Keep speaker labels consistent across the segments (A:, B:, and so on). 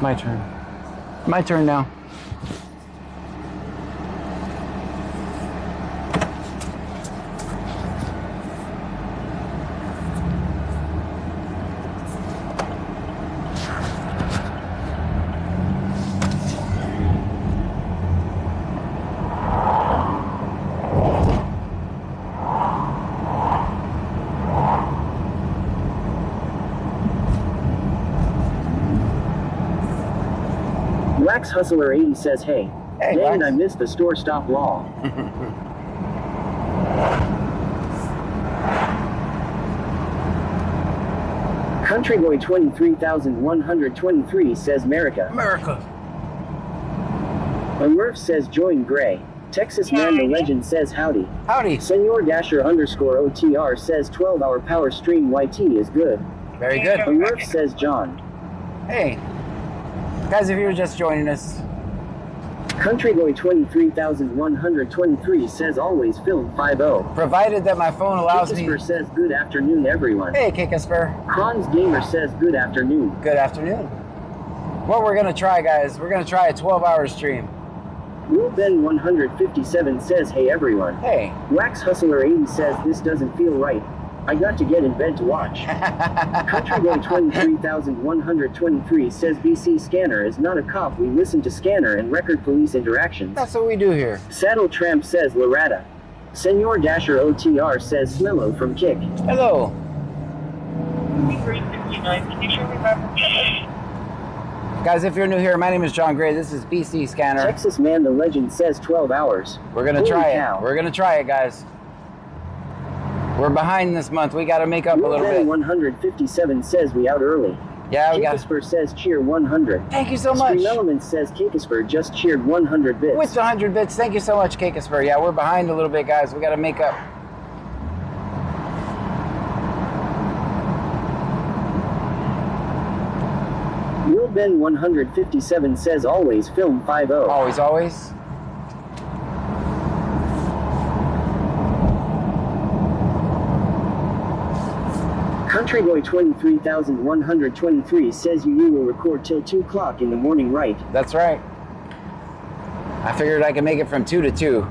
A: It's my turn. My turn now.
B: Wax Hustler 80 says, hey,
A: Hey,
B: dang,
A: Wax.
B: I missed the store stop law. Country Boy 23,123 says, America.
A: America.
B: A Murph says, join Gray. Texas Man the Legend says, howdy.
A: Howdy.
B: Senor Dasher underscore OTR says, 12-hour power stream YT is good.
A: Very good.
B: A Murph says, John.
A: Hey. Guys, if you're just joining us,
B: Country Boy 23,123 says, always film 5-0.
A: provided that my phone allows me...
B: Kikisper says, good afternoon, everyone.
A: Hey, Kikisper.
B: Kron's Gamer says, good afternoon.
A: Good afternoon. What we're going to try, guys, we're going to try a 12-hour stream.
B: Will Ben 157 says, hey everyone.
A: Hey.
B: Wax Hustler 80 says, this doesn't feel right. I got to get in bed to watch. Country Boy 23,123 says, BC Scanner is not a cop. We listen to Scanner and record police interactions.
A: That's what we do here.
B: Saddle Tramp says, Loretta. Senor Dasher OTR says, Smello from Kick.
A: Hello. Guys, if you're new here, my name is John Gray. This is BC Scanner.
B: Texas Man the Legend says, 12 hours.
A: We're going to
B: Holy
A: try
B: cow.
A: it. We're going to try it, guys. We're behind this month. We got to make up a little
B: Ben
A: bit.
B: 157 says, we out early.
A: Yeah, we got...
B: Kikisper says, cheer 100.
A: Thank you so much.
B: Stream Elements says, Kikisper just cheered 100 bits.
A: With the 100 bits. Thank you so much, Kikisper. Yeah, we're behind a little bit, guys. We got to make up.
B: Will Ben 157 says, always film 5-0.
A: Always, always.
B: Country Boy 23,123 says, you will record till 2 o'clock in the morning, right?
A: That's right. I figured I could make it from 2 to 2.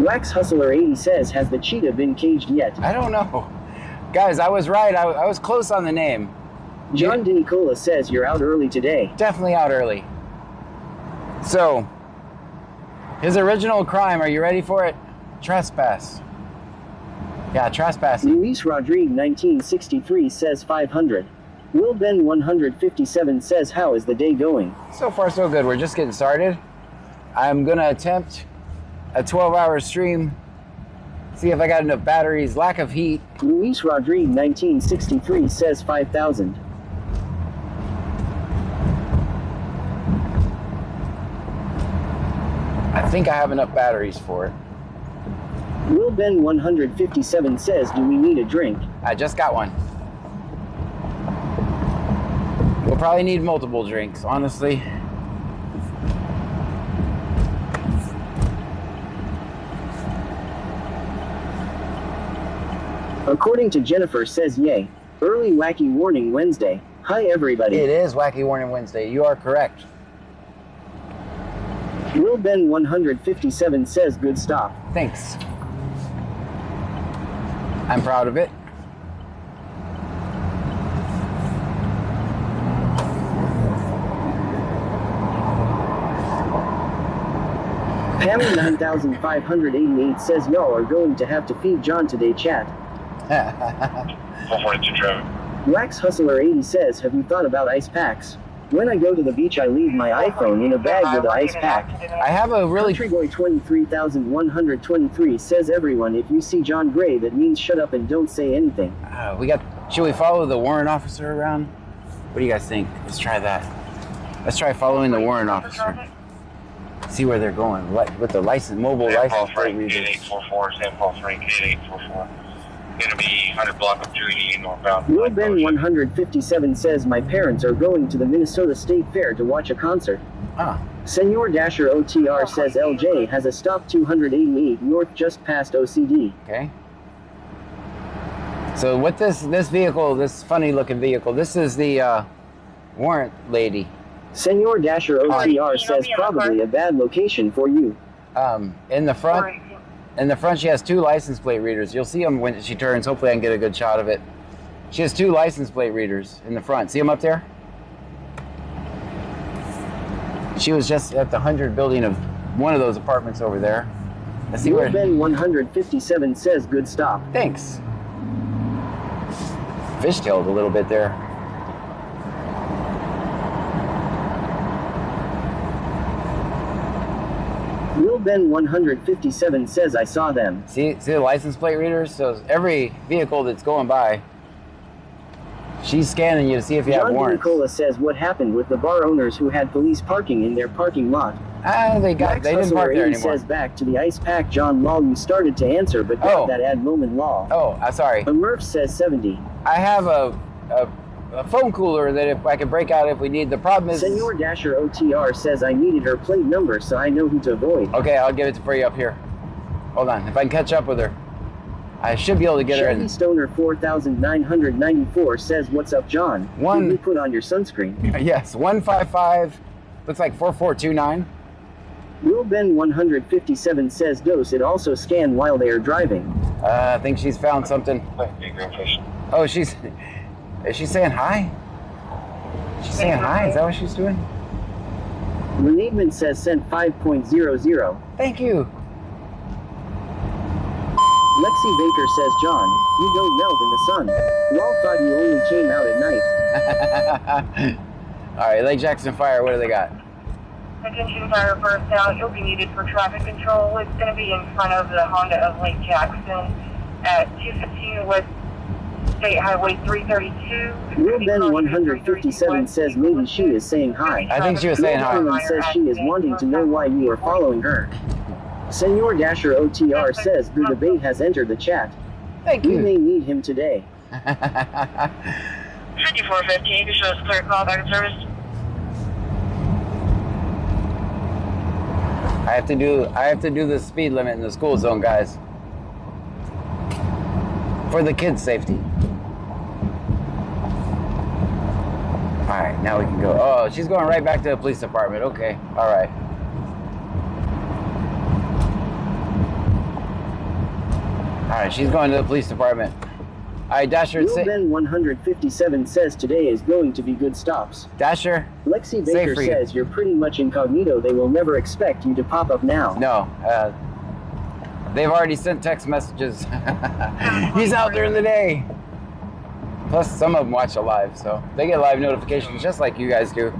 B: Wax Hustler 80 says, has the cheetah been caged yet?
A: I don't know. Guys, I was right. I was close on the name.
B: John DiNicola says, you're out early today.
A: Definitely out early. So, his original crime, are you ready for it? Trespass. Yeah, trespassing.
B: Luis Rodriguez 1963 says, 500. Will Ben 157 says, how is the day going?
A: So far, so good. We're just getting started. I'm going to attempt a 12-hour stream. See if I got enough batteries. Lack of heat.
B: Luis Rodriguez 1963 says, 5,000.
A: I think I have enough batteries for it.
B: Will Ben 157 says, do we need a drink?
A: I just got one. We'll probably need multiple drinks, honestly.
B: According to Jennifer says, yay. Early wacky warning Wednesday. Hi everybody.
A: It is Wacky Warning Wednesday. You are correct.
B: Will Ben 157 says, good stop.
A: Thanks. I'm proud of it.
B: Pammy 9588 says, y'all are going to have to feed John today, chat. Wax Hustler 80 says, have you thought about ice packs? When I go to the beach, I leave my iPhone in a bag with an ice pack.
A: I have a really...
B: Country Boy 23,123 says, everyone, if you see John Gray, that means shut up and don't say anything.
A: Should we follow the warrant officer around? What do you guys think? Let's try that. Let's try following the warrant officer. See where they're going. With the mobile license plate readers.
C: 8844, St. Paul Frank, 8844. Gonna be 100 block of 280 northbound.
B: Will Ben 157 says, my parents are going to the Minnesota State Fair to watch a concert.
A: Ah.
B: Senor Dasher OTR says, LJ has a stop 288 north just past OCD.
A: Okay. So what this vehicle, this funny looking vehicle, this is the warrant lady.
B: Senor Dasher OTR says probably a bad location for you.
A: In the front, she has 2 license plate readers. You'll see them when she turns. Hopefully I can get a good shot of it. She has 2 license plate readers in the front. See them up there? She was just at the 100 building of one of those apartments over there. Let's see where.
B: Ben 157 says good stop.
A: Thanks. Fishtailed a little bit there.
B: Will Ben 157 says I saw them.
A: See the license plate readers? So every vehicle that's going by, she's scanning you to see if you have
B: John
A: warrants.
B: Nicola says what happened with the bar owners who had police parking in their parking lot.
A: They didn't park there anymore.
B: Says back to the ice pack. John Law, you started to answer, but got that ad moment law.
A: Oh, sorry.
B: A Murph says 70.
A: I have a foam cooler that if I can break out if we need. The problem is.
B: Senor Dasher OTR says I needed her plate number so I know who to avoid.
A: Okay, I'll give it for you up here. Hold on. If I can catch up with her, I should be able to get her in.
B: Chevy Stoner 4994 says what's up, John? Did you put on your sunscreen?
A: Yes, 155. Looks like 4429.
B: Will Ben 157 says dose it also scan while they are driving.
A: I think she's found something. Oh, is she saying hi? She's saying hi, is that what she's doing?
B: Reneedman says sent 5.00.
A: Thank you.
B: Lexi Baker says, John, you don't melt in the sun. Y'all thought you only came out at night.
A: Alright, Lake Jackson Fire, what do they got?
D: Attention fire burst out. You'll be needed for traffic control. It's going to be in front of the Honda of Lake Jackson at 215 West State Highway 332.
B: Will Ben 157 says maybe she is saying hi.
A: I think she was saying hi.
B: Will says she is wanting to know why you are following her. Senor Dasher OTR says the debate has entered the chat.
A: Thank you.
B: We may need him today.
D: 5415, shows clear call back in service.
A: I have to do the speed limit in the school zone, guys. For the kids' safety. Alright, now we can go. Oh, she's going right back to the police department. Okay, alright. Alright, she's going to the police department. Alright, Dasher,
B: Will Ben 157 says today is going to be good stops.
A: Dasher,
B: Lexi Baker says you're pretty much incognito. They will never expect you to pop up now.
A: No, they've already sent text messages. He's out there in the day. Plus, some of them watch it live, so they get live notifications just like you guys do.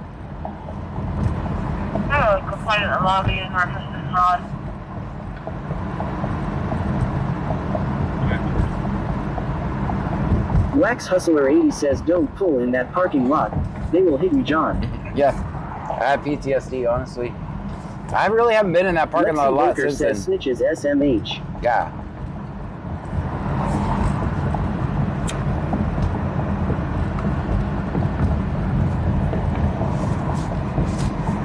D: Oh, complaint in the lobby in reference to fraud.
B: Wax Hustler 80 says don't pull in that parking lot. They will hit you, John.
A: Yeah, I have PTSD, honestly. I really haven't been in that parking lot a lot
B: Baker
A: since then.
B: Snitches SMH.
A: Yeah.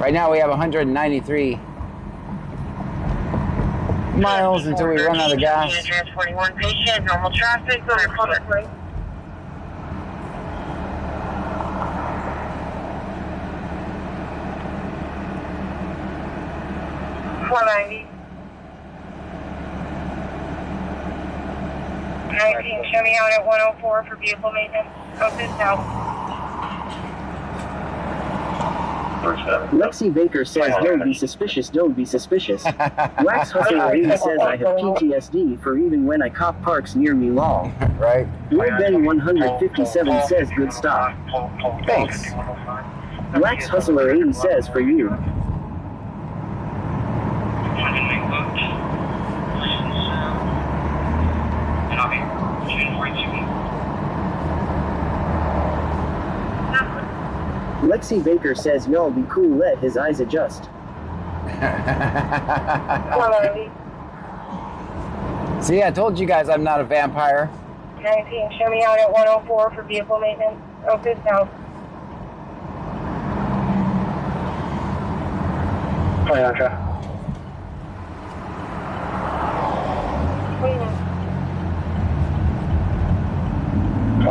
A: Right now we have 193 miles until we run out of gas.
D: Transporting one patient, normal traffic, go to public way. $490. 19, show me out at 104 for vehicle maintenance. Open now.
B: Lexi Baker says don't be suspicious, don't be suspicious. Wax Hustler 80 says I have PTSD for even when I cop parks near me lol.
A: Right.
B: Will Ben 157 says good stop.
A: Thanks.
B: Wax Hustler 80 says for you. Lexi Baker says y'all be cool, let his eyes adjust.
A: See, I told you guys I'm not a vampire.
D: 19, show me out at 104 for vehicle maintenance. Open now.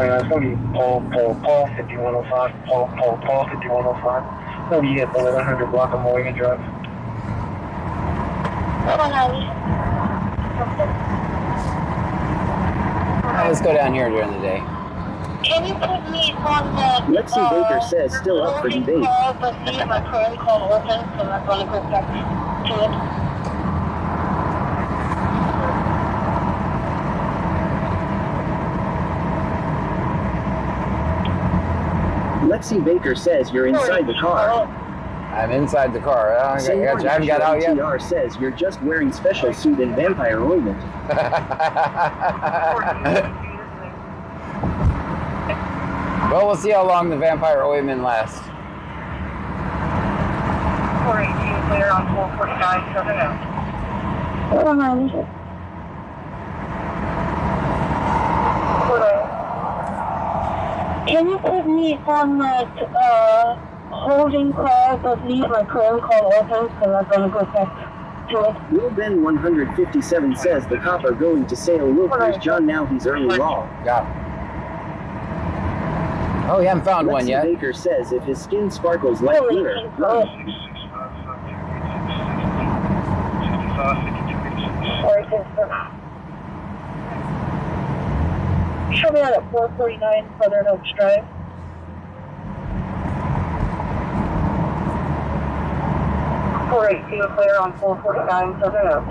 C: It's going to be Paul 5105, Paul 5105. It'll be at the 1100 block of Morgan Drive.
A: Let's go down here during the day.
D: Can you put me on the
B: Lexi Baker says still up for debate.
D: But leave my phone call open, so I'm going to go back to it.
B: Lexi Baker says you're inside the car.
A: I'm inside the car. I haven't got out yet.
B: TR says you're just wearing special suit and vampire ointment.
A: Well, we'll see how long the vampire ointment lasts.
D: 418 clear on 449, Southern Ave. Can you put me on that holding car, but leave my phone call open, because I'm going to go back to it.
B: Will Ben 157 says the cop are going to sail Wilkers John now he's early law.
A: Yeah. Oh, you haven't found one
B: Lexi
A: yet.
B: Baker says if his skin sparkles like glitter, run.
D: Show me out at 449 Southern Oaks Drive. Clear on 449 Southern Oaks.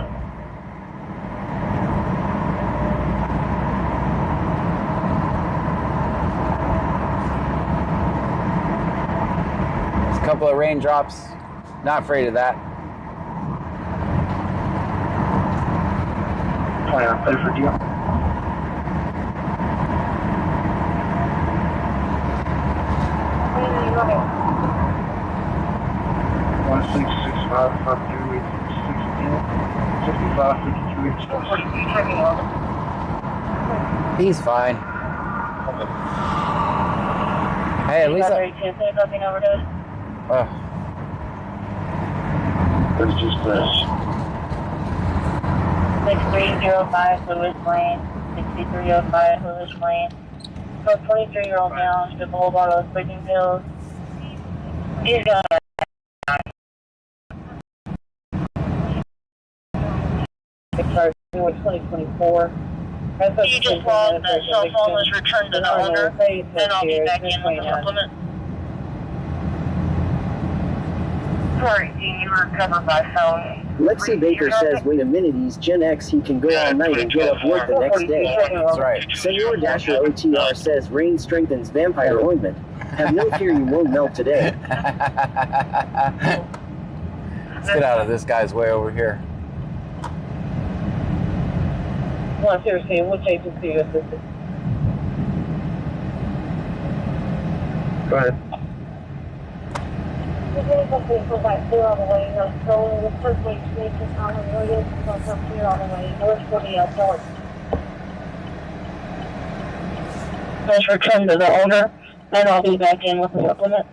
A: There's a couple of raindrops. Not afraid of that.
C: Clear for deal. One 665 from 286 65 52
A: He's fine. Hey, at least
D: nothing overdose.
C: That's just this.
D: 6305 Lewis Lane. 6305 Lewis Lane. For a 23-year-old male, took a whole bottle of sleeping pills. He's got charge 2024. You just logged that cell phone was returned to the owner, then I'll be back in with the supplement. Sorry, you were covered by phone.
B: Lexi Baker says wait a minute he's Gen X he can go all night and get up work the next day.
A: that's right.
B: Senor Dasher OTR says rain strengthens vampire ointment. Have no fear you won't melt today.
A: Let's get out of this guy's way over here.
D: Well, seriously, which agency is this?
C: Go ahead.
D: We're going to go back clear all the way. So the first way to make this on the road is to go clear all the way. North 40 north. Just return to the owner, then I'll be back in with the supplement.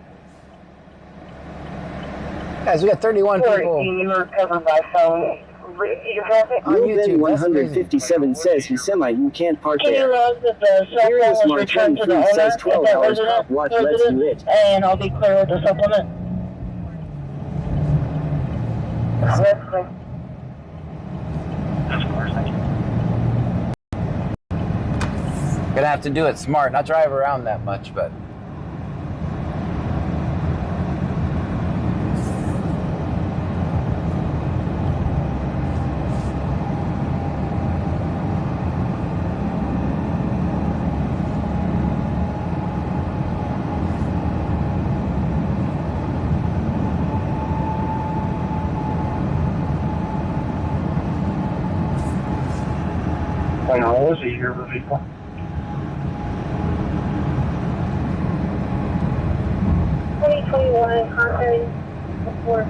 A: Guys, we got 31 people.
D: You were covered by phone.
B: Ruben 157 says he you can't park
D: Can you
B: there.
D: log that the cell phone
B: Furious
D: was
B: Mark
D: returned to the
B: 23
D: owner?
B: says 12 hours cop watch lets you it.
D: And I'll be clear with the supplement. That's clear.
A: Gonna have to do it smart, not drive around that much, but.
C: I know, was he here with people?
D: Contact report.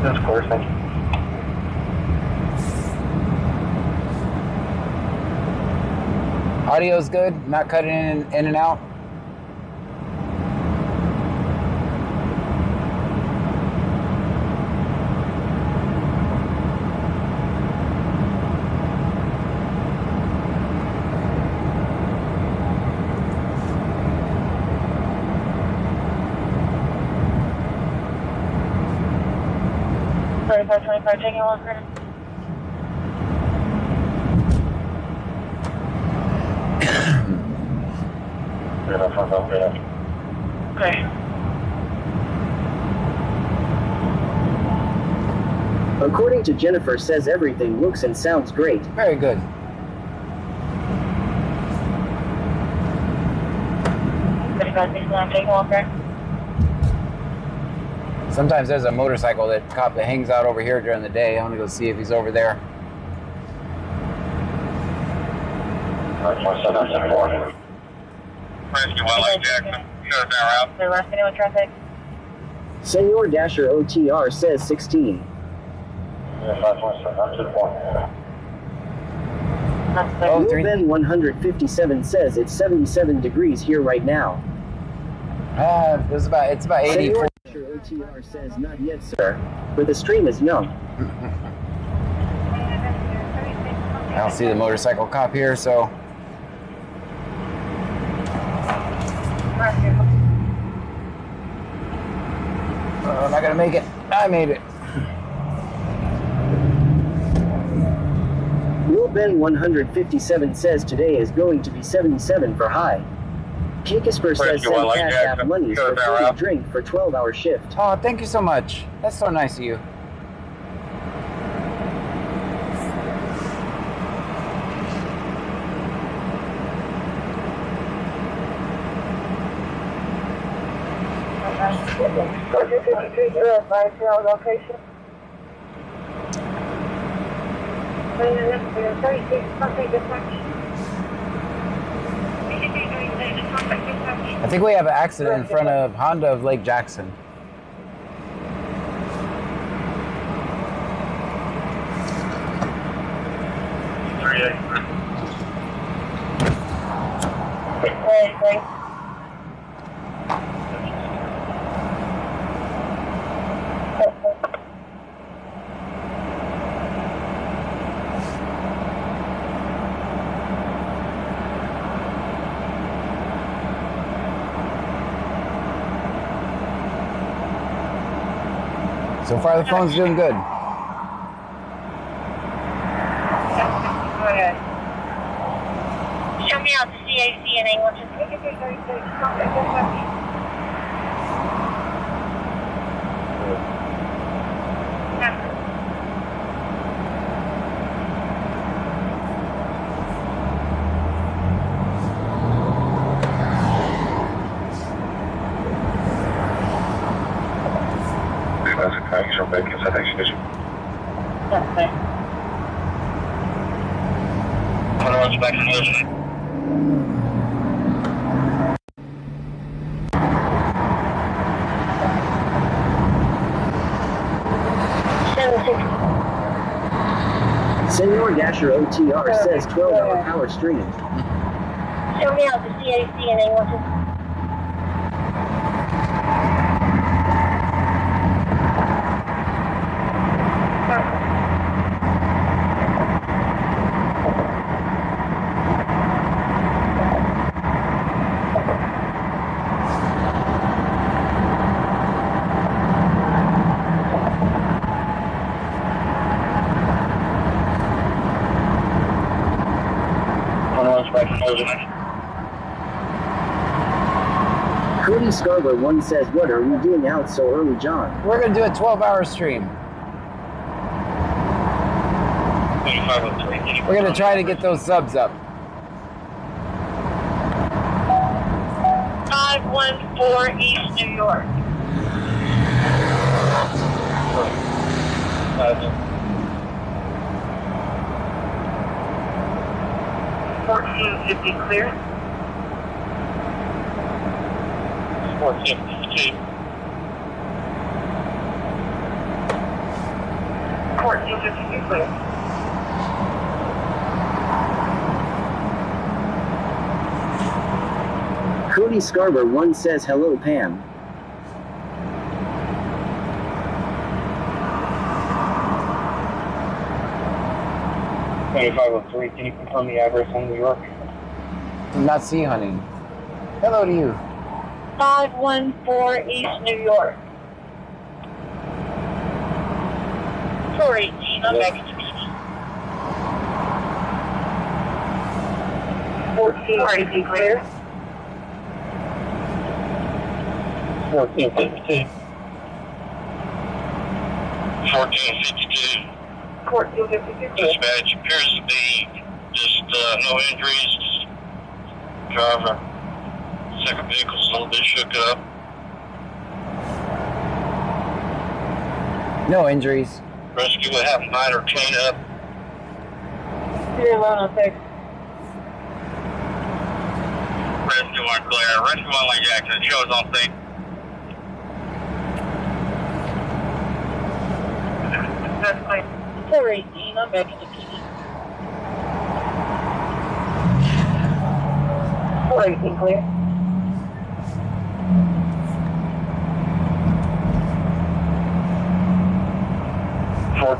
C: That's of course, thank you.
A: Audio's good, not cutting in and out.
D: 2525, taking a look. Okay.
B: According to Jennifer, says everything looks and sounds great.
A: Very good.
D: Taking a look.
A: Sometimes there's a motorcycle cop that hangs out over here during the day. I want to go see if he's over there.
C: Rescue Lake Jackson. Shut that route.
D: The rest anyone traffic?
B: Senor Dasher OTR says 16.
A: Oh,
B: Will
A: three.
B: Ben 157 says it's 77 degrees here right now.
A: It's about 84.
B: Senor Dasher OTR says not yet, sir. But the stream is young.
A: I don't see the motorcycle cop here, so I'm not gonna make it. I made it.
B: Will Ben 157 says today is going to be 77 for high. Kikisper says
C: Rescue
B: send
C: Lake
B: cash
C: Jackson.
B: app monies
C: Shut
B: for
C: that
B: free
C: route.
B: drink for 12-hour shift.
A: Oh, thank you so much. That's so nice of you.
D: Location.
A: I think we have an accident in front of Honda of Lake Jackson. So far, the phone's doing good.
D: Show me out the CAC and English.
B: Senor Dasher OTR says 12-hour power stream.
D: Show me out the CAC and English.
B: Cody Scarborough 1 says, what are we doing out so early, John?
A: We're gonna do a 12-hour stream. We're gonna try to get those subs up.
D: 514 East New York. $14.50 clear.
C: 1452.
D: 14.52 clear.
B: Cody Scarborough 1 says, hello, Pam.
C: Can you confirm the address in New York?
A: I'm not sea hunting. Hello to you.
D: 514 East New York. 418, I'm back to PD. 14, clear.
C: 1452.
E: 1452.
D: 1452.
E: Dispatch appears to be just no injuries. Driver, second vehicle's a little bit shook up.
A: No injuries.
E: Rescue will have minor cleanup.
D: 106.
E: Rescue 1 clear. Rescue 1 Lake Jackson shows on scene.
D: That's fine. 418, I'm back to PD. 418, clear.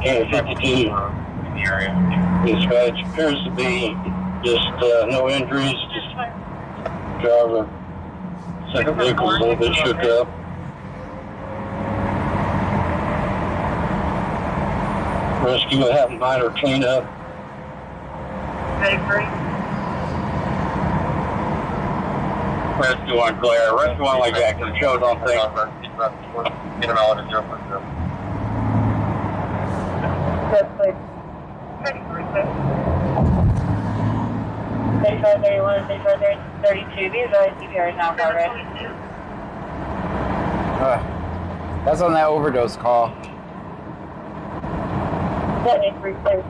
E: In the area. Dispatch appears to be just no injuries. Just driver, second vehicle's a little bit shook up. Rescue will have minor cleanup.
D: Ready, free.
E: Rescue 1 clear. Rescue 1 Lake Jackson shows on scene. Get them out of 0.0.
D: That's fine. 3531, 3532, these are CPRs now, already.
A: That's on that overdose call.
D: 7836.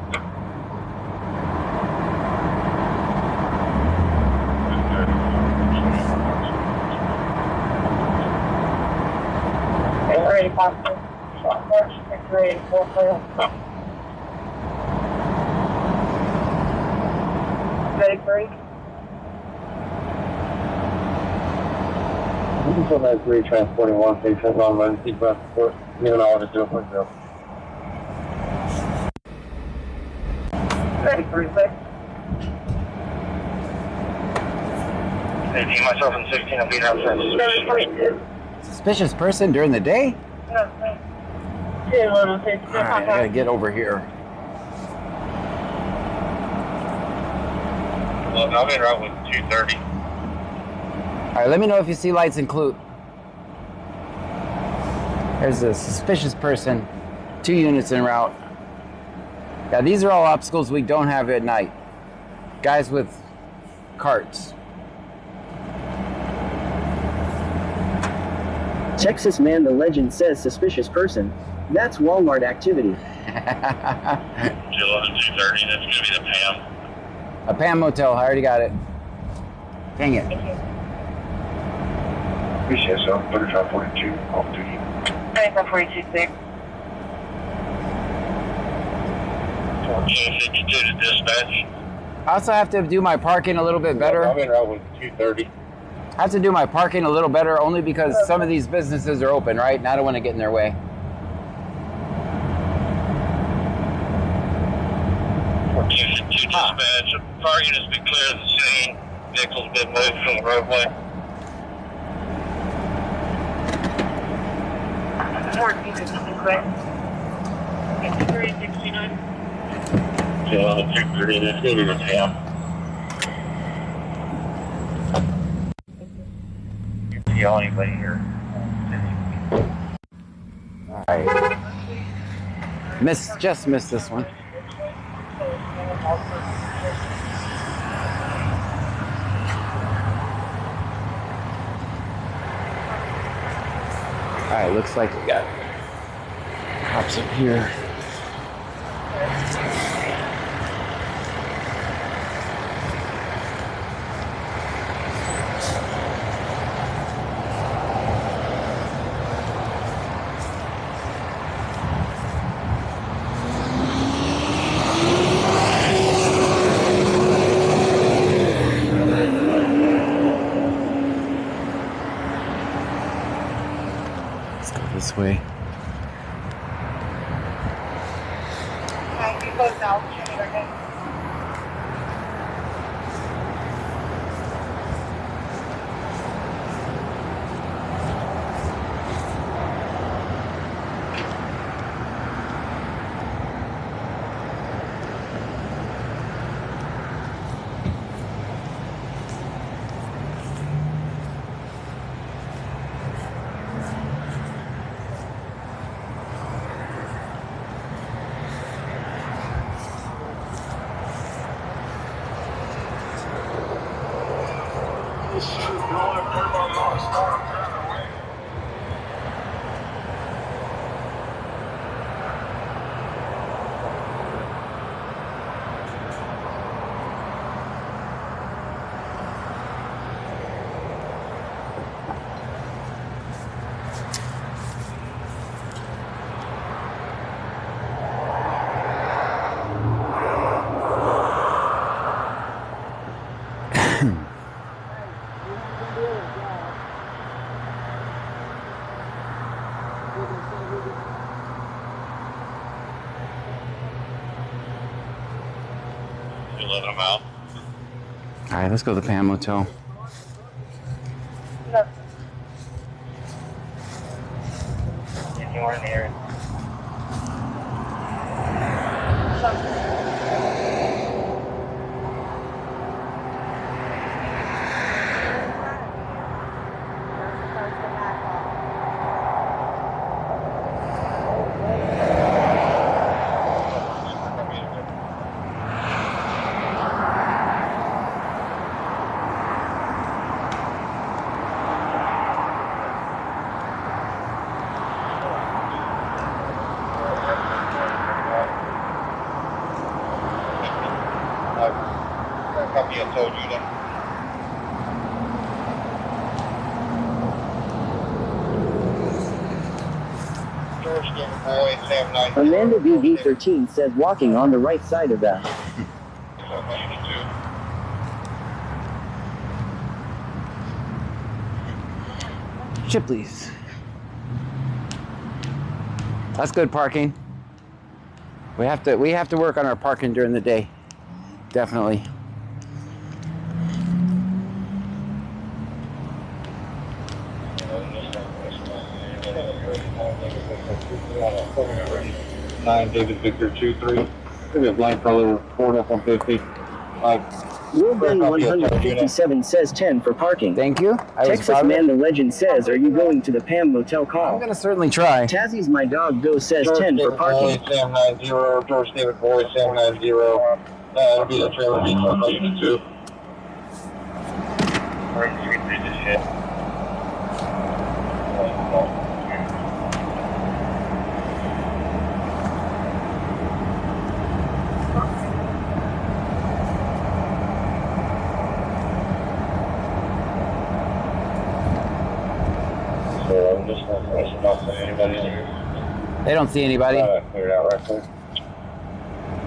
D: Ready, possible. Ready, full clear. Ready, free.
C: You can put that 3 transporting 1 patient on my seatbelt support. Even all of it 0.0.
D: Ready, free, quick.
E: 18, myself and 16, I'm being outside.
D: 742.
A: Suspicious person during the day?
D: No, 2106.
A: All right, I gotta get over here.
E: Well, I'm in route with 230.
A: All right, let me know if you see lights in Clute. There's a suspicious person, 2 units en route. Yeah, these are all obstacles we don't have at night. Guys with carts.
B: Texas Man the Legend says suspicious person. That's Walmart activity.
E: 230, that's gonna be the PAM.
A: A Pam Motel, I already got it. Dang it.
C: Appreciate so. 3542, off duty.
D: 3542,
E: 1452 to dispatch.
A: I also have to do my parking a little bit better.
C: I'm in route with 230.
A: I have to do my parking a little better only because some of these businesses are open, right? And I don't want to get in their way.
E: 1452 dispatch. Fire units be clear of the scene. Vehicles been moved from the roadway.
D: 1452, quick. 5369.
E: 230, that's gonna be the PAM. See anybody here?
A: All right. Just missed this one. All right, looks like we got cops up here. Let's go this way.
D: Okay, you close now. Okay.
E: You letting them out?
A: All right, let's go to the Pam Motel.
C: Anywhere near it.
E: Copy, I told you that. George, David Boy, Sam Knight.
B: Amanda BB13 says walking on the right side of that.
A: Shipley's. That's good parking. We have to work on our parking during the day. Definitely.
E: Nine David Victor 2-3. Maybe a blank color 4 up on 50.
B: Wilburn 157 says 10 for parking.
A: Thank you.
B: Texas Man the Legend says, are you going to the Pam Motel
A: I'm
B: call?
A: gonna certainly try.
B: Tazzy's My Dog Go says 10 for parking.
E: Sam 90, George David Boy, Sam 90. It'll be the trailer beach on unit 2.
C: We're in Sweet Bridge of shit.
E: So I'm just going to not see anybody in here.
A: They don't see anybody.
E: Cleared out right there.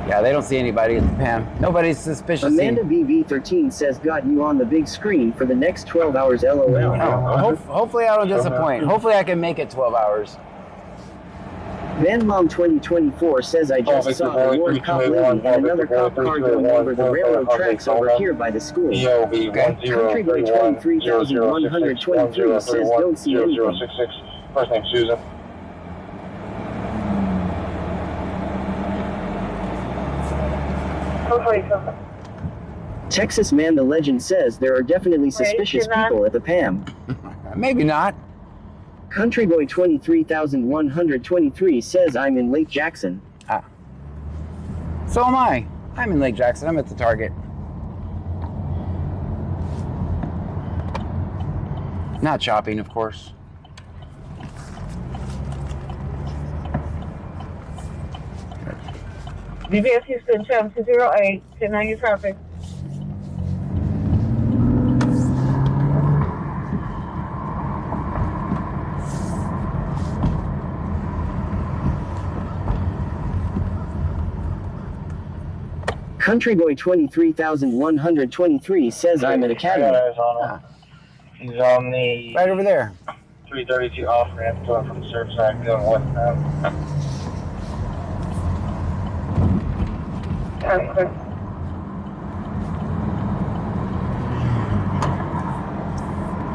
A: Yeah, they don't see anybody at the Pam. Nobody's suspicious.
B: Amanda BB13 says, got you on the big screen for the next 12 hours, LOL.
A: Oh, hopefully I don't disappoint. Hopefully I can make it 12 hours.
B: Van Mom 2024 says, I just saw a Lord cop lady and another cop car going over the railroad tracks over here by the school.
E: EOB
B: Country Boy 23,123 says, don't see anything.
E: 0066. First name Susan.
B: Texas Man the Legend says, there are definitely suspicious people at the Pam.
A: Maybe not.
B: Country Boy 23,123 says, I'm in Lake Jackson.
A: So am I. I'm in Lake Jackson. I'm at the Target. Not shopping, of course.
F: DBS Houston, channel 208, 1090 traffic.
B: Country Boy 23,123 says, I'm at Academy.
C: He's on the
A: Right over there.
C: 332 off ramp going from Surfside going westbound.
F: Okay.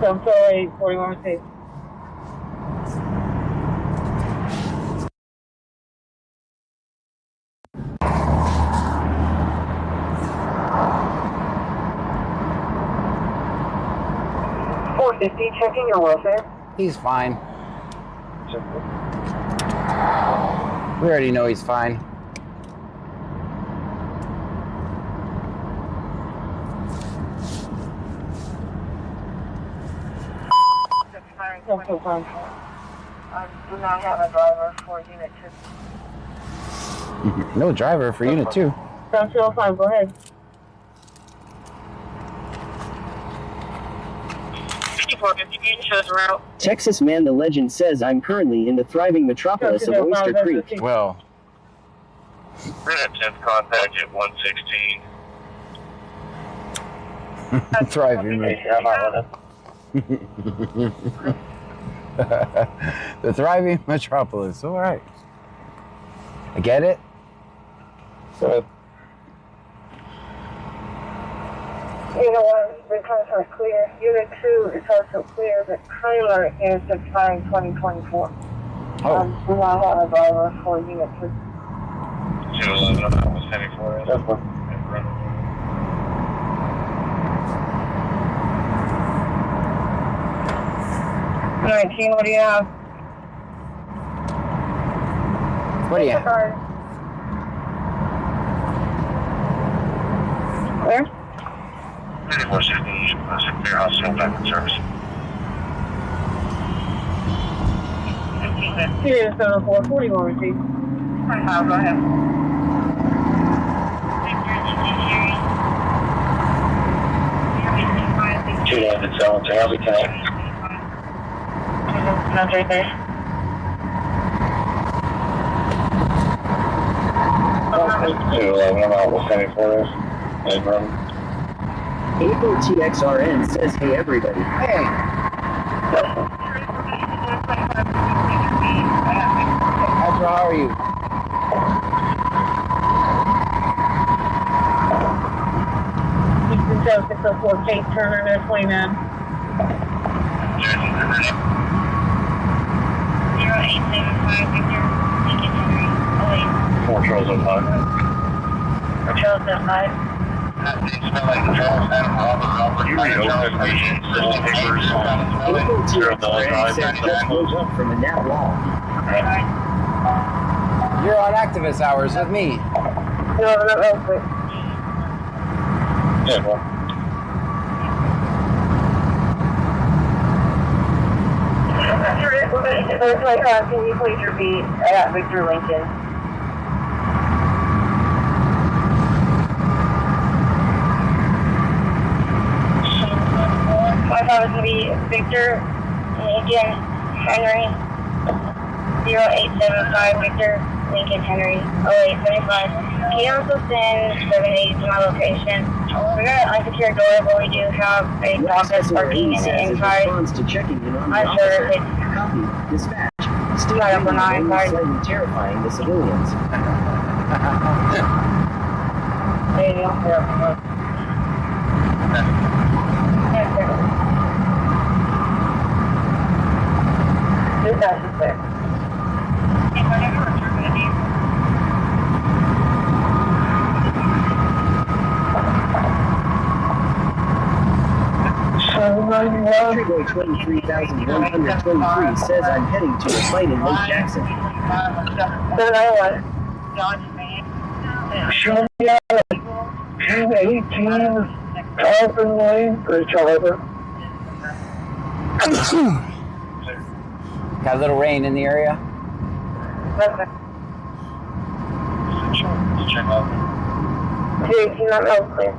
F: So 8, 41 6.
D: Checking your welfare.
A: He's fine. We already know he's fine.
F: Central Time.
D: I do not have a driver for Unit 2.
A: No driver for Unit 2.
F: Central Time, go ahead.
B: Texas Man the Legend says I'm currently in the thriving metropolis of Oyster Creek.
A: Well,
E: We're at 10th contact at 116.
A: thriving. The thriving metropolis. All right. I get it.
C: Good.
D: Unit 1, returns are clear. Unit 2 is also clear, but trailer is expiring 2024.
A: Oh,
D: Do not have a driver for Unit 2.
E: 211 on that was heading for us.
C: That's one.
D: 19, what do you have?
A: what do you have?
D: Where?
E: 3460, clear hospital back in service.
F: Serious 7441 receipt.
D: Go ahead.
E: 211 South, how's it connect?
D: That's right there.
E: Okay, 211, I'm out with 74 Abram.
B: April TXRN says, hey everybody.
A: Hey, Astro, how are you?
F: Eastern Show 604 Kate Turner, no 29.
D: 0875 Victor, Lincoln Henry, 08.
E: 4 Charles 05.
D: Charles 05.
E: That didn't smell like Charles and Robert. You read over the patient system papers.
B: April TXRN says just woke up from a nap wall.
A: You're on activist hours with me.
D: No, not real quick.
E: Yeah, well.
D: Can you please repeat Victor Lincoln? My thought was going to be Victor Lincoln Henry 0875 Victor Lincoln Henry 0875. Can you also send 780 to my location? We're not unsecured door, but we do have a dog that's parking in the inside.
B: Responds to checking in on the
D: I'm sure
B: officer.
D: it's
B: Copy. Dispatch. Still
D: Right up on
B: only
D: nine, right.
B: slightly terrifying the civilians.
D: there you go. Yes, sir. Dispatch is clear. If I never return to the vehicle.
B: Country Boy 23,123 says I'm heading to a fight in Lake Jackson.
C: Show me out 218 Carlton Lane, Bridge Harbor.
A: Got a little rain in the area.
E: Check out.
D: 218 on Oak Clear.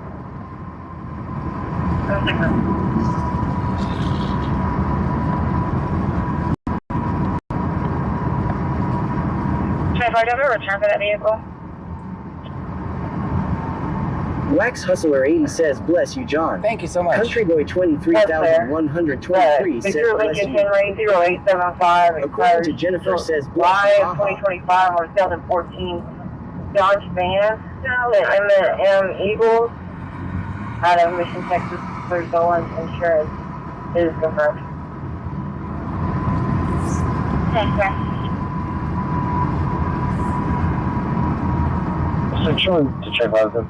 D: If I never return for that vehicle.
B: Wax Hustler 80 says bless you, John.
A: Thank you so much.
B: Country Boy 23,123 says
D: Victor
B: bless
D: Lincoln
B: you.
D: Henry 0875.
B: According to Jennifer says bless
D: July
B: you.
D: of 2025 or 2014. Dodge van, M Eagles, out of Mission, Texas, for stolen insurance is confirmed. Thanks, sir.
C: Essentially, to check out them.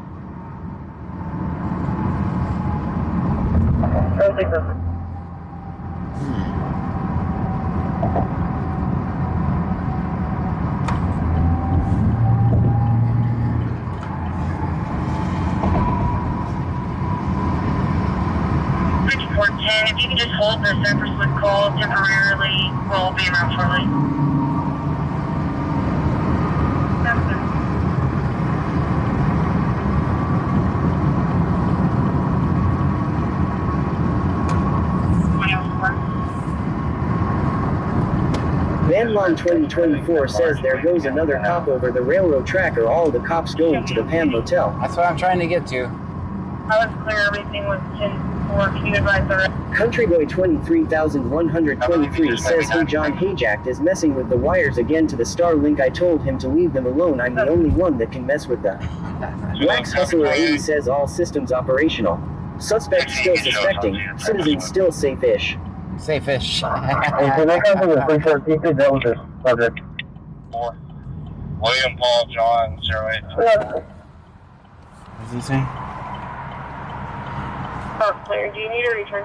D: And if you can just hold the Cypress Wood call temporarily, we'll be around shortly. That's good.
B: Vanlong 2024 says there goes another cop over the railroad track. Are all the cops going to the Pan Motel?
A: That's what I'm trying to get to.
D: I was clear, everything was 10-4. Can you advise the rest?
B: Countryboy 23123 says, hey John Hayjack is messing with the wires again to the Starlink. I told him to leave them alone. I'm the only one that can mess with them. Wax Hustler 80 says all systems operational. Suspect still suspecting. Citizens still safe-ish.
A: Safe-ish.
C: Can I come from the 314? That was the subject.
E: 4. William Paul John 08.
A: What's he saying?
D: Oh, clear. Do you need a return?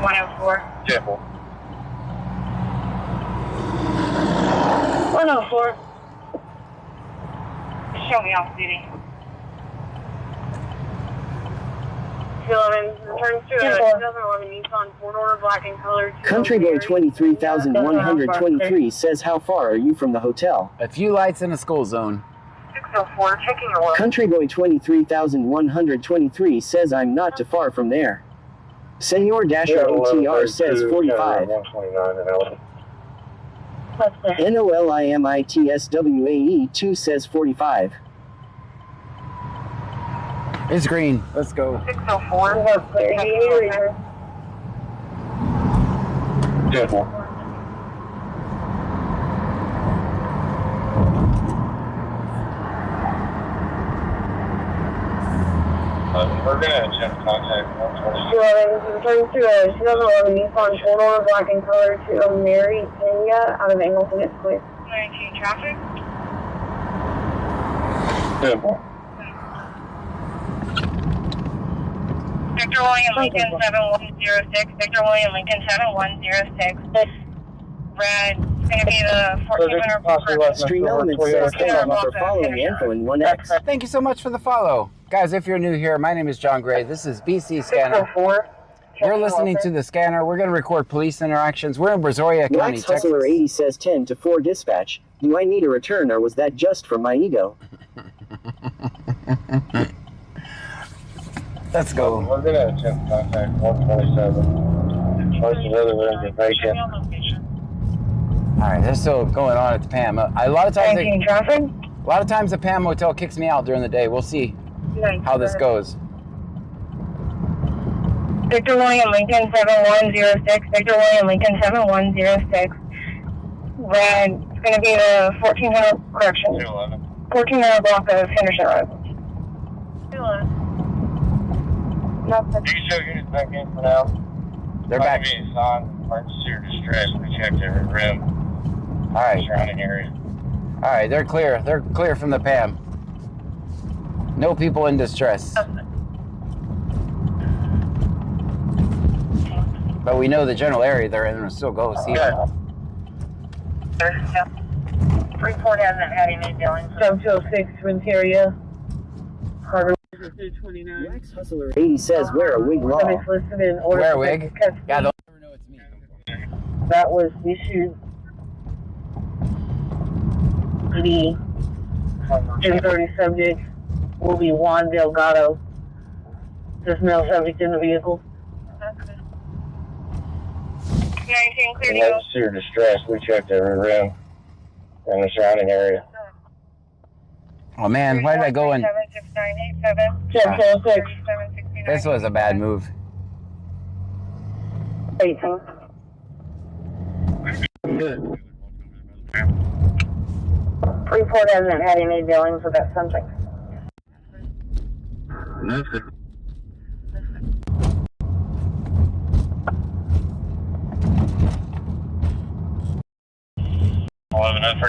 D: 104.
E: 10-4.
D: 104. Show me off duty. 11 returns to a 2011 Nissan 4-door black in color.
B: Countryboy 23123 says, how far are you from the hotel?
A: A few lights in a school zone.
D: 604, checking your work.
B: Countryboy 23123 says, I'm not too far from there. Senor Dasher OTR says 45.
C: 129 and L.
F: That's clear.
B: NOLIMITSWAE 2 says 45.
A: It's green. Let's go.
D: 604.
F: That's clear. Do you need a return?
E: 10-4. We're going to attempt contact 127.
F: 11 returns to a 2011 Nissan 4-door black in color to a Mary Pena out of Angleton. It's clear.
D: 19 traffic.
E: 10-4.
D: Victor William Lincoln 7106. Victor William Lincoln 7106. Red. It's going to be the 1400.
B: Stream Element says, thank you for following info in 1X.
A: Thank you so much for the follow. Guys, if you're new here, my name is John Gray. This is BC Scanner.
F: 604.
A: We're listening to the scanner. We're going to record police interactions. We're in Brazoria County,
B: Wax Hustler
A: Texas.
B: 80 says 10-4 dispatch. Do I need a return or was that just for my ego?
A: Let's go.
E: We're going to attempt contact 127. Most of the other rooms are vacant.
A: All right, they're still going on at the PAM. A lot of times,
F: 19 traffic.
A: a lot of times the PAM Motel kicks me out during the day. We'll see how this goes.
D: Victor William Lincoln 7106. Victor William Lincoln 7106. Red. It's going to be the 1400 correction.
E: 211.
D: 1400 block of Henderson Road. 211.
E: You can show units back in for now.
A: They're back.
E: Might be a sign of emergency or distress. We checked every room.
A: All right.
E: Surrounding area.
A: All right, they're clear. They're clear from the PAM. No people in distress. But we know the general area they're in will still go see them.
D: Report hasn't had any dealings.
F: 7206 Renteria. Harbor 29.
B: Wax Hustler 80 says, wear a wig law.
F: Somebody's listed in order.
A: Wear a
F: to
A: wig?
F: take custody.
A: Yeah, they'll never know it's me.
F: That was issued the 1030 subject will be Juan Delgado. There's no subject in the vehicle.
D: 19 clear to go.
E: Emergency or distress. We checked every room in the surrounding area.
A: Oh man, why did I go in?
F: 1006.
A: This was a bad move.
F: 18. Report hasn't had any dealings with that subject.
E: That's good.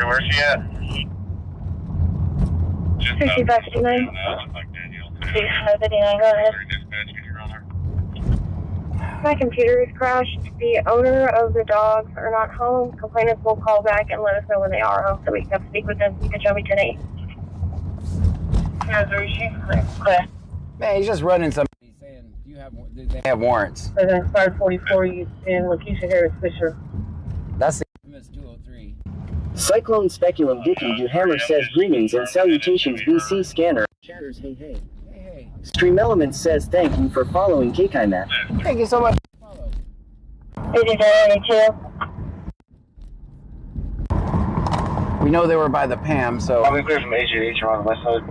E: Where's she at?
F: 6559.
E: Like Danielle.
F: 6559, go ahead.
E: Dispatch, can you run her?
D: My computer is crashed. The owner of the dogs are not home. Complainants will call back and let us know when they are home so we can come speak with them. You can show me today. Here's where she's clear.
A: Man, he's just running somebody saying, do you They have warrants.
F: President 544 in Lakeisha Harris Fisher.
A: That's the infamous 203.
B: Cyclone Speculum Dicky Duhammer says greetings and salutations BC Scanner. Chatters hey hey.
A: Hey,
B: Stream Elements says thank you for following KKIMAT.
A: hey. Thank you so much. Follow.
F: 82.
A: We know they were by the PAM, so.
C: I'll be clear from AJH around the west side.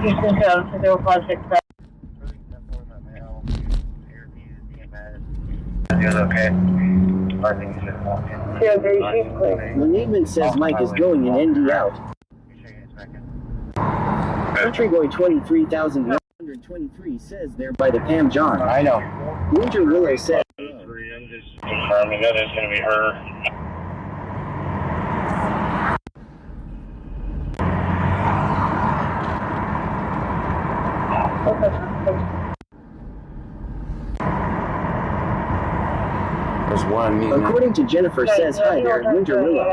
F: Houston 0567.
C: You guys okay? I think you should walk in.
F: Yeah, very cheaply.
B: Management says Mike is going in ND out. Country Boy 23,123 says they're by the Pam John.
A: I know.
B: Winter Willow says
E: I'm just confirming that it's going to be her.
A: There's one meeting.
B: according to Jennifer says hi there at Winter Willow.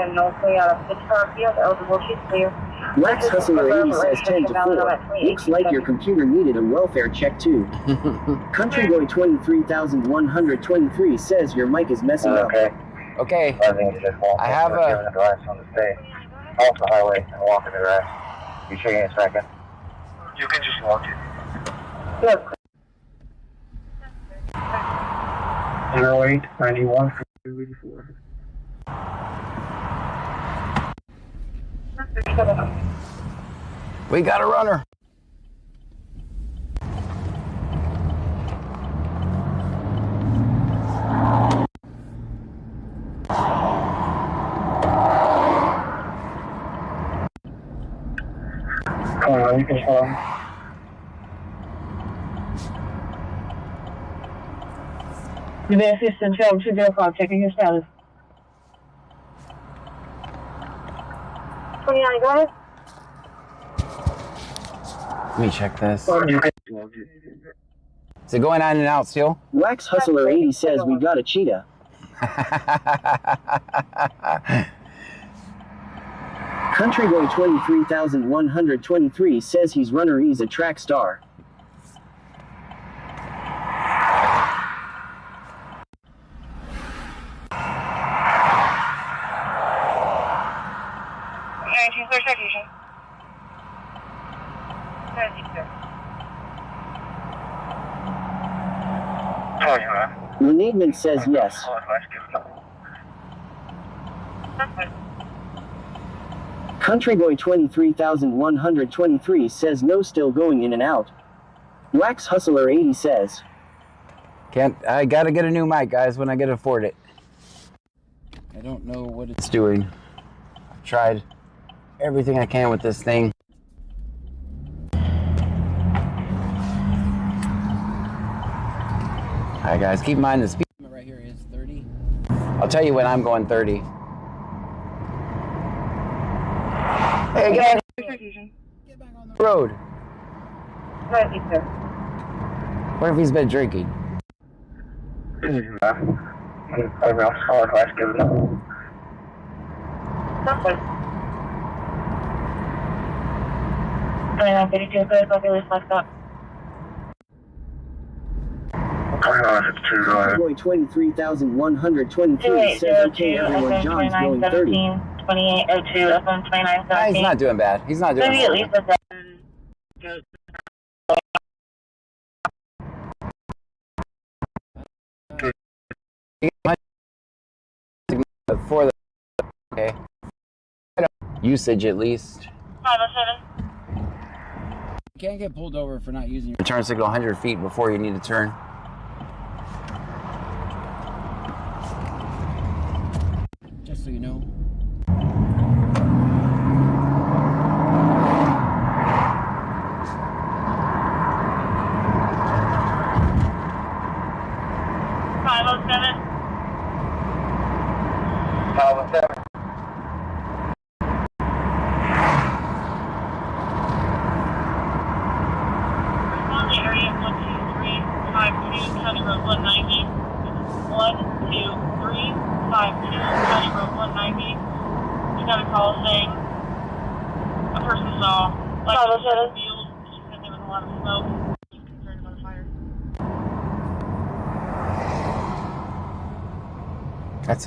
B: Wax Hustler 80 says 10 to 4. Looks like your computer needed a welfare check too. Country Boy 23,123 says your mic is messing up.
C: Okay.
A: Okay.
C: I think you should walk
A: I
C: in.
A: have
C: We're
A: a-
C: giving advice on the stay off the highway and walk in the grass. You check in a second. You can just walk in.
F: Look.
C: 08 91 284.
A: We got a runner.
C: You can
F: New Assistant Joe 205, checking your status. 29, go ahead.
A: Let me check this.
C: You can
A: Is it going on and out still?
B: Wax Hustler 80 says we got a cheetah. Country Boy 23,123 says he's runner E's a track star.
C: tell you, man.
B: Management says yes. Country Boy 23,123 says no, still going in and out. Wax Hustler 80 says
A: I gotta get a new mic, guys, when I can afford it. I don't know what it's doing. I've tried everything I can with this thing. Alright guys, keep in mind the speed limit right here is 30. I'll tell you when I'm going 30. Hey, get back on the road. What if he's been drinking?
B: Country Boy 23,123 says okay, everyone, John's going 30.
F: 2802, FM 2917.
A: He's not doing bad. He's not doing
F: Maybe at least
A: bad. For the okay. Usage at least.
F: 507.
A: You can't get pulled over for not using your turn signal 100 feet before you need to turn. Just so you know.
F: County Road 190. 12352 County Road 190. You got a call saying
D: A person saw lighting inside the field. She said there was a lot of smoke. She was concerned about a fire.
A: That's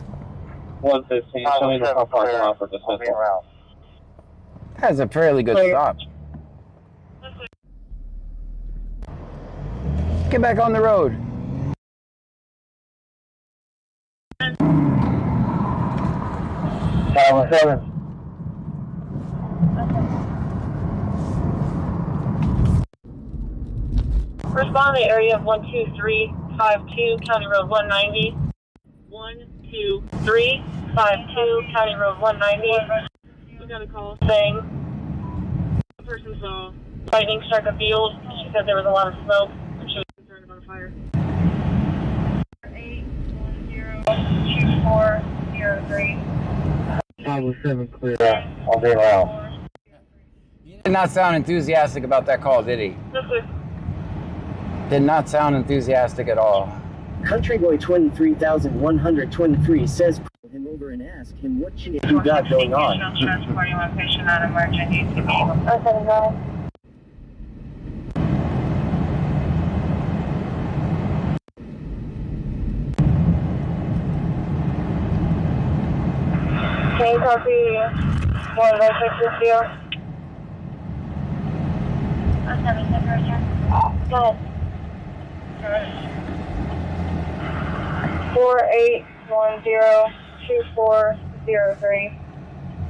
C: 115. Tell me the car parking lot for dismissal.
A: that's a fairly good stop. Get back on the road.
C: Tower 7.
D: Respond to the area of 12352 County Road 190. 12352 County Road 190. We got a call saying a person saw lightning strike a field. She said there was a lot of smoke and she was concerned about a fire. 8102403.
C: Tower 7 clear. I'll be around.
A: He did not sound enthusiastic about that call, did he?
D: This is
A: Did not sound enthusiastic at all.
B: Country Boy 23,123 says pull him over and ask him what shit you got going on.
D: transporting one patient on emergency to be. Can you copy 106 you? Go ahead. 48102403.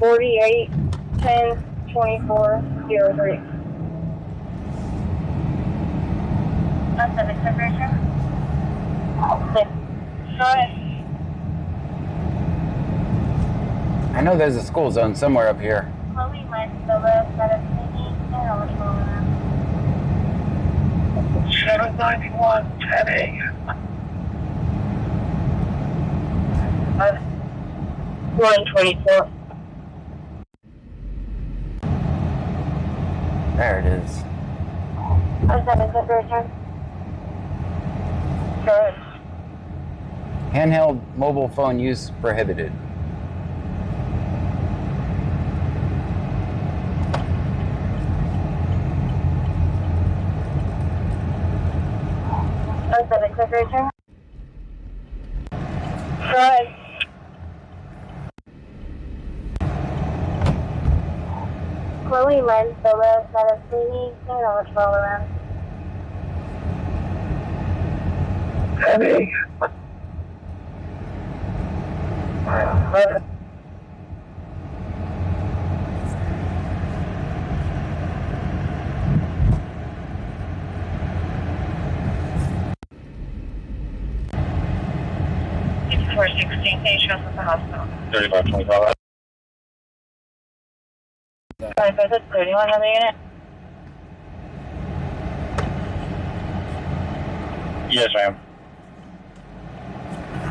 D: 48102403. That's the separation. Go ahead.
A: I know there's a school zone somewhere up here.
D: Chloe went the left side of Sydney and all the
C: 791 10A.
D: 124.
A: There it is.
D: I'm 7 separation. Good.
A: Handheld mobile phone use prohibited.
D: I'm 7 separation. Good. Chloe went the left side of Sydney and all the 12 around.
C: 10A.
D: For 16 patients at the hospital.
C: 3525.
D: 31 on the unit.
C: Yes, ma'am.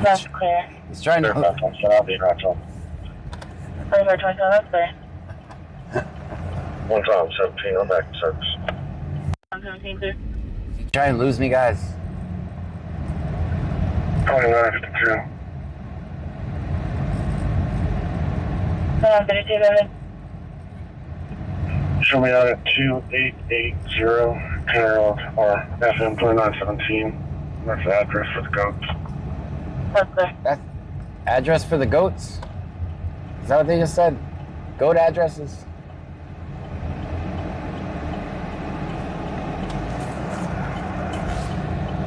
D: That's clear.
A: He's trying to.
C: 3527. I'll be right on.
D: 3527, that's clear.
C: 117. I'm back to service.
D: 117, clear.
A: Trying to lose me, guys.
C: 2952.
D: 32, go ahead.
C: Show me out at 2880 Harold or FM 2917. That's the address for the goats.
D: That's clear.
A: That's address for the goats? Is that what they just said? Goat addresses?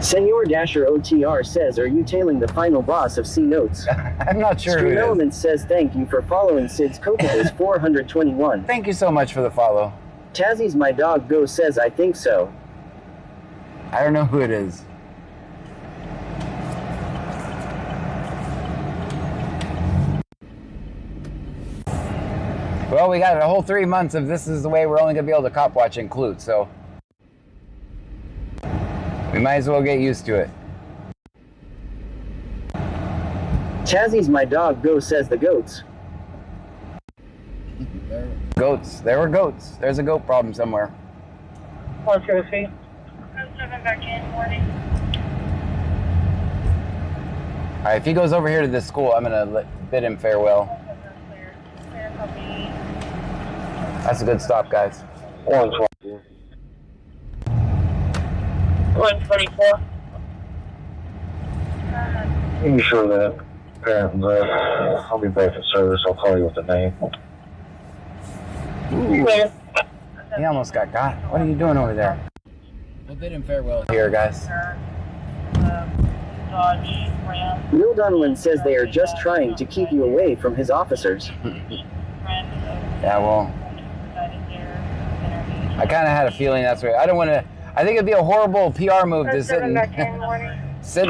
B: Senor Dasher OTR says, are you tailing the final boss of C Notes?
A: I'm not sure who
B: Stream
A: it is.
B: Element says thank you for following Sid's Coppolas 421.
A: Thank you so much for the follow.
B: Tazzy's my dog go says I think so.
A: I don't know who it is. Well, we got a whole 3 months of this is the way we're only going to be able to cop watch in Clute, so we might as well get used to it.
B: Tazzy's my dog go says the goats.
A: Goats. There were goats. There's a goat problem somewhere.
D: 103. 7 back in, morning.
A: All right, if he goes over here to this school, I'm going to bid him farewell.
D: Clear. Clear, copy.
A: That's a good stop, guys.
E: 124.
F: 124.
C: Be sure that parent left. I'll be back at service. I'll call you with the name.
F: Clear.
A: He almost got. What are you doing over there? We'll bid him farewell here, guys.
F: Dodge Ram.
B: Will Donovan says they are just trying to keep you away from his officers.
A: Yeah, well, I kind of had a feeling that's right. I don't want to. I think it'd be a horrible PR move to sit and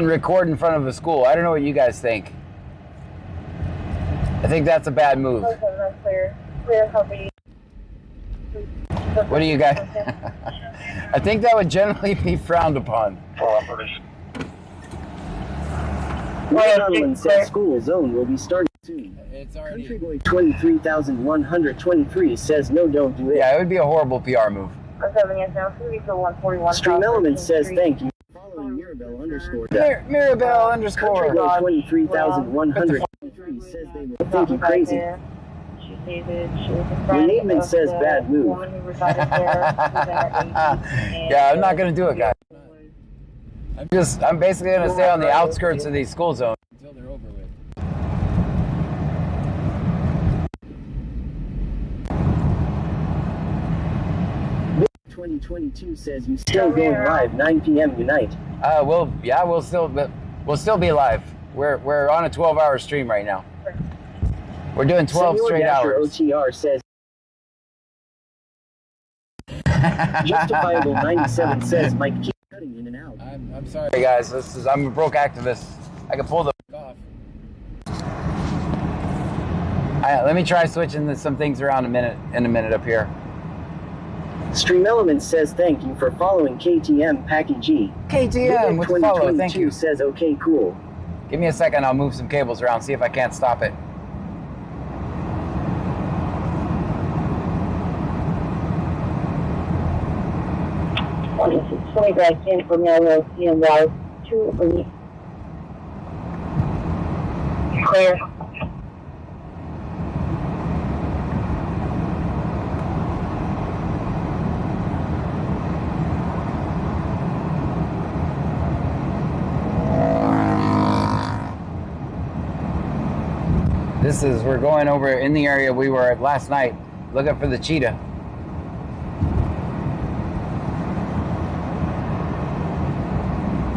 A: record in front of a school. I don't know what you guys think. I think that's a bad move.
F: Clear. Clear, copy.
A: What do you guys? I think that would generally be frowned upon.
B: Will Donovan says school zone will be starting soon.
A: It's already.
B: Country Boy 23,123 says no, don't do it.
A: Yeah, it would be a horrible PR move.
B: Stream Element says thank you. Following Mirabelle underscore.
A: Mirabelle underscore.
B: Country Boy 23,123 says they will think you crazy. Reneedman says bad move.
A: Yeah, I'm not gonna do it, guys. I'm basically gonna stay on the outskirts of these school zones until they're over with.
B: 2022 says you still going live 9 p.m. tonight.
A: We'll still be live. We're on a 12-hour stream right now. We're doing 12
B: Senor
A: straight
B: Dasher
A: hours.
B: OTR says Justifiable 97 says Mike keep cutting in and out.
A: I'm sorry, guys. I'm a broke activist. I can pull the off. Let me try switching some things around in a minute up here.
B: Stream Element says thank you for following KTM Packy G.
A: KTM with the follow. Thank you.
B: Says okay, cool.
A: Give me a second. I'll move some cables around. See if I can't stop it.
F: Twenty back in from yellow CNY 2 clear.
A: We're going over in the area we were at last night, looking for the cheetah.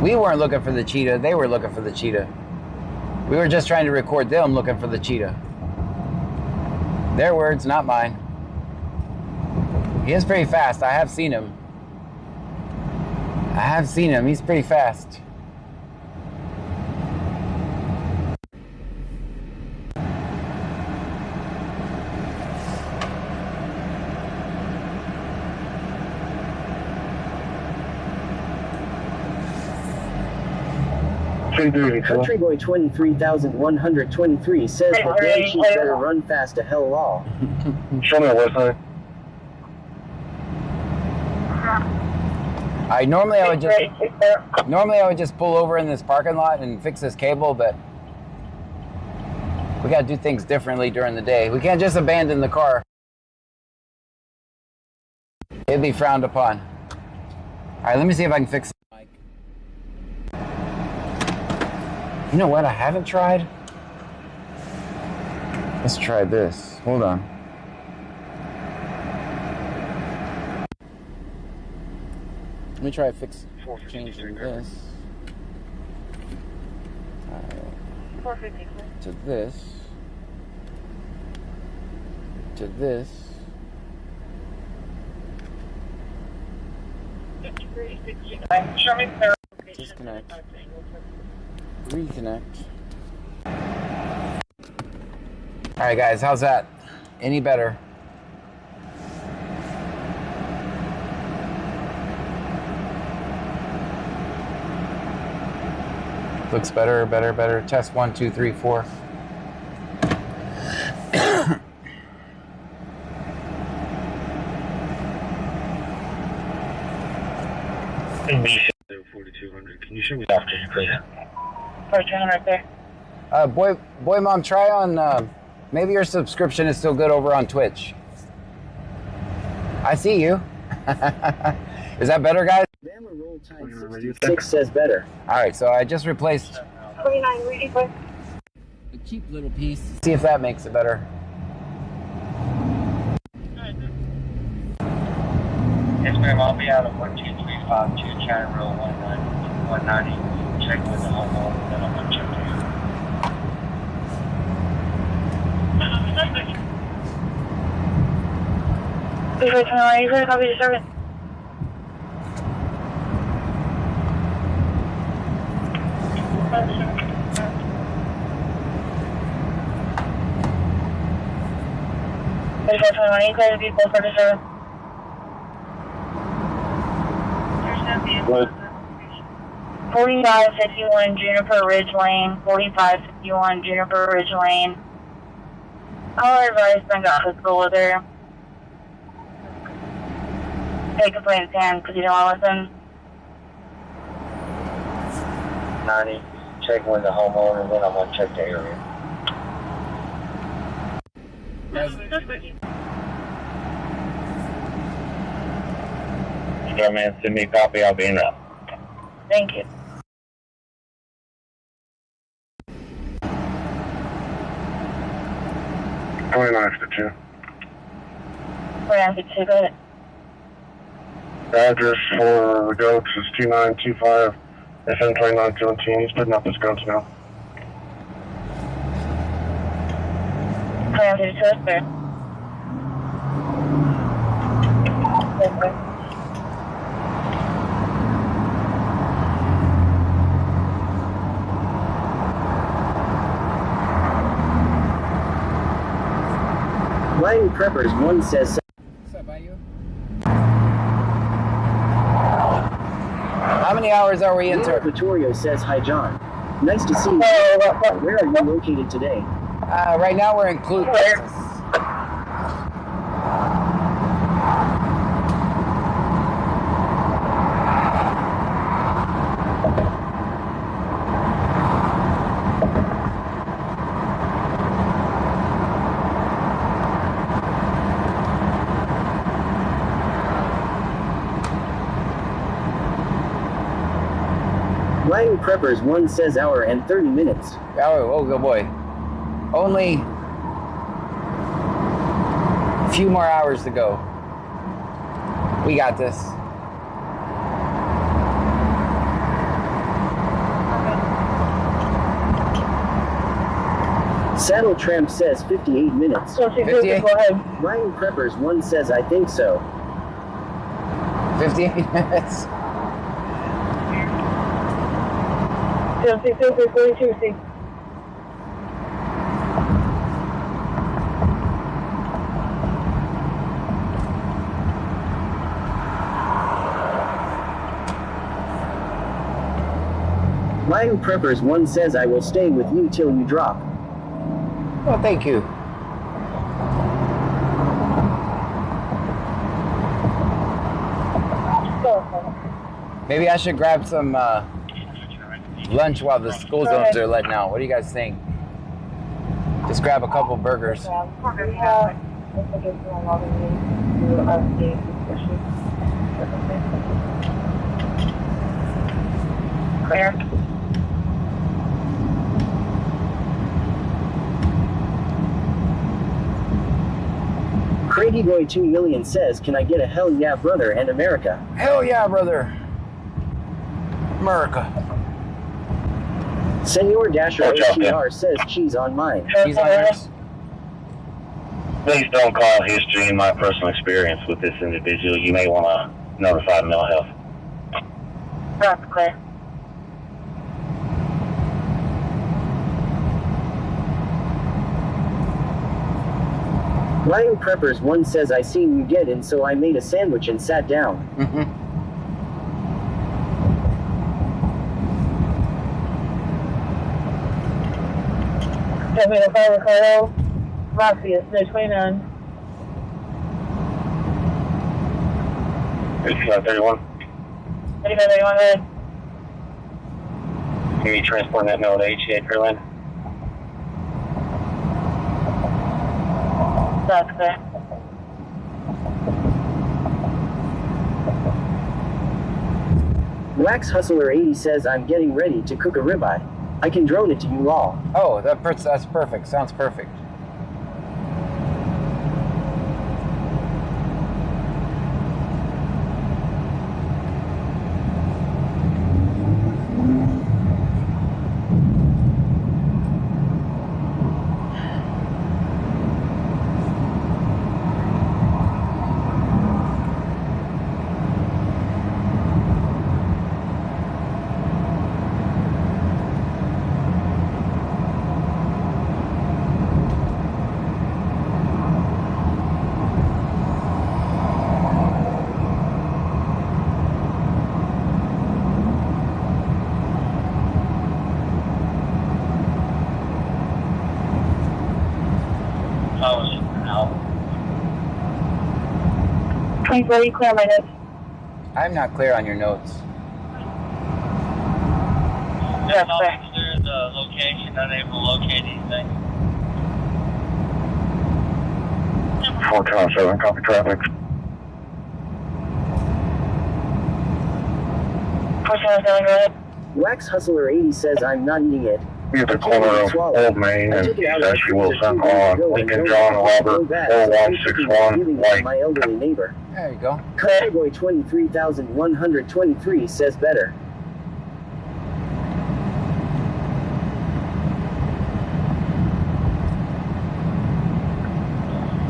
A: We weren't looking for the cheetah, they were looking for the cheetah. We were just trying to record them looking for the cheetah. Their words, not mine. He is pretty fast, I have seen him. He's pretty fast.
B: Country Boy 23,123 says the damn sheep better run fast to hell law.
C: Show me a website.
A: Normally I would just pull over in this parking lot and fix this cable, but we gotta do things differently during the day. We can't just abandon the car. It'd be frowned upon. All right, let me see if I can fix it. You know what I haven't tried? Let's try this. Hold on. Let me try changing this. To this. To this. Disconnect. Reconnect. All right, guys, how's that? Any better? Looks better, better. Test 1, 2, 3, 4.
C: NBC 4200. Can you show me after you please?
F: 4200 right there.
A: Boy, Mom, try on. Maybe your subscription is still good over on Twitch. I see you. Is that better, guys?
B: Bama roll tide 66 says better.
A: All right, so I just replaced
D: 29 reading, but
A: a cheap little piece. See if that makes it better.
C: Yes, ma'am. I'll be out of 12352 China Road 190. Check with the homeowner, then I'm gonna check with you.
F: Please wait 29, you said copy the service. Please wait 29, you clear the vehicle for the service.
E: What?
F: 4551 Juniper Ridge Lane, 4551 Juniper Ridge Lane. I'll advise Ben got physical with her. Take a plane stand because you don't want to listen.
C: 90. Check with the homeowner, then I'm gonna check the area. Yeah, man. Send me a copy. I'll be in route.
F: Thank you. We're going to go ahead.
C: The address for the goats is 2925 FM 2917. He's putting up his goats now.
F: We're going to us there.
B: Miami Preppers 1 says.
A: What's up, Bayou? How many hours are we into?
B: Vittorio says, hi John. Nice to see you. Where are you located today?
A: Right now we're in Clute, Texas.
B: Miami Preppers 1 says hour and 30 minutes.
A: Oh, good boy. Only a few more hours to go. We got this.
B: Saddle Tramp says 58 minutes.
F: So,
A: 58?
F: go ahead.
B: Miami Preppers 1 says I think so.
A: 58 minutes.
F: 42.
B: Miami Preppers 1 says I will stay with you till you drop.
A: Well, thank you. Maybe I should grab some lunch while the school zones are letting out. What do you guys think? Just grab a couple burgers.
F: Clear.
B: Craigie Boy 2 Million says, can I get a hell yeah brother and America?
A: Hell yeah, brother. America.
B: Senor Dasher
E: Watch out,
B: HCR says cheese on mine.
A: He's on yours.
E: Please don't call history and my personal experience with this individual. You may want to notify mental health.
F: That's clear.
B: Miami Preppers 1 says I seen you get in so I made a sandwich and sat down.
F: Tell me to call Ricardo. Roxy, no 29.
E: 3531.
F: 3531, go ahead.
E: Can you transport that note to HCA Pearland?
F: That's clear.
B: Wax Hustler 80 says I'm getting ready to cook a ribeye. I can drone it to you all.
A: Oh, that's perfect. Sounds perfect.
F: Please, will you clear my notes?
A: I'm not clear on your notes.
F: Yes, sir.
C: Clear the location, unable to locate anything.
E: 407, copy traffic.
F: 407, go ahead.
B: Wax Hustler 80 says I'm not eating it.
E: Be at the corner of Old Main and Statue Wilson on Lincoln John Robert 4161 White.
B: My elderly neighbor.
A: There you go.
B: Category 23,123 says better.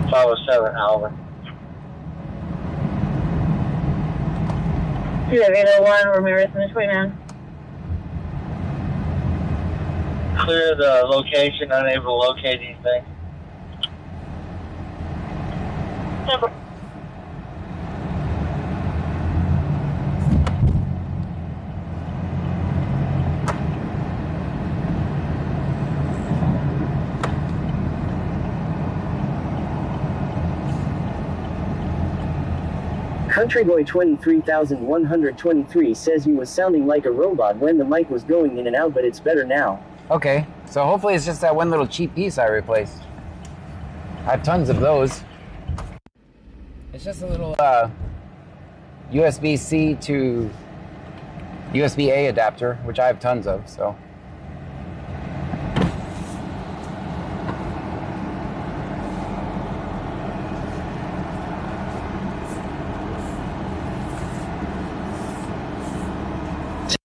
C: Follow 7, Alvin.
F: 2801, Ramirez in the 29.
C: Clear the location, unable to locate anything.
B: Country Boy 23,123 says you was sounding like a robot when the mic was going in and out, but it's better now.
A: Okay, so hopefully it's just that one little cheap piece I replaced. I have tons of those. It's just a little USB-C to USB-A adapter, which I have tons of, so.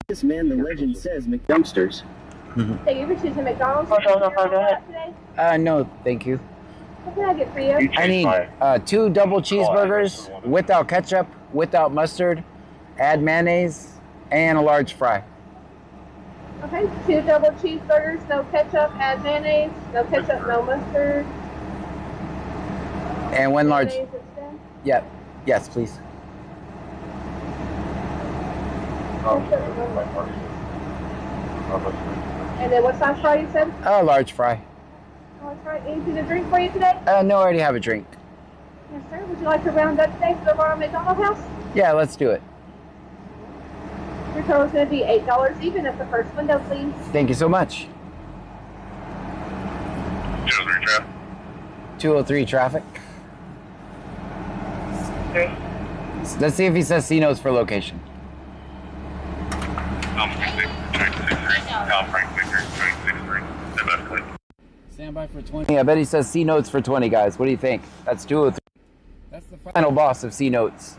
B: This man, the legend says McDumpsters.
G: Thank you for choosing McDonald's.
F: 407, go ahead.
G: Today.
A: No, thank you.
G: What can I get for you?
A: I need 2 double cheeseburgers without ketchup, without mustard, add mayonnaise, and a large fry.
G: Okay, 2 double cheeseburgers, no ketchup, add mayonnaise, no ketchup, no mustard.
A: And 1 large.
G: Mayonnaise instead.
A: Yep. Yes, please.
G: And then what size fry you said?
A: A large fry.
G: Large fry. Anything to drink for you today?
A: No, I already have a drink.
G: Yes, sir. Would you like to round up today for the Ronald McDonald House?
A: Yeah, let's do it.
G: Your total is going to be $8 even at the first window, please.
A: Thank you so much.
E: 203 traffic.
A: 203 traffic.
F: Okay.
A: Let's see if he says C notes for location. Stand by for 20. I bet he says C notes for 20, guys. What do you think? That's 203. That's the final boss of C notes.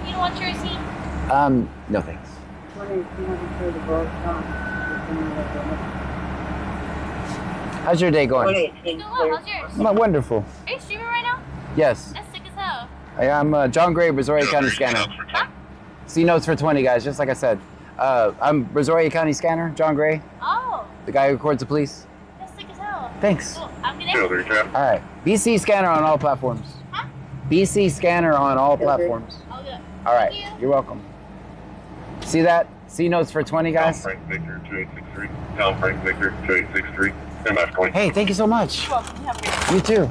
H: You don't want your receipt?
A: No thanks. How's your day going?
H: It's going well. How's yours?
A: Wonderful.
H: Are you streaming right now?
A: Yes.
H: That's sick as hell.
A: I'm John Gray, Brazoria County Scanner.
H: Huh?
A: C notes for 20, guys, just like I said. I'm Brazoria County Scanner, John Gray,
H: Oh,
A: the guy who records the police.
H: that's sick as hell.
A: Thanks.
H: Cool. I'm good.
A: All right. BC Scanner on all platforms.
H: Huh?
A: BC Scanner on all platforms.
H: All good.
A: All right.
H: Thank you.
A: You're welcome. See that? C notes for 20, guys?
E: Frank Victor 2863. Tom Frank Victor 2863. MF 20.
A: Hey, thank you so much.
H: You're welcome. You have a great day.
A: You too.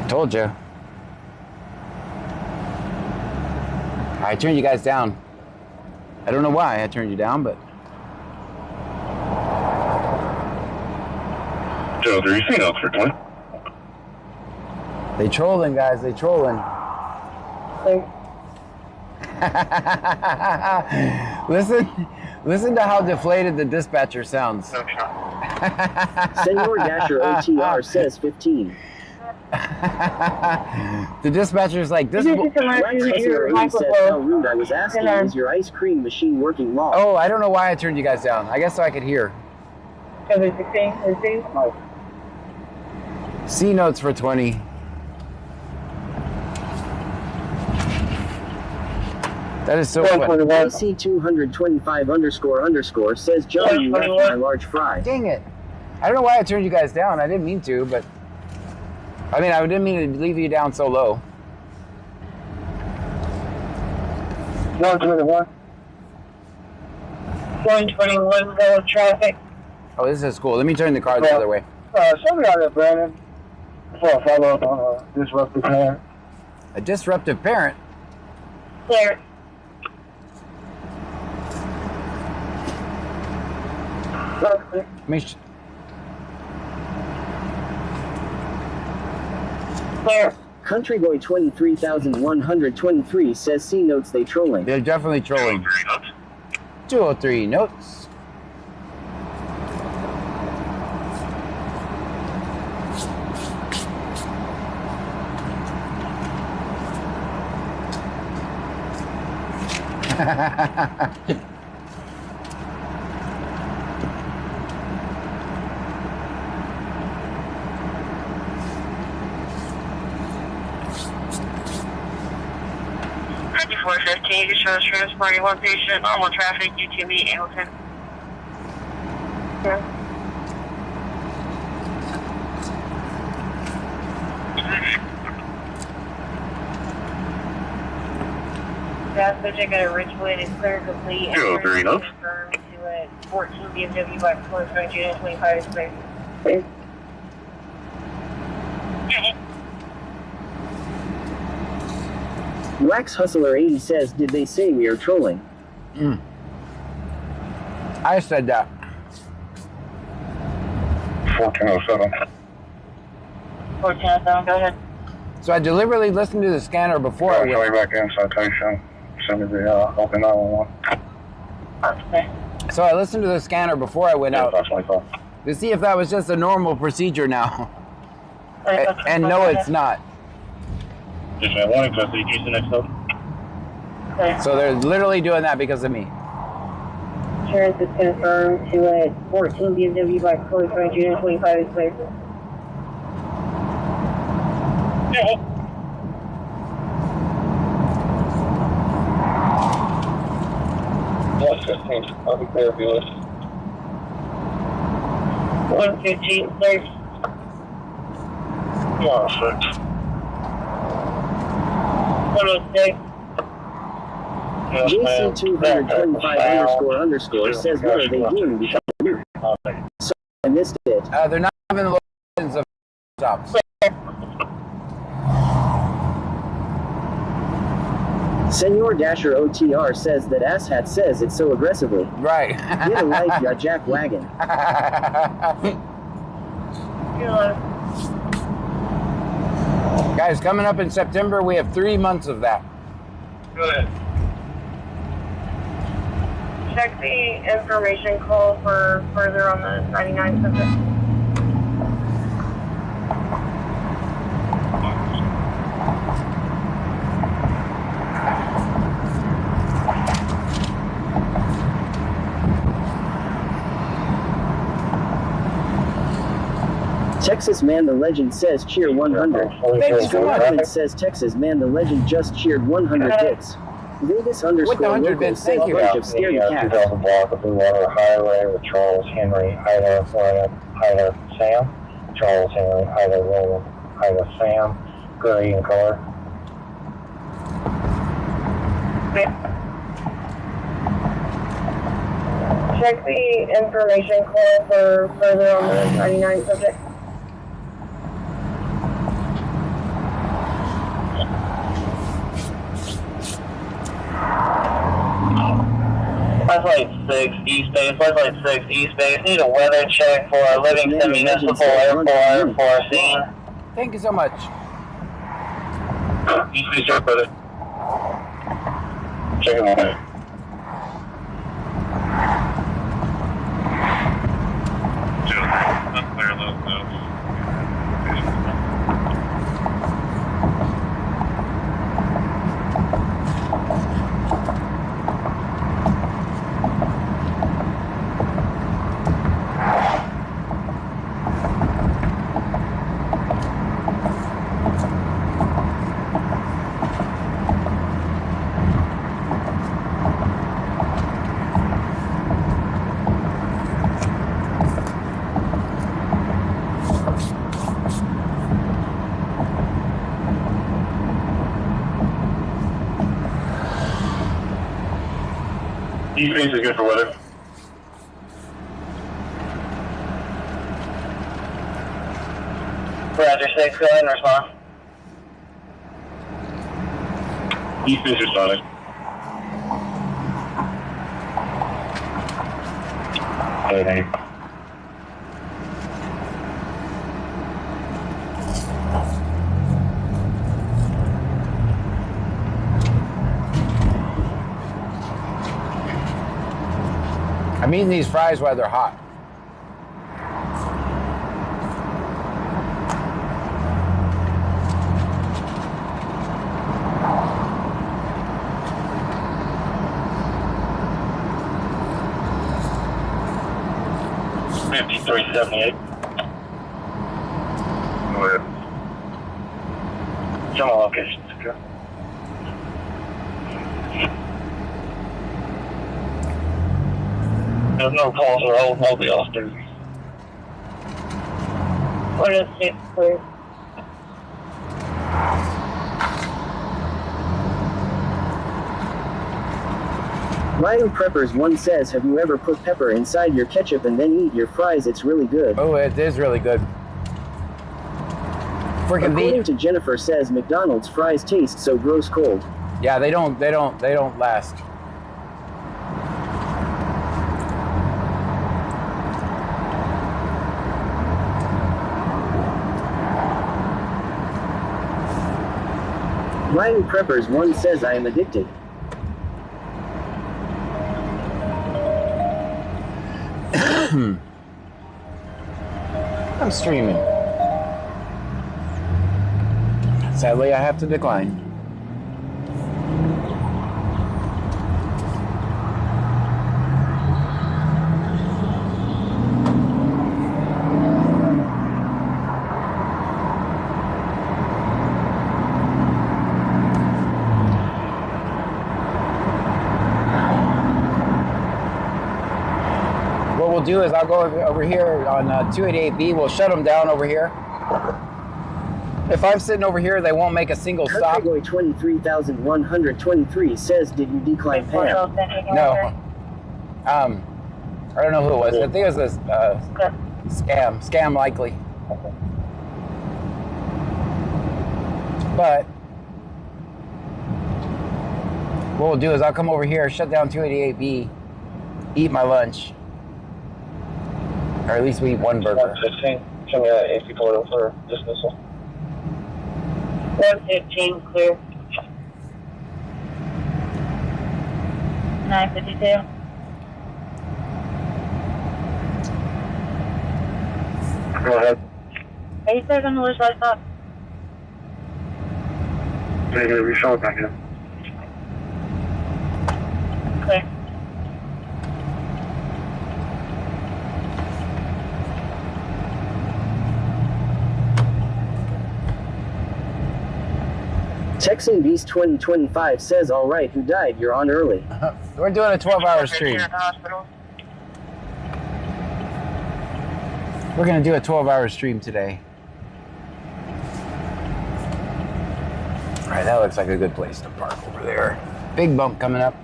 A: Told you. I turned you guys down. I don't know why I turned you down, but
E: 203 C notes for 20.
A: They trolling, guys. They trolling. Listen to how deflated the dispatcher sounds.
B: Senor Dasher OTR says 15.
A: The dispatcher's like, this.
B: Wax Hustler 80 says, how rude. I was asking, is your ice cream machine working long?
A: Oh, I don't know why I turned you guys down. I guess so I could hear. C notes for 20. That is so funny.
B: AC225__ says, John, you left my large fry.
A: Dang it. I don't know why I turned you guys down. I didn't mean to, but I mean, I didn't mean to leave you down so low.
F: 121. 121, go traffic.
A: Oh, this is cool. Let me turn the car the other way.
F: Somebody out there, Brandon. Before I follow up on a disruptive parent.
A: A disruptive parent?
F: Clear.
B: Clear. Country Boy 23,123 says C notes they trolling.
A: They're definitely trolling. 203 notes.
D: You just show us transporting one patient, normal traffic, UTV, Hamilton.
F: Yeah.
D: Gas subject at Ridgewood is clear and complete.
E: Yeah, very nice.
D: Confirmed to a 14 BMW by Florence Road, June 25 is clear.
B: Wax Hustler 80 says, did they say we are trolling?
A: I said that.
E: 1407.
F: 1407, go ahead.
A: So I deliberately listened to the scanner before I
E: Coming
A: went.
E: back in, citation. Send me the open 911.
F: Okay.
A: So I listened to the scanner before I went out
E: That's my phone.
A: to see if that was just a normal procedure now. And no, it's not.
E: Just my warning, so you choose the next up.
F: Okay.
A: So they're literally doing that because of me.
F: Insurance is confirmed to a 14 BMW by Florence Road, June 25 is clear.
E: Yes, 15. I'll be clear if you list.
F: 115, clear.
E: 106.
F: 106.
E: Yes, ma'am.
B: JC225__ says, what are they doing because of you? So I missed it.
A: They're not having the locations of stops.
B: Senor Dasher OTR says that Asshat says it so aggressively.
A: Right.
B: Get a life, ya jack wagon.
A: Guys, coming up in September, we have 3 months of that.
E: Go ahead.
D: Check the information call for further on the 99 subject.
B: Texas Man the Legend says cheer 100.
A: Thank you so much.
B: Ahmed says Texas Man the Legend just cheered 100 bits. Vegas
A: With the
B: __
A: 100
B: local
A: bits,
B: says
A: thank you.
B: bunch of scaredy cats.
E: 2000 block of Blue Water Highway with Charles Henry, Hyder, William, Hyder, Sam. Charles Henry, Hyder, William, Hyder, Sam. Gray in color.
D: Check the information call for further on the 99 subject.
C: Flashlight 6, East Base, Flashlight 6, East Base. Need a weather check for Livingston Municipal Airport for a scene.
A: Thank you so much.
E: East Beach Air, brother. Check him out.
H: Unclear those notes.
E: East Beach is good for weather.
C: Roger, 6, go ahead and respond.
E: East Beach responding. Hey.
A: I'm eating these fries while they're hot.
E: $53.78.
H: Go ahead.
E: Some locations, okay. There's no calls or old mobile dude.
F: 106, clear.
B: Ryan Preppers 1 says, have you ever put pepper inside your ketchup and then eat your fries? It's really good.
A: Oh, it is really good. Freaking
B: According
A: beef.
B: to Jennifer says McDonald's fries taste so gross cold.
A: Yeah, they don't last.
B: Ryan Preppers 1 says I am addicted.
A: I'm streaming. Sadly, I have to decline. What we'll do is I'll go over here on 288B. We'll shut them down over here. If I'm sitting over here, they won't make a single stop.
B: Category 23,123 says, did you decline Pam?
A: No. I don't know who it was. I think it was a scam likely. But what we'll do is I'll come over here, shut down 288B, eat my lunch. Or at least we eat one burger.
E: 115, show me that AC portal for dismissal.
F: 115, clear. 952.
E: Go ahead.
F: Are you still on the list right now?
E: Negative, you show it back in.
F: Clear.
B: Texan Beast 2025 says, all right, who died? You're on early.
A: We're doing a 12-hour stream. We're going to do a 12-hour stream today. All right, that looks like a good place to park over there. Big bump coming up.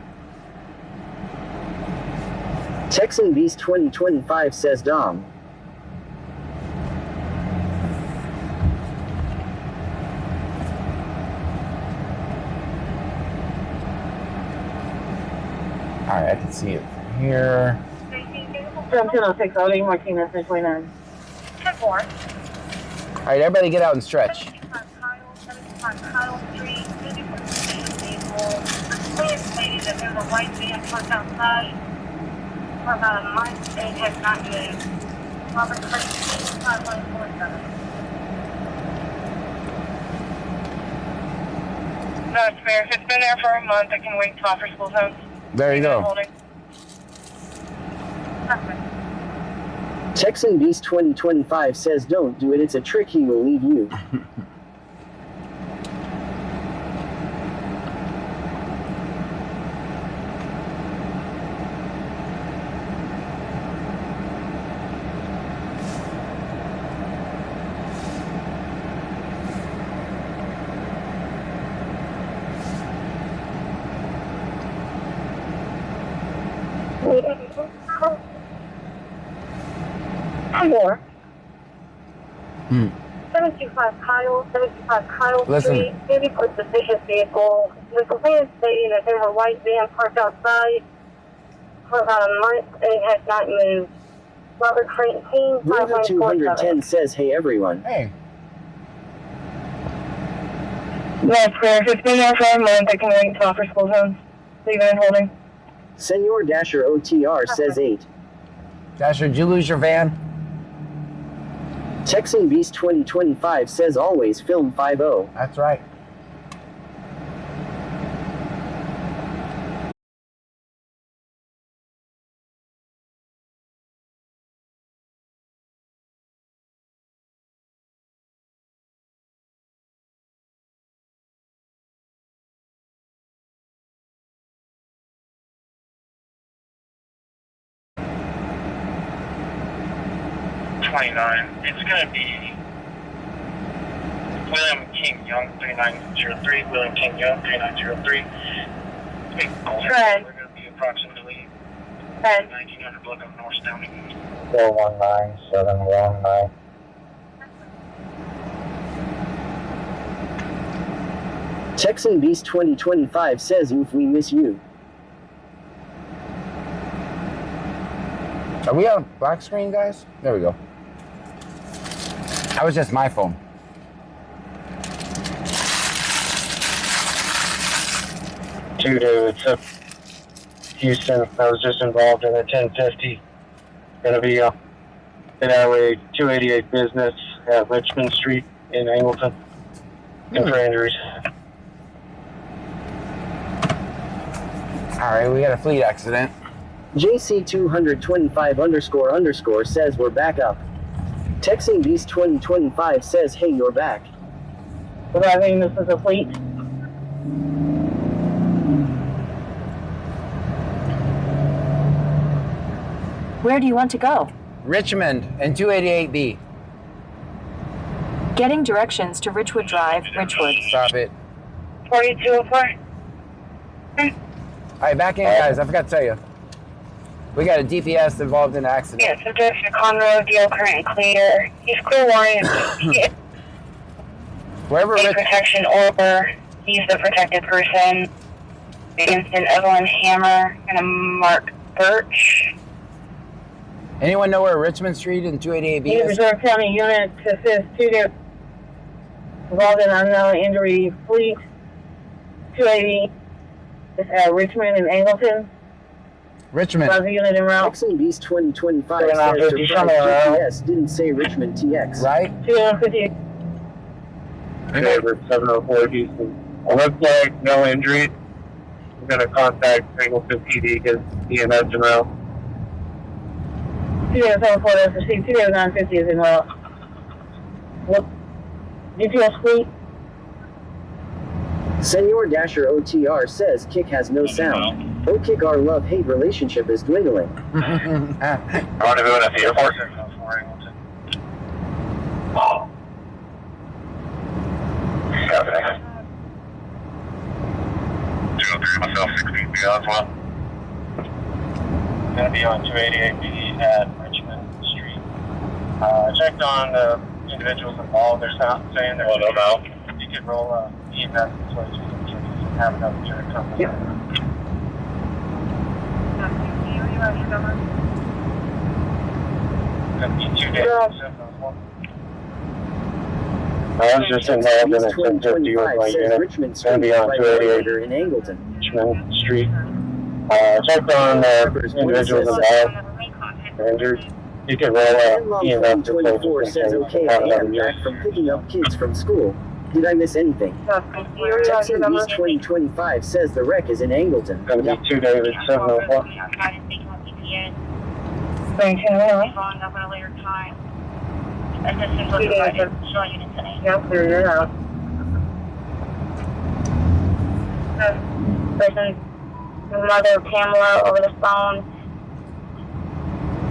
B: Texan Beast 2025 says, Dom.
A: All right, I can see it from here.
F: 1706, Audi Martinez, 29.
D: 10-4.
A: All right, everybody get out and stretch.
D: on Kyle Street, maybe for the vehicle. Police stated that there were white vans parked outside for about a month and has not moved. Robert Creighton, 5147. No, it's fair. If it's been there for a month, I can wait to offer school zones.
A: There you go.
B: Texan Beast 2025 says don't do it, it's a trick, he will leave you.
D: More.
F: 725 Kyle
A: Listen.
F: Street, maybe for suspicious vehicle. The complaint stating that there were white vans parked outside for about a month and it has not moved. Robert Creighton,
B: River 210
F: 5147.
B: says, hey everyone.
A: Hey.
D: No, it's fair. If it's been there for a month, I can wait to offer school zones. Leave it in holding.
B: Senor Dasher OTR says 8.
A: Dasher, did you lose your van?
B: Texan Beast 2025 says always film 50.
A: That's right.
C: It's going to be William King Young 3903, William King Young 3903.
D: Fred.
C: We're going to be approximately
D: Fred.
C: 1900 block of North Downing.
E: 419719.
B: Texan Beast 2025 says oof, we miss you.
A: Are we on black screen, guys? There we go. That was just my phone.
E: It's up Houston. I was just involved in a 1050. Gonna be in Highway 288 business at Richmond Street in Angleton. And for injuries.
A: All right, we got a fleet accident.
B: JC 225 _ says we're back up. Texan Beast 2025 says hey you're back.
F: Does that mean this is a fleet?
I: Where do you want to go?
A: Richmond and 288B.
I: Getting directions to Richwood Drive, Richwood.
A: Stop it.
D: 4204.
A: All right, back in, guys. I forgot to tell you. We got a DPS involved in the accident.
D: Yes, subject to Conroe, deal current and clear. He's clear warning.
A: Wherever
D: A
A: Rich...
D: protection order. He's the protected person. Against an Evelyn Hammer and a Mark Birch.
A: Anyone know where Richmond Street and 288B
F: Need
A: is?
F: Reserve County unit to assist 2 days involved in unknown injury fleet. 280 Richmond and Angleton.
A: Richmond.
F: Buzz unit en route.
B: Texan Beast 2025
E: Going on
B: says
E: 50
B: surprise
E: somewhere,
B: GPS didn't say Richmond TX.
A: Right?
F: 250.
E: Over 704 Houston. It looks like no injuries. We're gonna contact Angleton PD because EMS en route.
F: 274 is received. 20950 is en route. Look, GPS fleet.
B: Senor Dasher OTR says kick has no sound. Oh kick, our love-hate relationship is dwindling.
E: Rendezvous at the airport. Okay. 203, myself, 16 beyond as well.
C: Going to be on 288B at Richmond Street. I checked on the individuals involved. They're saying that you could roll EMS so you can have another check come.
F: Yeah.
C: Going to be 2 days.
E: I was just involved in a 1050 with my
B: says
E: unit.
B: Richmond
E: It's going to
B: Street
E: be on
B: by
E: 288
B: Whataburger in Angleton.
E: Richmond Street. Checked on individuals involved, injured. You can roll out
B: Long 24 says okay, I am back from picking up kids from school. Did I miss anything? Texan Beast 2025 says the wreck is in Angleton.
E: Going to be 2 David 704.
D: Thank you.
H: Following up at a later time. Assistance was provided. Showing units in A.
D: Yep, there you go.
H: Person's mother, Pamela, over the phone.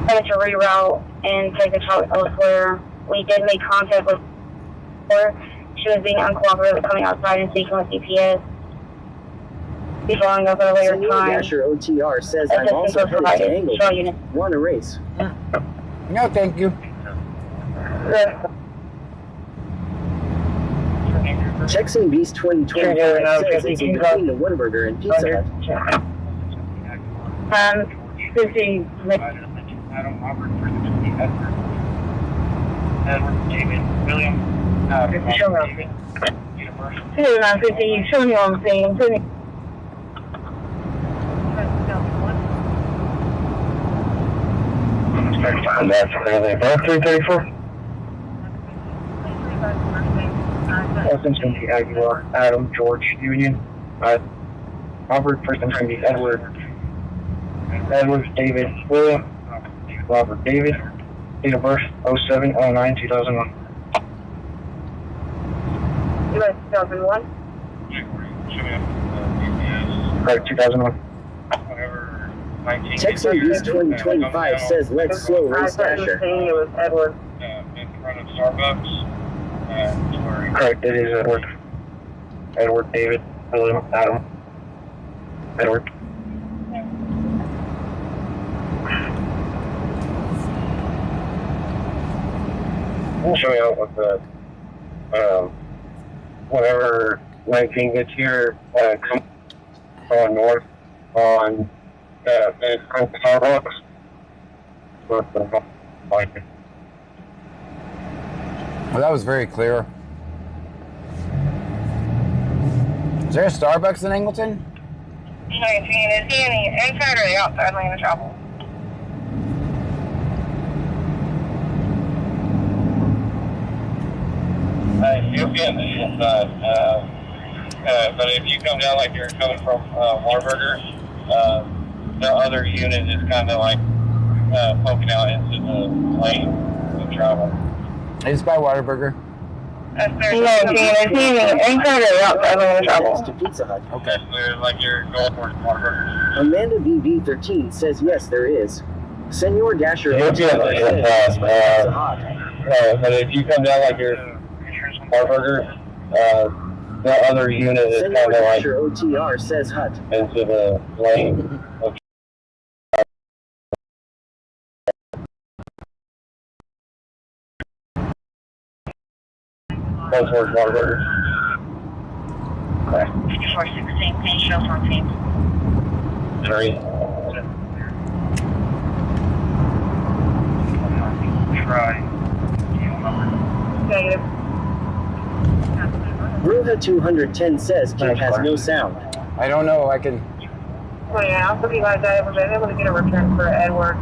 H: Had to reroute and take the child elsewhere. We did make contact with her. She was being uncooperative, coming outside and speaking with DPS. Be following up at a later
B: Senor
H: time.
B: Dasher OTR says I'm
H: Assistance
B: also
H: was
B: headed to
H: provided. Show
B: Angleton.
H: units.
B: Want a race?
A: No, thank you.
B: Texan Beast 2025 says it's in between the Whataburger and Pizza Hut.
H: 50.
C: Adam Robert for the Edward David William.
H: Show me.
C: University.
H: 50. Show me what I'm saying.
E: And that's clearly above 334. First going to be Aguilar, Adam, George, Union. Robert, first going to be Edward. Edward, David, William. Robert, David. Date of birth, 07/09/2001.
D: US 2001.
E: Correct, 2001.
C: Whatever. 19.
B: Texan Beast 2025 says let's slow
D: I
B: race
D: thought you were
B: Dasher.
D: saying it was Edward.
C: In front of Starbucks. Where
E: Correct, it is Edward. Edward, David, William, Adam. Edward. We'll show you out with the, whenever 19 gets here, come on north on, Starbucks.
A: Well, that was very clear. Is there a Starbucks in Angleton?
D: 19, is he in the inside or the outside lane of travel?
C: You'll be on the inside. But if you come down like you're coming from Warburger, the other unit is kind of like poking out into the lane of travel.
A: It's by Whataburger.
B: Next to Pizza Hut.
A: Okay.
C: Like you're going towards Warburger.
B: Amanda BB13 says yes, there is. Senor Dasher
E: Yeah,
B: OTR says it's by Pizza Hut.
E: but if you come down like you're Warburger, the other unit is
B: Senor
E: kind of like
B: Dasher OTR says Hut.
E: into the lane of going towards Warburger. Okay.
H: 5416, can you show 14?
E: 3.
C: Try.
D: Negative.
B: Bruja 210 says Kid has no sound.
A: I don't know. I can.
D: Oh yeah, I'll be glad that I was able to get a return for Edward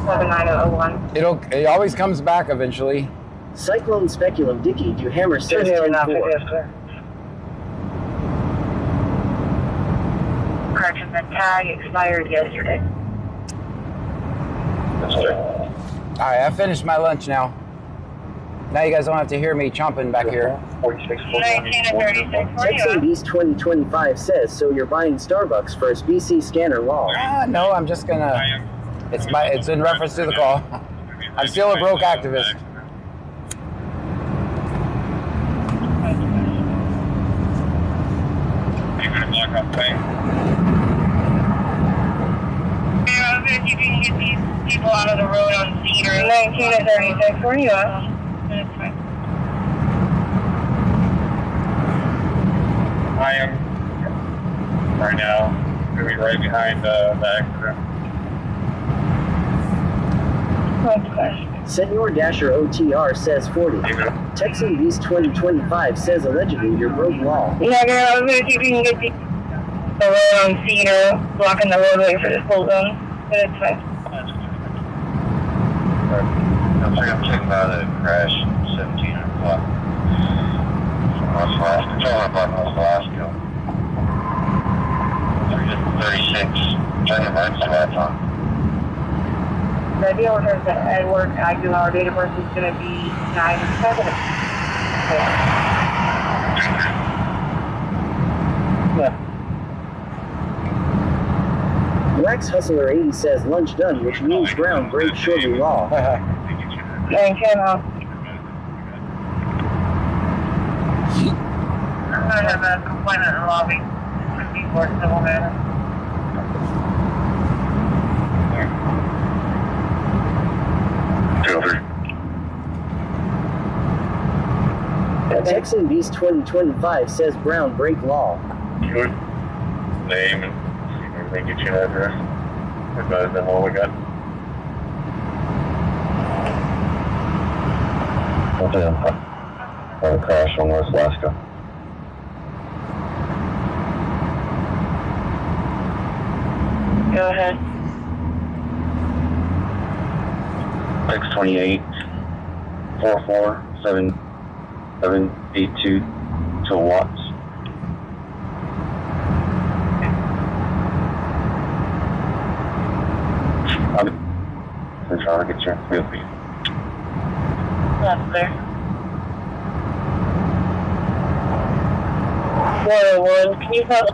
D: 7901.
A: It always comes back eventually.
B: Cyclone Speculum Dicky Duhammer says 10-4.
D: Correction, the tag expired yesterday.
A: All right, I finished my lunch now. Now you guys don't have to hear me chomping back here.
E: 46.
D: 19 and 36 for
B: Texan
D: you.
B: Beast 2025 says, so you're buying Starbucks for a BC scanner law.
A: No, I'm just gonna. It's in reference to the call. I'm still a broke activist.
D: Yeah, I was gonna see if you can get these people out of the road on Cedar. 19 and 36 for you. That's fine.
C: I am right now going to be right behind the accident.
B: Senor Dasher OTR says 40. Texan Beast 2025 says allegedly you're broke law.
H: Yeah, girl, I was gonna see if you can get the road on Cedar, blocking the roadway for this whole zone. But it's fine.
C: I'm checking by the crash 17 o'clock. West Alaska. It's all about West Alaska. 36. Turning right to that time.
D: The deal returns that Edward, I do our date of birth is going to be 9/7.
B: Wax Hustler 80 says lunch done, which means Brown breaks shortly law.
H: And Camo.
D: I'm going to have a complaint in the lobby. It's going to be for civil matter.
B: Texan Beast 2025 says Brown break law.
C: Good. Name and see if everything gets your address. That's better than all we got. Okay. On a crash on West Alaska.
H: Go ahead.
C: X28 44782 to Watts. I'm trying to get your field feed.
H: That's there. 101, can you help?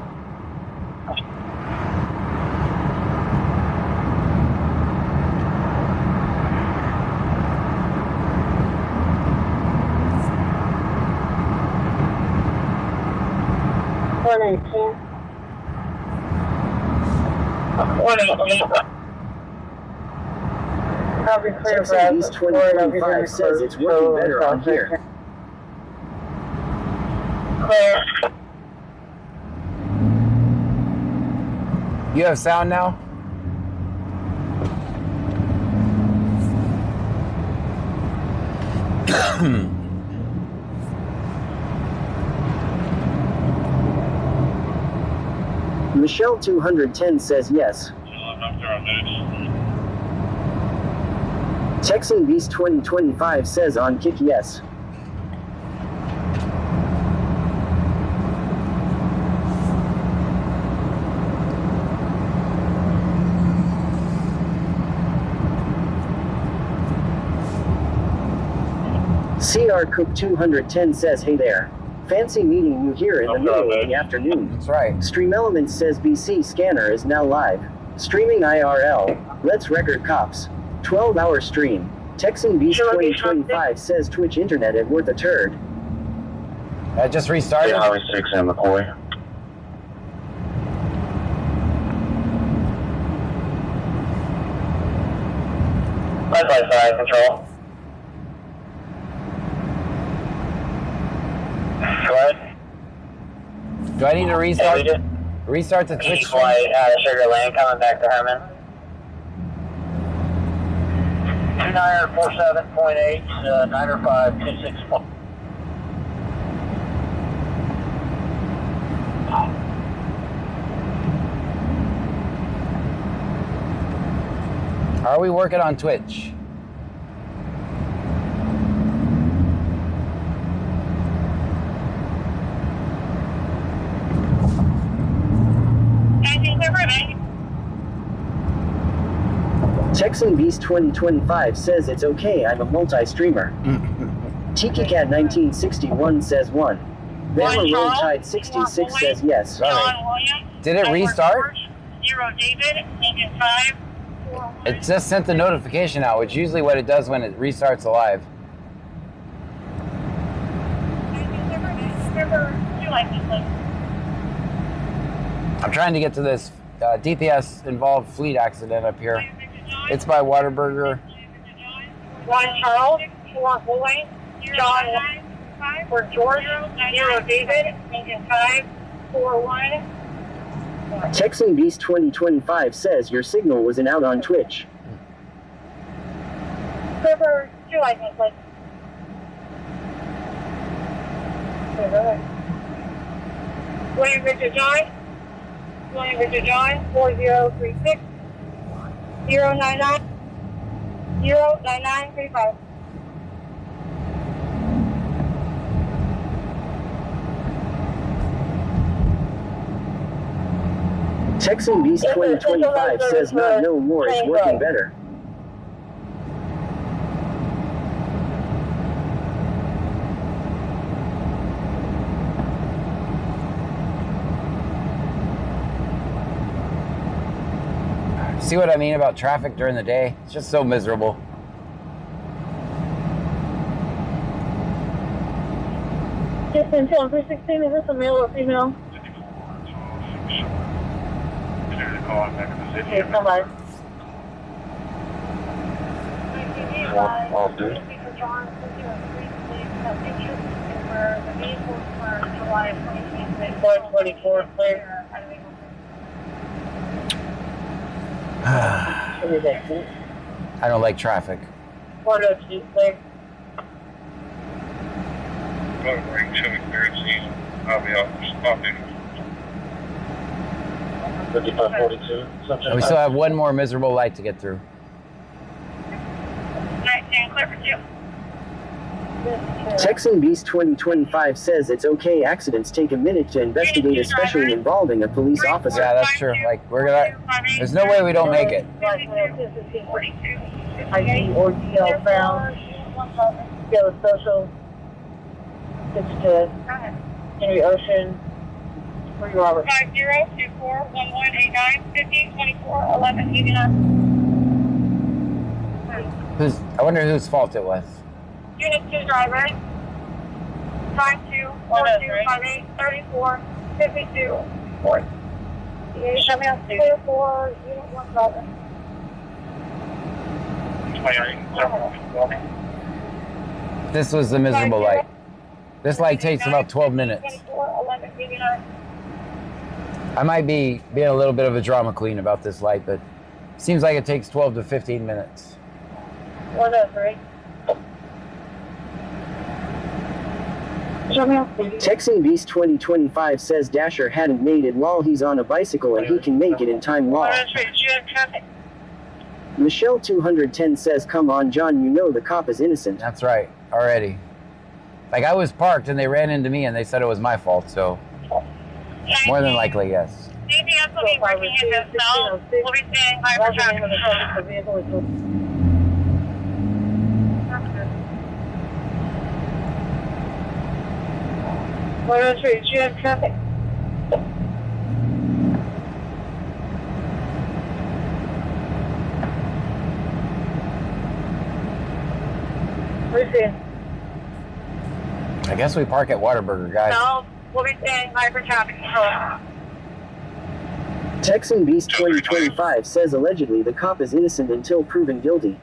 B: Texan Beast 2025 says it's working better on here.
H: Clear.
A: You have sound now?
B: Michelle 210 says yes. Texan Beast 2025 says on kick yes. CR Cook 210 says hey there. Fancy meeting you here in the middle of the afternoon.
A: That's right.
B: Stream Elements says BC Scanner is now live. Streaming IRL. Let's record cops. 12-hour stream. Texan Beast 2025 says Twitch internet is worth a turd.
A: That just restarted?
C: Highway 6 and McCoy. Side control. Go ahead.
A: Do I need to restart? Restart the Twitch?
C: Flight out of Sugar Land coming back to Herman. 2947.8, 905-264.
A: Are we working on Twitch?
B: Texan Beast 2025 says it's okay, I'm a multi-streamer. Tiki Cat 1961 says 1. Bama Roll Tide 66 says yes.
A: Did it restart?
D: 0 David, Lincoln 5.
A: It just sent the notification out, which is usually what it does when it restarts alive. I'm trying to get to this DPS involved fleet accident up here. It's by Waterburger.
D: 1 Charles, 4 Boy, John 5 for George, 0 David, Lincoln 5, 4 1.
B: Texan Beast 2025 says your signal was out on Twitch.
F: Trevor, what's your license plate? Okay, go ahead. William Richard John. William Richard John, 4036 099 09935.
B: Texan Beast 2025 says not no more is working better.
A: See what I mean about traffic during the day? It's just so miserable.
F: Just in 316, is this a male or female? Okay, somebody.
E: I'll do it.
F: July 24, clear.
A: I don't like traffic.
F: 402, clear.
C: Going to bring Chevy clearance. I'll be off stopping.
E: 5542.
A: And we still have one more miserable light to get through.
F: Clear for you.
B: Texan Beast 2025 says it's okay accidents take a minute to investigate, especially involving a police officer.
A: Yeah, that's true. Like, we're gonna, there's no way we don't make it.
F: ID or DL found. Scale social. 6 to Henry Ocean. Where you are?
D: 50241189
A: I wonder whose fault it was.
D: Unit 2 driver. 524258 3452 4. Coming up clear for Unit 1 driver.
A: This was the miserable light. This light takes about 12 minutes.
D: 241189.
A: I might be being a little bit of a drama queen about this light, but it seems like it takes 12 to 15 minutes.
F: 103.
B: Texan Beast 2025 says Dasher hadn't made it while he's on a bicycle and he can make it in time law. Michelle 210 says, come on John, you know the cop is innocent.
A: That's right, already. Like, I was parked and they ran into me and they said it was my fault, so more than likely, yes.
D: DPS will be working in this cell. We'll be standing by for traffic control.
F: 103, do you have traffic? Where's it?
A: I guess we park at Whataburger, guys.
D: No, we'll be standing by for traffic control.
B: Texan Beast 2025 says allegedly the cop is innocent until proven guilty.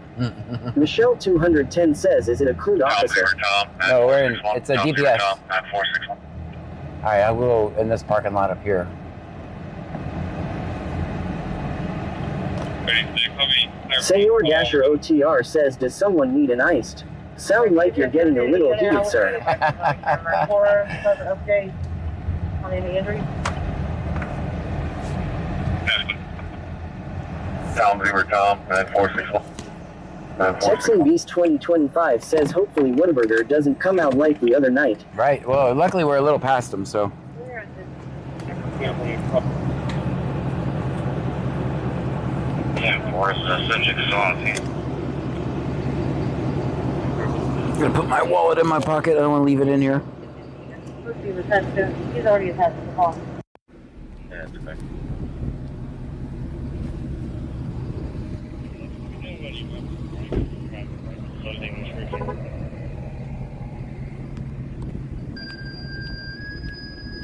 B: Michelle 210 says, is it a crude officer?
A: No, we're in, it's a DPS. Alright, I will in this parking lot up here.
B: Senor Dasher OTR says, does someone need an iced? Sound like you're getting a little heated, sir.
F: Update on any injuries?
E: Tom Zimmer, Tom, 9461.
B: Texan Beast 2025 says hopefully Whataburger doesn't come out like the other night.
A: Right, well, luckily we're a little past them, so.
C: Yeah, Forrest, subject saucy.
A: I'm gonna put my wallet in my pocket. I don't want to leave it in here.
F: He's already attached to the call.
C: Yeah, it's okay.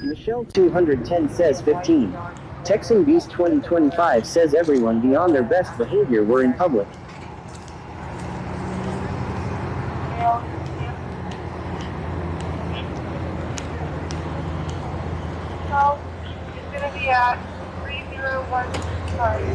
B: Michelle 210 says 15. Texan Beast 2025 says everyone be on their best behavior we're in public.
D: So, it's going to be at 3015.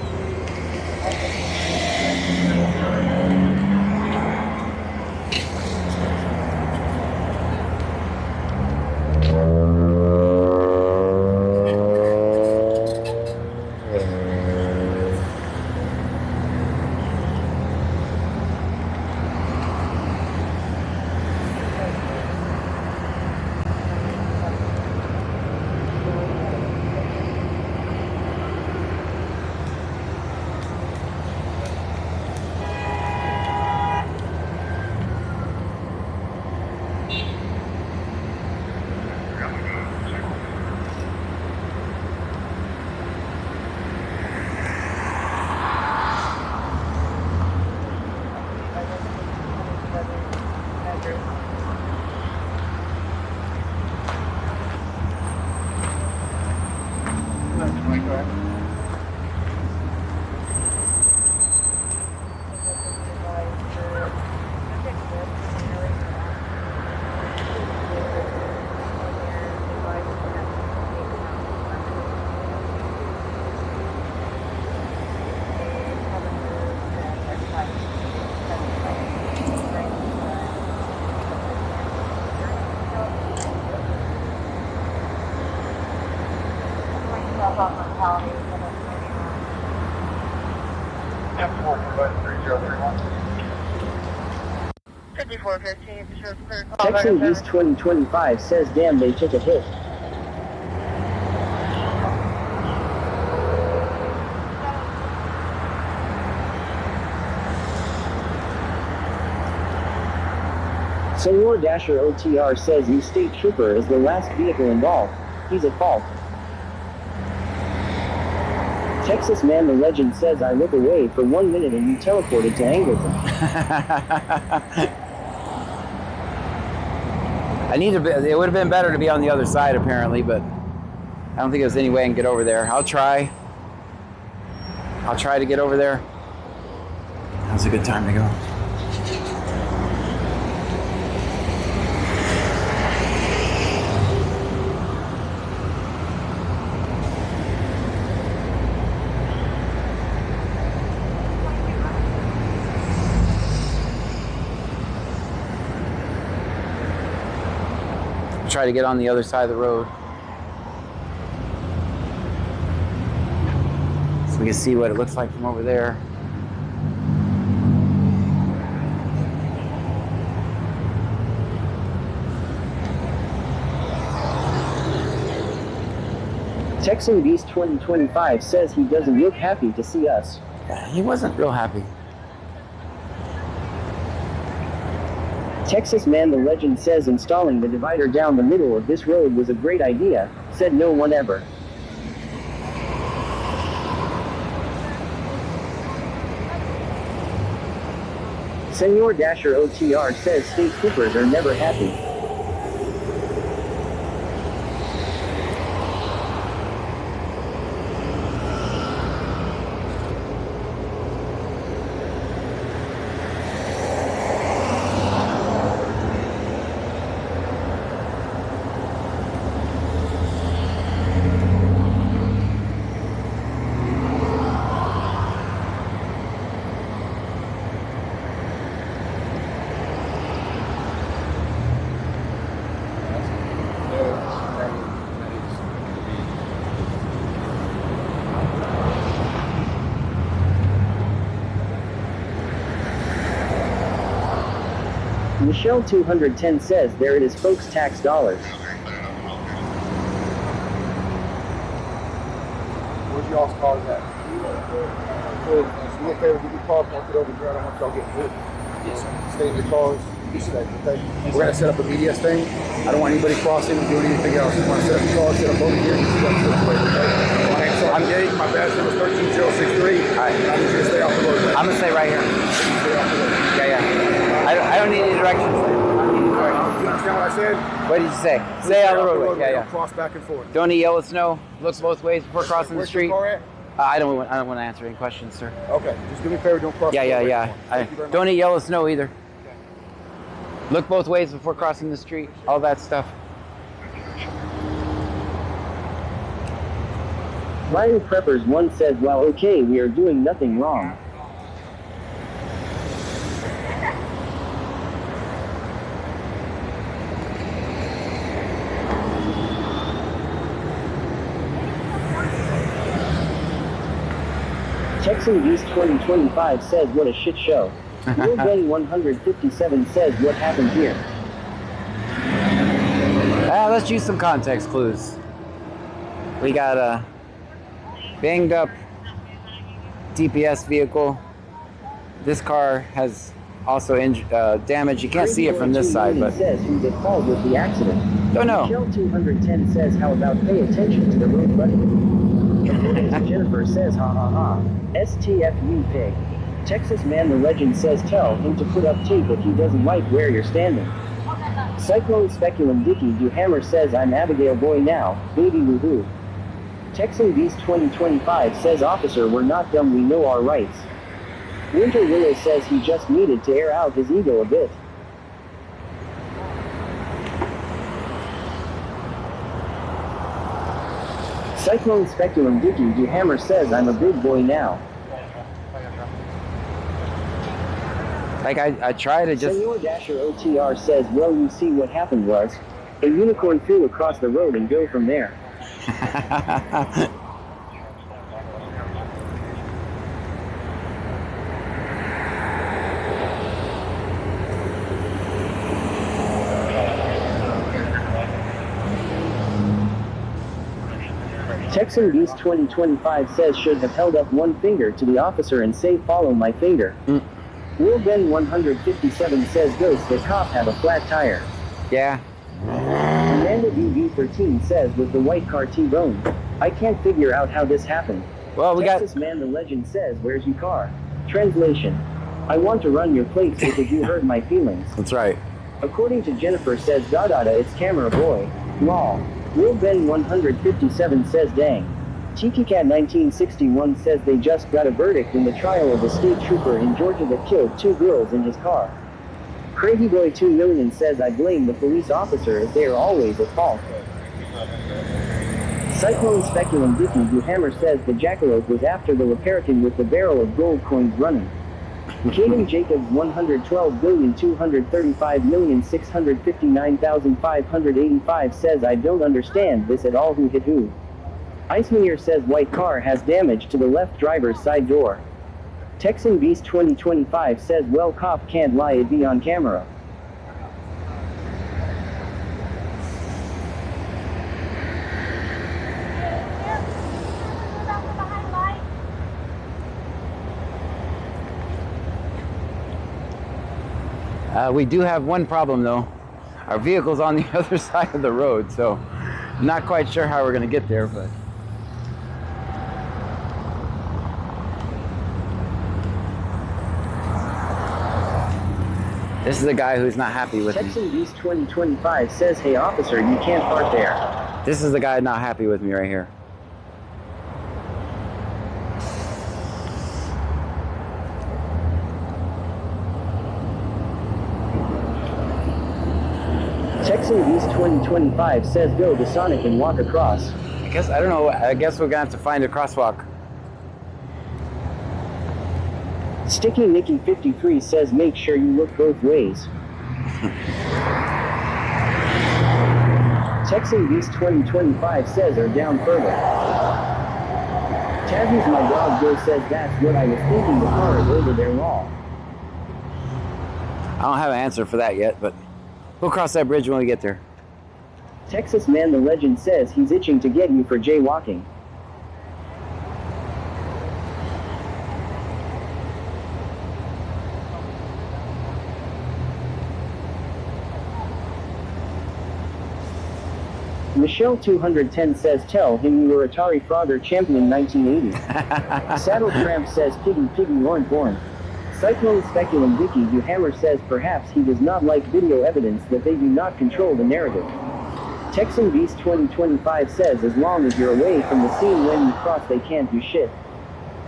B: Texan Beast 2025 says, damn, they took a hit. Senor Dasher OTR says the state trooper is the last vehicle involved. He's at fault. Texas Man the Legend says, I look away for 1 minute and you teleported to Angleton.
A: It would have been better to be on the other side apparently, but I don't think there's any way I can get over there. I'll try to get over there. Now's a good time to go. Try to get on the other side of the road so we can see what it looks like from over there.
B: Texan Beast 2025 says he doesn't look happy to see us.
A: Yeah, he wasn't real happy.
B: Texas Man the Legend says installing the divider down the middle of this road was a great idea, said no one ever. Senor Dasher OTR says state troopers are never happy. Michelle 210 says there it is folks, tax dollars.
J: Where's y'all's cars at? So, me a favor, give your car, park it over here. I don't want y'all getting hit. Yes, sir. Stay in your cars. Be safe, okay? We're going to set up a BDS thing. I don't want anybody crossing and doing anything else. We want to set up your car, set up over here, and set up this way, okay? My name's Sergeant Gage. My badge number is 13063. All right. I need you to stay off the road.
A: I'm going to stay right here.
J: Stay off the road.
A: Yeah. I don't need any directions.
J: You understand what I said?
A: What did you say? Stay out of the roadway. Yeah.
J: Cross back and forth.
A: Don't need yellow snow. Look both ways before crossing the
J: Where's
A: street.
J: your car at?
A: I don't want to answer any questions, sir.
J: Okay, just do me a favor, don't cross.
A: Yeah. Don't need yellow snow either. Okay. Look both ways before crossing the street. All that stuff.
B: Ryan Preppers 1 says, well, okay, we are doing nothing wrong. Texan Beast 2025 says, what a shit show. Hillbilly 157 says, what happened here?
A: Let's use some context clues. We got a banged up DPS vehicle. This car has also damage. You can't see it from this side, but
B: says who's at fault with the accident.
A: Don't know.
B: Michelle 210 says, how about pay attention to the road, buddy? Jennifer says, ha ha ha. STFU pig. Texas Man the Legend says, tell him to put up tape if he doesn't like where you're standing. Cyclone Speculum Dicky Du Hammer says, I'm Abigail Boy now, baby woohoo. Texan Beast 2025 says, officer, we're not dumb, we know our rights. Winter Willow says he just needed to air out his ego a bit. Cyclone Speculum Dicky Du Hammer says, I'm a big boy now.
A: like I try to just...
B: Senor Dasher OTR says, well, you see what happened was, a unicorn flew across the road and go from there. Texan Beast 2025 says should have held up one finger to the officer and say follow my finger. Will Ben 157 says ghost the cop have a flat tire.
A: Yeah.
B: Amanda BB13 says with the white car T-bone. I can't figure out how this happened.
A: Well, we
B: Texas Man the Legend says where's your car? Translation. I want to run your plates because you hurt my feelings.
A: That's right.
B: According to Jennifer says Dada it's camera boy. Lol. Will Ben 157 says dang. Tiki Cat 1961 says they just got a verdict in the trial of a state trooper in Georgia that killed 2 girls in his car. Craigie Boy 2 million says I blame the police officer as they are always at fault. Cyclone Speculum Dicky who Hammer says the jackalope was after the Laparican with the barrel of gold coins running. Caden Jacobs 112,235,659,585 says I don't understand this at all who hit who. Icemeyer says white car has damage to the left driver's side door. Texan Beast 2025 says well cop can't lie it be on camera.
A: We do have one problem though. Our vehicle's on the other side of the road, so I'm not quite sure how we're gonna get there, but. This is the guy who's not happy with me.
B: Texan Beast 2025 says hey officer you can't park there.
A: This is the guy not happy with me right here.
B: Texan Beast 2025 says go to Sonic and walk across.
A: I don't know, I guess we're gonna have to find a crosswalk.
B: Sticky Nicky 53 says make sure you look both ways. Texan Beast 2025 says are down further. Tazzy's my dog Joe says that's what I was thinking the car is over there raw.
A: I don't have an answer for that yet, but we'll cross that bridge when we get there.
B: Texas Man the Legend says he's itching to get you for jaywalking. Michelle 210 says tell him you were Atari Frogger champion 1980. Saddle Tramp says piggy weren't born. Cyclone Speculum Vicky you Hammer says perhaps he does not like video evidence that they do not control the narrative. Texan Beast 2025 says as long as you're away from the scene when you cross they can't do shit.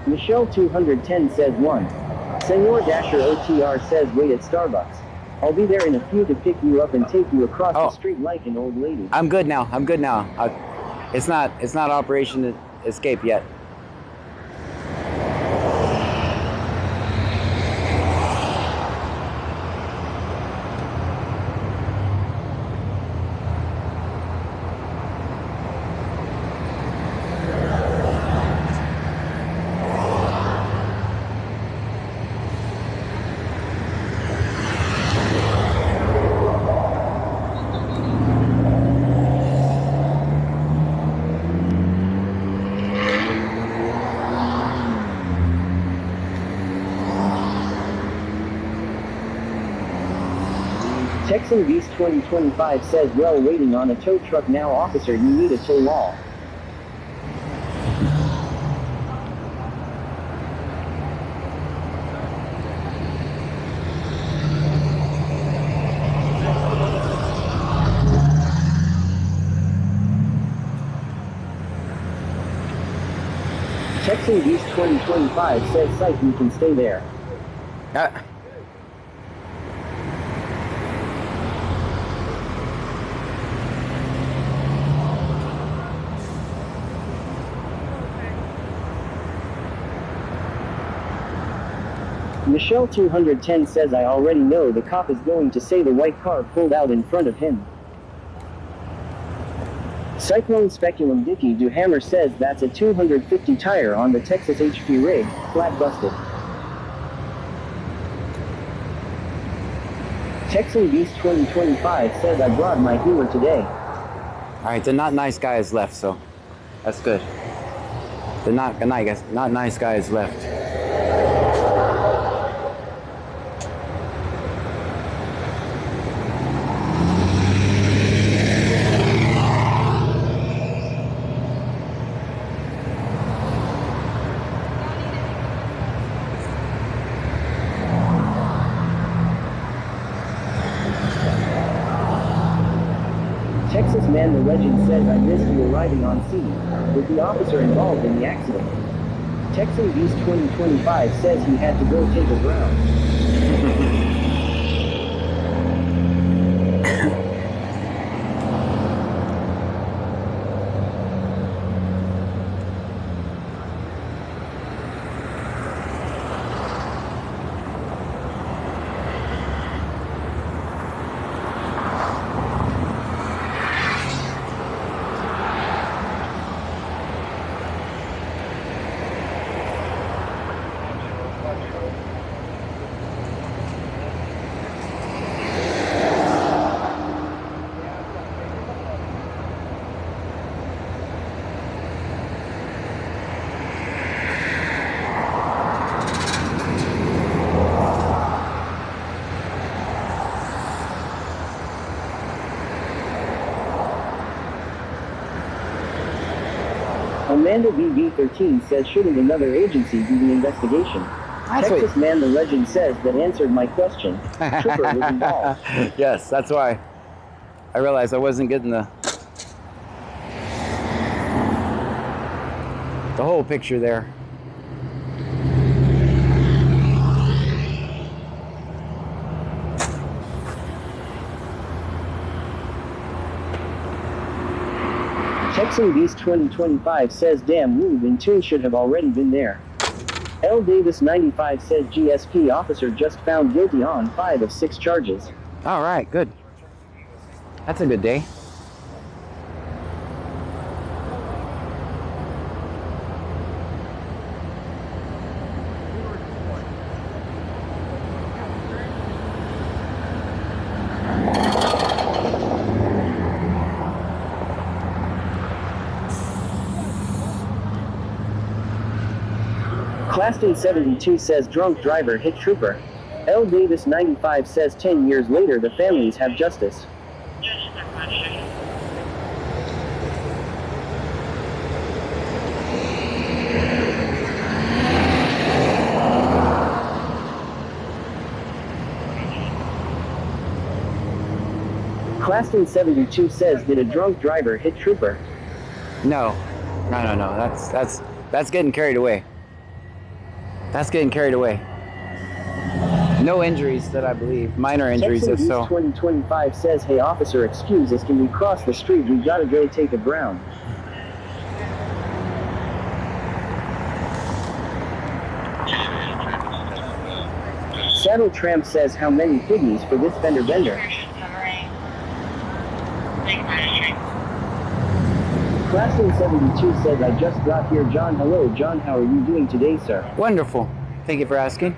B: Michelle 210 says 1. Senor Dasher OTR says wait at Starbucks. I'll be there in a few to pick you up and take you across the street like an old lady.
A: I'm good now. It's not Operation Escape yet.
B: Texan Beast 2025 says well waiting on a tow truck now officer you need a tow law. Texan Beast 2025 says psych you can stay there. Michelle 210 says I already know the cop is going to say the white car pulled out in front of him. Cyclone Speculum Dicky do Hammer says that's a 250 tire on the Texas HP rig, flat busted. Texan Beast 2025 says I brought my healer today.
A: Alright, the not nice guy is left, so that's good. The not nice guys left.
B: Texas man the legend says I missed you arriving on scene. Was the officer involved in the accident? Texan Beast 2025 says he had to go take a ground. Amanda BB13 says shouldn't another agency do the investigation? Texas man the legend says that answered my question. Trooper was involved.
A: Yes, that's why I realized I wasn't getting the whole picture there.
B: Texan Beast 2025 says damn Rube and Toon should have already been there. L. Davis 95 says GSP officer just found guilty on 5 of 6 charges.
A: All right, good. That's a good day.
B: Claston 72 says drunk driver hit trooper. L. Davis 95 says 10 years later the families have justice. Claston 72 says did a drunk driver hit trooper?
A: No. That's getting carried away. That's getting carried away. No injuries that I believe. Minor injuries, if so.
B: 2025 says, hey officer, excuse us, can we cross the street? We gotta go take a ground. Saddle Tramp says, how many piggies for this fender bender? Claston 72 says, I just got here. John, hello. John, how are you doing today, sir?
A: Wonderful. Thank you for asking.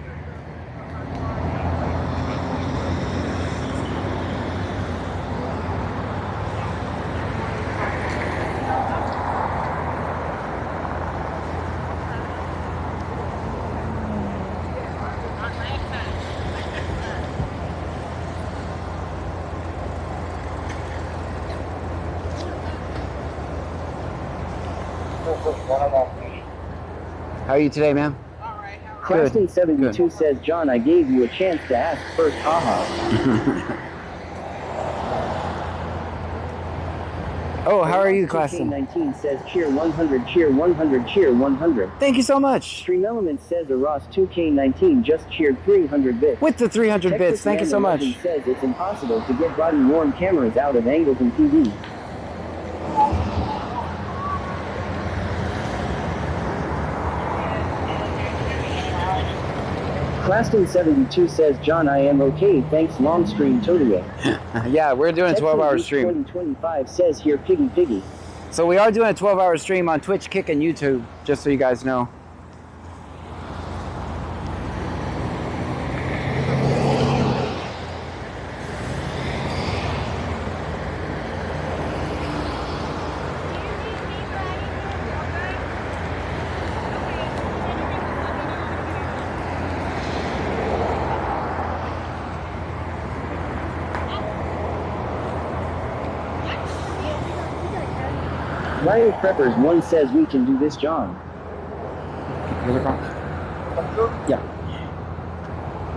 A: How are you today, ma'am?
B: Claston 72 says, John, I gave you a chance to ask first, haha.
A: Oh, how are you, Claston?
B: 19 says, cheer 100, cheer 100, cheer 100.
A: Thank you so much.
B: Stream Element says, a Ross 2K19 just cheered 300 bits.
A: With the 300 bits, thank you so much.
B: Says it's impossible to get body-worn cameras out of Angleton TV. Claston 72 says, John, I am okay, thanks, long stream totally.
A: Yeah, we're doing a 12-hour stream.
B: 2025 says here, piggy piggy.
A: So we are doing a 12-hour stream on Twitch, Kick, and YouTube, just so you guys know.
B: Ryan Preppers 1 says we can do this, John.
A: Yeah.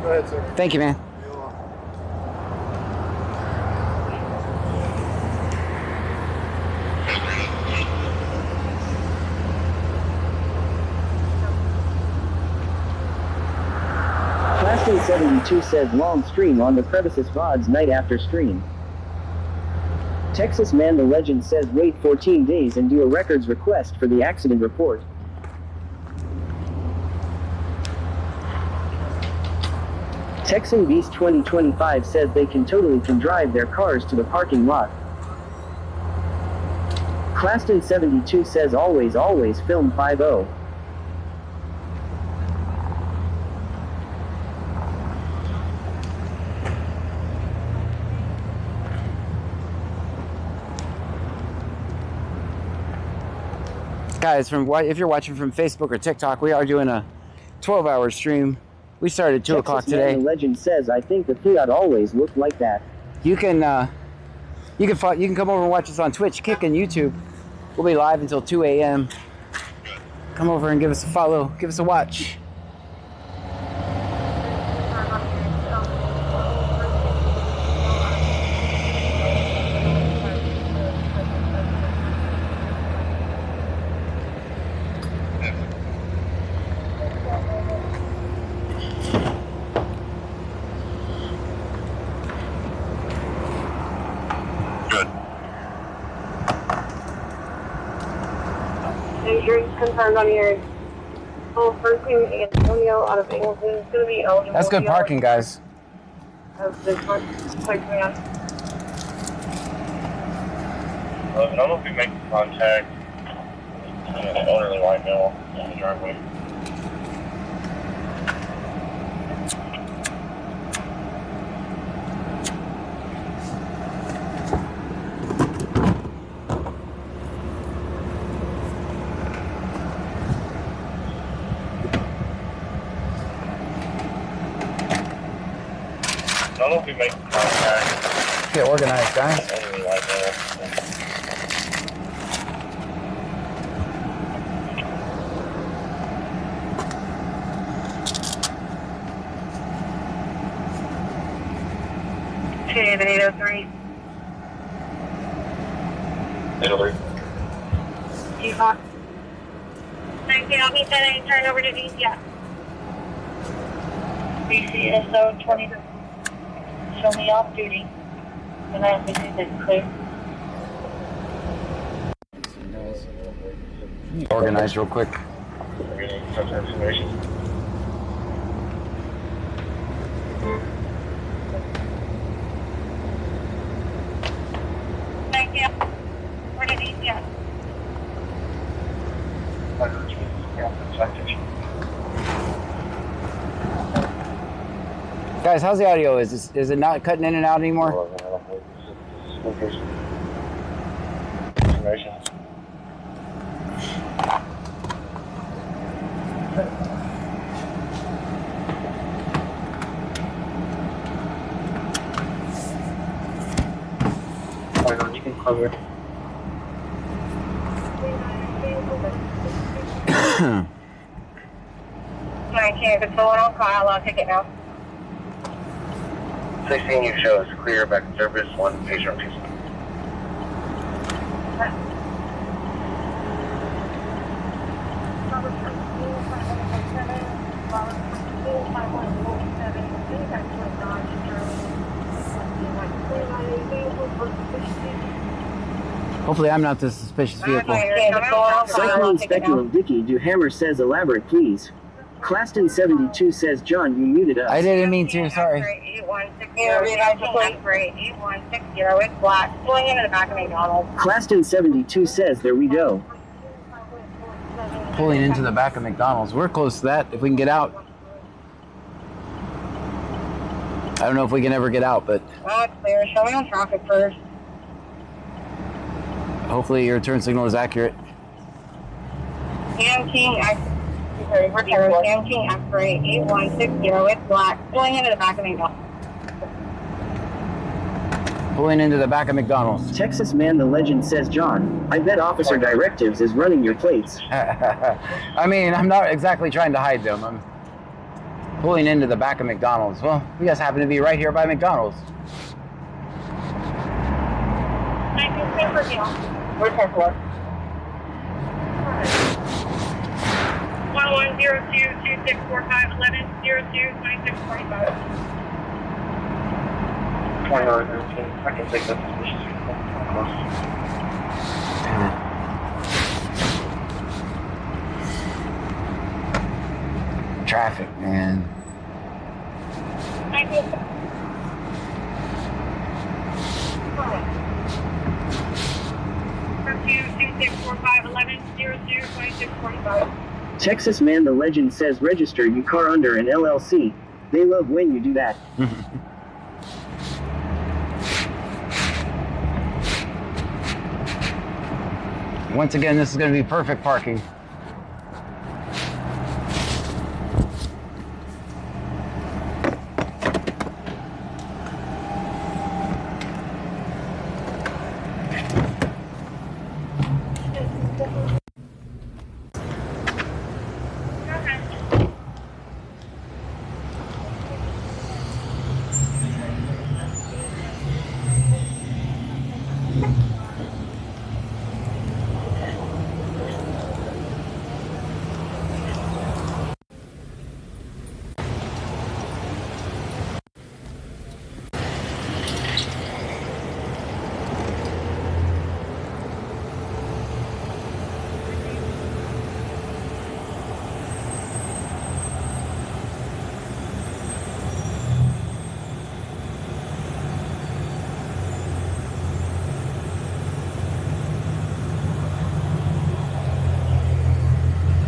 J: Go ahead, sir.
A: Thank you, man.
B: Plastic 72 says long stream on the premises VODs night after stream. Texas Man the Legend says wait 14 days and do a records request for the accident report. Texan Beast 2025 says they can drive their cars to the parking lot. Claston 72 says always film 50.
A: Guys, if you're watching from Facebook or TikTok, we are doing a 12-hour stream. We started at 2 o'clock today.
B: Man the Legend says I think the Fiat always looked like that.
A: You can come over and watch us on Twitch, Kick, and YouTube. We'll be live until 2 a.m. Come over and give us a follow, give us a watch.
F: Confirmed on your first name Antonio out of Angleton. It's going to be eligible.
A: That's good parking, guys.
F: Of the quick man.
C: I don't know if we make contact with an elderly white male on the driveway. I don't know if we make contact.
A: Get organized, guys.
C: Elderly white male.
F: Okay, the 803.
C: 803.
F: Default. Thank you. I'll meet that and turn over to DCS. DCSO 20. Show me off duty. And I have to see this clear.
A: Organize real quick.
C: We're getting such information.
F: Thank you. Where did DCS?
A: Guys, how's the audio? Is it not cutting in and out anymore?
C: Information.
E: You can cover.
F: If it's going on call, I'll take it now.
C: 16 you shows clear back in service, 1 patient piece.
A: Hopefully I'm not the suspicious vehicle.
B: Cyclone Speculum Dicky Duhammer says elaborate please. Claston 72 says John you muted us.
A: I didn't mean to, sorry.
F: 8160, it's black. Pulling into the back of McDonald's.
B: Claston 72 says there we go.
A: Pulling into the back of McDonald's. We're close to that if we can get out. I don't know if we can ever get out, but
F: Oh, it's clear. Show me on traffic first.
A: hopefully your turn signal is accurate.
F: King X-ray 8160, it's black. Pulling into the back of McDonald's.
A: Pulling into the back of McDonald's.
B: Texas Man the Legend says, John, I bet Officer Directives is running your plates.
A: I mean, I'm not exactly trying to hide them. I'm pulling into the back of McDonald's. Well, we just happen to be right here by McDonald's.
H: Where's her floor?
D: 1102264511022645.
E: 2113. I can take that position.
A: Traffic, man.
D: Thank you.
B: Texas Man the Legend says, register your car under an LLC. They love when you do that.
A: Once again, this is going to be perfect parking.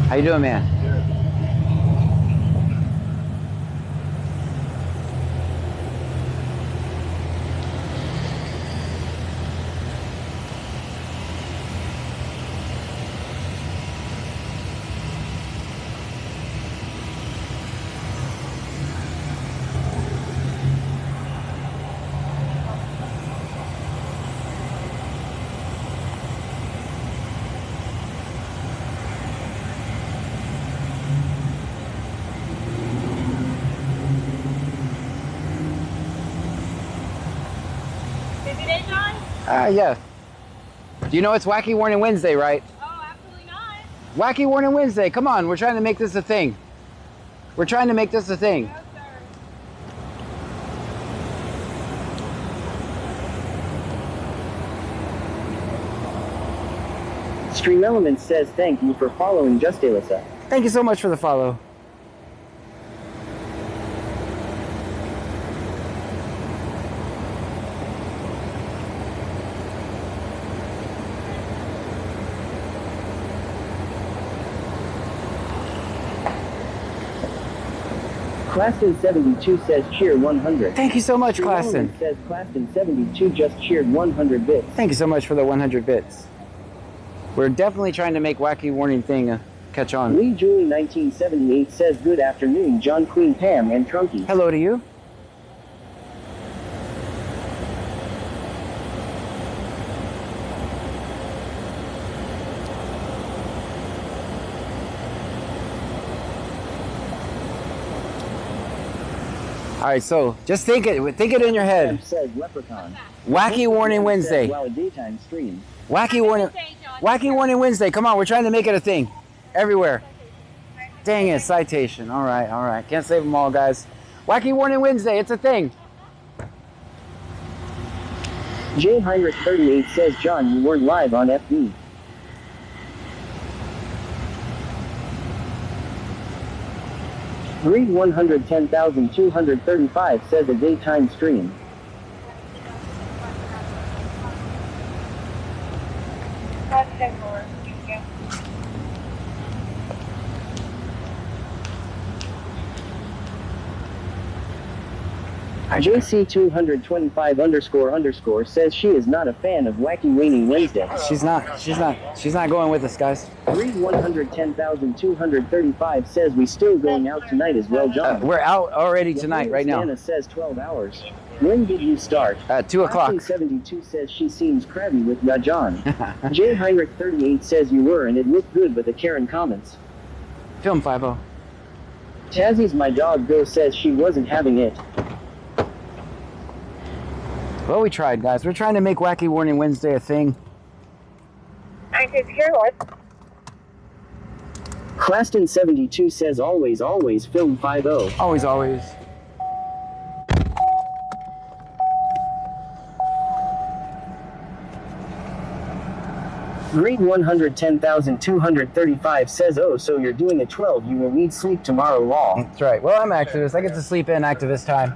A: How you doing, man? Yeah. Do you know it's Wacky Warning Wednesday, right?
G: Oh, absolutely not.
A: Wacky Warning Wednesday. Come on, we're trying to make this a thing. We're trying to make this a thing.
G: No, sir.
B: Stream Elements says, thank you for following Just Alyssa.
A: Thank you so much for the follow.
B: Claston 72 says cheer 100.
A: Thank you so much,
B: Stream
A: Claston.
B: Elements says Claston 72 just cheered 100 bits.
A: Thank you so much for the 100 bits. We're definitely trying to make Wacky Warning thing catch on.
B: Lee Julie 1978 says good afternoon, John, Queen, Pam, and Trunky.
A: Hello to you. All right, so just think it in your head.
B: Pam says leprechaun.
A: Wacky Warning Wednesday.
B: While a daytime stream.
A: Wacky Warning Wednesday. Come on, we're trying to make it a thing. Everywhere. Dang it, citation. All right. Can't save them all, guys. Wacky Warning Wednesday, it's a thing.
B: J. Heinrich 38 says, John, you weren't live on FB. Greed 110,235 says a daytime stream.
D: That's 10 more. Thank you.
B: JC225__ says she is not a fan of Wacky Raining Wednesday.
A: She's not going with us, guys.
B: Reed 110,235 says we still going out tonight as well, John.
A: We're out already tonight, right now.
B: Anna says 12 hours. When did you start?
A: At 2 o'clock.
B: 72 says she seems crabby with ya, John. J Heinrich 38 says you were and it looked good with the Karen comments.
A: Film 5-0.
B: Tazzy's my dog go says she wasn't having it.
A: Well, we tried, guys. We're trying to make Wacky Warning Wednesday a thing.
F: Active Carolyn.
B: Claston 72 says always film 5-0.
A: Always.
B: Grade 110,235 says, oh, so you're doing a 12. You will need sleep tomorrow, law.
A: That's right. Well, I'm activist. I get to sleep in activist time.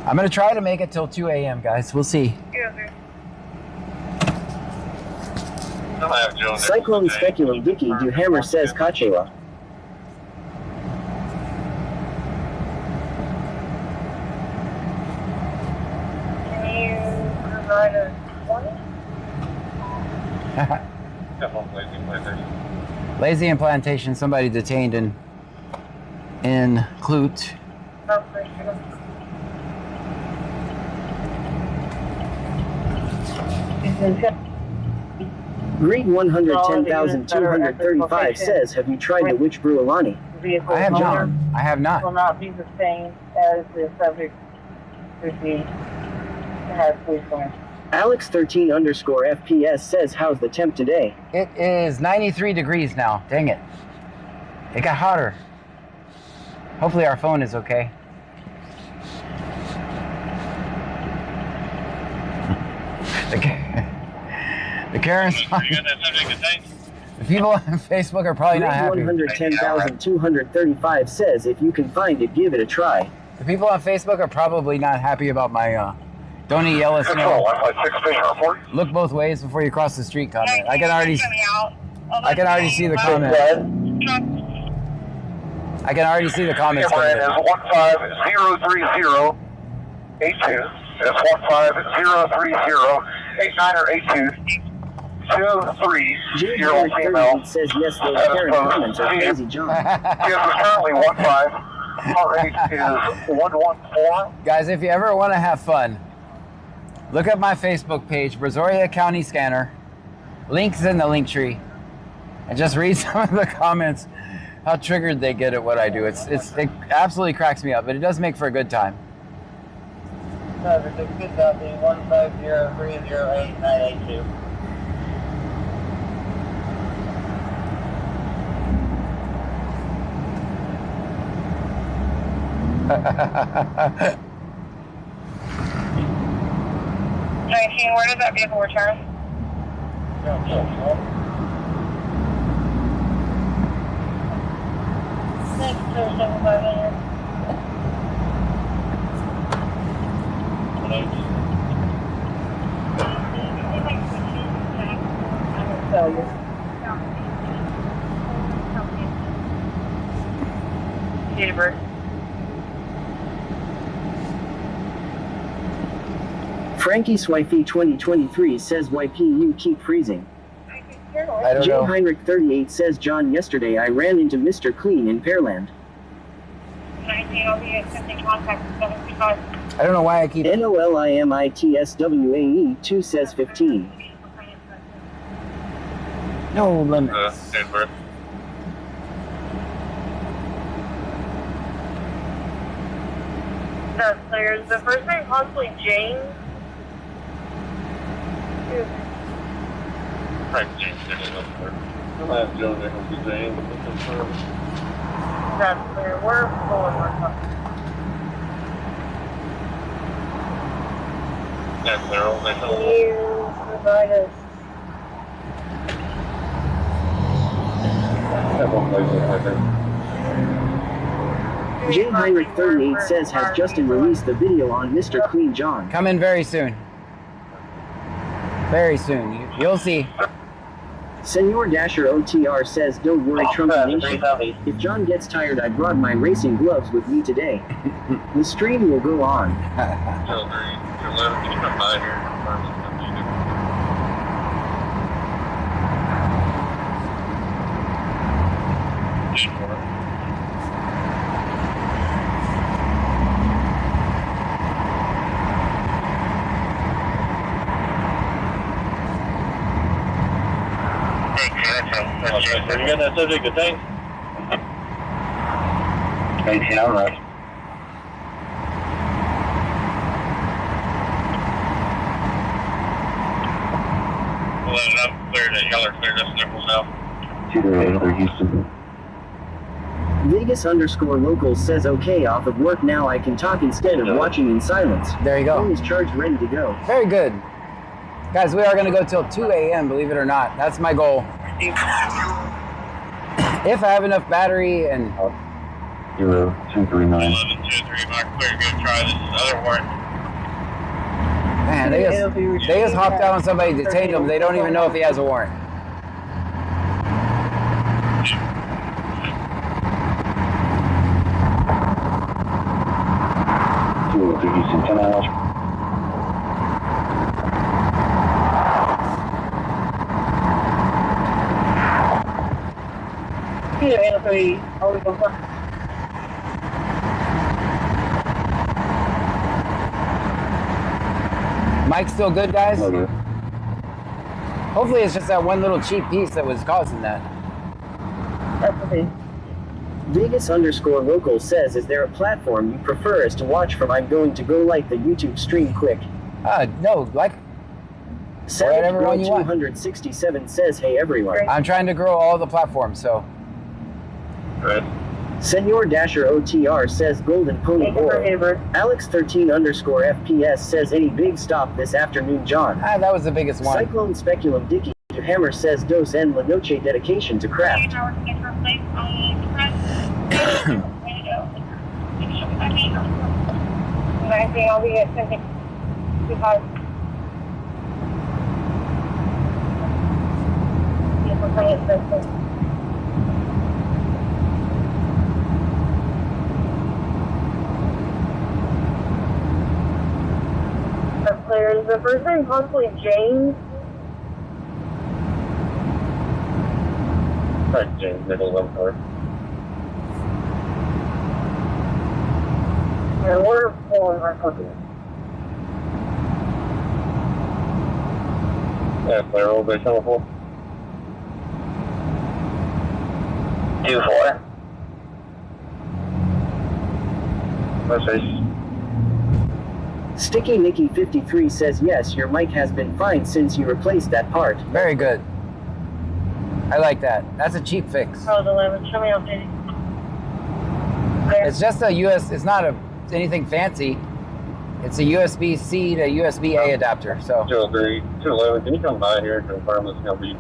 A: I'm going to try to make it till 2 a.m., guys. We'll see.
B: Cyclone Speculum Dicky Du Hammer says Kachela.
F: Can you provide a 20?
A: Lazy and Plantation, somebody detained in Clute.
B: Grade 110,235 says, have you tried the Witch Brew Alani?
A: I have not. I have not.
F: Will not be the same as the subject should be has police clearance.
B: Alex13_FPS says, how's the temp today?
A: It is 93 degrees now. Dang it. It got hotter. Hopefully our phone is okay. The Karens. The people on Facebook are probably not happy.
B: 110,235 says, if you can find it, give it a try.
A: The people on Facebook are probably not happy about my don't eat yellow snow. Look both ways before you cross the street comment. I can already see the comment. I can already see the comments.
E: It is 1503082. That's 1503089 or 82. 23-year-old female.
B: Says yes, those Karen comments are crazy, John.
E: She is currently 15. Heart rate is 114.
A: Guys, if you ever want to have fun, look at my Facebook page, Brazoria County Scanner. Links in the link tree. And just read some of the comments, how triggered they get at what I do. It absolutely cracks me up, but it does make for a good time.
C: Certificate copy 150308982.
F: Where did that vehicle return? Next to 75 Date of birth.
B: Frankie Swifey 2023 says, YP, you keep freezing.
A: I don't
B: J
A: know.
B: Heinrich 38 says, John, yesterday I ran into Mr. Clean in Pearland.
F: 19, I'll be accepting contact with 735.
A: I don't know why I keep...
B: NOLIMITSWAE 2 says 15.
A: No limits.
F: That's clear. Is the first name possibly James?
C: Frank James Nichols. Last Joe Nichols is James.
F: That's clear. We're pulling our company.
C: That's their own
F: Can you provide us?
B: J Heinrich 38 says, has Justin released the video on Mr. Clean John?
A: Coming very soon. Very soon. You'll see.
B: Senor Dasher OTR says, don't worry, Trump Nation. If John gets tired, I brought my racing gloves with me today. The stream will go on.
C: You got that subject to things?
E: 18 on right.
C: We'll let it up, clear that y'all are cleared up, Nichols now.
E: 2-8 Houston.
B: Vegas_local says, okay, off of work now, I can talk instead of watching in silence.
A: There you go.
B: Phone is charged, ready to go.
A: Very good. Guys, we are going to go till 2 a.m., believe it or not. That's my goal. If I have enough battery and...
E: 0239.
C: 1123, Mark, clear, go try this other warrant.
A: Man, they just hopped out on somebody, detained him. They don't even know if he has a warrant.
E: Houston, 10 hours.
A: Mike's still good, guys?
E: Okay.
A: Hopefully it's just that one little cheap piece that was causing that.
F: That's okay.
B: Vegas_local says, is there a platform you prefer us to watch from? I'm going to go like the YouTube stream quick.
A: No, like... whatever one you want.
B: 267 says, hey everyone.
A: I'm trying to grow all the platforms, so...
C: Good.
B: Senor Dasher OTR says, Golden Pony Boy. Alex13_FPS says, any big stop this afternoon, John?
A: That was the biggest one.
B: Cyclone Speculum Dicky Hammer says, Dos en la noche dedication to craft.
F: I'll be at 10:55. Is the first name possibly James?
C: Right, James Nichols on board.
F: And we're pulling our company.
C: Yeah, clear over by telephone.
E: 2-4.
C: Message.
B: Sticky Nicky 53 says, yes, your mic has been fine since you replaced that part.
A: Very good. I like that. That's a cheap fix.
F: Oh, the 11. Show me updating.
A: It's just a it's not anything fancy. It's a USB-C to USB-A adapter, so.
C: 203, 211, can you come by here to confirm this is going to be?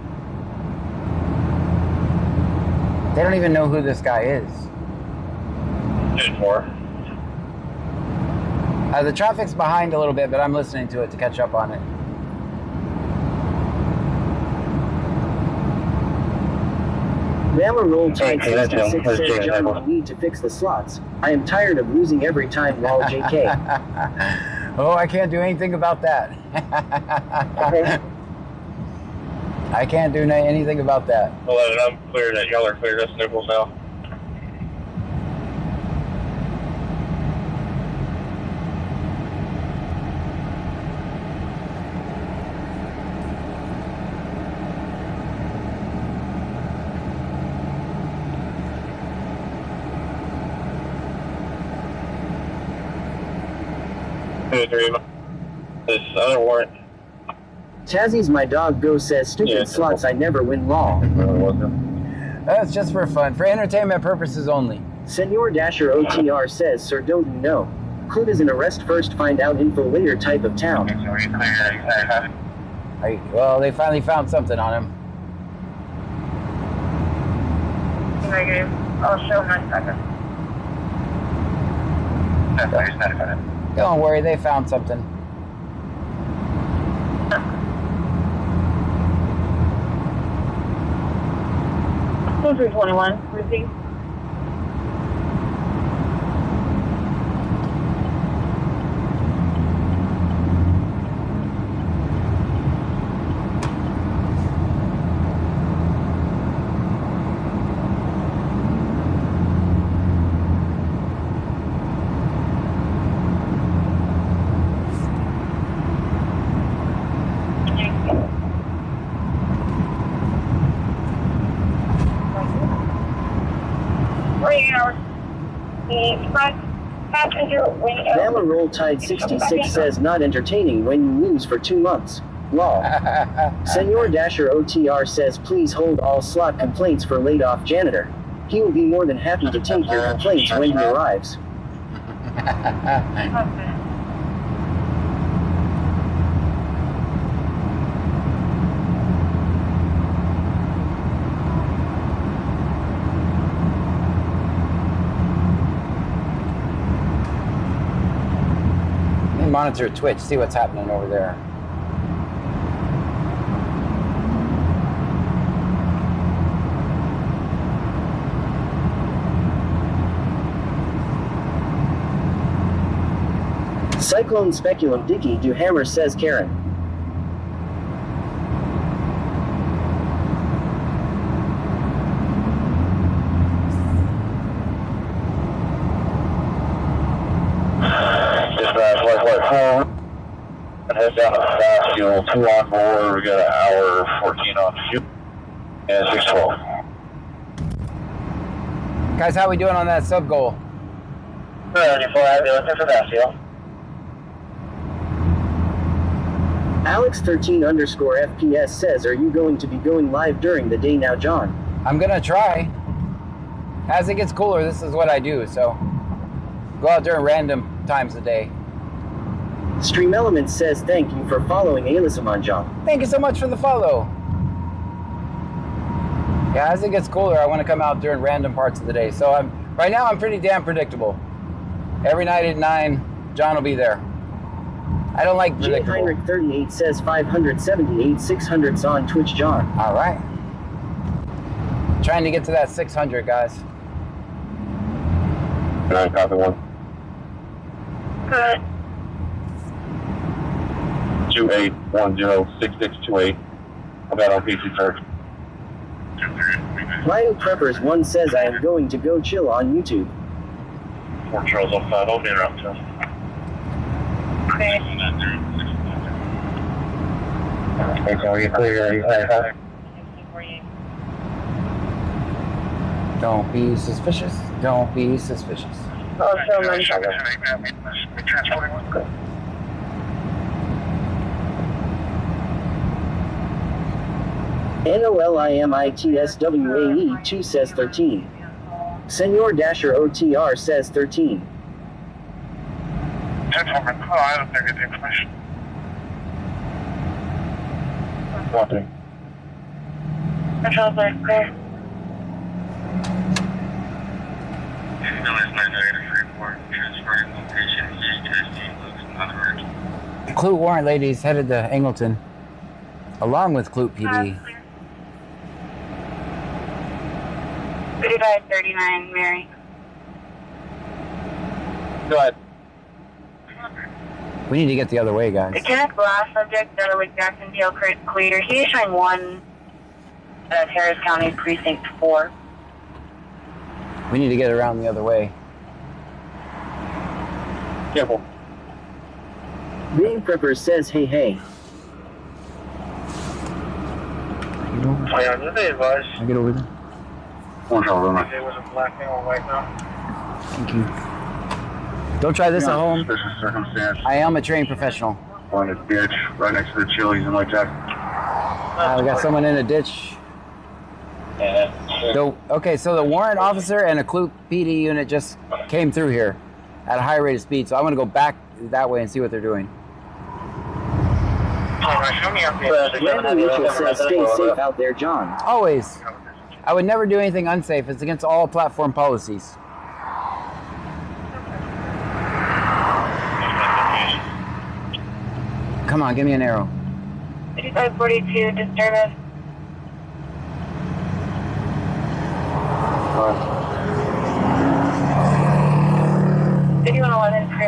A: They don't even know who this guy is.
C: 2-4.
A: The traffic's behind a little bit, but I'm listening to it to catch up on it.
B: Mama Roll Tide 66 says, John, we need to fix the slots. I am tired of losing every time, lol JK.
A: Oh, I can't do anything about that. I can't do anything about that.
C: 11, I'm clear that y'all are cleared. That's Nichols now. This other warrant.
B: Tazzy's my dog go says, stupid slots, I never win law.
A: That's just for fun, for entertainment purposes only.
B: Senor Dasher OTR says, sir, don't you know? Hood is an arrest first, find out info later type of town.
A: Well, they finally found something on him.
F: Negative. I'll show my second.
A: Don't worry, they found something.
H: 2321, received.
B: Bama Roll Tide 66 says not entertaining when you lose for 2 months. Lol. Senor Dasher OTR says please hold all slot complaints for laid off janitor. He will be more than happy to take your complaints when he arrives.
A: Monitor Twitch, see what's happening over there.
B: Cyclone Speculum Dicky do hammer, says Karen.
E: Head down to fast fuel, 2 on board, we got an hour 14 on fuel, and 612.
A: Guys, how we doing on that sub goal?
E: 34, I'll be looking for fast fuel.
B: Alex13_FPS says, are you going to be going live during the day now, John?
A: I'm gonna try. As it gets cooler, this is what I do, so go out during random times of the day.
B: Stream Elements says thank you for following Alisaman John.
A: Thank you so much for the follow. Yeah, as it gets cooler, I want to come out during random parts of the day. So right now I'm pretty damn predictable. Every night at 9, John will be there. I don't like predictable.
B: J Heinrich 38 says 578 600s on Twitch, John.
A: All right. Trying to get to that 600, guys.
E: Can I copy one?
H: Good.
E: 28106628. I'm out on PC first.
B: Ryan Preppers 1 says I am going to go chill on YouTube.
E: Fort Charles 05, I'll be around too.
H: Okay.
E: Hey, so are you clear?
A: Don't be suspicious. Don't be suspicious.
H: Oh, so much.
B: NOLIMITSWAE 2 says 13. Senor Dasher OTR says 13.
C: Gentlemen, I don't think it's information.
E: Walking.
H: Control clear.
A: Clute warrant ladies headed to Angleton, along with Clute PD.
H: 3539, Mary.
E: Go ahead.
A: We need to get the other way, guys.
H: The Kenneth Glass subject, with Jacksonville clear. He is showing 1 at Harris County Precinct 4.
A: We need to get around the other way.
E: Careful.
B: Being Prepper says hey hey.
C: Yeah, just advise.
A: I get over there.
E: Fort Charles, run.
C: There was a black thing on right now.
A: Thank you. Don't try this at home.
E: Suspicious circumstance.
A: I am a trained professional.
E: On a ditch right next to the Chili's in Lake Jack.
A: We got someone in a ditch. Okay, so the warrant officer and a Clute PD unit just came through here at a high rate of speed. So I want to go back that way and see what they're doing.
B: Randy Mitchell says stay safe out there, John.
A: Always. I would never do anything unsafe. It's against all platform policies. Come on, give me an arrow.
H: 3542, disturbance.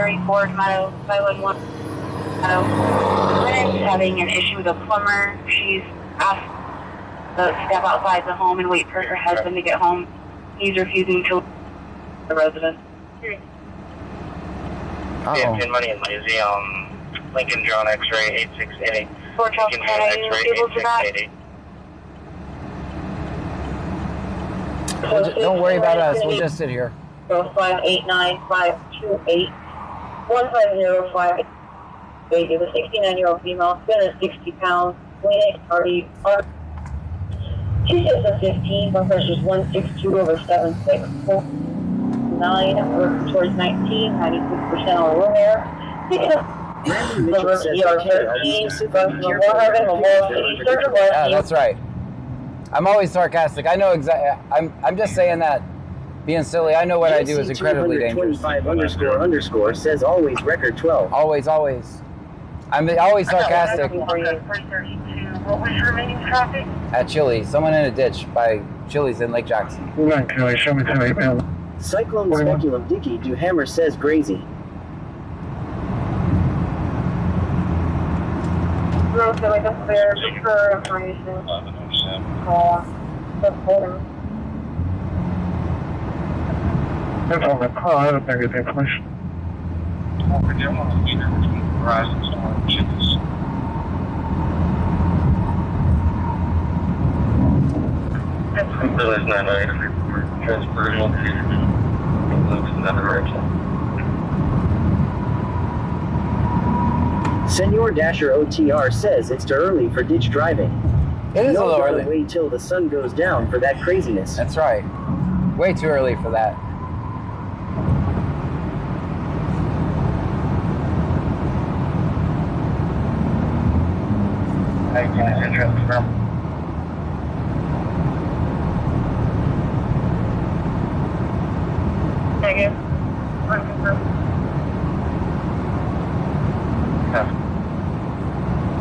H: Terry Ford, Meadow, 511. Lynn's having an issue with a plumber. She's asked to step outside the home and wait for her husband to get home. He's refusing to the resident.
C: Pin money in Lazy, Lincoln John X-ray 8688.
H: Fort Charles,
C: Lincoln John X-ray
H: able to that?
C: 8688.
A: Don't worry about us. We'll just sit here.
H: 589-528 1505. It was a 69-year-old female, spin at 60 pounds, weight party, she says a 15, blood pressure is 162 over 76, 9, working towards 19, 96% on room air.
B: Randy Mitchell says that
A: Yeah, that's right. I'm always sarcastic. I know exactly. I'm just saying that, being silly. I know what I do is incredibly dangerous.
B: _ says always record 12.
A: Always, always. I'm always sarcastic.
D: What was your remaining traffic?
A: At Chili's, someone in a ditch by Chili's in Lake Jackson.
E: Show me to 8 man.
B: Cyclone Speculum Dicky Do Hammer says Grazy.
H: No, so like a fair for information. Call the phone.
E: If I'm a car, I don't think it's information.
C: Verizon store Chili's. Village 998 for transferring location. Moves in that direction.
B: Senor Dasher OTR says it's too early for ditch driving.
A: It is a little
B: Y'all gotta
A: early.
B: wait till the sun goes down for that craziness.
A: That's right. Way too early for that.
C: Thank you.
H: Negative.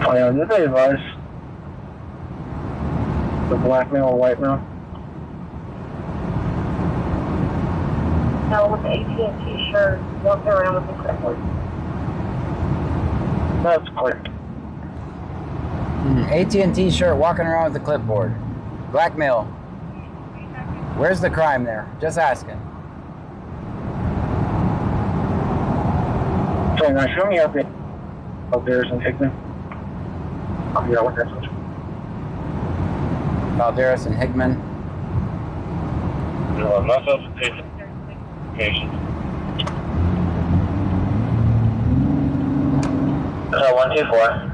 E: Oh yeah, did they advise the black male or white male?
H: No, with the AT&T shirt, walking around with the clipboard.
E: That's clear.
A: AT&T shirt, walking around with the clipboard. Blackmail. Where's the crime there? Just asking.
E: So now show me up there's in Hickman. Oh yeah, what that's
A: Valderas and Hickman.
C: No, not substitution. 124.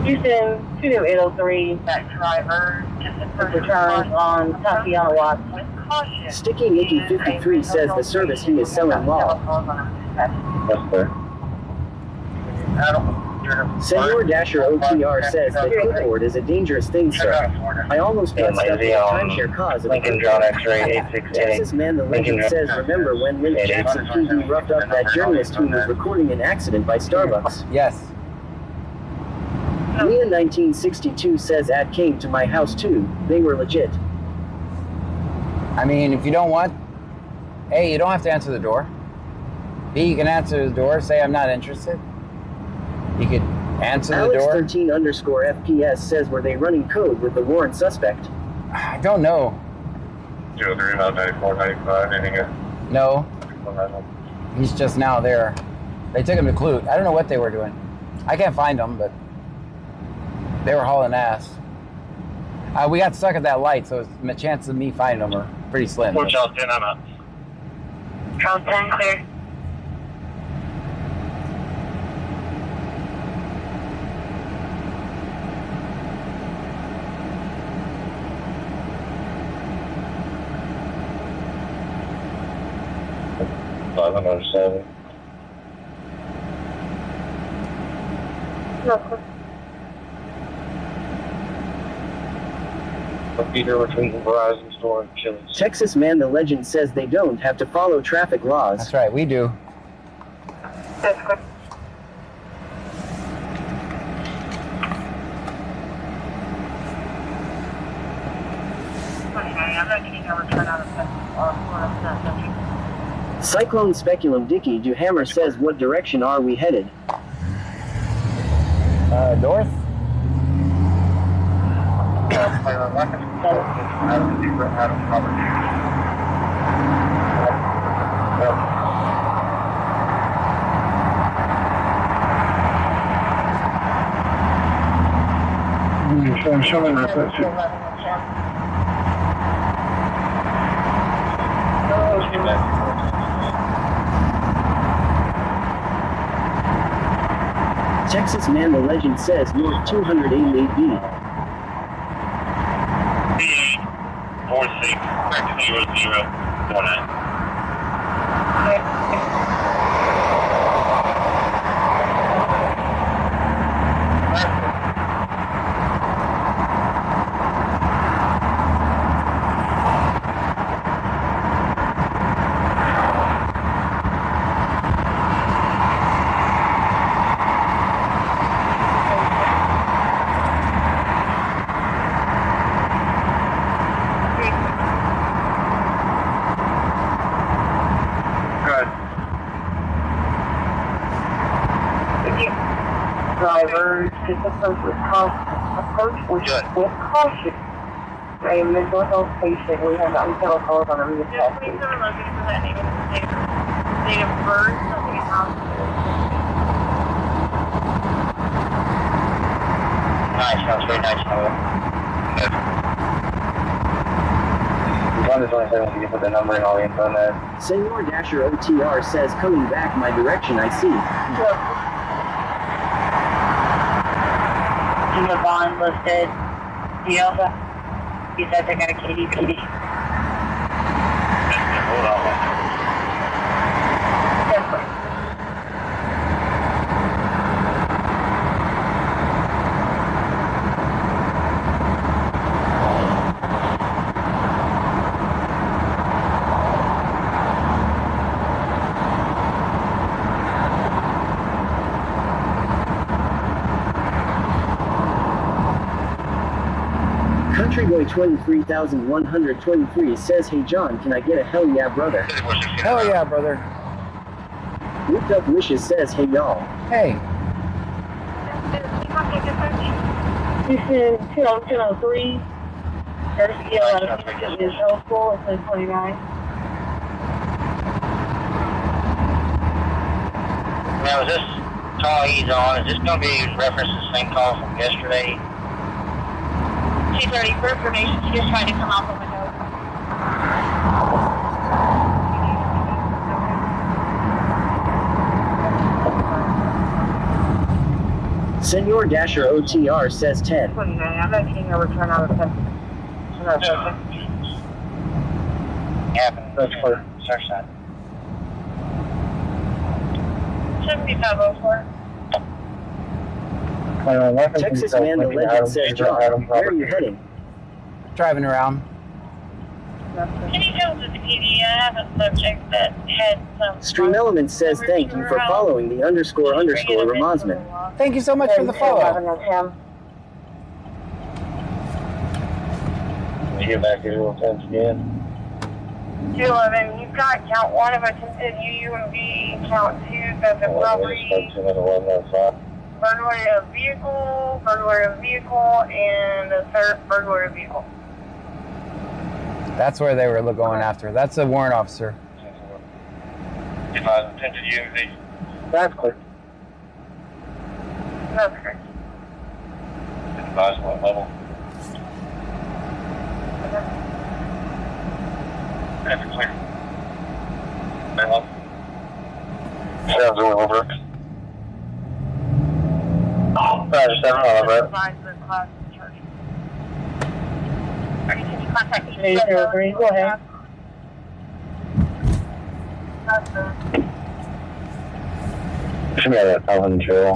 H: Houston 20803, that driver just returns on Tatiana Watts.
B: Sticky Nicky 53 says the service he is selling law.
E: Yes, sir.
B: Senor Dasher OTR says that clipboard is a dangerous thing, sir. I almost got stuck in a timeshare cause of
C: Lincoln John X-ray 8688.
B: Texas Man the Legend says, remember when Lake Jackson PD roughed up that journalist who was recording an accident by Starbucks?
A: Yes.
B: Leah 1962 says Ad came to my house too. They were legit.
A: I mean, if you don't want, A, you don't have to answer the door. B, you can answer the door, say I'm not interested. You could answer the door.
B: Alex13_FPS says, were they running code with the warrant suspect?
A: I don't know.
C: 03 94 95, anything else?
A: No. He's just now there. They took him to Clute. I don't know what they were doing. I can't find them, but they were hauling ass. We got stuck at that light, so the chances of me finding them are pretty slim.
C: Fort Charles 10, I'm out.
H: Charles 10, clear.
C: $507.
H: No,
C: Peter between the Verizon store and Chili's.
B: Texas Man the Legend says they don't have to follow traffic laws.
A: That's right, we do.
H: that's good.
D: Okay, I'm going to making a return out of Florida.
B: Cyclone Speculum Dicky Duhammer says, what direction are we headed?
A: North?
E: Showing that.
B: Texas Man the Legend says, north 288B.
C: 46, 0049.
D: Drivers to approach with caution. A mental health patient. We have unsettled calls on a real test. Please have a look for that name and date of birth, something in hospital.
C: Nice, sounds very nice.
E: One is only 7, so you can put the number and all the info in there.
B: Senor Dasher OTR says, coming back my direction I see.
H: The bond listed. He also, he said they got a KDPD.
C: Hold on.
B: Country Boy 23,123 says, hey John, can I get a hell yeah brother?
A: Hell yeah, brother.
B: Looped Up Wishes says, hey y'all.
A: Hey.
H: This is 203. There's is helpful. It's 29.
C: Now, is this call he's on, is this going to be reference to the same call from yesterday?
H: 230 for information. She just tried to come out the window.
B: Senor Dasher OTR says 10.
D: 29. I'm making a return out of Texas.
C: That's for search that.
D: 7504.
B: Texas Man the Legend says, John, where are you heading?
A: Driving around.
D: Can you tell us the PD? I have a subject that had some...
B: Stream Element says, thank you for following the __ Ramosman.
A: Thank you so much for the follow.
E: You get back here real fast again.
D: 211, you've got count 1 of attempted UUMV, count 2 that's a robbery, burglary of vehicle, and the third burglary of vehicle.
A: That's where they were going after. That's a warrant officer.
C: If I attempted UUMV.
E: That's clear.
D: That's correct.
C: Advise what level? That's clear.
E: Sounds over. Roger, 7 over.
D: Can you contact me?
H: 803, go ahead.
E: Should be at that 1000 trail.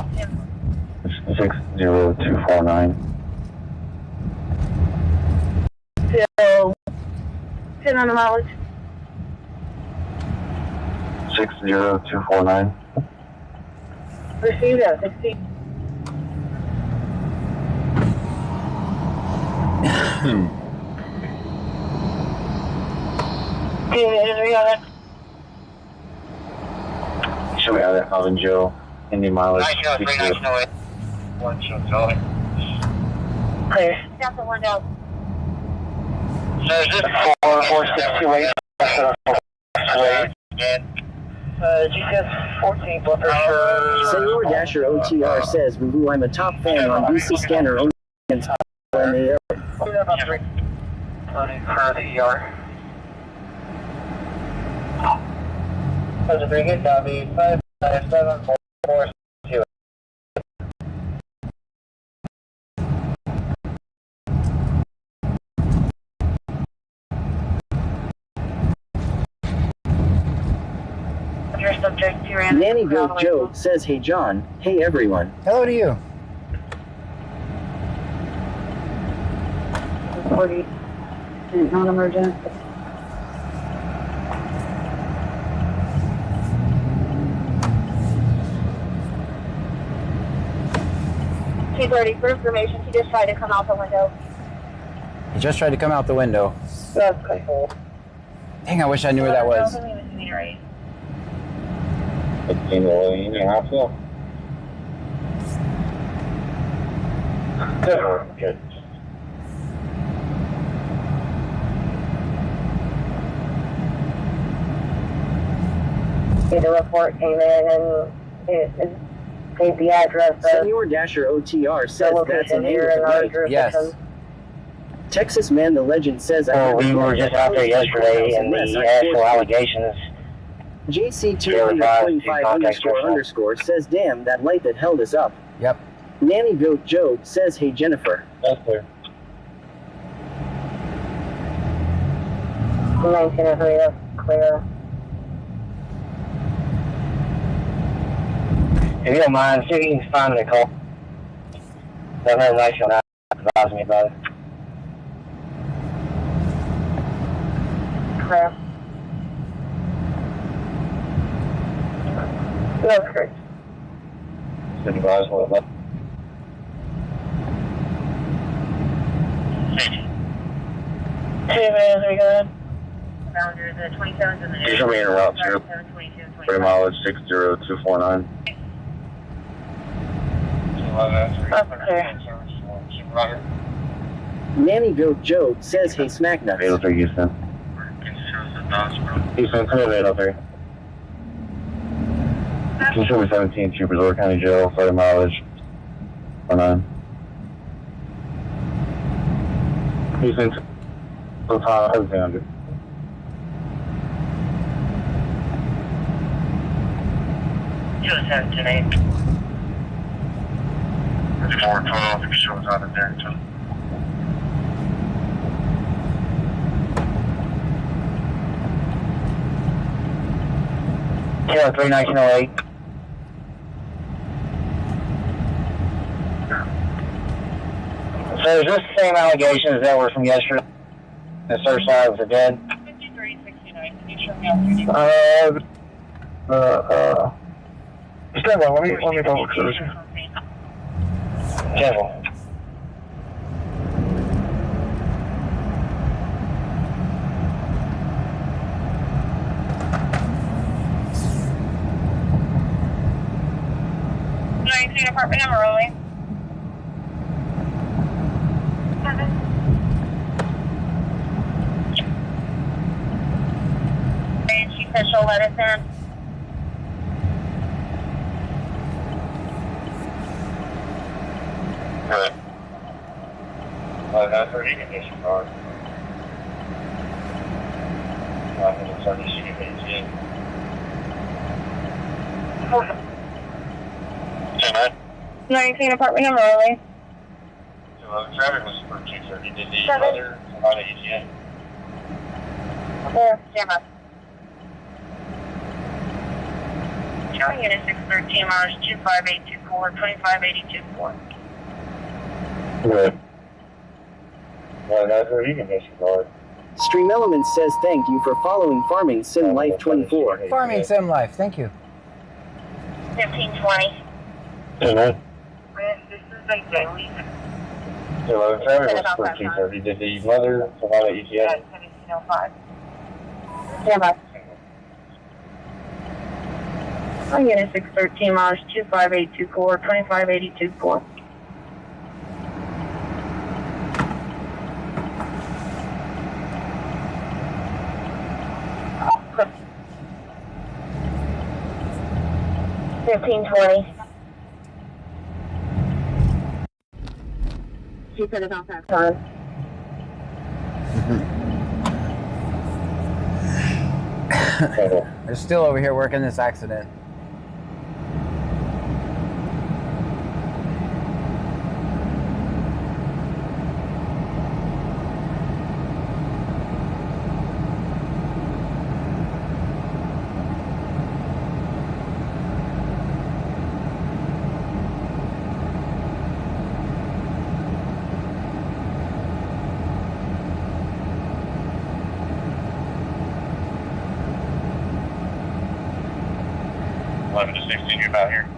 E: 60249.
H: 10 on the mileage.
E: 60249.
H: Received at 16.
E: Show me how that Calvin Joe, Indian mileage.
C: 903, 1908.
H: Clear. Got the window.
C: So is this
E: 44628?
C: GCS 14, buffer
B: Senor Dasher OTR says, Woo, I'm a top fan on BC Scanner only and when they are.
C: for the ER. That's a very good copy. 55742.
H: Your subject to your
B: Nanny Goat Joe says, hey John, hey everyone.
A: Hello to you.
H: 40. Non-emergent. T30 for information. He just tried to come out the window.
A: He just tried to come out the window.
H: That's cool.
A: Dang, I wish I knew where that was.
E: 15 Lane, Hospital. Good.
H: The report came in and it gave the address of
B: Senor Dasher OTR says
H: the
B: that's an
H: location here in
B: angle
H: our
B: right.
H: jurisdiction.
A: Yes.
B: Texas Man the Legend says,
E: We were just out there yesterday, and the actual allegations.
B: JC225__ says, damn, that light that held us up.
A: Yep.
B: Nanny Goat Joe says, hey Jennifer.
E: That's clear.
H: 1903, that's clear.
E: If you don't mind, see if you can find me a call. That man nice on that advise me about it.
H: Clear. That's correct.
E: Should advise what left.
H: Two minutes, are we good? Founder, the 27th of the
E: Please let me interrupt here. 3 mileage 60249.
H: That's clear.
B: Nanny Goat Joe says, hey Smacknuts.
E: 803 Houston. Houston, come in 803. Consumer 17, Chief Resort County Jail, 30 mileage 49. Houston, total 1700.
C: Just 17-8. It's 412 if she was out of there too.
E: Kilo 31908. So is this the same allegations that were from yesterday? The search side was dead?
H: 5369, can you show me out 3D?
E: Stand by, let me double check. Careful.
H: Apartment number only. 7. And she said she'll let us in.
C: Good. That's her ignition card. I'm going to start this ignition.
H: 19 apartment number only.
C: Traffic was for 230. Did the other provide an ETA?
H: Clear. Stand by.
D: Showing unit 613 miles 25824, 25824.
E: Good. Well, that's her ignition card.
B: Stream Elements says, thank you for following Farming Sim Life 24.
A: Farming Sim Life, thank you.
H: 1520.
E: Amen.
D: This is a daily.
E: So, traffic was for 230. Did the mother provide an ETA?
D: 1705.
H: Stand by. I'm getting 613 miles, 25824, 25824. $15.20. She said it's off that time.
A: They're still over here working this accident.
C: To 16, you're about here.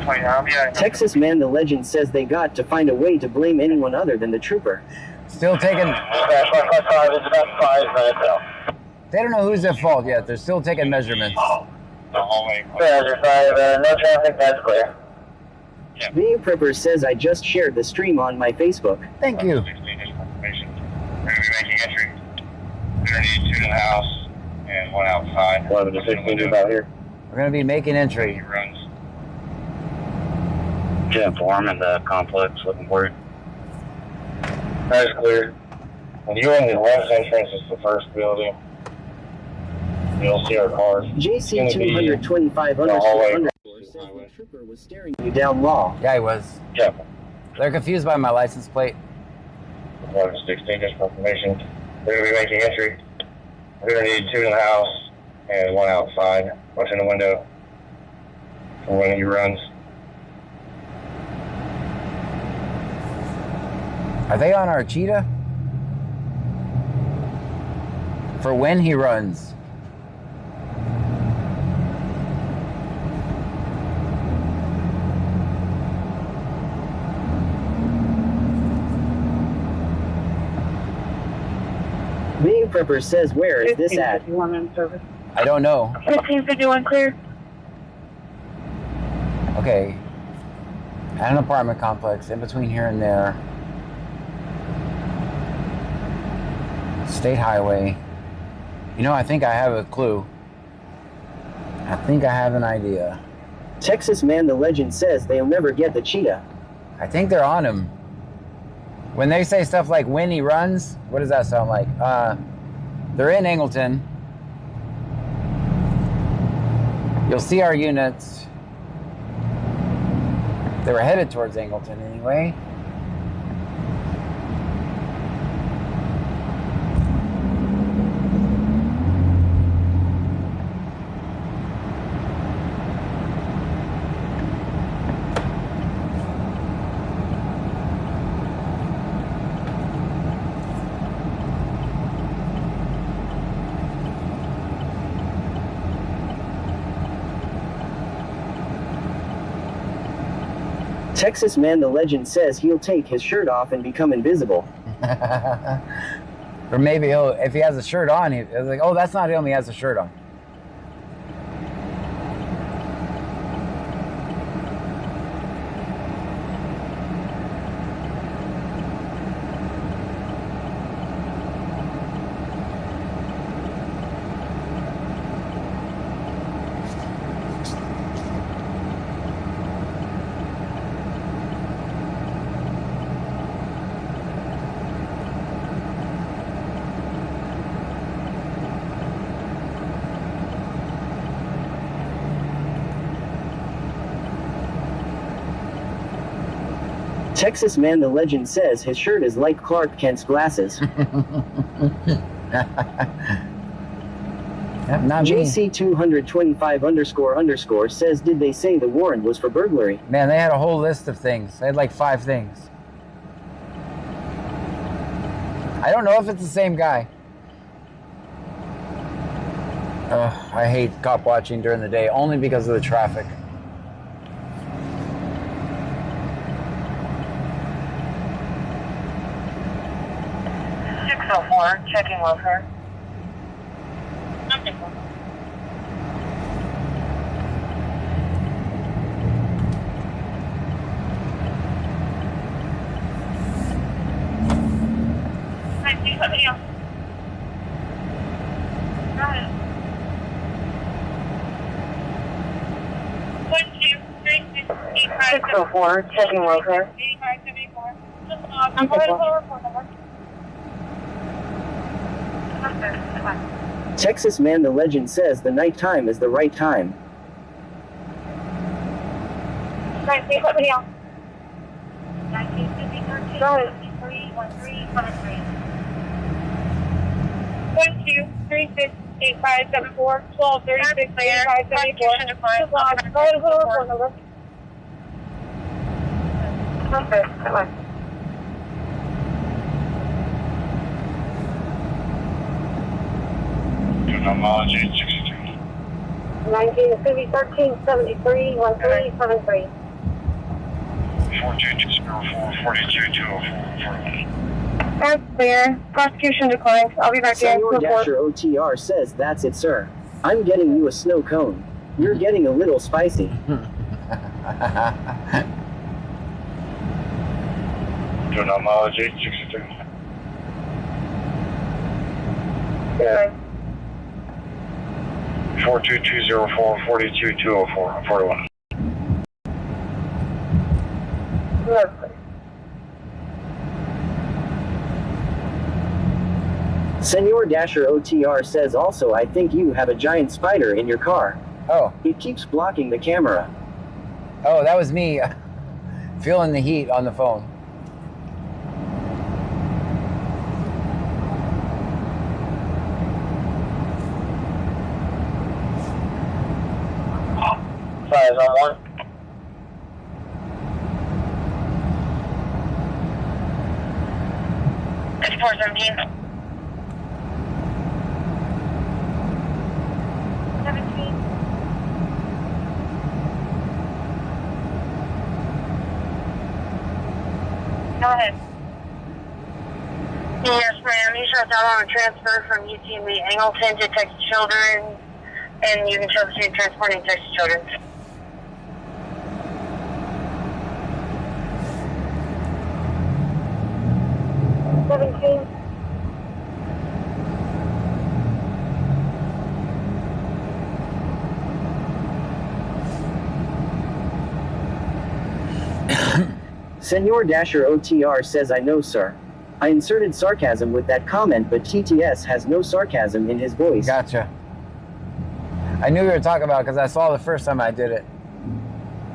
C: 20, yeah.
B: Texas Man the Legend says they got to find a way to blame anyone other than the trooper.
A: Still taking...
E: It's about 5 minutes out.
A: They don't know who's at fault yet. They're still taking measurements.
C: The hallway.
E: Roger 5, no traffic, that's clear.
C: Yeah.
B: Being Prepper says I just shared the stream on my Facebook.
A: Thank you.
C: 16 is confirmation. We're going to be making entry. We're going to need 2 in the house and 1 outside.
E: 11 to 16 is about here.
A: We're going to be making entry.
C: He runs.
E: Jim Form in the complex looking for you. That is clear. When you in the west entrance, it's the first building. You'll see our cars.
B: JC 225 underscore says the trooper was staring you down law.
A: Yeah, he was.
E: Yeah.
A: They're confused by my license plate.
E: 11 to 16 is confirmation. We're going to be making entry. We're going to need 2 in the house and 1 outside. Watch in the window for when he runs.
A: Are they on our cheetah? For when he runs.
B: Being Prepper says where is this at?
A: I don't know.
H: 1551 clear.
A: Okay. At an apartment complex, in between here and there. State highway. You know, I think I have a clue. I think I have an idea.
B: Texas Man the Legend says they'll never get the cheetah.
A: I think they're on him. When they say stuff like when he runs, what does that sound like? They're in Angleton. You'll see our units. They were headed towards Angleton anyway.
B: Texas Man the Legend says he'll take his shirt off and become invisible.
A: Or maybe he'll, if he has a shirt on, he's like, oh, that's not him, he has a shirt on.
B: Texas Man the Legend says his shirt is like Clark Kent's glasses.
A: Not me.
B: JC 225 underscore says did they say the warrant was for burglary?
A: Man, they had a whole list of things. They had like 5 things. I don't know if it's the same guy. I hate cop watching during the day only because of the traffic.
D: 604, checking welfare.
F: I see somebody else. Got it. 1, 2, 3, 6, 8, 5,
D: 604, checking welfare.
F: 85, 74. Just I'm going to report number.
B: Texas Man the Legend says the nighttime is the right time.
F: I see somebody else.
D: 1953,
F: Got it.
D: 1353.
F: 1, 2, 3, 6, 8, 5, 7, 4, 12, 36, 85, 74. Just go ahead and put a report number.
D: Okay,
C: Mileage 862.
F: 19, it's going to be 1373, 1373.
C: 42204, 42204.
F: That's clear. Prosecution declines. I'll be back here.
B: Senor
F: Report.
B: Dasher OTR says that's it, sir. I'm getting you a snow cone. You're getting a little spicy.
C: Mileage 863.
F: Good.
C: 42204, 42204, 41.
F: Lovely.
B: Senor Dasher OTR says also I think you have a giant spider in your car.
A: Oh,
B: It keeps blocking the camera.
A: oh, that was me feeling the heat on the phone.
E: Size on one.
F: It's 417. 17. Go ahead.
H: Yes, ma'am. You shut down on a transfer from UTMB Angleton to Texas Children's, and you can choose between transporting Texas Children's.
B: Senor Dasher OTR says I know, sir. I inserted sarcasm with that comment, but TTS has no sarcasm in his voice.
A: Gotcha. I knew we were talking about it because I saw the first time I did it.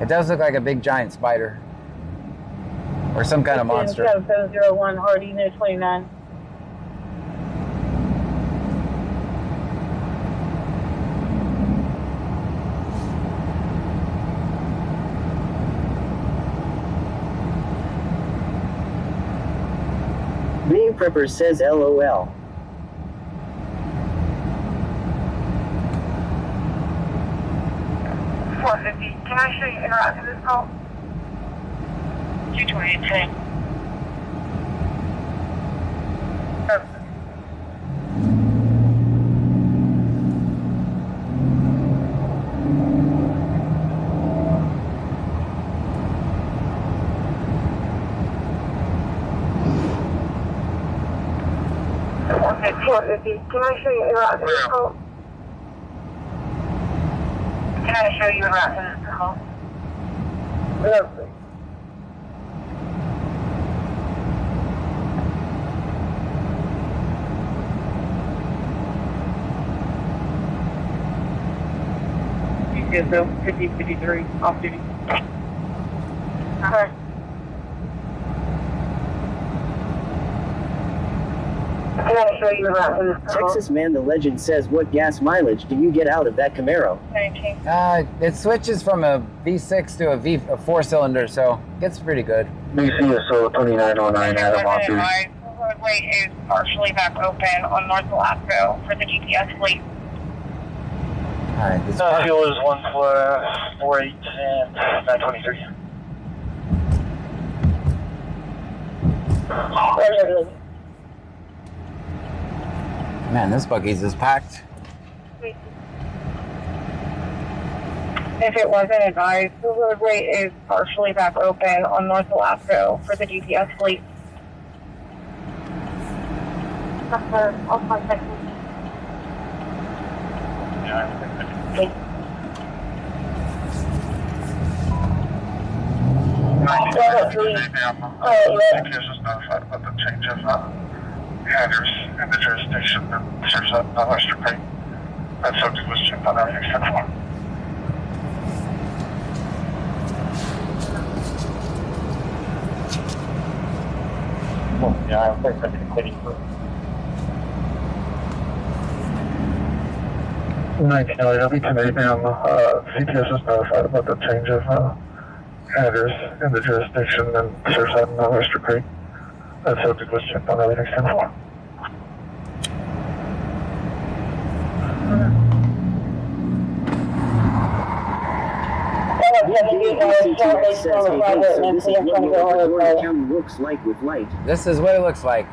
A: It does look like a big giant spider. Or some kind of monster.
F: 7701, Hardy, near 29.
B: Being Prepper says LOL.
D: Can I show you interacting this call?
F: 228.
D: Okay, 450. Can I show you interacting this call? Can I show you interacting this call?
F: Lovely.
E: TSO 5053, off duty.
F: Okay. Can I show you interacting this call?
B: Texas Man the Legend says what gas mileage do you get out of that Camaro?
F: 19.
A: It switches from a V6 to a 4-cylinder, so it's pretty good.
E: BCSO 2909, Adam, off duty.
F: Roadway is partially back open on North Velasco for the GPS fleet.
A: Alright, this
E: Fuel is 148 and 923.
A: Man, this Buc-ee's is packed.
D: If it wasn't advised, the roadway is partially back open on North Velasco for the GPS fleet.
F: I'll contact you.
C: Just notified about the change of headers in the jurisdiction that serves up Western Pay. That subject was checked on everything 10-4. Yeah, I think that's including for 19, I'll be 10 a.m. CPS was notified about the change of headers in the jurisdiction and serves out in Western Creek. That subject was checked on everything 10-4.
B: County looks like with light.
A: This is what it looks like.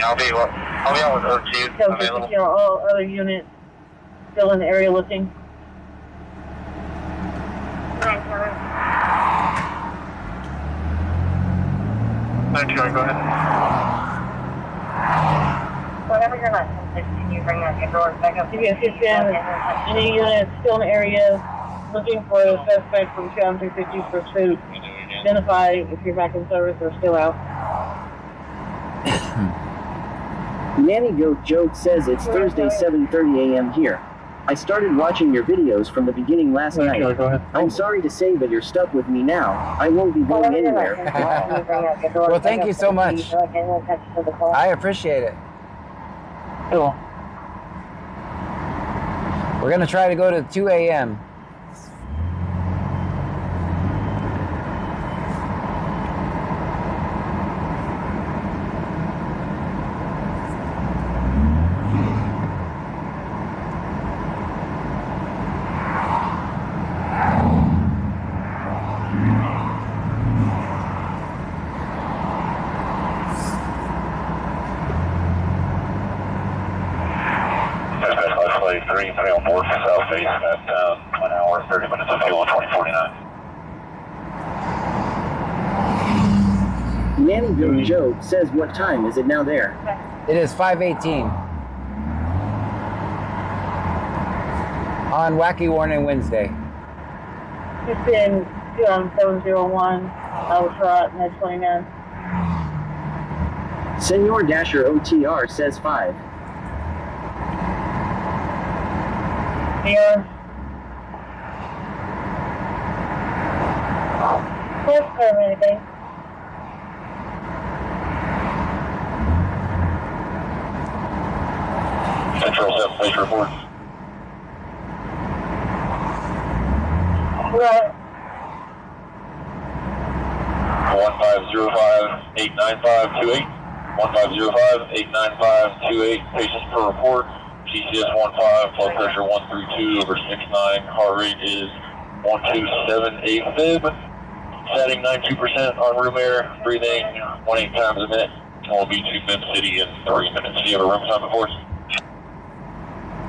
C: I'll be out with OT.
D: All other units still in the area looking.
C: Thank you, go ahead.
D: Whenever you're not, can you bring that paperwork back up? Yes, any units still in the area looking for a suspect from 250 pursuit. Identify if you're back in service or still out.
B: Nanny Goat Joke says it's Thursday 7:30 a.m. here. I started watching your videos from the beginning last night. I'm sorry to say that you're stuck with me now. I won't be going anywhere.
A: Well, thank you so much. I appreciate it.
D: Cool.
A: We're going to try to go to 2 a.m.
C: Three on board for South Base at 1 hour, 30 minutes of fuel, 2049.
B: Nanny Goat Joe says what time is it now there?
A: It is 5:18 on Wacky Warning Wednesday.
D: It's in 701, Trot, Med 29.
B: Senor Dasher OTR says 5.
D: Here. Where's anything?
C: Central 7, base report.
D: Right.
C: 1505-895-28. 1505-895-28. Patients per report. GCS 15, blood pressure 132 over 69. Heart rate is 127 AFib. Setting 92% on room air. Breathing 18 times a minute. We'll be to Mid City in 3 minutes. Do you have a room time before us?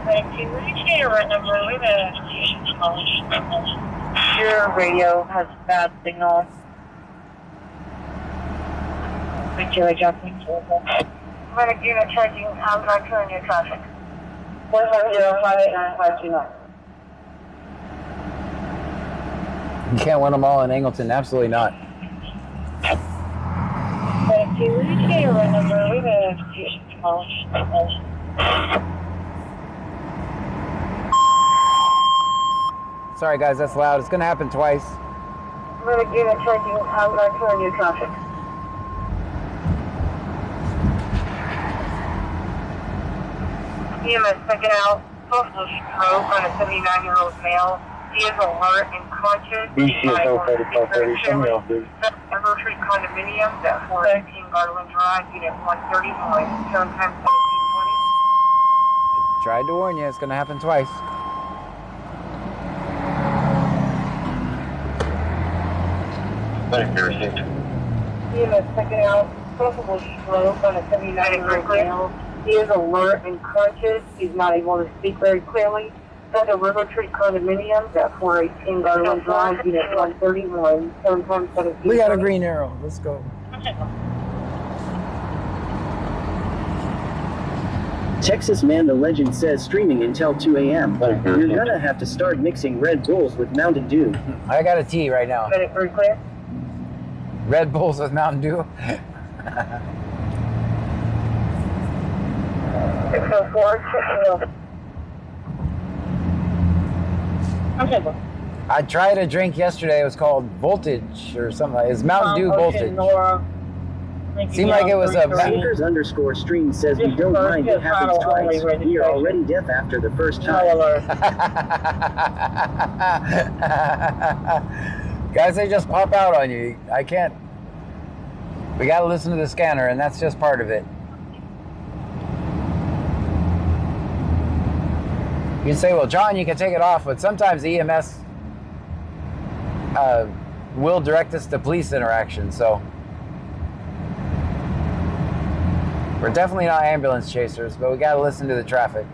D: Thank you. Will you get a run number? Your radio has bad signal. Victoria Johnson.
F: Medic unit charging outside current near traffic.
D: 150-589-529.
A: You can't win them all in Angleton. Absolutely not.
D: Thank you. Will you get a run number?
A: Sorry, guys, that's loud. It's going to happen twice.
F: Medic unit charging outside current near traffic.
D: EMS checking out possible stroke on a 79-year-old male. He is alert and conscious.
C: BCSO 3530, somebody else, dude.
D: River Street Condominium at 418 Garland Drive, unit 131, turn time 1720.
A: Tried to warn you. It's going to happen twice.
D: He is checking out possible stroke on a 79-year-old male. He is alert and conscious. He's not able to speak very clearly. At the River Tree Condominiums at 418 Garland Drive, Unit 131, 7x17.
A: We got a green arrow. Let's go.
B: Texas Man the Legend says streaming until 2 a.m. You're gonna have to start mixing Red Bulls with Mountain Dew.
A: I got a tea right now.
D: Got it very clear?
A: Red Bulls with Mountain Dew.
D: 604,
A: I tried a drink yesterday. It was called Voltage or something. It's Mountain Dew Voltage. Seemed like it was a...
B: Seekers_stream says we don't mind it happens twice. We are already deaf after the first time.
A: Guys, they just pop out on you. I can't... We gotta listen to the scanner, and that's just part of it. You can say, well, John, you can take it off, but sometimes the EMS will direct us to police interaction, so... We're definitely not ambulance chasers, but we gotta listen to the traffic.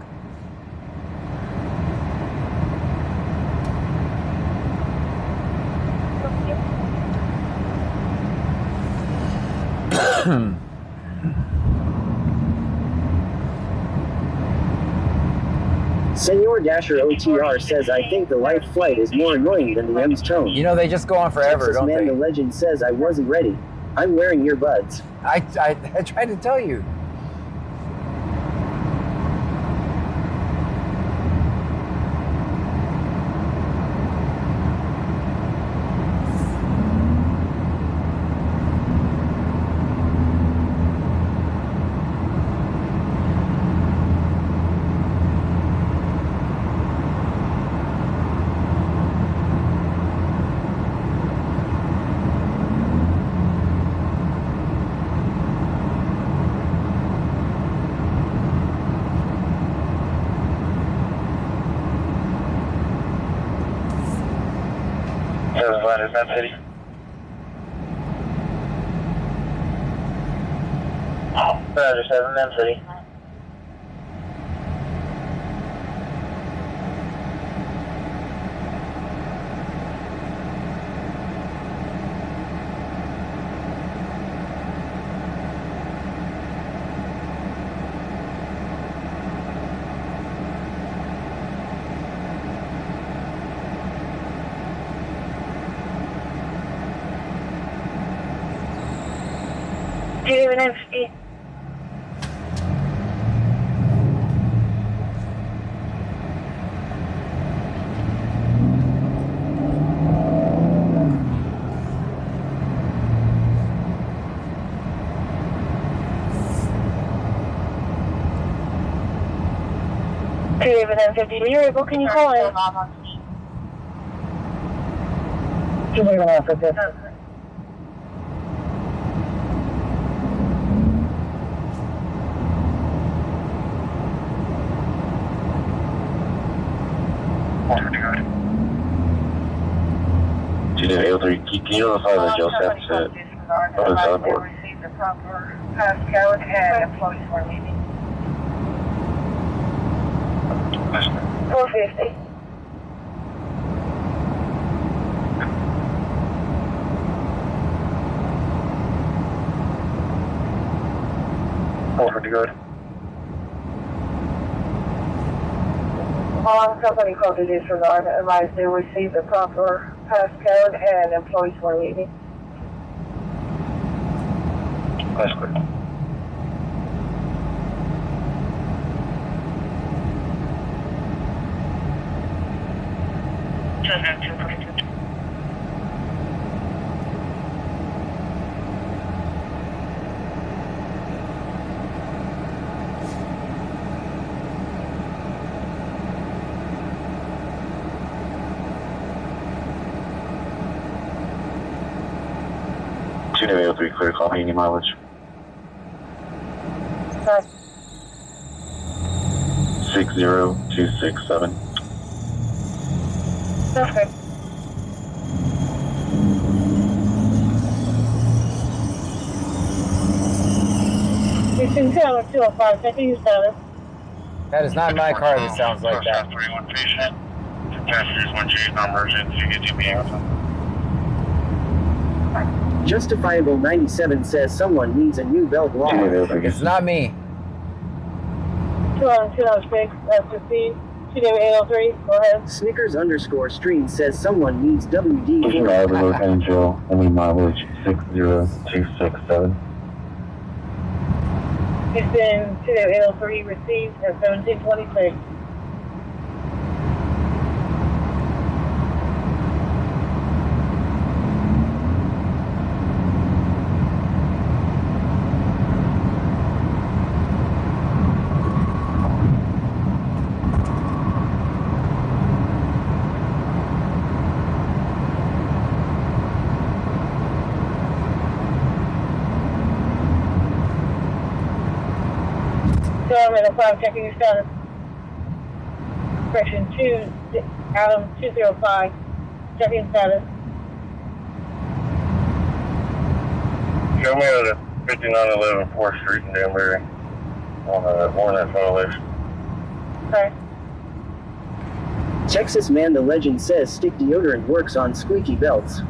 B: Senor Dasher OTR says, I think the light flight is more annoying than the M's tone.
A: You know, they just go on forever,
B: Texas
A: don't
B: Man
A: they?
B: the Legend says, I wasn't ready. I'm wearing earbuds.
A: I tried to tell you.
C: Is that city? Roger, 7 Mem City.
H: Do you have an empty? Do you have an M50 variable? Can you call it? Do you have an Africa?
C: Can you notify the jail staff to open the board?
D: Received the proper pass code and employees were leaving. 450.
C: Over to good.
D: Company called to disregard advised they received the proper pass code and employees were leaving.
C: That's good. Two 3 clear, copy, any mileage? 60267.
D: Okay.
H: Houston 205, checking your status.
A: That is not my car that sounds like that.
C: 31 patient. Passengers 1 J's emergency. Get to be answered.
B: Justifiable 97 says someone needs a new belt lock.
A: It's not me.
H: 206, that's 15. 803, go ahead.
B: Snickers_stream says someone needs WD.
E: Los Angeles, any mileage 60267.
H: Houston 20803 received at 1726. Element 5, checking your status. Correction 2, Adam 205, checking status.
C: Show me at 5911 4th Street in Danbury on a Hornet violation.
H: Okay.
B: Texas Man the Legend says stick deodorant works on squeaky belts.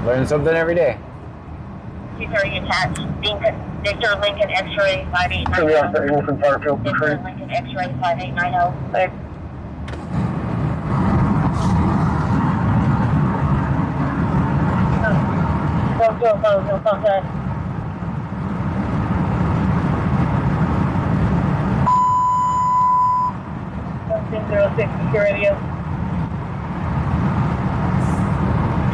A: Learn something every day.
H: He's already attached. Victor Lincoln X-ray 5890. Victor Lincoln X-ray 5890. Thanks. No contact. Security.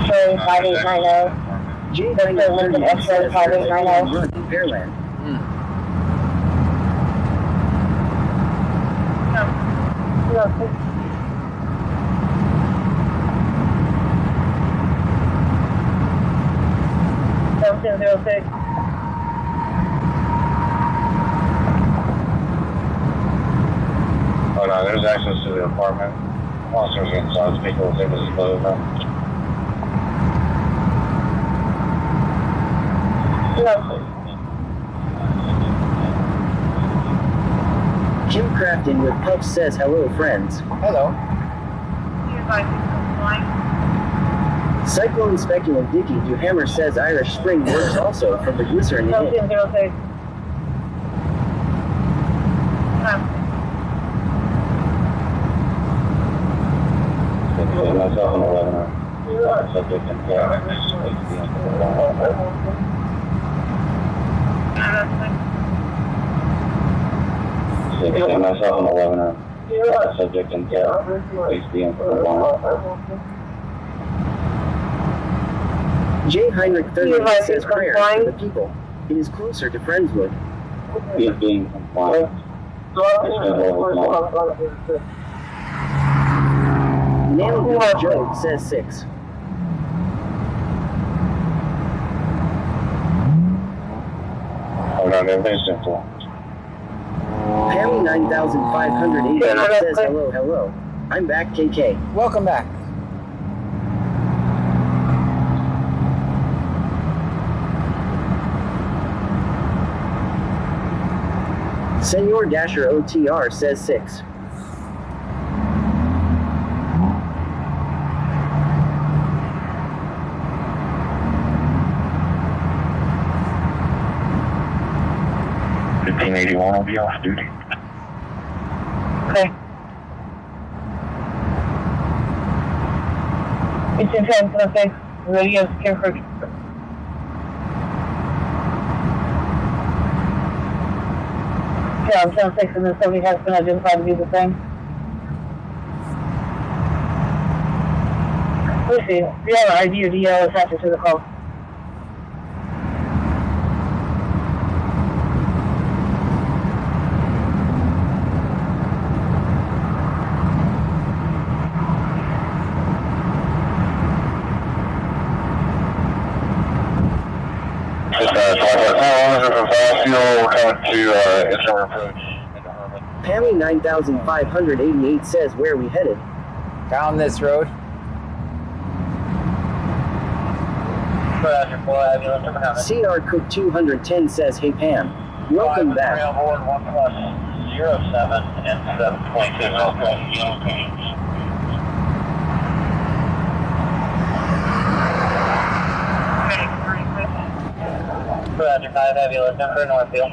H: X-ray 5890.
B: J9
H: Lincoln X-ray 5890.
B: Pearland.
H: No. 1706.
C: Oh no, there's access to the apartment. Officers inside, speaker will take us closed now.
B: Kim Crafton with Puff says hello friends.
A: Hello.
B: Cyclone Speculum Dicky Duhammer says Irish Spring works also from the glycerin in it.
H: 1706.
E: Myself and 11 subject and myself and 11 subject and please be in
B: J. Heinrich 38 says prayer for the people. It is closer to Friendswood.
E: He is being compliant.
B: Nailed Joe says 6.
C: Hold on, everything's simple.
B: Pammy 9580 says hello, hello. I'm back, KK.
A: Welcome back.
B: Senor Dasher OTR says 6.
C: $1581 will be off duty.
H: Okay. It's in 10, radio secure for. Yeah, 10-6 and then somebody has been identified to be the same. Let's see. Do you have an ID or DL attached to the call?
B: Pammy 9588 says where we headed.
A: Down this road.
B: CR Cook 210 says, hey Pam, welcome back.
C: On board 1+07 and 7.2. Roger, 5 Heavy, let's go for Northfield.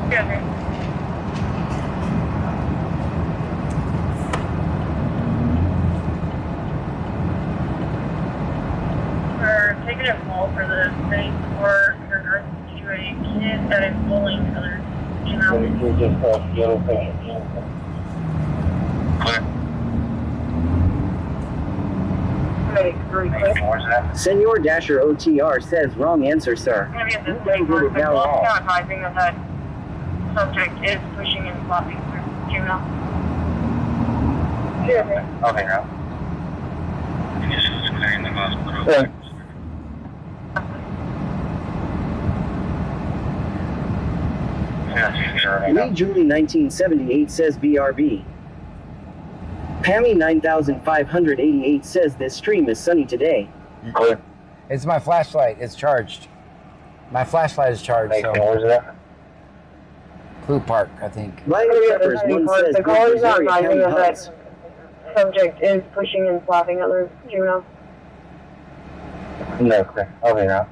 D: Okay. We're taking a call for the state court in regards to a kid that is bullying other females.
B: Senor Dasher OTR says, wrong answer, sir.
D: It's going to be at the
B: You
D: state
B: don't
D: court.
B: get it now at all.
D: Not advising that that subject is pushing and flopping through juvenile.
C: Okay, now.
B: Lee Julie 1978 says BRB. Pammy 9588 says this stream is sunny today.
E: Clear.
A: It's my flashlight. It's charged. My flashlight is charged. So.
E: Where's that?
A: Clue Park, I think.
B: Lion Peppers one says
H: The call is not
B: Missouri
H: advising
B: County
H: that
B: Heights.
H: that subject is pushing and slapping other juveniles.
E: No, clear. Okay, now.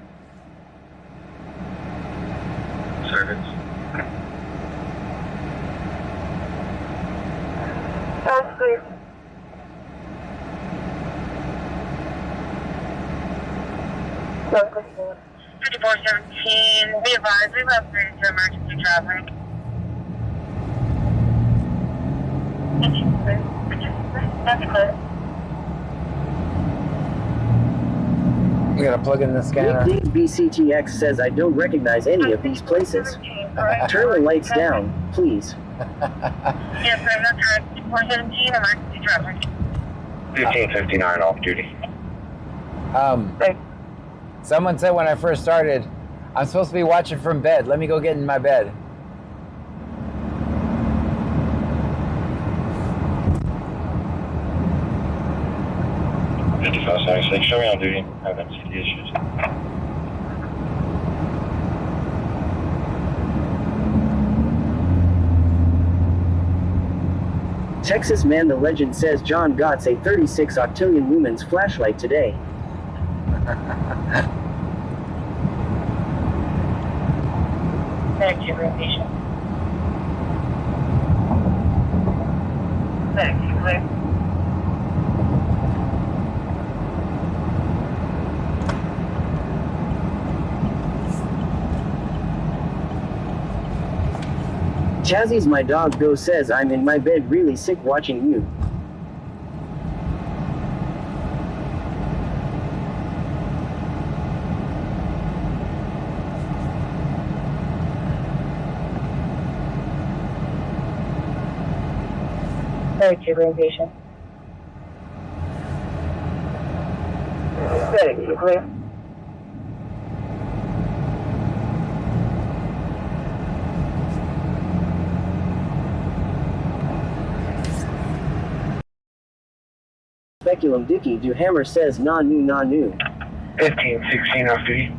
C: Servants.
H: That's clear. That's clear.
D: 5417, be advised, we've upgraded to emergency traffic. That's clear.
A: You gotta plug in the scanner.
B: Big BCTX says I don't recognize any of these places. Turn the lights down, please.
D: Yes, sir, that's correct. 5417, emergency traffic.
E: 1559 off duty.
A: Someone said when I first started, I'm supposed to be watching from bed. Let me go get in my bed.
E: Show me on duty. I haven't seen the issues.
B: Texas Man the Legend says John Gott's a 36 octillion lumens flashlight today.
D: Thank you, patient. Thank you, clear.
B: Chazzy's my dog go says I'm in my bed really sick watching you.
H: Thank you, patient. Thank you, clear.
B: Speculum Dicky do Hammer says nah new nah new.
E: 1516 off duty.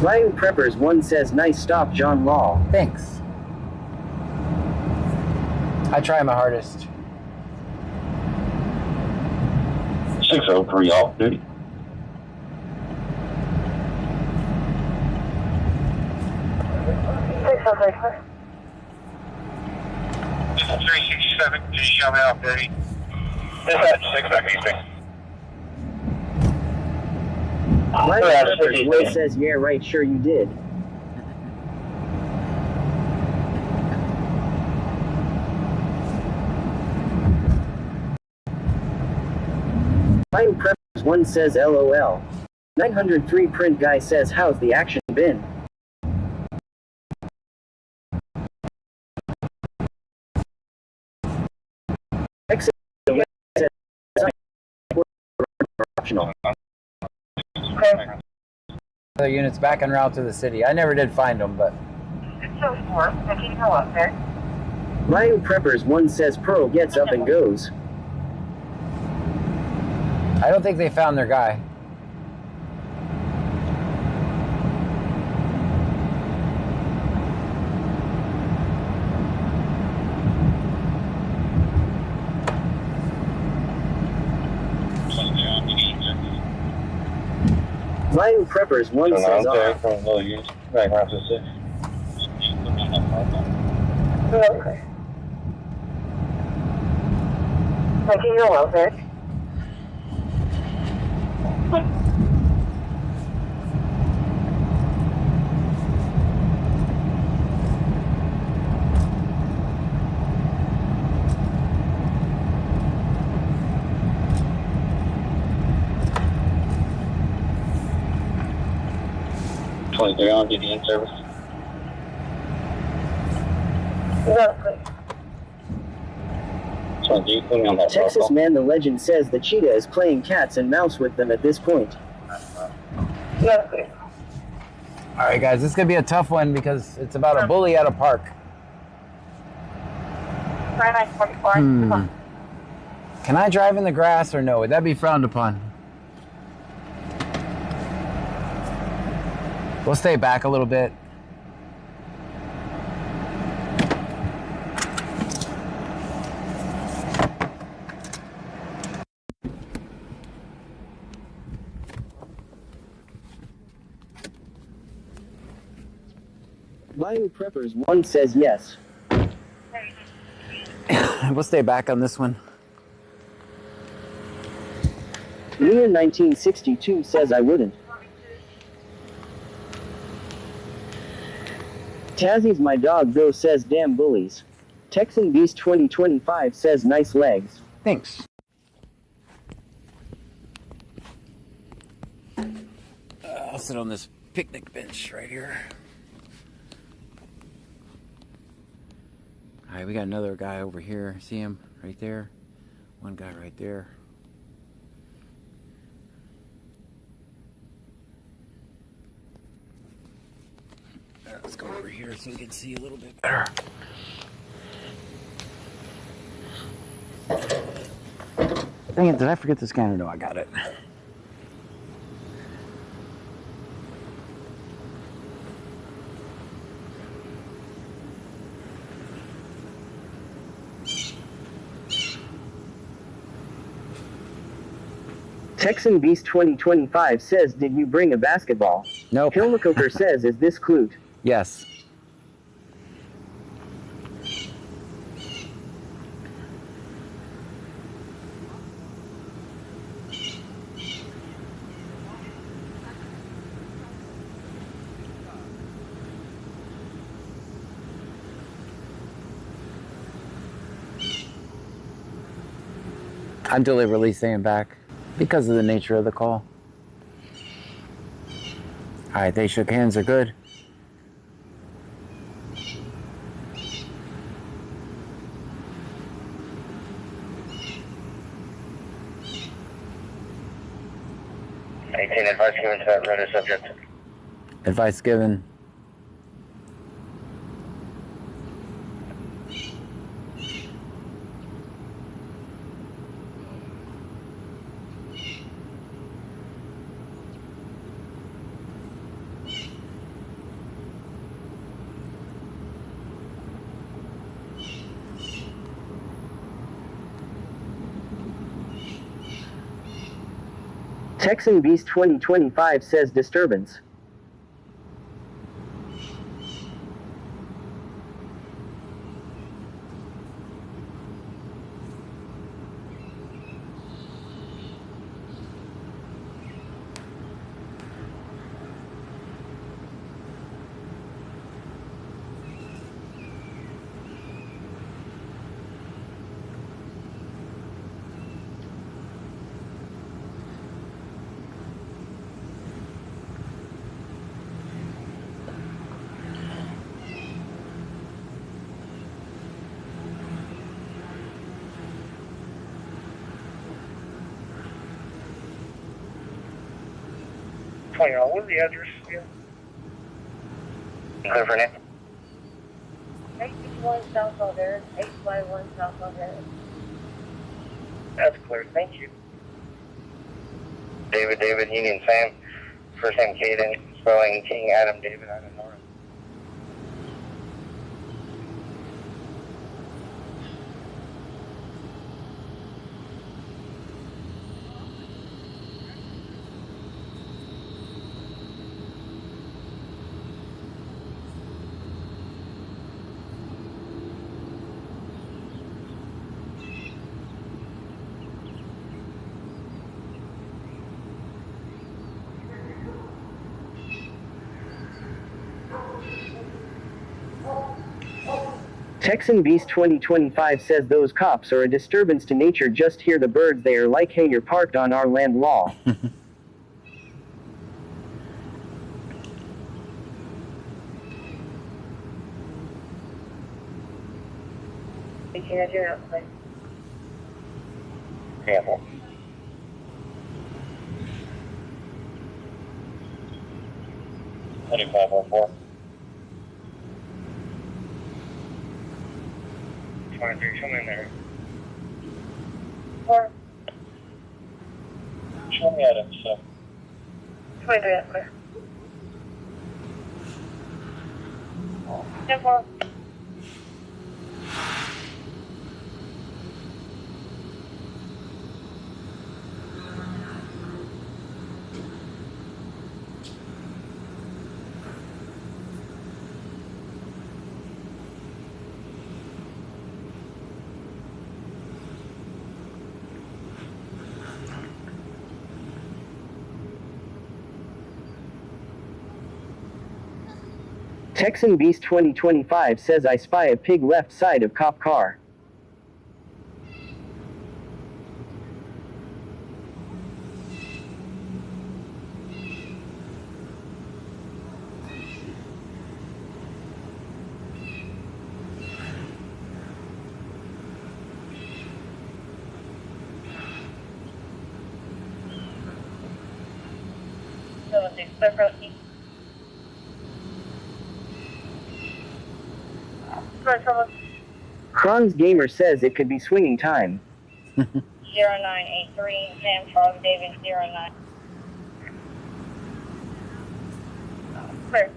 B: Ryan Preppers one says nice stop John Law.
A: Thanks. I try my hardest.
E: 603 off duty.
C: $367, can you show me off duty? Dispatch 6 back east.
B: My Preppers 1 says, yeah, right, sure you did. Mine Preppers 1 says, LOL. 903 Print Guy says, how's the action been? Optional.
A: The units back en route to the city. I never did find them, but.
D: So forth, taking no up there.
B: Ryan Preppers 1 says Pearl gets up and goes.
A: I don't think they found their guy.
B: Ryan Preppers 1 says off.
E: Back around to 6.
D: Okay. Taking no up there.
E: On DD in service.
B: Texas Man the Legend says the cheetah is playing cats and mouse with them at this point.
A: Alright guys, this is going to be a tough one because it's about a bully at a park. Can I drive in the grass or no? Would that be frowned upon? We'll stay back a little bit.
B: Bayou Preppers 1 says yes.
A: We'll stay back on this one.
B: Leah 1962 says I wouldn't. Tazzy's my dog though says damn bullies. Texan Beast 2025 says nice legs.
A: Thanks. I'll sit on this picnic bench right here. Alright, we got another guy over here. See him right there? One guy right there. Let's go over here so we can see a little bit better. Dang it, did I forget the scanner? No, I got it.
B: Texan Beast 2025 says, did you bring a basketball?
A: Nope.
B: Kilmacoker says, is this Clute?
A: Yes. I'm deliberately staying back because of the nature of the call. All right, they shook hands, they're good.
E: Advice given to that runner subject.
A: Advice given.
B: Texan Beast 2025 says disturbance.
C: $20. What's the address again? Clear for now.
F: 851 South Alderus, 851 South Alderus.
C: That's clear. Thank you. David, Union Sam. First name Caden, spelling King Adam David Adam Nora.
B: Texan Beast 2025 says those cops are a disturbance to nature. Just hear the birds, they are like, hey, you're parked on our land law.
C: Careful. $25.04. 23, come in there.
F: Or
C: Show me Adam, so.
F: 23, that's clear. 10-4.
B: Texan Beast 2025 says I spy a pig left side of cop car. Kron's Gamer says it could be swinging time.
F: 0983, Sam Charles David 09. Clear.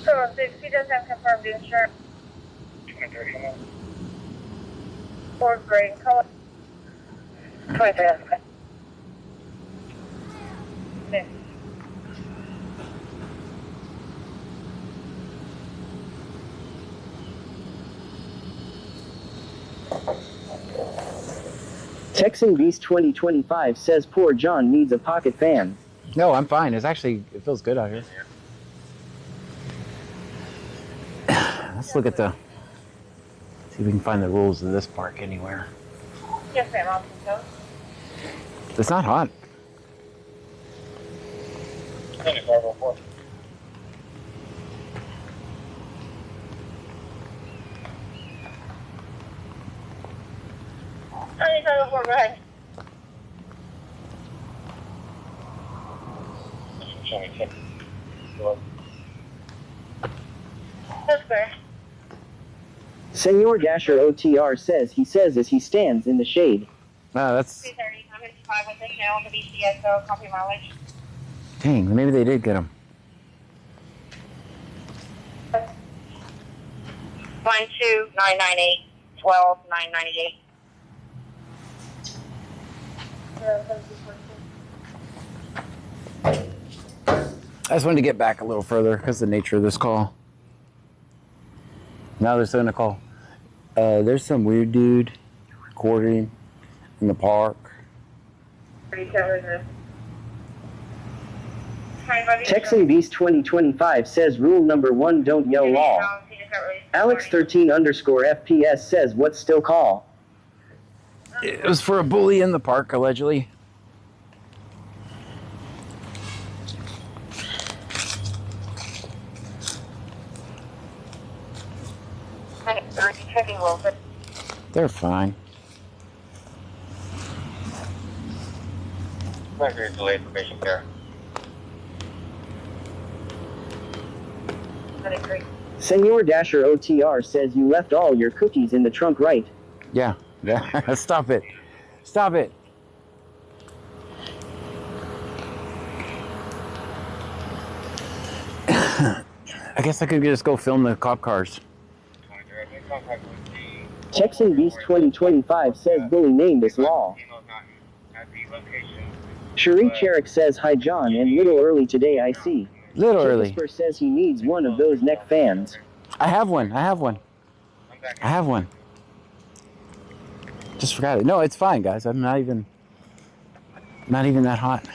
F: So, he does have confirmed insurance.
C: 23,
F: Ford gray in color. 23, that's okay. Okay.
B: Texan Beast 2025 says poor John needs a pocket fan.
A: No, I'm fine. It's actually, it feels good out here. Let's look at the, see if we can find the rules of this park anywhere.
F: Yes, ma'am. I'll come.
A: It's not hot.
C: 2504.
F: Go ahead.
C: Show me 10.
F: That's fair.
B: Senor Dasher OTR says he says as he stands in the shade.
A: No, that's,
F: 230, I'm 55 with this now on the BCSO, copy mileage.
A: dang, maybe they did get him.
F: 12998 12998.
A: I just wanted to get back a little further because of the nature of this call. Now they're starting to call. There's some weird dude recording in the park.
B: Texan Beast 2025 says rule number 1, don't yell lol. Alex13_FPS says what's still call?
A: It was for a bully in the park, allegedly. They're fine.
C: Delayed information there.
B: Senor Dasher OTR says you left all your cookies in the trunk, right?
A: Yeah. Stop it. Stop it. I guess I could just go film the cop cars.
B: Texan Beast 2025 says bully named is law. Cherie Cherrick says hi John and little early today I see.
A: Little early.
B: Whisper says he needs one of those neck fans.
A: I have one. Just forgot it. No, it's fine, guys. I'm not even that hot.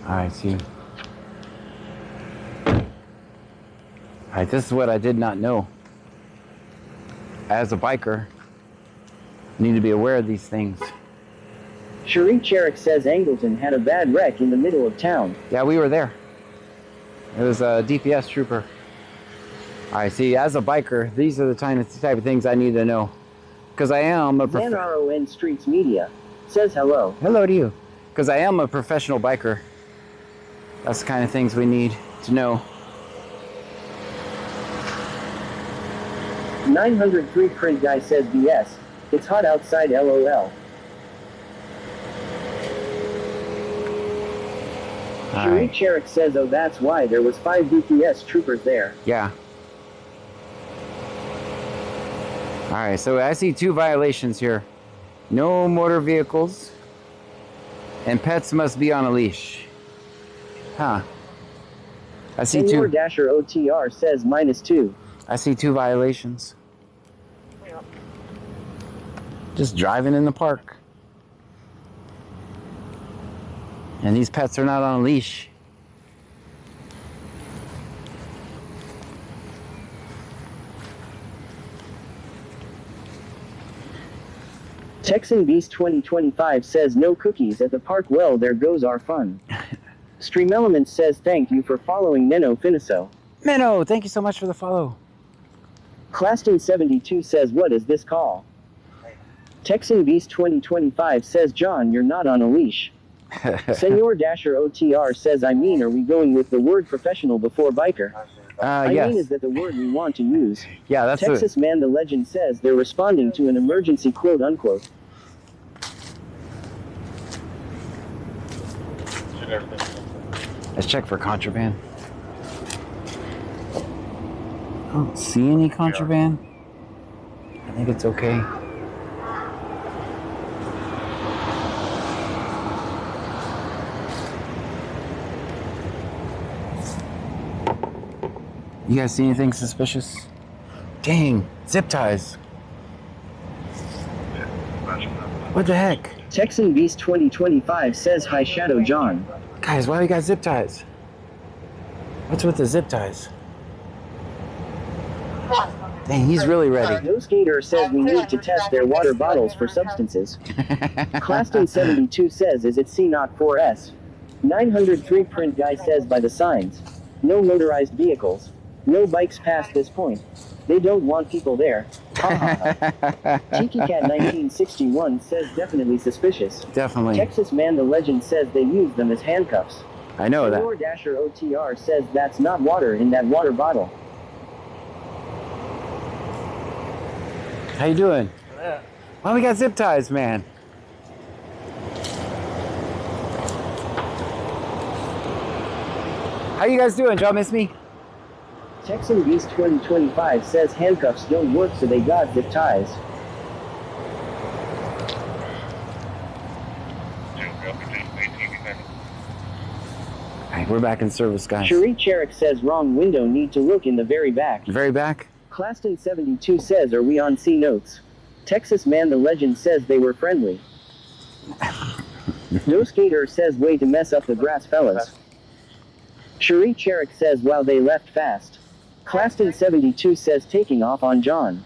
A: All right, see. All right, this is what I did not know. As a biker, you need to be aware of these things.
B: Cherie Cherrick says Angleton had a bad wreck in the middle of town.
A: Yeah, we were there. It was a DPS trooper. All right, see, as a biker, these are the type of things I need to know. Because I am a...
B: ZanRON Streets Media says hello.
A: Hello to you. Because I am a professional biker. That's the kind of things we need to know.
B: 903 print guy says BS. It's hot outside LOL. Cherie Cherrick says oh that's why there was 5 DPS troopers there.
A: Yeah. Alright, so I see 2 violations here. No motor vehicles. And pets must be on a leash. Huh. I see
B: Senor
A: 2.
B: Dasher OTR says -2.
A: I see 2 violations. Just driving in the park. And these pets are not on a leash.
B: Texan Beast 2025 says no cookies at the park. Well, there goes our fun. Stream Elements says thank you for following Menno Finiso.
A: Menno, thank you so much for the follow.
B: Claston72 says what is this call? Texan Beast 2025 says John you're not on a leash. Senor Dasher OTR says I mean are we going with the word professional before biker? I
A: yes.
B: mean is that the word we want to use?
A: Yeah, that's
B: Texas Man the Legend says they're responding to an emergency quote unquote.
A: Let's check for contraband. I don't see any contraband. I think it's okay. You guys see anything suspicious? Dang, zip ties. What the heck?
B: Texan Beast 2025 says hi Shadow John.
A: Guys, why do you got zip ties? What's with the zip ties? Dang, he's really ready.
B: No Skater says we need to test their water bottles for substances. Claston72 says is it C04S? 903 print guy says by the signs. No motorized vehicles. No bikes past this point. They don't want people there. Tiki Cat 1961 says definitely suspicious.
A: Definitely.
B: Texas Man the Legend says they use them as handcuffs.
A: I know that.
B: Senor Dasher OTR says that's not water in that water bottle.
A: How you doing? Why we got zip ties, man? How you guys doing? Did y'all miss me?
B: Texan Beast 2025 says handcuffs don't work so they got zip ties.
A: I Alright, we're back in service, guys.
B: Cherie Cherrick says wrong window, need to look in the very back.
A: Very back?
B: Claston 72 says, are we on C notes? Texas Man the Legend says they were friendly. No Skater says way to mess up the grass, fellas. Cherie Cherrick says wow, they left fast. Claston 72 says taking off on John.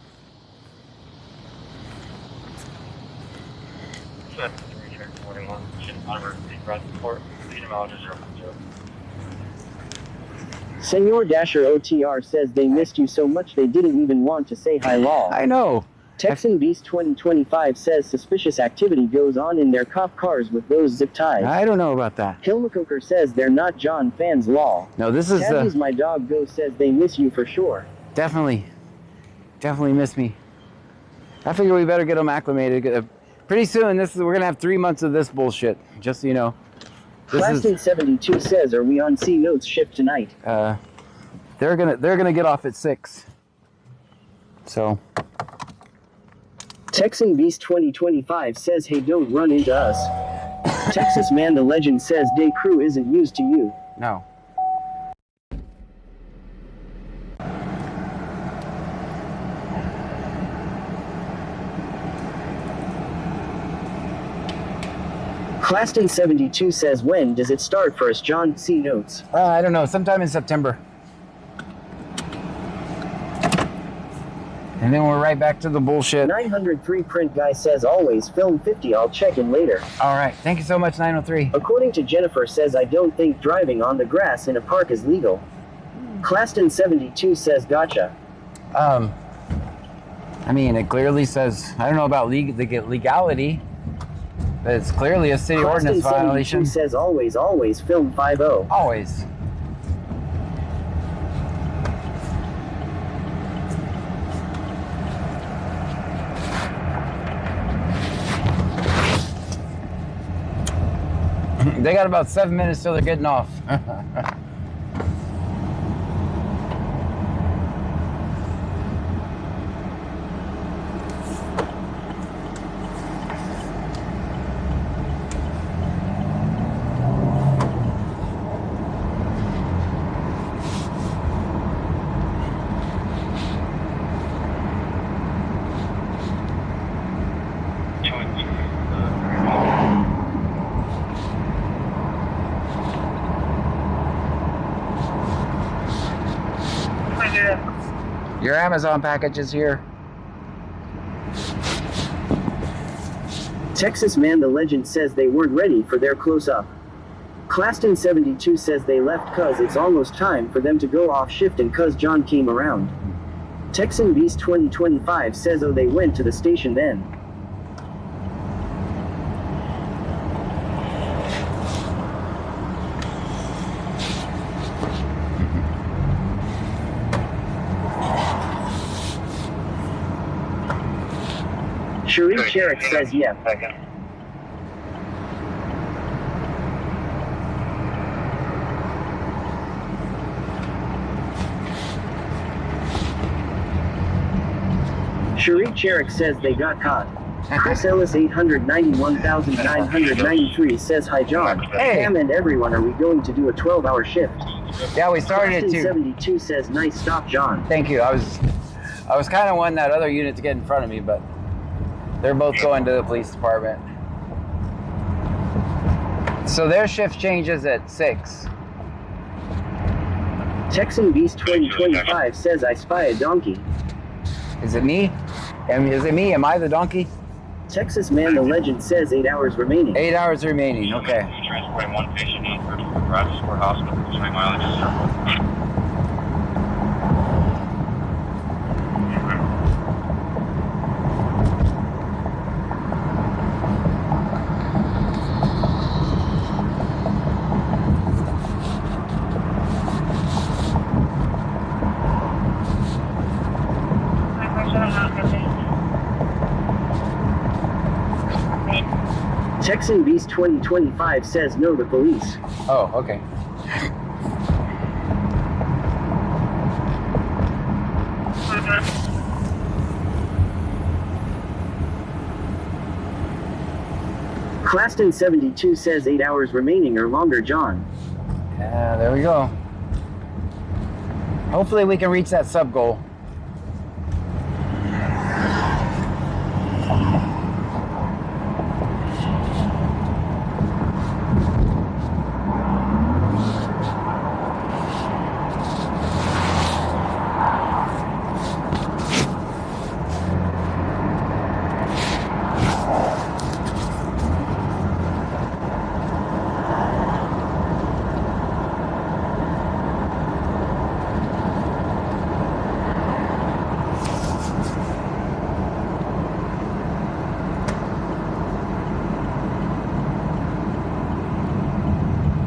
B: Senor Dasher OTR says they missed you so much they didn't even want to say hi law.
A: I know.
B: Texan Beast 2025 says suspicious activity goes on in their cop cars with those zip ties.
A: I don't know about that.
B: Hilmacoker says they're not John fans law.
A: No, this is
B: Tabby's my dog go says they miss you for sure.
A: Definitely miss me. I figure we better get them acclimated. Pretty soon, we're gonna have 3 months of this bullshit. Just so you know.
B: Claston 72 says, "Are we on C notes shift tonight?"
A: They're gonna get off at 6. So.
B: Texan Beast 2025 says, "Hey, don't run into us." Texas Man the Legend says, "Day crew isn't used to you."
A: No.
B: Claston 72 says, "When does it start for us, John? C notes."
A: I don't know. Sometime in September. And then we're right back to the bullshit.
B: 903 Print Guy says, "Always film 50. I'll check in later."
A: All right. Thank you so much, 903.
B: According to Jennifer says, "I don't think driving on the grass in a park is legal." Claston 72 says, "Gotcha."
A: I mean, it clearly says, I don't know about legality, but it's clearly a city ordinance violation.
B: Claston 72 says, always film 50.
A: Always. They got about 7 minutes till they're getting off. Your Amazon package is here.
B: Texas Man the Legend says they weren't ready for their close-up. Claston 72 says they left cuz it's almost time for them to go off shift and cuz John came around. Texan Beast 2025 says, "Oh, they went to the station then." Cherie Cherrick says, "Yeah." Cherie Cherrick says they got caught. Chris Ellis 891,993 says, "Hi John.
A: Hey.
B: Cam and everyone, are we going to do a 12-hour shift?"
A: Yeah, we started at 2.
B: 72 says, "Nice stop, John."
A: Thank you. I was kind of wanting that other unit to get in front of me, but they're both going to the police department. So their shift changes at 6.
B: Texan Beast 2025 says, "I spy a donkey."
A: Is it me? Is it me? Am I the donkey?
B: Texas Man the Legend says 8 hours remaining.
A: 8 hours remaining. Okay.
C: Transporting one patient in for Bradford Sport Hospital. 20 mileage circle.
B: Texan Beast 2025 says, "No, the police."
A: Oh, okay.
B: Claston 72 says 8 hours remaining or longer, John.
A: Yeah, there we go. Hopefully we can reach that sub goal.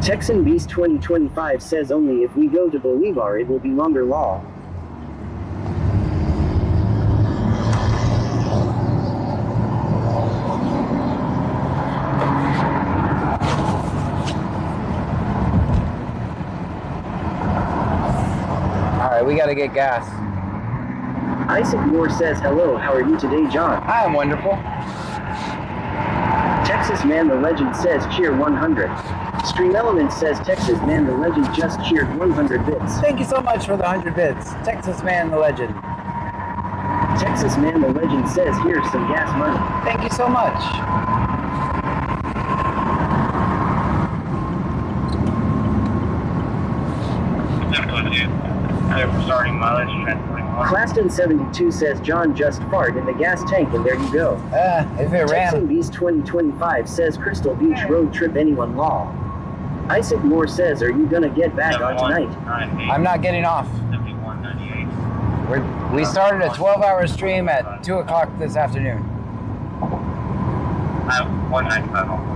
B: Texan Beast 2025 says only if we go to Bolivar it will be longer law.
A: Alright, we gotta get gas.
B: Isaac Moore says hello, how are you today, John?
A: I am wonderful.
B: Texas Man the Legend says cheer 100. Stream Elements says Texas Man the Legend just cheered 100 bits.
A: Thank you so much for the 100 bits. Texas Man the Legend.
B: Texas Man the Legend says here's some gas money.
A: Thank you so much.
C: Starting mileage, transporting one.
B: Claston 72 says John just fart in the gas tank and there you go.
A: If it
B: Texan
A: ran.
B: Beast 2025 says Crystal Beach road trip anyone law. Isaac Moore says are you gonna get back on tonight?
A: I'm not getting off. We started a 12-hour stream at 2 o'clock this afternoon.
C: I have 195 on.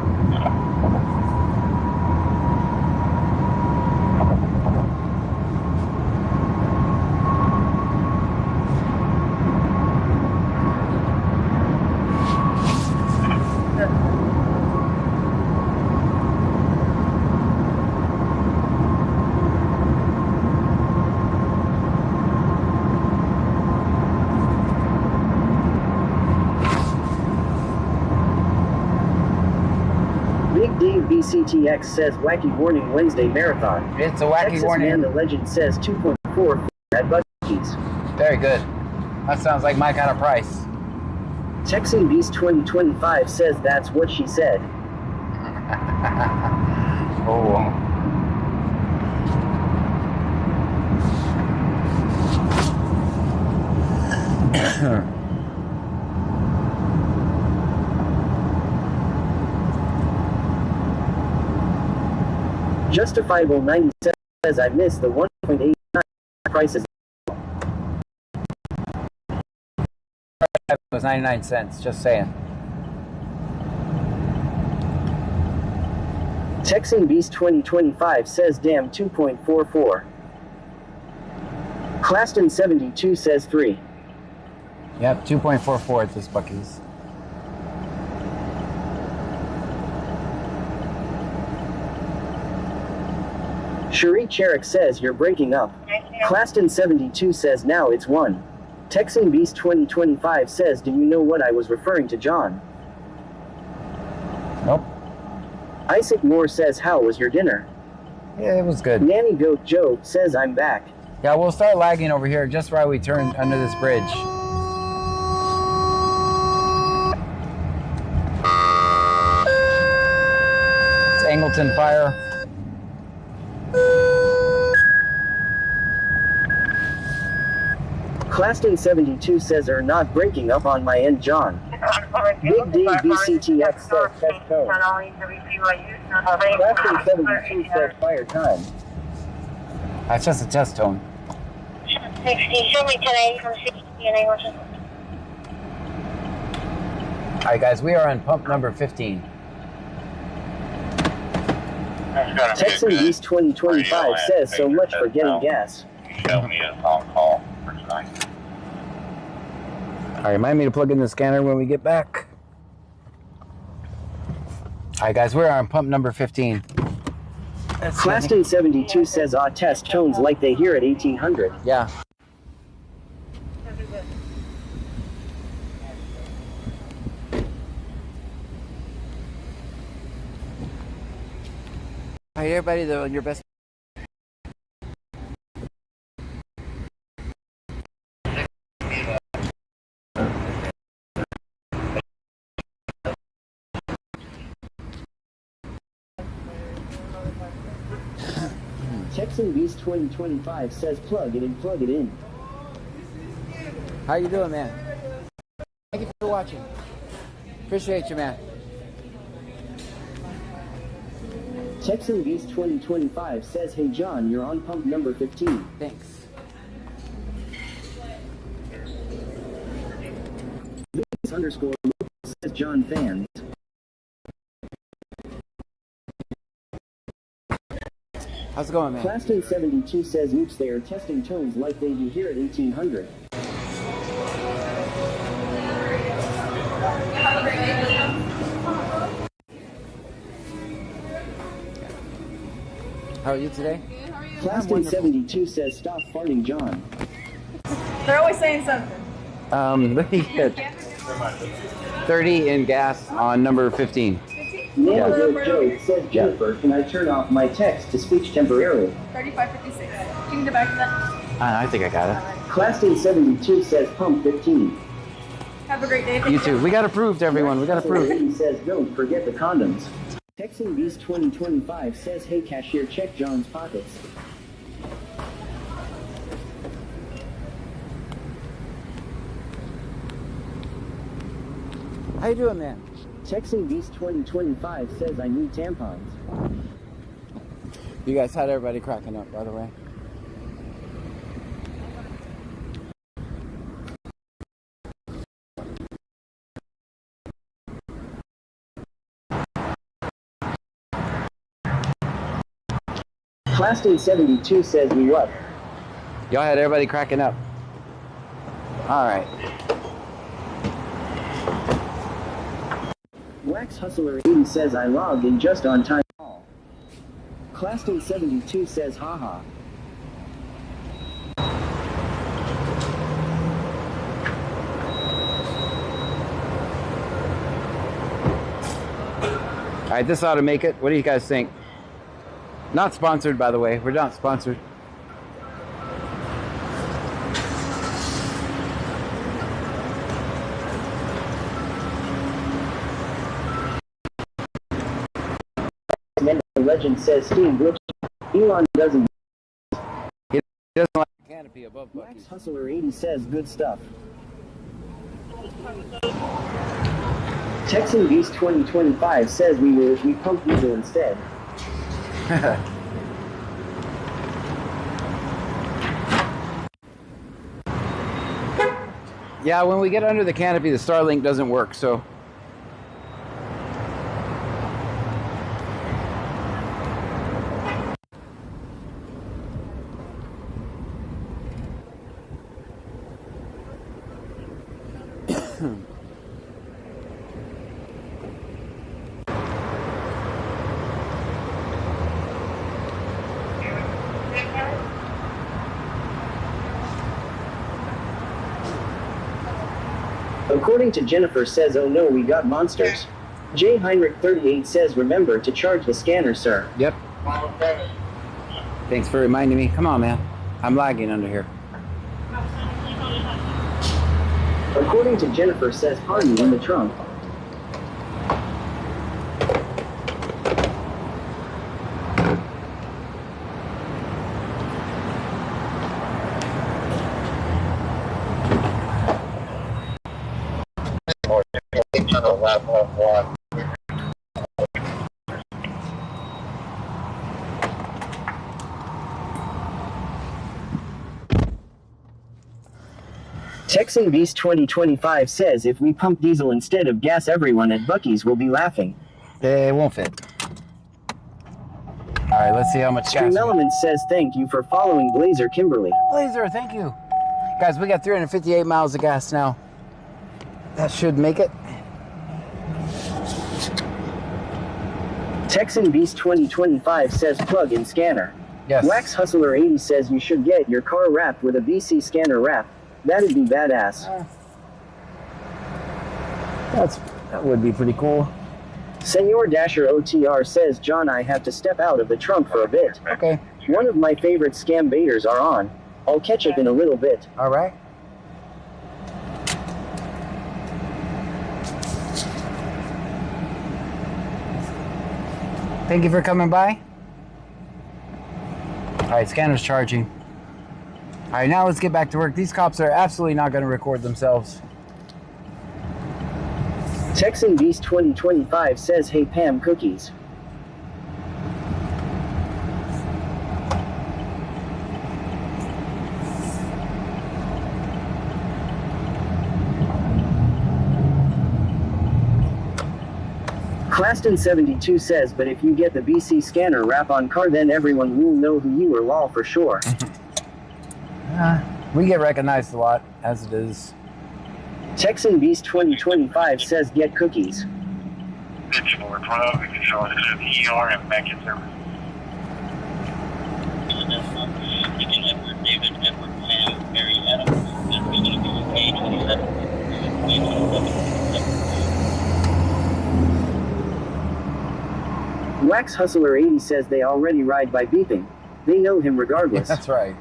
B: Big Dave BCTX says wacky warning Wednesday marathon.
A: It's a wacky
B: Texas
A: warning.
B: Man the Legend says 2.4 at Buc-ee's.
A: Very good. That sounds like my kind of price.
B: Texan Beast 2025 says that's what she said.
A: Oh.
B: Justifiable 97 says I missed the 1.89 prices.
A: It was 99 cents, just saying.
B: Texan Beast 2025 says damn 2.44. Claston 72 says 3.
A: Yep, 2.44 at this Buc-ee's.
B: Cherie Cherrick says you're breaking up. Claston 72 says now it's 1. Texan Beast 2025 says do you know what I was referring to, John?
A: Nope.
B: Isaac Moore says how was your dinner?
A: Yeah, it was good.
B: Nanny Goat Joe says I'm back.
A: Yeah, we'll start lagging over here just right we turn under this bridge. It's Angleton Fire.
B: Claston 72 says are not breaking up on my end, John. Big D BCTX says test tone. Claston 72 says fire time.
A: That's just a test tone.
H: Show me 1080 from CT and Angleton.
A: Alright guys, we are on pump number 15.
B: Texan Beast 2025 says so much for getting gas.
C: Show me a phone call for tonight.
A: Alright, remind me to plug in the scanner when we get back. Alright guys, we're on pump number 15.
B: Claston 72 says test tones like they hear at 1800.
A: Yeah. Alright everybody, your best
B: Texan Beast 2025 says plug it in, plug it in.
A: How you doing, man? Thank you for watching. Appreciate you, man.
B: Texan Beast 2025 says, hey John, you're on pump number 15.
A: Thanks.
B: __ says John fans.
A: How's it going, man?
B: Claston 72 says oops, they are testing tones like they do here at 1800.
A: How are you today?
B: Claston 72 says stop farting, John.
G: They're always saying something.
A: Looking at 30 in gas on number 15.
B: Name of the joke says Jennifer, can I turn off my text to speech temporarily?
G: 3556. Can you go back to that?
A: I think I got it.
B: Claston 72 says pump 15.
G: Have a great day.
A: You too. We got approved, everyone. We got approved.
B: He says don't forget the condoms. Texan Beast 2025 says hey cashier, check John's pockets.
A: How you doing, man?
B: Texan Beast 2025 says I need tampons.
A: You guys had everybody cracking up, by the way.
B: Claston 72 says we what?
A: Y'all had everybody cracking up. All right.
B: Wax Hustler 80 says I logged in just on time. Claston 72 says haha.
A: All right, this ought to make it. What do you guys think? Not sponsored, by the way. We're not sponsored.
B: The legend says Steam glitch. Elon doesn't.
A: He doesn't like the canopy above Buc-ee's.
B: Wax Hustler 80 says good stuff. Texan Beast 2025 says we will if we pump diesel instead.
A: Yeah, when we get under the canopy, the Starlink doesn't work, so.
B: According to Jennifer says oh no we got monsters. J Heinrich 38 says remember to charge the scanner, sir.
A: Yep. Thanks for reminding me. Come on, man. I'm lagging under here.
B: According to Jennifer says party in the trunk. Texan Beast 2025 says if we pump diesel instead of gas everyone at Buc-ee's will be laughing.
A: It won't fit. All right, let's see how much gas.
B: Stream Element says thank you for following Blazer Kimberly.
A: Blazer, thank you. Guys, we got 358 miles of gas now. That should make it.
B: Texan Beast 2025 says plug in scanner.
A: Yes.
B: Wax Hustler 80 says you should get your car wrapped with a BC scanner wrap. That'd be badass.
A: That would be pretty cool.
B: Senor Dasher OTR says John I have to step out of the trunk for a bit.
A: Okay.
B: One of my favorite scam baiters are on. I'll catch up in a little bit.
A: All right. Thank you for coming by. All right, scanner's charging. All right, now let's get back to work. These cops are absolutely not going to record themselves.
B: Texan Beast 2025 says, "Hey Pam, cookies." Claston 72 says, "But if you get the BC scanner wrap on car, then everyone will know who you are, lol, for sure."
A: We get recognized a lot, as it is.
B: Texan Beast 2025 says, "Get cookies."
C: Pitch 412, we can show it to the ER and back in service. David Edward Sam, Mary Adams, and we're going to be A27.
B: Wax Hustler 80 says they already ride by beeping. They know him regardless.
A: That's right.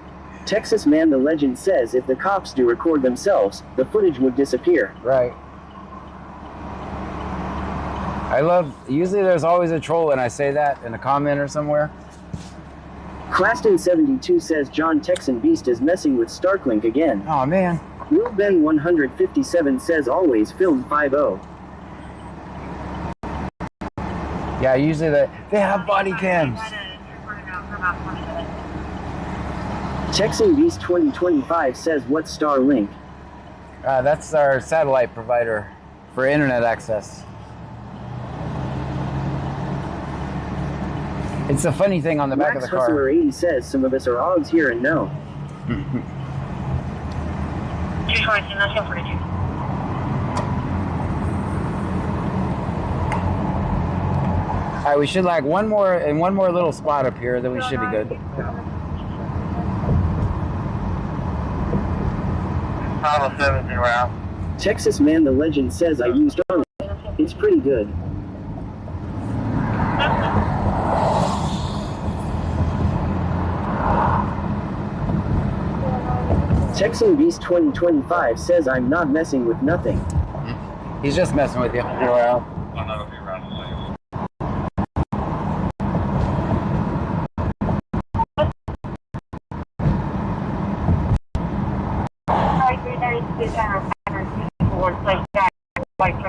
B: Texas Man the Legend says if the cops do record themselves, the footage would disappear.
A: Right. Usually there's always a troll and I say that in a comment or somewhere.
B: Claston 72 says John Texan Beast is messing with Starklink again.
A: Oh man.
B: Will Ben 157 says always filmed 5-0.
A: Yeah, usually they have body cams.
B: Texan Beast 2025 says what's Starlink?
A: That's our satellite provider for internet access. It's a funny thing on the back of the car.
B: Hustler 80 says some of us are ogs here and no.
A: Alright, we should like one more little spot up here, then we should be good.
C: Model 17 route.
B: Texas Man the Legend says I used Starlink. It's pretty good. Texan Beast 2025 says I'm not messing with nothing.
A: He's just messing with you.
C: Well,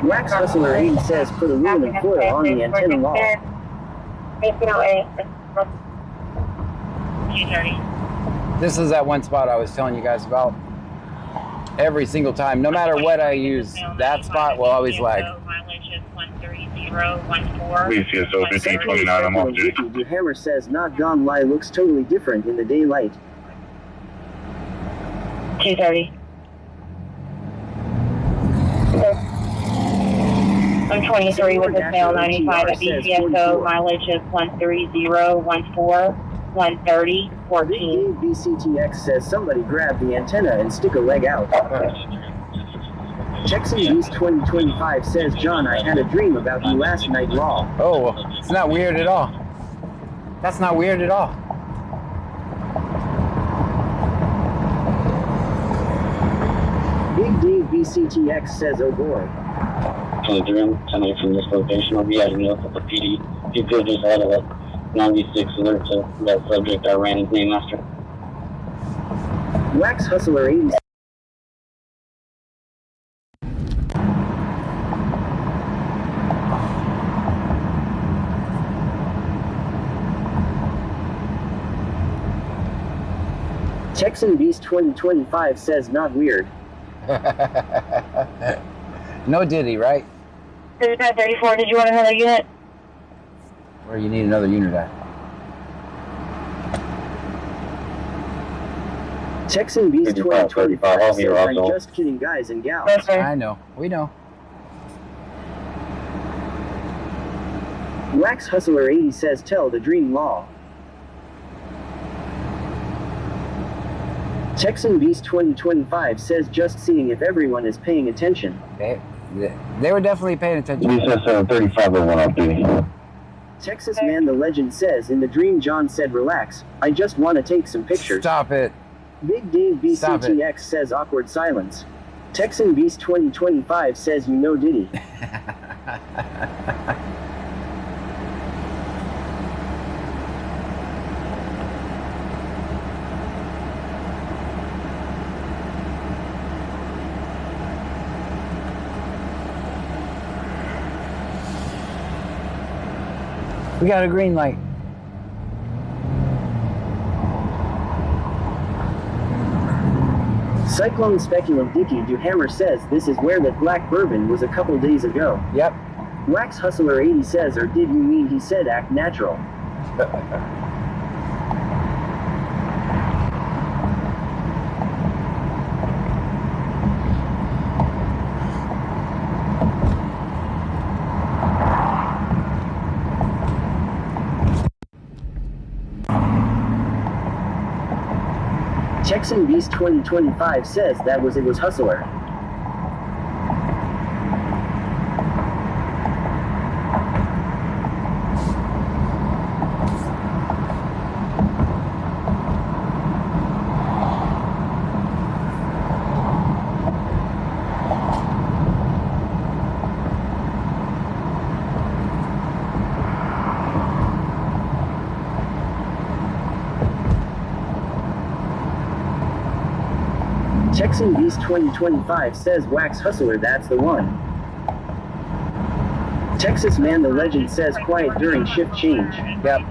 B: Wax Hustler 80 says put aluminum foil on the antenna wall.
A: This is that one spot I was telling you guys about. Every single time, no matter what I use, that spot will always lag.
C: VCSO 1529, I'm off duty.
B: The Hammer says not gone lie looks totally different in the daylight.
H: 230. I'm 23 with the mail 95 at BCSO, mileage is 13014, 130, 14.
B: BCTX says somebody grab the antenna and stick a leg out. Texan Beast 2025 says, John, I had a dream about you last night, lol.
A: Oh, it's not weird at all. That's not weird at all.
B: Big Dave BCTX says, oh boy.
E: For the dream, tonight from this location, I'll be adding a couple of PD. If you could just add a 96 alert to that subject I ran his name after.
B: Wax Hustler 80. Texan Beast 2025 says not weird.
A: No Diddy, right?
H: 34, did you want another unit?
A: Or you need another unit at?
B: Texan Beast 2025 says, I'm
E: also.
B: just kidding, guys and gals.
H: Yes, sir.
A: I know. We know.
B: Wax Hustler 80 says tell the dream law. Texan Beast 2025 says just seeing if everyone is paying attention.
A: They were definitely paying attention.
E: BCSO 3501 off duty.
B: Texas Man the Legend says in the dream John said relax, I just want to take some pictures.
A: Stop it.
B: Big Dave BCTX says awkward silence. Texan Beast 2025 says you know Diddy.
A: We got a green light.
B: Cyclone Speculum Dicky Duhammer says this is where that black bourbon was a couple days ago.
A: Yep.
B: Wax Hustler 80 says, or did you mean he said act natural? Texan Beast 2025 says that it was Hustler. Texan Beast 2025 says Wax Hustler, that's the one. Texas Man the Legend says quiet during shift change.
A: Yep.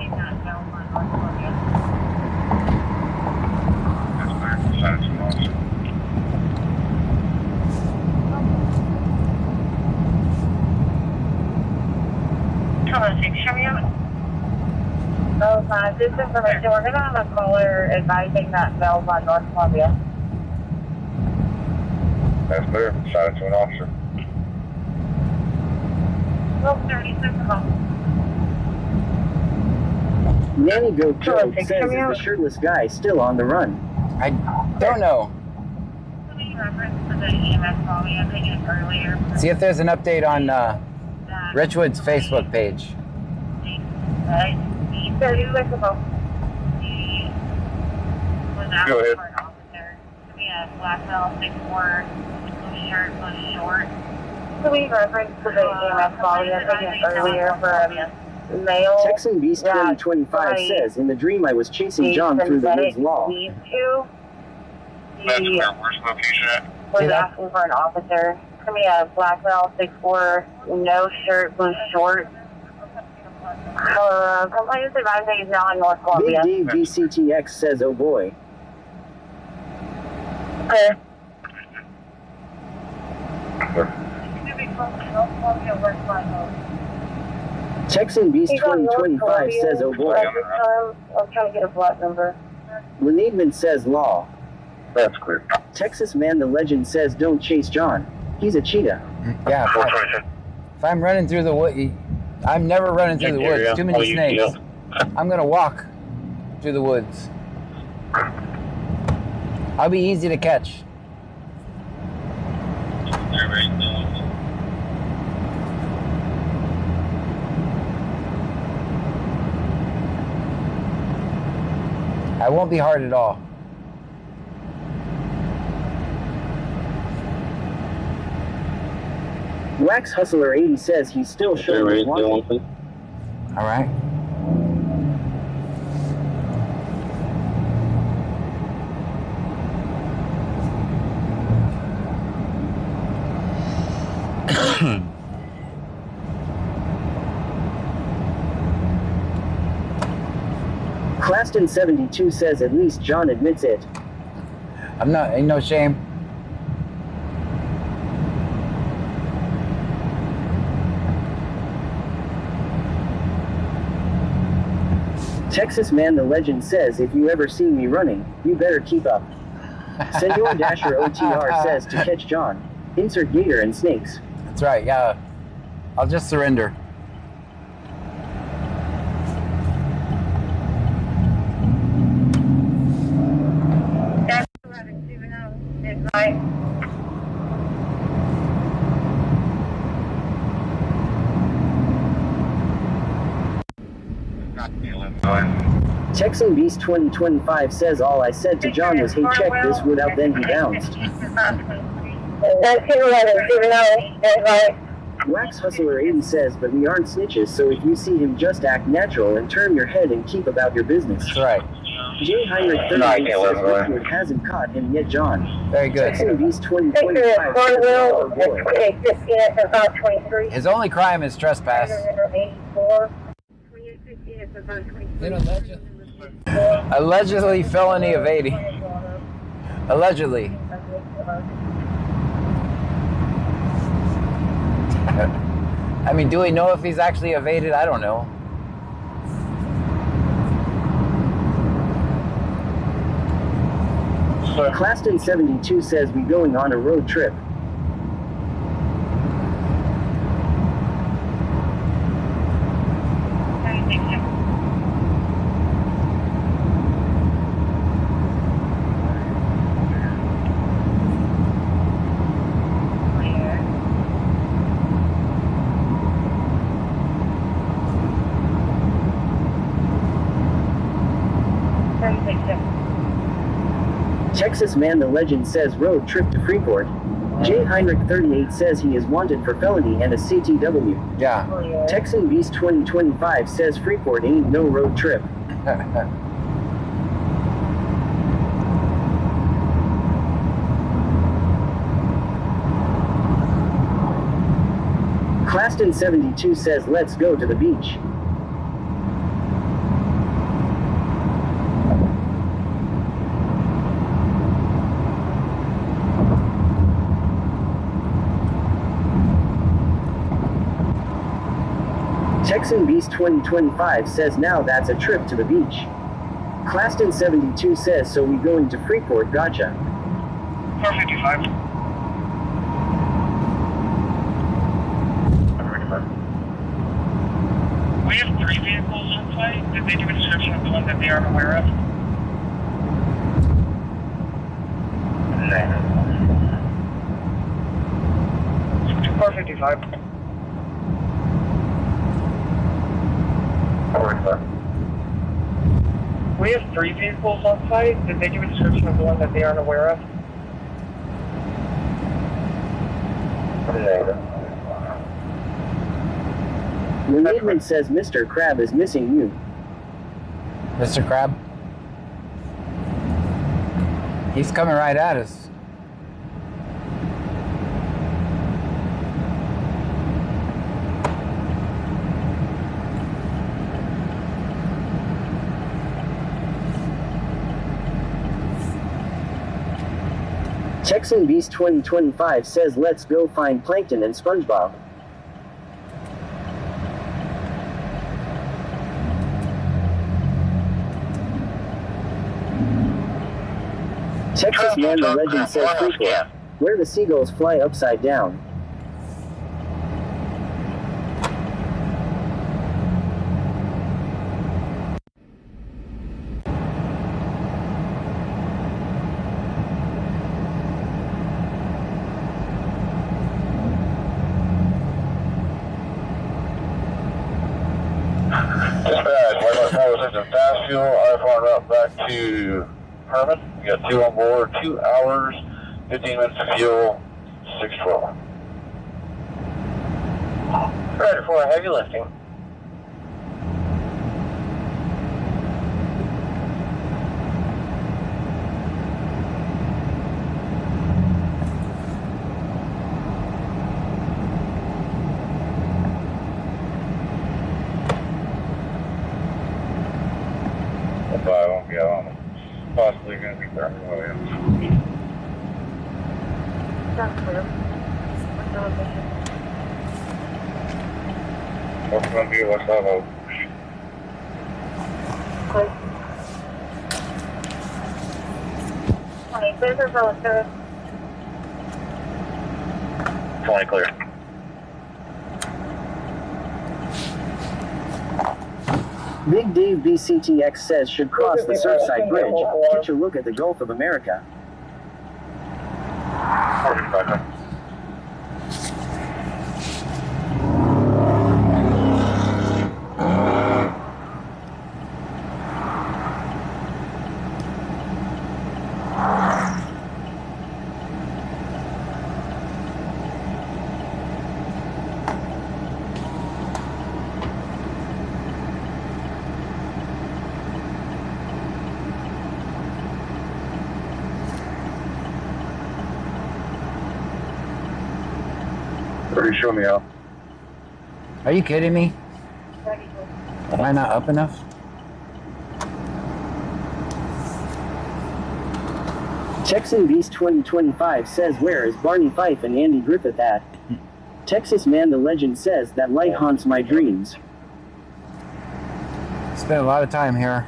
D: This information, we're going to have a caller advising that Bell's on North Columbia.
C: That's clear. Shot it to an officer.
D: 1236
B: Nanny Goat Joe says, is the shirtless guy still on the run?
A: I don't know. See if there's an update on Richwood's Facebook page.
C: Go ahead.
D: Black belt, 6'4", blue shirt, blue short. So we referenced to the EMS volume earlier for a male.
B: Texan Beast 2025 says, in the dream I was chasing John through the woods law.
C: That's where, where's the location at?
D: Was asking for an officer. It's going to be a black belt, 6'4", no shirt, blue short. Complaints advising he's now in North Columbia.
B: Big Dave VCTX says, oh boy.
D: Okay.
B: Texan Beast 2025 says, oh boy.
D: I'm trying to get a block number.
B: Leneadman says, law.
C: That's clear.
B: Texas Man the Legend says, don't chase John. He's a cheetah.
A: Yeah. If I'm running through the wood, I'm never running through the woods. Too many snakes. I'm gonna walk through the woods. I'll be easy to catch. I won't be hard at all.
B: Wax Hustler 80 says he's still showing wanted.
A: All right.
B: Claston 72 says at least John admits it.
A: I'm not, ain't no shame.
B: Texas Man the Legend says if you ever see me running, you better keep up. Senor Dasher OTR says to catch John, insert gator and snakes.
A: That's right, yeah. I'll just surrender.
D: That's 1170 is right.
B: Texan Beast 2025 says all I said to John was, hey, check this wood out, then he bounced.
D: That's 1170 is right.
B: Wax Hustler 80 says, but we aren't snitches, so if you see him, just act natural and turn your head and keep about your business.
A: That's right.
B: J. Heinrich 38 says Richwood hasn't caught him yet, John.
A: Very good.
B: Texan Beast 2025 says, oh boy.
A: His only crime is trespass. Allegedly felony evading. Allegedly. I mean, do we know if he's actually evaded? I don't know.
B: Claston 72 says we going on a road trip. Texas Man the Legend says road trip to Freeport. J. Heinrich 38 says he is wanted for felony and a CTW.
A: Yeah.
B: Texan Beast 2025 says Freeport ain't no road trip. Claston 72 says let's go to the beach. Texan Beast 2025 says now that's a trip to the beach. Claston 72 says so we going to Freeport, gotcha.
C: 455. We have 3 vehicles on site. Did they give a description of the one that they aren't aware of? No. 455. We have 3 vehicles on site. Did they give a description of the one that they aren't aware of?
B: Renegman says Mr. Crab is missing you.
A: Mr. Crab? He's coming right at us.
B: Texan Beast 2025 says let's go find Plankton and SpongeBob. Texas Man the Legend says Freeport, where the seagulls fly upside down.
E: Fast fuel, I route back to Herman. We got 2 on board, 2 hours, 15 minutes of fuel, 612. Ready for heavy lifting. I won't be out on possibly going to be 30 million.
F: That's clear.
E: What's going to be what's up?
F: Okay. Alright, there's our relative.
E: 20 clear.
B: Big Dave BCTX says should cross the Surfside Bridge. Catch a look at the Gulf of America.
E: Show me out.
A: Are you kidding me? Am I not up enough?
B: Texan Beast 2025 says, where is Barney Fife and Andy Griffith at? Texas Man the Legend says, that light haunts my dreams.
A: Spent a lot of time here.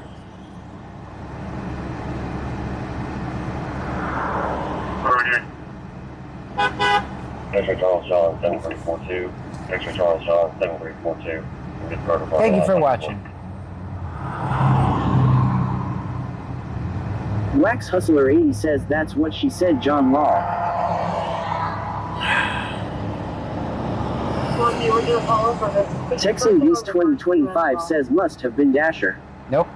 E: Extra Charles Shaw, 7342. Extra Charles Shaw, 7342.
A: Thank you for watching.
B: Wax Hustler 80 says, that's what she said, John Law. Texan Beast 2025 says, must have been Dasher.
A: Nope.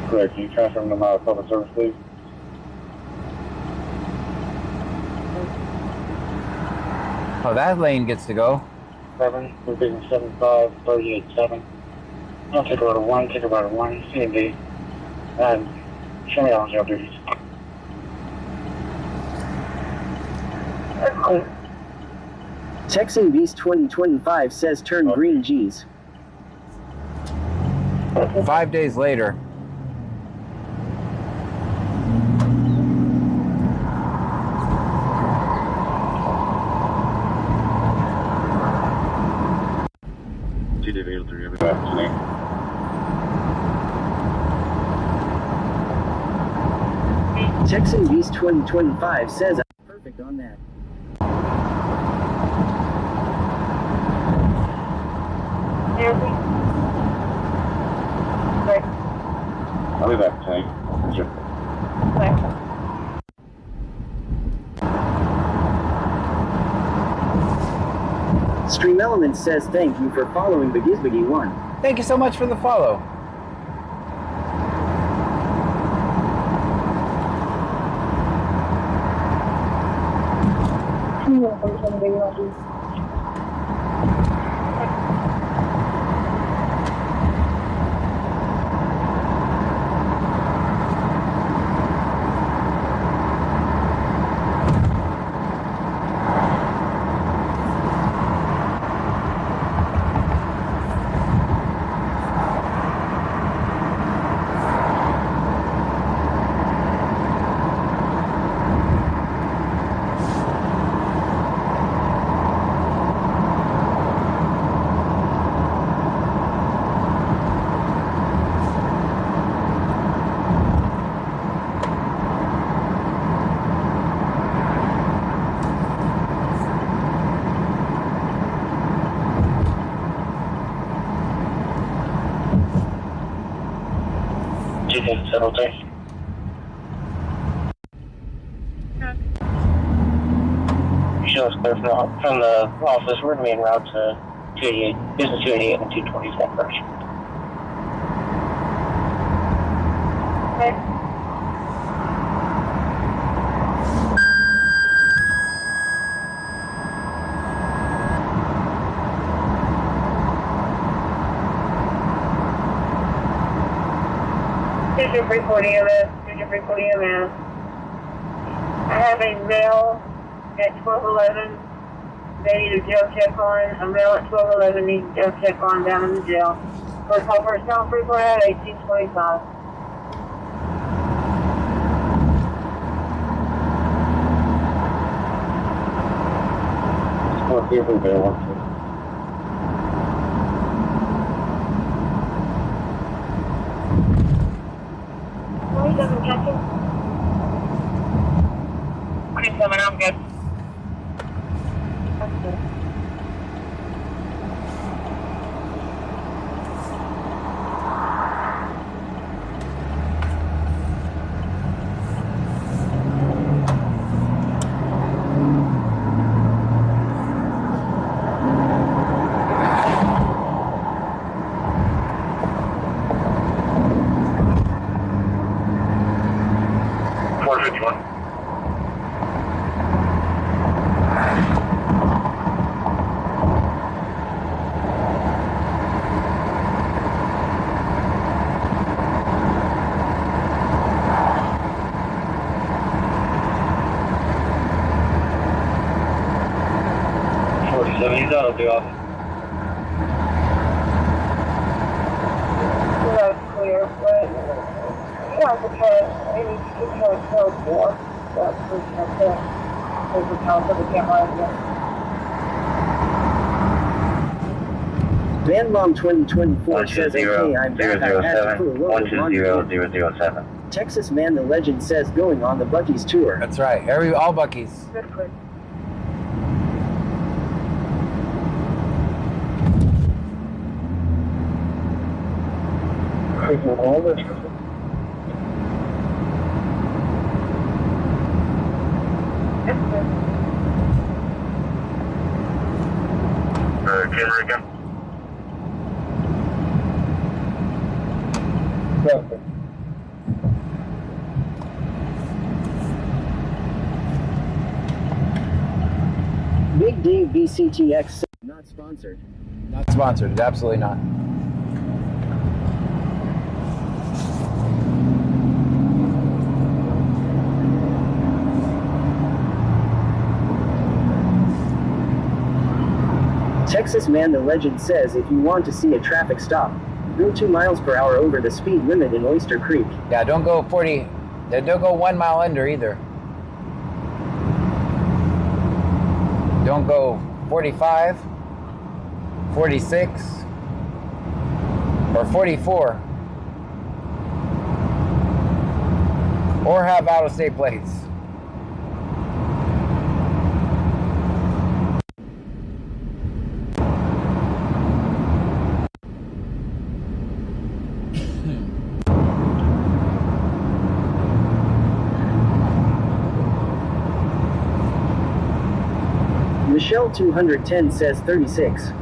E: Correct. Can you transfer them to my public service, please?
A: Oh, that lane gets to go.
E: 7, we're being 75, 38, 7. I'll take a road of 1, take a road of 1, C&D. And show me on job duties.
B: Texan Beast 2025 says, turn green G's.
A: 5 days later.
B: Texan Beast 2025 says, I'm perfect on that.
E: I'll be back, Tank. Sure.
B: Stream Elements says, thank you for following the Gizbiggy 1.
A: Thank you so much for the follow.
E: Show us clear from the office. We're going to be en route to 288, business 288 and 220 South First.
F: Okay. District 340 EMS, District 340 EMS. I have a male at 1211. They need a jail check on. A male at 1211 needs a jail check on down in the jail. First call, first down, 340 at 1825.
E: Let's see if we can work this.
F: He doesn't catch it.
D: Chris, I'm good.
F: Okay.
E: he's out of the office.
F: That's clear, but yeah, because maybe because code 4, that's the count of the camera again.
B: Vanlong 2024 says, okay, I'm back. I had to put a load of laundry in.
E: 12007.
B: Texas Man the Legend says going on the Buc-ee's tour.
A: That's right. All Buc-ee's.
F: Good, good.
E: Camera again.
B: Big Dave BCTX says not sponsored.
A: Not sponsored. Absolutely not.
B: Texas Man the Legend says if you want to see a traffic stop, go 2 miles per hour over the speed limit in Oyster Creek.
A: Yeah, don't go 40. Don't go 1 mile under either. Don't go 45, 46, or 44. Or have out-of-state plates.
B: Michelle 210 says 36.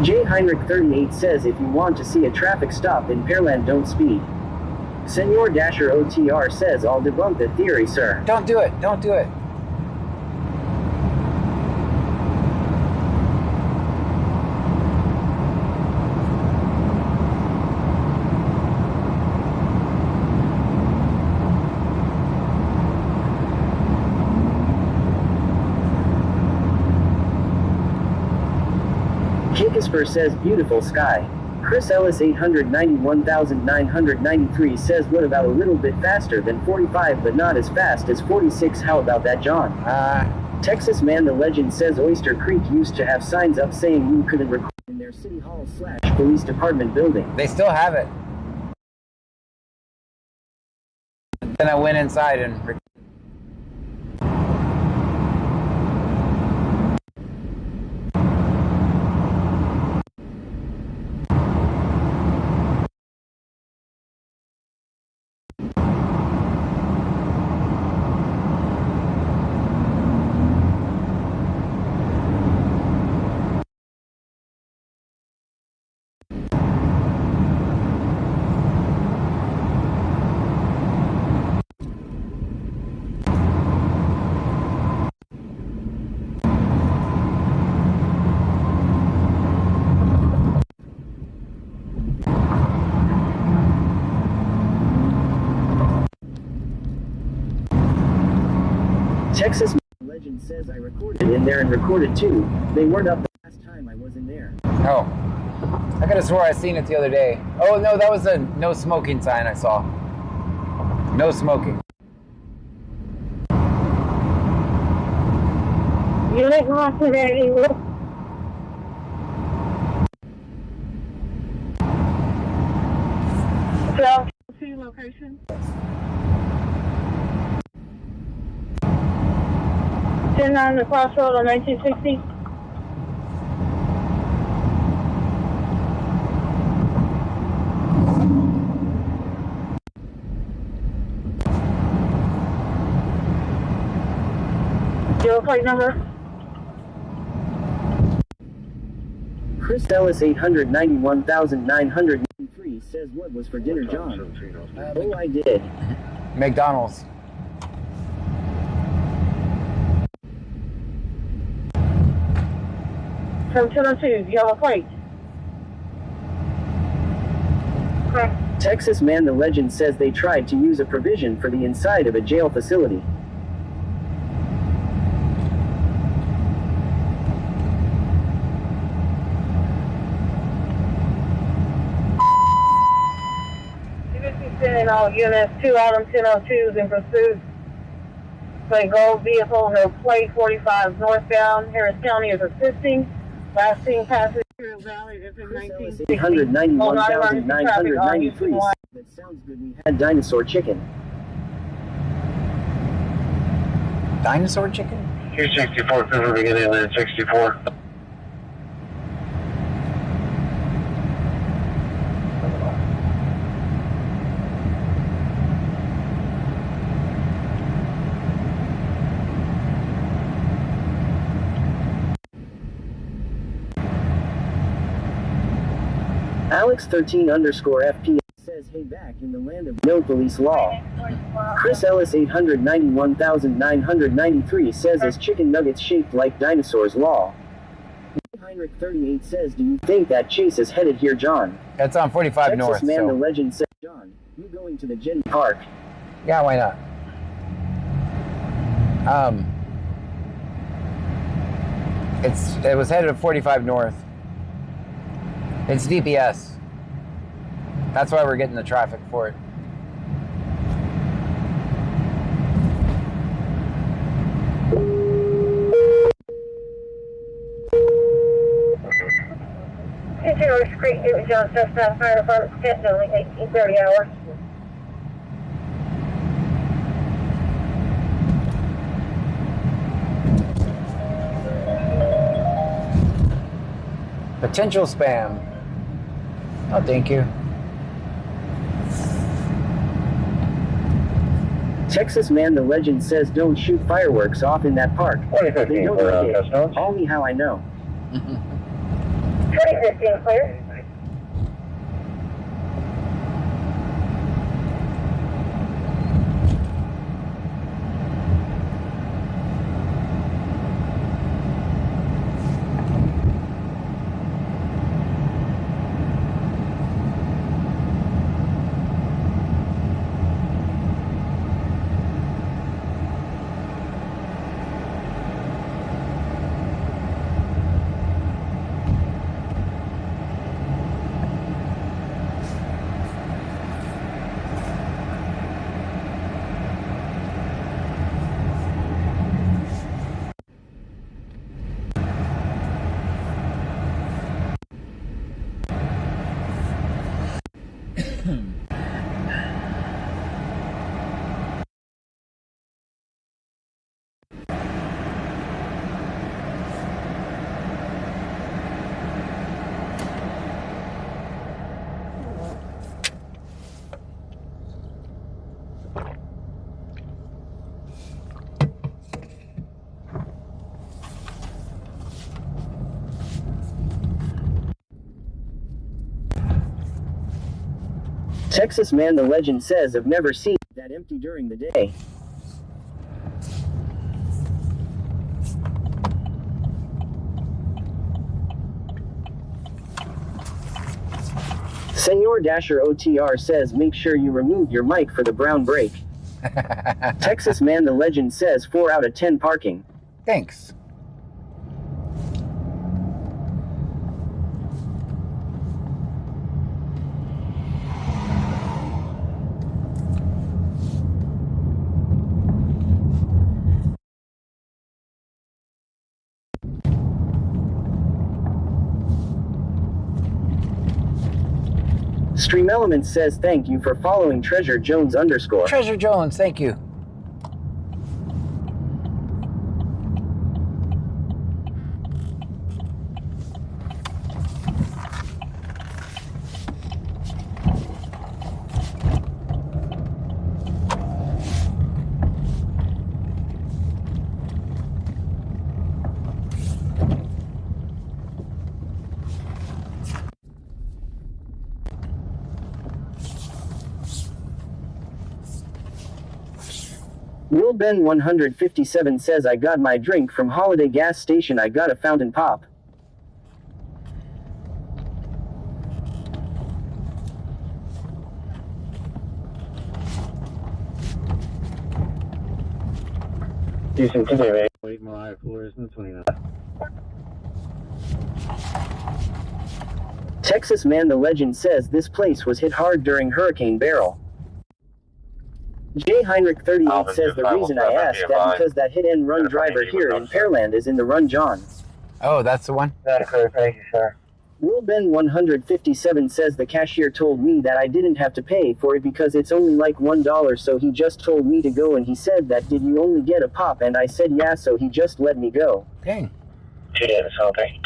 B: J. Heinrich 38 says if you want to see a traffic stop in Pearland, don't speed. Senor Dasher OTR says I'll debunk the theory, sir.
A: Don't do it. Don't do it.
B: Kikisper says beautiful sky. Chris Ellis 891,993 says what about a little bit faster than 45 but not as fast as 46? How about that, John? Texas Man the Legend says Oyster Creek used to have signs up saying you couldn't record in their city hall / police department building.
A: They still have it. Then I went inside and
B: Texas Legend says I recorded in there and recorded too. They weren't up the last time I was in there.
A: Oh. I could have swore I seen it the other day. Oh no, that was a no smoking sign I saw. No smoking.
F: Unit lost today. 12-2 location. 10-9 the crossroad on 1960. Zero plate number.
B: Chris Ellis 891,993 says what was for dinner, John? Oh, I did.
A: McDonald's.
F: from 1002. Do you have a plate? Okay.
B: Texas Man the Legend says they tried to use a provision for the inside of a jail facility.
F: Sending all units 2 Autumn 1002s in pursuit. Play gold vehicle, no plate 45 northbound. Harris County is assisting. Last seen passenger Valley is in
B: 891,993. That sounds good. We had dinosaur chicken.
A: Dinosaur chicken?
E: 264, Cooper beginning at 64.
B: Alex13_FP says, hey, back in the land of no police law. Chris Ellis 891,993 says, is chicken nuggets shaped like dinosaurs law? Heinrich 38 says, do you think that chase is headed here, John?
A: That's on 45
B: Texas
A: North.
B: Man
A: So.
B: the Legend says, John, you going to the Jenny Park?
A: Yeah, why not? It was headed to 45 North. It's DPS. That's why we're getting the traffic for it.
F: Continuous Creek, Newton John, Chestnut Fire Department, scheduled only 1830 hours.
A: Potential spam. Oh, thank you.
B: Texas Man the Legend says, don't shoot fireworks off in that park. They don't like it. Only how I know.
F: 2015 clear.
B: Texas Man the Legend says, I've never seen that empty during the day. Senor Dasher OTR says, make sure you remove your mic for the brown break. Texas Man the Legend says, 4 out of 10 parking.
A: Thanks.
B: Stream Element says, thank you for following Treasure Jones _.
A: Treasure Jones, thank you.
B: Will Ben 157 says, I got my drink from Holiday gas station. I got a fountain pop.
E: Houston, today, 8 Mariah Flores, 29.
B: Texas Man the Legend says this place was hit hard during Hurricane Beryl. J. Heinrich 38 says the reason I asked that because that hit-and-run driver here in Pearland is in the Run John.
A: Oh, that's the one?
E: That's correct, thank you, sir.
B: Will Ben 157 says the cashier told me that I didn't have to pay for it because it's only like $1, so he just told me to go, and he said that did you only get a pop, and I said yeah, so he just let me go.
A: Dang.
E: Today, something.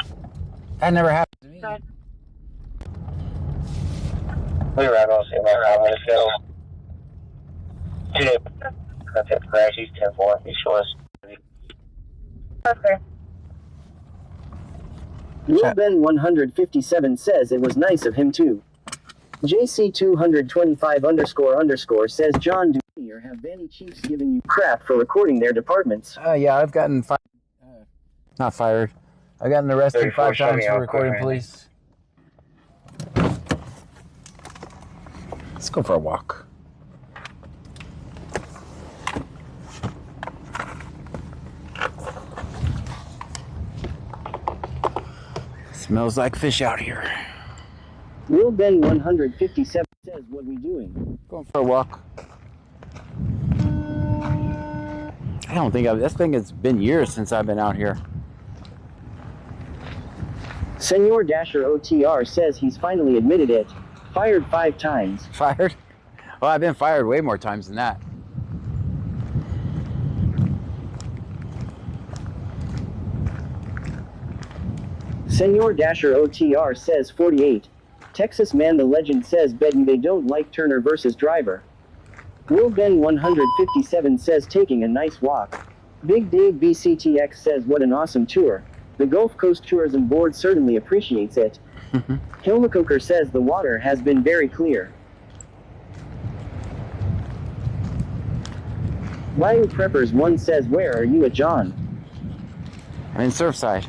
A: That never happened to me.
E: We're right on the same line. Let's go. Today, contact crash, he's 10-4, he's short.
H: Okay.
B: Will Ben 157 says it was nice of him too. JC225__ says John do or have Vanny Chiefs giving you crap for recording their departments.
A: Yeah, I've gotten not fired. I've gotten arrested 5 times for recording police. Let's go for a walk. Smells like fish out here.
B: Will Ben 157 says what we doing?
A: Going for a walk. I don't think this thing has been years since I've been out here.
B: Senor Dasher OTR says he's finally admitted it. Fired 5 times.
A: Fired? Well, I've been fired way more times than that.
B: Senor Dasher OTR says 48. Texas Man the Legend says betting they don't like Turner versus Driver. Will Ben 157 says taking a nice walk. Big Dave BCTX says what an awesome tour. The Gulf Coast Tourism Board certainly appreciates it. Hilmacoker says the water has been very clear. Bayou Preppers 1 says where are you at John?
A: I'm in Surfside.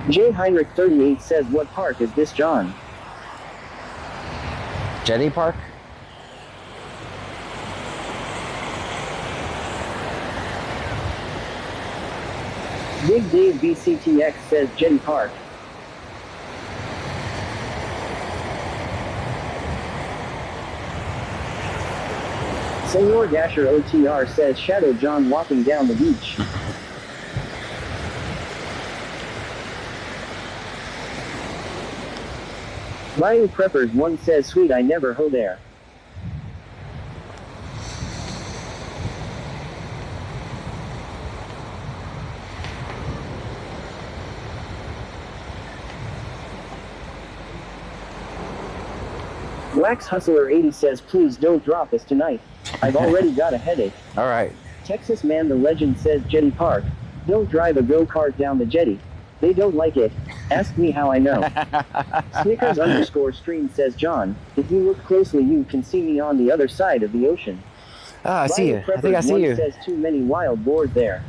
B: J. Heinrich 38 says what park is this John?
A: Jetty Park?
B: Big Dave BCTX says Jetty Park. Senor Dasher OTR says Shadow John walking down the beach. Bayou Preppers 1 says sweet I never ho there. Wax Hustler 80 says please don't drop us tonight. I've already got a headache.
A: Alright.
B: Texas Man the Legend says Jetty Park. Don't drive a go-kart down the jetty. They don't like it. Ask me how I know. Snickers_stream says John, if you look closely you can see me on the other side of the ocean.
A: Ah, I see you. I think I see you.
B: Says too many wild boars there.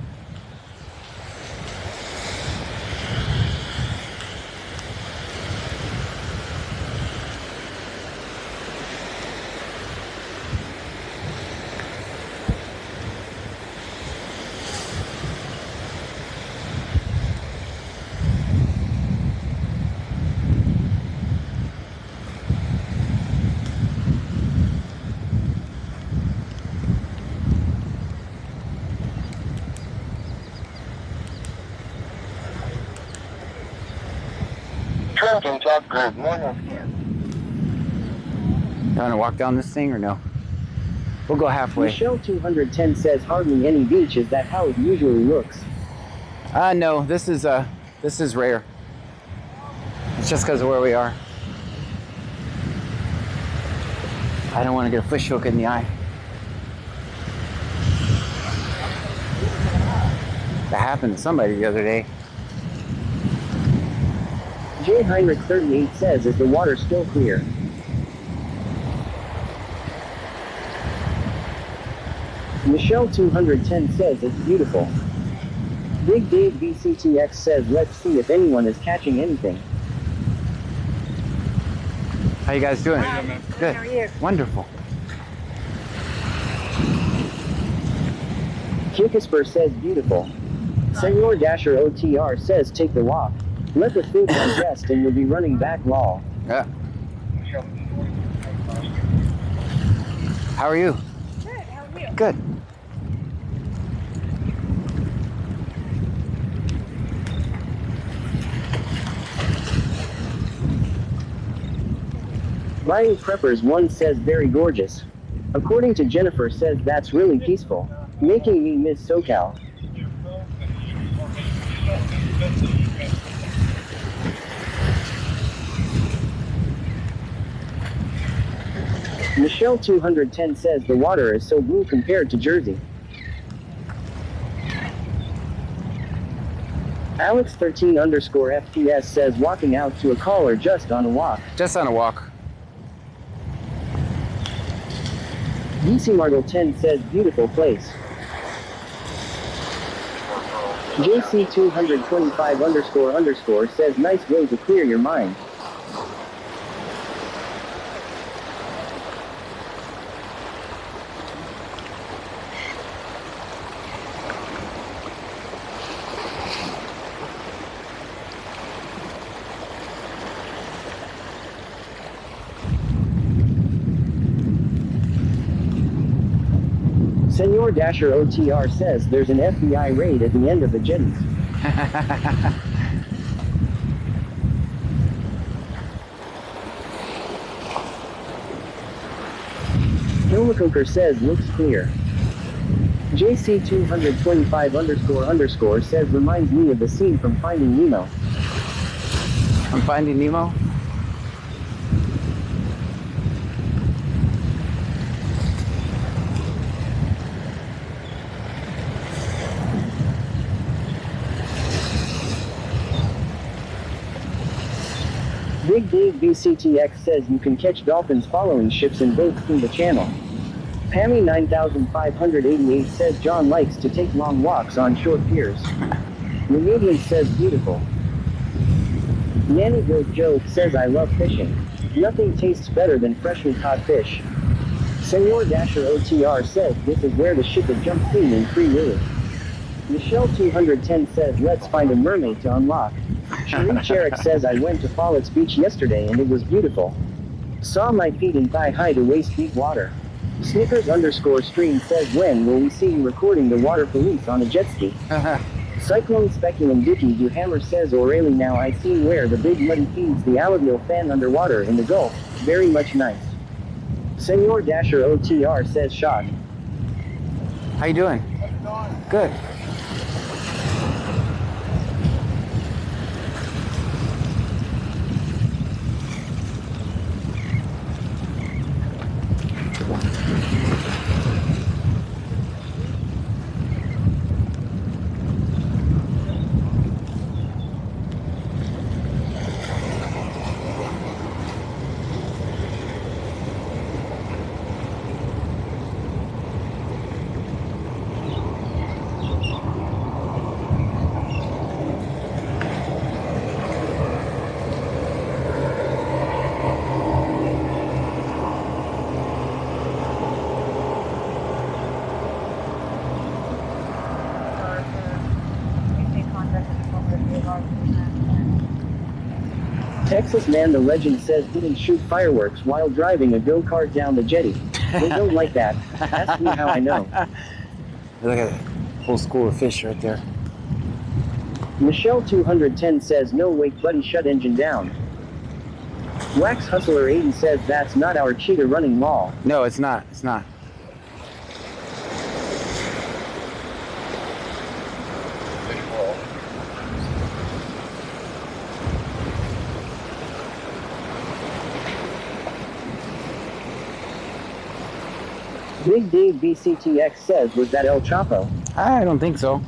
E: Good morning.
A: You want to walk down this thing or no? We'll go halfway.
B: Michelle 210 says hardly any beach. Is that how it usually looks?
A: No, this is rare. It's just because of where we are. I don't want to get a fish hook in the eye. That happened to somebody the other day.
B: J. Heinrich 38 says is the water still clear? Michelle 210 says it's beautiful. Big Dave BCTX says, let's see if anyone is catching anything.
A: How you guys doing?
F: Hi.
A: Good.
F: How are you?
A: Wonderful.
B: Kikisper says, beautiful. Senor Dasher OTR says, take the walk. Let the food digest and you'll be running back, lol.
A: Yeah. How are you?
F: Good. How are you?
A: Good.
B: Buying Preppers 1 says, very gorgeous. According to Jennifer says, that's really peaceful. Making me miss SoCal. Michelle 210 says, the water is so blue compared to Jersey. Alex 13_FPS says, walking out to a call or just on a walk.
A: Just on a walk.
B: DC Margle 10 says, beautiful place. JC 225__ says, nice way to clear your mind. Senor Dasher OTR says there's an FBI raid at the end of the jetties. Hillcoker says looks clear. JC 225__ says reminds me of the scene from Finding Nemo.
A: I'm Finding Nemo?
B: Big Dave BCTX says you can catch dolphins following ships and boats through the channel. Pammy 9588 says John likes to take long walks on short piers. Remedian says beautiful. Nanny Goat Joe says I love fishing. Nothing tastes better than freshly caught fish. Senor Dasher OTR says this is where the ship would jump clean in Free Willy. Michelle 210 says let's find a mermaid to unlock. Cherie Cherrick says I went to Follett's Beach yesterday and it was beautiful. Saw my feet in thigh-high to waist-deep water. Snickers_stream says when will we see you recording the water police on a jet ski? Cyclone Speculum Dicky do Hammer says O'Reilly now I seen where the big muddy feeds the alluvial fan underwater in the Gulf. Very much nice. Senor Dasher OTR says shot.
A: How you doing? Good.
B: Texas Man the Legend says didn't shoot fireworks while driving a go-kart down the jetty. They don't like that. Ask me how I know.
A: Look at that whole school of fish right there.
B: Michelle 210 says no wait buddy shut engine down. Wax Hustler 80 says that's not our cheetah running mall.
A: No, it's not. It's not.
B: Big Dave BCTX says was that El Chapo?
A: I don't think so.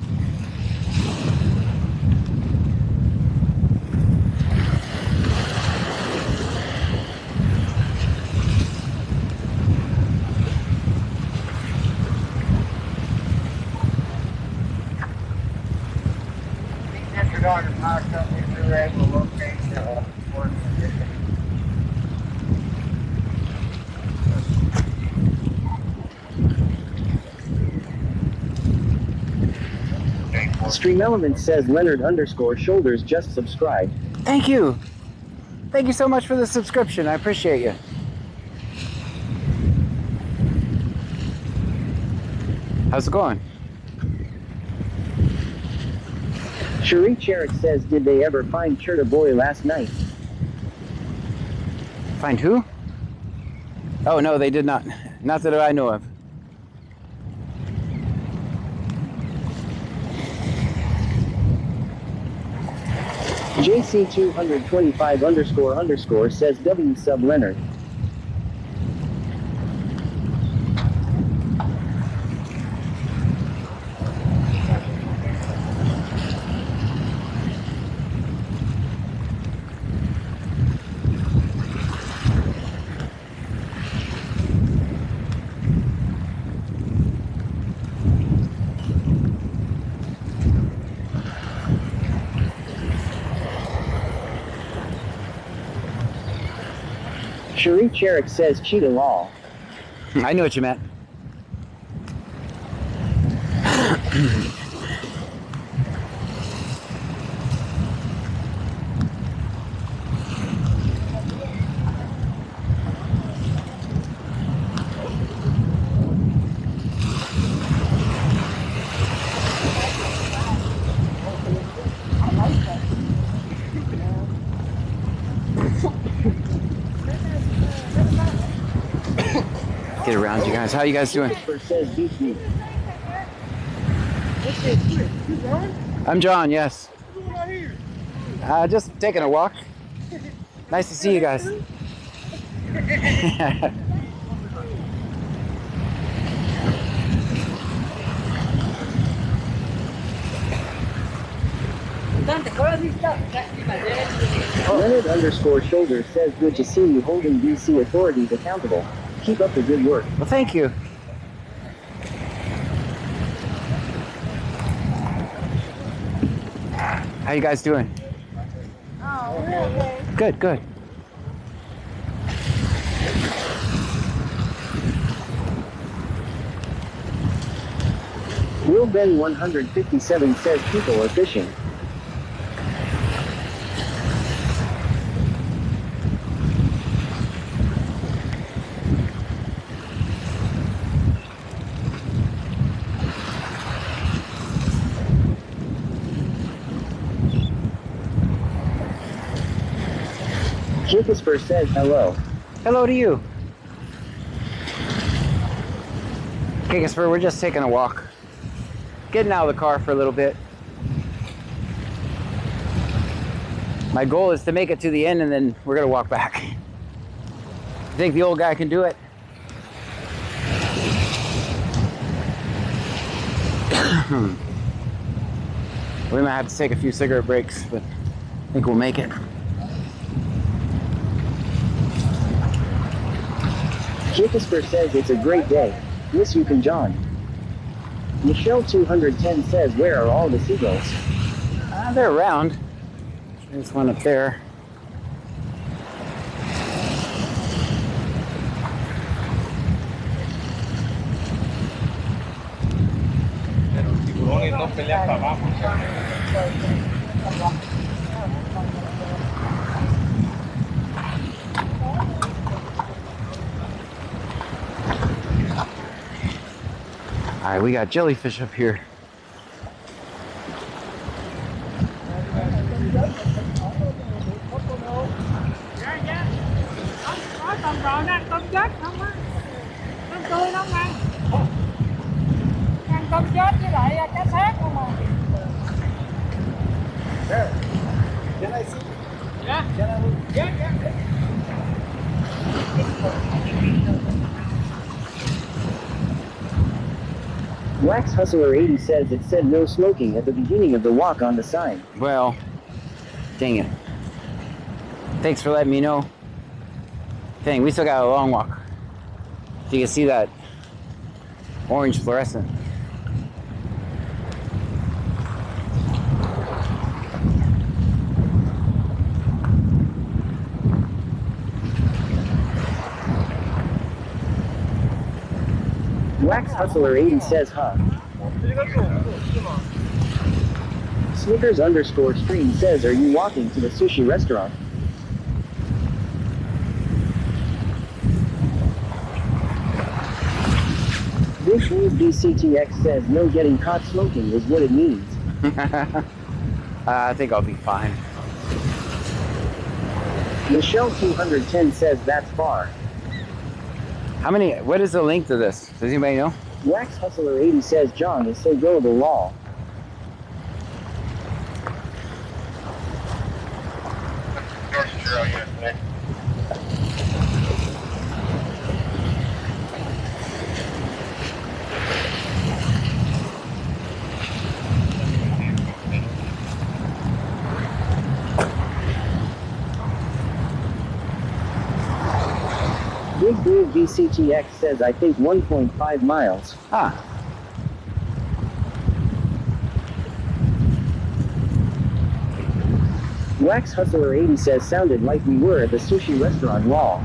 C: on the power company, we were able to locate the work condition.
B: Stream Element says Leonard_Shoulders just subscribed.
A: Thank you. Thank you so much for the subscription. I appreciate you. How's it going?
B: Cherie Cherrick says, did they ever find Churta Boy last night?
A: Find who? Oh, no, they did not. Not that I know of.
B: JC225__ says W sub Leonard. Cherie Cherrick says cheetah law.
A: I knew what you meant. Get around you guys. How you guys doing? I'm John, yes. Just taking a walk. Nice to see you guys.
B: Leonard_Shoulders says good to see you holding DC authorities accountable. Keep up the good work.
A: Well, thank you. How you guys doing?
G: Oh, really?
A: Good, good.
B: Will Ben 157 says people are fishing. Jacobsper says hello.
A: Hello to you. Jacobsper, we're just taking a walk. Getting out of the car for a little bit. My goal is to make it to the end and then we're gonna walk back. You think the old guy can do it? We might have to take a few cigarette breaks, but I think we'll make it.
B: Jacobsper says it's a great day. Miss you can John. Michelle 210 says where are all the seagulls?
A: They're around. There's one up there. All right, we got jellyfish up here.
J: Can I see? Yeah. Can I look? Yeah.
B: Wax Hustler 80 says it said no smoking at the beginning of the walk on the sign.
A: Well, dang it. Thanks for letting me know. Dang, we still got a long walk. So you can see that orange fluorescent.
B: Wax Hustler 80 says, huh? Snickers _ stream says, are you walking to the sushi restaurant? Bush League BCTX says, no, getting caught smoking is what it means.
A: I think I'll be fine.
B: Michelle 210 says, that's far.
A: How many, what is the length of this? Does anybody know?
B: Wax Hustler 80 says, John is so gullible, lol. Big Blue VCTX says, I think 1.5 miles.
A: Huh.
B: Wax Hustler 80 says, sounded like we were at the sushi restaurant, lol.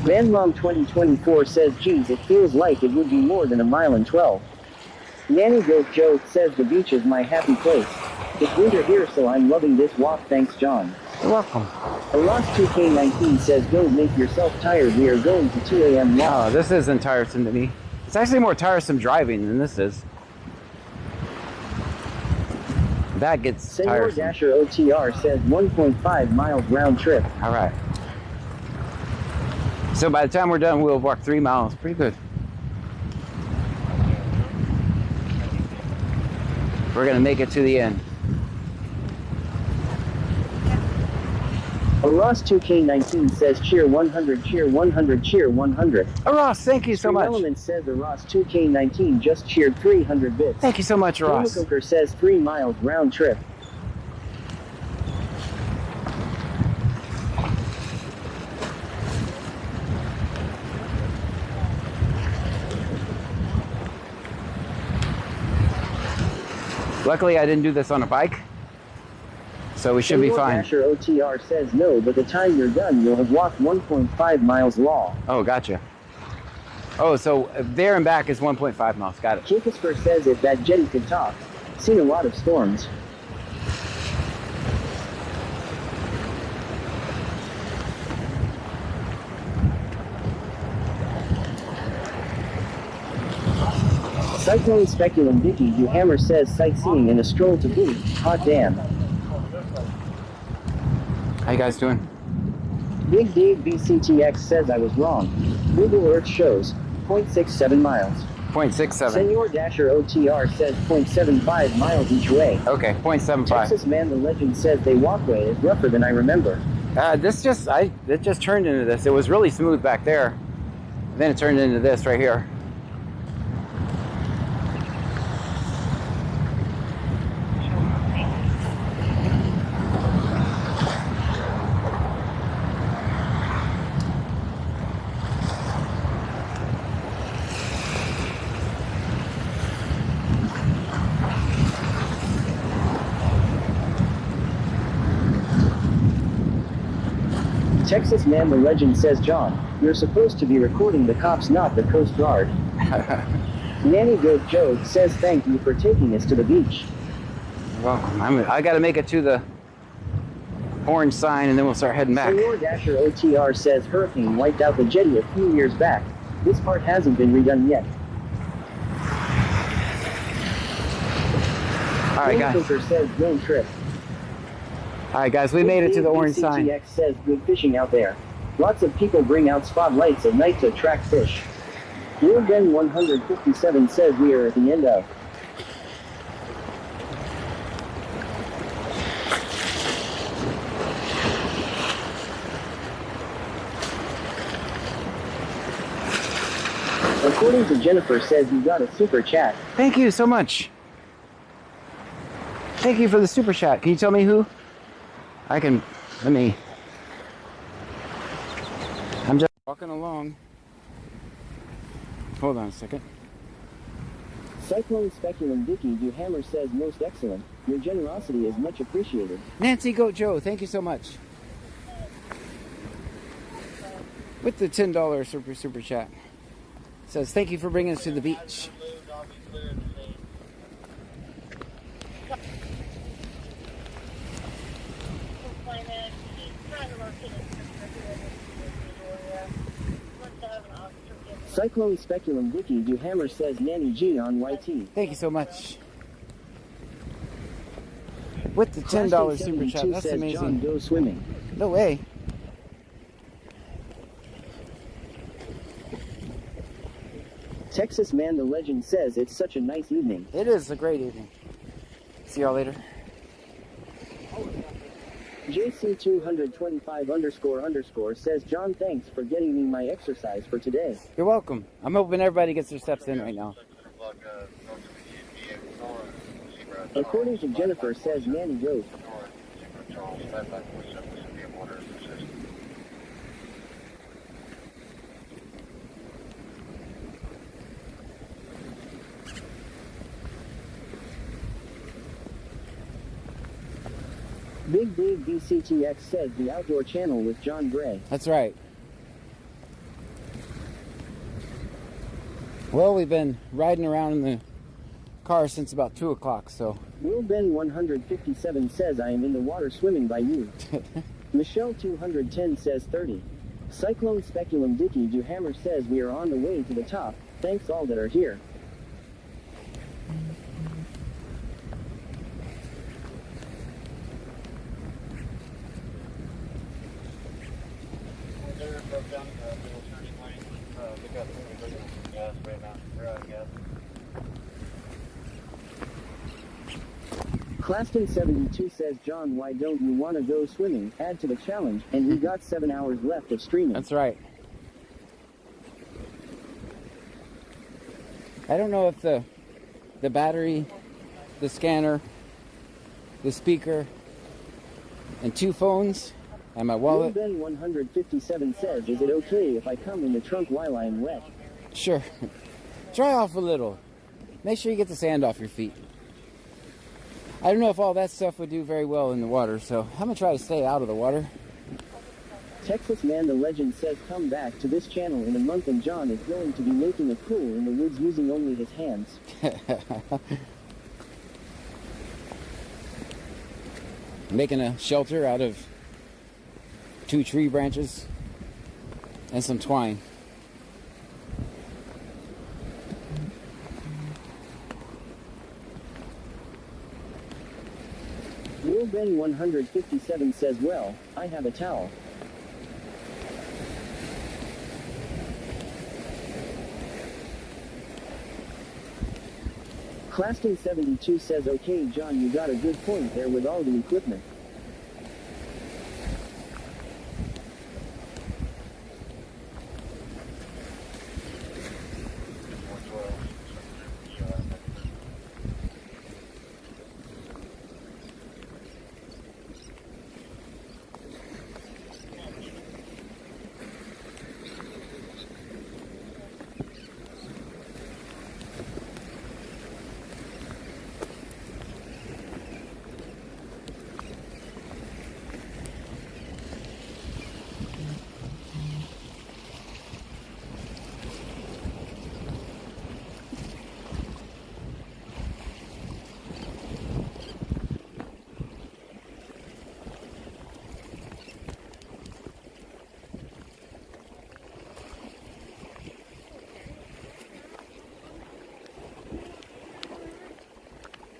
B: VanMom 2024 says, geez, it feels like it would be more than 1 mile and 12. Nanny Goat Joe says, the beach is my happy place. It's winter here, so I'm loving this walk, thanks John.
A: You're welcome.
B: Ross 2K19 says, don't make yourself tired, we are going to 2 a.m.
A: Oh, this isn't tiresome to me. It's actually more tiresome driving than this is. That gets
B: Senor
A: tiresome.
B: Dasher OTR says 1.5 miles round trip.
A: All right. So by the time we're done, we'll walk 3 miles. Pretty good. We're gonna make it to the end.
B: Ross 2K19 says, cheer 100, cheer 100, cheer 100.
A: Ross, thank you so much.
B: Element says, Ross 2K19 just cheered 300 bits.
A: Thank you so much, Ross.
B: Coker says 3 miles round trip.
A: Luckily, I didn't do this on a bike, so we should be fine.
B: Dasher OTR says no, but the time you're done, you'll have walked 1.5 miles long.
A: Oh, gotcha. Oh, so there and back is 1.5 miles. Got it.
B: Kinkisper says if that jetty could talk, seen a lot of storms. Cyclone Speculum Vicky Du Hammer says sightseeing and a stroll to boot. Hot damn.
A: How you guys doing?
B: Big Dave BCTX says I was wrong. Google Earth shows 0.67 miles.
A: 0.67.
B: Senor Dasher OTR says 0.75 miles each way.
A: Okay, 0.75.
B: Texas Man the Legend says they walkway is rougher than I remember.
A: It just turned into this. It was really smooth back there. Then it turned into this right here.
B: Texas Man the Legend says, John, you're supposed to be recording the cops, not the Coast Guard. Nanny Goat Joe says thank you for taking us to the beach.
A: You're welcome. I got to make it to the orange sign and then we'll start heading back.
B: Senor Dasher OTR says hurricane wiped out the jetty a few years back. This part hasn't been redone yet.
A: All right, guys.
B: Cooker says no trip.
A: All right, guys, we made it to the orange sign.
B: CTX says good fishing out there. Lots of people bring out spotlights at night to attract fish. Will Ben 157 says we are at the end of. According to Jennifer says you got a super chat.
A: Thank you so much. Thank you for the super chat. Can you tell me who? I can, let me. Walking along. Hold on a second.
B: Cyclone Speculum Dicky Duhammer says most excellent. Your generosity is much appreciated.
A: Nancy Goat Joe, thank you so much. With the $10 super chat. Says, thank you for bringing us to the beach.
B: Cyclone Speculum Dicky Duhammer says Nanny G on YT.
A: Thank you so much. With the $10 super chat, that's
B: says
A: amazing.
B: John, go swimming.
A: No way.
B: Texas Man the Legend says it's such a nice evening.
A: It is a great evening. See y'all later.
B: JC225__ says John, thanks for getting me my exercise for today.
A: You're welcome. I'm hoping everybody gets their steps in right now.
B: According to Jennifer, says Nanny Goat. Big Dave BCTX says the Outdoor Channel with John Gray.
A: That's right. Well, we've been riding around in the car since about 2 o'clock, so.
B: Will Ben 157 says I am in the water swimming by you. Michelle 210 says 30. Cyclone Speculum Dicky Duhammer says we are on the way to the top. Thanks all that are here. Claston 72 says John, why don't you want to go swimming? Add to the challenge, and we got 7 hours left of streaming.
A: That's right. I don't know if the battery, the scanner, the speaker, and 2 phones, and my wallet.
B: Ben 157 says, is it okay if I come in the trunk while I am wet?
A: Sure. Dry off a little. Make sure you get the sand off your feet. I don't know if all that stuff would do very well in the water, so I'm going to try to stay out of the water.
B: Texas Man the Legend says come back to this channel in a month and John is going to be making a pool in the woods using only his hands.
A: Making a shelter out of 2 tree branches and some twine.
B: Will Ben 157 says, well, I have a towel. Claston 72 says, okay John, you got a good point there with all the equipment.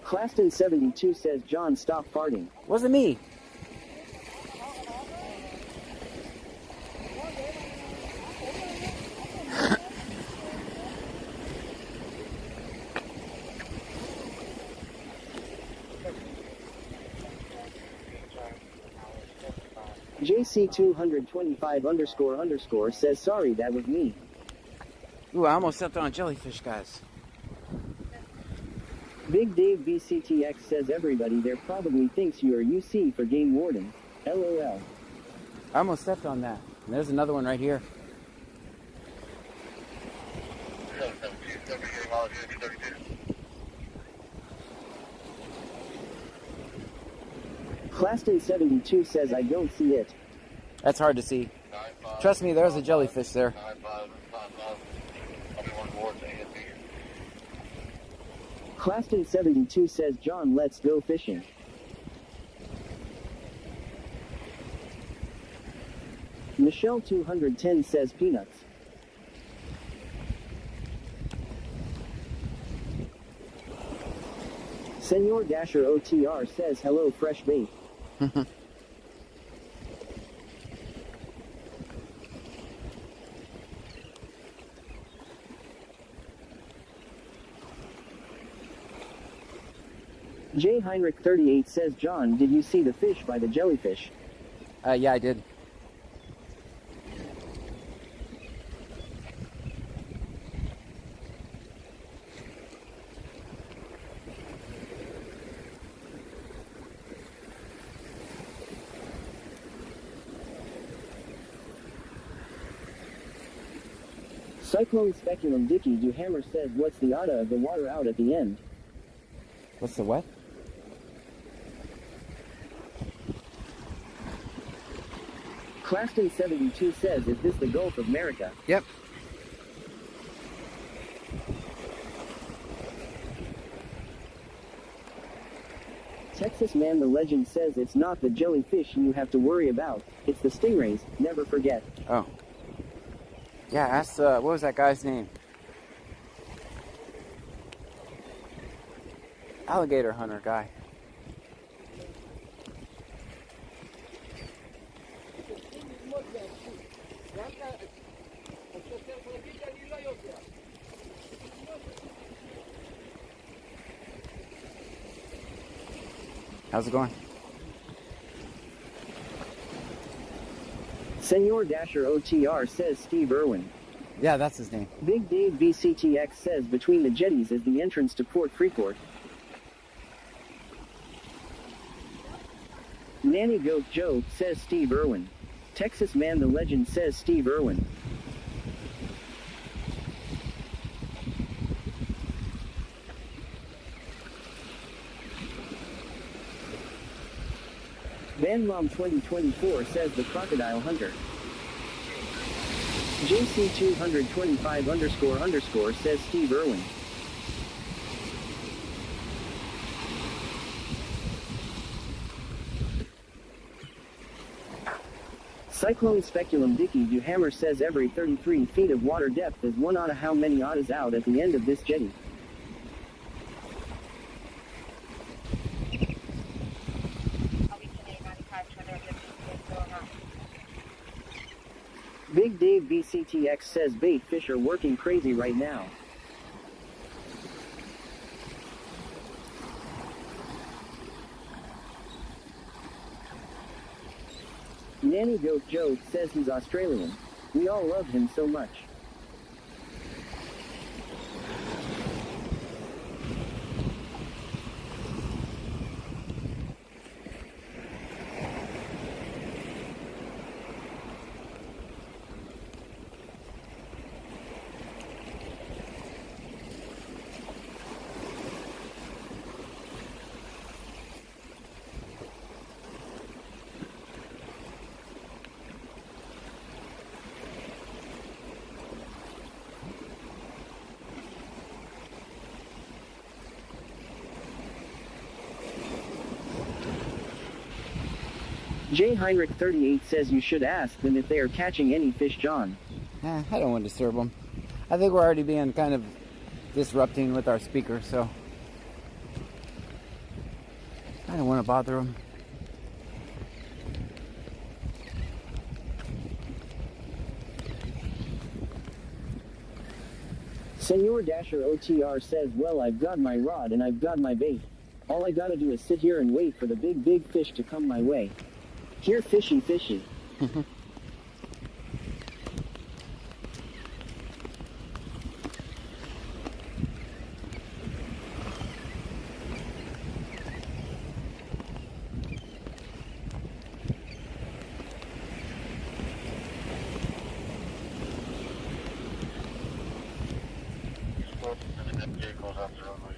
B: Claston 72 says, John, stop farting.
A: Wasn't me.
B: JC225__ says, sorry, that was me.
A: Ooh, I almost stepped on a jellyfish, guys.
B: Big Dave BCTX says everybody there probably thinks you are UC for game warden. LOL.
A: I almost stepped on that. And there's another one right here.
B: Claston 72 says I don't see it.
A: That's hard to see. Trust me, there's a jellyfish there.
B: Claston 72 says John, let's go fishing. Michelle 210 says peanuts. Senor Dasher OTR says hello fresh bait. J. Heinrich 38 says John, did you see the fish by the jellyfish?
A: Yeah, I did.
B: Cyclone Speculum Dicky Duhammer says what's the odda of the water out at the end?
A: What's the what?
B: Claston 72 says, is this the Gulf of America?
A: Yep.
B: Texas Man the Legend says it's not the jellyfish you have to worry about, it's the stingrays, never forget.
A: Oh. Yeah, ask, what was that guy's name? Alligator hunter guy. How's it going?
B: Senor Dasher OTR says Steve Irwin.
A: Yeah, that's his name.
B: Big Dave VCTX says between the jetties is the entrance to Port Freeport. Nanny Goat Joe says Steve Irwin. Texas Man the Legend says Steve Irwin. Van Mom 2024 says the Crocodile Hunter. JC225 _ says Steve Irwin. Cyclone Speculum Dicky Duhammer says every 33 feet of water depth is one odda. How many oddas out at the end of this jetty? Big Dave VCTX says bait fish are working crazy right now. Nanny Goat Joe says he's Australian. We all love him so much. J. Heinrich 38 says you should ask them if they are catching any fish, John.
A: I don't want to disturb them. I think we're already being kind of disrupting with our speaker, so I don't want to bother them.
B: Senor Dasher OTR says, well, I've got my rod and I've got my bait. All I gotta do is sit here and wait for the big fish to come my way. Here, fishy, fishy.
C: vehicles off the roadway.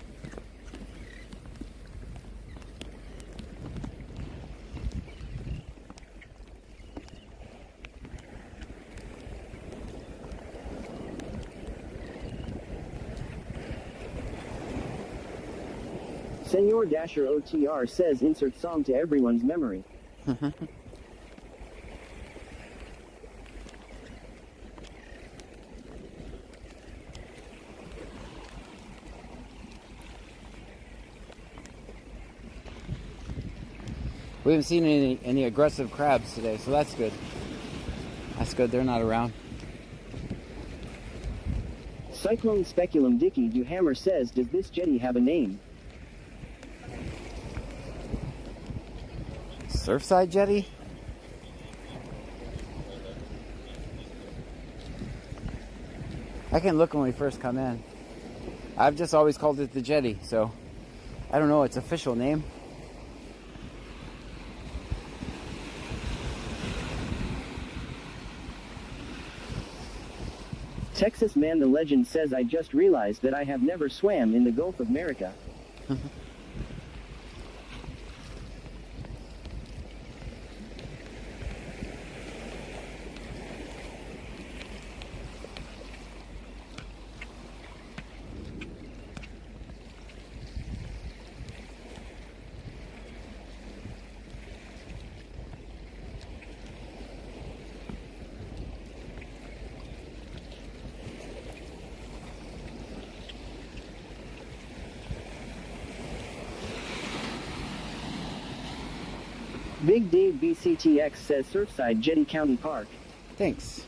B: Senor Dasher OTR says insert song to everyone's memory.
A: We haven't seen any aggressive crabs today, so that's good. That's good, they're not around.
B: Cyclone Speculum Dicky Duhammer says, does this jetty have a name?
A: Surfside jetty? I can look when we first come in. I've just always called it the jetty, so I don't know its official name.
B: Texas Man the Legend says, I just realized that I have never swam in the Gulf of America. Big Dave BCTX says Surfside Jetty County Park.
A: Thanks.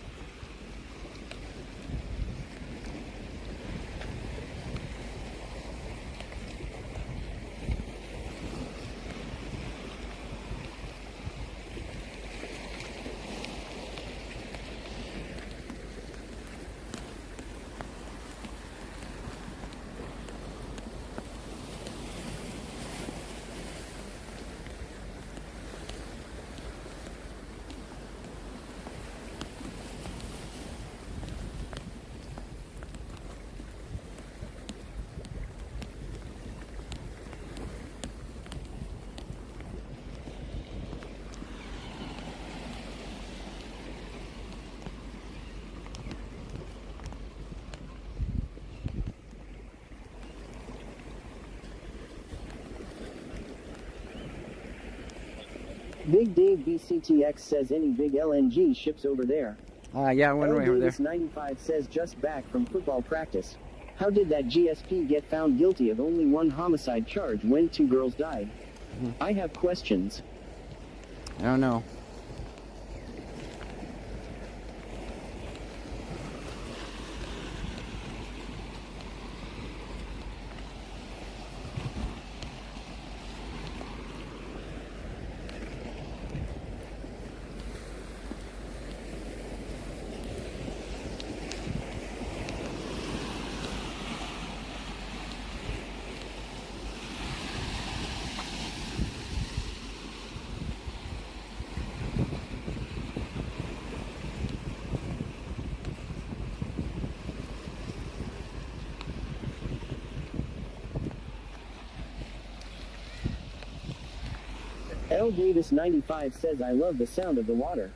B: Big Dave BCTX says any big LNG ships over there.
A: Yeah, one right over there.
B: Davis 95 says just back from football practice. How did that GSP get found guilty of only one homicide charge when 2 girls died? I have questions.
A: I don't know.
B: L. Davis 95 says I love the sound of the water.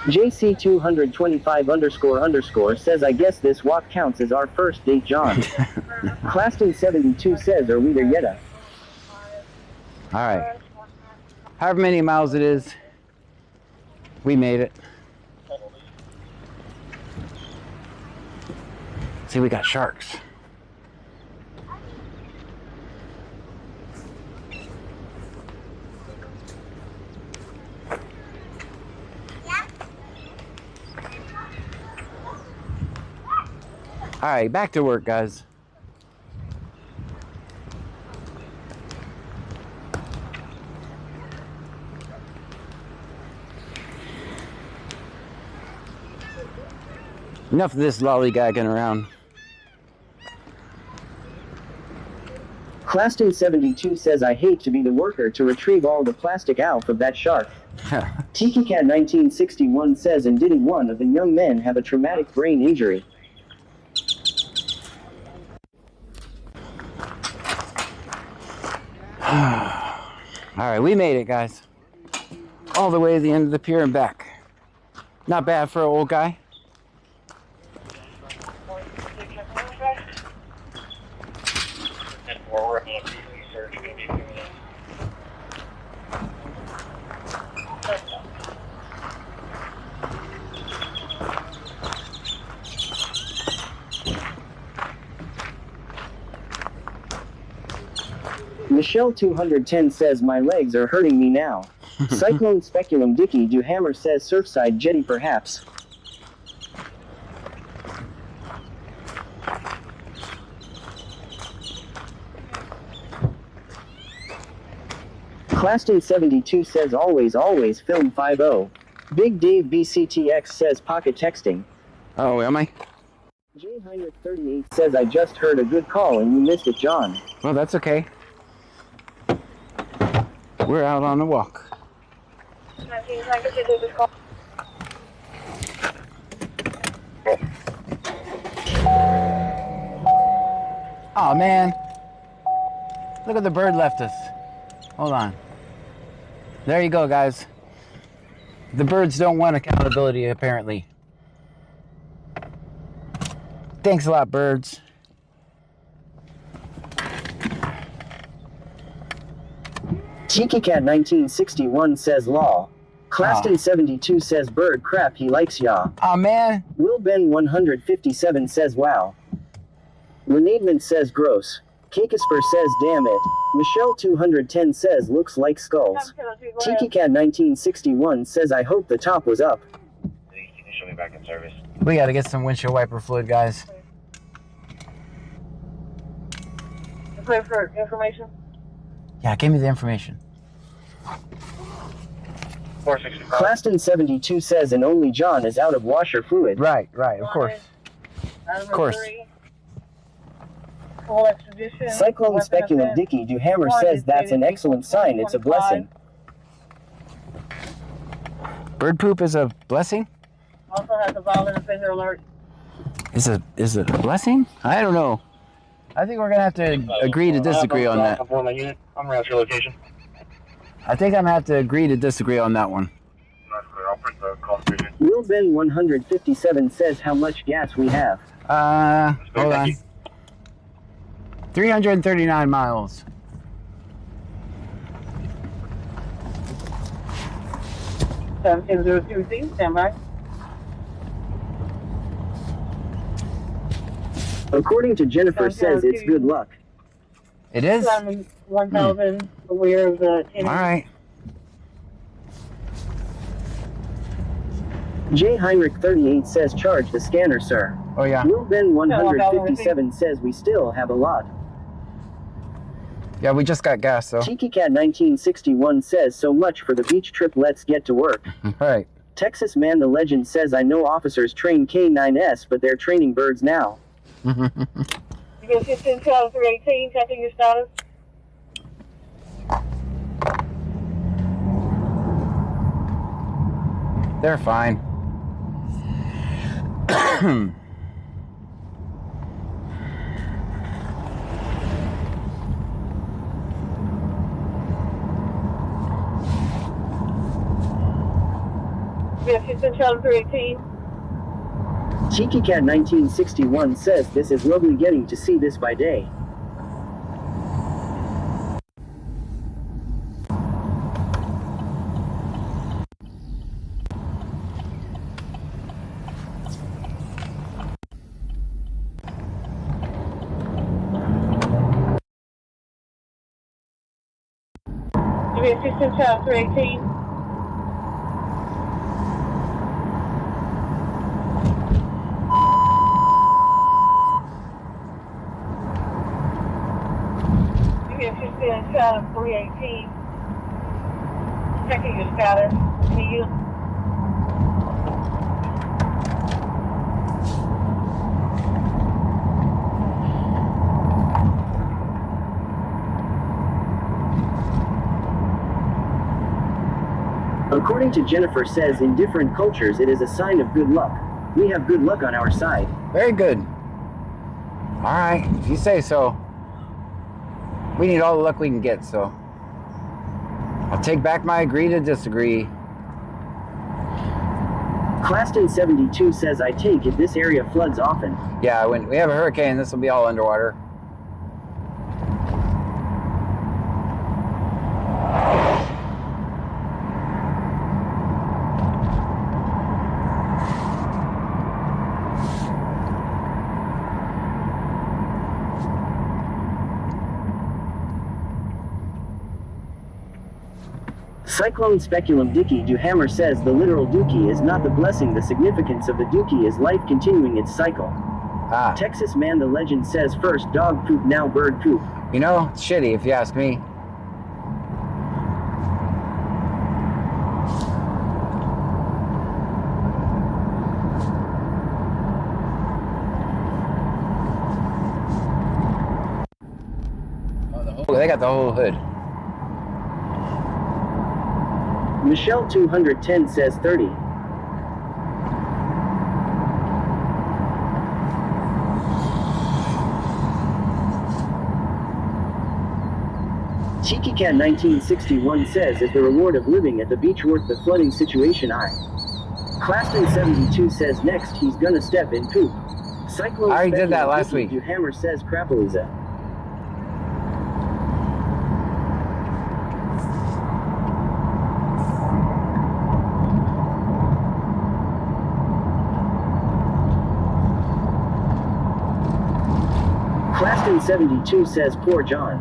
B: JC225__ says I guess this walk counts as our first date, John. Claston 72 says are we there yet?
A: Alright. However many miles it is, we made it. See, we got sharks. All right, back to work, guys. Enough of this lollygagging around.
B: Claston 72 says I hate to be the worker to retrieve all the plastic out of that shark. Tiki Cat 1961 says, and didn't one of the young men have a traumatic brain injury?
A: Alright, we made it, guys. All the way to the end of the pier and back. Not bad for an old guy.
B: Michelle 210 says my legs are hurting me now. Cyclone Speculum Dicky Do Hammer says Surfside Jetty perhaps. Claston 72 says always film 5-0. Big Dave BCTX says pocket texting.
A: Oh, am I?
B: J Heinrich 38 says I just heard a good call and you missed it, John.
A: Well, that's okay. We're out on the walk. Oh man, look at the bird left us. Hold on. There you go, guys. The birds don't want accountability, apparently. Thanks a lot, birds.
B: Tiki Cat 1961 says law. Claston 72 says bird crap, he likes ya.
A: Aw, man.
B: Will Ben 157 says wow. Reneedman says gross. Kakesper says damn it. Michelle 210 says looks like skulls. Tiki Cat 1961 says I hope the top was up.
C: Show me back in service.
A: We gotta get some windshield wiper fluid, guys.
F: Wait for information.
A: Yeah, give me the information.
C: 465.
B: Claston 72 says and only John is out of washer fluid.
A: Right, of course.
F: Of
A: course.
F: Full expedition.
B: Cyclone Speculum Dicky Do Hammer says that's an excellent sign, it's a blessing.
A: Bird poop is a blessing?
F: Also has a violent offender alert.
A: Is it a blessing? I don't know. I think we're gonna have to agree to disagree on that.
C: I'm around your location.
A: I think I'm gonna have to agree to disagree on that one.
C: That's clear. I'll print the call station.
B: Will Ben 157 says how much gas we have.
A: Hold on. 339 miles.
F: Stand by.
B: According to Jennifer says it's good luck.
A: It is?
F: 1,000 aware of the...
A: Alright.
B: J Heinrich 38 says charge the scanner, sir.
A: Oh yeah.
B: Will Ben 157 says we still have a lot.
A: Yeah, we just got gas, though.
B: Tiki Cat 1961 says so much for the beach trip, let's get to work.
A: Right.
B: Texas Man the Legend says I know officers train K9S, but they're training birds now.
F: You get 15 318, checking your status.
A: They're fine.
F: You get 15 318.
B: Tiki Cat 1961 says this is lovely getting to see this by day.
F: You get 15 318. Status 318. Checking your status. See you.
B: According to Jennifer says in different cultures it is a sign of good luck. We have good luck on our side.
A: Very good. All right, if you say so. We need all the luck we can get, so I'll take back my agree to disagree.
B: Claston 72 says, I take it this area floods often.
A: Yeah, when we have a hurricane, this will be all underwater.
B: Cyclone Speculum Dicky Duhammer says the literal dookie is not the blessing, the significance of the dookie is life continuing its cycle.
A: Ah.
B: Texas Man the Legend says first dog poop now bird poop.
A: You know, it's shitty if you ask me. Oh, they got the whole hood.
B: Michelle 210 says 30. Cheeky Cat 1961 says, is the reward of living at the beach worth the flooding situation? Claston 72 says next he's gonna step in poop. Cyclone
A: I already did that
B: Speculum
A: last
B: Dicky
A: week.
B: Duhammer says Crapalooza. Claston 72 says poor John.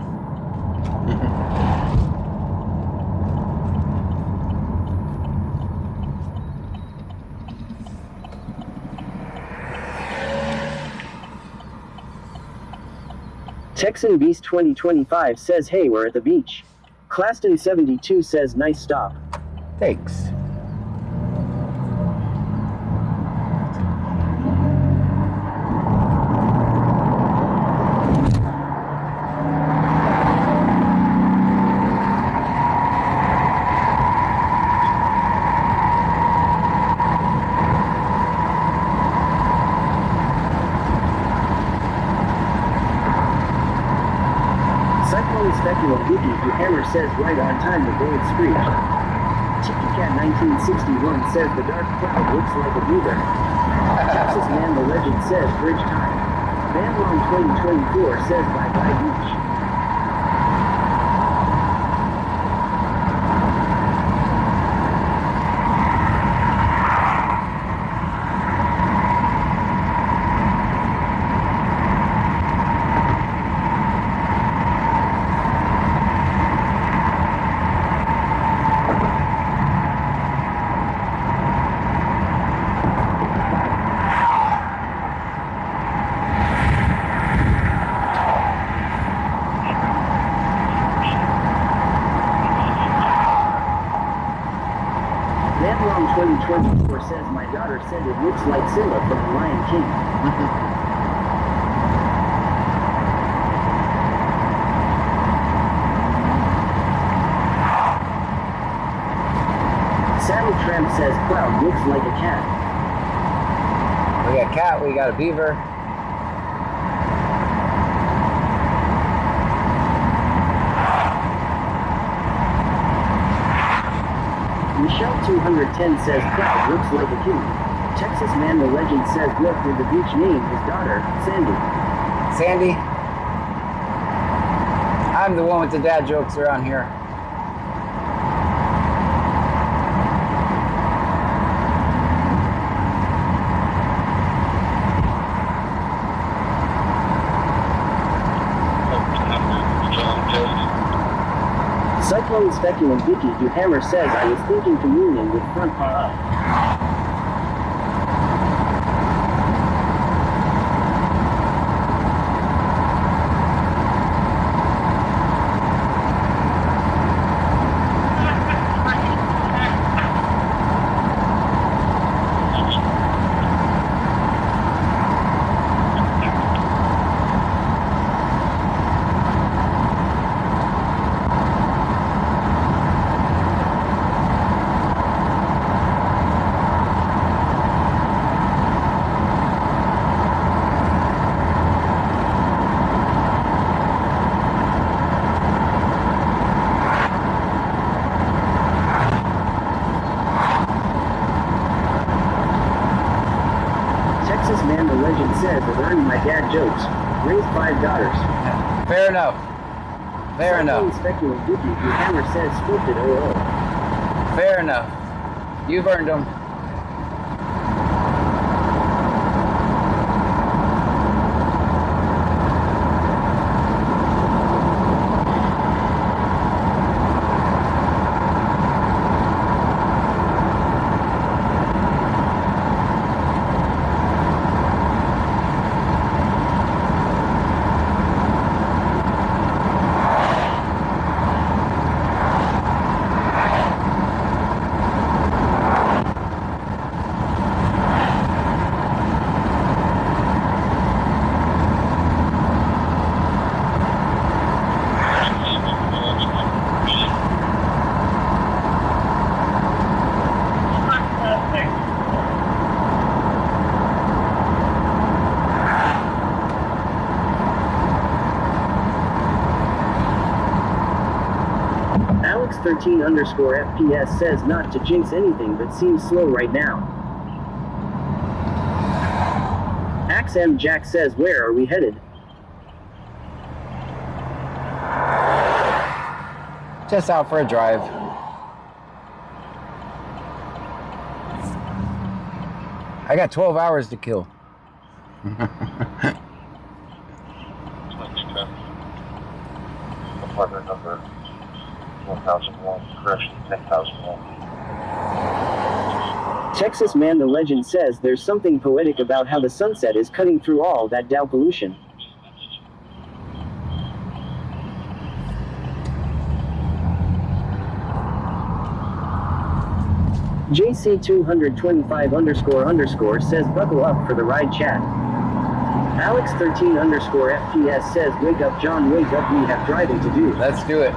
B: Texan Beast 2025 says hey, we're at the beach. Claston 72 says nice stop.
A: Thanks.
B: Cyclone Speculum Dicky Duhammer says right on time the gold screech. Cheeky Cat 1961 says the dark cloud looks like a beaver. Texas Man the Legend says bridge time. Van Long 2024 says bye bye beach. Van Long 2024 says my daughter said it looks like Simba from The Lion King. Saddle Tramp says cloud looks like a cat.
A: We got a cat, we got a beaver.
B: Michelle 210 says cloud looks like a king. Texas Man the Legend says what did the beach name his daughter, Sandy?
A: Sandy? I'm the one with the dad jokes around here.
B: Cyclone Speculum Dicky Duhammer says I was thinking communion with front paw up. Legend says of earning my dad jokes. Raised 5 daughters.
A: Fair enough. Fair enough.
B: Speculum Vicky through Hammer says scripted OO.
A: Fair enough. You've earned them.
B: Alex13_FPS says not to jinx anything but seems slow right now. AxM Jack says where are we headed?
A: Just out for a drive. I got 12 hours to kill.
C: Apartment number 1001, correction 10,001.
B: Texas Man the Legend says there's something poetic about how the sunset is cutting through all that Dow pollution. JC225__ says buckle up for the ride chat. Alex13_FPS says wake up John, wake up, we have driving to do.
A: Let's do it.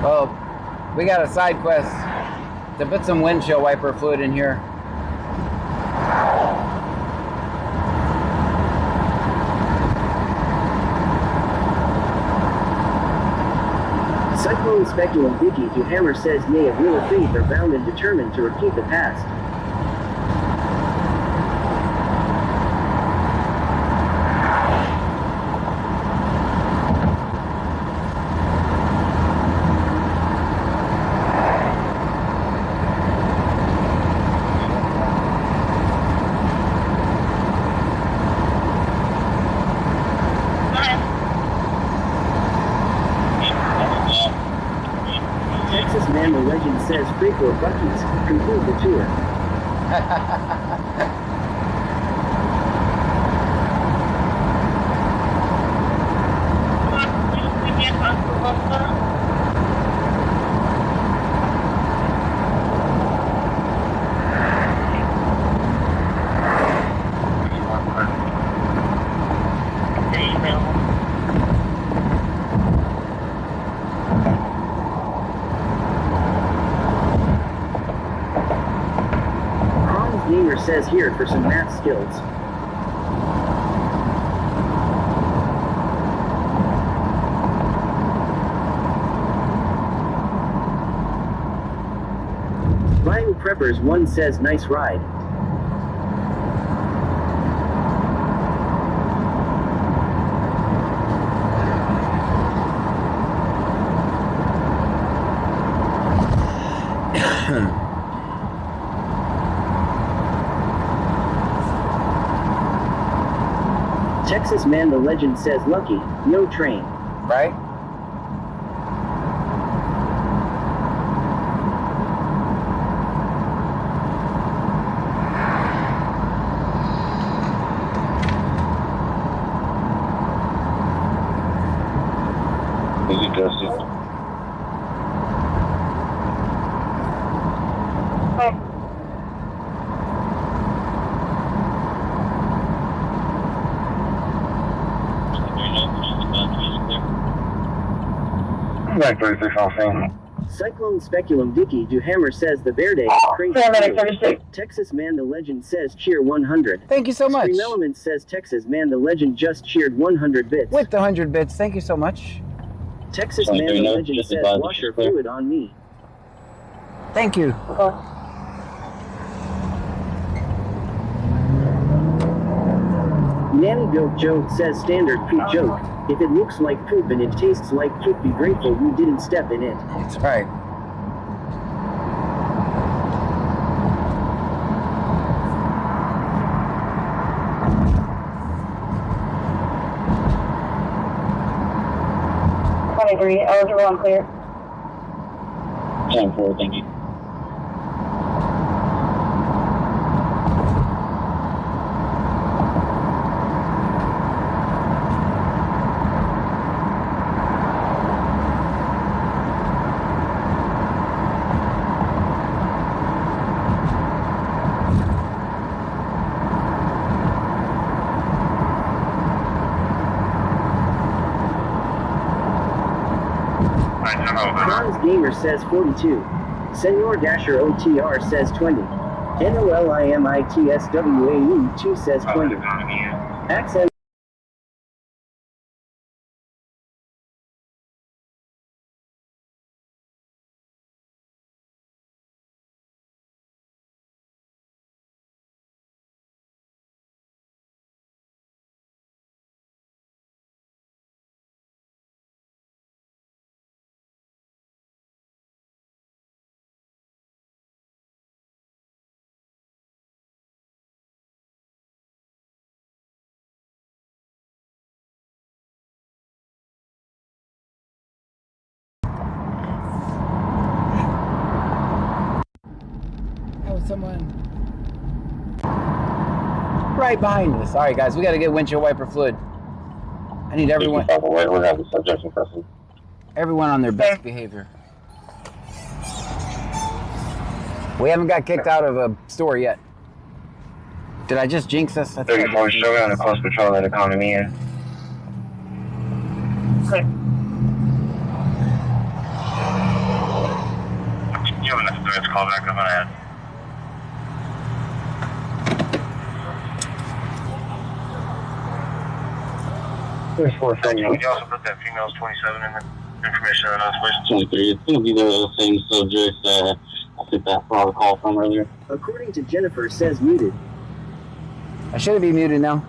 A: Well, we got a side quest to put some windshield wiper fluid in here.
B: Cyclone Speculum Vicky to Hammer says yea, of will of faith are bound and determined to repeat the past. Texas Man the Legend says Freak or Bucky's, conclude the tour. Gamer says here for some math skills. Buying Preppers 1 says nice ride. Texas Man the Legend says lucky, no train.
A: Right?
C: Is it Justin? Back 36 on scene.
B: Cyclone Speculum Vicky to Hammer says the Verde crazy. Texas Man the Legend says cheer 100.
A: Thank you so much.
B: Stream Element says Texas Man the Legend just cheered 100 bits.
A: With the 100 bits, thank you so much.
B: Texas Man the Legend says washer fluid on me.
A: Thank you.
B: Nanny Built Joke says standard poop joke. If it looks like poop and it tastes like poop, be grateful we didn't step in it.
A: That's right.
H: Eligible and clear.
E: 10-4, thank you.
B: Bronze Gamer says 42. Senor Dasher OTR says 20. NOLIMITSWAE2 says 20. Accent.
A: Oh, someone right behind us. All right, guys, we got to get windshield wiper fluid. I need everyone.
E: We're having subjects in custody.
A: Everyone on their best behavior. We haven't got kicked out of a store yet. Did I just jinx us?
E: 34 still on the close patrol of the economy.
C: You have enough threats, call back up on that.
E: There's 4
C: Can
E: seconds.
C: you also put that female's 27 in the information on us, please?
E: 23. It's going to be the same subject I took that fraud call from earlier.
B: According to Jennifer says muted.
A: I should be muted now.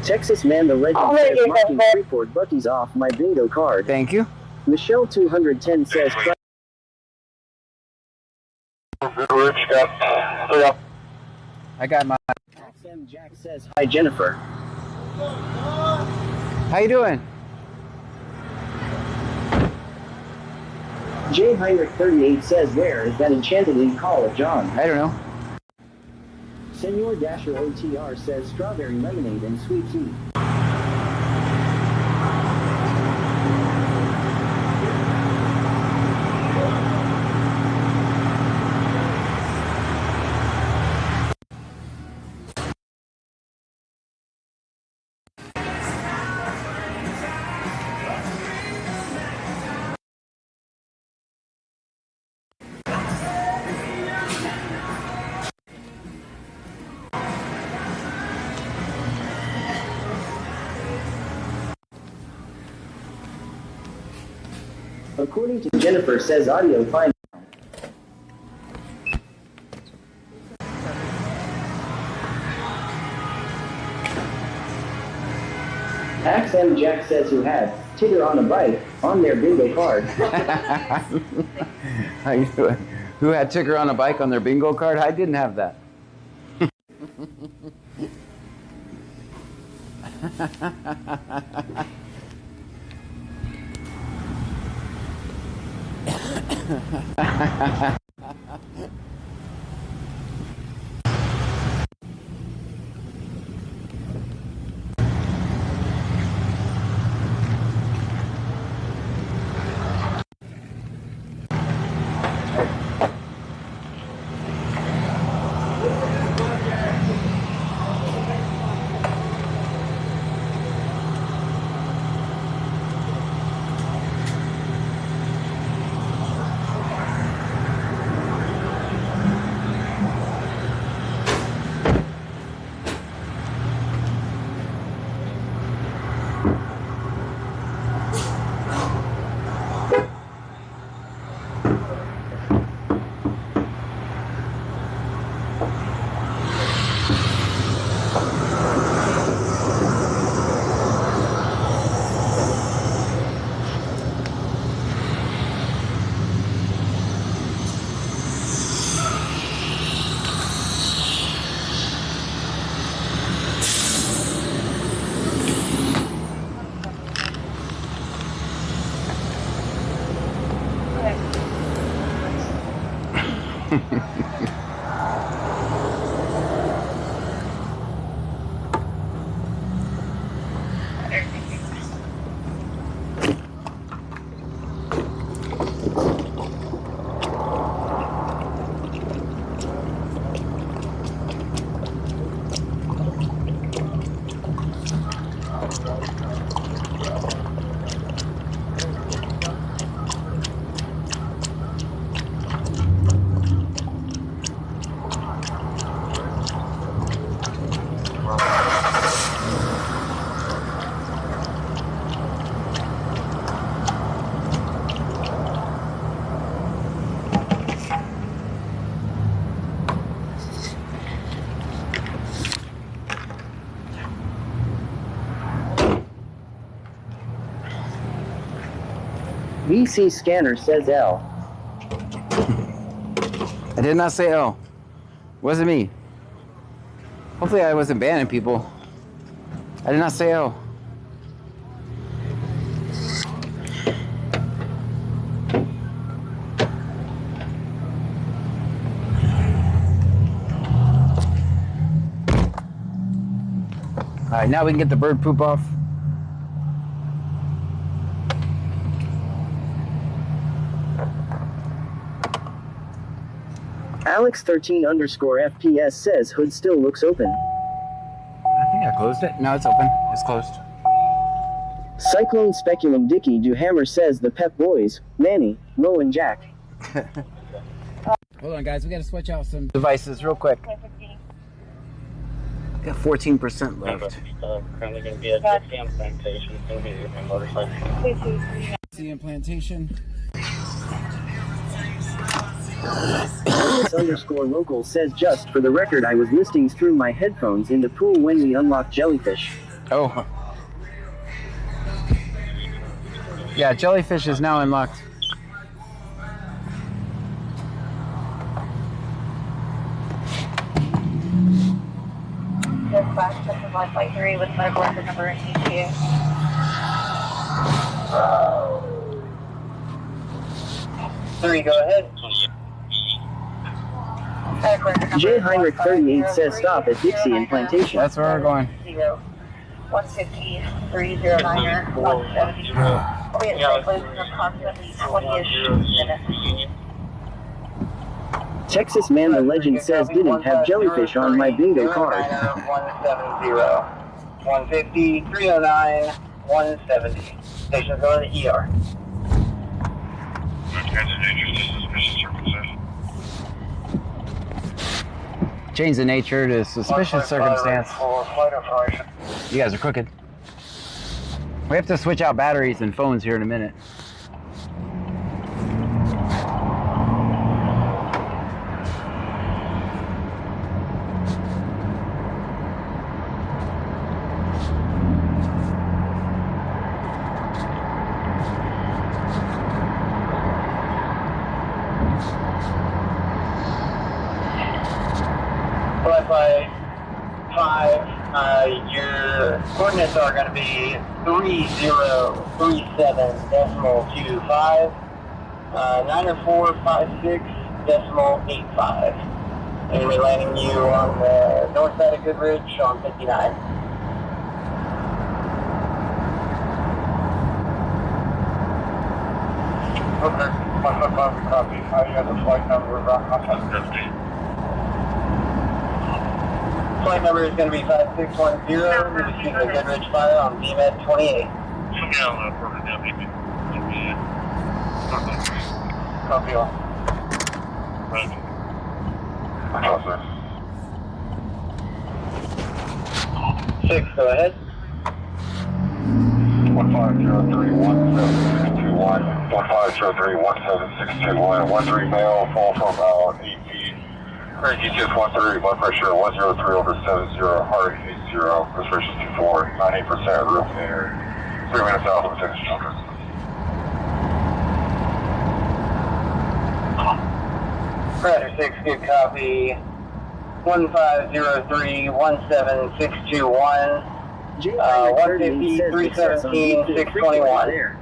B: Texas Man the Legend says marking Freeport Bucky's off my bingo card.
A: Thank you.
B: Michelle 210 says
A: I got my.
B: XM Jack says hi Jennifer.
A: How you doing?
B: J Heinrich 38 says where is that enchantedly call of John?
A: I don't know.
B: Senor Dasher OTR says strawberry lemonade and sweet tea. According to Jennifer says audio fine. XM Jack says who had Tigger on a bike on their bingo card.
A: How you doing? Who had Tigger on a bike on their bingo card? I didn't have that.
B: VC scanner says L.
A: I did not say L. Wasn't me. Hopefully I wasn't banning people. I did not say L. Alright, now we can get the bird poop off.
B: Alex13_FPS says hood still looks open.
A: I think I closed it. No, it's open. It's closed.
B: Cyclone Speculum Dicky Duhammer says the Pep Boys, Manny, Mo and Jack.
A: Hold on guys, we gotta switch out some devices real quick. Got 14% left.
C: Currently going to be at Dixie Plantation. It's going to be my motorcycle.
A: Dixie Plantation.
B: Alex_local says just for the record I was listening through my headphones in the pool when we unlocked Jellyfish.
A: Oh. Yeah, Jellyfish is now unlocked.
H: Dispatch, this is Life Flight 3 with medical record number ETA.
C: Three, go ahead.
B: J. Heinrich 38 says stop at Dixie and Plantation.
A: That's where we're going.
H: 150, 309er, 170. We'll be at the place in approximately 20-ish minutes.
B: Texas Man the Legend says didn't have Jellyfish on my bingo card.
C: 170. 150, 309, 170. Station's going to the ER.
A: Change the nature to suspicious circumstance. You guys are crooked. We have to switch out batteries and phones here in a minute.
C: Your coordinates are going to be 3037.25, 90456.85. And we're landing you on the north side of Goodrich on 59. Okay, 155 copy. How do you have the flight number? 50. Flight number is going to be 5610. We're shooting a Goodrich fire on VMed 28. Copy all. Right. Six, go ahead.
K: 150317621. 150317621. 13 male, fall from about 8 feet.
C: Craig, ETS-13, blood pressure 103/70, heart rate 80, respiration 24, 98% room air. 3 minutes out of the finish children.
E: Predator 6, good copy. 1503-17621. 150, 317, 621.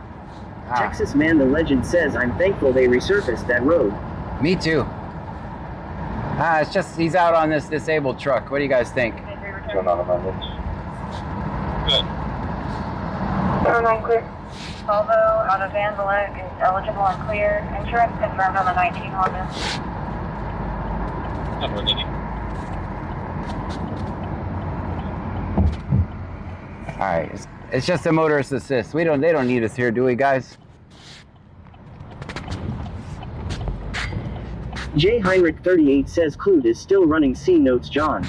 B: Texas Man the Legend says, I'm thankful they resurfaced that road.
A: Me too. It's just he's out on this disabled truck. What do you guys think?
C: Turn on amendments. Good.
D: Clear. Volvo out of Van Vliet is eligible and clear. Insurance confirmed on the 19 Honda.
A: All right, it's just a motorist assist. They don't need us here, do we, guys?
B: J. Heinrich 38 says Clute is still running C notes John.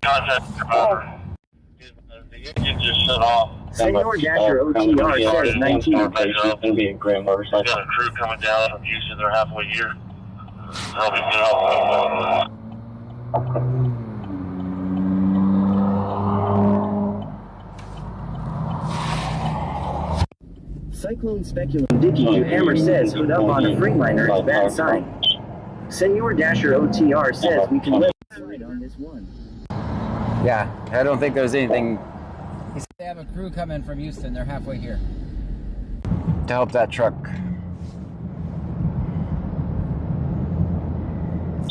C: Contact. The engine just shut off.
B: Senor Dasher OTR says 19.
E: It's going to be a great motorcycle.
C: Got a crew coming down from Houston. They're halfway here. Helping get off.
B: Cyclone Speculum Dicky Hammer says hood up on a Freeliner is bad sign. Senor Dasher OTR says we can live on this one.
A: Yeah, I don't think there's anything. He said they have a crew coming from Houston. They're halfway here to help that truck.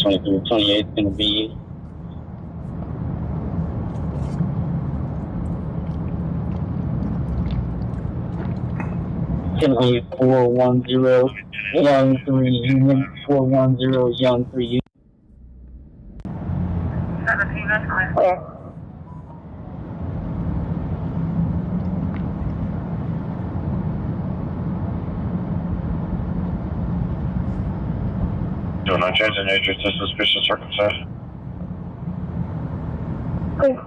E: 28 is going to be 410 Young 3 Union 410 Young 3 Union.
D: 17 is clear.
H: Clear.
C: Doing no change in nature to suspicious circumstance.
H: Clear.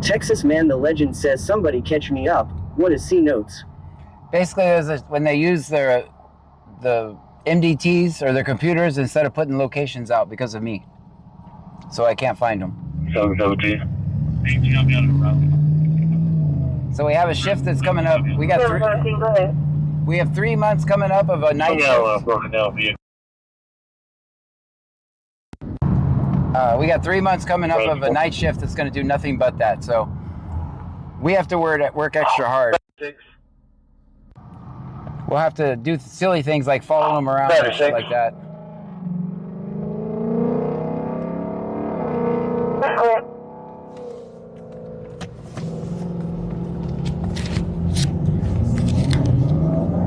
B: Texas Man the Legend says somebody catch me up. What is C notes?
A: Basically, when they use the MDTs or their computers instead of putting locations out because of me, so I can't find them.
C: So
A: we have a shift that's coming up. We got we have 3 months coming up of a night shift.
C: broken down vehicle.
A: We got 3 months coming up of a night shift that's going to do nothing but that. So we have to work extra hard. We'll have to do silly things like follow them around and shit like that.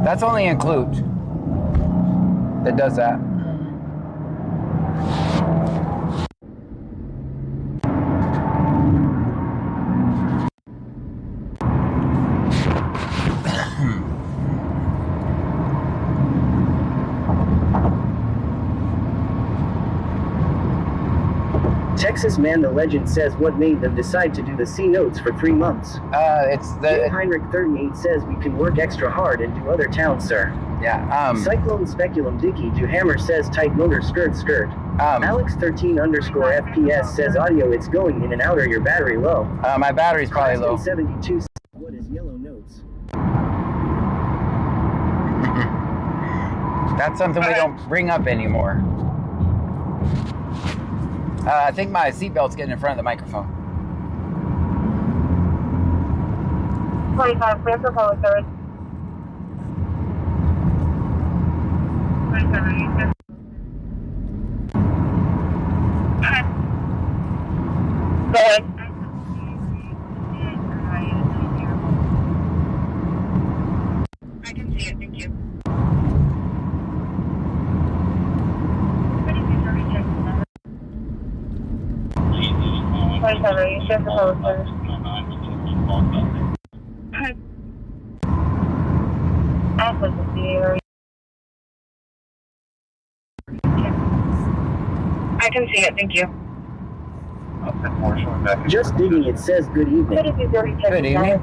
A: That's only in Clute that does that.
B: Texas Man the Legend says what made them decide to do the C notes for 3 months.
A: It's the
B: Heinrich 38 says we can work extra hard and do other towns, sir.
A: yeah.
B: Cyclone Speculum Dicky Do Hammer says tight motor skirt. Alex 13_ FPS says audio it's going in and out or your battery low.
A: My battery's probably low.
B: 72 what is yellow notes?
A: That's something we don't bring up anymore. I think my seatbelt's getting in front of the microphone.
H: 1025, clear for public service.
D: 27.
H: Go ahead.
D: I can see it, thank you.
H: You should for public service. Access to the area.
D: I can see it, thank you.
B: Just digging, it says good evening.
A: Good evening.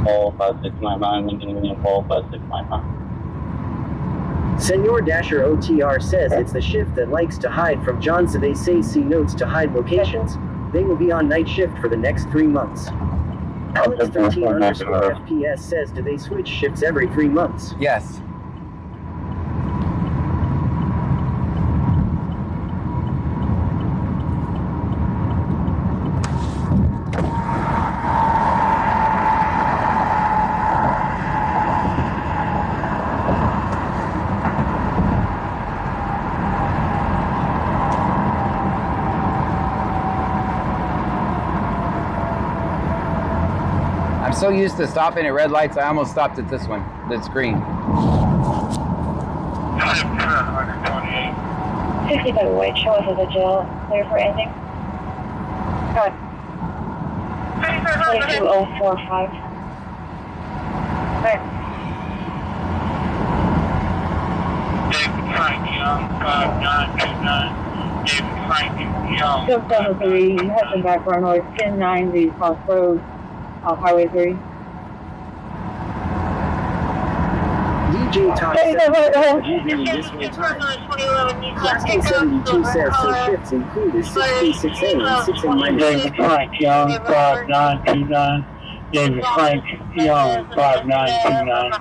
E: Call 5699, Lincoln Union call 5699.
B: Senor Dasher OTR says it's the shift that likes to hide from John, so they say see notes to hide locations. They will be on night shift for the next 3 months. Alex 13 underscore FPS says, do they switch shifts every 3 months?
A: Yes. I'm so used to stopping at red lights, I almost stopped at this one, that's green.
H: 65 White, show us as a jail. Clear for anything? Go ahead. 22045. Right.
C: David Frank Young, 5929. David Frank Young.
F: 773, you have some background noise, 1090 Cross Road, Highway 3.
B: DJ Top 7 this whole time. Class A72 says so shifts include is 6P6A and 6A minus.
E: David Frank Young, 5929. David Frank Young, 5929.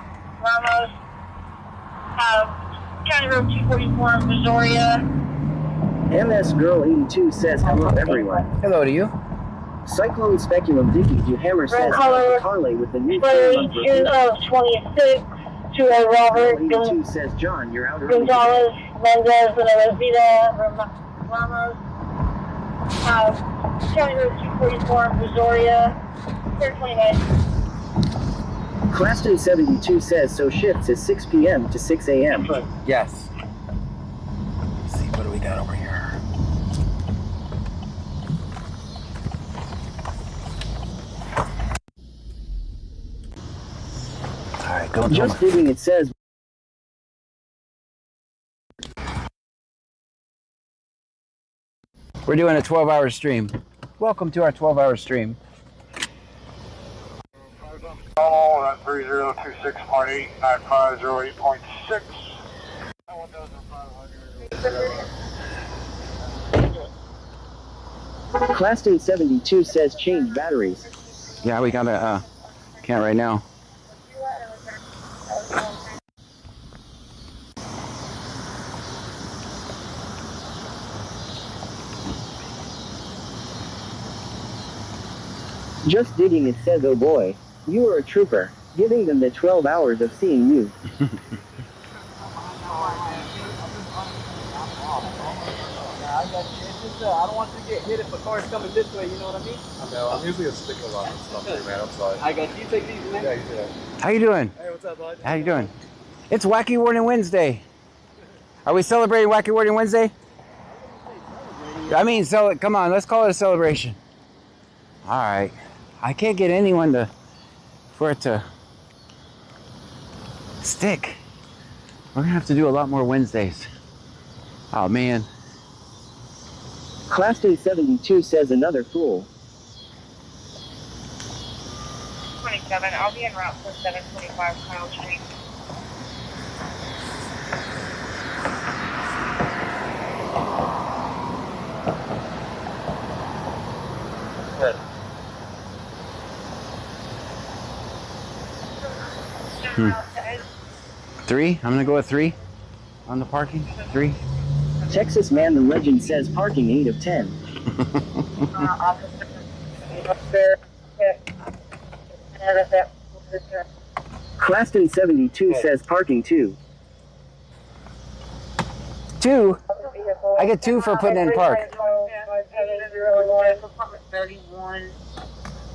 H: Ramos, County Road 244 in Missouri.
B: MS Girl 82 says hello everyone.
A: Hello to you.
B: Cyclone Speculum Dicky Hammer says
H: color,
B: Carly with the new
H: 26 to a Robert
B: 82 says John, you're out early.
H: Gonzalez, Mendez, and Rosita Ramos. County Road 244 in Missouri. 29.
B: Class Day 72 says so shifts is 6 p.m. to 6 a.m.
A: Yes. Let's see, what do we got over here? All right, go.
B: Just digging, it says.
A: We're doing a 12-hour stream. Welcome to our 12-hour stream.
C: Oh, that's 3026.89508.6.
B: Class Day 72 says change batteries.
A: Yeah, we gotta, can't right now.
B: Just digging, it says, oh boy, you are a trooper, giving them the 12 hours of seeing you.
K: I don't want you to get hit if the car's coming this way, you know what I mean? I know, I'm usually a stickler on this stuff here, man, I'm sorry. I got you. Take these, man. Yeah, you do.
A: How you doing?
K: Hey, what's up, bud?
A: How you doing? It's Wacky Warning Wednesday. Are we celebrating Wacky Warning Wednesday? I mean, so come on, let's call it a celebration. All right. I can't get anyone for it to stick. We're gonna have to do a lot more Wednesdays. Oh man.
B: Class Day 72 says another fool.
D: 27, I'll be en route for 725 Kyle Street.
A: Hmm. 3? I'm gonna go with 3 on the parking. 3.
B: Texas Man the Legend says parking 8 of 10. Claston 72 says parking 2.
A: 2? I get 2 for putting in park.
F: 31.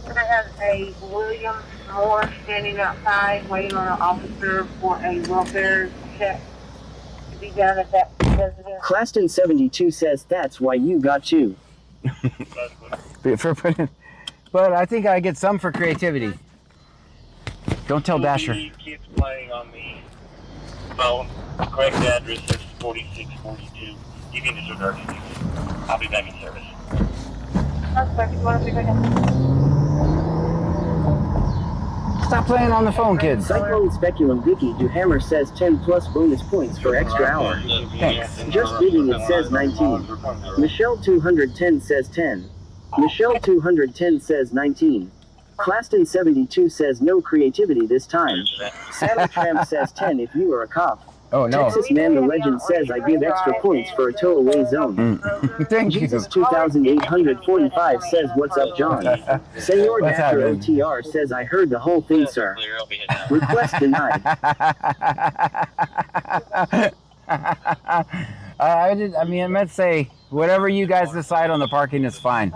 F: We're gonna have a William Moore standing outside waiting on an officer for a welfare check to be done at that residence.
B: Claston 72 says that's why you got 2.
A: For putting, but I think I get some for creativity. Don't tell Dasher.
C: He keeps playing on the phone. Correct address is 4642. You can disregard it. I'll be back in service.
A: Stop playing on the phone, kids.
B: Cyclone Speculum Vicky Duhammer says 10 plus bonus points for extra hour.
A: Thanks.
B: Just digging it says 19. Michelle 210 says 10. Michelle 210 says 19. Claston 72 says no creativity this time. Sally Tramp says 10 if you are a cop.
A: Oh no.
B: Texas Man the Legend says I give extra points for a tow away zone.
A: Thank
B: Jesus
A: you.
B: 2845 says what's up, John. Senor
A: What's
B: Dr.
A: happening?
B: OTR says I heard the whole thing, sir. Request denied.
A: I meant to say whatever you guys decide on the parking is fine.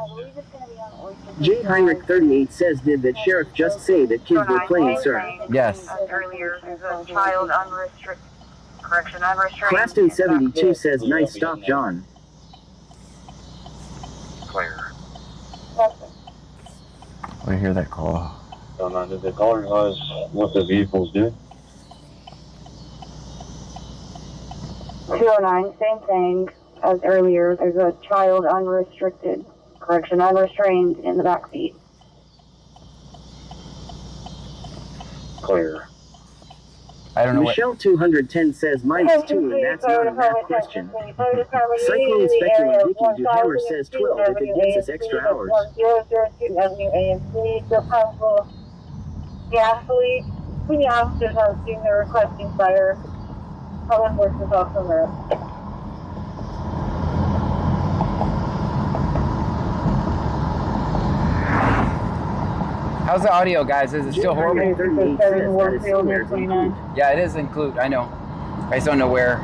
B: J. Heinrich 38 says did that sheriff just say that kids were playing, sir?
A: Yes.
D: Earlier, there's a child unrestricted. Correction, unrestrained.
B: Claston 72 says nice stop, John.
C: Clear.
A: I hear that call.
E: Don't know, did the caller realize what the vehicle's doing?
H: 209, same thing as earlier. There's a child unrestricted, correction, unrestrained in the back seat.
E: Clear.
A: I don't know what.
B: Michelle 210 says minus 2 and that's not a math question. Cyclone Speculum Vicky Duhammer says 12 if it gets us extra hours.
F: 1002 Avenue AMC, still possible. Gasoline. When the officers are seeing the requesting fire, public works is also there.
A: How's the audio, guys? Is it still horrible? Yeah, it is include. I know. I just don't know where.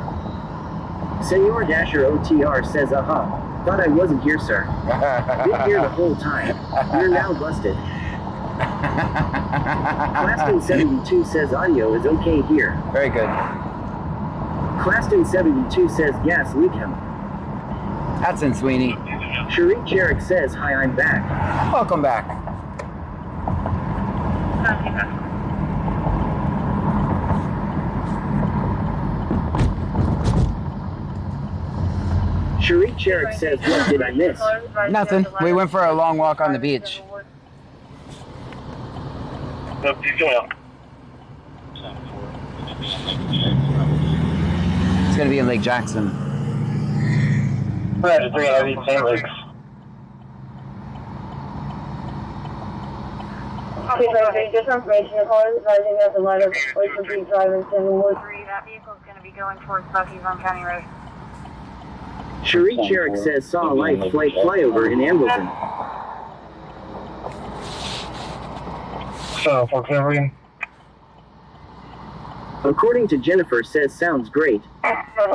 B: Senor Dasher OTR says, aha. Thought I wasn't here, sir. Been here the whole time. You're now busted. Claston 72 says audio is okay here.
A: Very good.
B: Claston 72 says gas leak him.
A: Hudson Sweeney.
B: Cherie Jarek says, hi, I'm back.
A: Welcome back.
B: Cherie Jarek says, what did I miss?
A: Nothing. We went for a long walk on the beach.
C: No, keep going.
A: It's going to be in Lake Jackson.
E: Right, 3 heavy St. Luke's.
F: Just information, the caller is advising that the light of Oyster Creek Drive in Sandalwood.
D: That vehicle is going to be going towards Bucky's on County Road.
B: Cherie Jarek says, saw a light flight flyover in Ambleton.
E: So, for covering.
B: According to Jennifer says, sounds great.
A: Alright,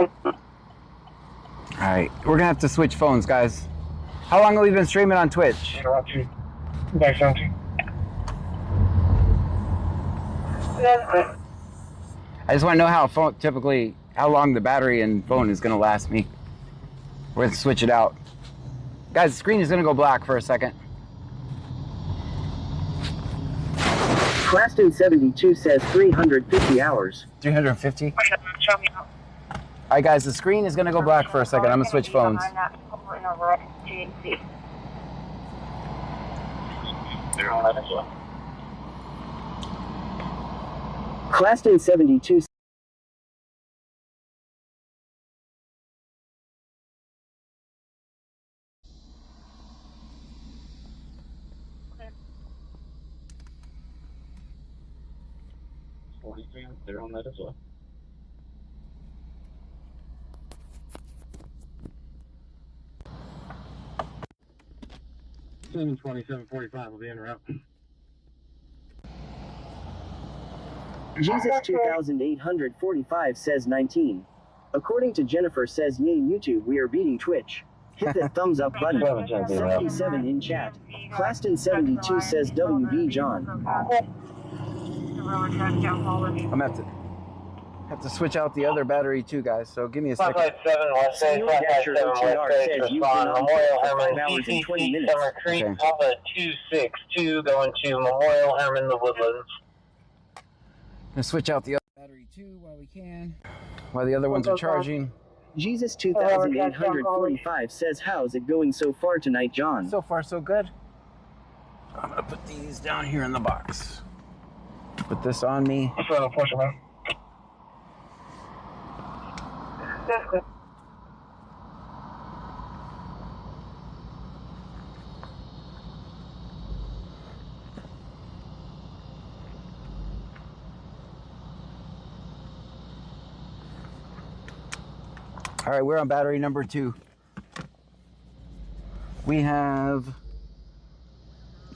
A: we're going to have to switch phones, guys. How long have we been streaming on Twitch?
E: Back down to.
A: I just want to know how phone typically how long the battery and phone is going to last me. We're going to switch it out. Guys, the screen is going to go black for a second.
B: Claston 72 says 350 hours.
A: 350? Alright guys, the screen is going to go black for a second. I'm going to switch phones.
B: Claston 72
E: They're on that as well. 72745 will be en route.
B: Jesus 2845 says 19. According to Jennifer says yay YouTube we are beating Twitch. Hit that thumbs up button. 77 in chat. Claston 72 says WB John.
A: I'm gonna have to switch out the other battery too, guys. So give me a second.
E: 557 West Bay, 557 West Bay, respond. Memorial Herman,
B: 5 hours and 20
E: PCC,
B: minutes.
E: Summer Creek,
A: Okay.
E: Papa 262, going to Memorial Herman, the Woodlands.
A: I'm gonna switch out the other battery too while we can, while the other ones are charging.
B: Jesus 2845 says how's it going so far tonight, John?
A: So far, so good. I'm gonna put these down here in the box. Put this on me.
F: That's good.
A: All right, we're on battery number 2. We have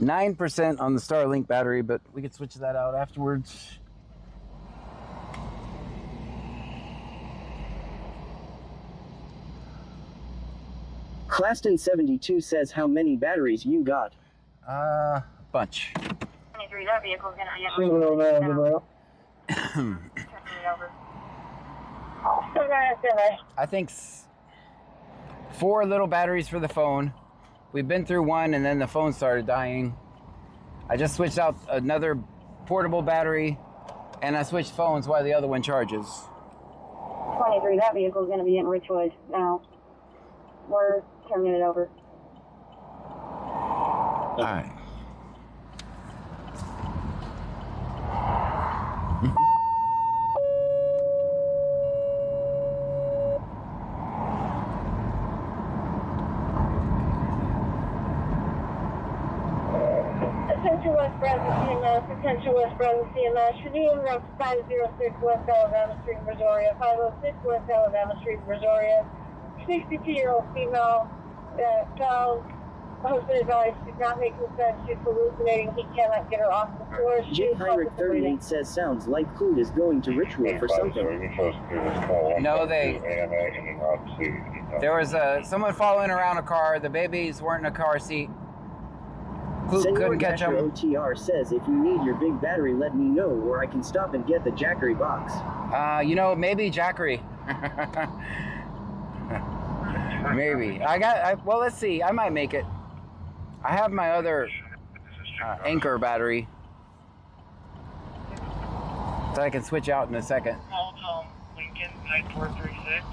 A: 9% on the Starlink battery, but we could switch that out afterwards.
B: Claston 72 says how many batteries you got?
A: Bunch.
H: 23, that vehicle's gonna be
A: I think 4 little batteries for the phone. We've been through one and then the phone started dying. I just switched out another portable battery and I switched phones while the other one charges.
H: 23, that vehicle's gonna be in Richwood now. We're turning it over.
A: All right.
F: Attention West Bradley CMS, attention West Bradley CMS, should you route 506 West Alabama Street, Brazoria, 506 West Alabama Street, Brazoria, 62-year-old female, child, husband advised she's not making sense, she's hallucinating, he cannot get her off the floor.
B: J. Heinrich 38 says sounds like Clued is going to Richwood for something.
A: No, there was someone following around a car. The babies weren't in a car seat. Couldn't catch them.
B: OTR says if you need your big battery, let me know, or I can stop and get the Jackery box.
A: You know, maybe Jackery. Maybe. Well, let's see. I might make it. I have my other Anchor battery that I can switch out in a second.
C: Call Tom Lincoln 9436.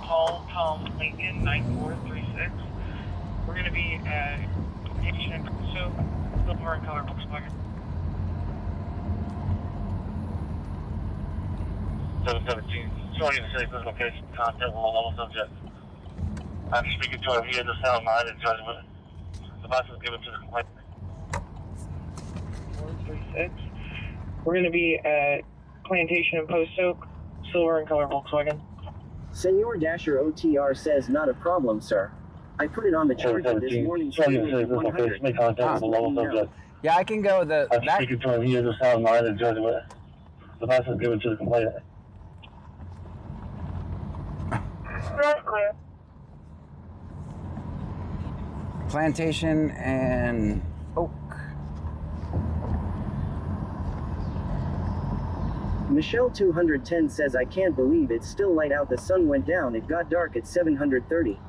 C: Call Tom Lincoln 9436. We're going to be at Haitian Soup, silver and color Volkswagen. 717. 26 location, contact level subject. I'm speaking to her via the sound line and judgment. The box is given to the complaint. 436. We're going to be at Plantation and Post Oak, silver and color Volkswagen.
B: Senor Dasher OTR says not a problem, sir. I put it on the charger this morning. 100.
A: Yeah, I can go.
E: I'm speaking to her via the sound line and judgment. The box is given to the complainant.
F: That's clear.
A: Plantation and Oak.
B: Michelle 210 says I can't believe it's still light out. The sun went down. It got dark at 730.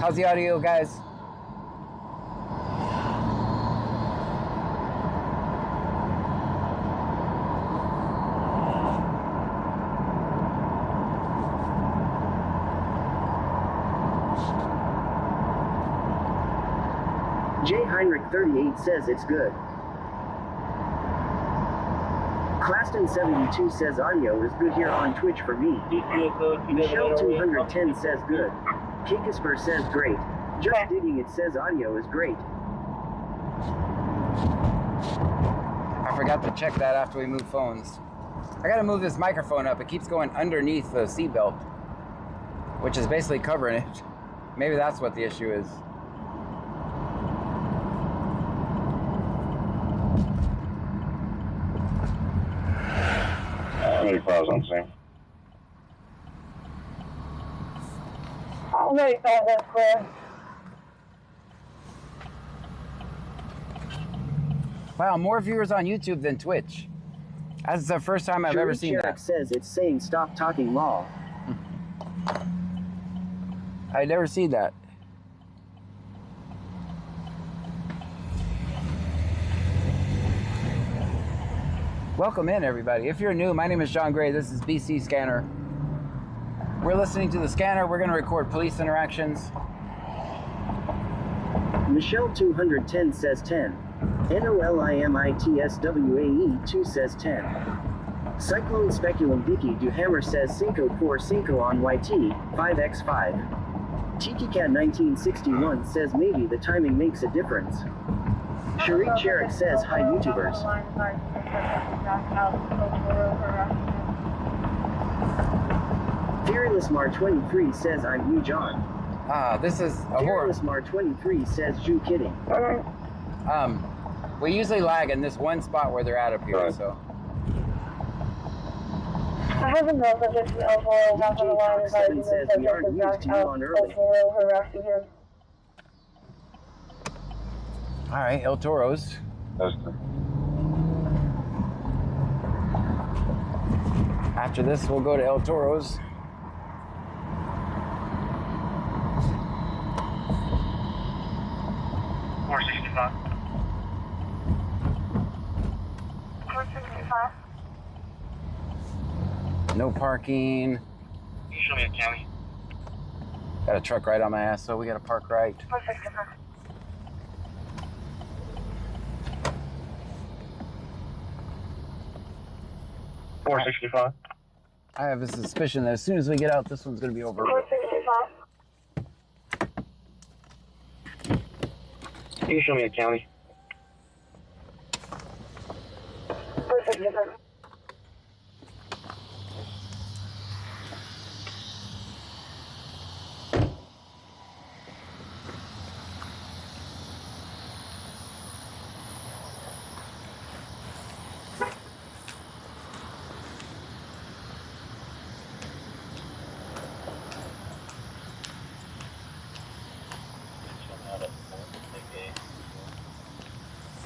A: How's the audio, guys?
B: J. Heinrich 38 says it's good. Claston 72 says audio is good here on Twitch for me. Michelle 210 says good. Kikisper says great. Just digging it says audio is great.
A: I forgot to check that after we moved phones. I gotta move this microphone up. It keeps going underneath the seatbelt, which is basically covering it. Maybe that's what the issue is.
C: Many files on scene.
F: I'll make that clear.
A: Wow, more viewers on YouTube than Twitch. That's the first time I've ever seen
B: Sherrick
A: that.
B: says it's saying stop talking law.
A: I'd never seen that. Welcome in, everybody. If you're new, my name is John Gray. This is BC Scanner. We're listening to the scanner. We're going to record police interactions.
B: Michelle 210 says 10. NOLIMITSWAE 2 says 10. Cyclone Speculum Vicky Duhammer says Cinco por Cinco on YT 5x5. TikiCat 1961 says maybe the timing makes a difference. Sheree Sherrick says hi YouTubers. Fearless Mar 23 says I'm you John.
A: This is a horror.
B: Fearless Mar 23 says you kidding.
A: We usually lag in this one spot where they're at up here, so.
F: I haven't known that this L4 not going to lie if I
B: says we aren't used to you on early.
F: harassing him.
A: All right, El Toros. After this, we'll go to El Toros. No parking.
C: Can you show me a county?
A: Got a truck right on my ass, so we gotta park right.
C: 465.
A: I have a suspicion that as soon as we get out, this one's gonna be over.
F: 465.
C: Can you show me a county?
F: 465.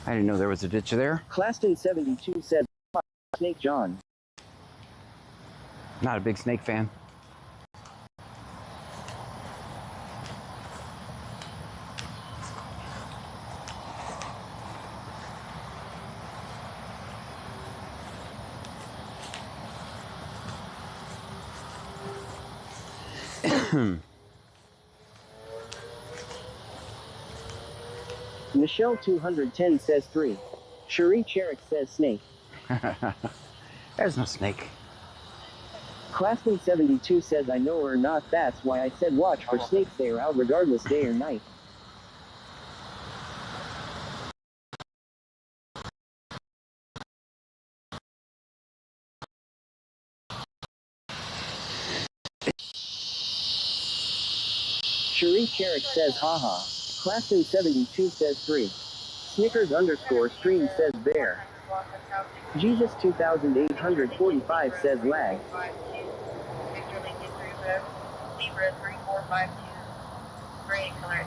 A: I didn't know there was a ditch there.
B: Claston 72 says Snake John.
A: Not a big snake fan.
B: Michelle 210 says 3. Sheree Sherrick says snake.
A: There's no snake.
B: Claston 72 says I know or not, that's why I said watch for snakes, they are out regardless day or night. Sheree Sherrick says haha. Claston 72 says 3. Snickers _stream says bear. Jesus 2845 says lag.
D: Zebra 3452. Gray color.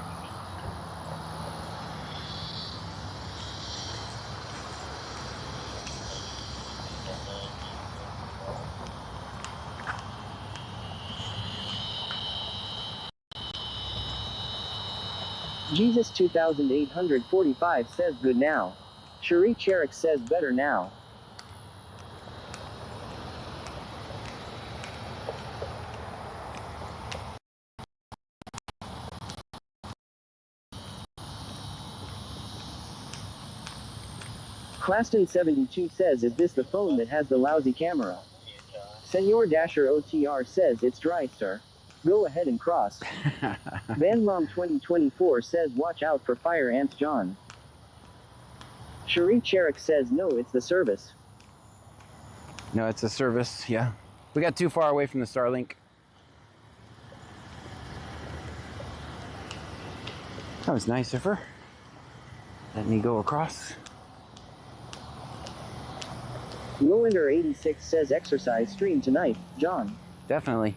B: Jesus 2845 says good now. Sheree Sherrick says better now. Claston 72 says is this the phone that has the lousy camera? Senor Dasher OTR says it's dry, sir. Go ahead and cross. VanLom 2024 says watch out for fire ants, John. Sheree Sherrick says no, it's the service.
A: No, it's a service, yeah. We got too far away from the Starlink. That was nice of her. Let me go across.
B: Lowender 86 says exercise stream tonight, John.
A: Definitely.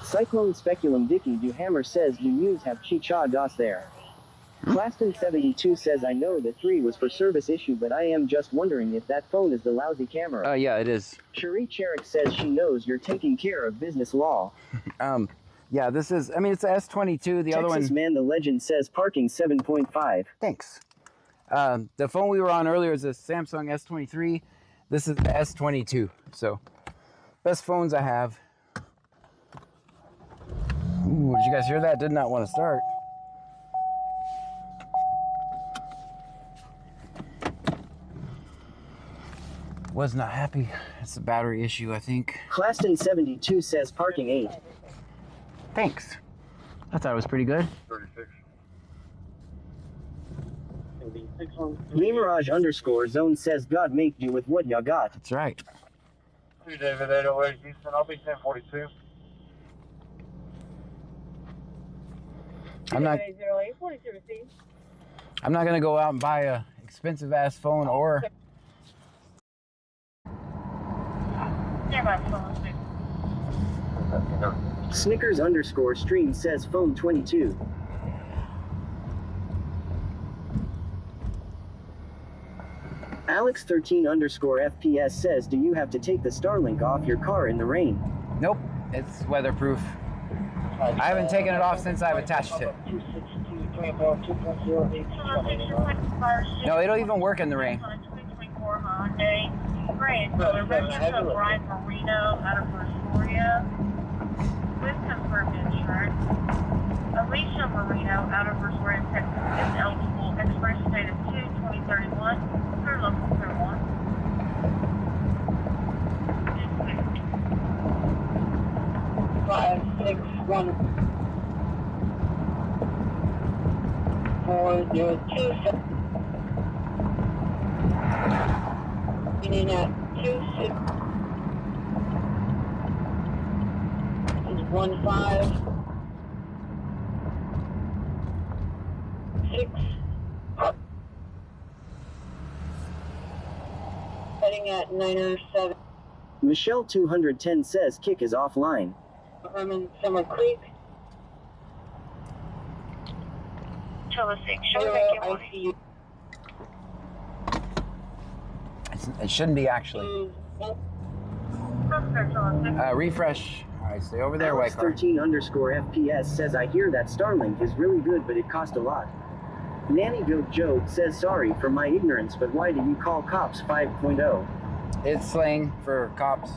B: Cyclone Speculum Dicky Du Hammer says, do yous have Chicha DOS there? Claston 72 says, I know that 3 was for service issue, but I am just wondering if that phone is the lousy camera.
A: Yeah, it is.
B: Cherie Cherrick says she knows you're taking care of business law.
A: Yeah, this is, I mean, it's a S22. The other one.
B: Texas Man the Legend says parking 7.5.
A: Thanks. The phone we were on earlier is a Samsung S23. This is the S22. So, best phones I have. Ooh, did you guys hear that? Did not want to start. Was not happy. It's a battery issue, I think.
B: Claston 72 says parking 8.
A: Thanks. I thought it was pretty good.
C: 36.
B: Gamerage underscore zone says God make do with what ya got.
A: That's right.
C: Hey, David 808 Houston. I'll be 1042.
A: I'm not gonna go out and buy a expensive ass phone or
B: Snickers underscore stream says phone 22. Alex 13 underscore FPS says, do you have to take the Starlink off your car in the rain?
A: Nope, it's weatherproof. I haven't taken it off since I've attached it. No, it'll even work in the rain.
D: Great. So the residents of Brian Marino out of Astoria with confirmed insurance. Alicia Marino out of Astoria, Texas is eligible. Expiration date of 2/2031. Her local clear 1.
F: Five, 6, 1, 4, 0, 2, 7. Meaning at 2, 6 is 1, 5, 6. Heading at 907.
B: Michelle 210 says kick is offline.
F: Herman Summer Creek.
D: Chilla 6.
F: ICU.
A: It shouldn't be actually. Refresh. Alright, stay over there,
B: Alex
A: white car.
B: 13 underscore FPS says, I hear that Starlink is really good, but it cost a lot. Nanny Goat Joe says, sorry for my ignorance, but why do you call cops 5.0?
A: It's slang for cops.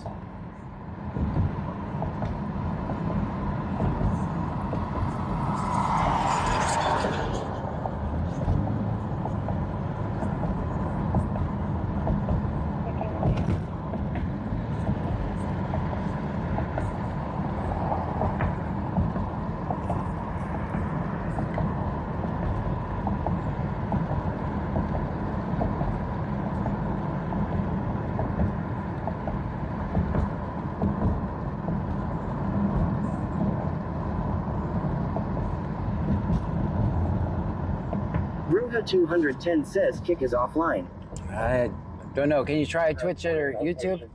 B: Bruja 210 says kick is offline.
A: I don't know. Can you try Twitch it or YouTube?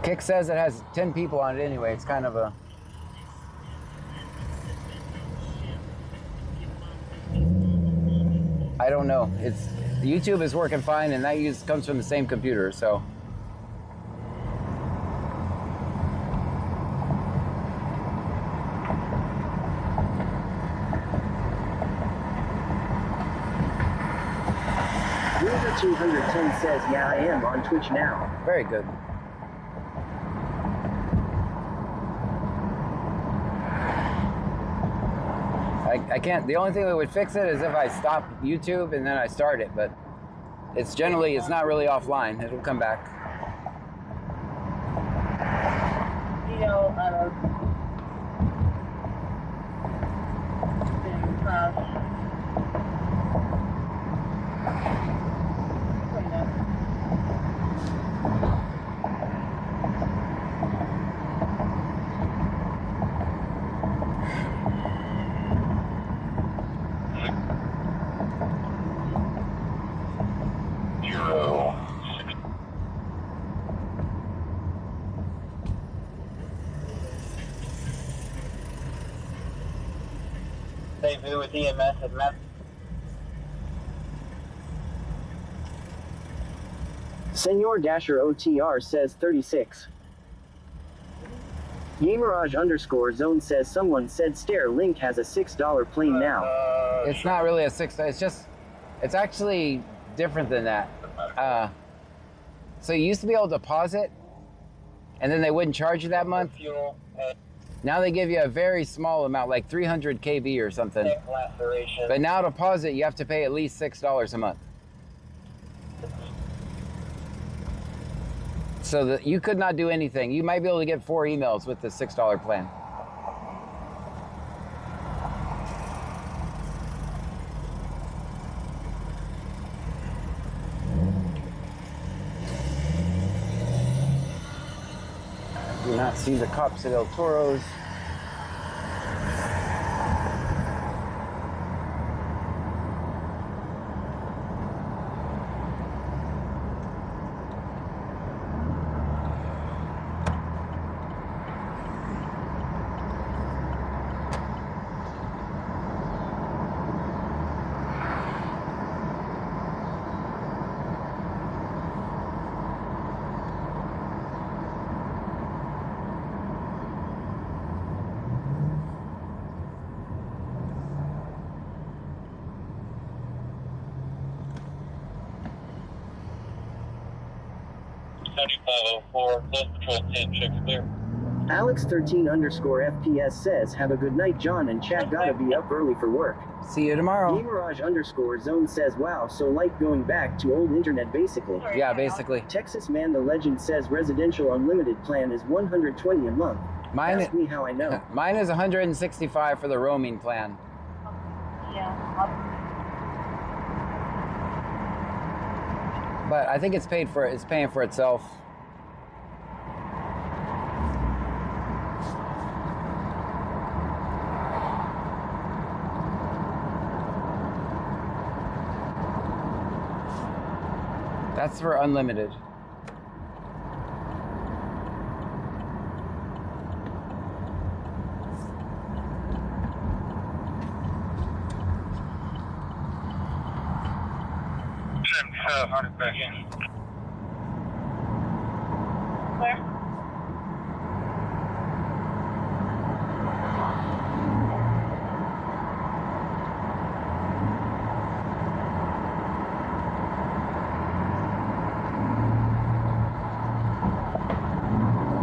A: Kick says it has 10 people on it anyway. It's kind of a... I don't know. It's YouTube is working fine, and that comes from the same computer, so...
B: Bruja 210 says, yeah, I am on Twitch now.
A: Very good. I can't, the only thing that would fix it is if I stop YouTube and then I start it, but It's generally, it's not really offline. It'll come back.
F: You know,
C: Rendezvous with EMS at Meth.
B: Senor Dasher OTR says 36. Gamerage_zone says someone said Starlink has a $6 plane now.
A: It's not really a $6. It's just, it's actually different than that. So you used to be able to pause it, and then they wouldn't charge you that month. Now they give you a very small amount, like 300 KB or something. But now to pause it, you have to pay at least $6 a month. So that you could not do anything. You might be able to get 4 emails with the $6 plan. Do not see the cops at El Toro's.
B: Alex13_FPS says, have a good night, John and Chad. Gotta be up early for work.
A: See you tomorrow.
B: Gamerage_zone says, wow, so like going back to old internet basically.
A: Yeah, basically.
B: Texas Man the Legend says residential unlimited plan is $120 a month. Ask me how I know.
A: Mine is $165 for the roaming plan.
F: Yeah.
A: But I think it's paying for itself. That's for unlimited.
C: Back in.
F: Where?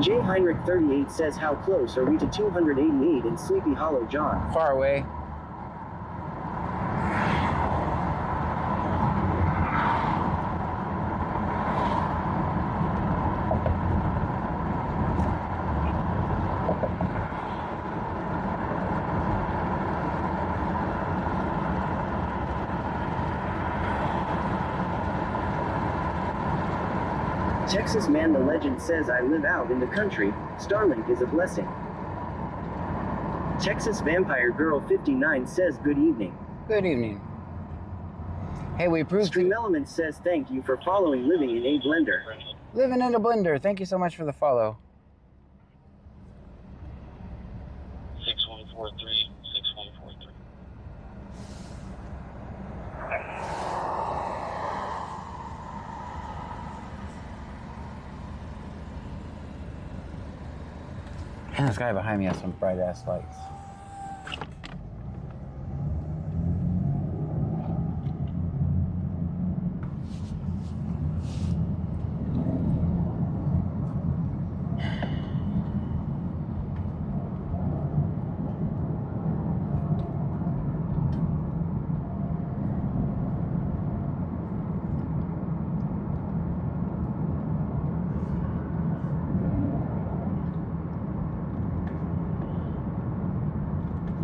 B: J. Heinrich 38 says, how close are we to 288 in Sleepy Hollow, John?
A: Far away.
B: Texas Man the Legend says, I live out in the country. Starlink is a blessing. Texas Vampire Girl 59 says, good evening.
A: Good evening. Hey, we approved.
B: Stream Element says, thank you for following Living in a Blender.
A: Living in a Blender. Thank you so much for the follow.
C: 6143, 6143.
A: And this guy behind me has some bright ass lights.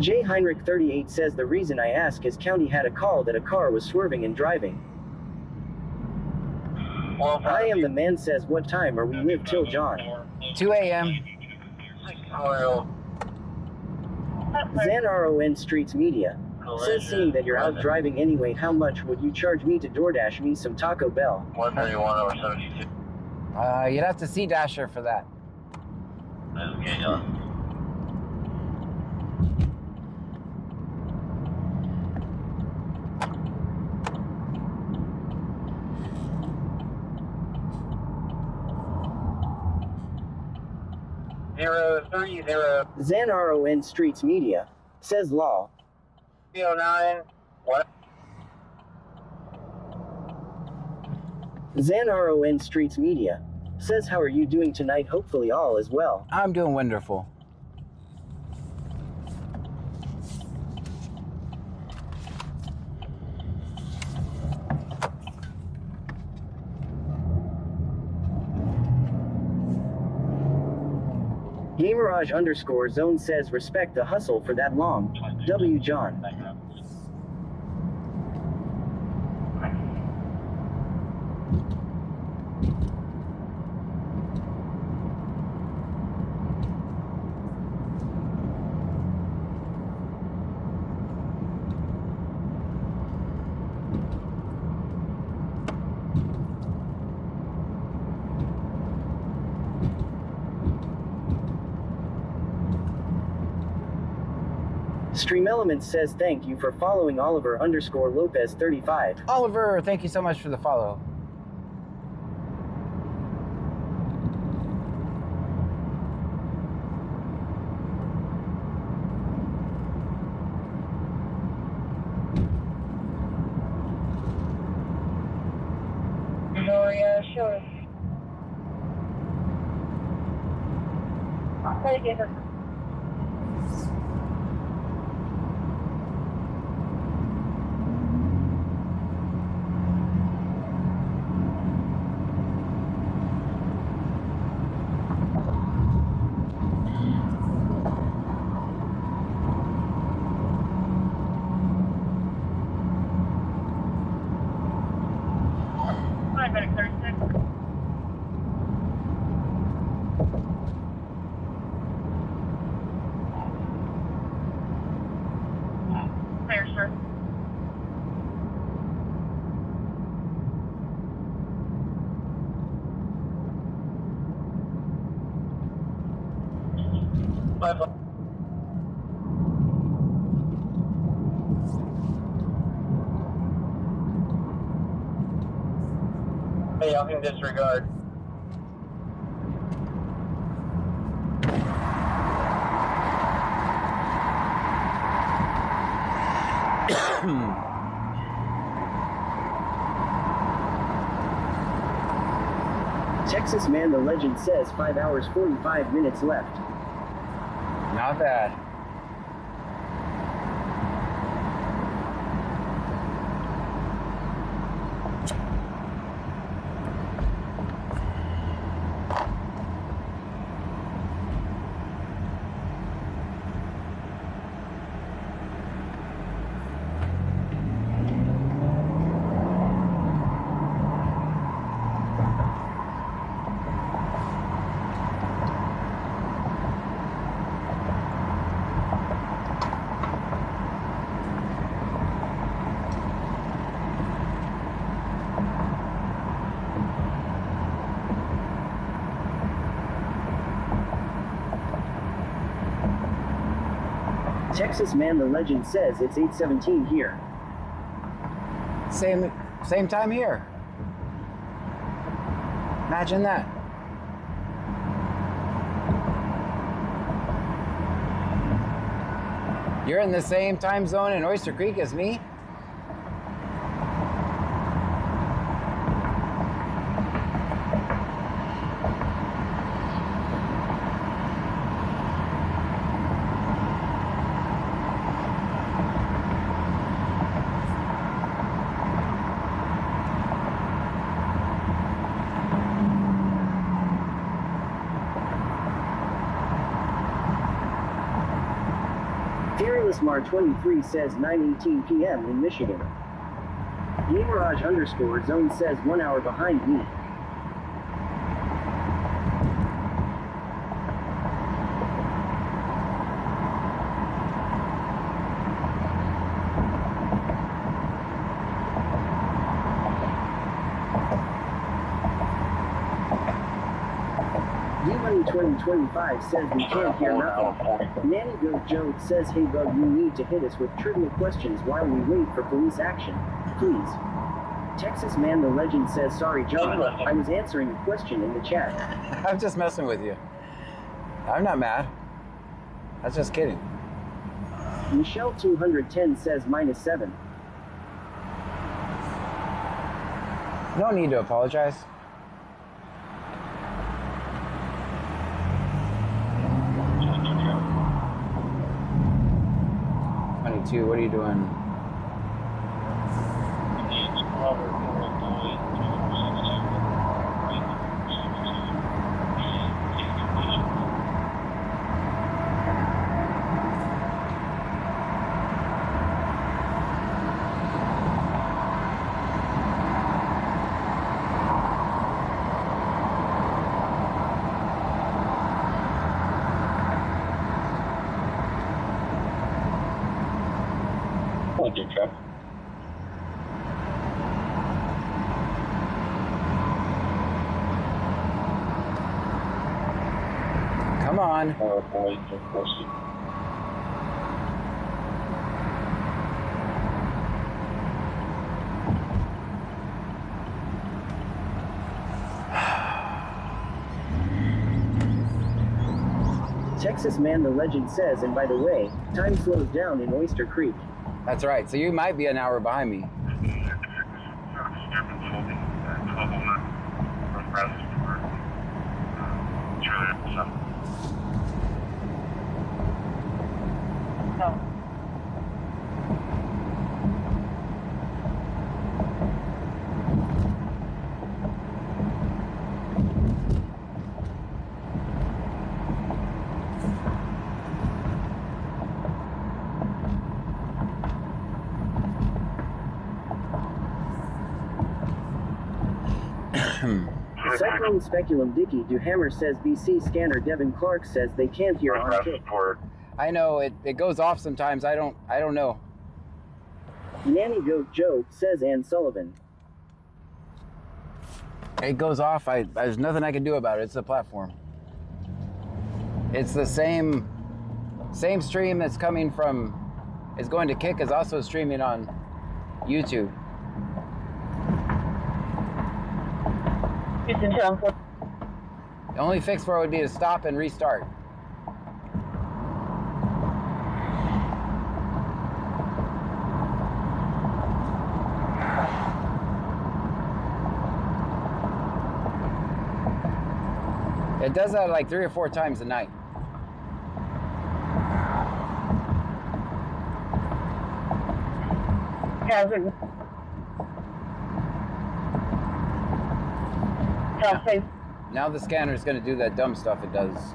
B: J. Heinrich 38 says the reason I ask is county had a call that a car was swerving and driving. I am the man says what time are we live till John?
A: 2 a.m.
B: ZanRON Streets Media says seeing that you're out driving anyway, how much would you charge me to DoorDash me some Taco Bell?
C: 131 over 72.
A: You'd have to see Dasher for that.
C: Okay, 030.
B: ZanRON Streets Media says law.
C: 309. What?
B: ZanRON Streets Media says how are you doing tonight? Hopefully all is well.
A: I'm doing wonderful.
B: Gamerage_zone says respect the hustle for that long. W. John. Stream Elements says thank you for following Oliver_Lopez 35.
A: Oliver, thank you so much for the follow.
F: Gloria, sure. Try to get her.
C: Hey, y'all can disregard.
B: Texas Man the Legend says 5 hours 45 minutes left.
A: Not bad.
B: Texas Man the Legend says it's 8:17 here.
A: Same time here. Imagine that. You're in the same time zone in Oyster Creek as me?
B: Fearless Mar 23 says 9:18 p.m. in Michigan. Gamerage_zone says 1 hour behind me. D-Money2025 says we can't hear nothing. Nanny Goat Joe says, hey bug, you need to hit us with trivia questions while we wait for police action. Please. Texas Man the Legend says, sorry John, I was answering a question in the chat.
A: I'm just messing with you. I'm not mad. I was just kidding.
B: Michelle 210 says -7.
A: No need to apologize. What are you doing? Come on.
B: Texas Man the Legend says, and by the way, time slows down in Oyster Creek.
A: That's right. So you might be an hour behind me.
B: Cyclone Speculum Dicky Duhammer says BC Scanner Devin Clark says they can't hear on kick.
A: I know it goes off sometimes. I don't know.
B: Nanny Goat Joe says Ann Sullivan.
A: It goes off. There's nothing I can do about it. It's the platform. It's the same stream that's coming from, is going to Kick, is also streaming on YouTube. The only fix for it would be to stop and restart. It does that like 3 or 4 times a night. Now the scanner is going to do that dumb stuff it does.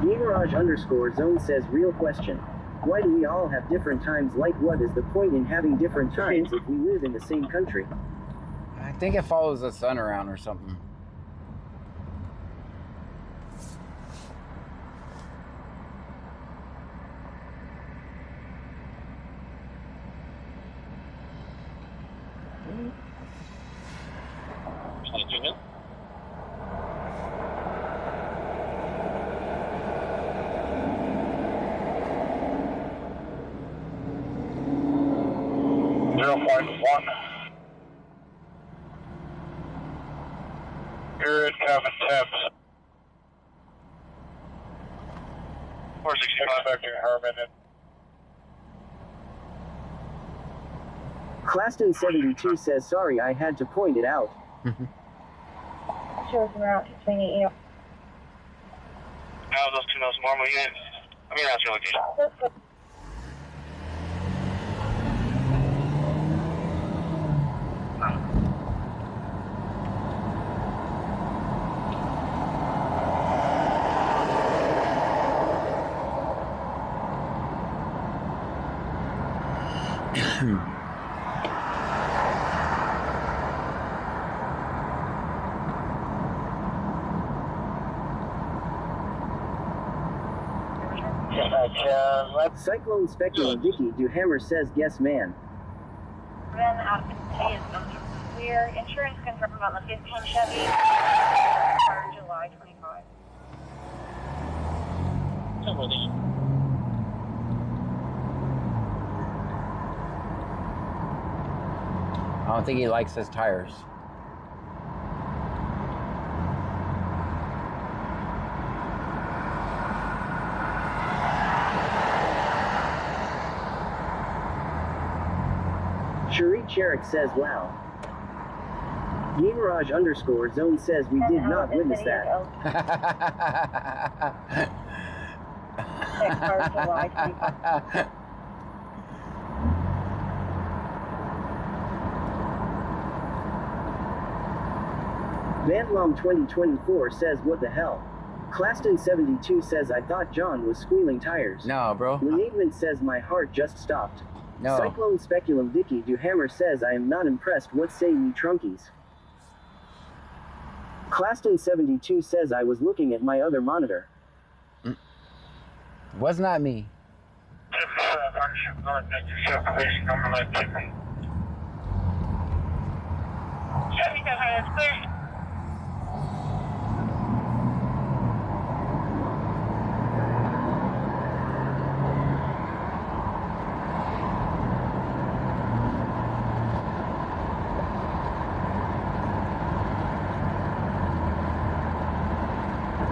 B: Gamerage_zone says real question. Why do we all have different times? Like, what is the point in having different times if we live in the same country?
A: I think it follows the sun around or something.
C: Good, Kevin Tibbs. 465 expecting Herman.
B: Claston72 says, sorry, I had to point it out.
H: Shows around between you.
C: Now those 2 knows normal unit. I mean, that's really good.
B: Cyclone Speculum Vicky Duhammer says, guess man.
H: Then is clear. Insurance confirmed about the 15 Chevy. For July 25.
A: I don't think he likes his tires.
B: Sheree Cherrick says, wow. Gamerage underscore zone says we did not witness that.
H: July 25.
B: Vandlom 2024 says, what the hell? Claston 72 says, I thought John was squealing tires.
A: No, bro.
B: Renegement says, my heart just stopped.
A: No.
B: Cyclone Speculum Vicky Duhammer says, I am not impressed. What say ye trunkies? Claston 72 says, I was looking at my other monitor.
A: Was not me.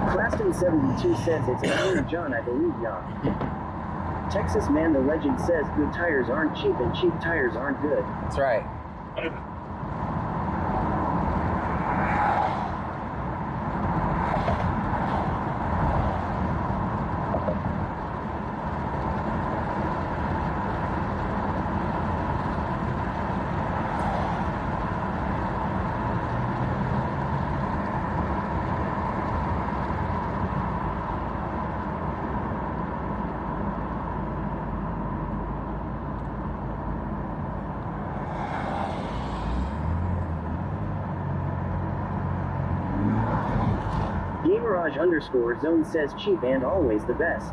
B: Claston 72 says, it's only John, I believe John. Texas Man the Legend says, good tires aren't cheap and cheap tires aren't good.
A: That's right.
B: Gamerage underscore zone says cheap and always the best.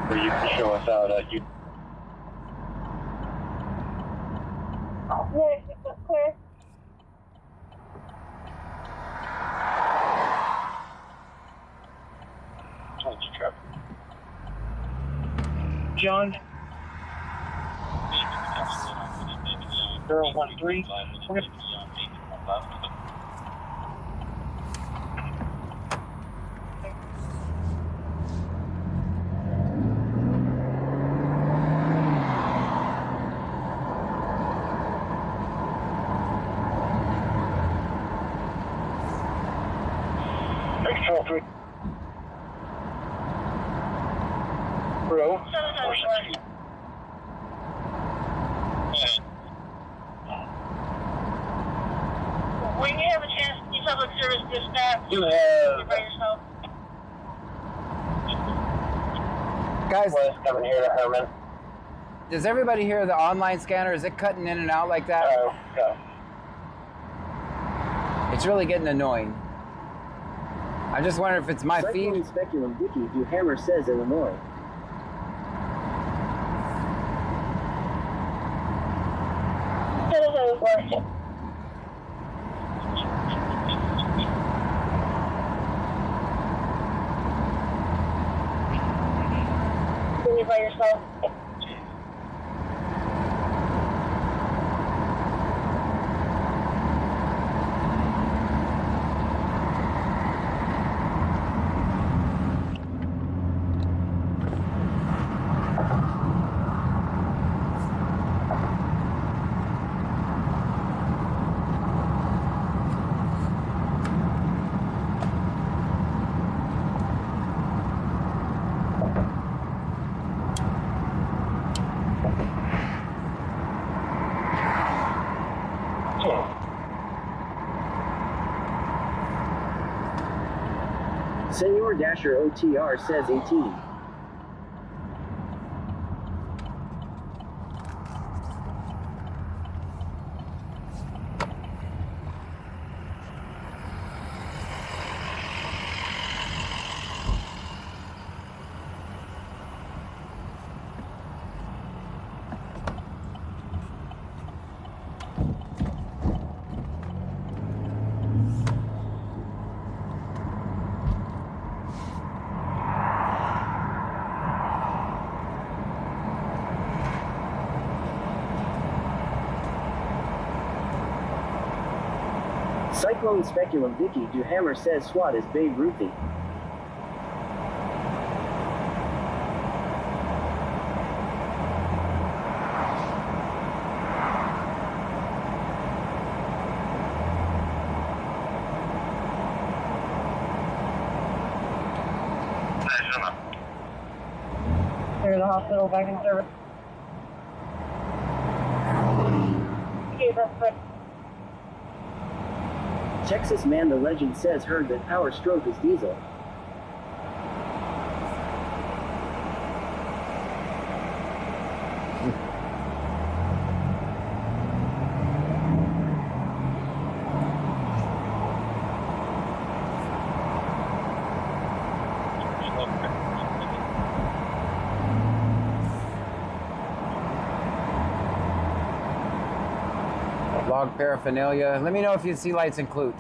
E: Or you can show us out you.
H: Clear. Clear.
C: John. 013.
E: Bro.
H: When you have a chance, you public service dispatch.
E: You have.
H: By yourself.
A: Guys,
E: coming here to Herman.
A: does everybody hear the online scanner? Is it cutting in and out like that?
E: No.
A: It's really getting annoying. I just wonder if it's my
B: Cyclone
A: feed.
B: Speculum Vicky Duhammer says Illinois.
H: By yourself.
B: Senor Dasher OTR says 18. Cyclone Speculum Vicky Duhammer says SWAT is Babe Ruthy.
F: Clear the hospital, back in service. Okay, that's good.
B: Texas Man the Legend says heard that Power Stroke is diesel.
A: Log paraphernalia. Let me know if you see lights include.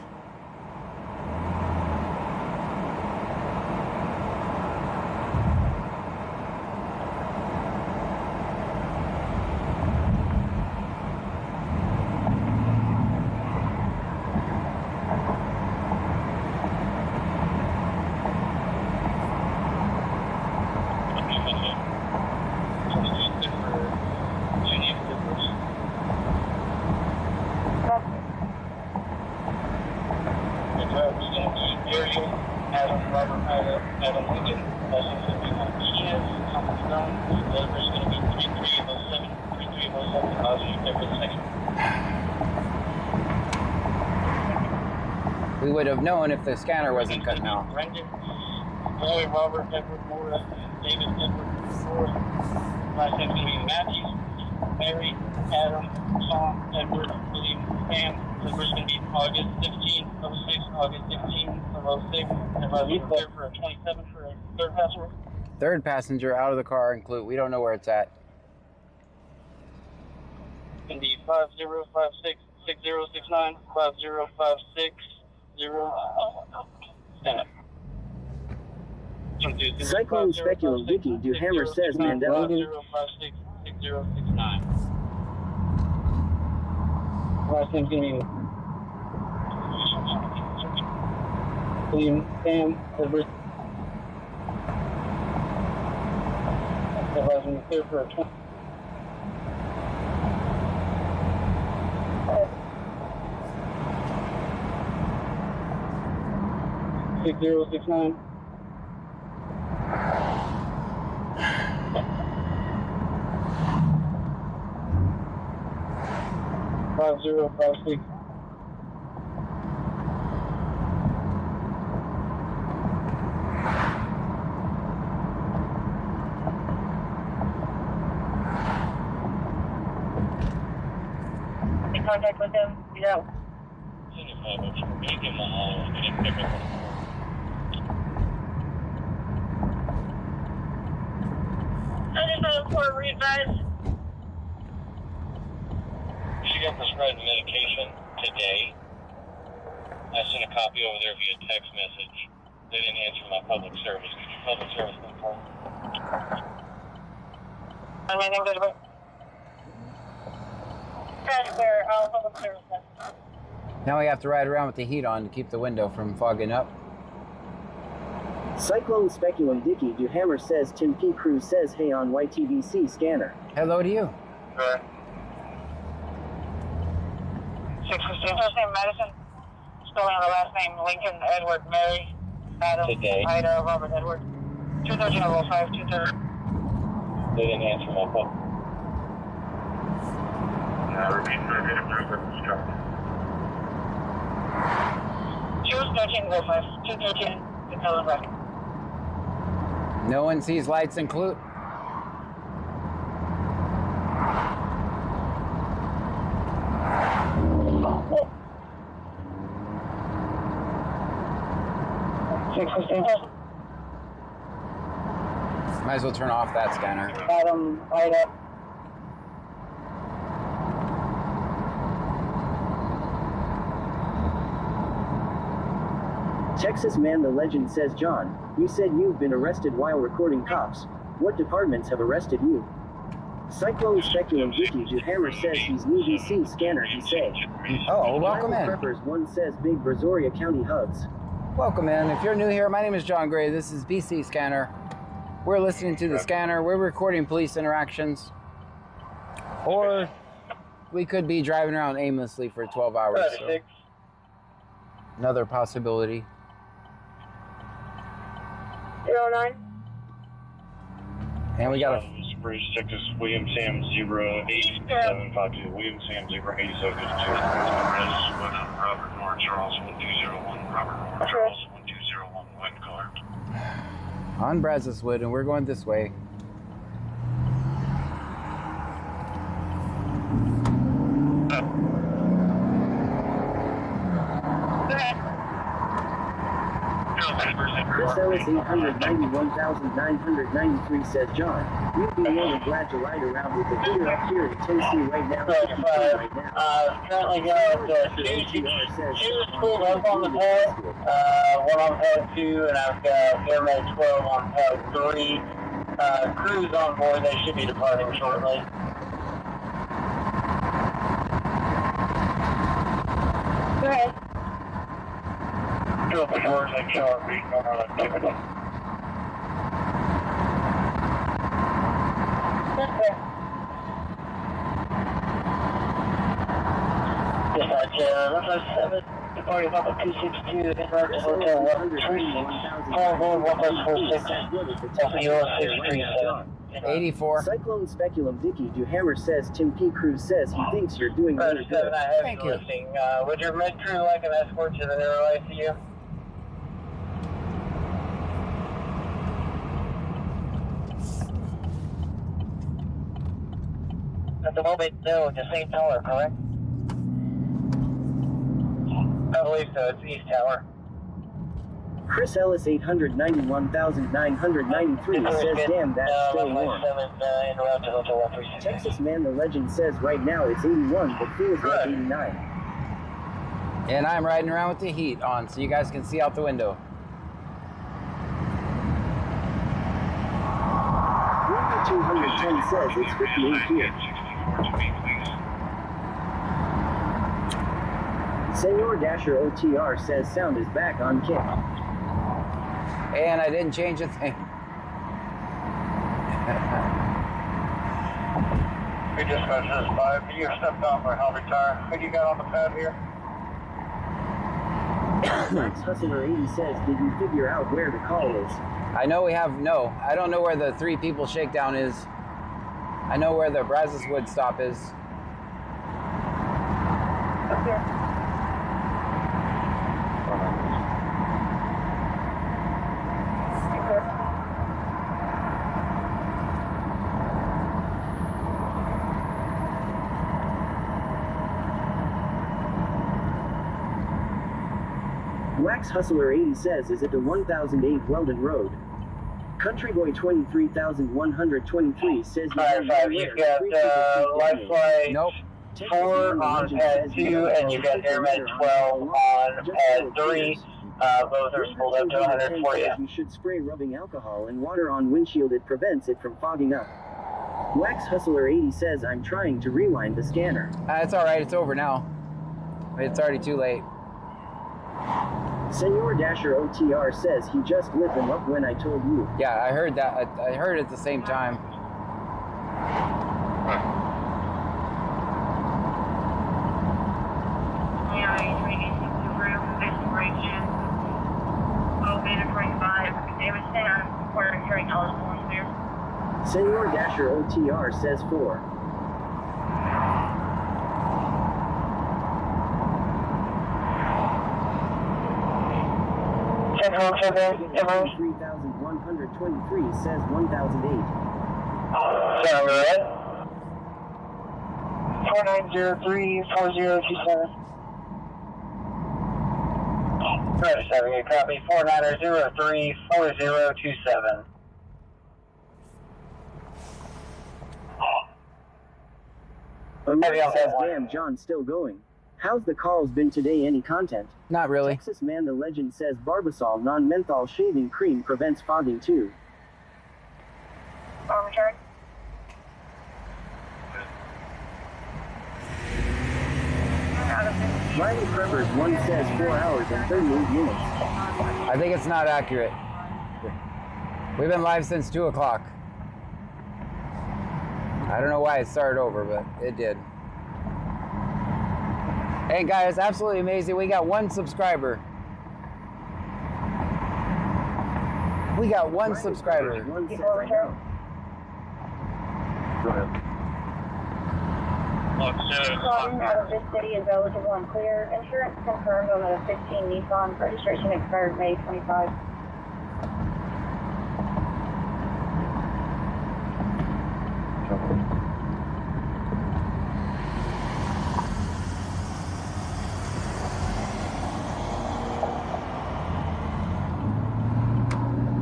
A: We would have known if the scanner wasn't cutting out.
C: Brendan, Roy, Robert, Edward, Morris, David, Edward, Morris, last name's going to be Matthew, Mary, Adam, Tom, Edward, William, Sam. The first going to be August 15 of 06, August 16 of 06. If I leave there for a 27 for a third passenger.
A: Third passenger out of the car include. We don't know where it's at.
C: It's going to be 5056 6069 5056 Stand up.
B: Cyclone Speculum Vicky Duhammer says Mandela.
C: 5056 6069. Last name's going to be William Sam Edward. If I was going to clear for a 20. 6069. 5056.
F: In contact with him, you know. I just know for a re-advise.
C: She got prescribed medication today. I sent a copy over there via text message. They didn't answer my public service. Could you public service them for me?
F: Anything good about? Transfer, I'll public service them.
A: Now we have to ride around with the heat on to keep the window from fogging up.
B: Cyclone Speculum Dicky Duhammer says Tim P. Cruz says hey on YTVC scanner.
A: Hello to you.
C: Right.
F: 615, first name Madison. Spelling of the last name Lincoln, Edward, Mary, Adam,
C: Today.
F: Ida, Robert, Edward. 213-05, 230.
C: They didn't answer my phone. Repeat for a minute, for this truck.
F: 213-05, 213.
A: No one sees lights include. Might as well turn off that scanner.
E: Right up.
B: Texas Man the Legend says, John, you said you've been arrested while recording cops. What departments have arrested you? Cyclone Speculum Vicky Hammer says he's new DC scanner, he say.
A: Oh, welcome in.
B: Preppers 1 says Big Brazoria County hugs.
A: Welcome in. If you're new here, my name is John Gray. This is BC Scanner. We're listening to the scanner. We're recording police interactions. Or we could be driving around aimlessly for 12 hours. So. Another possibility.
F: 09.
A: And we got a...
C: Spruce, Texas, William Sam 08752. William Sam 08752. Robert North Charles 1201. Robert North Charles 1201. White car.
A: On Brazoswood, and we're going this way.
B: Chris Ellis 891,993 says, John, you'd be more than glad to ride around with the heater up here in Tennessee right now.
E: Currently got two pulled up on the pad, one on pad 2, and I've got Airman 12 on pad 3. Crews on board, they should be departing shortly.
F: Go ahead.
C: Go for doors and kill our beat on our typical.
E: Dispatch, 157, departing Papa 262, in route to Hotel 136, call board 1546, FEO 637.
A: 84.
B: Cyclone Speculum Vicky Hammer says Tim P. Cruz says he thinks you're doing really good.
A: Thank you.
E: Would your med crew like an escort to the neuro ICU? At the moment, no, the same tower, correct? I believe so, it's East Tower.
B: Chris Ellis 891,993 says, damn, that's still warm. Texas Man the Legend says right now it's 81, but feels like 89.
A: And I'm riding around with the heat on so you guys can see out the window.
B: Ruby 210 says it's 58 here. Senor Dasher OTR says sound is back on kick.
A: And I didn't change a thing.
E: We just got this 5. You stepped off or I'll retire. Who do you got on the pad here?
B: Max Hustler 80 says, did you figure out where the call is?
A: I know we have, no. I don't know where the 3 people shakedown is. I know where the Brazoswood stop is.
F: Up here.
B: Wax Hustler 80 says is at the 1008 Weldon Road. Country Boy 23,123 says
E: you've got Lifeline
A: Nope.
E: 4 on pad 2, and you've got Airman 12 on pad 3. Both are pulled up to 100 for you.
B: You should spray rubbing alcohol and water on windshield. It prevents it from fogging up. Wax Hustler 80 says I'm trying to rewind the scanner.
A: It's all right. It's over now. It's already too late.
B: Senor Dasher OTR says he just lit them up when I told you.
A: Yeah, I heard that. I heard it at the same time.
D: Yeah, reading the room, exploration. Elevator 25, David Stan, quarter hearing eligible and clear.
B: Senor Dasher OTR says 4. 3123 says 1008.
C: Sound right? 4903-4027. Right, 78, copy. 4903-4027.
B: Alert says, damn, John still going. How's the calls been today? Any content?
A: Not really.
B: Texas Man the Legend says Barbasol non-menthol shaving cream prevents fogging too.
H: Return.
B: Riley Trevor's 1 says 4 hours and 38 minutes.
A: I think it's not accurate. We've been live since 2 o'clock. I don't know why it started over, but it did. Hey guys, absolutely amazing. We got 1 subscriber. We got 1 subscriber.
B: Go ahead.
H: Calling out of this city is eligible and clear. Insurance confirmed on the 15 Nissan. Registration expired May 25.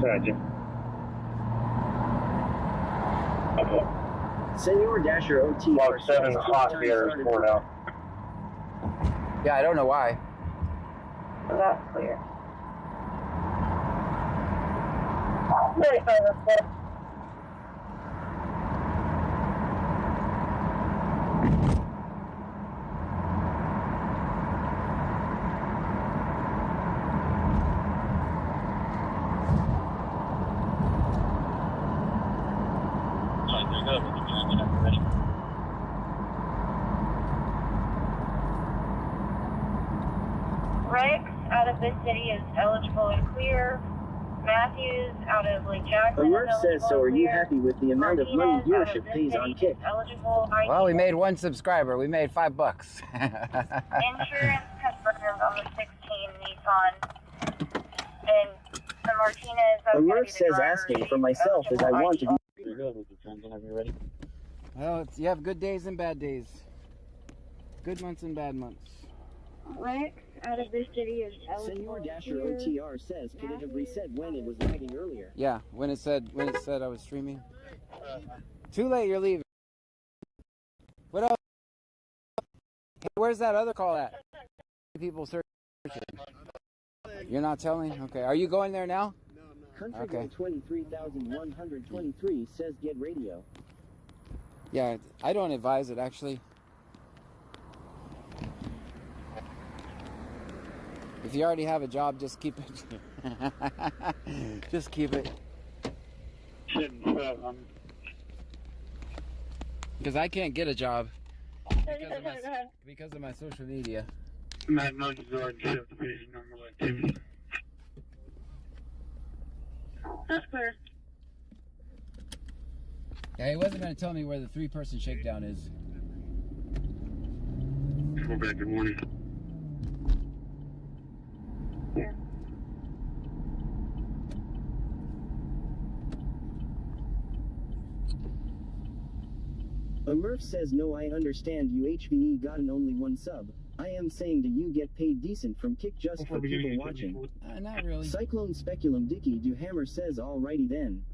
C: Gotcha.
H: Okay.
B: Senor Dasher OT.
C: Log 7 hot here is 4 now.
A: Yeah, I don't know why.
H: That's clear. 35. Rex out of this city is eligible and clear. Matthews out of Lake Jackson.
B: Alert says, so are you happy with the amount of money dealership pays on Kick?
A: Well, we made 1 subscriber. We made $5.
H: Insurance confirmed on the 16 Nissan. And the Martinez.
B: Alert says asking for myself as I want to be.
A: Well, you have good days and bad days. Good months and bad months.
H: Rex out of this city is eligible.
B: Senor Dasher OTR says, could it have reset when it was lagging earlier?
A: Yeah, when it said I was streaming. Too late, you're leaving. What else? Hey, where's that other call at? People searching. You're not telling? Okay. Are you going there now?
B: No, I'm not. Country 23,123 says get radio.
A: Yeah, I don't advise it actually. If you already have a job, just keep it. Just keep it. Because I can't get a job because of my social media.
C: Matt knows you already have to pay normal activity.
H: That's clear.
A: Yeah, he wasn't going to tell me where the 3-person shakedown is.
C: Go back, good morning.
H: Yeah.
B: A Murph says, no, I understand you HVE got an only 1 sub. I am saying, do you get paid decent from Kick just for people watching?
A: Not really.
B: Cyclone Speculum Dicky do Hammer says, alrighty then.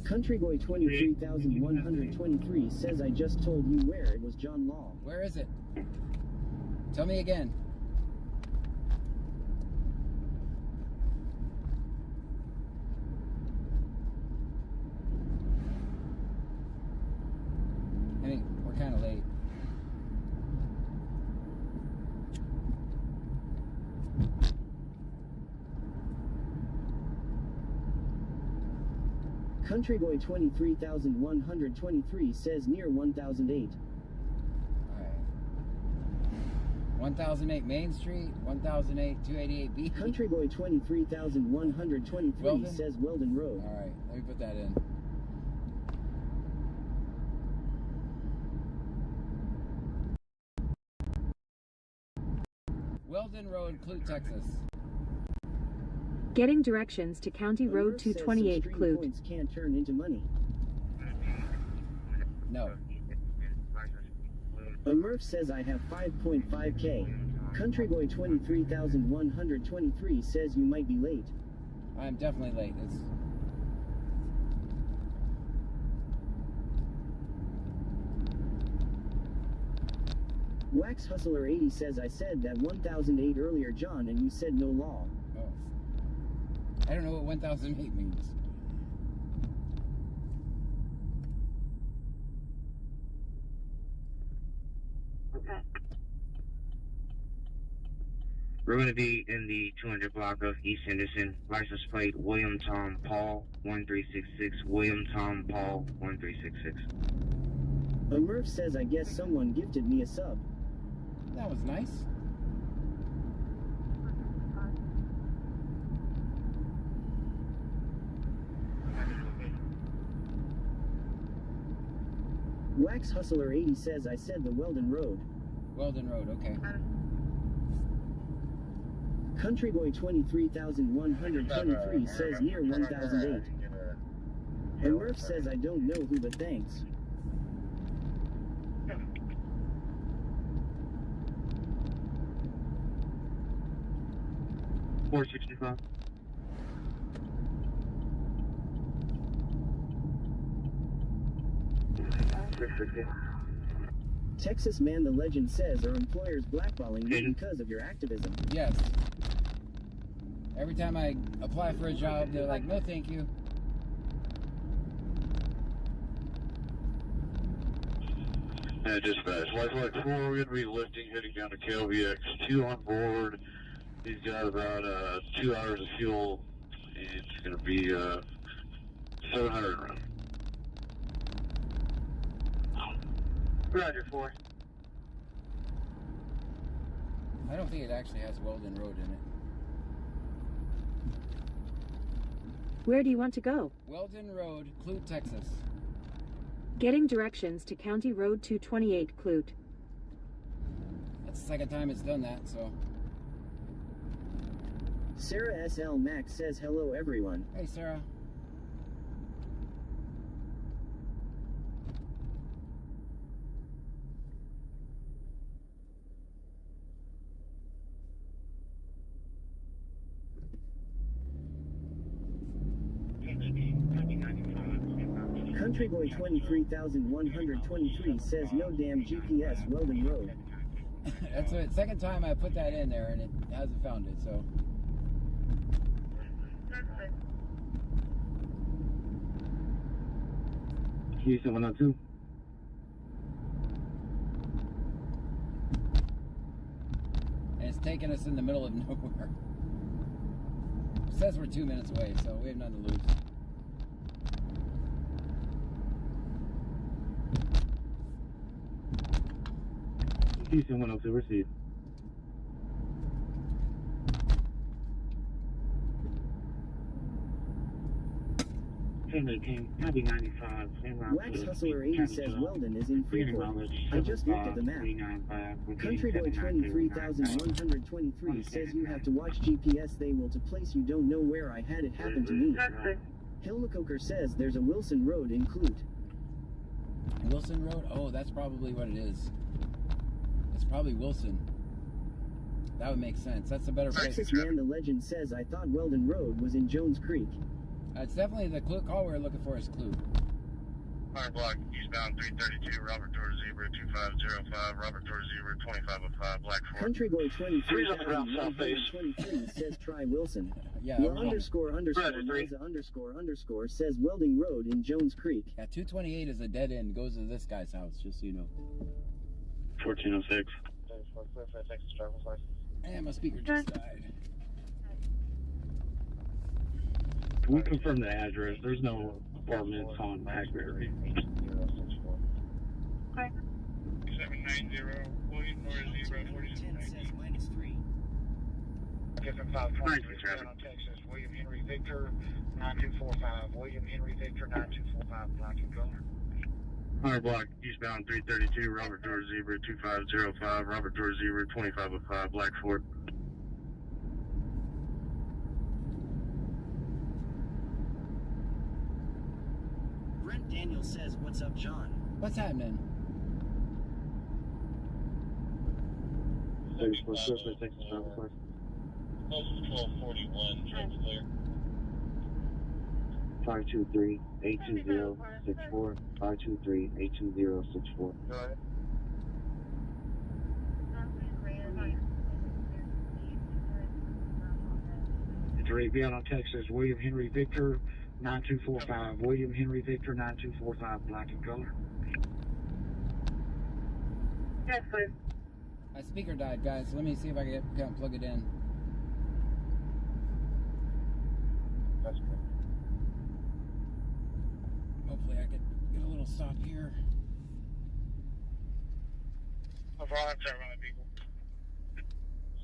B: Countryboy 23,123 says, I just told you where it was John Law.
A: Where is it? Tell me again. I mean, we're kind of late.
B: Countryboy 23,123 says near 1008.
A: Alright. 1008 Main Street, 1008 288B.
B: Countryboy 23,123 says Weldon Road.
A: Alright, let me put that in. Weldon Road, Clute, Texas.
I: Getting directions to County Road
B: Murph says
I: 228
B: some stream
I: Clute.
B: points can't turn into money.
A: No.
B: Murph says I have 5.5k. Country Boy 23,123 says you might be late.
A: I'm definitely late. It's...
B: Wax Hustler 80 says I said that 1008 earlier, John, and you said no law.
A: Oh. I don't know what 1008 means.
F: Okay.
L: We're going to be in the 200 block of East Henderson. License plate William Tom Paul 1366. William Tom Paul 1366.
B: Murph says I guess someone gifted me a sub.
A: That was nice.
B: Wax Hustler 80 says I said the Weldon Road.
A: Weldon Road, okay.
B: Country Boy 23,123 says near 1008. And Murph says I don't know who, but thanks.
L: $465.
B: Texas Man the Legend says are employers blackballing me because of your activism?
A: Yes. Every time I apply for a job, they're like, no thank you.
M: Dispatch, Life 4, we're going to be lifting, heading down to KLVX, 2 on board. He's got about 2 hours of fuel. It's going to be 700 around.
E: Roger, 4.
A: I don't think it actually has Weldon Road in it.
I: Where do you want to go?
A: Weldon Road, Clute, Texas.
I: Getting directions to County Road 228 Clute.
A: That's the second time it's done that, so.
B: Sarah SL Max says hello everyone.
A: Hey, Sarah.
B: Country Boy 23,123 says no damn GPS Weldon Road.
A: That's the second time I put that in there and it hasn't found it, so.
L: Houston 102.
A: And it's taking us in the middle of nowhere. It says we're 2 minutes away, so we have nothing to lose.
L: Houston 102, received. Copy 95.
B: Wax Hustler 80 says Weldon is in Freeport. I just looked at the map. Country Boy 23,123 says you have to watch GPS. They will to place you don't know where. I had it happen to me. Hilmacoker says there's a Wilson Road in Clute.
A: Wilson Road? Oh, that's probably what it is. It's probably Wilson. That would make sense. That's a better place.
B: Texas Man the Legend says I thought Weldon Road was in Jones Creek.
A: It's definitely the Clute call we're looking for is Clute.
C: 100 block, eastbound 332, Robert Door Zebra 2505, Robert Door Zebra 2505, Black Ford.
B: Country Boy 23,123 says try Wilson.
A: Yeah.
B: Your underscore says Welding Road in Jones Creek.
A: Yeah, 228 is a dead end. Goes to this guy's house, just so you know.
M: 1406.
C: Texas driver's license.
A: And my speaker just died.
L: Can we confirm the address? There's no apartments on Hackberry.
F: Okay.
C: 790, William North Zebra 4790.
B: minus 3.
C: Different 523 on Texas. William Henry Victor 9245. William Henry Victor 9245. Black and color.
M: 100 block, eastbound 332, Robert Door Zebra 2505, Robert Door Zebra 2505, Black Ford.
B: Daniel says, "What's up, John?"
A: What's happening?
E: There's one Swiftly, Texas traffic clear.
M: Post Patrol 41, check's clear.
L: 523-820-64. 523-820-64.
C: Go ahead.
E: It's Ray Bell on Texas, William Henry Victor 9245. William Henry Victor 9245, black and color.
F: Yes, please.
A: My speaker died, guys. Let me see if I can plug it in.
C: That's good.
A: Hopefully I can get a little stop here.
C: I'll volunteer on the people.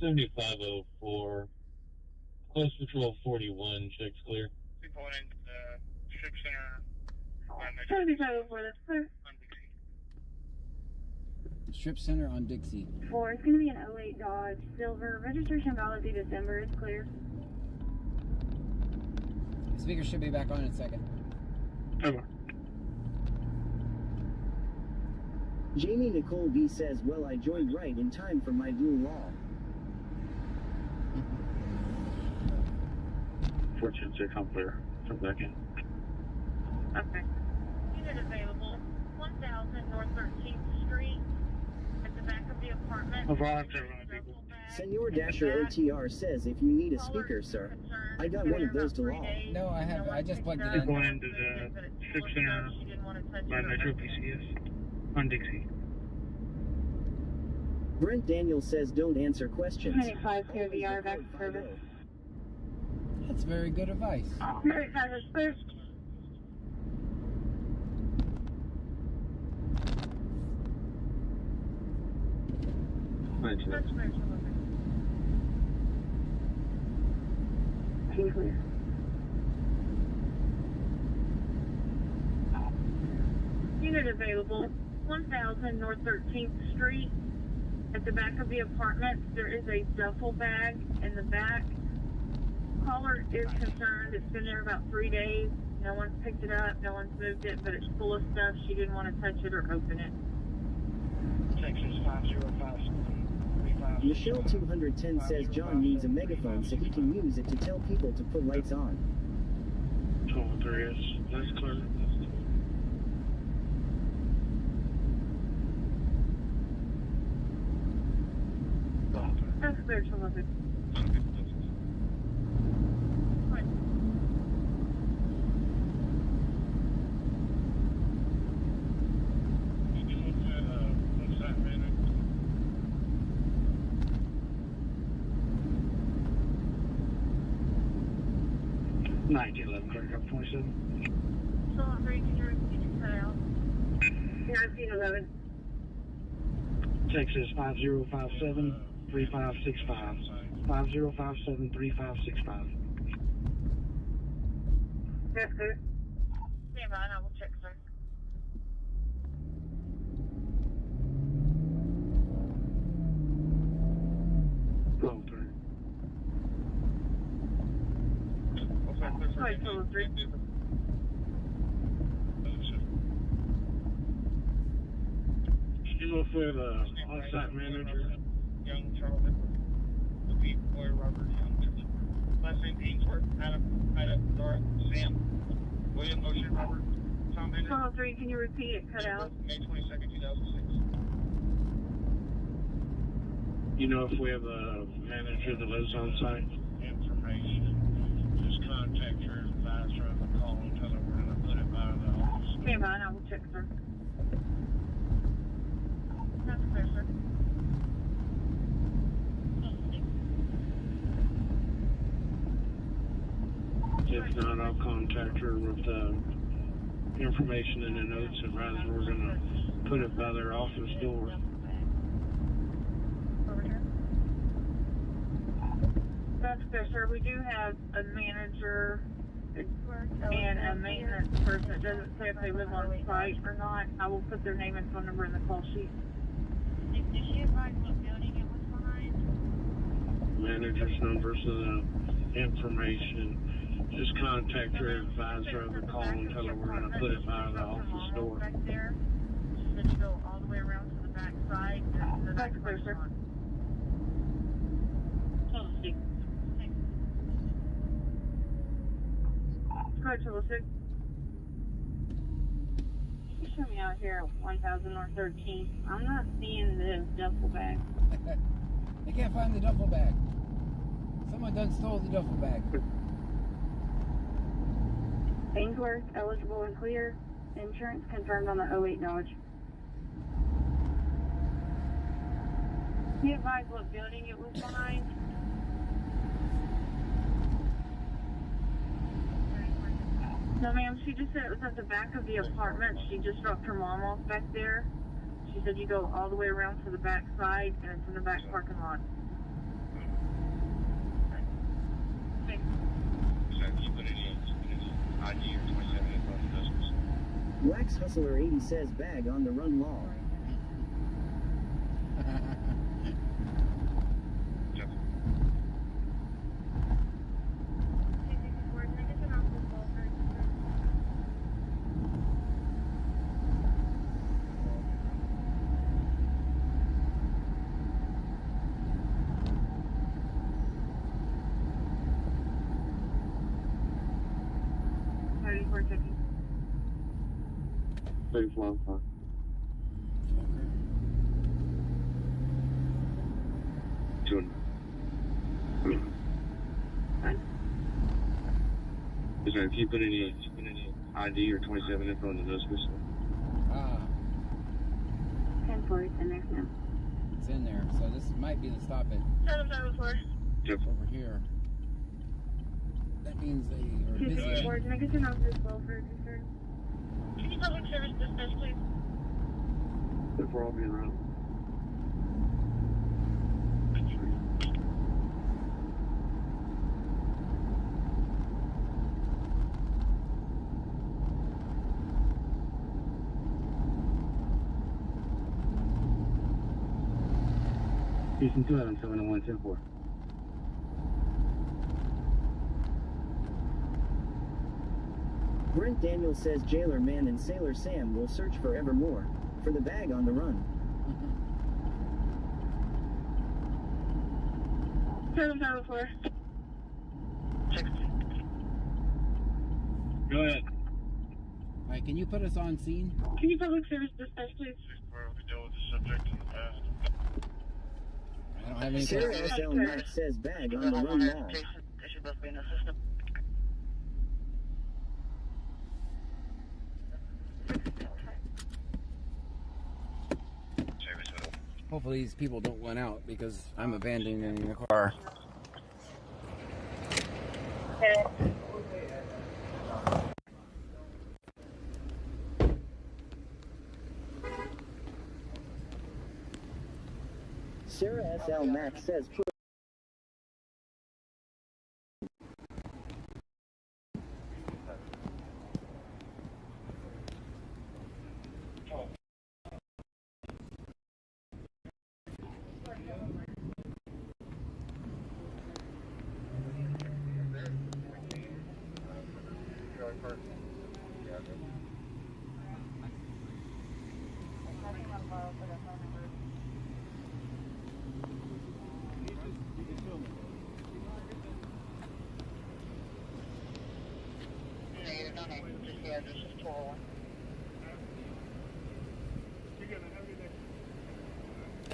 M: 7504. Post Patrol 41, check's clear.
C: People went into the strip center.
F: 7504, that's clear.
A: Strip Center on Dixie.
H: 4, it's going to be an 08 Dodge Silver. Registration valid through December. It's clear.
A: The speaker should be back on in a second.
E: Over.
B: Jamie Nicole B says, "Well, I joined right in time for my dual law."
E: Fortune 6, I'm clear. From back in.
F: Okay.
D: Unit available, 1000 North 13th Street, at the back of the apartment.
E: I'll volunteer on the people.
B: Senor Dasher OTR says, "If you need a speaker, sir, I got one of those to law."
A: No, I have. I just plugged it
E: We're
A: in.
E: going into the strip center by Metro PCS on Dixie.
B: Brent Daniel says, "Don't answer questions."
H: 95 KVR back to service.
A: That's very good advice.
F: Very fast, it's clear.
E: Thank you.
F: That's clear,
H: Clear.
D: Unit available, 1000 North 13th Street. At the back of the apartment, there is a duffel bag in the back. Caller is concerned. It's been there about 3 days. No one's picked it up. No one's moved it, but it's full of stuff. She didn't want to touch it or open it.
C: Texas 505.
B: Michelle 210 says John needs a megaphone so he can use it to tell people to put lights on.
E: 12-3 is, that's clear.
F: That's clear, Television.
C: What's that, man?
E: 1911, clear, up 27.
D: So, Ray, can you repeat it cut out?
F: 1911.
E: Texas 5057 3565. 5057 3565.
F: That's clear.
D: Stand by and I will check, sir.
E: Go through.
C: What's that?
F: Sorry, 203.
E: You go for the on-site manager.
C: Young Charles the Pete Boy Robert Young. Last name Ainsworth, Adam, Dora, Sam, William Ocean, Robert, Tom Bennett.
F: 203, can you repeat it? Cut out.
C: May 22nd, 2006.
E: You know if we have a manager that lives on site?
C: Information. Just contact your advisor on the call and tell them we're going to put it by the office.
F: Stand by and I will check, sir.
D: That's clear, sir.
E: If not, I'll contact her with the information in the notes advisor. We're going to put it by their office door.
D: Over here.
F: That's clear, sir. We do have a manager and a maintenance person. It doesn't say if they live on site or not. I will put their name and phone number in the call sheet.
D: Did she advise what building it was behind?
E: Manager's number, so the information
M: Just contact her and advise her of the call and tell her we're going to put it by the office door.
D: Back there. She said you go all the way around to the back side and to the next person. Go ahead, Total 6. You show me out here at 1000 North 13. I'm not seeing the duffel bag.
A: They can't find the duffel bag. Someone done stole the duffel bag.
H: Ainsworth, eligible and clear. Insurance confirmed on the 08 Dodge.
D: He advised what building it was behind. No, ma'am, she just said it was at the back of the apartment. She just dropped her mom off back there. She said you go all the way around to the back side, and it's in the back parking lot.
B: Wax Hustler 80 says bag on the run law.
M: If you put any ID or 27 info in the nose whistle.
H: 10-4, it's in there now.
A: It's in there, so this might be the stop it.
D: 774.
M: Yep.
A: Over here. That means they are busy.
H: Can
D: you public service dispatch, please?
M: If we're all being around. Houston 2 Adam 701-10-4.
B: Brent Daniels says Jailer Man and Sailor Sam will search forevermore for the bag on the run.
D: 774.
M: Go ahead.
A: Alright, can you put us on scene?
D: Can you public service dispatch, please?
M: Where we deal with the subject in the past.
A: I don't have any
B: Sarah SL Max says bag on the run law.
D: They should both be in the system.
A: Hopefully these people don't run out because I'm abandoning the car.
B: Sarah SL Max says put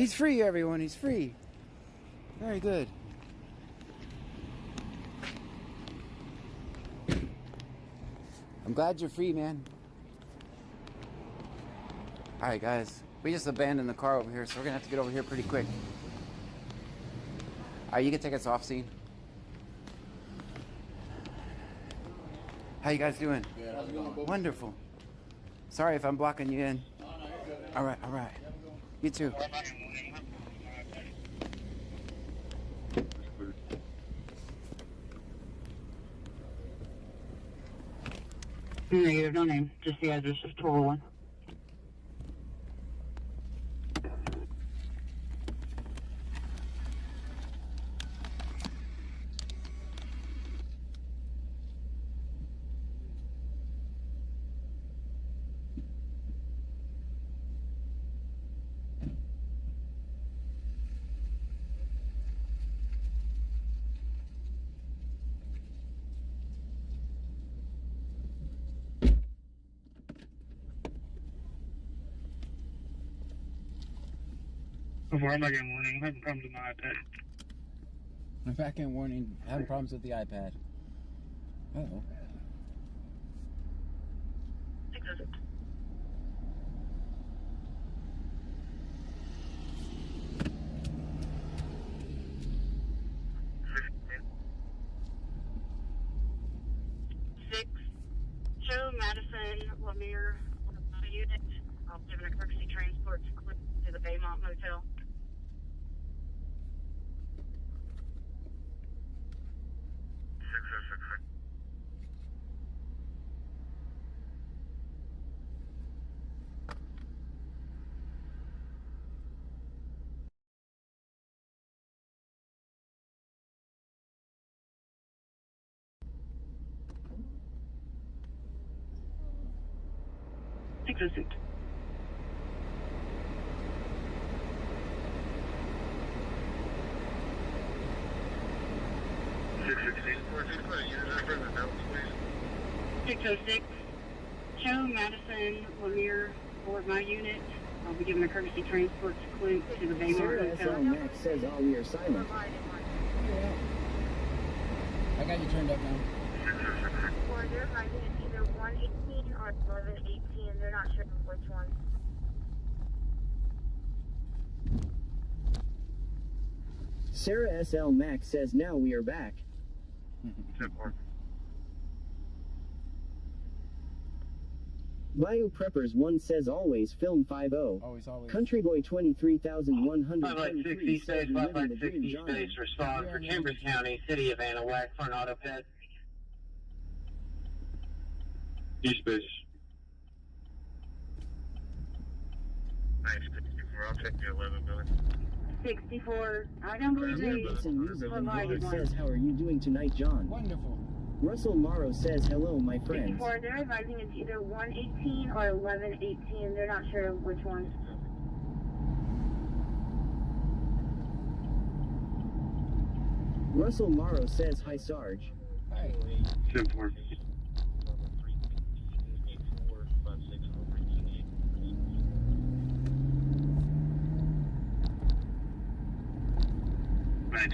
A: He's free, everyone. He's free. Very good. I'm glad you're free, man. Alright, guys. We just abandoned the car over here, so we're going to have to get over here pretty quick. Alright, you can take us off scene. How you guys doing?
J: Yeah, how's it going, Bo?
A: Wonderful. Sorry if I'm blocking you in. Alright, alright. You too.
D: Negative, no name. Just the address is 1201.
E: Before I'm not getting warning, I'm having problems with my iPad.
A: I'm back in warning. Having problems with the iPad. Uh-oh.
H: 6-2 Madison Lemire unit. I'll give an emergency transport to the Baymont Motel. Six 2 Madison Lemire for my unit. I'll be giving a courtesy transport to the Baymont
B: Sarah
H: Hotel.
B: SL Max says all we are silent.
A: Yeah. I got you turned up now.
H: Or they're riding at either 118 or 1118. They're not sure which one.
B: Sarah SL Max says now we are back. Bio Preppers 1 says always film 50.
A: Always.
B: Country Boy 23,123
E: 560
B: says
E: space,
B: remember the
E: 560
B: Green Giant.
E: space, respond for Chambers County, City of Anahuac for an auto ped.
M: E-space. 964, I'll check the 11 building.
H: 64. I don't believe
B: It's
H: they
B: in music and
H: provided
B: Robert
H: one.
B: says how are you doing tonight, John?
A: Wonderful.
B: Russell Morrow says hello, my friends.
H: 64. They're advising it's either 118 or 1118. They're not sure which one.
B: Russell Morrow says hi, Sarge.
A: Hi.
E: 10-4.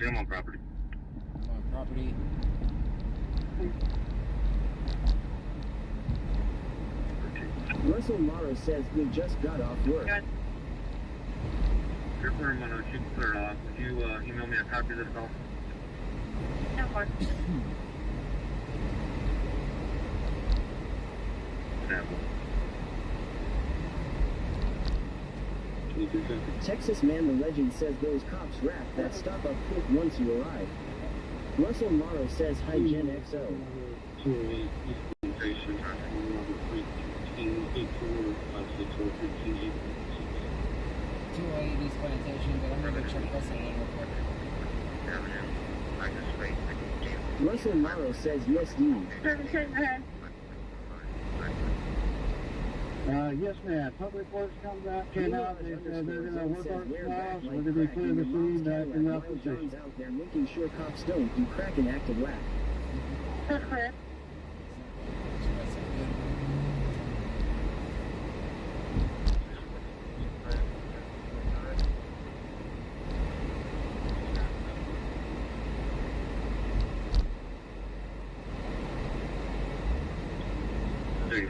E: I'm on property.
A: I'm on property.
B: Russell Morrow says we just got off work.
E: Your firm on should clear it off. Would you email me a copy of this call?
B: Texas Man the Legend says those cops rap that stop up quick once you arrive. Russell Morrow says hi, Gen XO.
E: 208 East Station, number 318
A: 208 East Plantation, but I'm gonna go check Russell in real quick.
B: Russell Morrow says yes, D.
E: Yes, ma'am. Public Works came out. They said they're going to work on the house. We're going to be clearing the scene back in the office.
B: John's out there making sure cops don't do crack and active whack.
H: That's correct.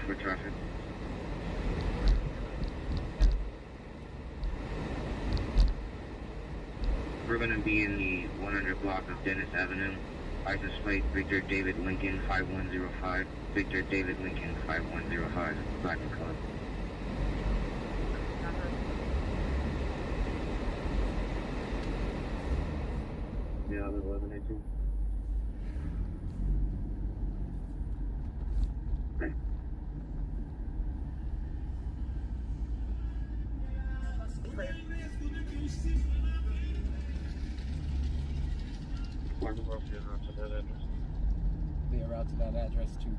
E: For traffic. We're going to be in the 100 block of Dennis Avenue. License plate Victor David Lincoln 5105. Victor David Lincoln 5105. Black and color. Yeah, 1118.
A: Be a route to that address too.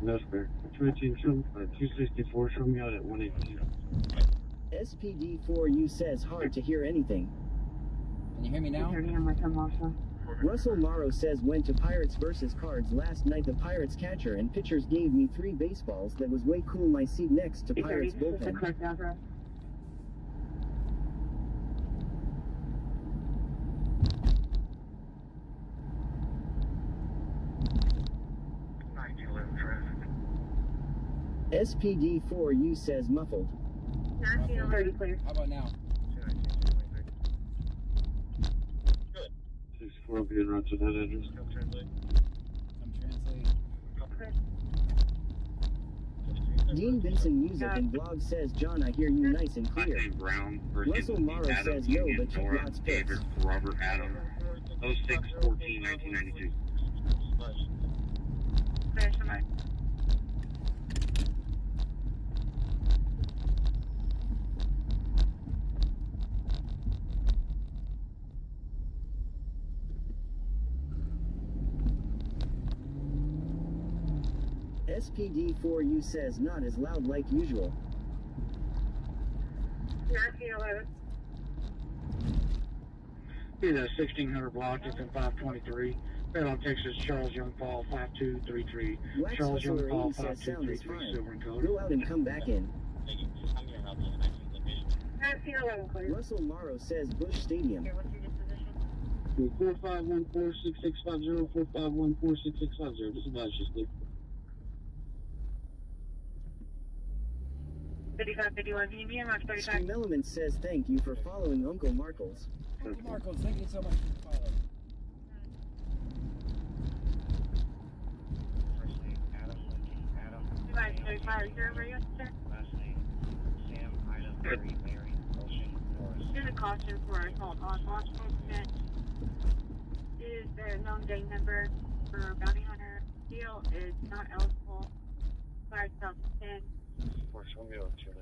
E: That's fair. 264, show me out at 118.
B: SPD4U says hard to hear anything.
A: Can you hear me now?
B: Russell Morrow says went to Pirates versus Cards last night. The Pirates catcher and pitchers gave me 3 baseballs. That was way cool. My seat next to Pirates bullpen. SPD4U says muffled.
F: 30 clear.
K: How about now?
M: 6-4 being run to that address.
K: Come translate.
B: Dean Benson Music and Blog says, John, I hear you nice and clear.
L: Brown versus
B: Russell Morrow
L: Adam
B: says, yo,
L: Union
B: but keep
L: Nora
B: lots picks.
L: David Robert Adam 06-14-1992.
H: Clear, somebody.
B: SPD4U says, not as loud like usual.
F: 1911.
E: Be the 1600 block, it's in 523. Red on Texas, Charles Young Paul, 5233.
B: Wax
E: Charles Young
B: Hustler
E: Paul,
B: 80 says, sound is
E: 5233,
B: fine.
E: silver and color.
B: Go out and come back in.
F: 1911 clear.
B: Russell Morrow says, Bush Stadium.
H: What's your disposition?
E: 45146650, 45146650. This is Vice, please.
H: 5551, can you be in March 35?
B: Scream Element says, thank you for following Uncle Markles.
K: Uncle Marcos, thank you so much for following.
C: First name Adam Lincoln. Adam.
H: Goodbye, 35, is there a radio, sir?
C: Last name Sam Ida Mary Mary Ocean Norris.
H: Here's a caution for assault on law enforcement. Is the known gang member for bounty hunter deal is not eligible by self-defense.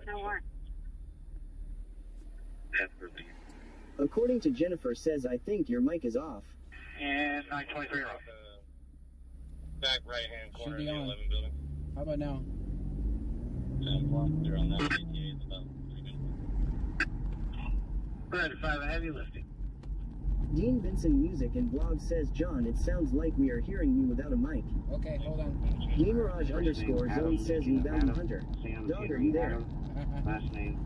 H: No warrant.
B: According to Jennifer says, I think your mic is off.
E: And 923 off.
C: Back right hand corner of
K: Should be
C: the
K: on.
C: 11 building.
K: How about now?
C: 10 o'clock. They're on that ATA. It's about 3 minutes.
E: Red 5, heavy lifting.
B: Dean Benson Music and Blog says, John, it sounds like we are hearing you without a mic.
K: Okay, hold on.
B: Gamerage underscore zone says, we bounty hunter.
L: Sam
B: Dog, are
L: Henry
B: you there?
L: Adam. Last name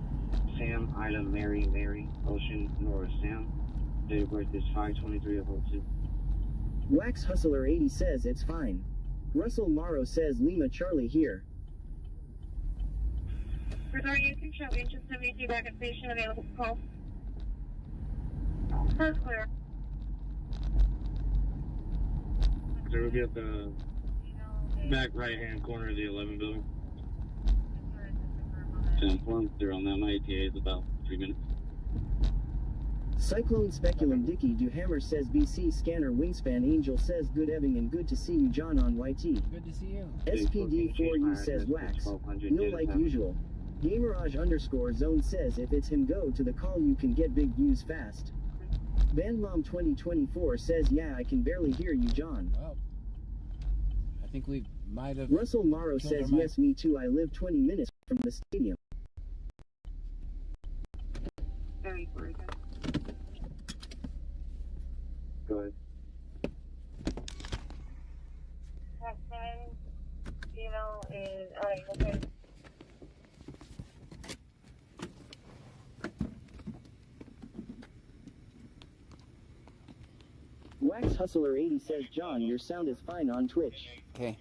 L: Sam Ida Mary Mary Ocean Norris Sam. Date of birth is 5/23/02.
B: Wax Hustler 80 says, it's fine. Russell Morrow says, Lima Charlie here.
H: Regarding you can show engine 72 back at station available to call. First clear.
E: So we'll be at the back right hand corner of the 11 building.
L: 10-4, they're on that. My ATA is about 3 minutes.
B: Cyclone Speculum Dicky Duhammer says, BC Scanner Wingspan Angel says, good evening and good to see you, John on YT.
K: Good to see you.
B: SPD4U says, Wax. No like usual. Gamerage underscore zone says, if it's him, go to the call, you can get big views fast. Bandmom 2024 says, yeah, I can barely hear you, John.
K: Well, I think we might have.
B: Russell Morrow
K: killed
B: says,
K: our mic.
B: yes, me too, I live 20 minutes from the stadium.
H: Very good.
L: Go ahead.
F: That time, is, alright, okay.
B: Wax Hustler 80 says, John, your sound is fine on Twitch.
A: Okay.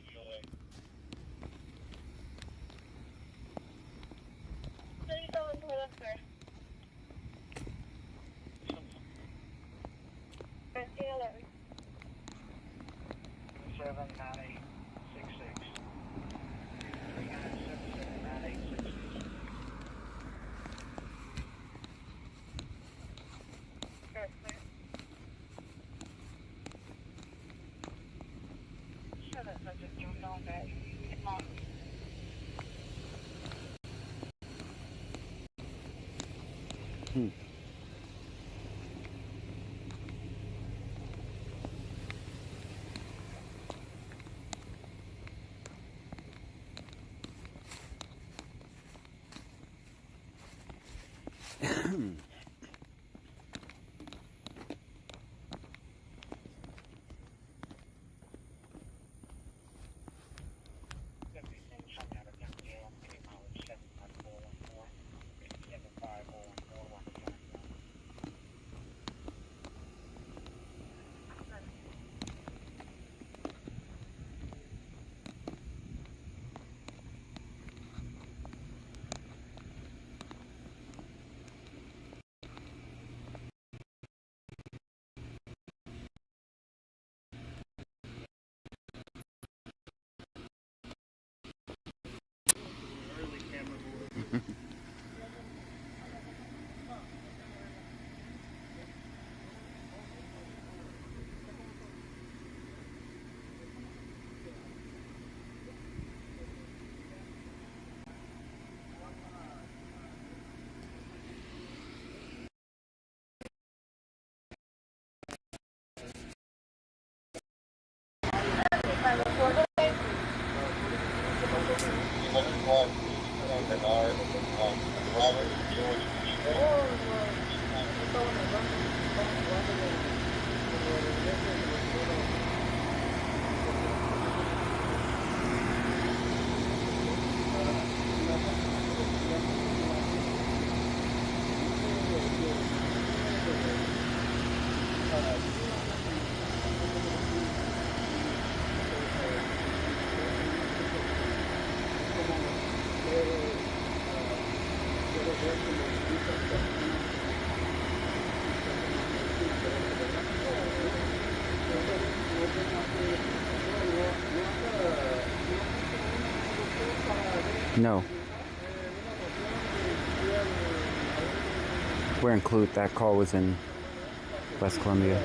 A: No. We're in Clute. That call was in West Columbia.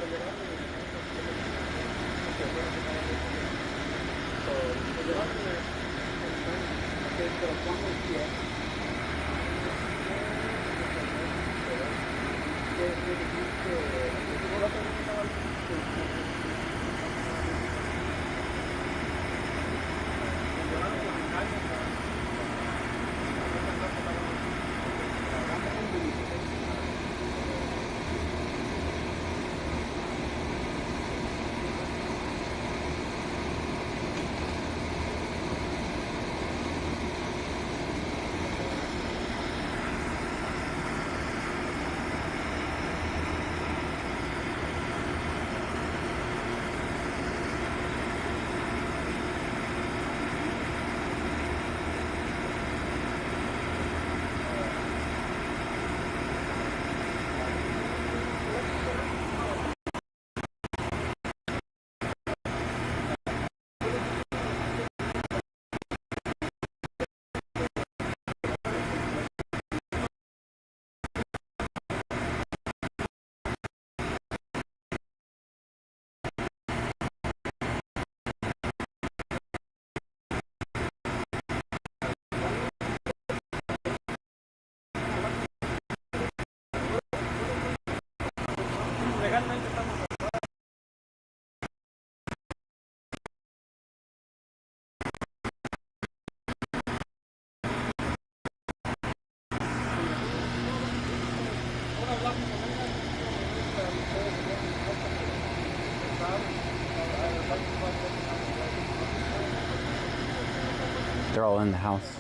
A: They're all in the house.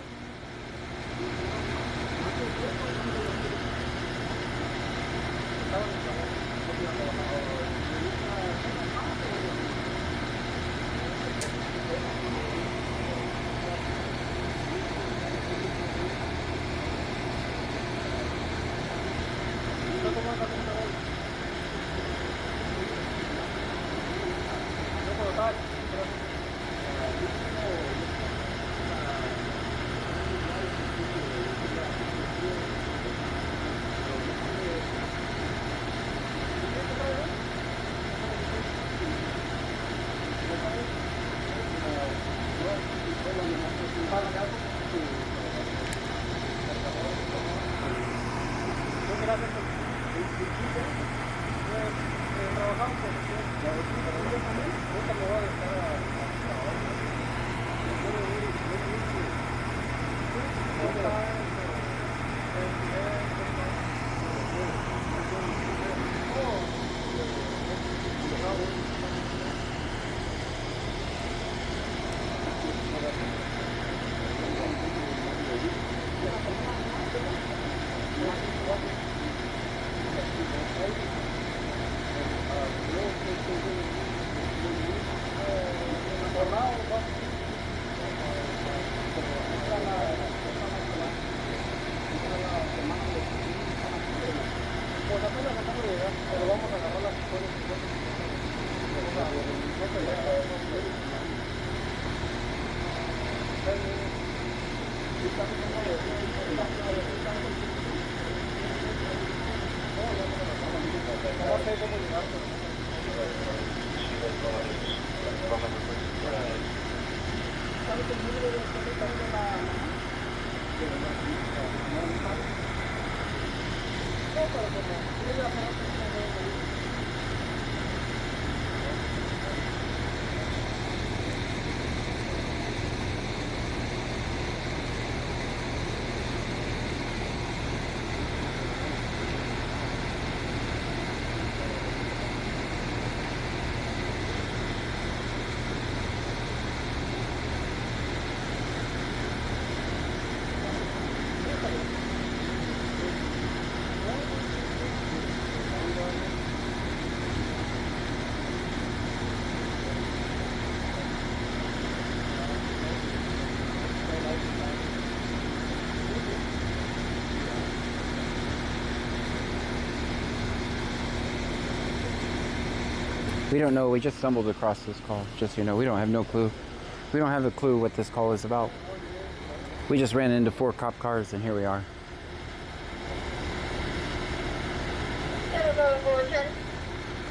A: We don't know. We just stumbled across this call. Just so you know, we don't have no clue. We don't have a clue what this call is about. We just ran into 4 cop cars and here we are.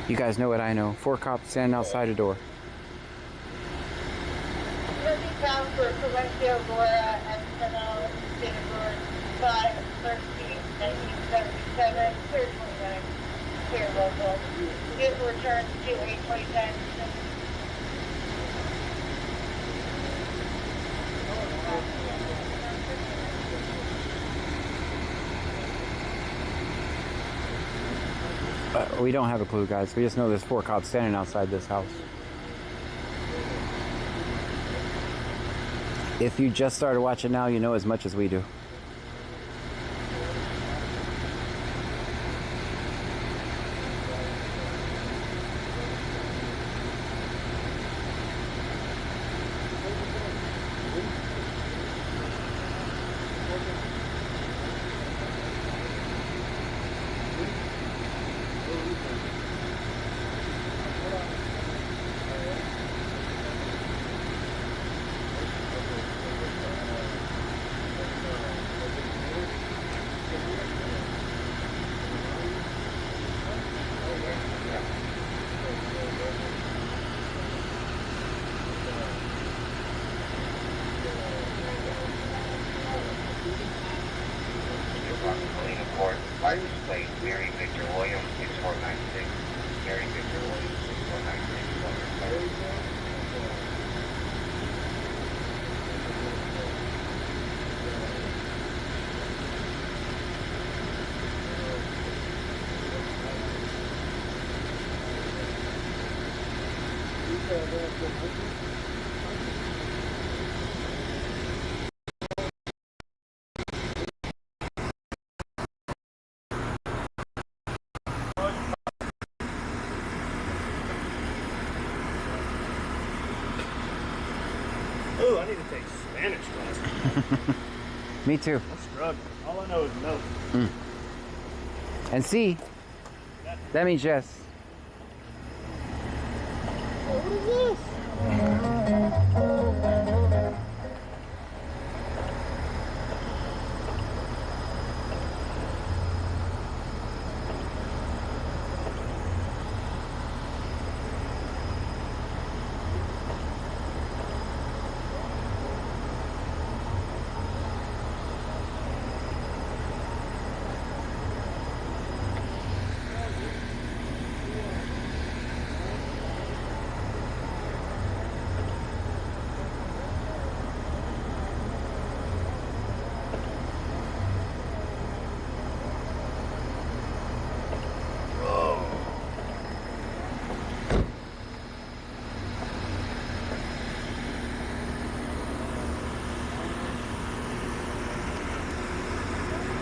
A: You guys know what I know. 4 cops standing outside a door.
F: Bound for Correctio Gora, Espinal, Singapore, 5/13/1977, clear 29, clear local. Vehicle returns to 8:29.
A: We don't have a clue, guys. We just know there's 4 cops standing outside this house. If you just started watching now, you know as much as we do.
L: License plate, Mary Victor Williams, 6496. Mary Victor Williams, 6496.
C: Ooh, I need to take Spanish class.
A: Me too.
C: I'm struggling. All I know is no.
A: And C. That means yes.
C: What is this?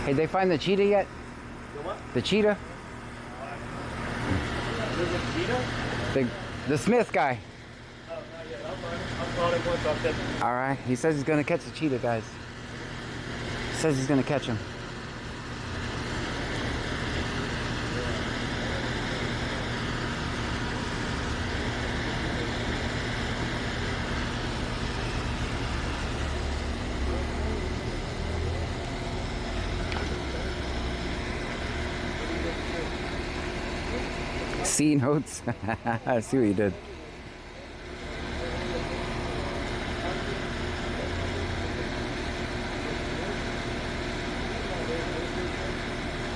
A: Hey, they find the cheetah yet?
C: The what?
A: The cheetah?
C: There's a cheetah?
A: The Smith guy.
C: Oh, not yet. I'll find him. I'll call him once I'll catch him.
A: All right. He says he's going to catch the cheetah, guys. He says he's going to catch him. C notes. I see what you did.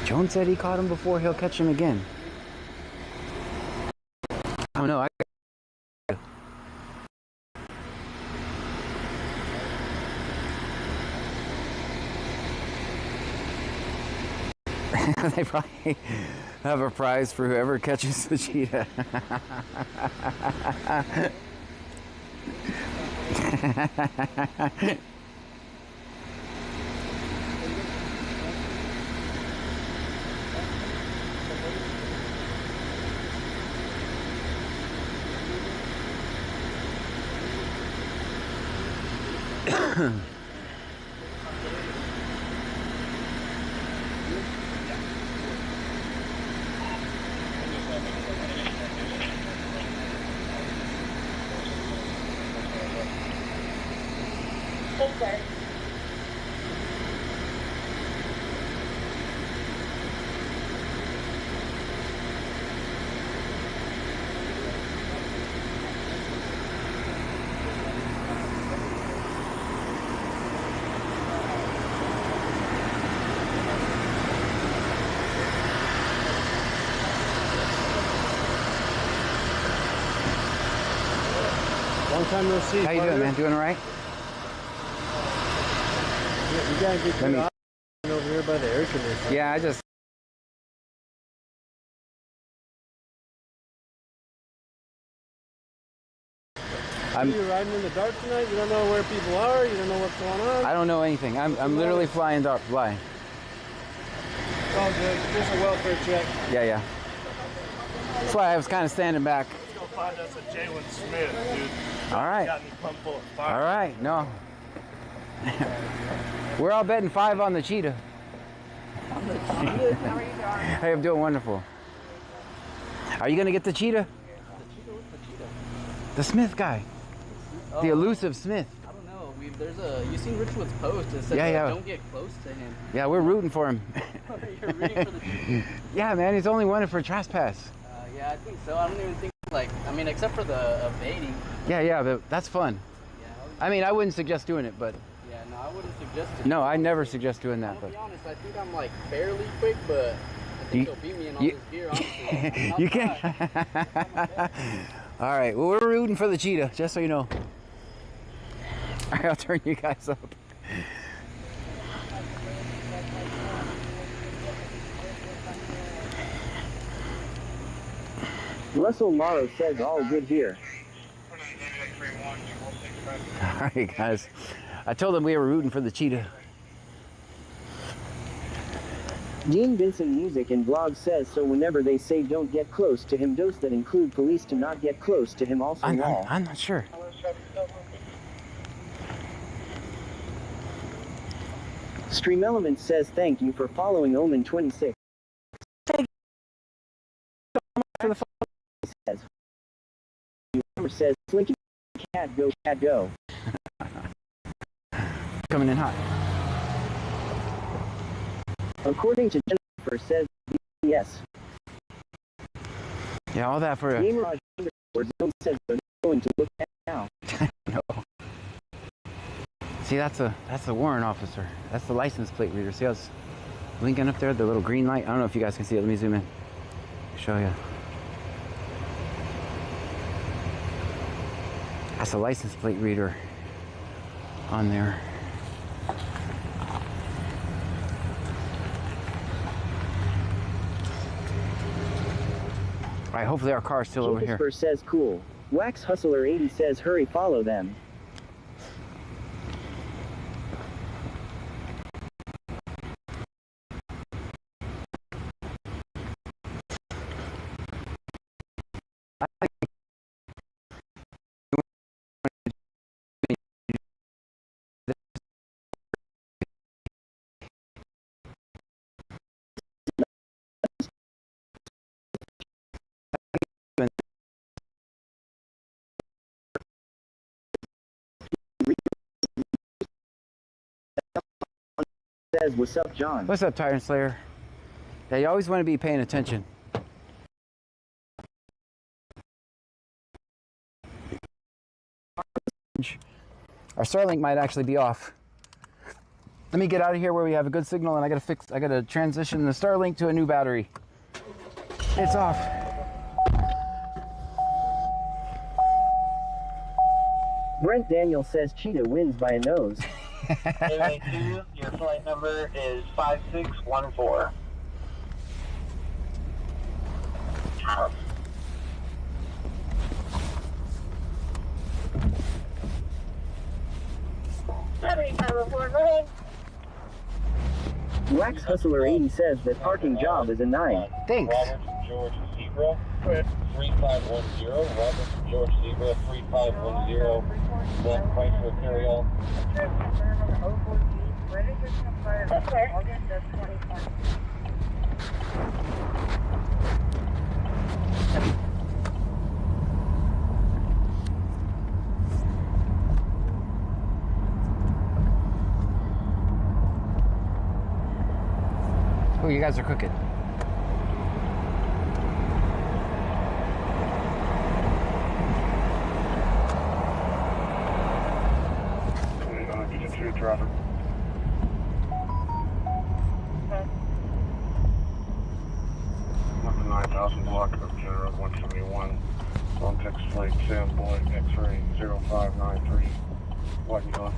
A: Jones said he caught him before. He'll catch him again. I don't know. They probably have a prize for whoever catches the cheetah.
F: Okay.
K: Long time no see.
A: How you doing, man? Doing all right?
K: Yeah, you gotta get your option over here by the air conditioner.
A: Yeah, I just.
K: You're riding in the dark tonight. You don't know where people are. You don't know what's going on.
A: I don't know anything. I'm literally flying dark blind.
K: It's all good. Just a welfare check.
A: Yeah, yeah. That's why I was kind of standing back.
K: Let's go find us a Jalen Smith, dude.
A: All right.
K: Got me pumped full of fire.
A: All right. No. We're all betting 5 on the cheetah.
G: How are you doing?
A: Hey, I'm doing wonderful. Are you gonna get the cheetah? The Smith guy.
N: Oh.
A: The elusive Smith.
N: I don't know. There's a. You seen Richwood's post? It said don't get close to him.
A: Yeah, we're rooting for him.
N: You're rooting for the cheetah?
A: Yeah, man, he's only wanted for trespass.
N: Yeah, I think so. I don't even think except for the baiting.
A: Yeah, but that's fun.
N: Yeah.
A: I mean, I wouldn't suggest doing it, but.
N: Yeah, no, I wouldn't suggest it.
A: No, I never suggest doing that.
N: To
A: But
N: be honest, I think I'm like fairly quick, but I think he'll beat me in all this gear. Honestly.
A: You can't. All right, well, we're rooting for the cheetah, just so you know. All right, I'll turn you guys up.
B: Russell Morrow says all good here.
A: All right, guys. I told them we were rooting for the cheetah.
B: Dean Vincent Music and Vlog says so whenever they say don't get close to him, those that include police to not get close to him also wall.
A: I'm not sure.
B: Stream Element says thank you for following Omen 26.
A: Thank you for the
B: follow. Says Slinky cat go.
A: Coming in hot.
B: According to Jennifer says yes.
A: Yeah, all that for a
B: Gamerage _ says they're going to look at now.
A: No. See, that's a warrant officer. That's the license plate reader. See how it's blinking up there, the little green light? I don't know if you guys can see it. Let me zoom in. Show you. That's a license plate reader on there. All right, hopefully our car's still over here.
B: Christopher says cool. Wax Hustler 80 says hurry, follow them. Says what's up, John?
A: What's up, Tyrant Slayer? Yeah, you always want to be paying attention. Our Starlink might actually be off. Let me get out of here where we have a good signal, and I gotta transition the Starlink to a new battery. It's off.
B: Brent Daniel says Cheetah wins by a nose.
C: LA2, your flight number is 5614.
B: Wax Hustler 80 says that parking job is a 9.
A: Thanks.
C: Robert George Zebra, 3510. Robert George Zebra, 3510. Black Chrysler Carryall.
A: cool. You guys are crooked.
E: Get to traffic. On the 9000 block of General 171. On Texas Flight 10, Boy, X-ray 0593. What you doing?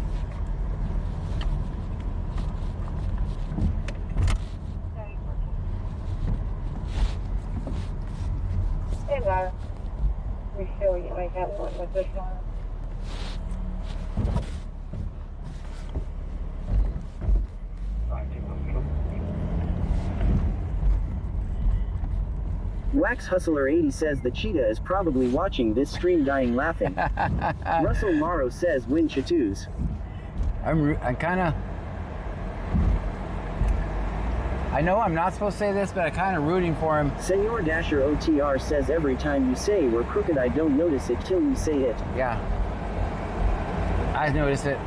F: Hey, guys. We feel you might have one with this one.
B: Wax Hustler 80 says the cheetah is probably watching this stream dying laughing. Russell Morrow says win Chatoos.
A: I'm kind of... I know I'm not supposed to say this, but I'm kind of rooting for him.
B: Senor Dasher OTR says every time you say we're crooked I don't notice it till you say it.
A: Yeah. I noticed it.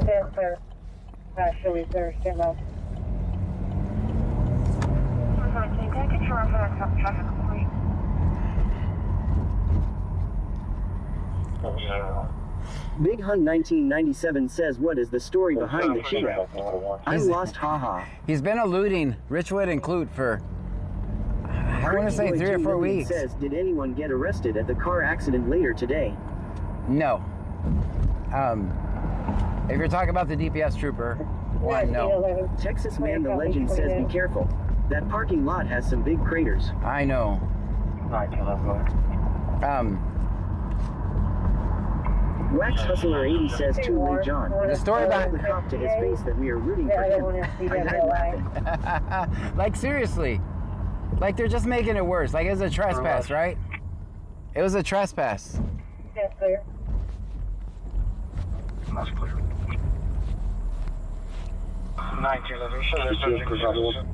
F: Yes, sir. Actually, sir, stand up.
B: Big Hun 1997 says what is the story behind the cheetah? I'm lost, haha.
A: He's been eluding Richwood and Clute for, I want to say 3 or 4 weeks.
B: Says, did anyone get arrested at the car accident later today?
A: No. If you're talking about the DPS trooper, one, no.
B: Texas Man the Legend says be careful. That parking lot has some big craters.
A: I know.
B: Wax Hustler 80 says too late, John.
A: The story about
B: the cop to his face that we are rooting for him.
A: Like seriously, like they're just making it worse. Like it's a trespass, right? It was a trespass.
F: Yes, sir.
E: That's clear. 1911, so there's something.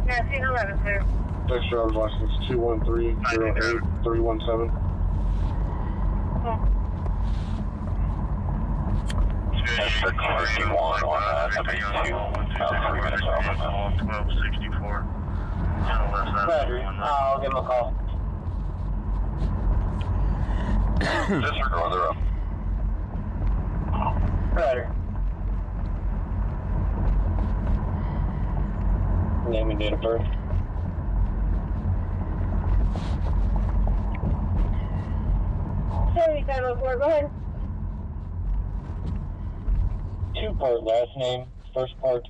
F: Yeah, 11, sir.
E: Next driver's license 213-08317.
C: That's the car 81 on 72, 3 minutes off. 1264.
E: I'll give him a call.
C: Disregard the road.
E: Rider. Name and date of birth.
F: Sorry, 1004, go ahead.
E: 2-part last name, first part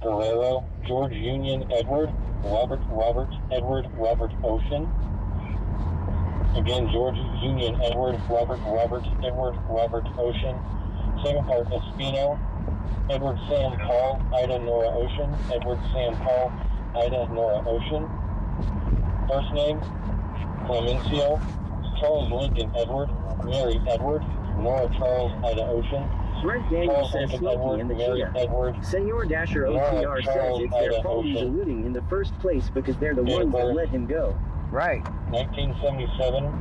E: Guerrero, George Union Edward, Robert Edward Ocean. Again, George Union Edward Robert Edward Ocean. Second part Espino, Edward Sam Paul, Ida Nora Ocean, Edward Sam Paul, Ida Nora Ocean. First name Clemencio, Charles Lincoln Edward, Mary Edward, Nora Charles Ida Ocean.
B: Brent Daniel says Smokey and the cheetah. Senor Dasher OTR says it's their fault he's eluding in the first place because they're the ones that let him go.
A: Right.
E: 1977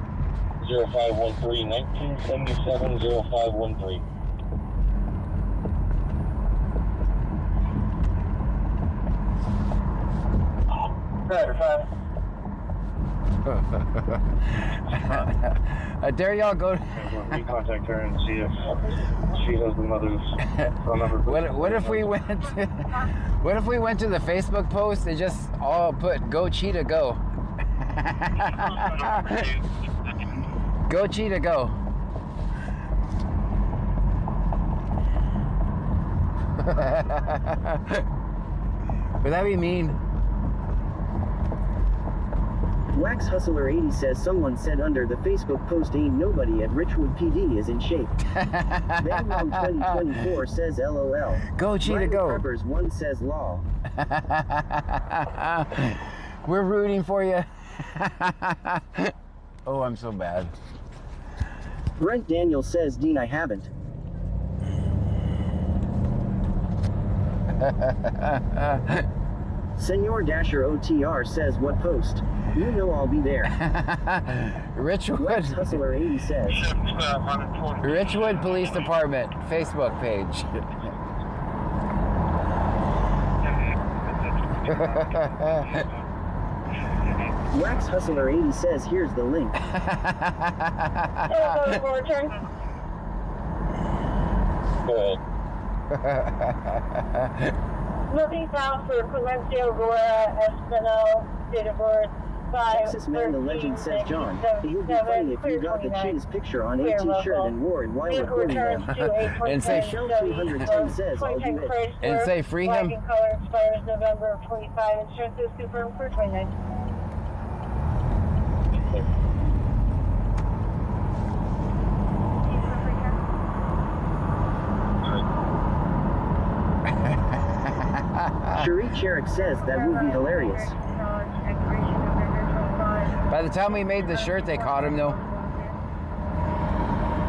E: 0513. 1977 0513. Rider
A: 5. Dare y'all go.
E: We contact her and see if she has the mother's phone number.
A: What if we went? What if we went to the Facebook post and just all put "Go Cheetah Go"? Go Cheetah Go. Would that be mean?
B: Wax Hustler 80 says someone said under the Facebook post ain't nobody at Richwood PD is in shape. Vanwong 2024 says LOL.
A: Go Cheetah Go.
B: Preppers 1 says law.
A: We're rooting for you. Oh, I'm so bad.
B: Brent Daniel says Dean I haven't. Senor Dasher OTR says, what post? You know I'll be there.
A: Richwood
B: Hustler 80 says.
A: Richwood Police Department Facebook page.
B: Wax Hustler 80 says, here's the link.
F: Nothing found for Clemencio Guerra Espino, date of birth 5.
B: Texas Man the Legend says, John, it would be funny if you got the Cheetah's picture on a t-shirt and wore it while recording them.
A: And say
B: Shell 210 says, I'll do it.
A: And say free him.
F: Black and color expires November of 25. Insurance is confirmed for 29.
B: Cherie Cherrick says that would be hilarious.
A: By the time we made the shirt, they caught him though.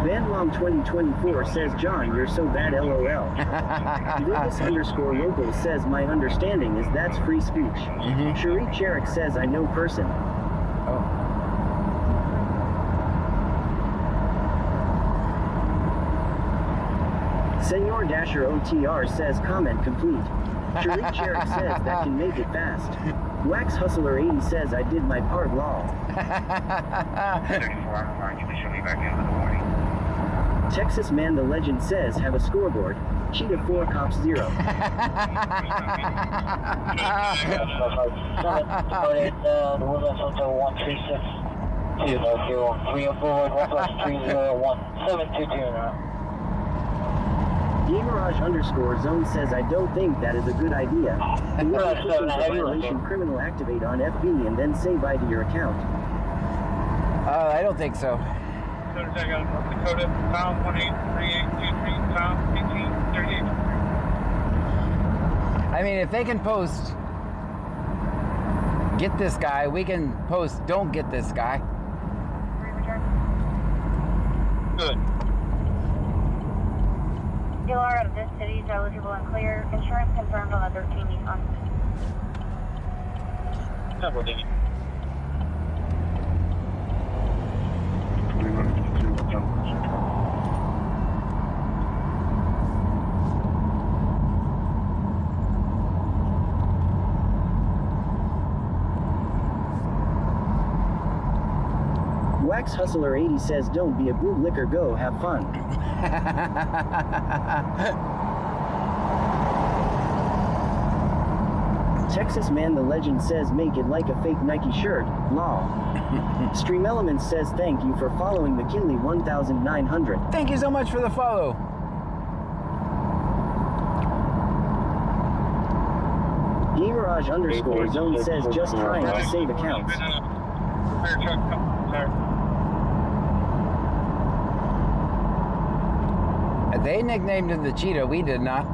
B: Vanlom 2024 says, John, you're so bad, LOL. Vivis_local says, my understanding is that's free speech. Cherie Cherrick says, I know person. Senor Dasher OTR says, comment complete. Cherie Cherrick says, that can make it fast. Wax Hustler 80 says, I did my part, lol.
L: 34, I'm fine. You can show me back in the morning.
B: Texas Man the Legend says, have a scoreboard. Cheetah 4 cops 0. Gamerage_zone says, I don't think that is a good idea. The violation criminal activate on FB and then say bye to your account.
A: I don't think so.
C: Dakota, pound 183823, pound 1838.
A: I mean, if they can post, get this guy, we can post, don't get this guy.
C: Good.
H: Dealer of this city is eligible and clear. Insurance confirmed on the 13 Nissan.
C: Double digit.
B: Wax Hustler 80 says, don't be a bootlicker, go have fun. Texas Man the Legend says, make it like a fake Nike shirt, lol. Stream Elements says, thank you for following McKinley 1900.
A: Thank you so much for the follow.
B: Gamerage_zone says, just trying to save accounts.
A: They nicknamed him the Cheetah, we did not.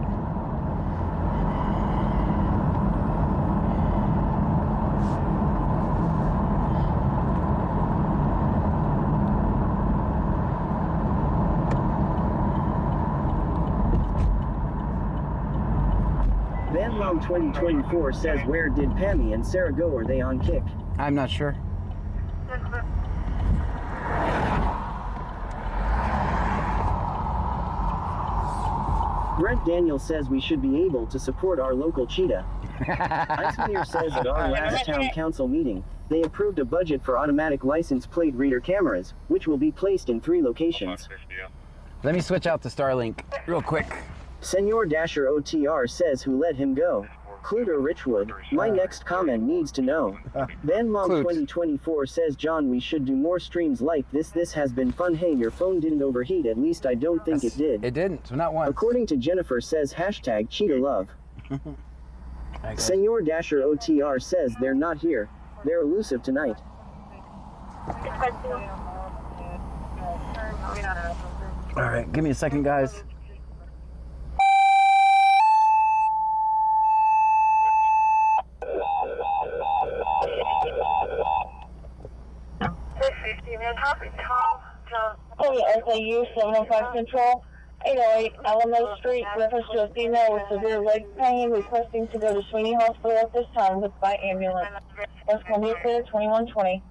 B: Vanlom 2024 says, where did Pammy and Sarah go? Are they on kick?
A: I'm not sure.
B: Brent Daniel says we should be able to support our local cheetah. Icemeter says at our last town council meeting, they approved a budget for automatic license plate reader cameras, which will be placed in 3 locations.
A: Let me switch out to Starlink real quick.
B: Senor Dasher OTR says, who let him go? Clute or Richwood? My next comment needs to know. Vanmom 2024 says, John, we should do more streams like this. This has been fun. Hey, your phone didn't overheat. At least I don't think it did.
A: It didn't. Not once.
B: According to Jennifer says, hashtag cheetah love. Senor Dasher OTR says, they're not here. They're elusive tonight.
A: All right, give me a second, guys.
F: Hey, SAU 705 Central. 808 Alamo Street, reference to a female with severe leg pain requesting to go to Sweeney Hospital at this time with by ambulance. West Columbia Clear 2120.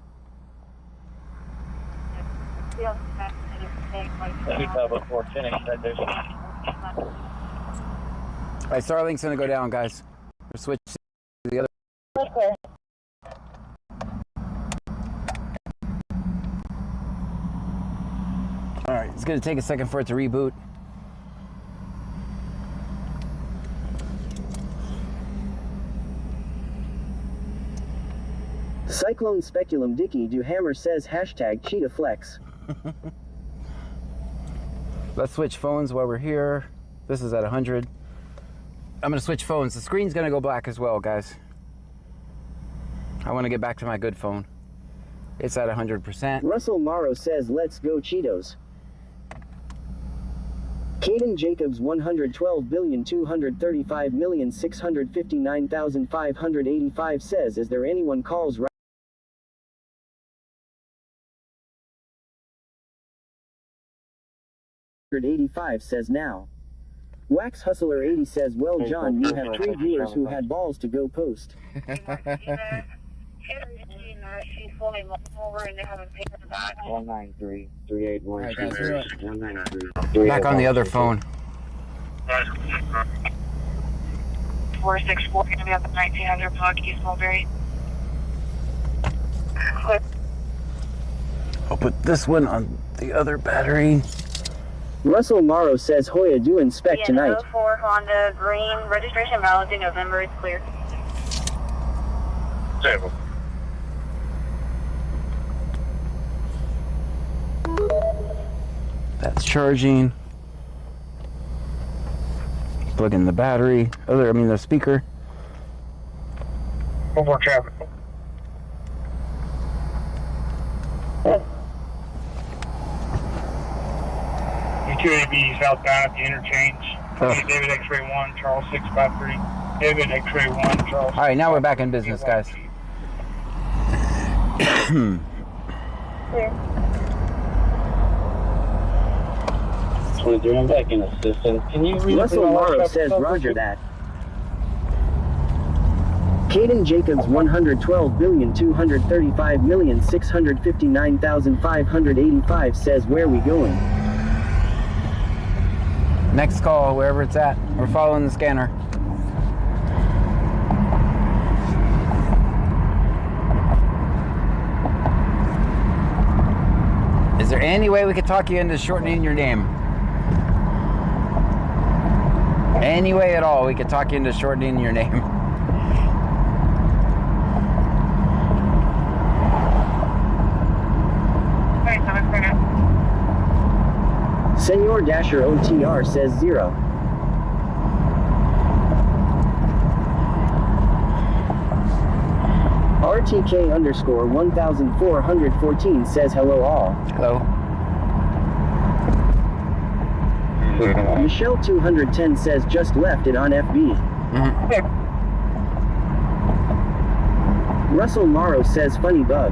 A: Alright, Starlink's gonna go down, guys. We're switching to the other.
F: Okay.
A: Alright, it's gonna take a second for it to reboot.
B: Cyclone Speculum Dicky Do Hammer says hashtag Cheetah Flex.
A: Let's switch phones while we're here. This is at 100. I'm gonna switch phones. The screen's gonna go black as well, guys. I wanna get back to my good phone. It's at 100%.
B: Russell Morrow says let's go Cheetos. Caden Jacobs 112,235,659,585 says is there anyone calls 85 says now. Wax Hustler 80 says, well, John, you have 3 viewers who had balls to go post.
H: She's fully over and they haven't paid her back.
L: 193-381.
A: Back on the other phone.
H: 464 going to be at the 1900 block East Mulberry.
A: I'll put this one on the other battery.
B: Russell Morrow says Hoya do inspect tonight.
H: 04 Honda green, registration valid in November, it's clear.
C: Table.
A: That's charging. Plug in the battery. The speaker.
C: One more traffic. U2AB southbound at the interchange. David X-ray 1, Charles 653. David X-ray 1, Charles.
A: Alright, now we're back in business, guys.
E: I'm back in assistance. Can you read
B: Russell Morrow says roger that. Caden Jacobs 112,235,659,585 says where we going?
A: Next call, wherever it's at. We're following the scanner. Is there any way we could talk you into shortening your name? Any way at all we could talk you into shortening your name?
B: Senor Dasher OTR says 0. RTK underscore 1414 says hello all.
A: Hello.
B: Michelle 210 says just left it on FB. Russell Morrow says funny bug.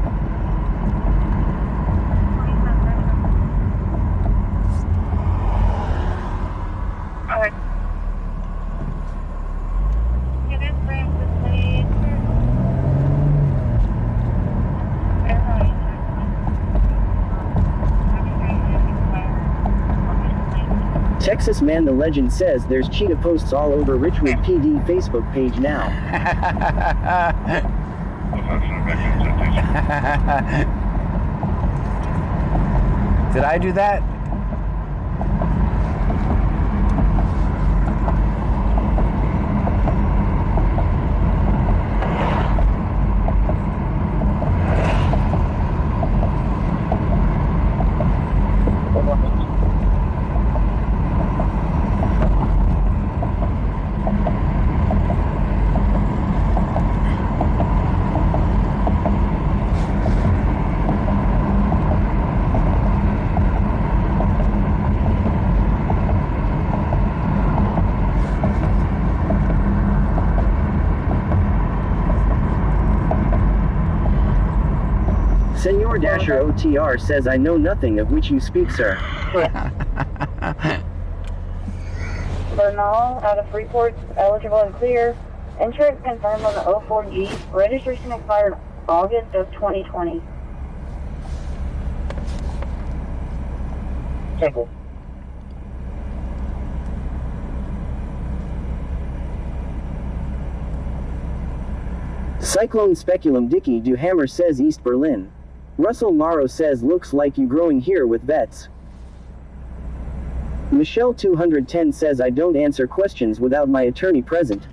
B: Texas Man the Legend says there's cheetah posts all over Richwood PD Facebook page now.
A: Did I do that?
B: Senor Dasher OTR says I know nothing of which you speak, sir.
H: all out of Freeport, eligible and clear. Insurance confirmed on the 04 Jeep. Registration expired August of 2020.
E: Simple.
B: Cyclone Speculum Dicky Duhammer says East Berlin. Russell Morrow says looks like you growing here with vets. Michelle 210 says I don't answer questions without my attorney present.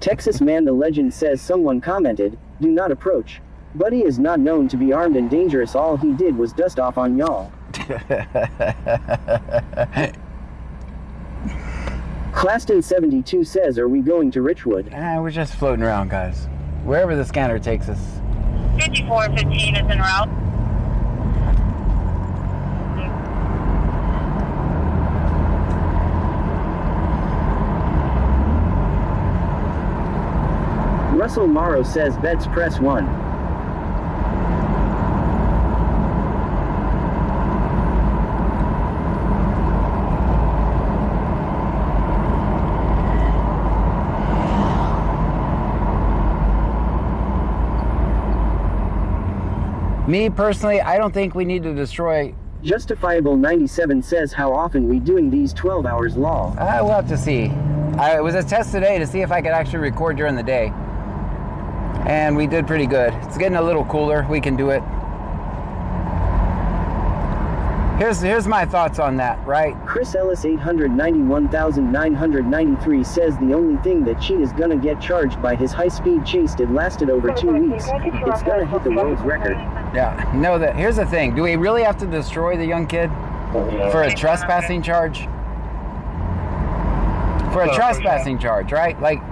B: Texas Man the Legend says someone commented, do not approach. Buddy is not known to be armed and dangerous, all he did was dust off on y'all. Claston 72 says are we going to Richwood?
A: We're just floating around, guys. Wherever the scanner takes us.
D: 5415 is en route.
B: Russell Morrow says vets press 1.
A: Me personally, I don't think we need to destroy.
B: Justifiable 97 says how often we doing these 12 hours law?
A: We'll have to see. It was a test today to see if I could actually record during the day. And we did pretty good. It's getting a little cooler. We can do it. Here's my thoughts on that, right?
B: Chris Ellis 891,993 says the only thing that Cheetah's gonna get charged by his high-speed chase did lasted over 2 weeks. It's gonna hit the world's record.
A: Yeah, no, here's the thing. Do we really have to destroy the young kid for a trespassing charge? For a trespassing charge, right? Like,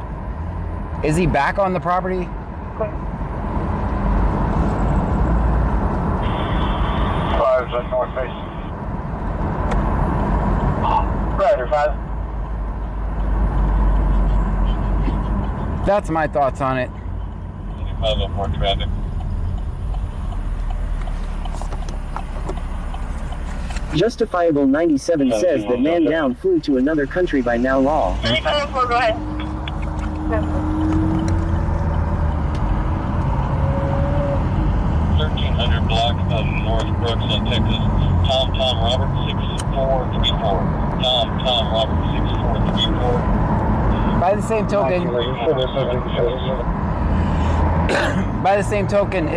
A: is he back on the property?
E: North face. Rider 5.
A: That's my thoughts on it.
M: 504 traffic.
B: Justifiable 97 says that man down flew to another country by now law.
D: 504, go ahead.
M: 1300 block of North Brooksville, Texas. Tom Robert 6434. Tom Robert 6434.
A: By the same token,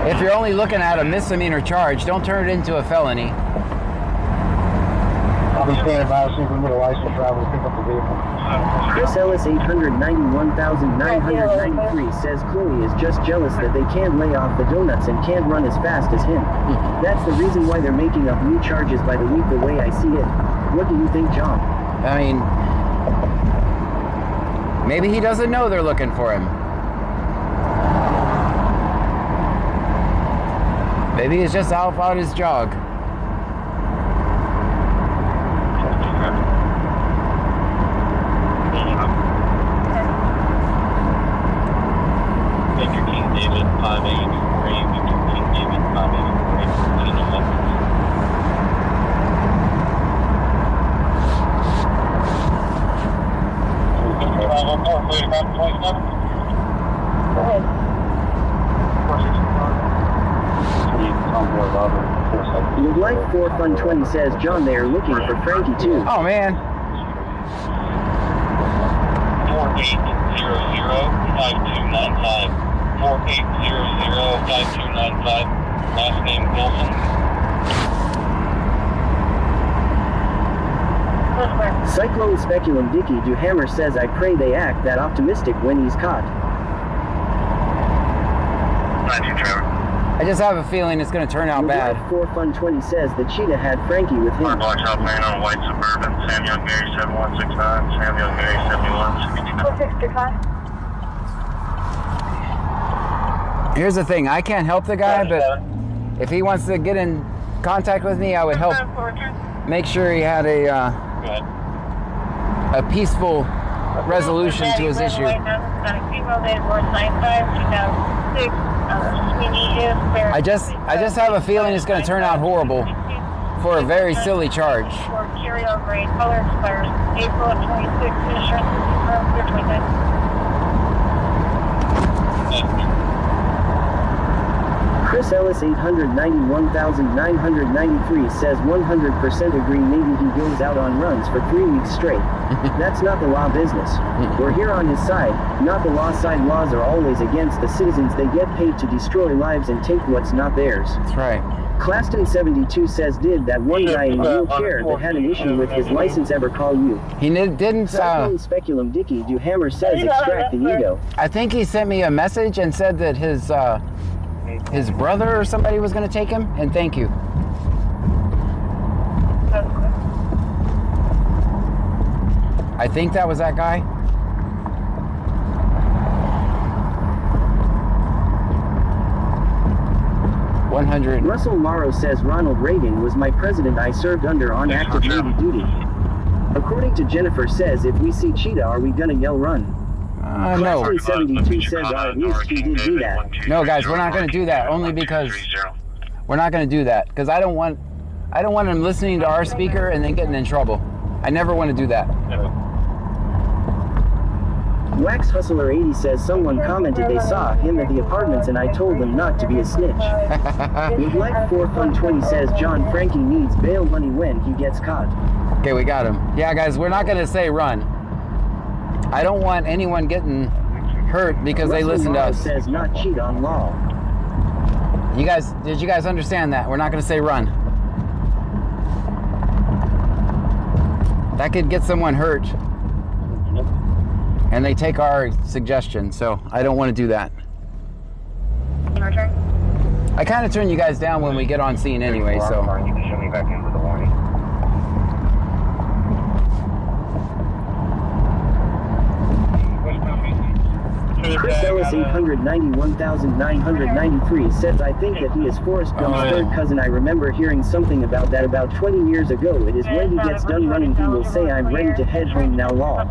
A: if you're only looking at a misdemeanor charge, don't turn it into a felony.
E: I'll be standing by to see if we get a license driver to pick up the vehicle.
B: Chris Ellis 891,993 says Chloe is just jealous that they can't lay off the donuts and can't run as fast as him. That's the reason why they're making up new charges by the week the way I see it. What do you think, John?
A: I mean, maybe he doesn't know they're looking for him. Maybe he's just out on his jog.
M: Victor King David 583. Victor King David 583.
H: Go ahead.
B: You'd like 4 Fun 20 says John they are looking for Frankie too.
A: Oh man.
M: 4800-5295. 4800-5295. Last name Golson.
B: Cyclone Speculum Dicky Duhammer says I pray they act that optimistic when he's caught.
A: I just have a feeling it's going to turn out bad.
B: 4 Fun 20 says that Cheetah had Frankie with him.
M: Block South Main on White Suburban. Sam Young Gary 7169. Sam Young Gary 7169.
A: Here's the thing. I can't help the guy, but if he wants to get in contact with me, I would help make sure he had a peaceful resolution to his issue. I just have a feeling it's going to turn out horrible for a very silly charge.
D: For carry-out grade, color expires April of 26, insurance from 29.
B: Chris Ellis 891,993 says 100% agree, maybe he goes out on runs for 3 weeks straight. That's not the law business. We're here on his side, not the law side. Laws are always against the citizens. They get paid to destroy lives and take what's not theirs.
A: That's right.
B: Claston 72 says, did that one guy in wheelchair that had an issue with his license ever call you?
A: He didn't.
B: Speculum Dicky Do Hammer says extract the ego.
A: I think he sent me a message and said that his brother or somebody was going to take him, and thank you. I think that was that guy. $100.
B: Russell Morrow says Ronald Reagan was my president I served under on active Navy duty. According to Jennifer says, if we see cheetah, are we gonna yell run?
A: No.
B: 72 says, at least he did do that.
A: No, guys, we're not going to do that. Only because we're not going to do that. Because I don't want him listening to our speaker and then getting in trouble. I never want to do that.
B: Wax Hustler 80 says someone commented they saw him at the apartments and I told them not to be a snitch. With Life 4 Fun 20 says John Frankie needs bail money when he gets caught.
A: Okay, we got him. Yeah, guys, we're not going to say run. I don't want anyone getting hurt because they listen to us.
B: Says not cheat on law.
A: You guys, did you guys understand that? We're not going to say run. That could get someone hurt. And they take our suggestion, so I don't want to do that. I kind of turn you guys down when we get on scene anyway, so.
L: You can show me back in with a warning.
B: Chris Ellis 891,993 says I think that he is Forrest Gump's third cousin. I remember hearing something about that about 20 years ago. It is when he gets done running he will say I'm ready to head home now law.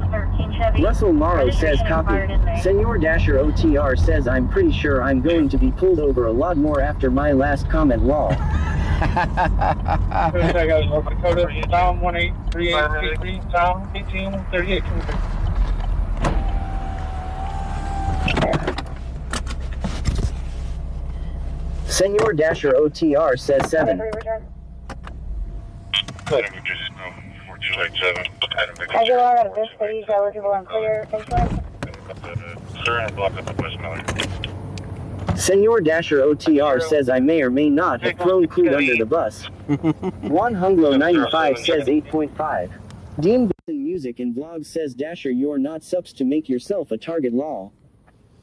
B: Russell Morrow says copy. Senor Dasher OTR says I'm pretty sure I'm going to be pulled over a lot more after my last comment law.
C: Tom 1838, Tom 1838.
B: Senor Dasher OTR says 7.
H: As you are out of this, please eligible and clear.
B: Senor Dasher OTR says I may or may not have thrown Clued under the bus. Juan Hunglo 95 says 8.5. Dean Benson Music and Vlog says Dasher you're not subs to make yourself a target law.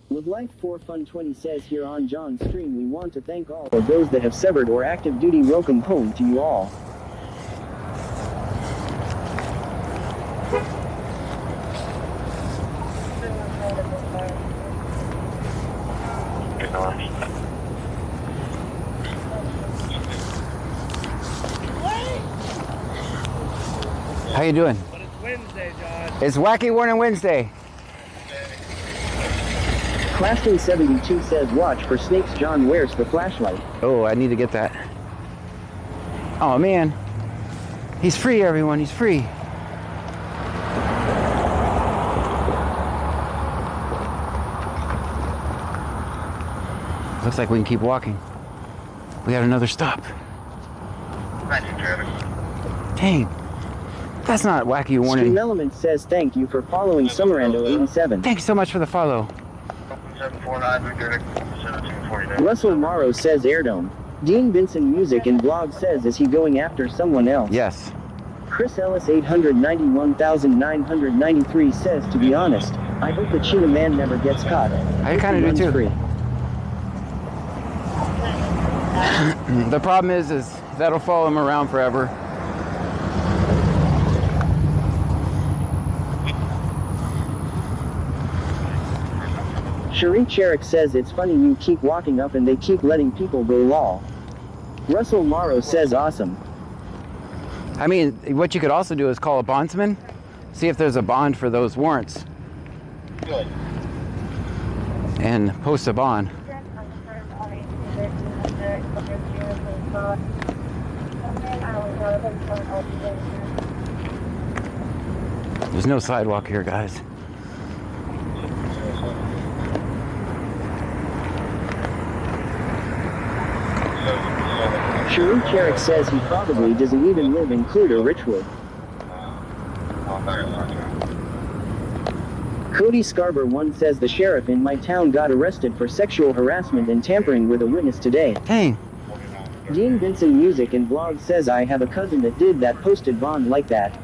B: With Life 4 Fun 20 says here on John's stream we want to thank all of those that have severed or active duty. Welcome home to you all.
A: How you doing?
K: But it's Wednesday, John.
A: It's Wacky Warning Wednesday.
B: Claston 72 says watch for snakes. John wears the flashlight.
A: Oh, I need to get that. Oh man, he's free, everyone. He's free. Looks like we can keep walking. We got another stop. Dang, that's not Wacky Warning.
B: Stream Element says thank you for following Summerando 87.
A: Thanks so much for the follow.
C: 1749.
B: Russell Morrow says Airdome. Dean Benson Music and Blog says is he going after someone else?
A: Yes.
B: Chris Ellis 891,993 says to be honest, I hope the Cheetah Man never gets caught.
A: I kind of do too.
B: Free.
A: The problem is that'll follow him around forever.
B: Cherie Cherrick says it's funny you keep walking up and they keep letting people go law. Russell Morrow says awesome.
A: I mean, what you could also do is call a bondsman, see if there's a bond for those warrants.
C: Good.
A: And post a bond. There's no sidewalk here, guys.
B: Sharuk Carrick says he probably doesn't even live in Clute or Richwood. Cody Scarber 1 says the sheriff in my town got arrested for sexual harassment and tampering with a witness today.
A: Hey.
B: Dean Benson Music and Blog says I have a cousin that did that, posted bond like that.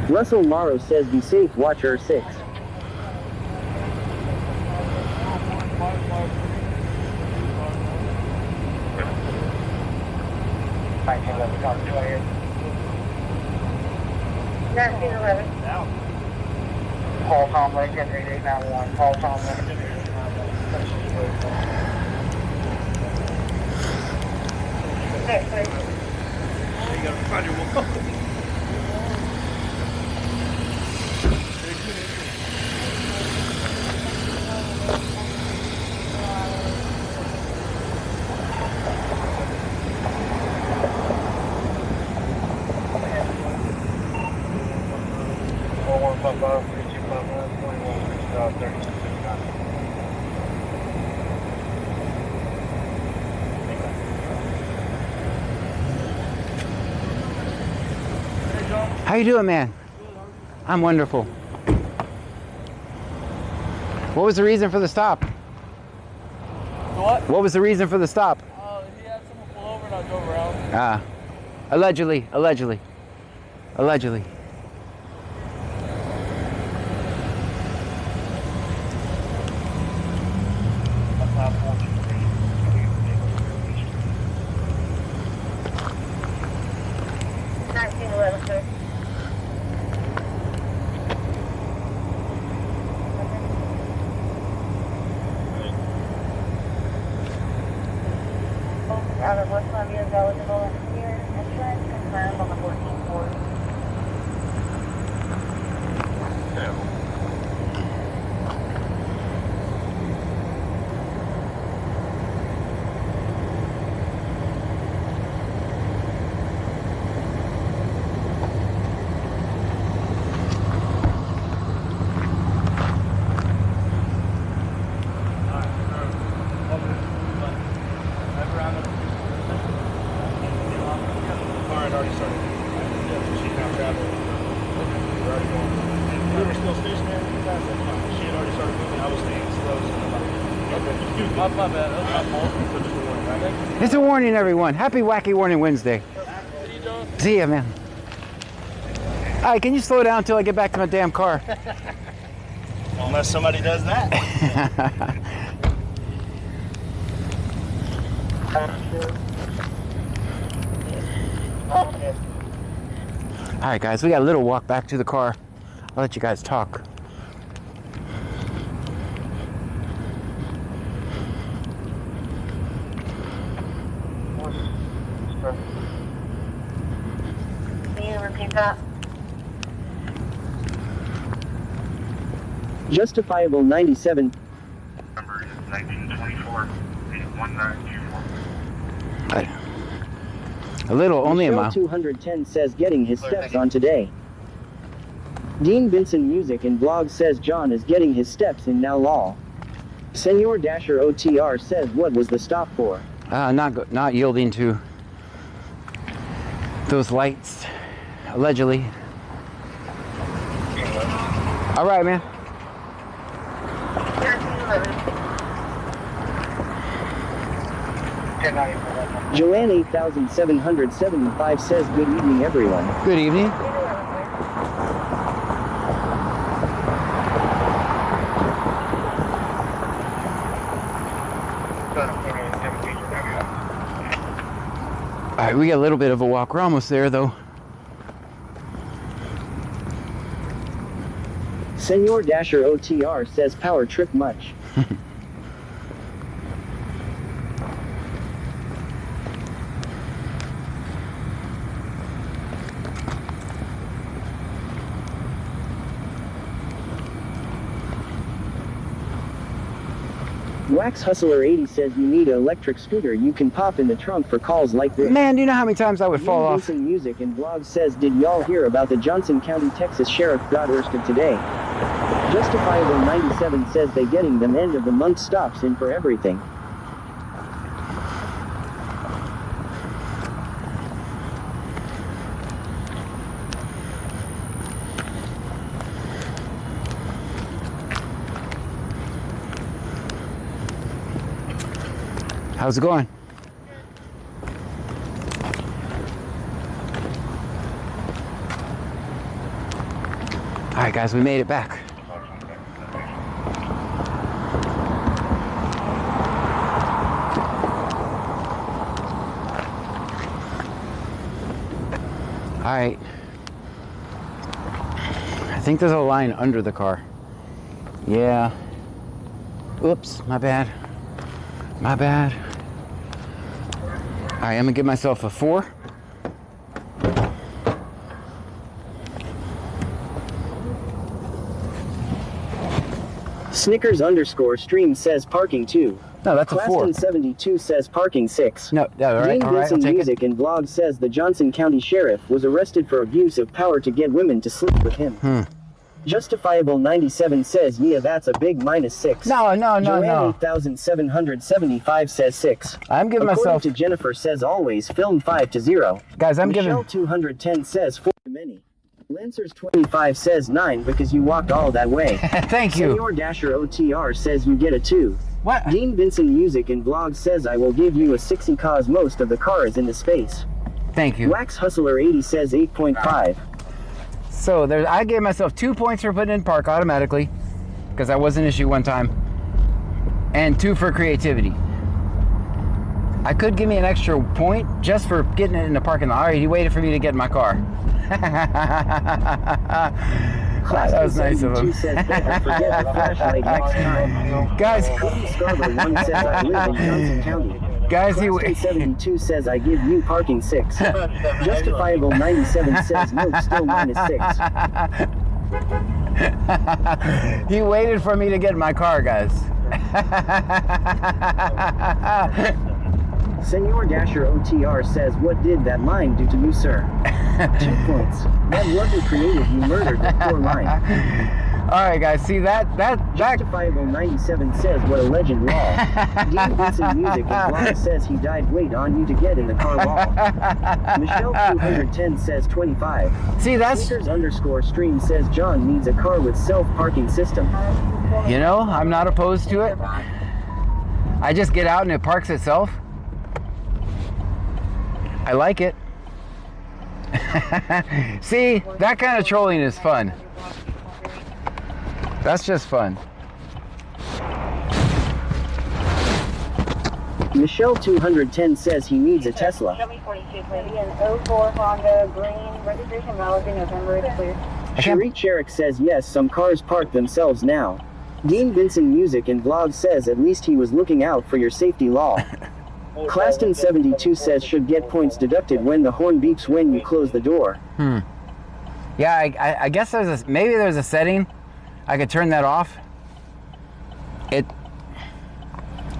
B: Russell Morrow says be safe, watch her 6.
C: Paul Tom Lincoln, 8891. Paul Tom Lincoln.
F: Next, please.
K: You gotta find your wall.
A: How you doing, man? I'm wonderful. What was the reason for the stop?
N: What?
A: What was the reason for the stop?
N: He had someone pull over and I drove around.
A: Ah, allegedly.
F: Out of West Columbia is eligible here. Insurance confirmed on the 14th floor.
A: It's a warning, everyone. Happy Wacky Warning Wednesday. See ya, man. All right, can you slow down until I get back to my damn car?
C: Unless somebody does that.
A: All right, guys, we got a little walk back to the car. I'll let you guys talk.
F: Can you repeat that?
B: Justifiable 97.
C: Number is 1924 1924.
A: A little, only a
B: Michelle
A: mile.
B: 210 says getting his steps on today. Dean Benson Music and Blog says John is getting his steps in now law. Senor Dasher OTR says what was the stop for?
A: Not yielding to those lights, allegedly. All right, man.
B: Joanne 8775 says good evening, everyone.
A: Good evening. All right, we got a little bit of a walk. We're almost there, though.
B: Senor Dasher OTR says power trip much. Wax Hustler 80 says you need an electric scooter you can pop in the trunk for calls like this.
A: Man, do you know how many times I would fall off?
B: Jason Music and Vlog says, did y'all hear about the Johnson County, Texas Sheriff got arrested today? Justifiable 97 says they getting them end of the month stops in for everything.
A: How's it going? All right, guys, we made it back. All right. I think there's a line under the car. Yeah. Oops, my bad. My bad. All right, I'm gonna give myself a 4.
B: Snickers _stream says parking 2.
A: No, that's a 4.
B: Claston 72 says parking 6.
A: No, all right,
B: Dean
A: all right, I'll
B: Vinson
A: take
B: Music and Vlog says the Johnson County Sheriff was arrested for abuse of power to get women to sleep with him. Justifiable 97 says, yeah, that's a big -6.
A: No.
B: Joanne 8775 says 6.
A: I'm giving
B: According
A: myself
B: to Jennifer says always film 5-0.
A: Guys, I'm
B: Michelle
A: giving
B: 210 says 4 too many. Lancers 25 says 9 because you walked all that way.
A: Thank you.
B: Senior Dasher OTR says you get a 2.
A: What?
B: Dean Vinson Music and Vlog says I will give you a 60 cause most of the car is in the space.
A: Thank you.
B: Wax Hustler 80 says 8.5.
A: So there, I gave myself 2 points for putting in park automatically, because that was an issue one time, and 2 for creativity. I could give me an extra point just for getting it in the parking lot. All right, he waited for me to get in my car. That was nice of him.
B: Says, forget the flashlight next time.
A: Guys,
B: Cody Scarborough 1 says I live in Johnson County.
A: Guys,
B: Claston 72 says I give you parking 6. Justifiable 97 says nope, still -6.
A: He waited for me to get in my car, guys.
B: Senor Dasher OTR says, what did that line do to you, sir? 2 points. That wasn't creative, you murdered the poor line.
A: All right, guys, see that
B: Justifiable 97 says, what a legend, lol. Dean Vinson Music and Vlog says he died wait on you to get in the car, lol. Michelle 210 says 25.
A: See, that's...
B: Snickers _stream says John needs a car with self-parking system.
A: You know, I'm not opposed to it. I just get out and it parks itself. I like it. See, that kind of trolling is fun. That's just fun.
B: Michelle 210 says he needs a Tesla.
H: An 04 Honda green registration mileage in November. It's clear.
B: Cherie Cherrick says yes, some cars park themselves now. Dean Vinson Music and Vlog says at least he was looking out for your safety law. Claston 72 says should get points deducted when the horn beeps when you close the door.
A: Yeah, I guess maybe there's a setting I could turn that off.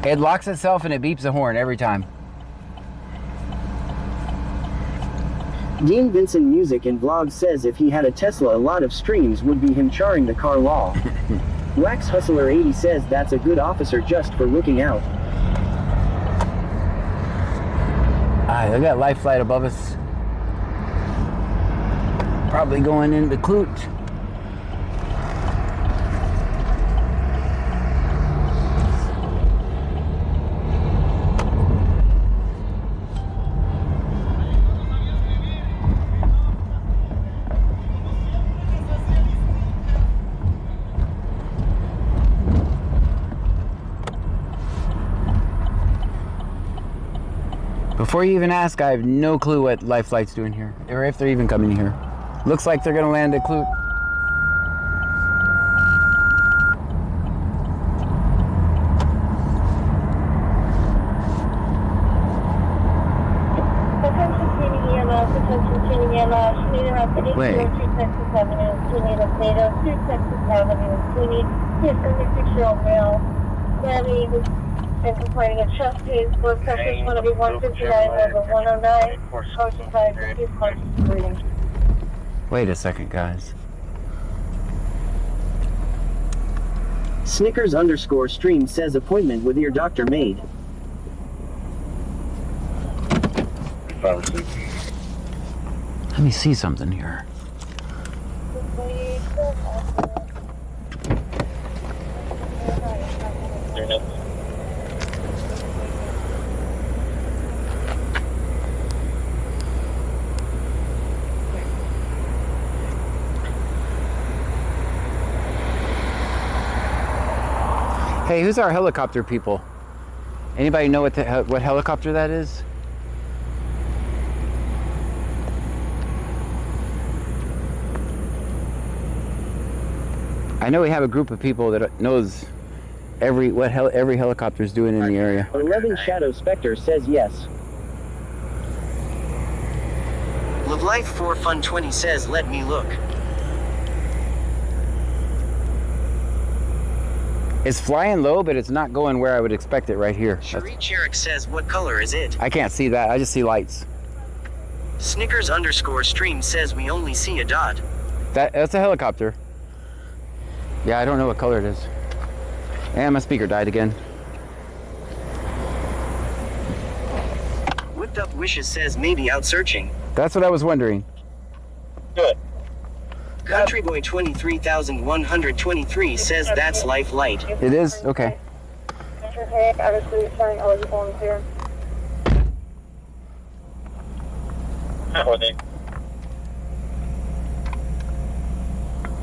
A: It locks itself and it beeps the horn every time.
B: Dean Vinson Music and Vlog says if he had a Tesla, a lot of streams would be him charring the car law. Wax Hustler 80 says that's a good officer just for looking out.
A: They got life flight above us. Probably going into Clute. Before you even ask, I have no clue what Life Flight's doing here, or if they're even coming here. Looks like they're gonna land at Clute. Wait.
H: 2 Texas Avenue, 2 need a Plato, 2 Texas Avenue, 2 need 6 year old male, 7
F: And complaining of chest pains, blood pressure is going to be 159 over 109. Conscious diabetes, conscious breathing.
A: Wait a second, guys.
B: Snickers_stream says appointment with your doctor made.
A: Let me see something here. Hey, who's our helicopter people? Anybody know what helicopter that is? I know we have a group of people that knows every helicopter is doing in the area.
B: 11 Shadow Spectre says yes. Live Life 4 Fun 20 says let me look.
A: It's flying low, but it's not going where I would expect it right here.
B: Cherie Cherrick says what color is it?
A: I can't see that. I just see lights.
B: Snickers_stream says we only see a dot.
A: That's a helicopter. Yeah, I don't know what color it is. And my speaker died again.
B: Whipped Up Wishes says maybe out searching.
A: That's what I was wondering.
C: Good.
B: Country Boy 23,123 says that's Life Light.
A: It is? Okay.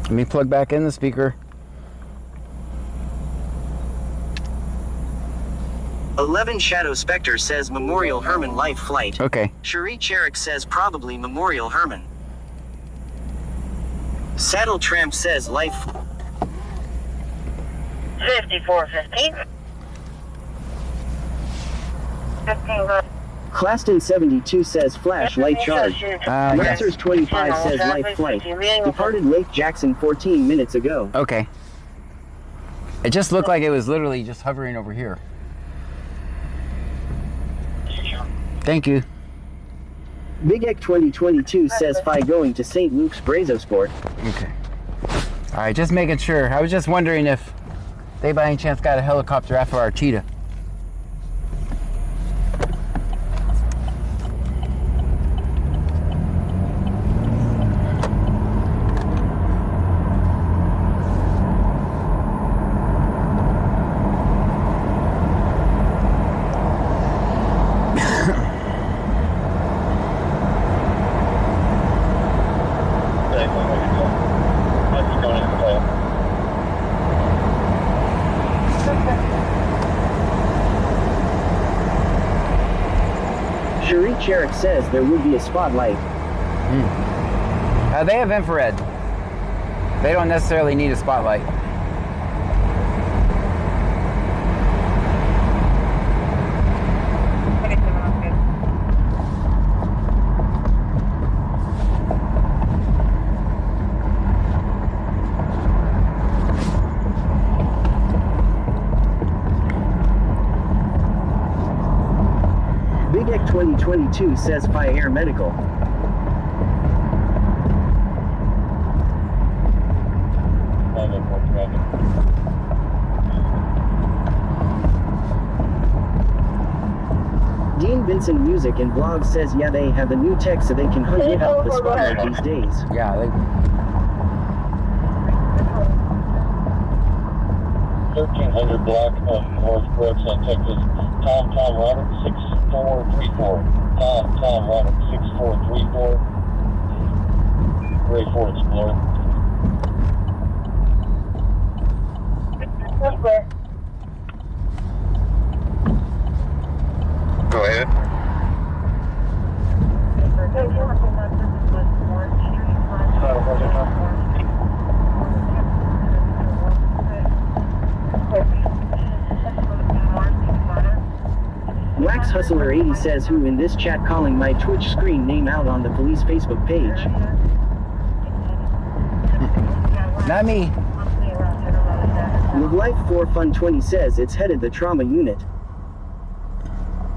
A: Let me plug back in the speaker.
B: 11 Shadow Spectre says Memorial Herman Life Flight.
A: Okay.
B: Cherie Cherrick says probably Memorial Herman. Saddle Tramp says Life
F: 5415.
B: Claston 72 says Flash Light Charge. Lancers 25 says Life Flight. Departed Lake Jackson 14 minutes ago.
A: Okay. It just looked like it was literally just hovering over here. Thank you.
B: Big Ek 2022 says Fi going to St. Luke's Brazosport.
A: Okay. All right, just making sure. I was just wondering if they by any chance got a helicopter after our cheetah.
B: Cherie Cherrick says there would be a spotlight.
A: They have infrared. They don't necessarily need a spotlight.
B: Big Ek 2022 says Fi Air Medical. Dean Vincent Music and Vlog says yeah they have the new tech so they can hunt it out the spotlight these days.
A: Yeah, they...
M: 1300 block of North Brooks on Texas. Tom Roberts 6434. Tom Roberts 6434. Ray Ford Explorer. Go ahead.
B: Wax Hustler 80 says who in this chat calling my Twitch screen name out on the police Facebook page.
A: Not me.
B: Live Life 4 Fun 20 says it's headed the trauma unit.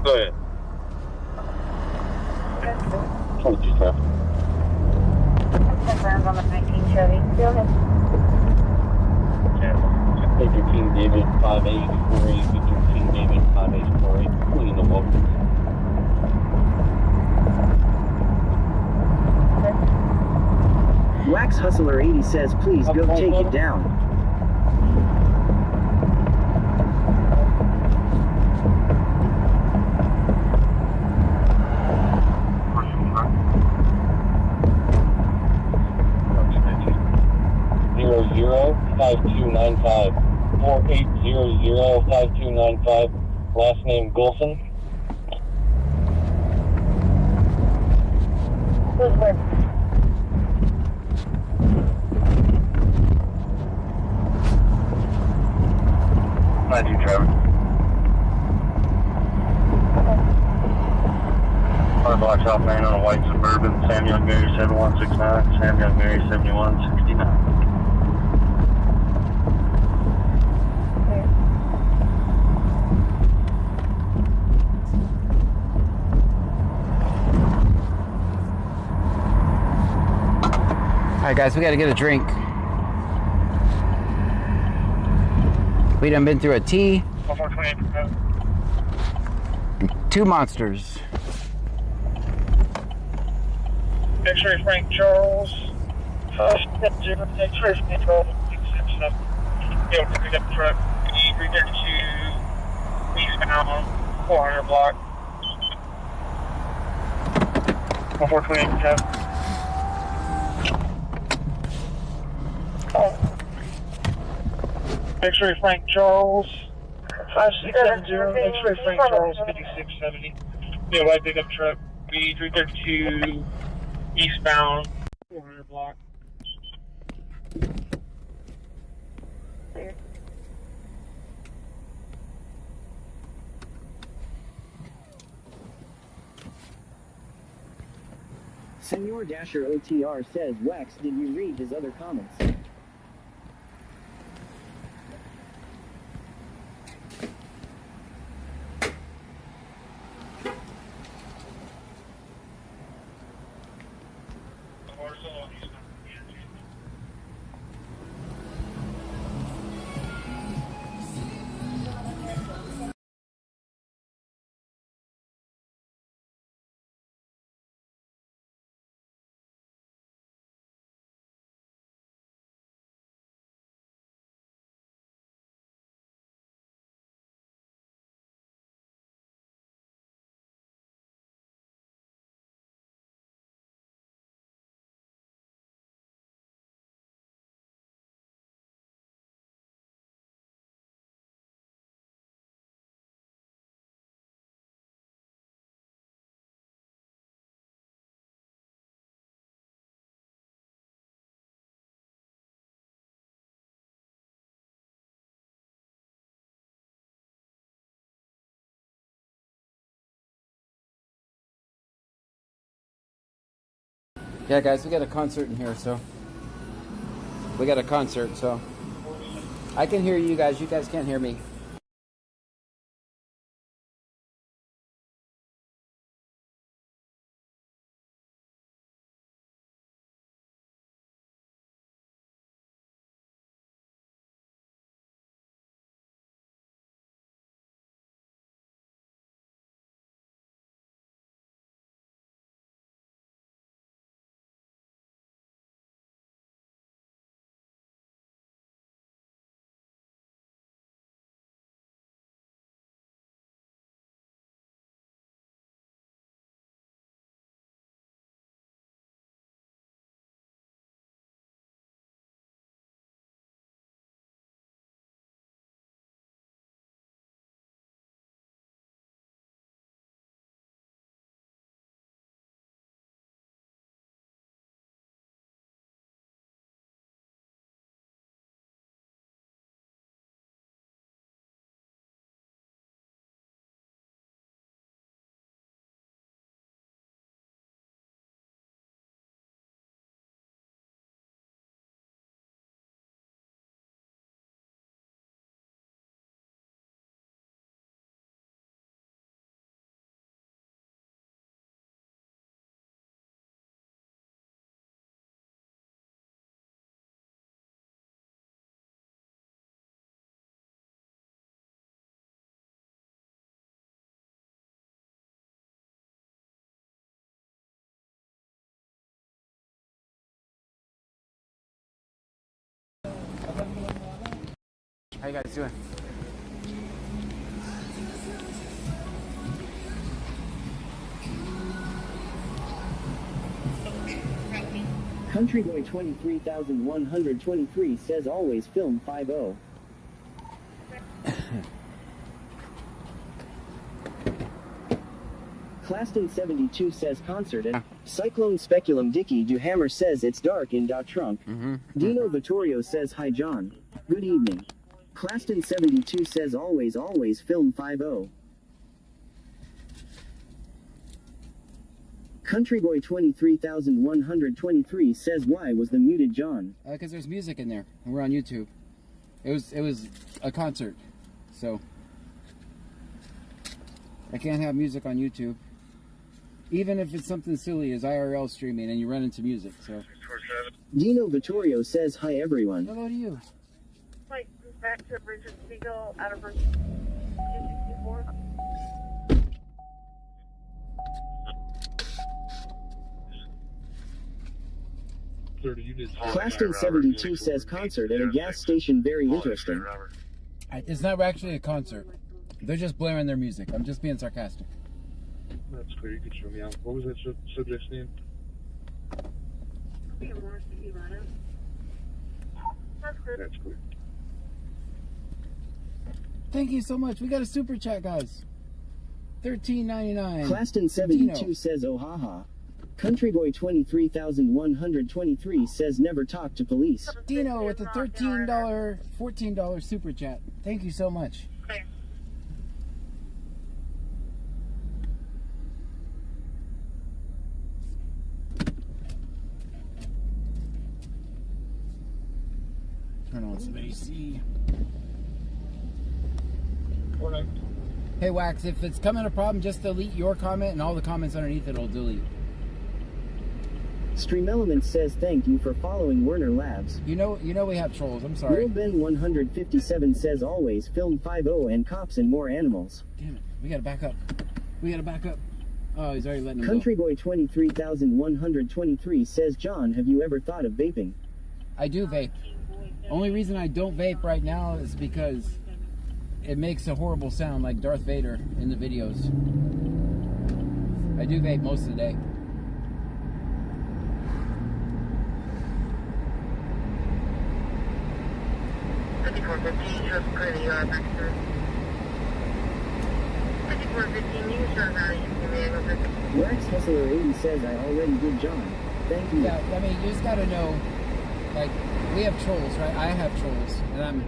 M: Go ahead.
E: 22 traffic.
H: Confirmed on the 19 Chevy. Go ahead.
E: Major King David 5848, Major King David 5848, pulling the local.
B: Wax Hustler 80 says, please go take it down.
E: Zero 5295 4800 5295. Last name Golson.
H: Who's where?
E: Not you, Trevor. Car blocks off man on a white Suburban, Sam Young Mary 7169, Sam Young Mary 7169.
A: Alright guys, we gotta get a drink. We done been through a tea. 2 monsters.
C: X-ray Frank Charles. X-ray Frank Charles. Able to pick up the truck. E332 eastbound 400 block. 1428 Jeff. X-ray Frank Charles. 5670. X-ray Frank Charles 5670. Yeah, light pickup truck. B332 eastbound 400 block.
B: Senor Dasher OTR says, Wax, did you read his other comments?
A: Yeah guys, we got a concert in here, so we got a concert, so I can hear you guys can't hear me. How you guys doing?
B: Country Boy 23,123 says always film 5-0. Claston 72 says concert and Cyclone Speculum Dicky Duhammer says it's dark in Da Trunk. Dino Vittorio says hi John. Good evening. Claston 72 says always film 5-0. Country Boy 23,123 says why was the muted John?
A: Because there's music in there and we're on YouTube. It was a concert, so I can't have music on YouTube. Even if it's something silly as IRL streaming and you run into music, so.
B: Dino Vittorio says hi everyone.
A: Hello to you.
F: Like, back to Richard Siegel out of Virginia 264.
B: Claston 72 says concert at a gas station very interesting.
A: It's not actually a concert. They're just blaring their music. I'm just being sarcastic.
M: That's clear. You can show me out. What was that subject's name? That's clear.
A: Thank you so much. We got a super chat, guys. $13.99.
B: Claston 72 says oh haha. Country Boy 23,123 says never talk to police.
A: Dino with the $14 super chat. Thank you so much. Turn on some AC. Hey Wax, if it's coming a problem, just delete your comment and all the comments underneath it will delete.
B: Stream Element says thank you for following Werner Labs.
A: You know we have trolls, I'm sorry.
B: Will Ben 157 says always film 5-0 and cops and more animals.
A: Damn it, we gotta back up. We gotta back up. Oh, he's already letting him
B: Country
A: go.
B: Boy 23,123 says John, have you ever thought of vaping?
A: I do vape. Only reason I don't vape right now is because it makes a horrible sound like Darth Vader in the videos. I do vape most of the day.
B: Rex Hustler 80 says I already did John. Thank you.
A: Yeah, I mean, you just gotta know, like, we have trolls, right? I have trolls, and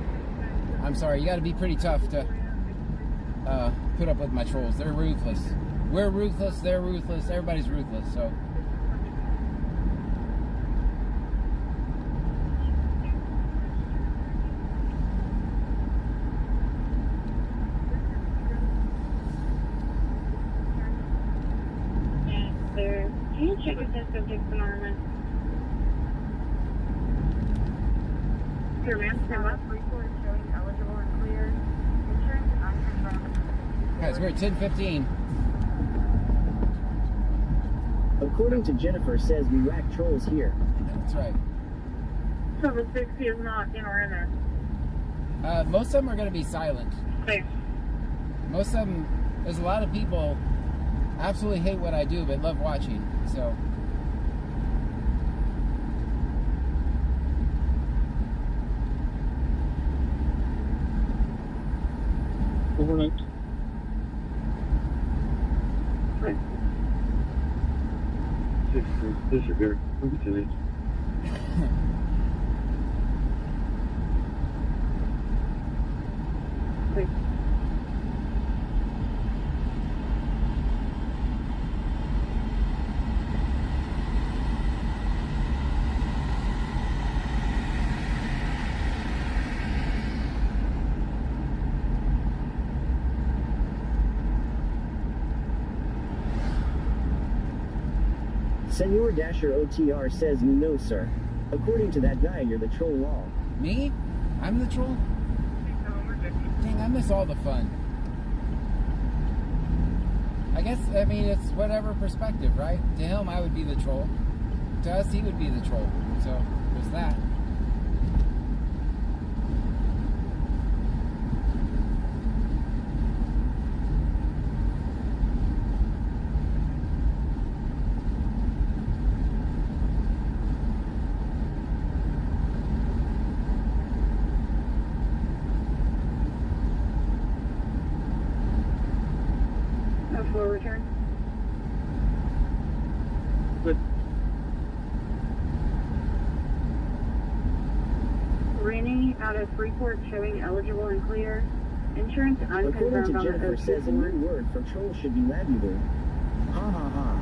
A: I'm sorry, you gotta be pretty tough to put up with my trolls. They're ruthless. We're ruthless, they're ruthless, everybody's ruthless, so.
F: Can you check if this subject's anonymous? Your man's report showing eligible and clear. Insurance and unconfirmed.
A: Guys, we're at 10:15.
B: According to Jennifer says we whack trolls here.
A: That's right.
F: So the 60 is not in or in there?
A: Most of them are going to be silent.
F: Thanks.
A: Most of them, there's a lot of people absolutely hate what I do but love watching, so.
M: Overnight.
F: Right.
M: This is very today.
F: Thanks.
B: Senor Dasher OTR says no sir. According to that guy, you're the troll wall.
A: Me? I'm the troll? Dang, I miss all the fun. I guess, I mean, it's whatever perspective, right? To him, I would be the troll. To us, he would be the troll. So, there's that.
D: Rennie out of Freeport showing eligible and clear. Insurance
B: According
D: unconfirmed
B: to
D: on
B: Jennifer,
D: the
B: says a new word for troll should be labular. Ha ha ha.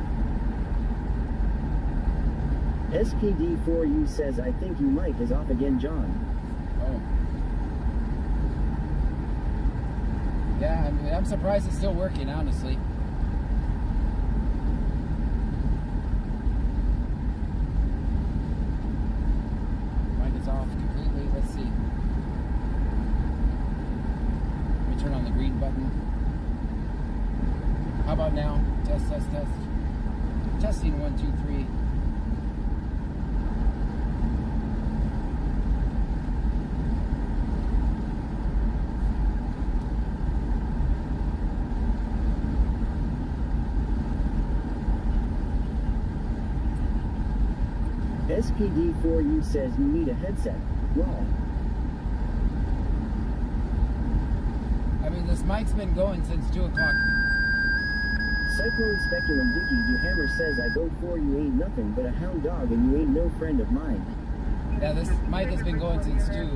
B: SPD4U says, I think your mic is off again, John.
O: Oh. Yeah, I mean, I'm surprised it's still working, honestly. Mic is off completely. Let's see. Let me turn on the green button. How about now? Test, test, test. Testing 1, 2, 3.
B: SPD4U says you need a headset. Wow.
O: I mean, this mic's been going since 2 o'clock.
B: Cyclone Speculum Vicky Hammer says, I go for you ain't nothing but a hound dog and you ain't no friend of mine.
O: Yeah, this mic has been going since 2.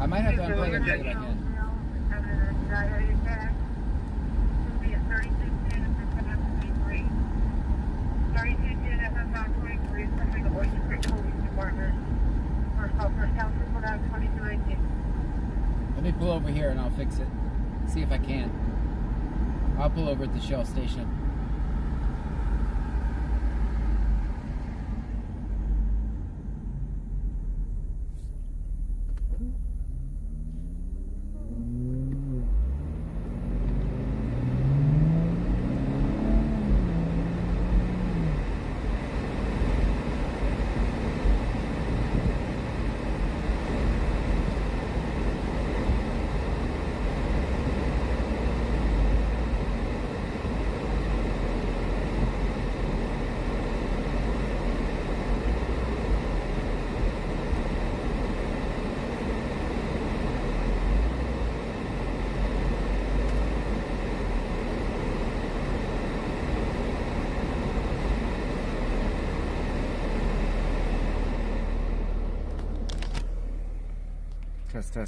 O: I might have to unplug and plug it back in. Let me pull over here and I'll fix it. See if I can. I'll pull over at the Shell station.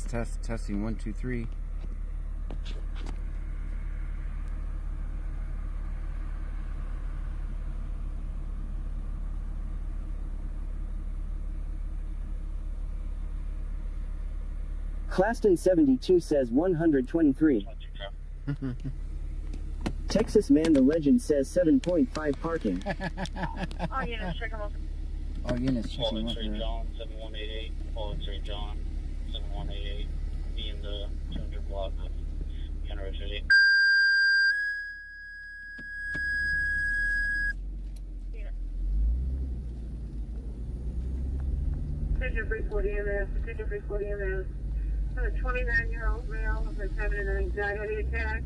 O: Test, testing 1, 2, 3.
B: Claston 72 says 123. Texas Man the Legend says 7.5 parking.
D: All units, check them out.
O: All units, check them
C: Paul
O: out.
C: X-ray John, 7188. Paul X-ray John, 7188. Be in the 200 block of University.
F: Pigeon Freeport EMS, Pigeon Freeport EMS. A 29-year-old male that's having an anxiety attack.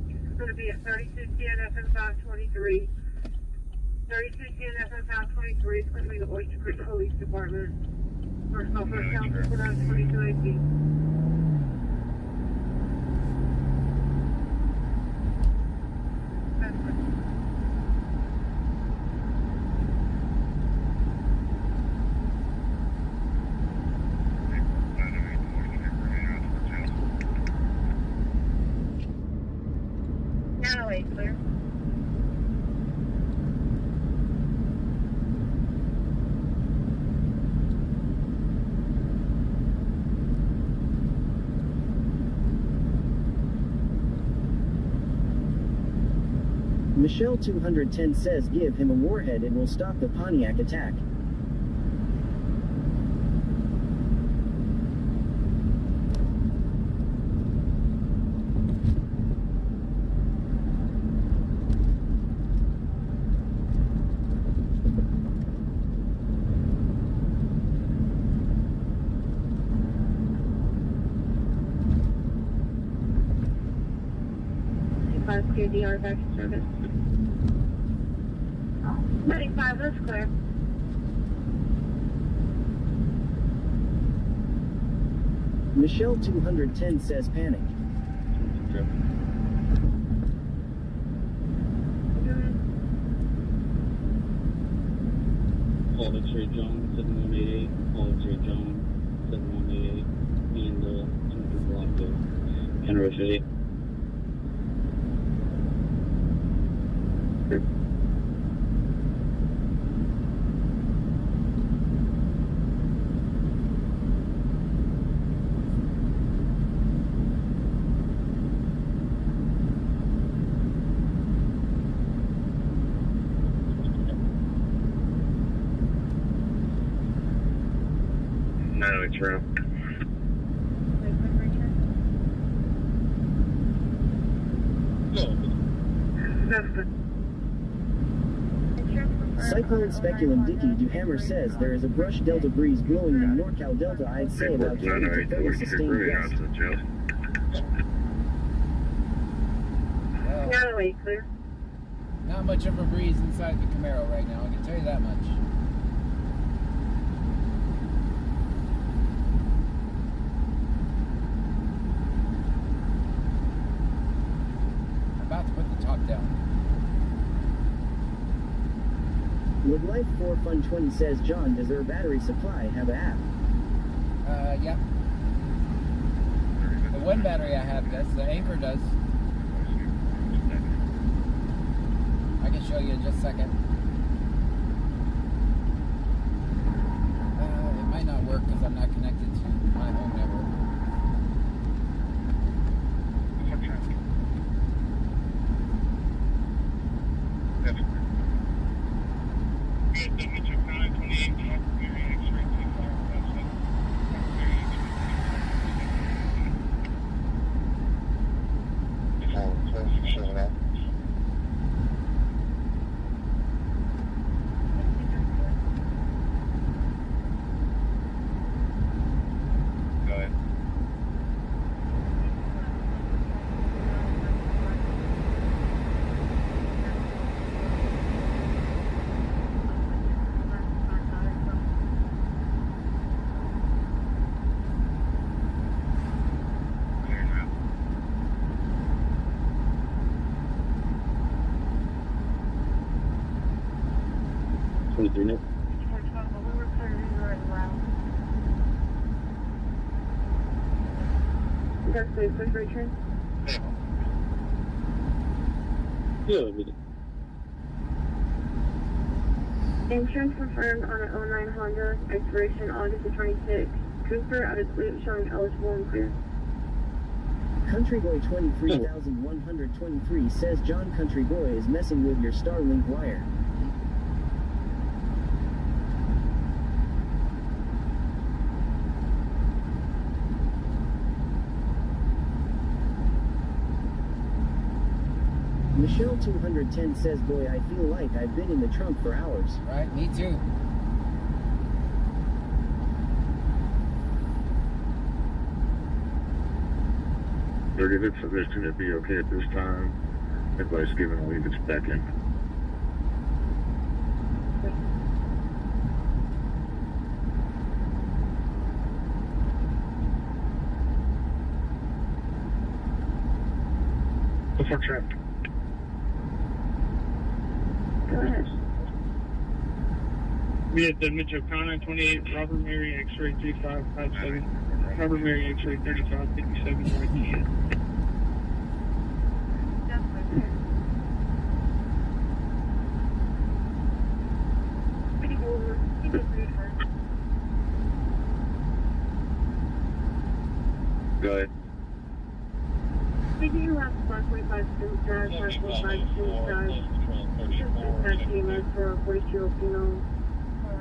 F: It's going to be at 3210 FM 523. 3210 FM 523. It's going to be the Oyster Creek Police Department. First call, first council, put on 2218.
D: Clear.
B: Michelle 210 says give him a warhead and we'll stop the Pontiac attack.
F: KDR back to service. 35, that's clear.
B: Michelle 210 says panic.
C: Paul X-ray John, 7188. Paul X-ray John,
E: 718 in the 200 block of Henry City.
B: Cyclone Speculum Dicky Duhammer says there is a brush delta breeze blowing in NorCal Delta. I'd say about 20 to 30 sustained gusts.
F: Natalie, clear.
O: Not much of a breeze inside the Camaro right now, I can tell you that much. I'm about to put the top down.
B: With Life 4 Fun 20 says, John, does their battery supply have an app?
O: Yep. The one battery I have does, the Anchor does. I can show you in just a second. It might not work because I'm not connected to my home network.
F: Insurance confirmed on an 09 Honda, expiration August the 26th. Cooper out of fleet showing eligible and clear.
B: Country Boy 23,123 says John Country Boy is messing with your Starlink wire. Michelle 210 says, boy, I feel like I've been in the trunk for hours.
O: Right, me too.
M: It looks like it's going to be okay at this time. Everybody's giving a leave, it's back in.
E: Before trip.
F: Go ahead.
C: We had the Mitch O'Connor, 28, Robert Mary, X-ray 3557, Robert Mary, X-ray 3557, right here.
M: Go ahead.
F: Did you have 545 Sims Drive, 545 Sims Drive? Dispatch EMS for a 42 female.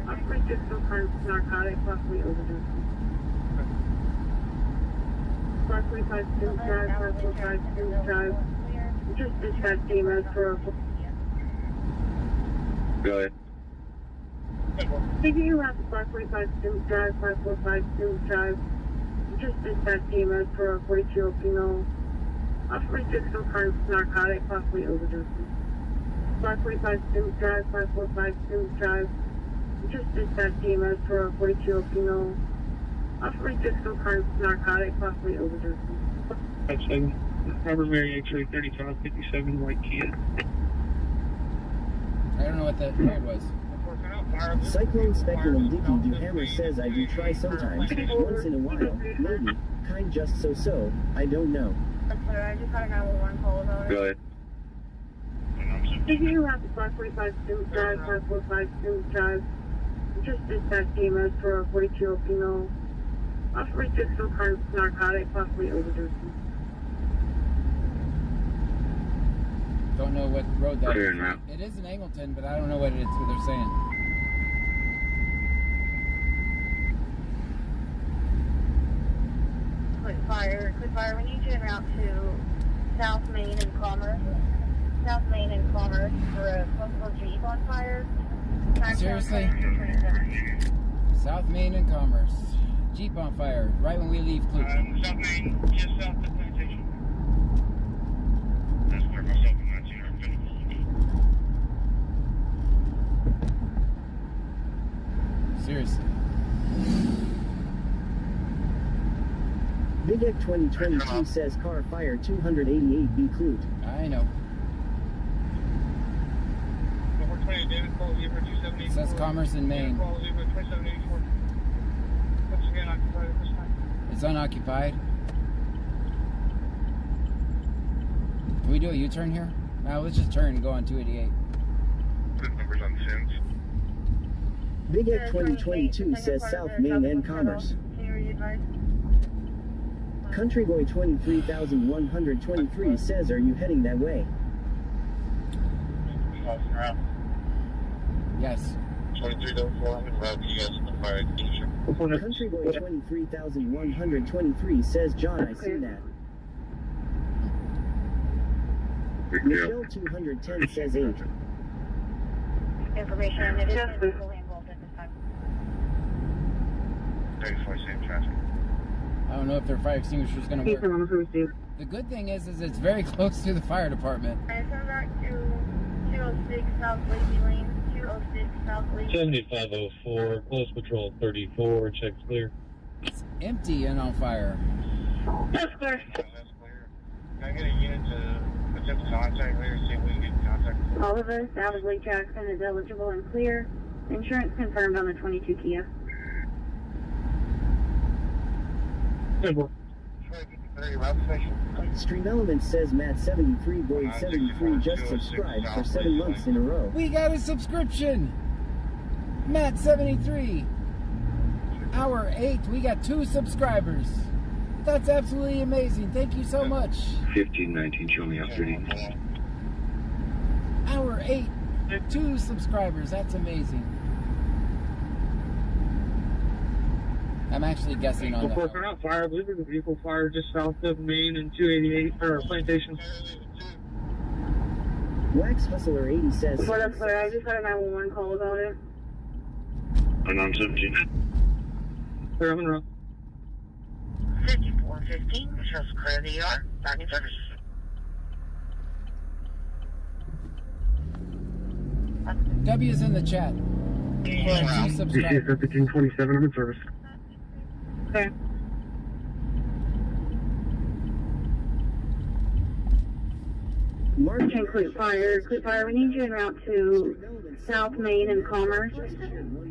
F: Operated sometimes narcotic, possibly overdose. 545 Sims Drive, 545 Sims Drive. Just dispatch EMS for a...
M: Go ahead.
F: Did you have 545 Sims Drive, 545 Sims Drive? Just dispatch EMS for a 42 female. Operated sometimes narcotic, possibly overdose. 545 Sims Drive, 545 Sims Drive. Just dispatch EMS for a 42 female. Operated sometimes narcotic, possibly overdose.
C: 57, Robert Mary, X-ray 3557, white Kia.
O: I don't know what that code was.
B: Cyclone Speculum Dicky Do Hammer says I do try sometimes, once in a while, maybe, kind just so, I don't know.
H: I just got a 911 call about it.
M: Go ahead.
F: If you have the 545 Stewart Drive, 545 Stewart Drive, just dispatch EMS for a 42-year-old female, possibly took some kind of narcotic, possibly overdosing.
O: Don't know what road that
M: Clear
O: is.
M: now.
O: It is in Angleton, but I don't know what it's what they're saying.
H: Quick fire, we need you en route to South Main and Commerce. South Main and Commerce for a possible Jeep on fire.
O: Seriously? South Main and Commerce. Jeep on fire, right when we leave Clute.
C: South Main, just south of the plantation. That's where myself and my team are finished.
O: Seriously.
B: Big Egg 2022 says car fire 288B Clute.
O: I know. It says Commerce in Maine. It's unoccupied. Can we do a U-turn here? No, let's just turn and go on 288.
M: Numbers on Sims.
B: Big Egg 2022 says South Main and Commerce. Country Boy 23,123 says, are you heading that way?
O: Yes.
M: 2304, I'm in route to you guys in the fire extinguisher.
B: Country Boy 23,123 says, John, I see that. Michelle 210 says 8.
H: Information, it is fully involved at this time.
M: 34, same traffic.
O: I don't know if their fire extinguisher is going to work. The good thing is it's very close to the fire department.
H: And turn back to 206 South Lazy Lane. 206 South Lazy.
E: 7504, close patrol 34, checks clear.
O: It's empty and on fire.
H: That's clear.
C: That's clear. Can I get a unit to attempt to contact later, see if we can get in contact?
F: All of us, out of Lake Jackson, is eligible and clear. Insurance confirmed on the 22 Kia.
B: Stream Element says Matt 73 Boyd 73 just subscribed for 7 months in a row.
O: We got a subscription! Matt 73. Hour 8, we got 2 subscribers. That's absolutely amazing. Thank you so much.
M: 1519, show me out 30.
O: Hour 8, 2 subscribers. That's amazing. I'm actually guessing on that.
E: Out fire, I believe there's a vehicle fire just south of Main and 288, or Plantation.
B: Wax Hustler 80 says,
F: Before that's clear, I just got a 911 call about it.
M: And I'm 17.
E: Clear, I'm in route.
H: 5415, just clear the ER. Starting service.
O: W's in the chat. For 2 subscribers.
E: 1527, I'm in service.
F: Okay. Quick fire, we need you en route to South Main and Commerce.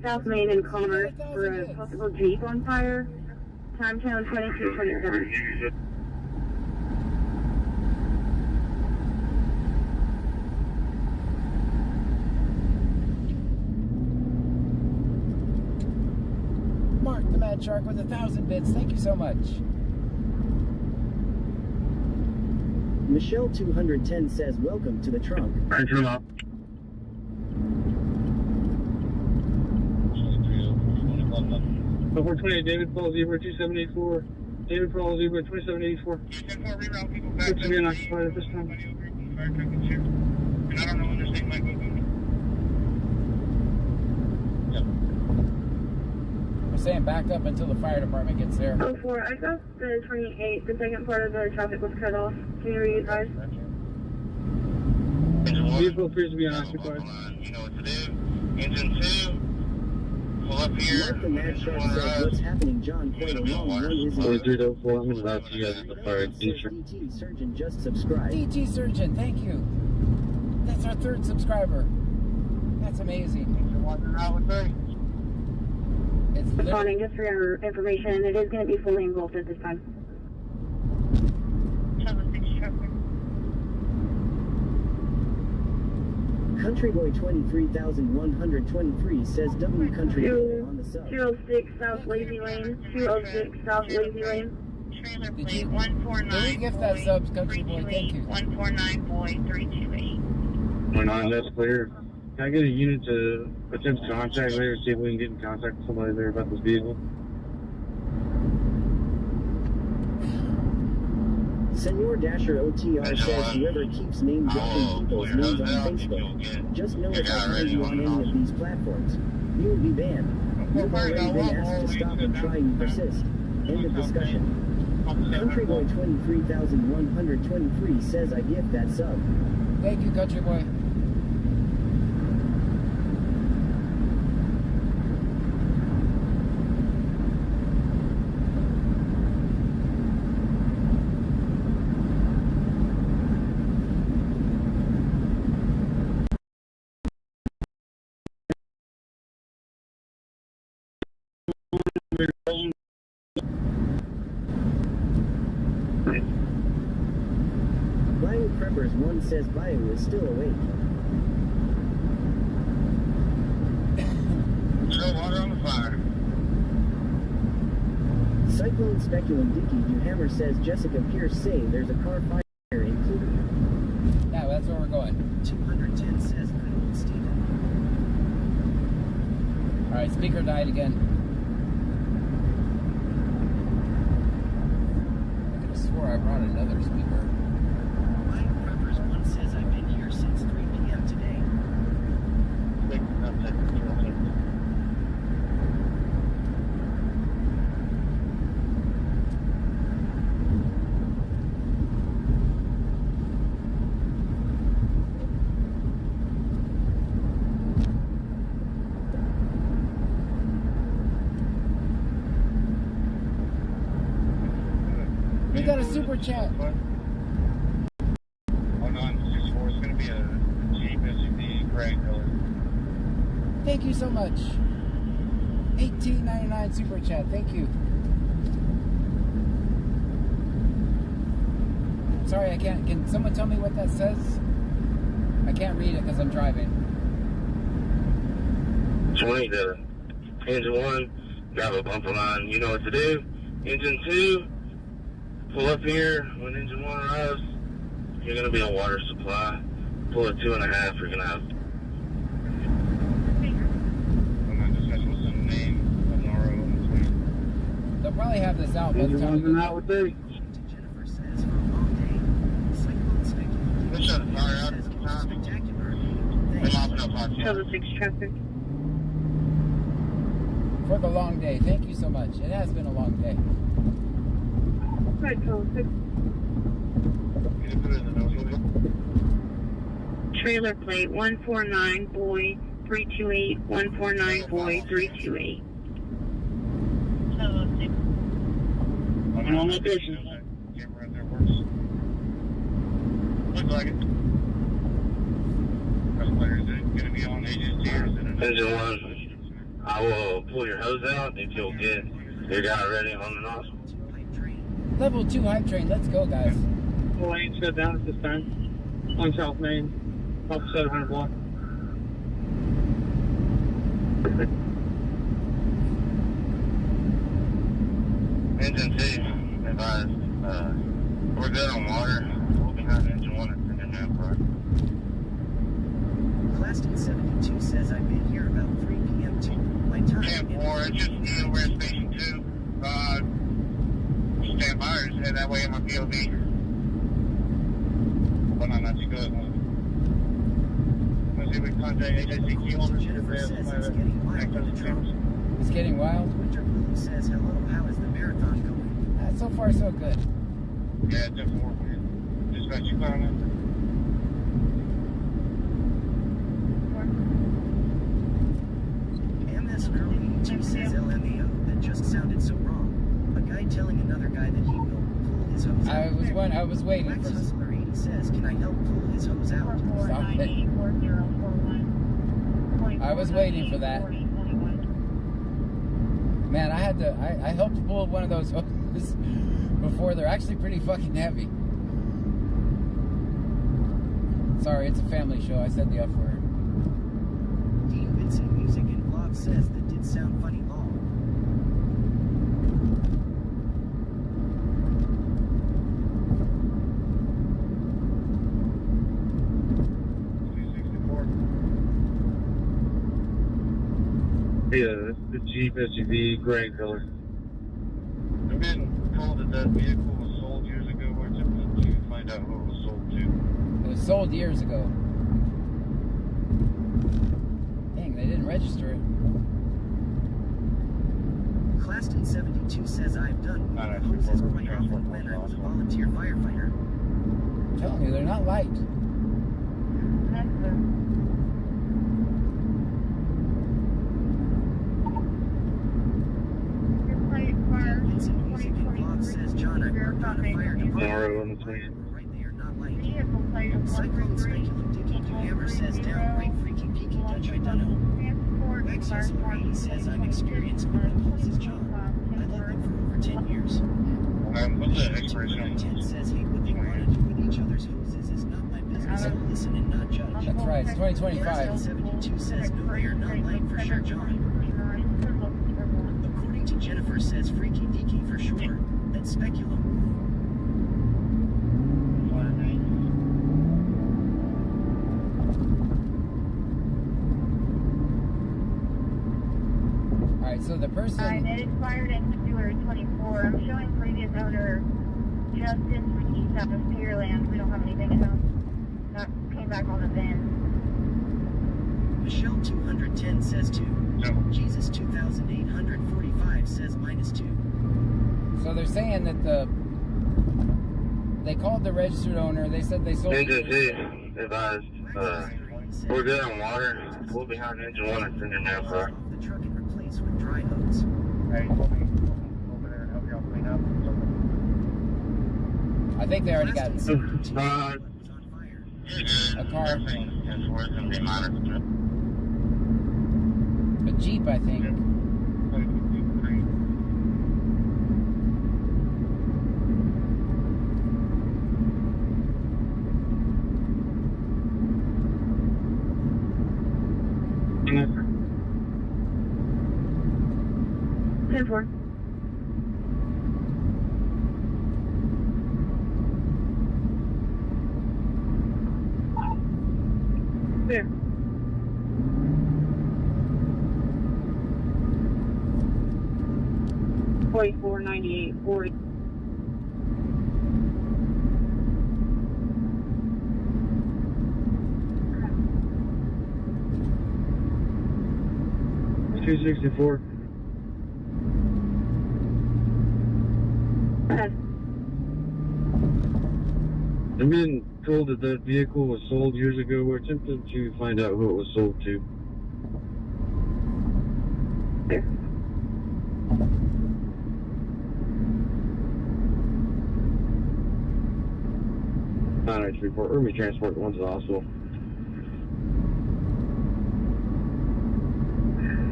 F: South Main and Commerce for a possible Jeep on fire. Time zone 2227.
O: Mark the Mad Shark with 1,000 bits. Thank you so much.
B: Michelle 210 says, welcome to the trunk.
E: Right, turn off. Before 28, David Paul Zebra 2784. David Paul Zebra 2784. It's being occupied at this time.
C: And I don't know when this thing might go.
O: We're saying back up until the fire department gets there.
F: 04, I got the 28, the second part of the traffic was cut off. Can you re-advise?
E: Vehicle appears to be unoccupied.
C: You know what to do. Engine 2. Pull up here.
B: Mark the Mad Shark says, what's happening, John? Quite a long one, isn't it?
E: 4304, I'm in route to you guys at the fire extinguisher.
B: DT Surgeon just subscribed.
O: DT Surgeon, thank you. That's our 3rd subscriber. That's amazing.
H: Responding just for your information, it is going to be fully engulfed at this time.
B: Country Boy 23,123 says W Country Boy on the sub.
H: 206 South Lazy Lane. 206 South Lazy Lane.
O: Did you gift that subs, Country Boy? Thank you.
D: 149 boy 328.
E: 9, that's clear. Can I get a unit to attempt contact later, see if we can get in contact with somebody there about this vehicle?
B: Senor Dasher OTR says whoever keeps name dropping people's names on Facebook, just know if I find you on any of these platforms, you will be banned. You've already been asked to stop and try and persist. End of discussion. Country Boy 23,123 says I gift that sub.
O: Thank you, Country Boy.
B: Bio Preppers 1 says Bio is still awake.
C: Throw water on the fire.
B: Cyclone Speculum Dicky Duhammer says Jessica Pierce saying there's a car fire included.
O: Yeah, that's where we're going.
B: 210 says Old Steven.
O: Alright, speaker died again. I could have swore I brought another speaker.
B: Bio Preppers 1 says I've been here since 3 p.m. today.
O: We got a super chat.
C: 0964 is going to be a Jeep SUV gray color.
O: Thank you so much. $18.99 super chat. Thank you. Sorry, I can't. Can someone tell me what that says? I can't read it because I'm driving.
E: 20 to engine 1, grab a bumper line. You know what to do. Engine 2, pull up here. When engine 1 arrives, you're going to be a water supply. Pull at 2.5, you're going to have.
O: They'll probably have this out by the time we
E: out with me.
B: Jennifer says for a long day. Cyclone Speculum Dicky says spectacular. Thanks.
H: 206 traffic.
O: for the long day. Thank you so much. It has been a long day.
H: Trailer plate 149 boy 328 149 boy 328.
C: I'm on location. Looks like it. Is it going to be on agency or is it another?
E: Engine 1, I will pull your hose out if you'll get your guy ready on the nozzle.
O: Level 2 hype train. Let's go, guys.
E: Lane shut down at this time. On South Main, off 700 block.
C: Engine 2, advised. We're good on water. We'll be behind engine 1 and engine now,
B: Claston 72 says I've been here about 3 p.m. too. My time.
C: Camp 4, it's just, we're at Station 2. Stand by or head that way in my POV. Well, not too good. Let's see if we contact HICQ holders.
B: Jennifer says it's getting wild in the trucks.
O: It's getting wild.
B: Winter Blue says hello. How is the marathon going?
O: So far, so good.
C: Yeah, it's definitely working. Dispatch, you found it?
B: MS Girl 82 says LMAO. That just sounded so wrong. A guy telling another guy that he will pull his hose out.
O: I was waiting
B: Wax
O: for.
B: Hustler 80 says, can I help pull his hose out?
O: Stop it. I was waiting for that. Man, I helped pull one of those hoses before. They're actually pretty fucking heavy. Sorry, it's a family show. I said the F word.
B: Dean Vincent Music and Vlog says that did sound funny long.
M: Yeah, the Jeep SUV, gray color. I've been told that vehicle was sold years ago. We're attempting to find out who it was sold to.
O: It was sold years ago. Dang, they didn't register it.
B: Claston 72 says I've done hoses quite often when I was a volunteer firefighter.
O: I'm telling you, they're not light.
B: Vincent Music and Vlog says John, I worked on a fire department. Right, they are not light. Cyclone Speculum Dicky Hammer says downright freaky peaky Dutch I dunno. Rex Husler says I'm experienced with the hoses, John. I led them for over 10 years.
M: What's the expiration on
B: 10 says hey, what they want to do with each other's hoses is not my business. I'll listen and not judge.
O: That's right, it's 2025.
B: 72 says no, they are not light for sure, John. According to Jennifer says freaky deaky for sure. That's speculum.
O: Alright, so the person...
F: It expired in February 24. I'm showing previous owner Justin Freaky out of Pearland. We don't have anything in them. That came back on the VIN.
B: Michelle 210 says 2. Jesus 2845 says -2.
O: So they're saying that they called the registered owner. They said they sold.
M: They advised. We're good on water. We'll be behind engine 1 and sending now, sir.
B: The truck and replace with dry hose.
C: Hey, over there and help y'all clean up.
O: I think they already got a car. A Jeep, I think.
F: Four. There. $44.98 40.
M: $264. I've been told that vehicle was sold years ago. We're attempting to find out who it was sold to.
F: There.
M: Report. We're going to be transporting one to the hospital.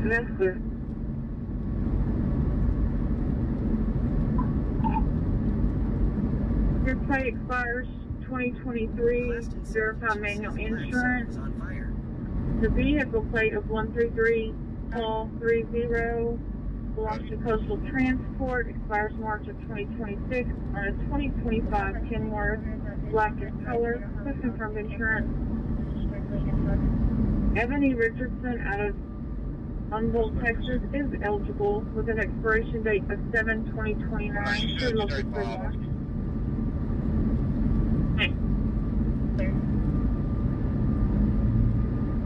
F: That's clear. Your plate expires 2023. Verify manual insurance. The vehicle plate of 133 Paul 30 belongs to Coastal Transport. Expires March of 2026 on a 2025 Kenworth black in color. Plus confirmed insurance. Evan E. Richardson out of Humboldt, Texas is eligible with an expiration date of 7/2029 through local privilege.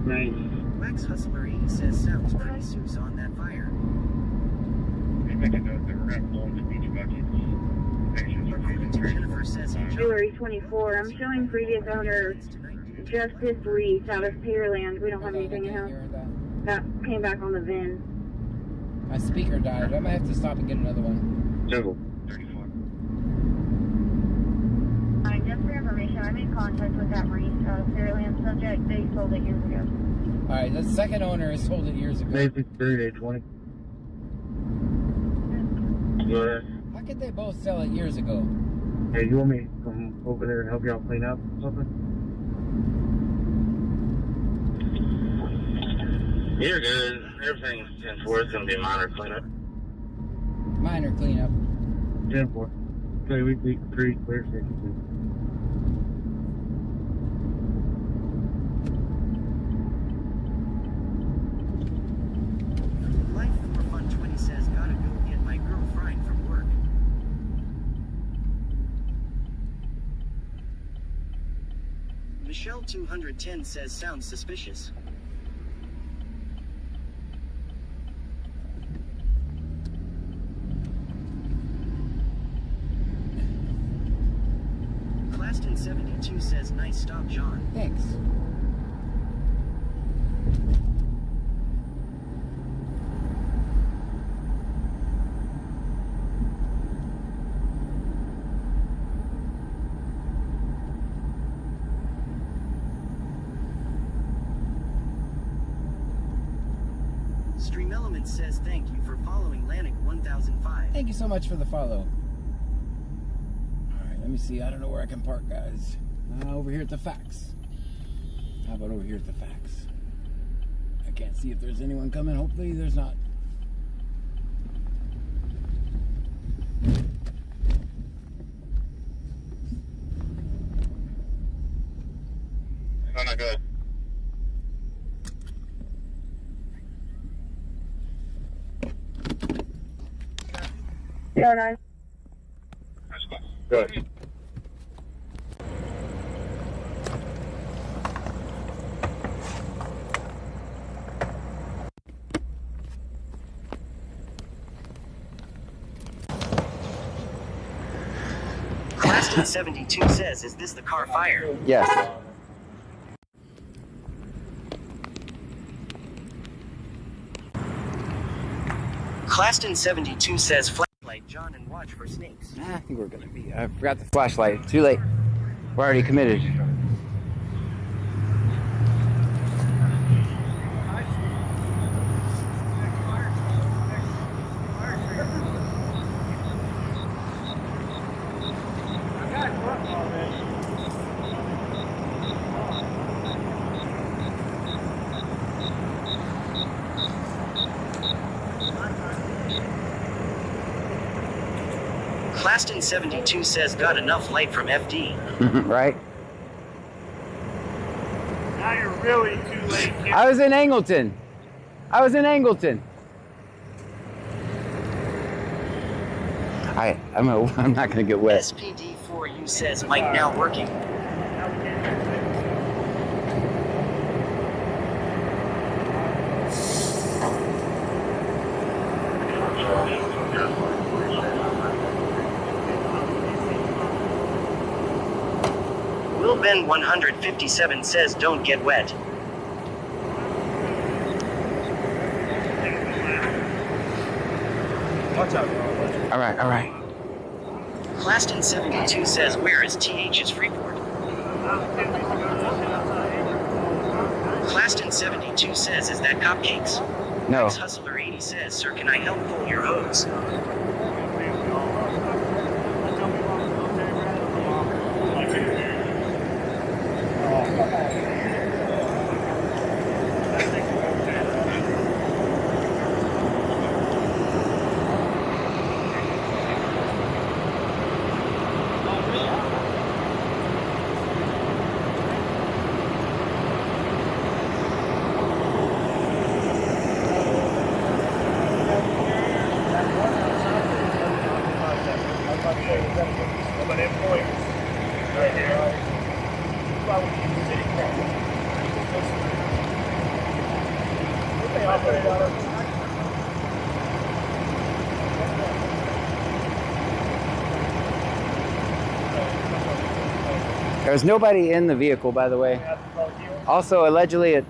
M: Nice.
B: Wax Hustler E says sounds pretty Seuss on that fire.
C: They make a note that we're going to blow into beach buckets.
B: According to Jennifer says
F: February 24. I'm showing previous owner Justice Reese out of Pearland. We don't have anything in house. That came back on the VIN.
O: My speaker died. I might have to stop and get another one.
M: Jungle.
C: 34.
F: Just for information,
H: I made contact with that Fairland subject. They sold it years ago.
O: All right, the second owner has sold it years ago.
E: Basic 3820. Go ahead.
O: How could they both sell it years ago?
E: Hey, you want me to come over there and help you out clean up something? You're good. Everything 10-4 is going to be minor cleanup.
O: Minor cleanup.
E: 10-4. Okay, week 3, clear station
B: 2. Life for Fun 20 says, gotta go get my girl fried from work. Michelle 210 says, sounds suspicious. Claston 72 says, nice stop, John.
O: Thanks.
B: Stream Element says, thank you for following Lanik 1005.
O: Thank you so much for the follow. Let me see. I don't know where I can park, guys. Over here at the Fax. How about over here at the Fax? I can't see if there's anyone coming. Hopefully there's not.
M: No, not good.
F: Yeah, nice.
M: Good.
B: Claston 72 says, is this the car fire?
A: Yes.
B: Claston 72 says, flashlight John and watch for snakes.
A: I think we're gonna be. I forgot the flashlight. Too late. We're already committed.
B: Claston 72 says, got enough light from FD.
A: Right?
C: Now you're really too late, kid.
A: I was in Angleton. I'm not gonna get wet.
B: SPD4U says, Mike now working. Will Ben 157 says, don't get wet.
C: Watch out.
A: All right.
B: Claston 72 says, where is TH's Freeport? Claston 72 says, is that cupcakes?
A: No.
B: Hustler 80 says, sir, can I help pull your hose?
A: There was nobody in the vehicle, by the way. Also, allegedly,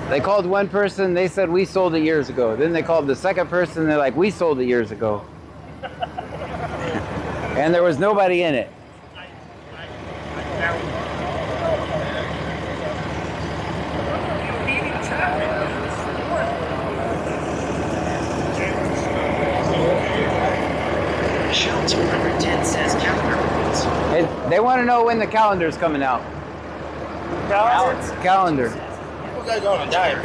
A: they called one person, they said we sold it years ago. Then they called the second person, they're like, we sold it years ago. And there was nobody in it. want to know when the calendar's coming out. Calendar.
K: You guys on a diet,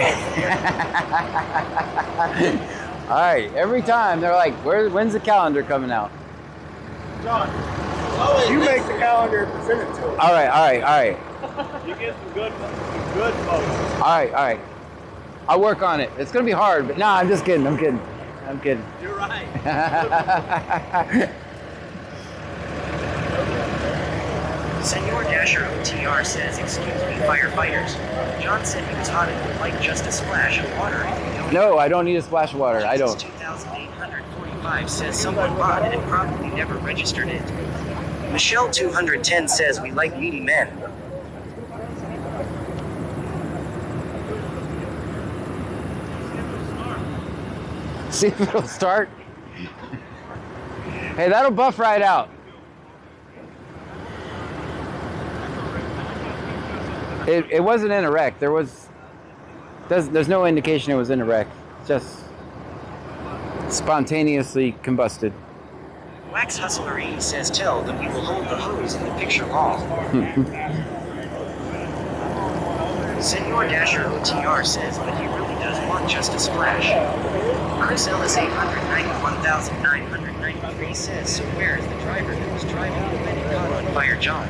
A: All right. Every time they're like, when's the calendar coming out?
K: John, you make the calendar and present it to us.
A: All right.
K: You get some good photos.
A: All right. I'll work on it. It's gonna be hard, but no, I'm just kidding. I'm kidding.
K: You're right.
B: Senor Dasher OTR says, excuse me, firefighters. John said he was hot and would like just a splash of water if you don't.
A: No, I don't need a splash of water. I don't.
B: 2845 says someone bought it and probably never registered it. Michelle 210 says we like meaty men.
A: See if it'll start. Hey, that'll buff right out. It wasn't in a wreck. There's no indication it was in a wreck. Just spontaneously combusted.
B: Wax Hustler 80 says tell them we will hold the hose in the picture wall. Senor Dasher OTR says, but he really does want just a splash. Chris Ellis 891,993 says, so where is the driver that was driving when it caught on fire, John?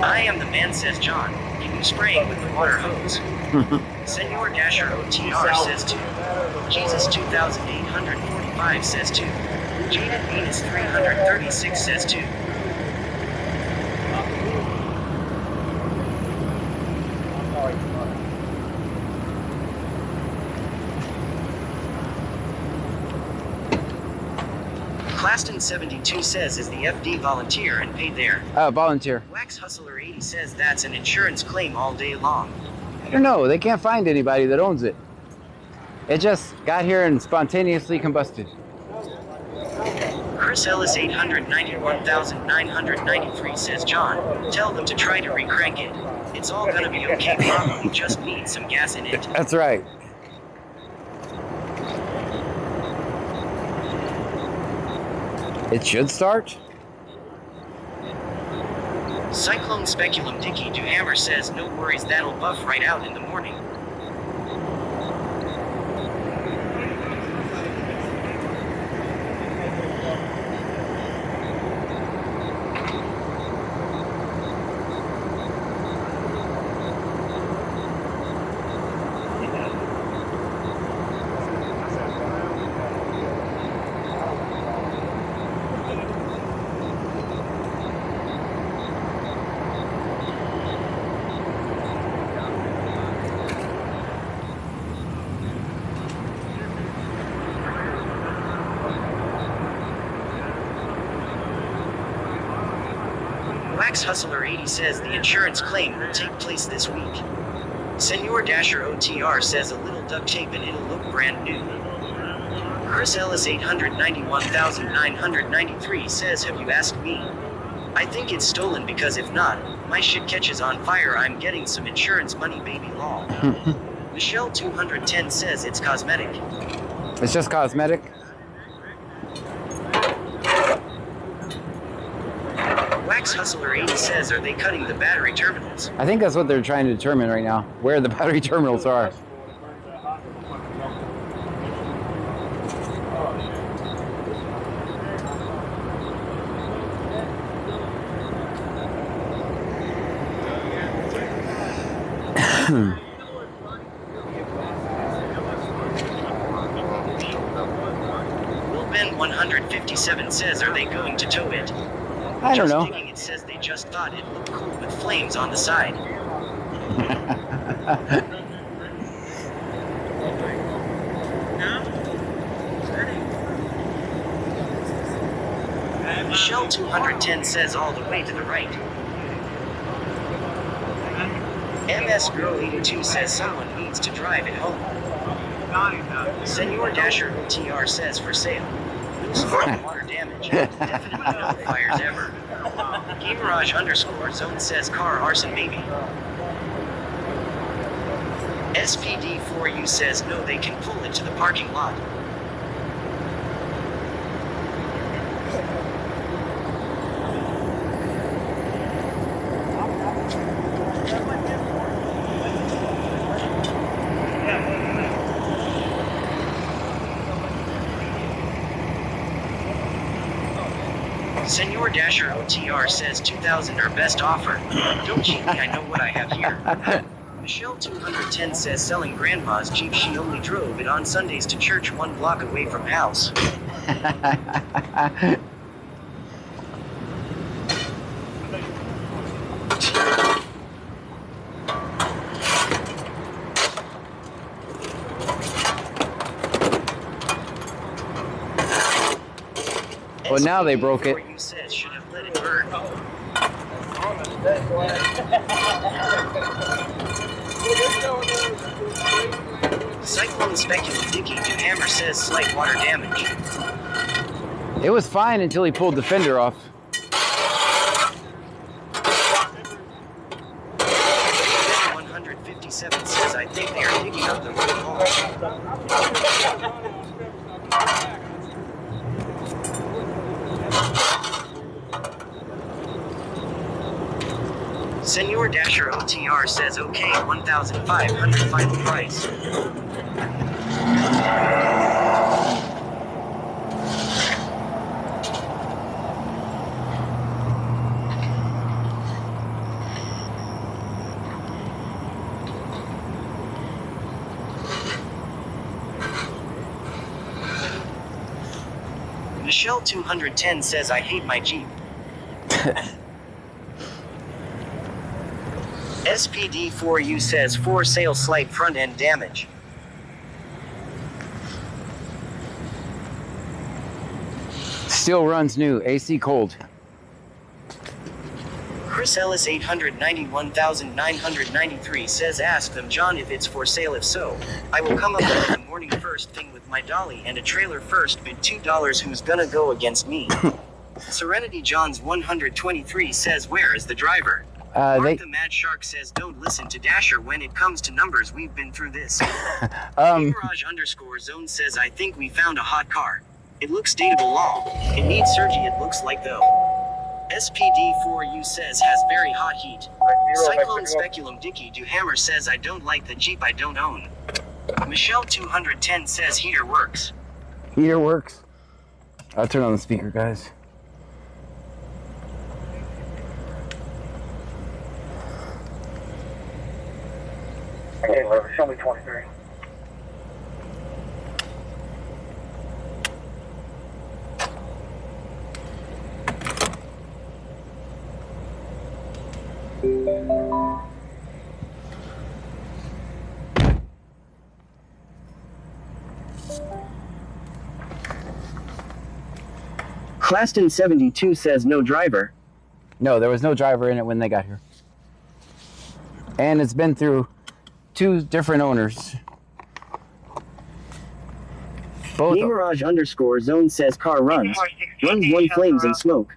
B: I am the man, says John. You spraying with the water hose. Senor Dasher OTR says 2. Jesus 2845 says 2. Jaded Venus 336 says 2. Claston 72 says is the FD volunteer and paid there.
A: Volunteer.
B: Wax Hustler 80 says that's an insurance claim all day long.
A: I don't know. They can't find anybody that owns it. It just got here and spontaneously combusted.
B: Chris Ellis 891,993 says, John, tell them to try to recrank it. It's all gonna be okay, probably just need some gas in it.
A: That's right. It should start.
B: Cyclone Speculum Dicky Duhammer says, no worries, that'll buff right out in the morning. Wax Hustler 80 says the insurance claim will take place this week. Senor Dasher OTR says a little duct tape and it'll look brand new. Chris Ellis 891,993 says, have you asked me? I think it's stolen because if not, my shit catches on fire, I'm getting some insurance money, baby lol. Michelle 210 says it's cosmetic.
A: It's just cosmetic?
B: Wax Hustler 80 says, are they cutting the battery terminals?
A: I think that's what they're trying to determine right now, where the battery terminals are.
B: Will Ben 157 says, are they going to tow it?
A: I don't know.
B: Digging, it says they just thought it looked cool with flames on the side. Michelle 210 says all the way to the right. MS Girl 82 says someone needs to drive it home. Senor Dasher OTR says for sale. no spark water damage. Definitely no fires ever. Gamerage_zone says car arson maybe. SPD4U says no, they can pull into the parking lot. Senor Dasher OTR says 2000 our best offer. Don't cheat me, I know what I have here. Michelle 210 says selling grandma's Jeep, she only drove it on Sundays to church 1 block away from house.
A: Well, now they broke it.
B: Says should have let it burn. Cyclone Speculum Dicky New Hammer says slight water damage.
A: It was fine until he pulled the fender off.
B: 157 says I think they are digging up the road hole. Senor Dasher OTR says okay, 1,500 final price. Michelle 210 says I hate my Jeep. SPD4U says for sale, slight front end damage.
A: Still runs new, AC cold.
B: Chris Ellis 891,993 says ask them John if it's for sale, if so, I will come up in the morning first thing with my dolly and a trailer first bid $2, who's gonna go against me? Serenity Johns 123 says where is the driver? Mark the Mad Shark says don't listen to Dasher when it comes to numbers, we've been through this. Garage_zone says I think we found a hot car. It looks dateable long. It needs surgery, it looks like though. SPD4U says has very hot heat. Cyclone Speculum Dicky Do Hammer says I don't like the Jeep I don't own. Michelle 210 says heater works.
A: Heater works? I'll turn on the speaker, guys.
E: Okay, whatever. Show me 23.
B: Claston 72 says no driver.
A: No, there was no driver in it when they got here. And it's been through 2 different owners.
B: Gamerage_zone says car runs 1 flames and smoke.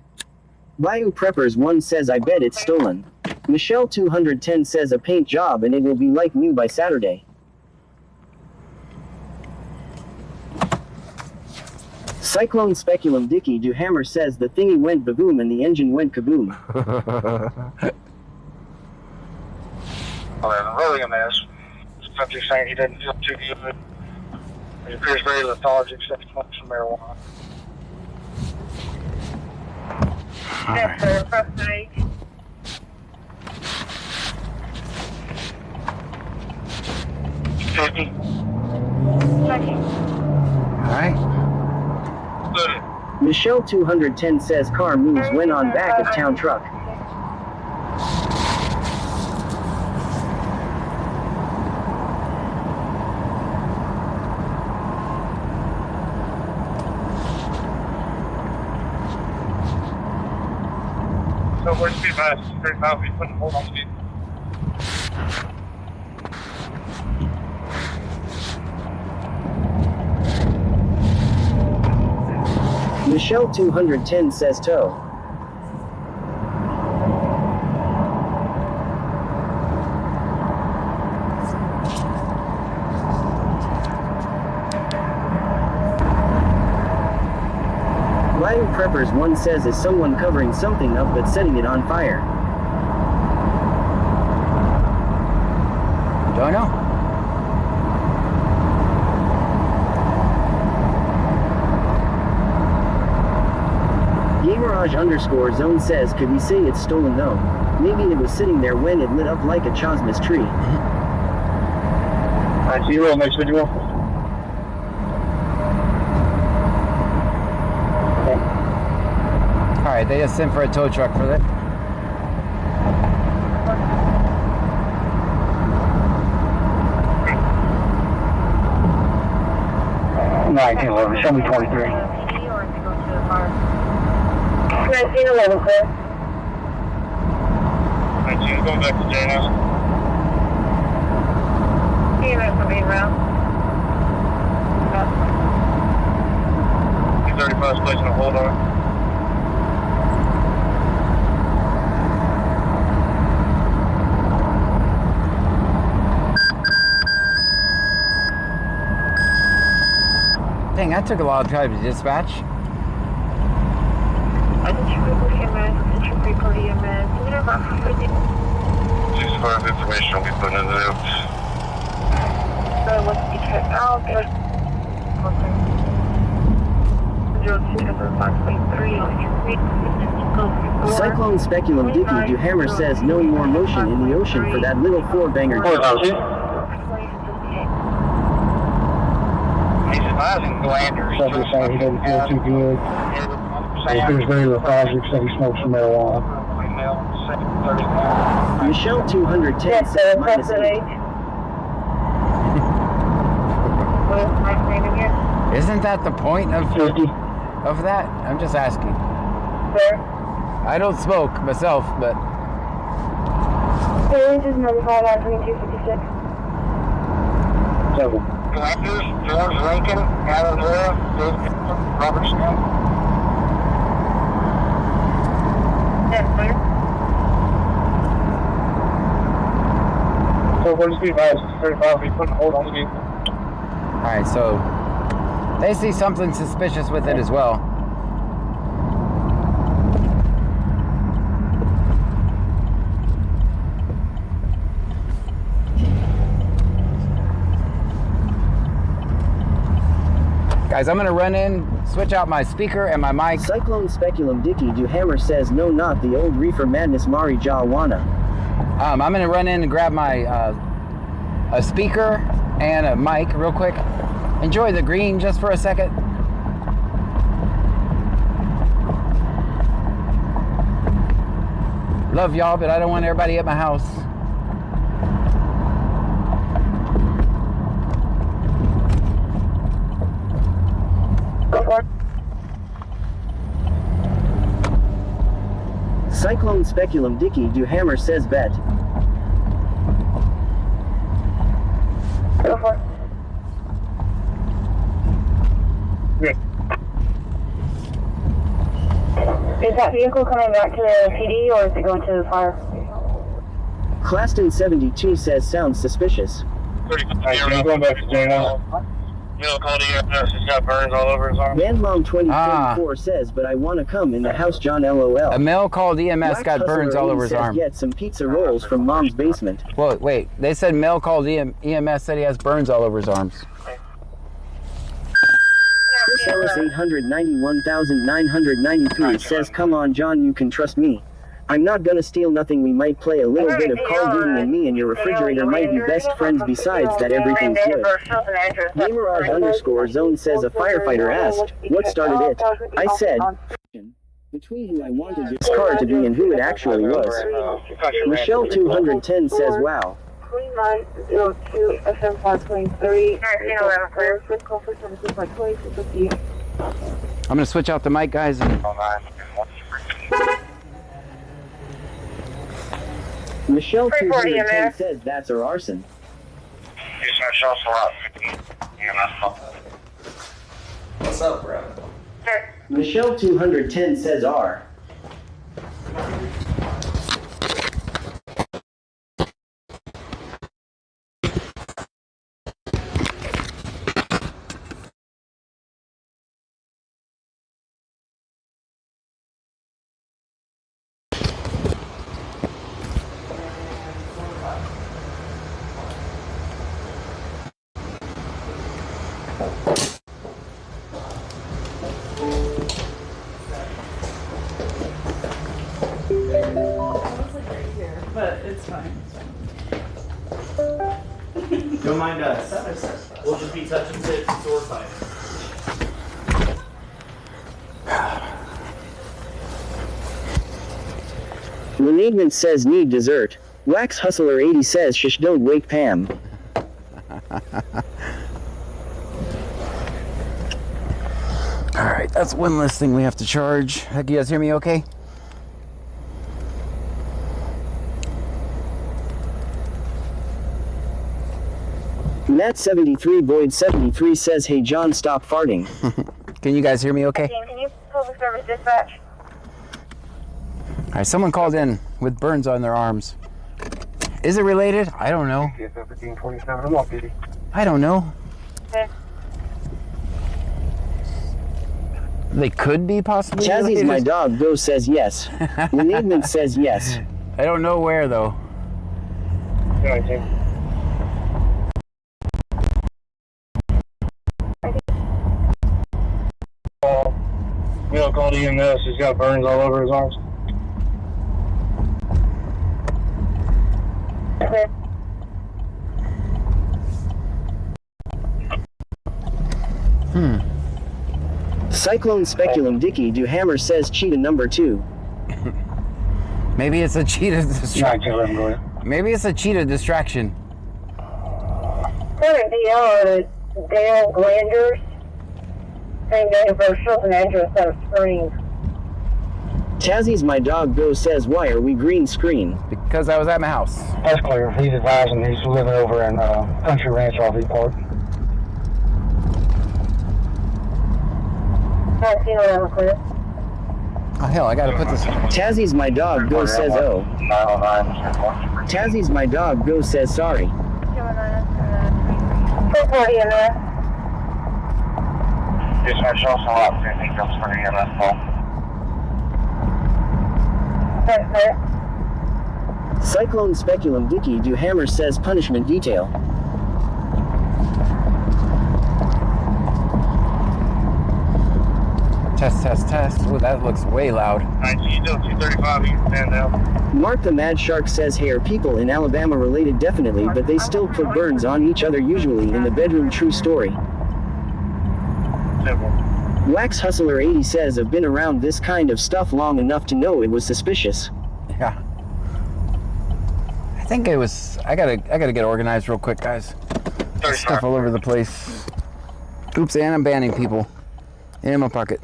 B: Bayou Preppers 1 says I bet it's stolen. Michelle 210 says a paint job and it will be like new by Saturday. Cyclone Speculum Dicky Do Hammer says the thingy went baboom and the engine went kaboom.
E: Really a mess. Something saying he doesn't feel too good. He appears very lethargic, except for some marijuana.
F: Yes, sir. Press 8.
A: Alright.
B: Michelle 210 says car moves when on back of town truck.
C: So where's speed minus 35? We putting hold on speed.
B: Michelle 210 says tow. Lion Preppers 1 says is someone covering something up but setting it on fire.
A: Don't know.
B: Gamerage_zone says, could we say it's stolen though? Maybe it was sitting there when it lit up like a Chosmas tree.
E: I see you real next video.
A: Alright, they just sent for a tow truck for that.
E: Show me 23.
F: 1911, sir.
C: 19, going back to J now.
F: EMS will be around.
C: 235 is placing a hold on.
A: Dang, that took a long time to dispatch.
F: I think you report EMS, I think you report EMS. You know about
C: 65 information will be put in the notes.
F: So what's the check out? There's 02-5.3.
B: Cyclone Speculum Dicky Duhammer says no more motion in the ocean for that little four-banger.
C: He's advising Glanders.
E: He doesn't feel too good. He feels very lethargic, said he smokes some marijuana.
B: Michelle 210 says -8.
A: Isn't that the point of that? I'm just asking.
F: Sir?
A: I don't smoke myself, but
F: This is 95 out of 2256.
C: Glanders, George Lincoln, Adam Vera, Robert Smith.
F: Yes, sir.
E: So we'll just be advised, 35, we put a hold on the vehicle.
A: alright, so they see something suspicious with it as well. Guys, I'm gonna run in, switch out my speaker and my mic.
B: Cyclone Speculum Dicky Duhammer says no, not the old Reefer Madness Mari Jawana.
A: I'm gonna run in and grab my a speaker and a mic real quick. Enjoy the green just for a second. Love y'all, but I don't want everybody at my house.
B: Cyclone Speculum Dicky Duhammer says bet.
F: Go for it.
E: Good.
F: Is that vehicle coming back to the PD or is it going to the fire?
B: Claston 72 says sounds suspicious.
E: I'm going back to J now.
C: Neil called EMS, he's got burns all over his arm.
B: Manlong 2024 says, but I want to come in the house, John LOL.
A: A male called EMS got burns all over his arm.
B: Get some pizza rolls from mom's basement.
A: Whoa, wait, they said male called EMS said he has burns all over his arms.
B: Chris Ellis 891,993 says, come on John, you can trust me. I'm not gonna steal nothing, we might play a little bit of Call of Duty and me and your refrigerator might be best friends, besides that everything's good. Gamerage_zone says a firefighter asked, what started it? I said, between who I wanted this car to be and who it actually was. Michelle 210 says, wow.
F: 3902 FM523.
A: I'm gonna switch out the mic, guys.
B: Michelle 210 says that's her arson.
C: What's
K: What's up, bro?
F: Sir.
B: Michelle 210 says R.
P: But it's fine.
K: Don't mind us. We'll just be touching tips and sword fighting.
B: Renegement says need dessert. Wax Hustler 80 says shush don't wake Pam.
A: Alright, that's one less thing we have to charge. Heck, you guys hear me okay?
B: Nat 73 Boyd 73 says hey John stop farting.
A: Can you guys hear me okay?
H: Can you public service dispatch?
A: Alright, someone called in with burns on their arms. Is it related? I don't know. I don't know.
H: Okay.
A: They could be possibly
B: Chazzy's
A: related.
B: my dog Go says yes. Renegement says yes.
A: I don't know where though.
E: Bill called EMS. He's got burns all over his arms.
B: Cyclone Speculum Dicky Do Hammer says cheetah number 2.
A: Maybe it's a cheetah distraction. Maybe it's a cheetah distraction.
F: Current DL Dale Landers. Same day for Chilton address out of Springs.
B: Chazzy's my dog Go says why are we green screen?
A: Because I was at my house.
E: That's clear. He's advising he's living over in Country Ranch RV Park.
A: Oh hell, I gotta put this.
B: Chazzy's my dog Go says oh.
E: 909.
B: Chazzy's my dog Go says sorry.
E: Dispatch also out 50 comes for the EMS call.
B: Cyclone Speculum Dicky Do Hammer says punishment detail.
A: Test, test, test. Oh, that looks way loud.
E: 235, you can stand down.
B: Mark the Mad Shark says hey are people in Alabama related definitely but they still put burns on each other usually in the bedroom true story. Wax Hustler 80 says I've been around this kind of stuff long enough to know it was suspicious.
A: Yeah. I think it was. I gotta get organized real quick, guys. There's stuff all over the place. Oops, and I'm banning people. In my pocket.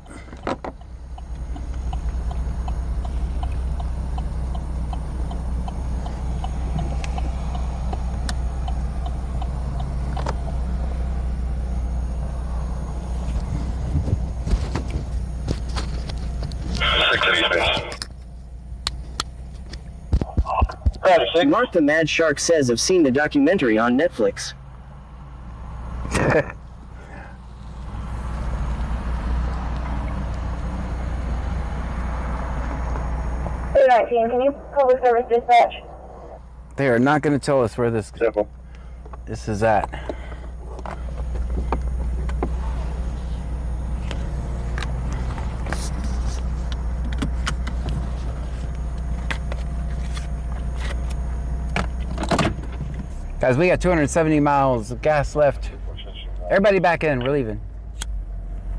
B: Mark the Mad Shark says I've seen the documentary on Netflix.
H: Can you public service dispatch?
A: They are not going to tell us where this is at. Guys, we got 270 miles of gas left. Everybody back in, we're leaving.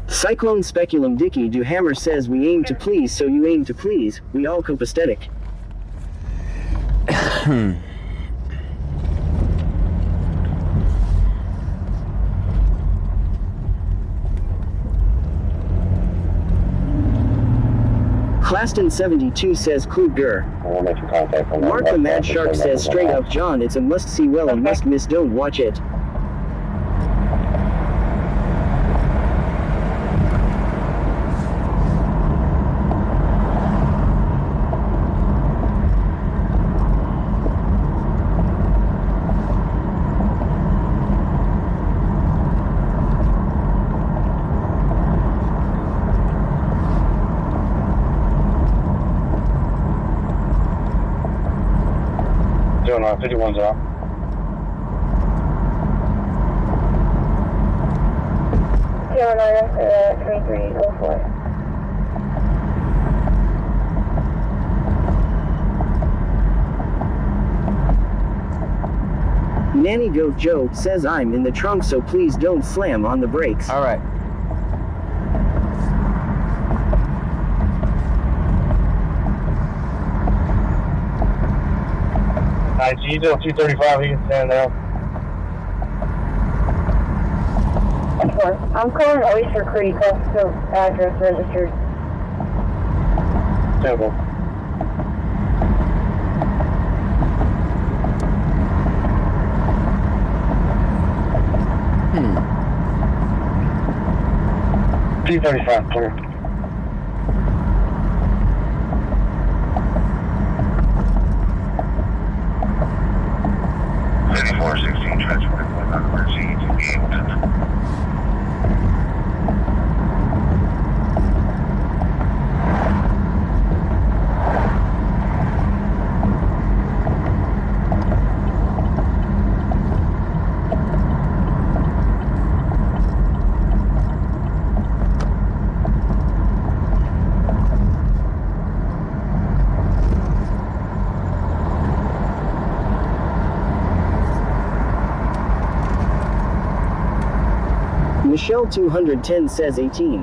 B: Cyclone Speculum Dicky Do Hammer says we aim to please so you aim to please. We all copacetic. Claston 72 says Kluger. Mark the Mad Shark says straight up John it's a must see well and must miss don't watch it.
E: 51's off.
H: Carolina, 3304.
B: Nanny Goat Joe says I'm in the trunk, so please don't slam on the brakes.
A: All right.
E: Alright, so you do 235, you can stand there.
H: I'm calling Oyster Creek, that's the address registered.
E: Simple.
A: Hmm.
E: 235, clear.
M: Transport emergency to Angleton.
B: Michelle 210 says 18.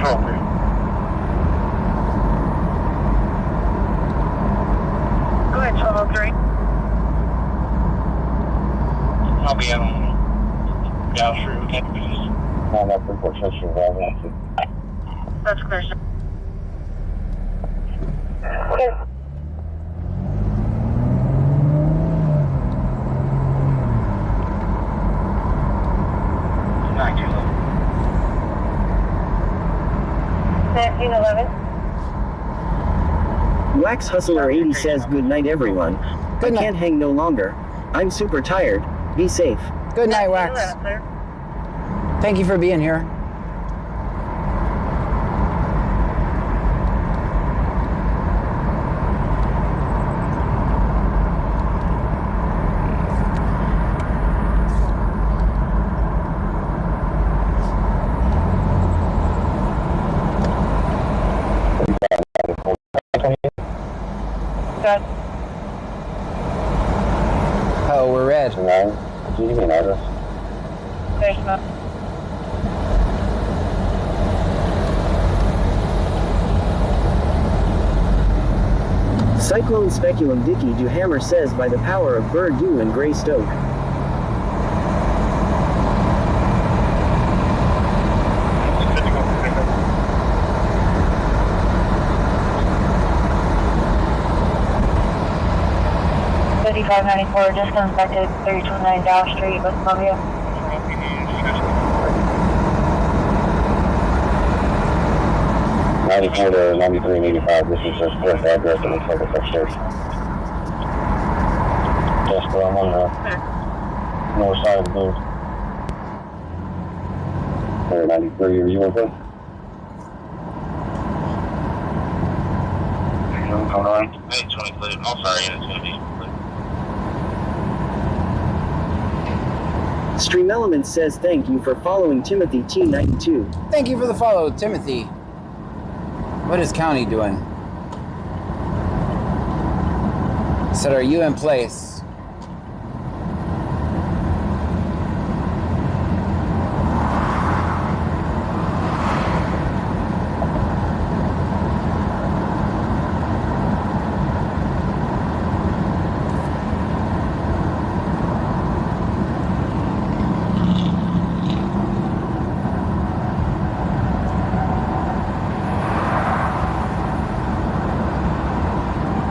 E: Copy.
H: Go ahead, 1203.
C: I'll be on Dow Street with Campus.
E: I'm up for Port Chester,
H: That's clear, sir. Okay.
B: Wax Hustler 80 says good night everyone. I can't hang no longer. I'm super tired. Be safe.
A: Good night, Wax. Thank you for being here. Oh, we're red.
E: Can you give me an address?
H: There's no.
B: Cyclone Speculum Dicky Duhammer says by the power of Bird Dew and Grey Stoke.
H: $35.94, just comes back to 329 Dow Street, West Columbia.
E: 94 to 93 and 85, this is just correct address, it looks like it's upstairs. Just I'm on the north side of the booth. 93, are you okay? Coming on?
M: 820, please. I'm sorry, it's going to be.
B: Stream Elements says thank you for following Timothy T92.
A: Thank you for the follow, Timothy. What is County doing? Said, are you in place?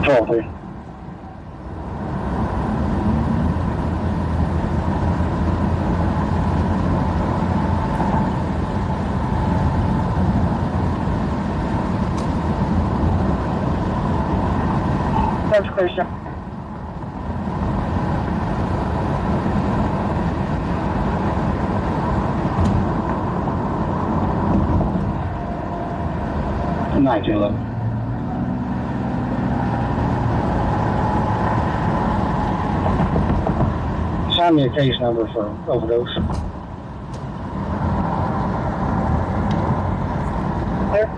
E: Totally.
H: That's clear, sir.
E: find me a case number for overdose.
F: Clear.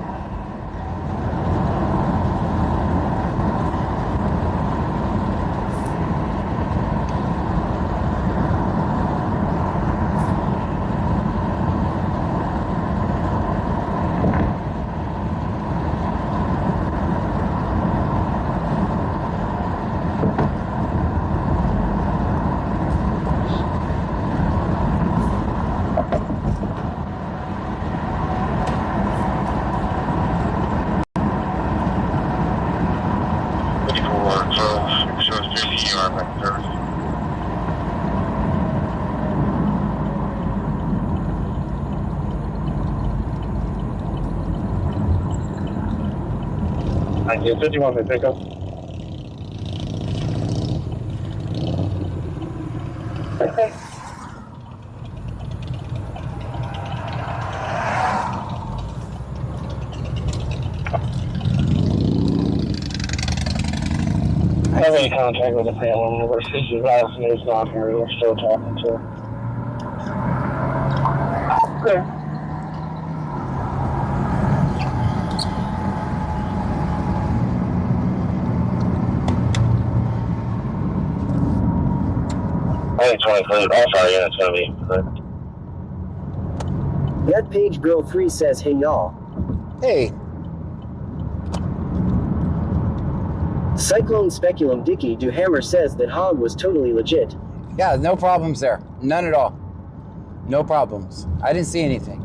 E: Thank you. 51 may pick up.
F: Okay.
E: I have any contact with the family member. She's last news not here. We're still talking to her.
F: Clear.
E: I think 20 cleared. All fire units going to be cleared.
B: That page girl 3 says, hey y'all.
A: Hey.
B: Cyclone Speculum Dicky Duhammer says that Hog was totally legit.
A: Yeah, no problems there. None at all. No problems. I didn't see anything.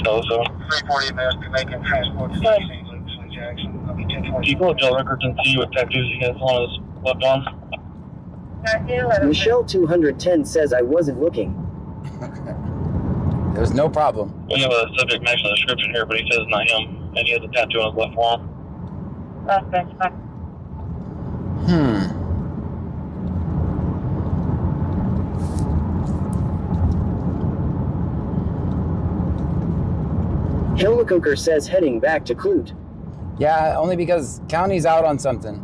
E: Also,
C: 340 must be making transport to St. Luke's and Jackson. I'll be 1040.
E: people at Joe records and see what tattoos he has on his left arm.
B: Michelle 210 says I wasn't looking.
A: There's no problem.
E: We have a subject matching the description here, but he says it's not him, and he has a tattoo on his left arm.
F: That's fine.
B: Hilmacoker says heading back to Clute.
A: Yeah, only because county's out on something.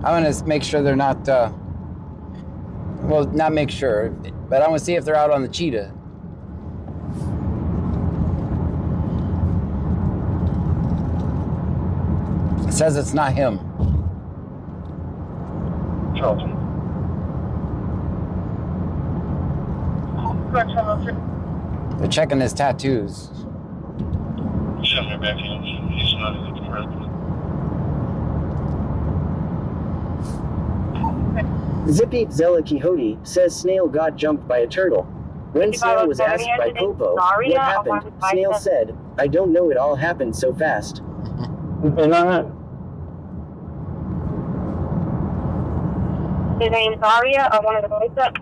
A: I'm gonna make sure they're not, well, not make sure, but I want to see if they're out on the cheetah. It says it's not him.
E: Charlton.
A: They're checking his tattoos.
E: He's not in the present.
B: Zippy Zella Quixote says Snail got jumped by a turtle. When Snail was asked by Popo what happened, Snail said, I don't know, it all happened so fast.
H: His name's Aria. I wanted to voice it.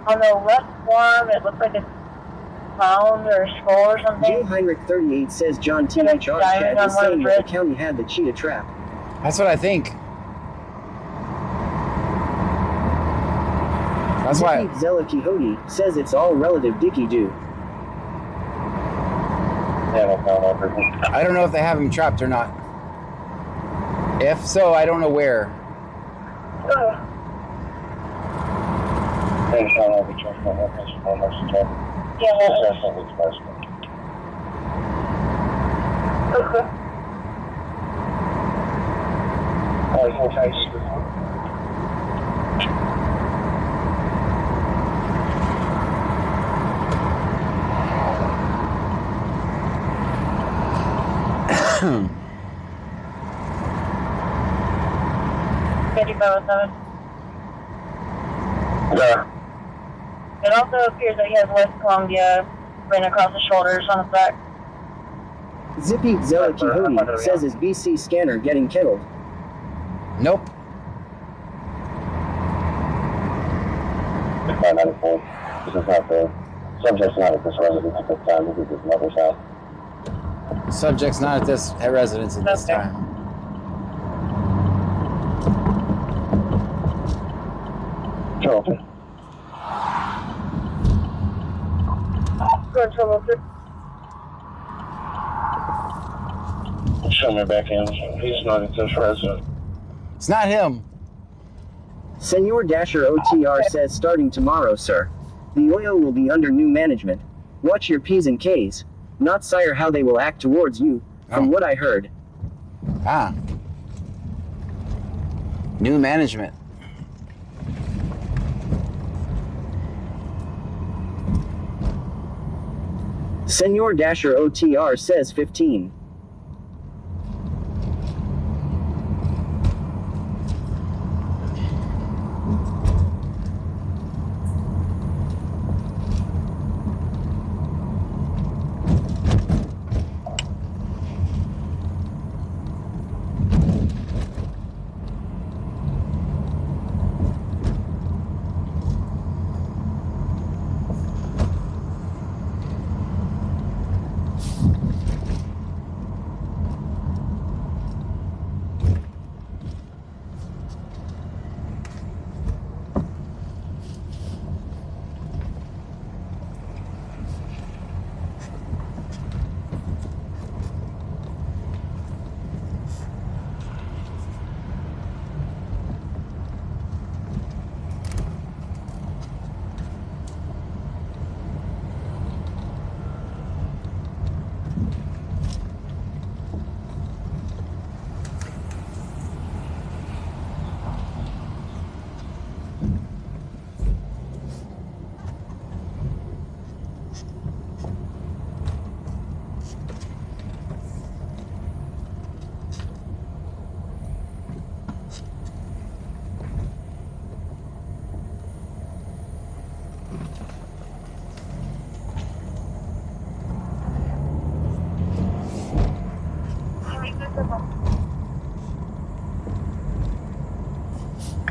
H: On the left arm, it looks like a pound or a skull or something.
B: J. Heinrich 38 says John T. H. Arcad is saying that the county had the cheetah trap.
A: That's what I think. That's why.
B: Zippy Zella Quixote says it's all relative dicky-doo.
A: I don't know if they have him trapped or not. If so, I don't know where.
C: Yeah.
H: It also appears that he has West Columbia written across the shoulders on his back.
B: Zippy Zelakihodi says is BC scanner getting killed.
A: Nope.
E: 594. This is not the subject's not at this residence at this time. This is his mother's house.
A: Subject's not at this residence at this time.
E: Charlton.
H: Go ahead, trouble, sir.
E: Show me back in. He's not at this residence.
A: It's not him.
B: Senor Dasher OTR says starting tomorrow, sir. The oil will be under new management. Watch your P's and K's. Not sire how they will act towards you, from what I heard.
A: Ah. New management.
B: Senor Dasher OTR says 15.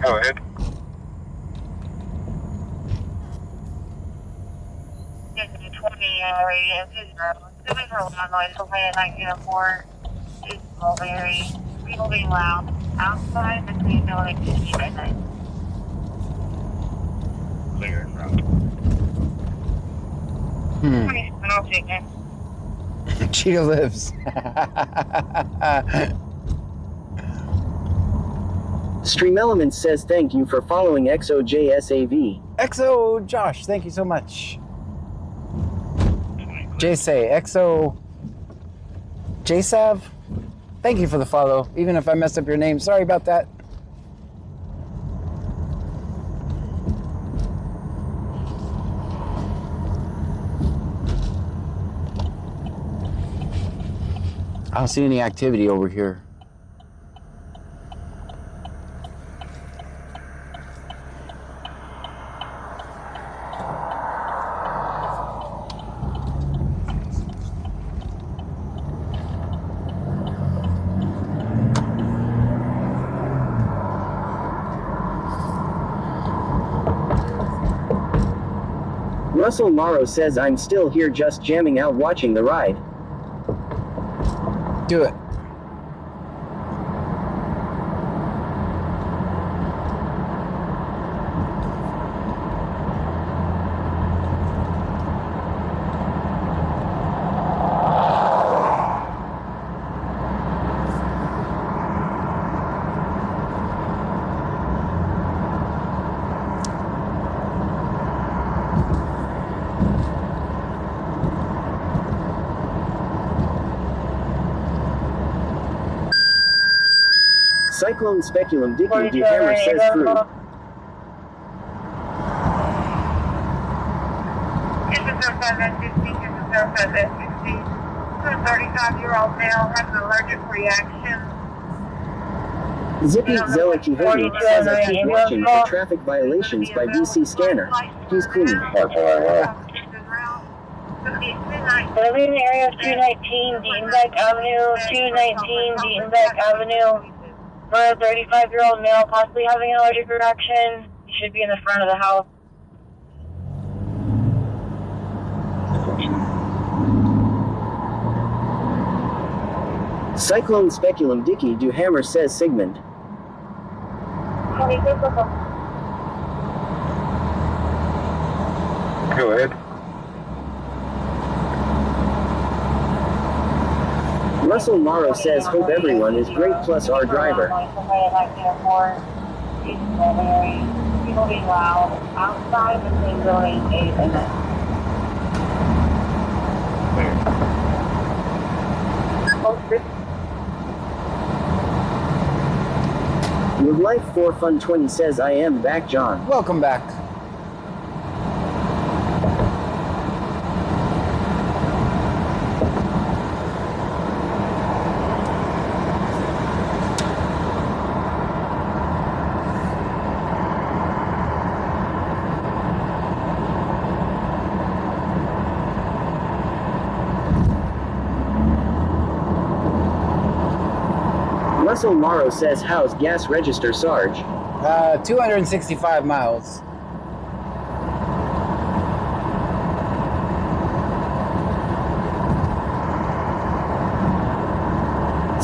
C: Go ahead.
D: It's 20 radius is moving for a lot of noise. So play at 1904 is all very people being loud outside between building and at night.
C: Clear and rough.
D: I'll take it.
A: Cheetah lives.
B: Stream Elements says thank you for following XOJSAV.
A: XO Josh, thank you so much. JSay, XO JSav, thank you for the follow. Even if I messed up your name, sorry about that. I don't see any activity over here.
B: Russell Morrow says I'm still here just jamming out watching the ride.
A: Do it.
B: Cyclone Speculum Dicky D Hammer says through.
D: This is 0750, this is 0760. A 35-year-old male has an allergic reaction.
B: Zippy Zeliki Hogan says I keep watching for traffic violations by DC Scanner. He's clean.
H: Living in the area of 219 Deatonbeck Avenue, 219 Deatonbeck Avenue. For a 35-year-old male possibly having an allergic reaction, he should be in the front of the house.
B: Cyclone Speculum Dicky Do Hammer says Sigmund.
E: Go ahead.
B: Russell Morrow says hope everyone is great plus our driver.
H: People being loud outside the same building 8 and 9.
B: With Life 4 Fun 20 says I am back, John.
A: Welcome back.
B: Russell Morrow says how's gas register, Sarge?
A: 265 miles.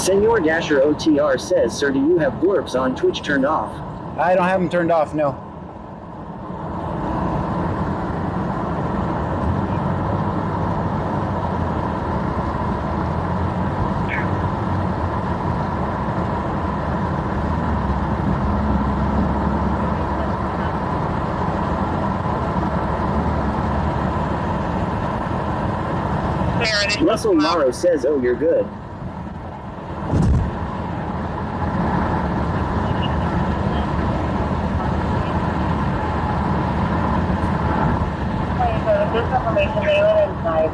B: Senor Dasher OTR says, sir, do you have blurps on Twitch turned off?
A: I don't have them turned off, no.
B: Russell Morrow says, oh, you're good.
H: This information they went inside.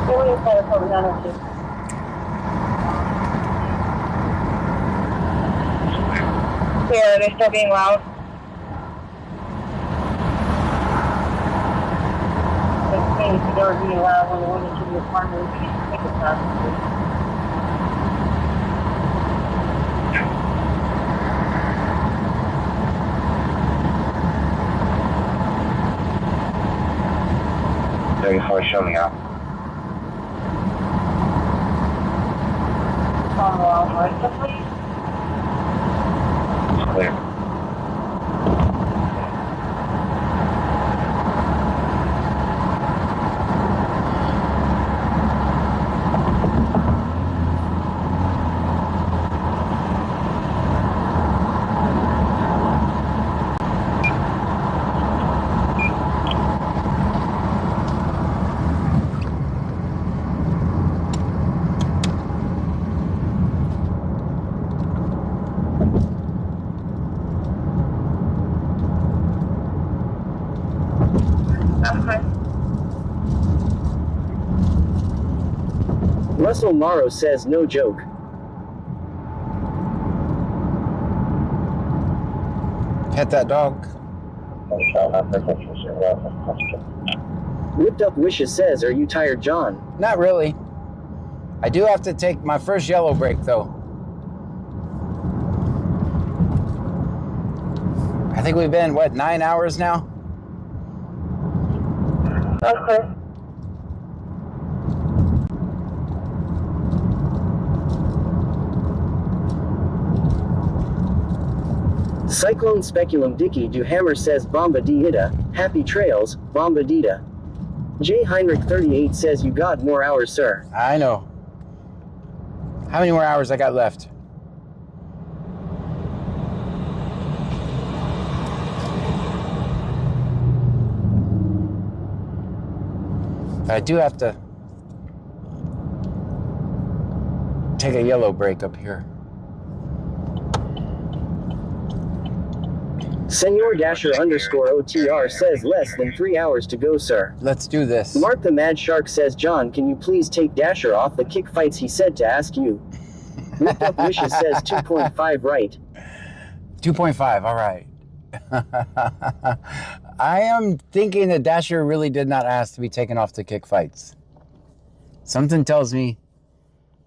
H: They went inside of Fort Lauderdale. Are they still being loud? They were being loud when they went into the apartment. Take it fast.
E: Show me out.
H: Please.
E: Clear.
B: Russell Morrow says no joke.
A: Pet that dog.
B: Whipped Up Wishes says, are you tired, John?
A: Not really. I do have to take my first yellow break, though. I think we've been, what, 9 hours now?
H: Okay.
B: Cyclone Speculum Dicky Do Hammer says Bomba Di Ida, happy trails, Bomba Dita. J. Heinrich 38 says you got more hours, sir.
A: I know. How many more hours I got left? I do have to take a yellow break up here.
B: Senor Dasher underscore OTR says less than 3 hours to go, sir.
A: Let's do this.
B: Mark the Mad Shark says, John, can you please take Dasher off the kick fights? He said to ask you. Whipped Up Wishes says 2.5 right.
A: 2.5, all right. I am thinking that Dasher really did not ask to be taken off the kick fights. Something tells me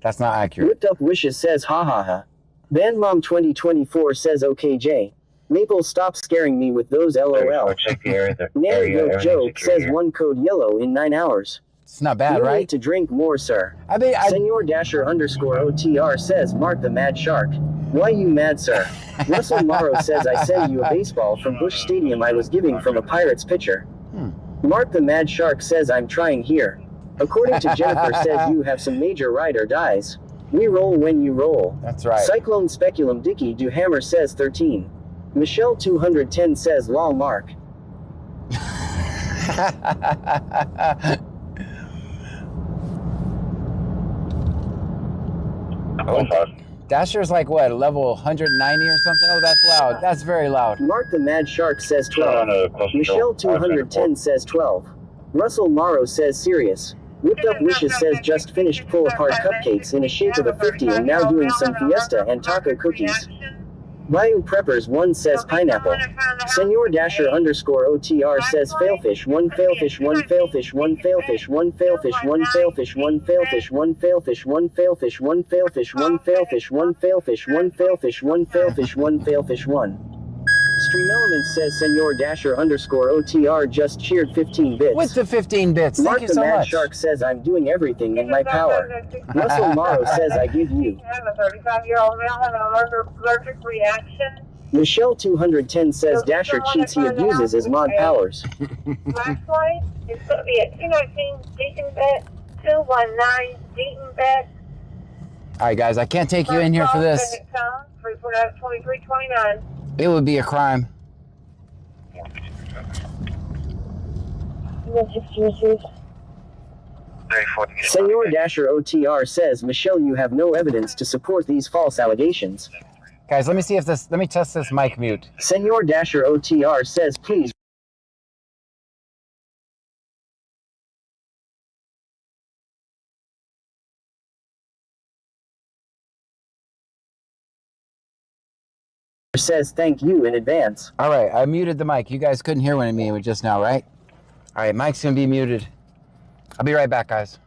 A: that's not accurate.
B: Whipped Up Wishes says ha ha ha. Band Mom 2024 says okay Jay. Maple, stop scaring me with those LOL. Nanny Goat Joke says one code yellow in 9 hours.
A: It's not bad,
B: you
A: right?
B: need to drink more, sir. Senor Dasher underscore OTR says Mark the Mad Shark. Why you mad, sir? Russell Morrow says I send you a baseball from Busch Stadium I was giving from a Pirates pitcher. Mark the Mad Shark says I'm trying here. According to Jennifer says you have some major ride or dies. We roll when you roll.
A: That's right.
B: Cyclone Speculum Dicky Do Hammer says 13. Michelle 210 says lol Mark.
A: Oh, Dasher's like what, level 190 or something? Oh, that's loud. That's very loud.
B: Mark the Mad Shark says 12. Michelle 210 says 12. Russell Morrow says serious. Whipped Up Wishes says just finished pull apart cupcakes in a shape of a 50 and now doing some fiesta and taco cookies. Bayou Preppers 1 says pineapple. Senor Dasher underscore OTR says failfish 1 failfish 1 failfish 1 failfish 1 failfish 1 failfish 1 failfish 1 failfish 1 failfish 1 failfish 1 failfish 1 failfish 1 failfish 1 failfish 1 failfish 1. Stream Elements says Senor Dasher underscore OTR just cheered 15 bits.
A: With the 15 bits, thank you so much.
B: Mark the Mad Shark says I'm doing everything in my power. Russell Morrow says I give you.
F: Have a 35-year-old male having an allergic reaction.
B: Michelle 210 says Dasher cheats he abuses his mod powers.
F: Last flight is going to be at 219 Deaton Bet, 219 Deaton Bet.
A: All right, guys, I can't take you in here for this.
F: 2329.
A: It would be a crime.
B: Senor Dasher OTR says, Michelle, you have no evidence to support these false allegations.
A: Guys, let me see if this, let me test this mic mute.
B: Senor Dasher OTR says, please. Says thank you in advance.
A: All right, I muted the mic. You guys couldn't hear me just now, right? All right, mic's gonna be muted. I'll be right back, guys.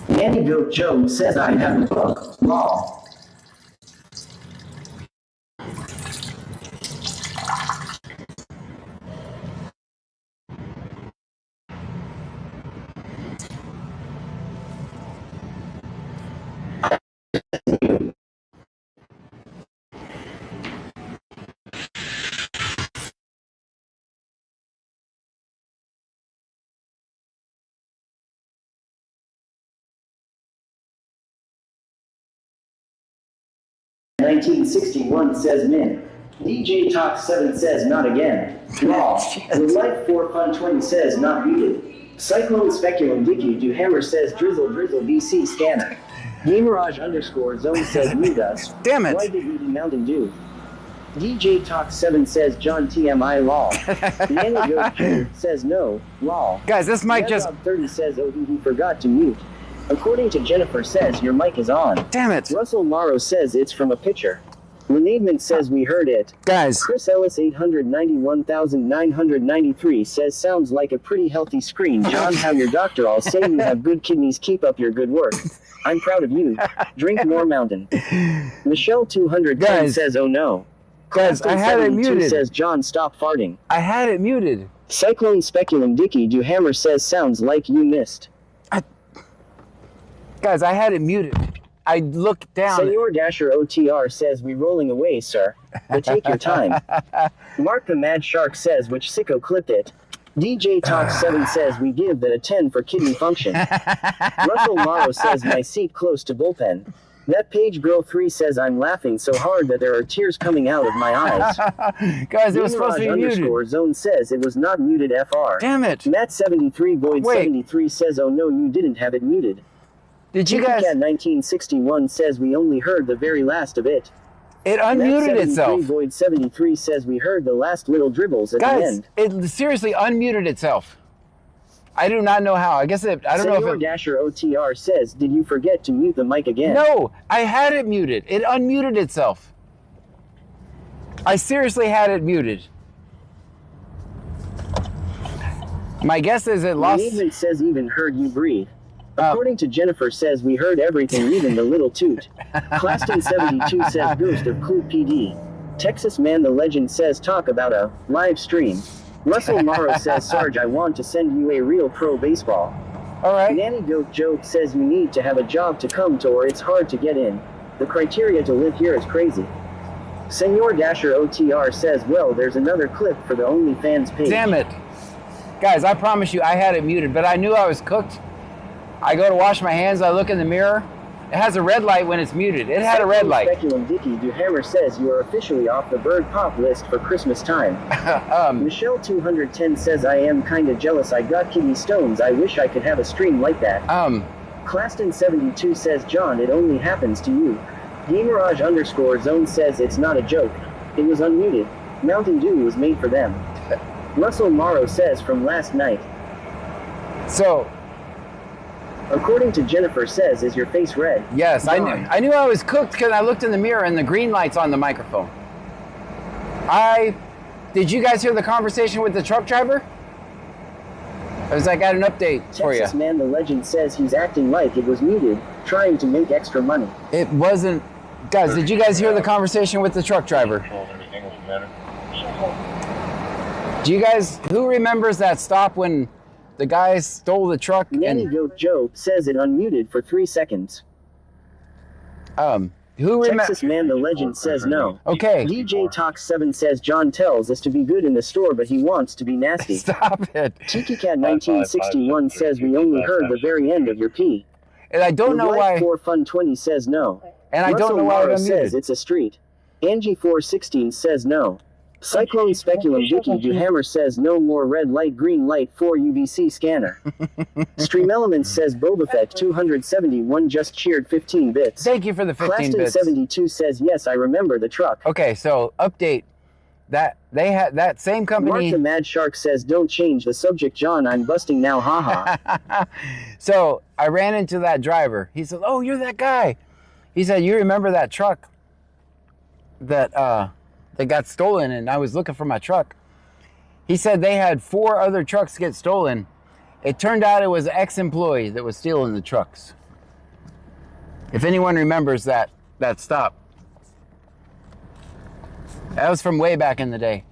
B: Andy Goat Joe says I have a book. Law. TikiCat1961 says min. DJ Talk 7 says not again. Law. The Life 4 Fun 20 says not muted. Cyclone Speculum Dicky Do Hammer says drizzle drizzle BC scanner. Gamerage _ zone says mute us.
A: Damn it.
B: Why did we do Mountain Dew? DJ Talk 7 says John TMI law. Nanny Goat says no, law.
A: Guys, this mic just...
B: 30 says oh he forgot to mute. According to Jennifer says your mic is on.
A: Damn it.
B: Russell Morrow says it's from a picture. Lenademan says we heard it.
A: Guys.
B: Chris Ellis 891,993 says sounds like a pretty healthy screen. John, how your doctor all say you have good kidneys. Keep up your good work. I'm proud of you. Drink more Mountain. Michelle 210 says oh no.
A: Guys, I had it muted.
B: Says John stop farting.
A: I had it muted.
B: Cyclone Speculum Dicky Do Hammer says sounds like you missed.
A: Guys, I had it muted. I looked down.
B: Senor Dasher OTR says we rolling away, sir. But take your time. Mark the Mad Shark says which sicko clipped it. DJ Talk 7 says we give that a 10 for kidney function. Russell Morrow says my seat close to bullpen. That Page Girl 3 says I'm laughing so hard that there are tears coming out of my eyes.
A: Guys, it was supposed to be muted.
B: _zone says it was not muted FR.
A: Damn it.
B: Matt73 Void 73 says oh no you didn't have it muted.
A: Did you guys...
B: TikiCat1961 says we only heard the very last of it.
A: It unmuted itself.
B: Void 73 says we heard the last little dribbles at the end.
A: It seriously unmuted itself. I do not know how. I guess it... I don't know if it...
B: Dasher OTR says, did you forget to mute the mic again?
A: No, I had it muted. It unmuted itself. I seriously had it muted. My guess is it lost...
B: Even says even heard you breathe. According to Jennifer says we heard everything, even the little toot. Claston72 says ghost of Clue PD. Texas Man the Legend says talk about a live stream. Russell Morrow says Sarge I want to send you a real pro baseball.
A: Alright.
B: Nanny Goat Joke says you need to have a job to come to or it's hard to get in. The criteria to live here is crazy. Senor Dasher OTR says well there's another clip for the OnlyFans page.
A: Damn it. Guys, I promise you I had it muted, but I knew I was cooked. I go to wash my hands, I look in the mirror. It has a red light when it's muted. It had a red light.
B: Speculum Dicky Do Hammer says you are officially off the Bird Pop list for Christmas time. Michelle 210 says I am kinda jealous I got kidney stones. I wish I could have a stream like that. Claston 72 says John it only happens to you. Gamerage _ zone says it's not a joke. It was unmuted. Mountain Dew was made for them. Russell Morrow says from last night.
A: So...
B: According to Jennifer says, is your face red?
A: Yes, I knew I was cooked because I looked in the mirror and the green light's on the microphone. Did you guys hear the conversation with the truck driver? I was like, I got an update for you.
B: Texas Man the Legend says he's acting like it was muted, trying to make extra money.
A: It wasn't. Guys, did you guys hear the conversation with the truck driver? Do you guys, who remembers that stop when the guy stole the truck?
B: Nanny Goat Joe says it unmuted for 3 seconds.
A: Who
B: Texas Man the Legend says no.
A: Okay.
B: DJ Talk 7 says John tells us to be good in the store, but he wants to be nasty.
A: Stop it.
B: TikiCat1961 says we only heard the very end of your pee.
A: And I don't know why.
B: 4 Fun 20 says no.
A: And I don't know why it
B: says it's a street. Angie 416 says no. Cyclone Speculum Dicky Do Hammer says no more red light green light 4 UVC scanner. Stream Elements says Boba Fett 271 just cheered 15 bits.
A: Thank you for the 15 bits.
B: 72 says yes I remember the truck.
A: Okay, so update. That they had that same company.
B: Mark the Mad Shark says don't change the subject John I'm busting now haha.
A: So I ran into that driver. He said, oh you're that guy. He said you remember that truck that got stolen and I was looking for my truck. He said they had 4 other trucks get stolen. It turned out it was an ex-employee that was stealing the trucks. If anyone remembers that stop. That was from way back in the day.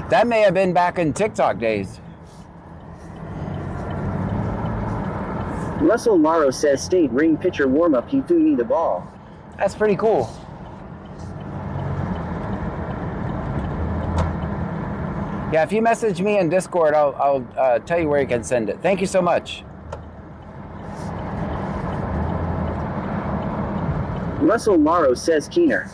A: That may have been back in TikTok days.
B: Russell Morrow says state ring pitcher warm-up he threw me the ball.
A: That's pretty cool. Yeah, if you message me in Discord, I'll tell you where you can send it. Thank you so much.
B: Russell Morrow says Keener.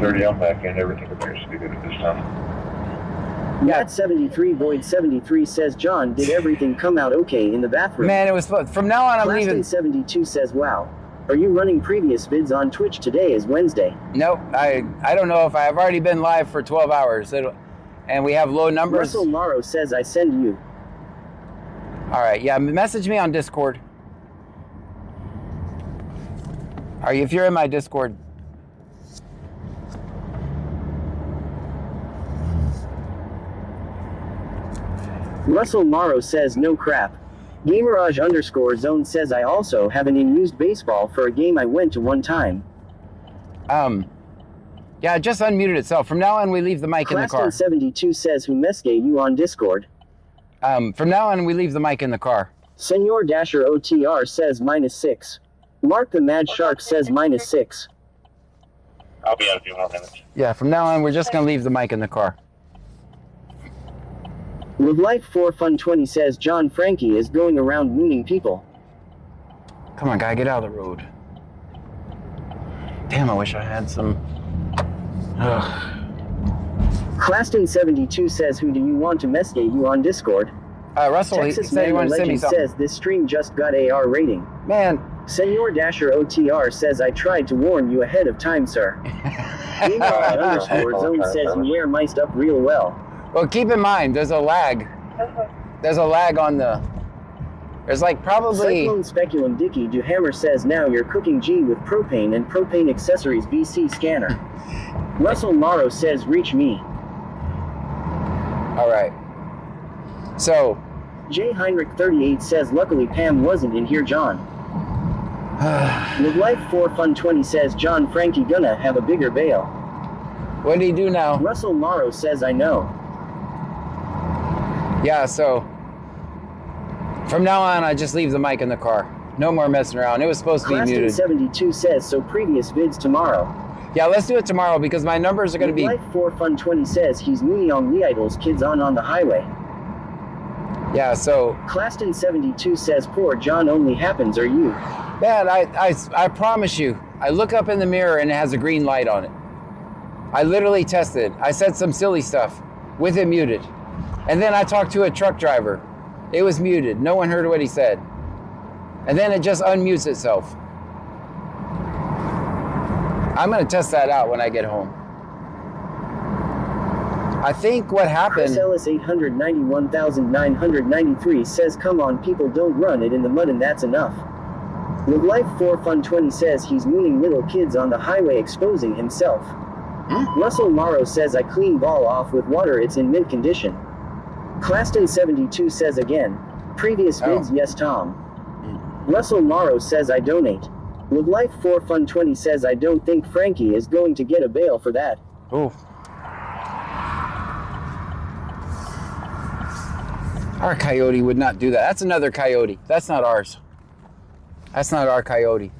M: 30 on back end, everything appears to be good at this time.
B: Matt 73 Void 73 says John, did everything come out okay in the bathroom?
A: Man, it was fun. From now on, I'm leaving.
B: 72 says, wow. Are you running previous vids on Twitch? Today is Wednesday.
A: Nope. I don't know if I've already been live for 12 hours. And we have low numbers.
B: Russell Morrow says, I send you.
A: All right. Yeah, message me on Discord. If you're in my Discord.
B: Russell Morrow says, no crap. Gamerage_zone says, I also have an unused baseball for a game I went to one time.
A: Yeah, it just unmuted itself. From now on, we leave the mic in the car.
B: 72 says, Humeske, you on Discord?
A: From now on, we leave the mic in the car.
B: Senor Dasher OTR says -6. Mark the Mad Shark says -6.
M: I'll be out a few more minutes.
A: Yeah, from now on, we're just going to leave the mic in the car.
B: Live Life 4 Fun 20 says John Frankie is going around mooning people.
A: Come on, guy, get out of the road. Damn, I wish I had some. Ugh.
B: Claston72 says, who do you want to messgate you on Discord?
A: Russell, he said he wanted to send me something.
B: Says, this stream just got AR rating.
A: Man.
B: Senor Dasher OTR says, I tried to warn you ahead of time, sir. Gamerage_zone says, you wear mic'd up real well.
A: Well, keep in mind, there's a lag. There's a lag on the... There's like probably...
B: Cyclone Speculum Dicky Duhammer says, now you're cooking G with propane and propane accessories BC scanner. Russell Morrow says, reach me.
A: All right. So...
B: J. Heinrich 38 says, luckily Pam wasn't in here, John. Live Life 4 Fun 20 says, John Frankie gonna have a bigger bail.
A: What did he do now?
B: Russell Morrow says, I know.
A: Yeah, so from now on, I just leave the mic in the car. No more messing around. It was supposed to be muted.
B: 72 says, so previous vids tomorrow.
A: Yeah, let's do it tomorrow because my numbers are going to be...
B: Life 4 Fun 20 says he's Mooneyong Lee Idol's kids on the highway.
A: Yeah, so...
B: Claston 72 says, poor John only happens are you.
A: Man, I promise you, I look up in the mirror and it has a green light on it. I literally tested. I said some silly stuff with it muted. And then I talked to a truck driver. It was muted. No one heard what he said. And then it just unmutes itself. I'm going to test that out when I get home. I think what happened...
B: Chris Ellis 891,993 says, come on people, don't run it in the mud and that's enough. Live Life 4 Fun 20 says he's mooning little kids on the highway exposing himself. Russell Morrow says, I clean ball off with water, it's in mint condition. Claston 72 says again, previous vids, yes Tom. Russell Morrow says, I donate. Live Life 4 Fun 20 says, I don't think Frankie is going to get a bail for that.
A: Ooh. Our coyote would not do that. That's another coyote. That's not ours. That's not our coyote.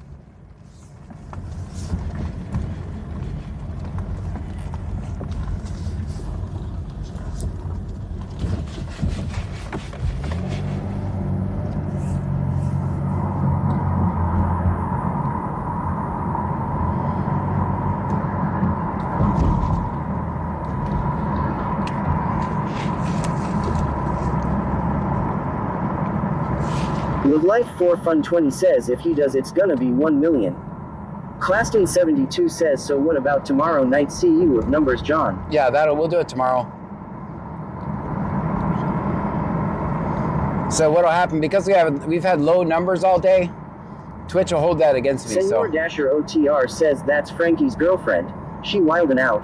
B: Live Life 4 Fun 20 says if he does it's gonna be 1 million. Claston 72 says, so what about tomorrow night? See you with numbers, John.
A: Yeah, we'll do it tomorrow. So what'll happen, because we've had low numbers all day, Twitch will hold that against me.
B: Senor Dasher OTR says that's Frankie's girlfriend. She wildin' out.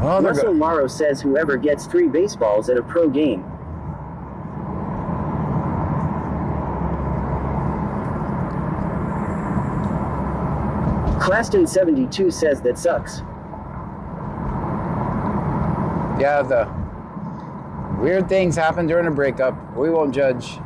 A: Well,
B: Russell Morrow says whoever gets 3 baseballs at a pro game. Claston 72 says that sucks.
A: Yeah, the weird things happen during a breakup. We won't judge.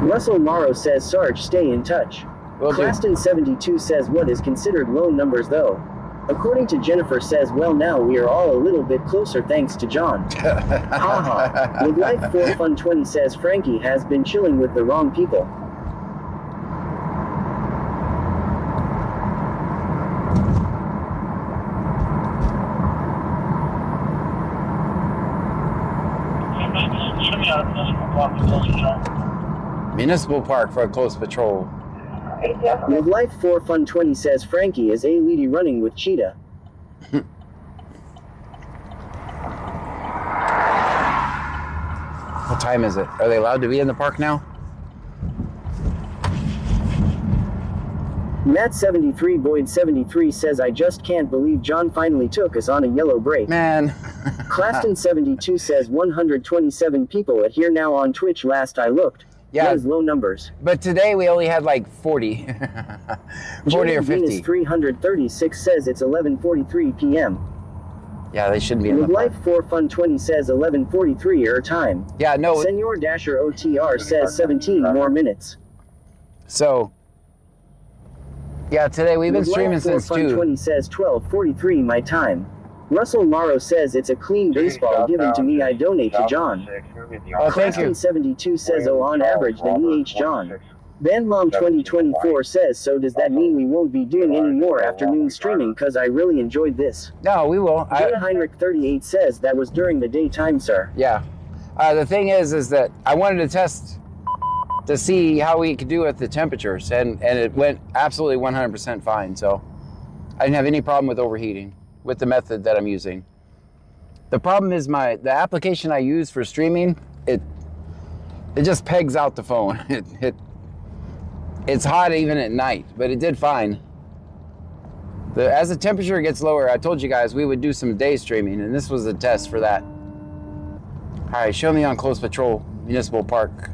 B: Russell Morrow says, Sarge, stay in touch. Claston 72 says, what is considered low numbers though? According to Jennifer says, well, now we are all a little bit closer thanks to John. Haha. With Life 4 Fun 20 says Frankie has been chilling with the wrong people.
A: Municipal Park for a close patrol.
B: With Life 4 Fun 20 says Frankie is a lady running with Cheetah.
A: What time is it? Are they allowed to be in the park now?
B: Matt73 Boyd 73 says I just can't believe John finally took us on a yellow break.
A: Man.
B: Claston 72 says 127 people at here now on Twitch last I looked.
A: Yeah.
B: Those low numbers.
A: But today we only had like 40. 40 or 50.
B: Venus 336 says it's 11:43 p.m.
A: Yeah, they shouldn't be in the
B: With
A: park.
B: Life 4 Fun 20 says 11:43 er time.
A: Yeah, no.
B: Senor Dasher OTR says 17 more minutes.
A: So, yeah, today we've been
B: With
A: streaming
B: Life 4
A: since
B: Fun
A: 2.
B: 20 says 12:43 my time. Russell Morrow says it's a clean baseball given to me, I donate to John.
A: Oh, thank you.
B: 72 says oh on average the EH John. Bandmom 2024 says so does that mean we won't be doing any more afternoon streaming cause I really enjoyed this.
A: No, we will.
B: Heinrich 38 says that was during the daytime, sir.
A: Yeah. The thing is that I wanted to test to see how we could do with the temperatures, and it went absolutely 100% fine. So I didn't have any problem with overheating with the method that I'm using. The problem is the application I use for streaming, it just pegs out the phone. It's hot even at night, but it did fine. As the temperature gets lower, I told you guys we would do some day streaming, and this was a test for that. All right, show me on Close Patrol, Municipal Park.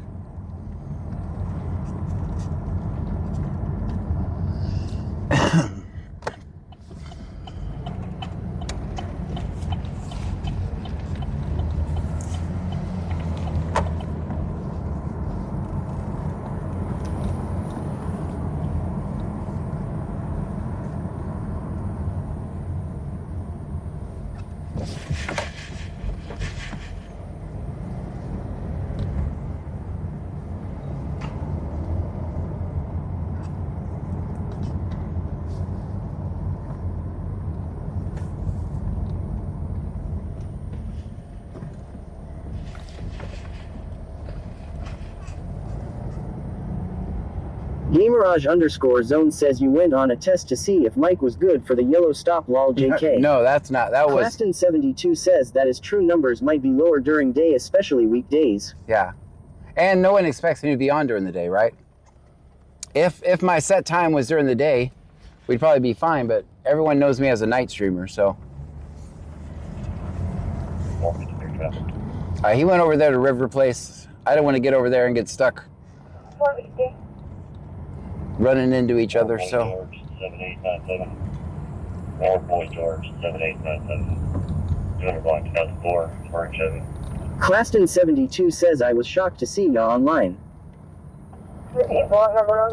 B: Gamerage_zone says you went on a test to see if Mike was good for the yellow stop lol JK.
A: No, that's not. That was.
B: Claston 72 says that his true numbers might be lower during day, especially weekdays.
A: Yeah. And no one expects me to be on during the day, right? If my set time was during the day, we'd probably be fine, but everyone knows me as a night streamer, so. He went over there to River Place. I don't want to get over there and get stuck running into each other, so.
M: 7897. Or Boy George 7897. 200 block 2004. Orange Chevy.
B: Claston 72 says I was shocked to see ya online.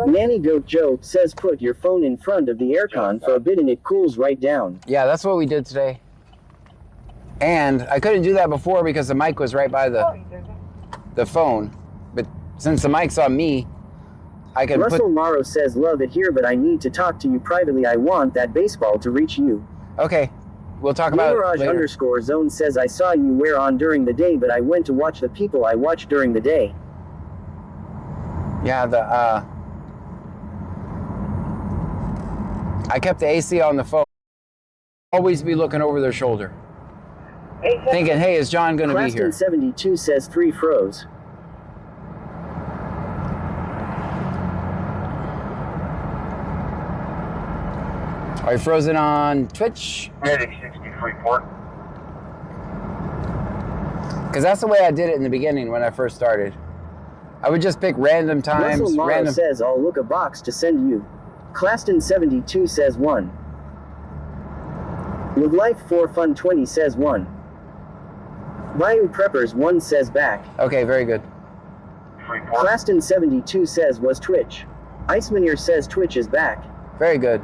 B: Nanny Goat Joe says put your phone in front of the aircon for a bit and it cools right down.
A: Yeah, that's what we did today. And I couldn't do that before because the mic was right by the phone. But since the mic's on me, I can
B: Russell Morrow says love it here, but I need to talk to you privately. I want that baseball to reach you.
A: Okay. We'll talk about it later.
B: Gamerage_zone says I saw you were on during the day, but I went to watch the people I watched during the day.
A: Yeah, I kept the AC on the phone. Always be looking over their shoulder. Thinking, hey, is John going to be here?
B: Claston 72 says 3 froze.
A: Are you frozen on Twitch?
M: Medic 63 port.
A: Because that's the way I did it in the beginning when I first started. I would just pick random times.
B: Russell Morrow says I'll look a box to send you. Claston 72 says 1. With Life 4 Fun 20 says 1. Bayou Preppers 1 says back.
A: Okay, very good.
B: Claston 72 says was Twitch. Icemaneer says Twitch is back.
A: Very good.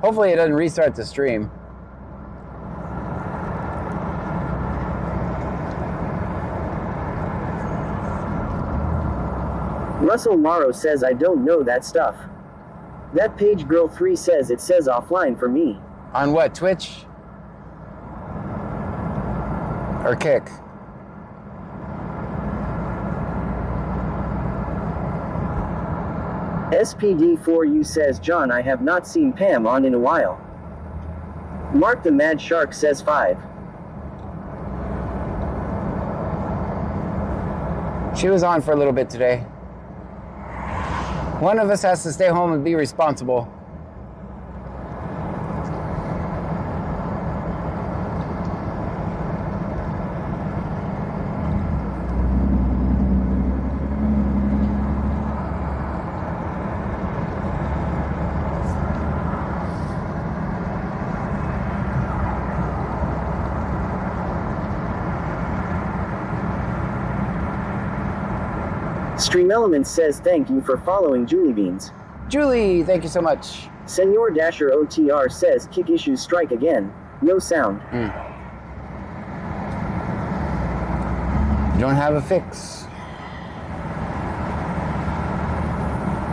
A: Hopefully it doesn't restart the stream.
B: Russell Morrow says I don't know that stuff. That page girl 3 says it says offline for me.
A: On what, Twitch? Or Kick?
B: SPD4U says John, I have not seen Pam on in a while. Mark the Mad Shark says 5.
A: She was on for a little bit today. One of us has to stay home and be responsible.
B: Stream Elements says thank you for following Julie Beans.
A: Julie, thank you so much.
B: Senor Dasher OTR says kick issues strike again. No sound.
A: You don't have a fix.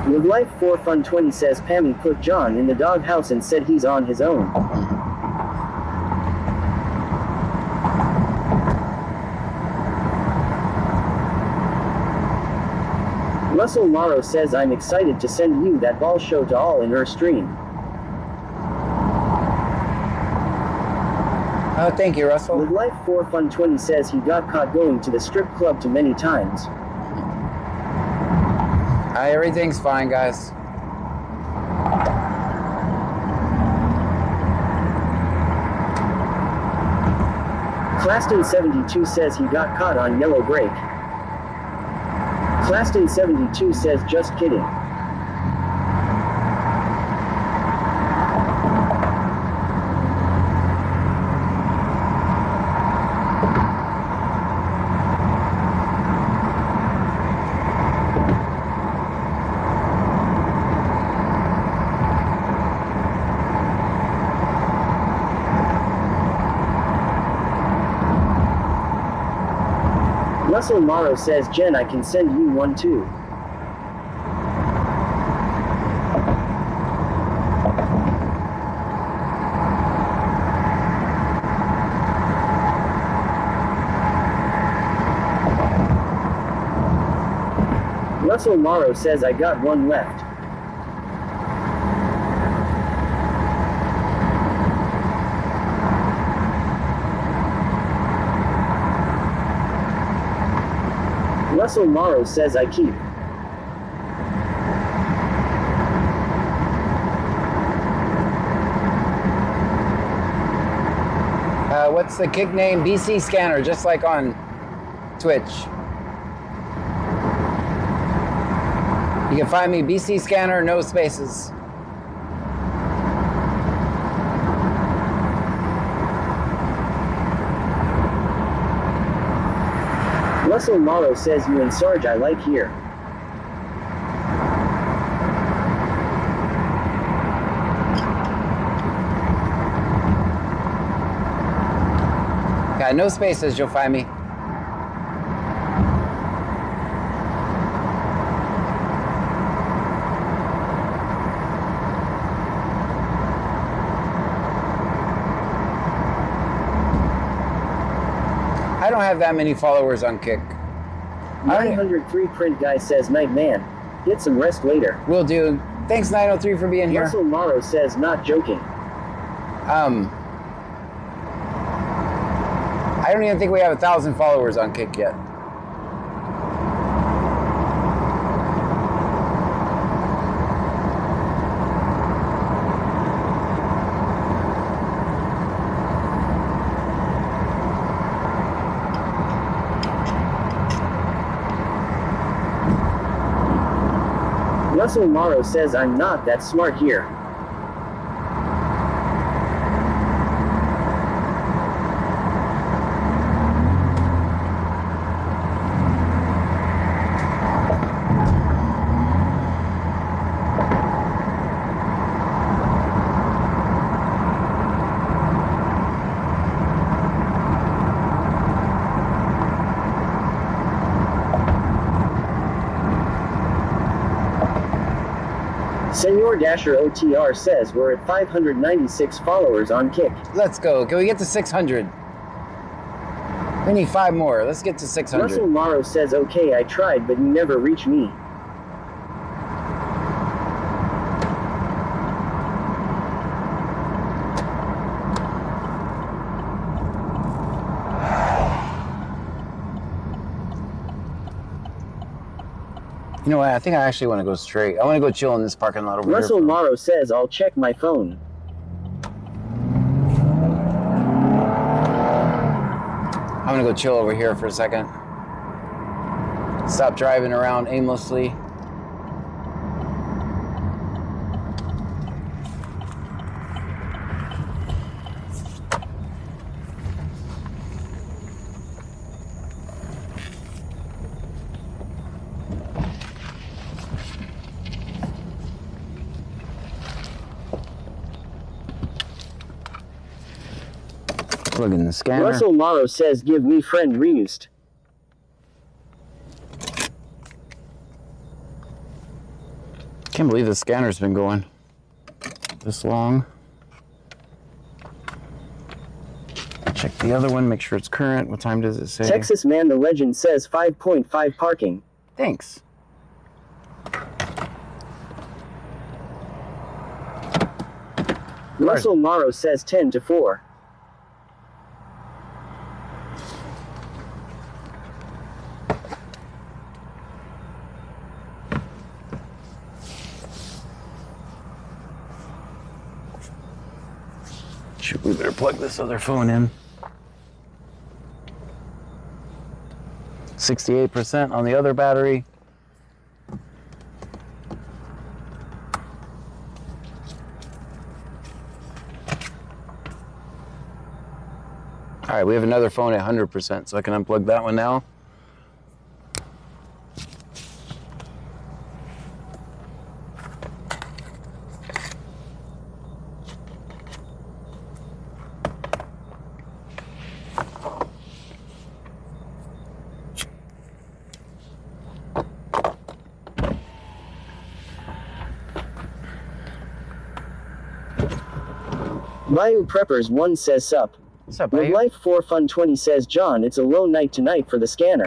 B: Live Life 4 Fun 20 says Pammy put John in the doghouse and said he's on his own. Russell Morrow says I'm excited to send you that ball show to all in her stream.
A: Oh, thank you, Russell.
B: Live Life 4 Fun 20 says he got caught going to the strip club too many times.
A: Everything's fine, guys.
B: Claston 72 says he got caught on yellow brake. Claston 72 says just kidding. Russell Morrow says Jen, I can send you one too. Russell Morrow says I got one left. Russell Morrow says I keep.
A: What's the kick name? BC Scanner, just like on Twitch. You can find me BC Scanner, no spaces.
B: Russell Morrow says you and Sarge I like here.
A: Yeah, no spaces, you'll find me. I don't have that many followers on Kick.
B: 903 Print Guy says night man. Get some rest later.
A: Will do. Thanks 903 for being here.
B: Russell Morrow says not joking.
A: I don't even think we have 1,000 followers on Kick yet.
B: Russell Morrow says I'm not that smart here. Senor Dasher OTR says we're at 596 followers on Kick.
A: Let's go. Can we get to 600? We need 5 more. Let's get to 600.
B: Russell Morrow says, okay, I tried, but you never reach me.
A: You know what? I think I actually want to go straight. I want to go chill in this parking lot over here.
B: Russell Morrow says, I'll check my phone.
A: I'm going to go chill over here for a second. Stop driving around aimlessly. Plug in the scanner.
B: Russell Morrow says, give me friend reused.
A: Can't believe the scanner's been going this long. Check the other one, make sure it's current. What time does it say?
B: Texas Man the Legend says 5.5 parking.
A: Thanks.
B: Russell Morrow says 10 to 4.
A: Shoot, we better plug this other phone in. 68% on the other battery. All right, we have another phone at 100%, so I can unplug that one now.
B: Bayou Preppers 1 says sup.
A: What's up,
B: With
A: Bayou?
B: Life 4 Fun 20 says John, it's a low night tonight for the scanner.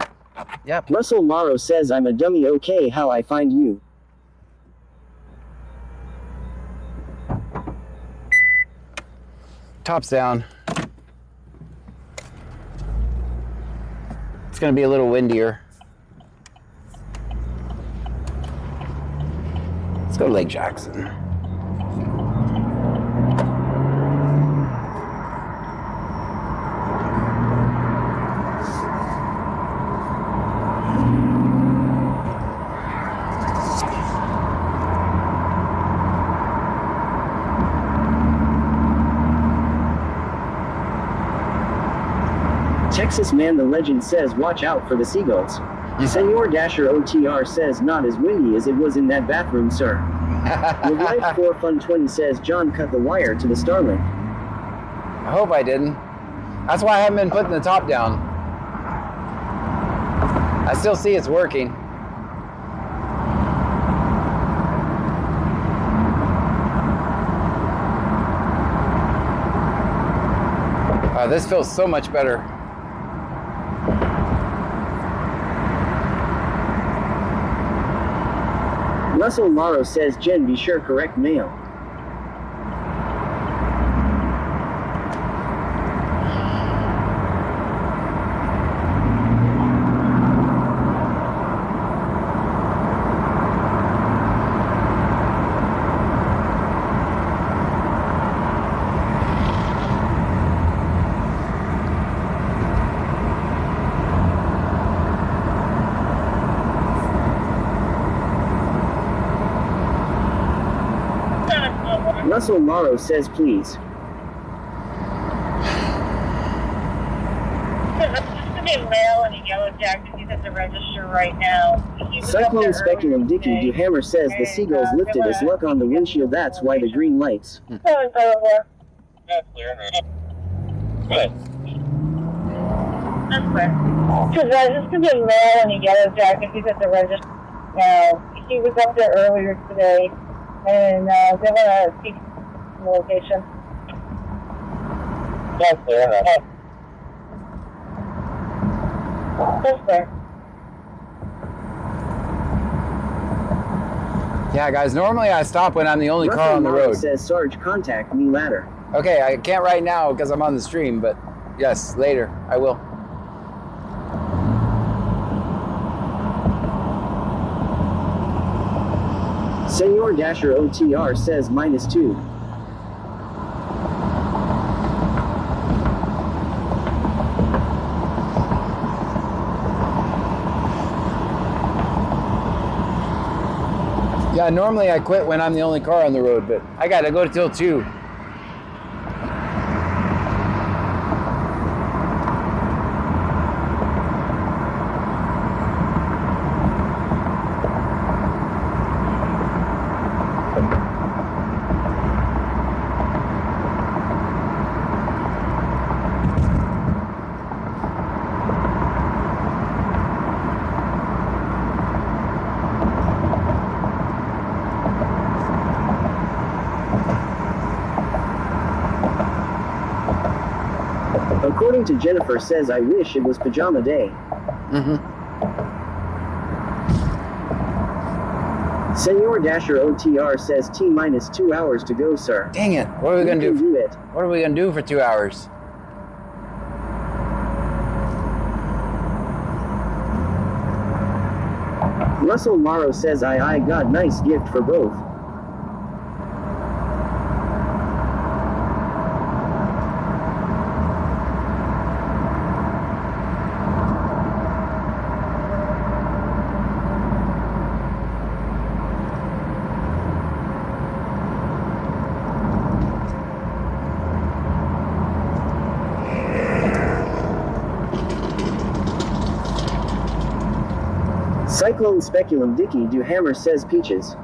A: Yep.
B: Russell Morrow says I'm a dummy, okay, how I find you.
A: Top's down. It's gonna be a little windier. Let's go to Lake Jackson.
B: Texas Man the Legend says watch out for the seagulls. Senor Dasher OTR says not as windy as it was in that bathroom, sir. With Life 4 Fun 20 says John cut the wire to the Starlink.
A: I hope I didn't. That's why I haven't been putting the top down. I still see it's working. This feels so much better.
B: Russell Morrow says Jen be sure correct mail. Russell Morrow says please.
D: Mail and a yellow jacket. He's at the register right now.
B: Cyclone Speculum Dicky DeHammer says the seagulls lifted his luck on the windshield. That's why the green lights.
C: That's clear. Good.
D: That's clear. Because this is a male in a yellow jacket. He's at the register now. He was up there earlier today.
F: And they want to keep the location.
E: Yes, sir.
F: Yes, sir.
A: Yeah, guys, normally I stop when I'm the only car on the road.
B: Says, Sarge, contact me later.
A: Okay, I can't right now because I'm on the stream, but yes, later, I will.
B: Senor Dasher OTR says -2.
A: Yeah, normally I quit when I'm the only car on the road, but I gotta go till 2.
B: According to Jennifer says, I wish it was pajama day. Senor Dasher OTR says T-2 hours to go, sir.
A: Dang it. What are we gonna do? What are we gonna do for 2 hours?
B: Russell Morrow says, I got nice gift for both. Cyclone Speculum Dicky Do Hammer says peaches.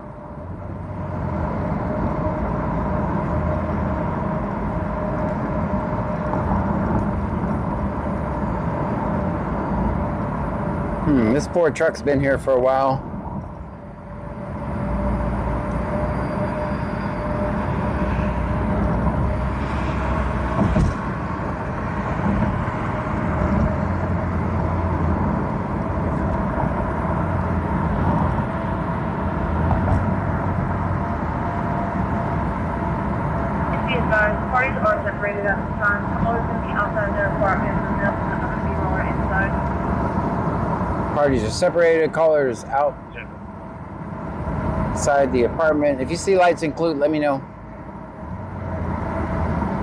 A: This poor truck's been here for a while.
F: Parties are separated at the time. Callers can be outside their apartments and nothing other people are inside.
A: Parties are separated, callers outside the apartment. If you see lights include, let me know.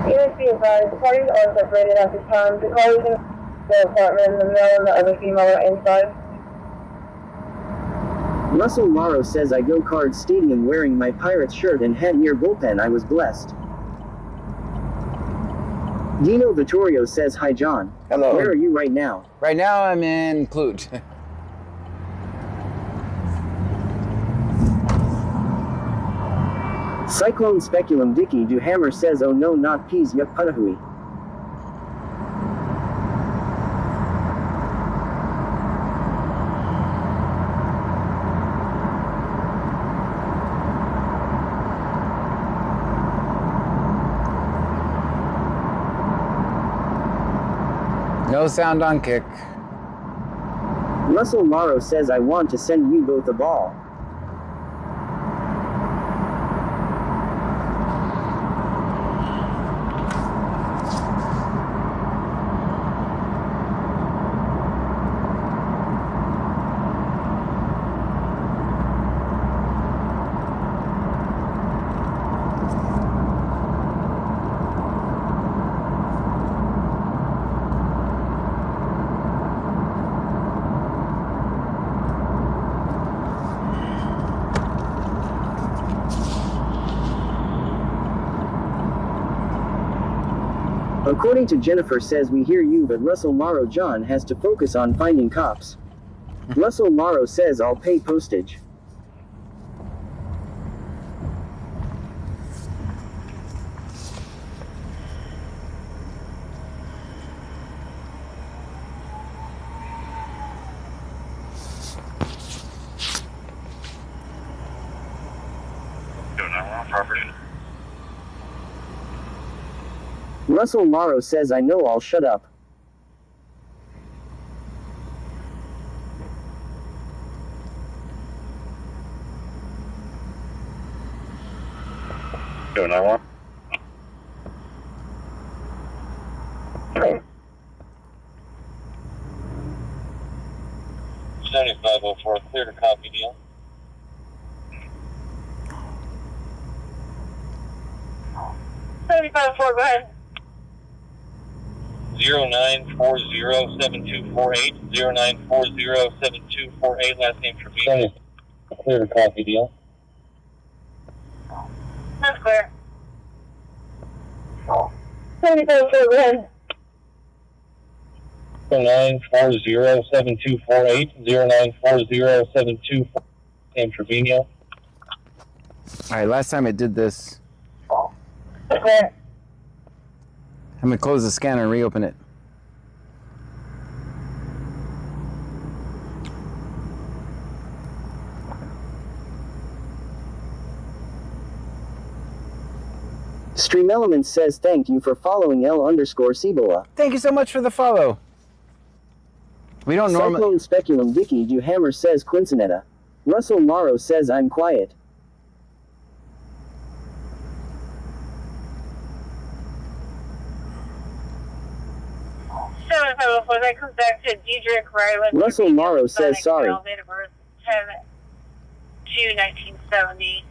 F: Even be advised, parties are separated at the time. The callers in their apartment and the male and the other female are inside.
B: Russell Morrow says, I go Card Stadium wearing my Pirates shirt and headgear bullpen. I was blessed. Dino Vittorio says, hi John.
A: Hello.
B: Where are you right now?
A: Right now I'm in Clute.
B: Cyclone Speculum Dicky Do Hammer says, oh no, not peas, yuck putahui.
A: No sound on kick.
B: Russell Morrow says, I want to send you both a ball. According to Jennifer says, we hear you, but Russell Morrow John has to focus on finding cops. Russell Morrow says, I'll pay postage. Russell Morrow says, I know, I'll shut up.
M: Doing that one.
C: 7504, clear to copy, Neil.
F: Go ahead.
C: 09407248, 09407248, last name for me.
E: Clear to copy, deal.
F: That's clear. 7504, go ahead.
E: 09407248, 09407248, name Trevino.
A: All right, last time it did this.
F: Okay.
A: I'm gonna close the scanner and reopen it.
B: Stream Elements says thank you for following L_Cibola.
A: Thank you so much for the follow. We don't normally.
B: Cyclone Speculum Vicky Du Hammer says Quincinetta. Russell Morrow says I'm quiet.
F: That comes back to Diedrich Ryland.
B: Russell Morrow says sorry.
F: Date of birth 10/2/1970.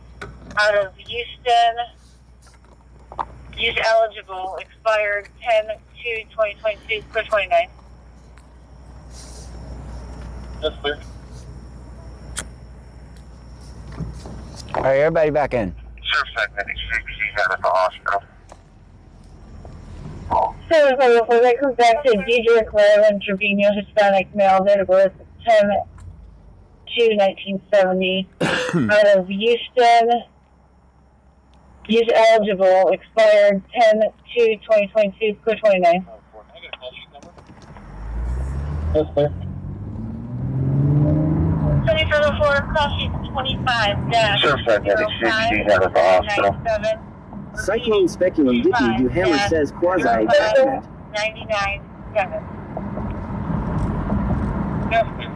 F: Out of Houston. Use eligible. Expired 10/2/2022. Clear 29.
C: That's clear.
A: All right, everybody back in.
M: Service Medic 6, he's out at the hospital.
F: That comes back to Diedrich Ryland Trevino, Hispanic male, date of birth 10/2/1970. Out of Houston. Use eligible. Expired 10/2/2022. Clear 29.
E: That's clear.
F: 2404, call sheet 25
M: Service Medic 6, he's out at the hospital.
B: Cyclone Speculum Vicky Du Hammer says quasi-accident.
F: 99.7.
C: That's clear.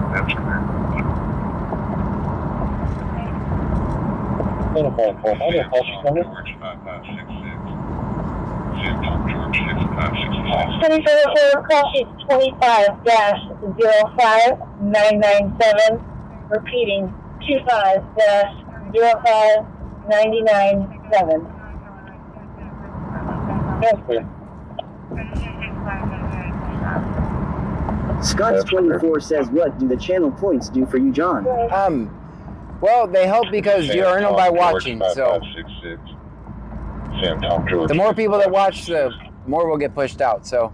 M: That's clear.
E: 2404, I got call sheet number.
M: George 5566. George 6565.
F: 2404, call sheet 25-05997. Repeating, 25-05997.
E: That's clear.
B: Scott's24 says, what do the channel points do for you, John?
A: Well, they help because you earn them by watching. So the more people that watch, the more will get pushed out. So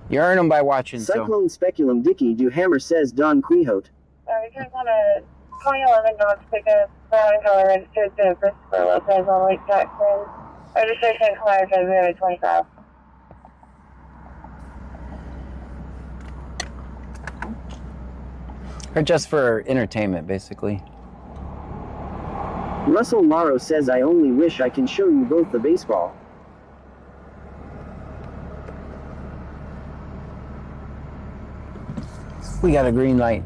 A: you earn them by watching.
B: Cyclone Speculum Dicky Du Hammer says Don Quixote.
F: We can on a 2011 Dodge pickup, brown color, registered to Christopher Lopez on Lake Jackson. Registration expires February 25.
A: Or just for entertainment, basically.
B: Russell Morrow says, I only wish I can show you both the baseball.
A: We got a green light.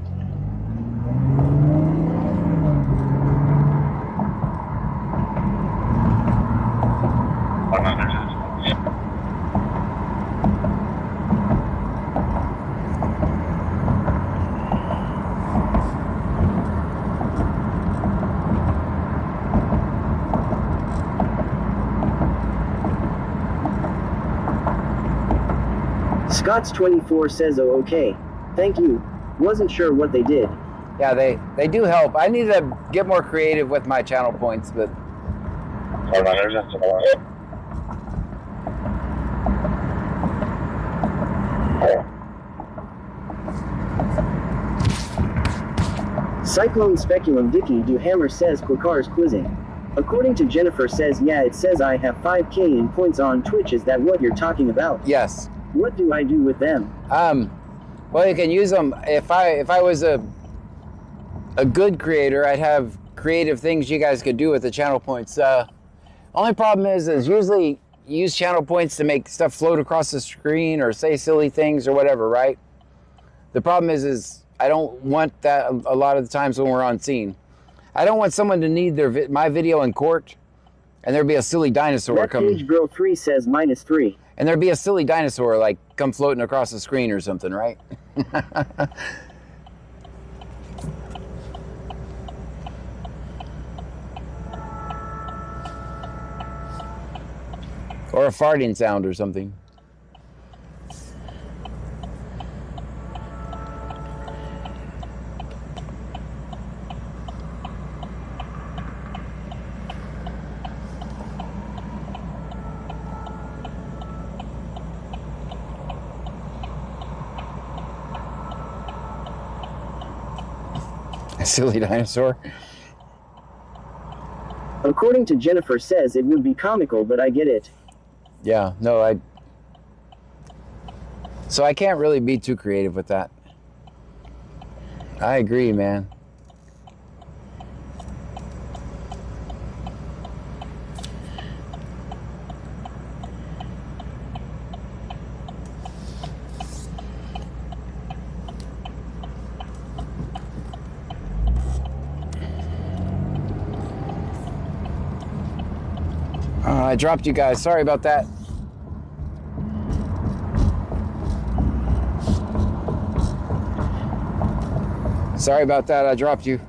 B: Scott's24 says, oh, okay. Thank you. Wasn't sure what they did.
A: Yeah, they do help. I need to get more creative with my channel points, but...
M: Hold on, there's nothing going
B: Cyclone Speculum Dicky Du Hammer says Quicar's quizzing. According to Jennifer says, yeah, it says I have 5K in points on Twitch. Is that what you're talking about?
A: Yes.
B: What do I do with them?
A: Well, you can use them. If I was a good creator, I'd have creative things you guys could do with the channel points. Only problem is usually you use channel points to make stuff float across the screen or say silly things or whatever, right? The problem is I don't want that a lot of the times when we're on scene. I don't want someone to need my video in court and there'd be a silly dinosaur coming.
B: Page Girl 3 says -3.
A: And there'd be a silly dinosaur like come floating across the screen or something, right? Or a farting sound or something. A silly dinosaur.
B: According to Jennifer says it would be comical, but I get it.
A: Yeah, no, so I can't really be too creative with that. I agree, man. I dropped you guys. Sorry about that. Sorry about that. I dropped you.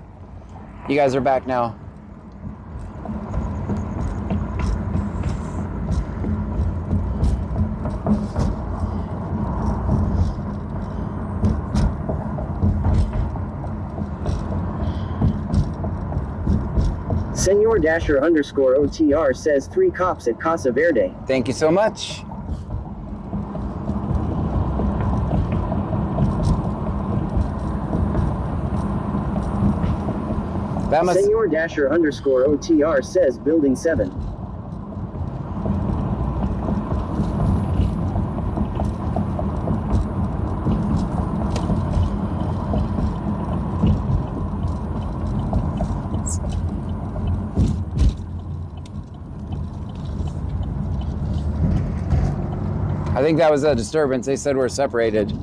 A: You guys are back now.
B: Senor Dasher _OTR says 3 cops at Casa Verde.
A: Thank you so much.
B: Senor Dasher _OTR says Building 7.
A: I think that was a disturbance. They said we're separated. They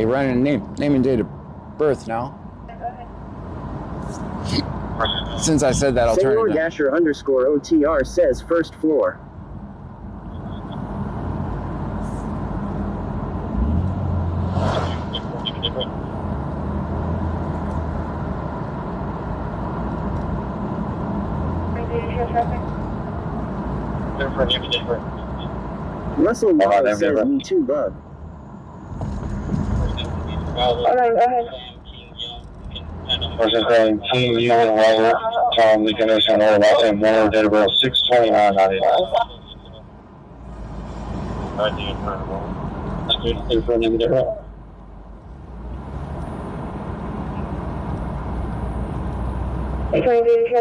A: run a name and date of birth now. Since I said that, I'll turn it
B: Senor
A: down.
B: Dasher _OTR says first floor. Russell Morrow says me too, bug.
E: Person calling King Young Robert, Tom Lincoln Ocean Nora, last name Warner, date of birth 6/29/99.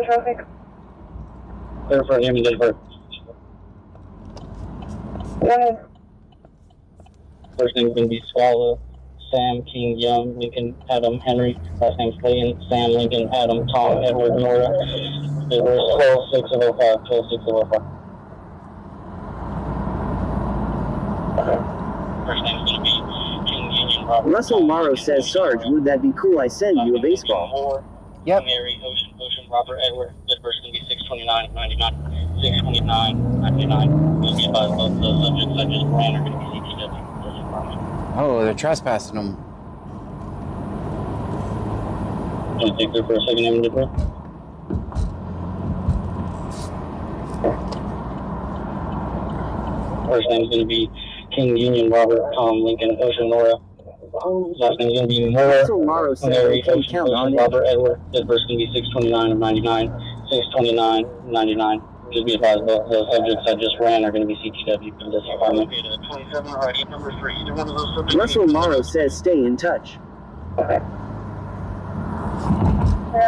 F: Traffic.
E: Clear for him, date of birth.
F: Go ahead.
E: First name is going to be Swallow, Sam, King, Young, Lincoln, Adam, Henry. Last name's Clayton, Sam, Lincoln, Adam, Tom, Edward, Nora. It was 12/6/05, 12/6/05. First name's going to be King, Union, Robert.
B: Russell Morrow says, Sarge, would that be cool? I send you a baseball.
A: Yep.
E: Mary, Ocean, Robert, Edward. This person going to be 6/29/99. 6/29/99. You'll be advised both the subjects I just ran are going to be CTW.
A: Oh, they're trespassing them.
E: Can you take there for a second, Evan Dipper? First name's going to be King, Union, Robert, Tom, Lincoln, Ocean, Nora. Last name's going to be Nora, Mary, Ocean, Robert, Edward. This person's going to be 6/29/99. 6/29/99. Just be advised, both the subjects I just ran are going to be CTW for this department.
B: Russell Morrow says stay in touch.
F: Okay.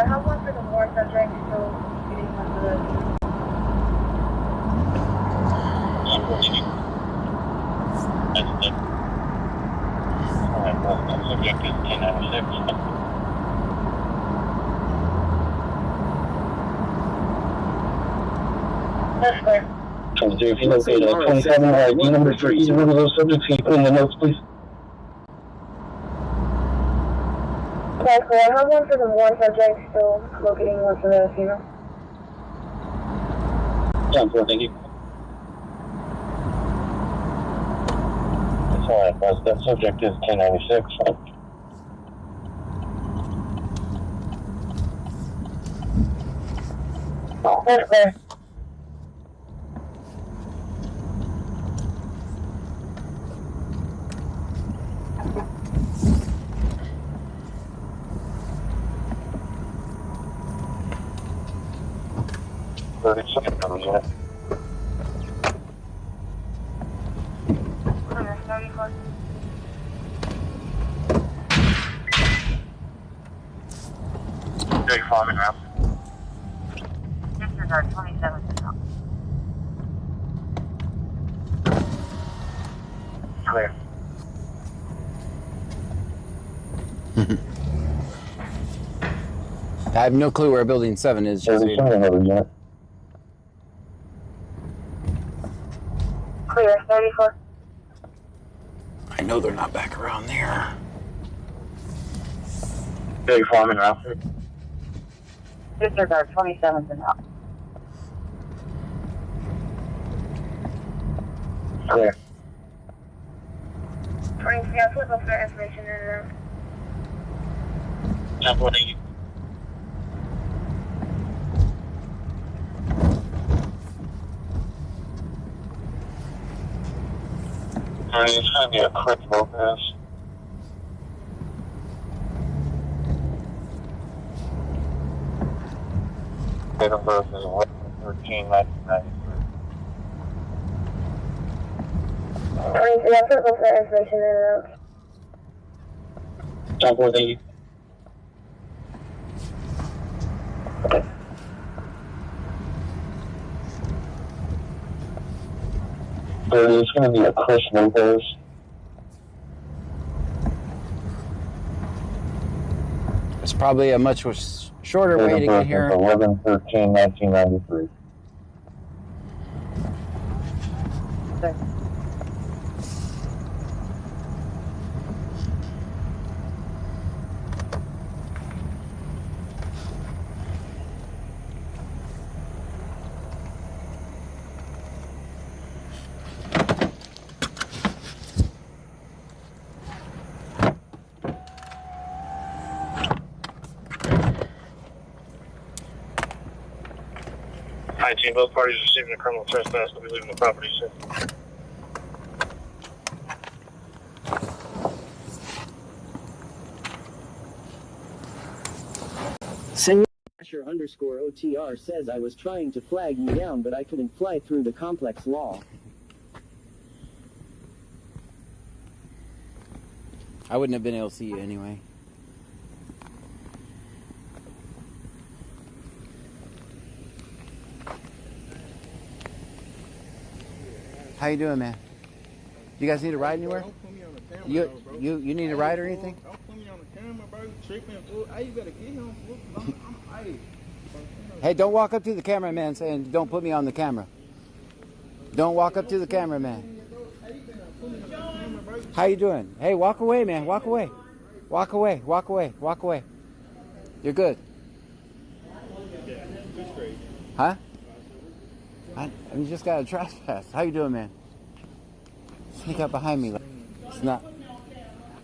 F: How long for the more subject still getting onto the...
C: Subject is 10 out of 6.
E: So if you locate 27 or ID number for either one of those subjects, can you put in the notes, please?
H: Okay, so I have one for the one subject, still locating one for the female.
E: Sounds good, thank you. That's alright, boss. That subject is 1096.
H: That's clear.
C: Big farming route.
D: Disregard 27 to stop.
C: Clear.
A: I have no clue where building 7 is. Just
E: Clear,
H: 34.
A: I know they're not back around there.
C: Big farming route.
D: Disregard 27 to stop.
C: Clear.
H: 23, I'll flip up for information and
C: Jump 180. Alright, it's gonna be a quick Lopez. Date of birth is 11/13/1993.
H: 23, I'll flip up for information and
E: Jump 180. It's going to be a Chris Lopez.
A: It's probably a much shorter way to get here.
E: 11/13/1993.
C: Hi team, both parties receiving a criminal trespass will be leaving the property soon.
B: Senor _OTR says I was trying to flag you down, but I couldn't fly through the complex law.
A: I wouldn't have been able to see you anyway. How you doing, man? You guys need a ride anywhere?
K: Don't put me on the camera, bro.
A: You need a ride or anything?
K: Don't put me on the camera, bro. You tripping, fool. Hey, you better get him, fool.
A: Hey, don't walk up to the cameraman saying, don't put me on the camera. Don't walk up to the cameraman. How you doing? Hey, walk away, man. Walk away. Walk away. Walk away. Walk away. You're good. Huh? I just got a trespass. How you doing, man? Sneak up behind me. It's not.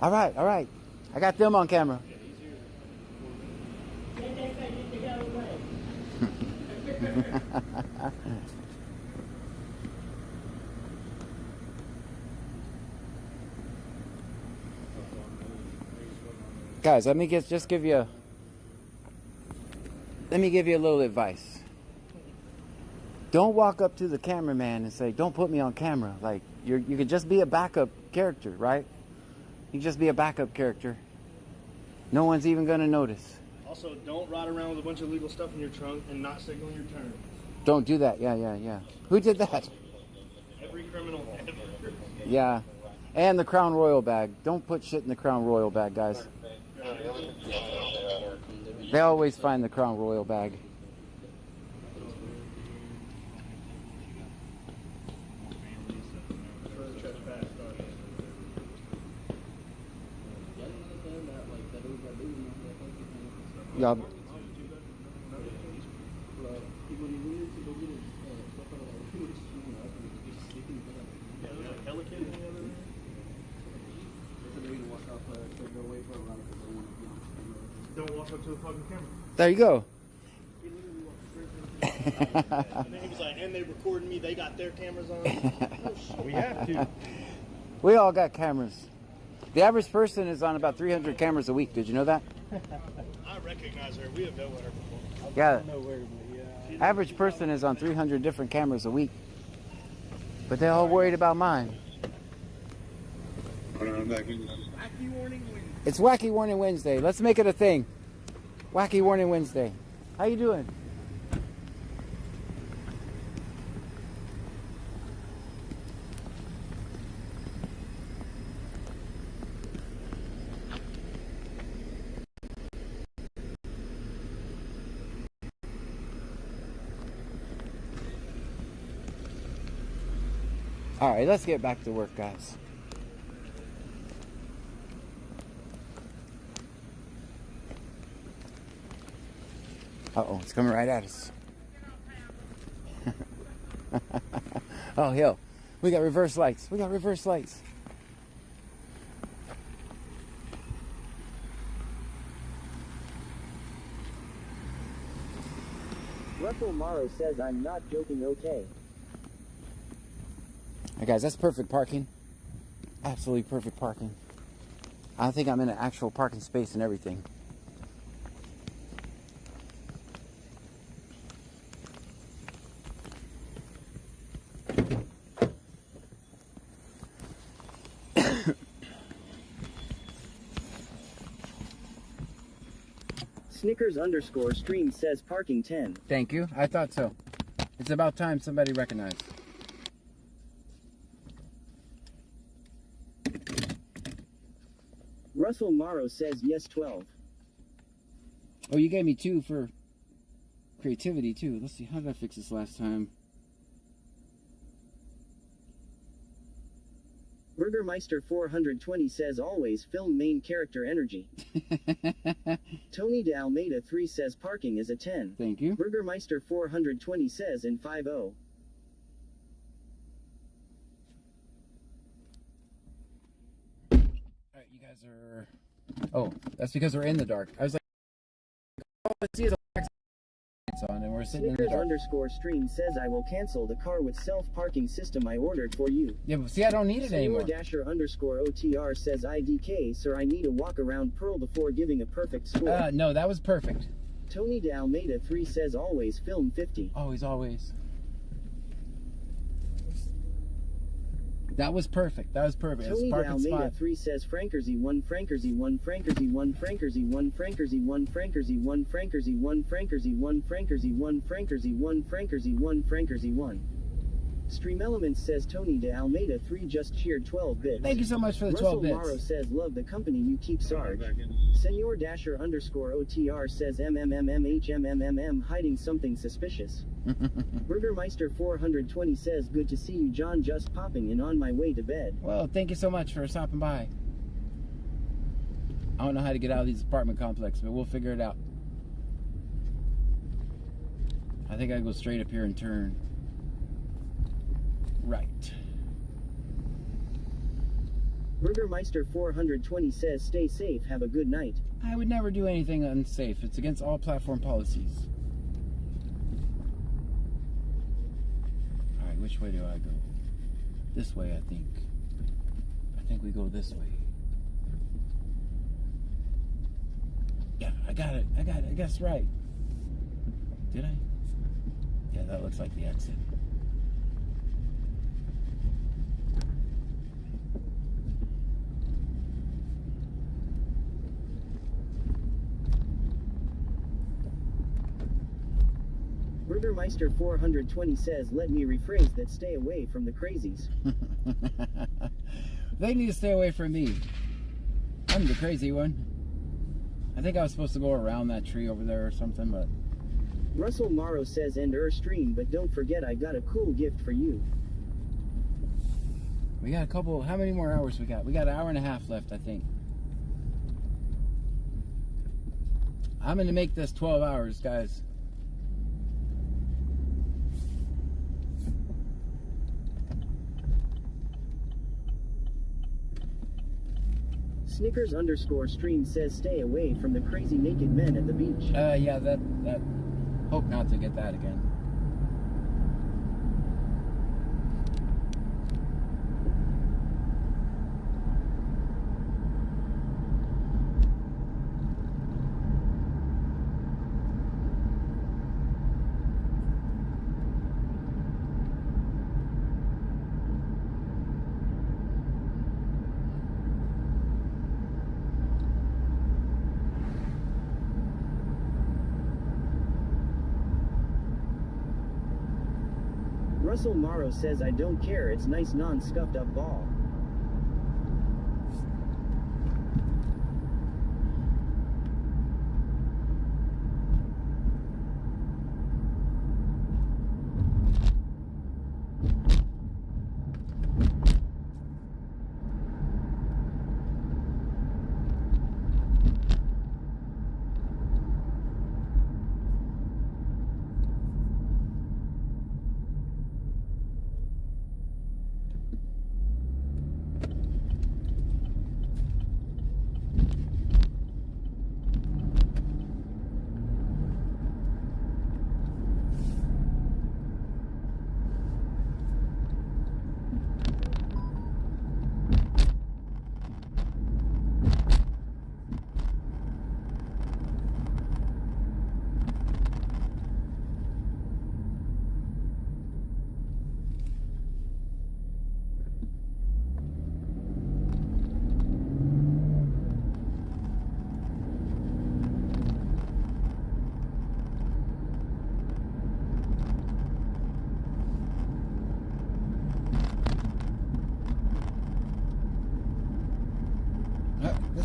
A: All right, all right. I got them on camera. Guys, let me give you a little advice. Don't walk up to the cameraman and say, don't put me on camera. Like, you could just be a backup character, right? You just be a backup character. No one's even going to notice.
K: Also, don't ride around with a bunch of illegal stuff in your trunk and not signal your turn.
A: Don't do that. Yeah. Who did that?
K: Every criminal ever.
A: Yeah. And the Crown Royal bag. Don't put shit in the Crown Royal bag, guys. They always find the Crown Royal bag.
O: Y'all.
K: Don't walk up to the fucking camera.
O: There you go.
K: And then he was like, and they recording me, they got their cameras on. Oh, shit. We have to.
O: We all got cameras. The average person is on about 300 cameras a week. Did you know that?
K: I recognize her. We have known her before.
O: Yeah.
K: Nowhere, but yeah.
O: Average person is on 300 different cameras a week. But they're all worried about mine.
K: Wacky Warning Wednesday.
O: It's Wacky Warning Wednesday. Let's make it a thing. Wacky Warning Wednesday. How you doing? All right, let's get back to work, guys. Uh-oh, it's coming right at us. Oh, hell. We got reverse lights. We got reverse lights.
B: Russell Morrow says I'm not joking, okay?
O: Hey guys, that's perfect parking. Absolutely perfect parking. I think I'm in an actual parking space and everything.
B: Snickers_stream says parking 10.
O: Thank you. I thought so. It's about time somebody recognized.
B: Russell Morrow says yes 12.
O: Oh, you gave me 2 for creativity too. Let's see, how did I fix this last time?
B: Burgermeister 420 says always film main character energy. Tony de Almeida 3 says parking is a 10.
O: Thank you.
B: Burgermeister 420 says in 5-0.
O: Alright, you guys are... Oh, that's because we're in the dark. I was like, all I see is a lights on and we're sitting in the dark.
B: Snickers_stream says I will cancel the car with self-parking system I ordered for you.
O: Yeah, but see, I don't need it anymore.
B: Dasher_OTR says IDK, sir, I need a walk around Pearl before giving a perfect score.
O: No, that was perfect.
B: Tony de Almeida 3 says always film 50.
O: Always, always. That was perfect. That was perfect.
B: Tony de Almeida 3 says Frankersy 1, Frankersy 1, Frankersy 1, Frankersy 1, Frankersy 1, Frankersy 1, Frankersy 1, Frankersy 1, Frankersy 1, Frankersy 1, Frankersy 1, Frankersy 1. Stream Elements says Tony de Almeida 3 just cheered 12 bits.
O: Thank you so much for the 12 bits.
B: Russell Morrow says love the company you keep, Sarge. Senor Dasher_OTR says MMMMHMMMM hiding something suspicious. Burgermeister 420 says good to see you, John, just popping in on my way to bed.
O: Well, thank you so much for stopping by. I don't know how to get out of these apartment complexes, but we'll figure it out. I think I go straight up here and turn right.
B: Burgermeister 420 says stay safe, have a good night.
O: I would never do anything unsafe. It's against all platform policies. Alright, which way do I go? This way, I think. I think we go this way. Yeah, I got it. I guessed right. Did I? Yeah, that looks like the exit.
B: Burgermeister 420 says, let me rephrase that, stay away from the crazies.
O: They need to stay away from me. I'm the crazy one. I think I was supposed to go around that tree over there or something, but...
B: Russell Morrow says end stream, but don't forget I got a cool gift for you.
O: We got a couple... How many more hours we got? We got an hour and a half left, I think. I'm gonna make this 12 hours, guys.
B: Snickers_stream says stay away from the crazy naked men at the beach.
O: Yeah, that hope not to get that again.
B: Russell Morrow says I don't care, it's nice non-scuffed up ball.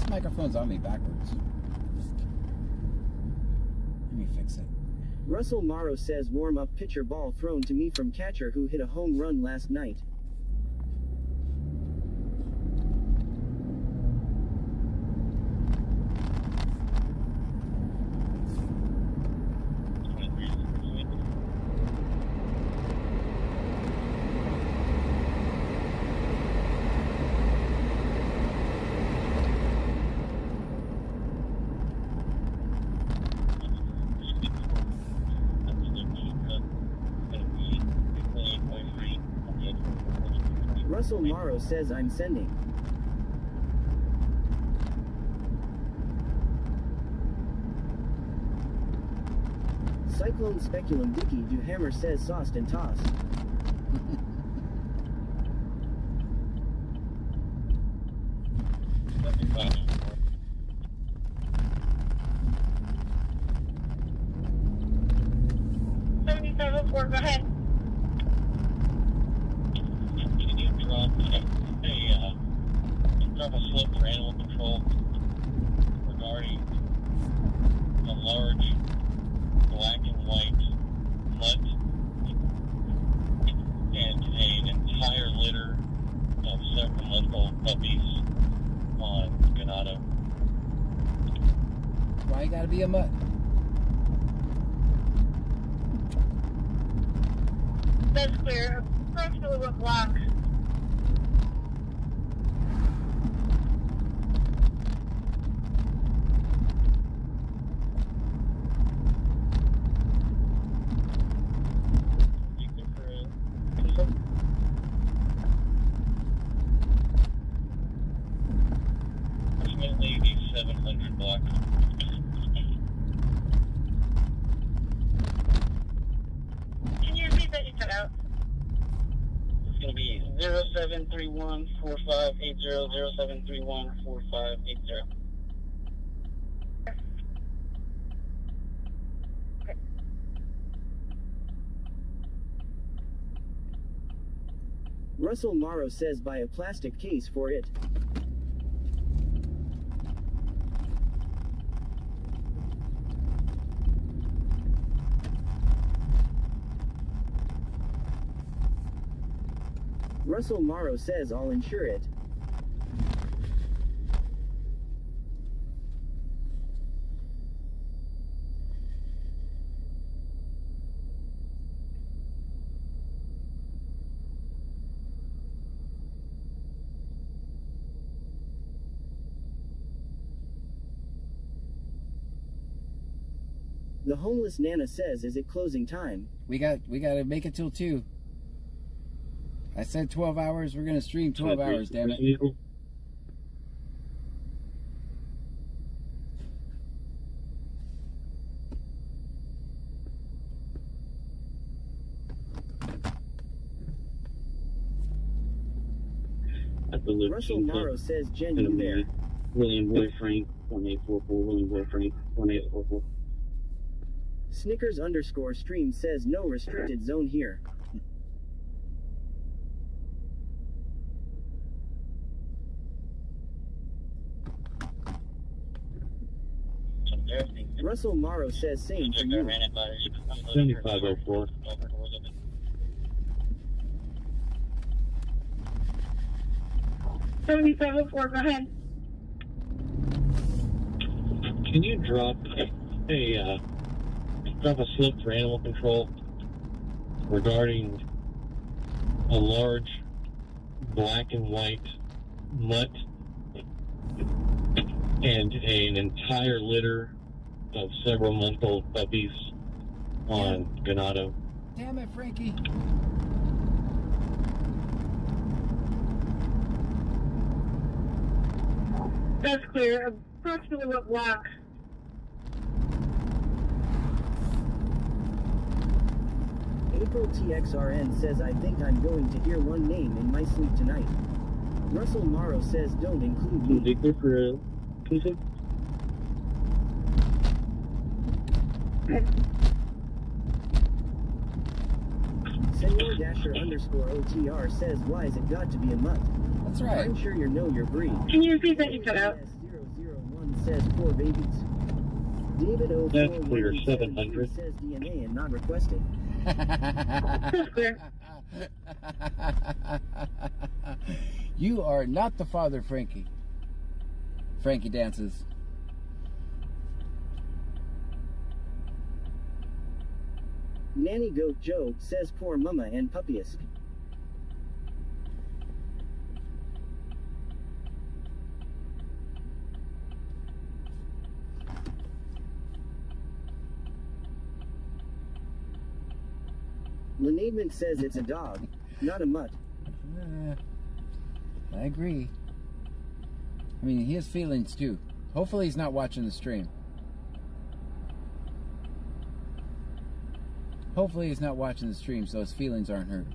O: Microphone's on me backwards. Let me fix it.
B: Russell Morrow says warm-up pitcher ball thrown to me from catcher who hit a home run last night. Russell Morrow says I'm sending. Cyclone Speculum Dicky Du Hammer says sauced and tossed.
F: Go ahead.
C: Drop a slip for animal control regarding a large black and white mutt and an entire litter of several month-old puppies on Ganado.
O: Why you gotta be a mutt?
F: That's clear. Approximately what block?
C: Approximately the 700 block.
F: Can you repeat that? You cut out.
C: It's going to be 0731-4580, 0731-4580.
B: Russell Morrow says buy a plastic case for it. Russell Morrow says I'll insure it. The homeless Nana says, is it closing time?
O: We got to make it till 2. I said 12 hours. We're gonna stream 12 hours. Damn it.
B: Russell Morrow says, Jen, you there?
Q: William Boy Frank 1844. William Boy Frank 1844.
B: Snickers_stream says no restricted zone here. Russell Morrow says same for you.
Q: 7504.
F: 7504, go ahead.
Q: Can you drop a slip for animal control regarding a large black and white mutt and an entire litter of several month-old puppies on Ganado?
O: Damn it, Frankie.
F: That's clear. Approximately what block?
B: April TXRN says, I think I'm going to hear one name in my sleep tonight. Russell Morrow says, don't include me. Senor Dasher_OTR says, why is it got to be a mutt?
O: That's right.
B: I'm sure you know your breed.
F: Can you repeat that you cut out?
B: 001 says, poor babies. David O.
Q: That's clear, 700.
B: Says DNA and not requested.
F: That's clear.
O: You are not the father, Frankie. Frankie dances.
B: Nanny Goat Joe says, poor mama and puppyisk. Lenadement says it's a dog, not a mutt.
O: I agree. I mean, he has feelings too. Hopefully he's not watching the stream. Hopefully he's not watching the stream so his feelings aren't hurt.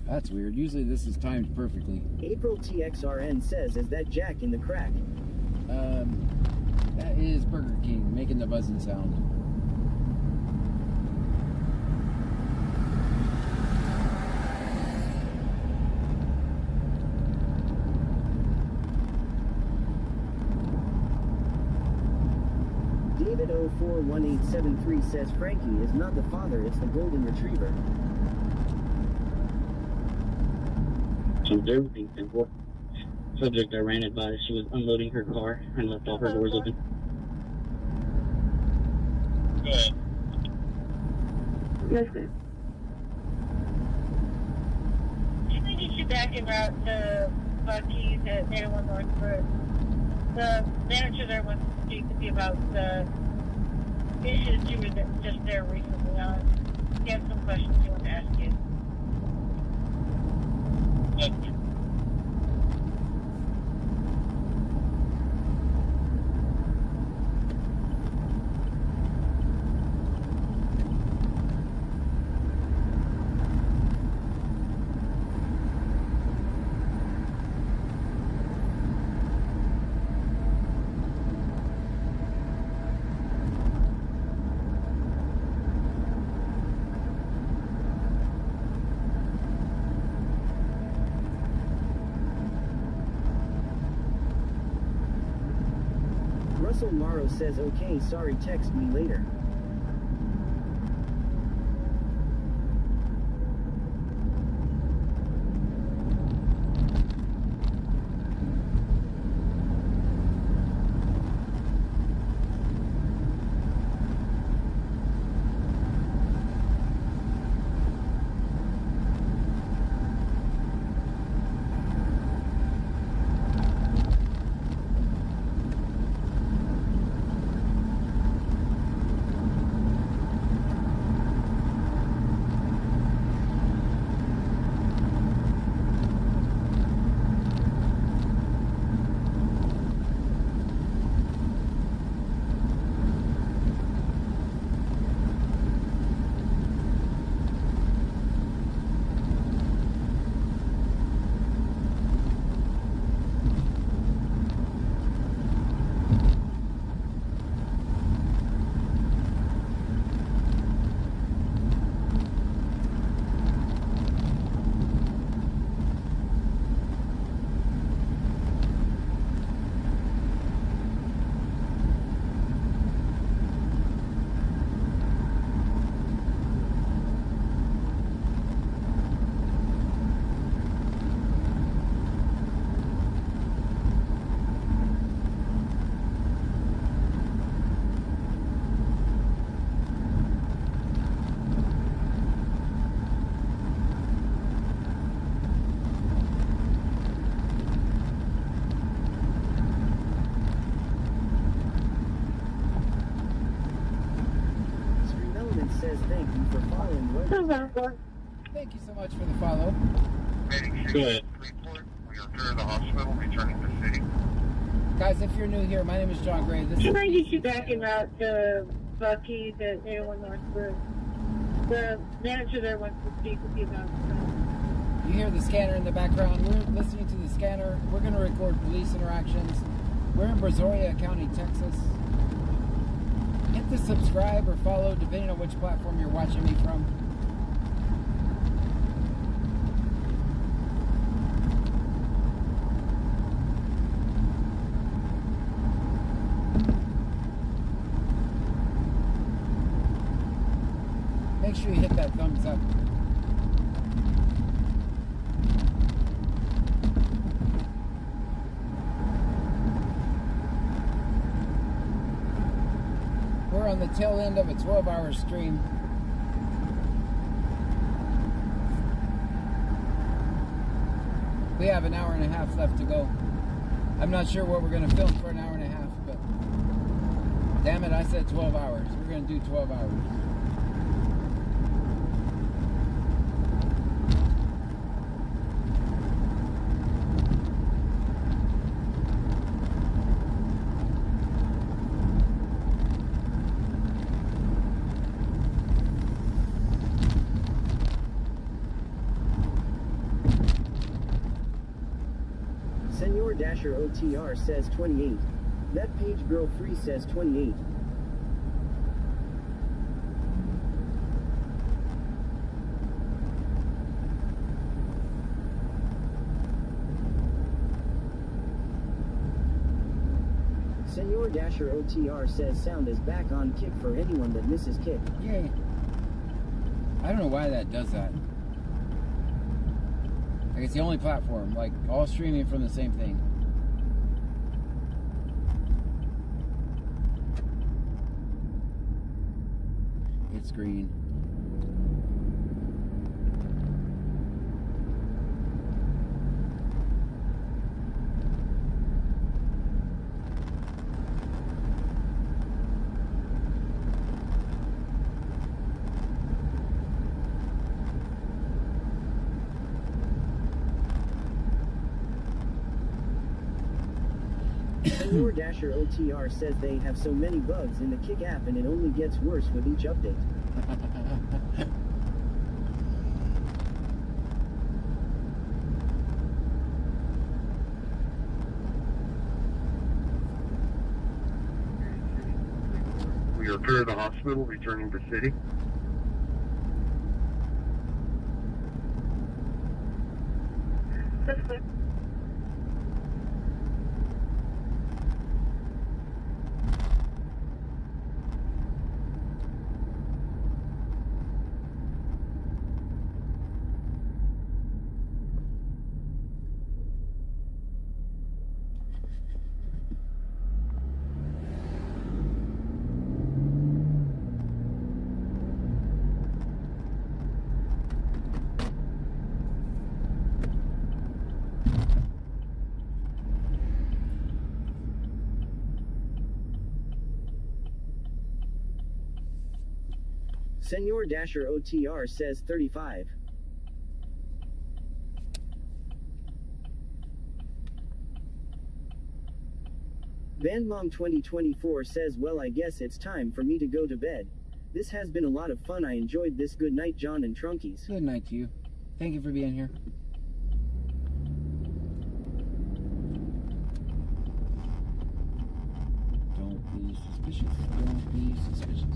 O: That's weird. Usually this is timed perfectly.
B: April TXRN says, is that Jack in the crack?
O: That is Burger King making the buzzing sound.
B: David 041873 says Frankie is not the father, it's the golden retriever.
Q: Everything simple. Subject I ran it by, she was unloading her car and left all her doors open.
C: Good.
F: Yes, sir.
D: Can we get you back en route to Bucky's at 801 Northbrook? The manager there wants to speak with you about the issues you were just there recently on. He had some questions he wanted to ask you.
B: Russell Morrow says, okay, sorry, text me later. says thank you for following Weather.
O: Thank you so much for the follow.
M: Go ahead.
C: We are to the hospital, returning to city.
O: Guys, if you're new here, my name is John Gray. This
F: Can
O: is
F: I get you back in route to Bucky, the 801 Northbrook? The manager there wants to speak with you about stuff.
O: You hear the scanner in the background. We're listening to the scanner. We're going to record police interactions. We're in Brazoria County, Texas. Hit the subscribe or follow, depending on which platform you're watching me from. Make sure you hit that thumbs up. We're on the tail end of a 12-hour stream. We have an hour and a half left to go. I'm not sure what we're going to film for an hour and a half, but damn it, I said 12 hours. We're going to do 12 hours.
B: Senor Dasher OTR says 28. That page girl free says 28. Senor Dasher OTR says sound is back on Kick for anyone that misses Kick.
O: Yay. I don't know why that does that. Like, it's the only platform, like, all streaming from the same thing. It's green.
B: Senor Dasher OTR says they have so many bugs in the Kick app and it only gets worse with each update.
C: We are to the hospital, returning to city.
F: That's clear.
B: Senor Dasher OTR says 35. Bandmom 2024 says, well, I guess it's time for me to go to bed. This has been a lot of fun. I enjoyed this. Good night, John and Trunkies.
O: Good night to you. Thank you for being here. Don't be suspicious. Don't be suspicious.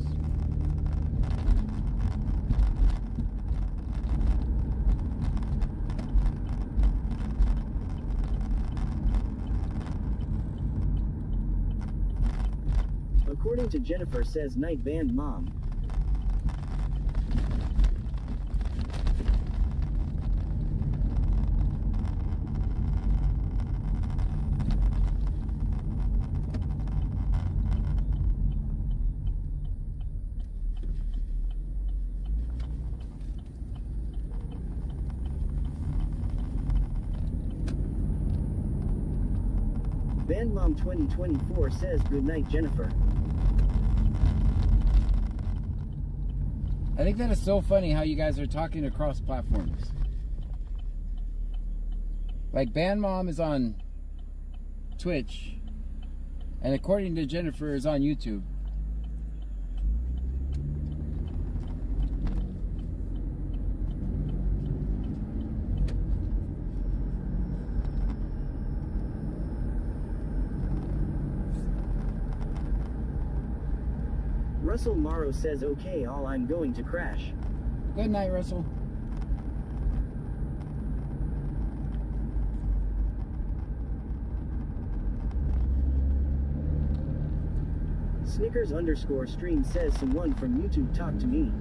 B: According to Jennifer says night band mom. Bandmom 2024 says good night, Jennifer.
O: I think that is so funny how you guys are talking across platforms. Like Band Mom is on Twitch, and according to Jennifer is on YouTube.
B: Russell Morrow says, okay, all I'm going to crash.
O: Good night, Russell.
B: Snickers_stream says, someone from YouTube talk to me.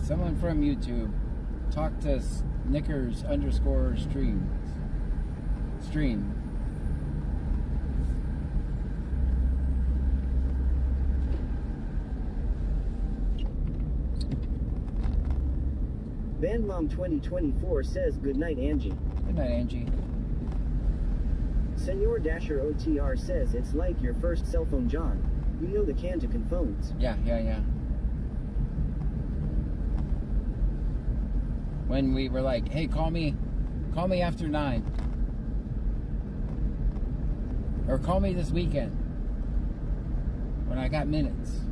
O: Someone from YouTube talk to Snickers_stream.
B: Bandmom 2024 says, good night, Angie.
O: Good night, Angie.
B: Senor Dasher OTR says, it's like your first cell phone, John. You know the Cantican phones.
O: Yeah. When we were like, hey, call me after 9. Or call me this weekend. When I got minutes.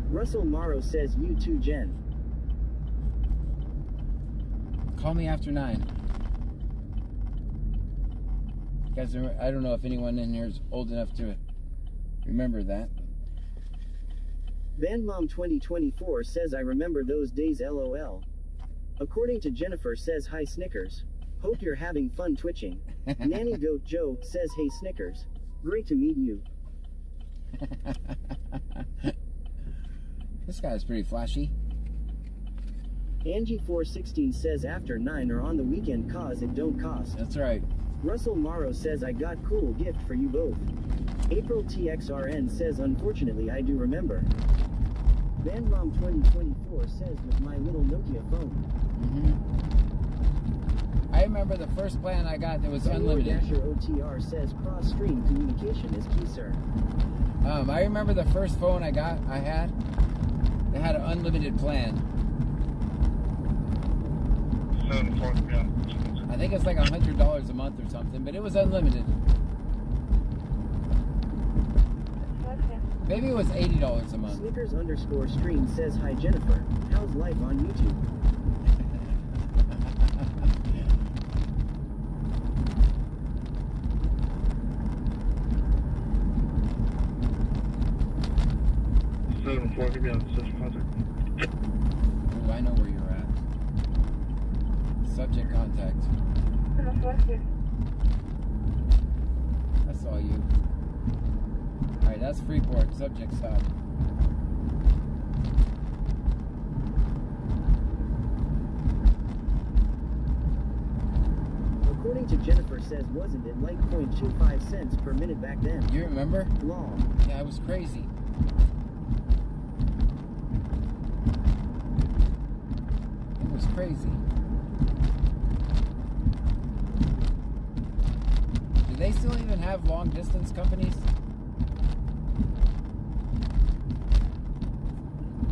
B: Russell Morrow says, you too, Jen.
O: Call me after 9. You guys, I don't know if anyone in here is old enough to remember that.
B: Bandmom 2024 says, I remember those days, LOL. According to Jennifer says, hi Snickers. Hope you're having fun twitching. Nanny Goat Joe says, hey Snickers. Great to meet you.
O: This guy's pretty flashy.
B: Angie416 says, after 9 or on the weekend cause it don't cost.
O: That's right.
B: Russell Morrow says, I got cool gift for you both. April TXRN says, unfortunately I do remember. Bandmom 2024 says, with my little Nokia phone.
O: I remember the first plan I got that was unlimited.
B: Dasher OTR says, cross-stream communication is key, sir.
O: I remember the first phone I had, they had an unlimited plan. I think it's like $100 a month or something, but it was unlimited. Maybe it was $80 a month.
B: Snickers_stream says, hi Jennifer, how's life on YouTube?
O: Ooh, I know where you're at. Subject contact. I saw you. Alright, that's Freeport. Subject stop.
B: According to Jennifer says, wasn't it like 0.25 cents per minute back then?
O: You remember?
B: Long.
O: Yeah, it was crazy. It was crazy. Do they still even have long distance companies?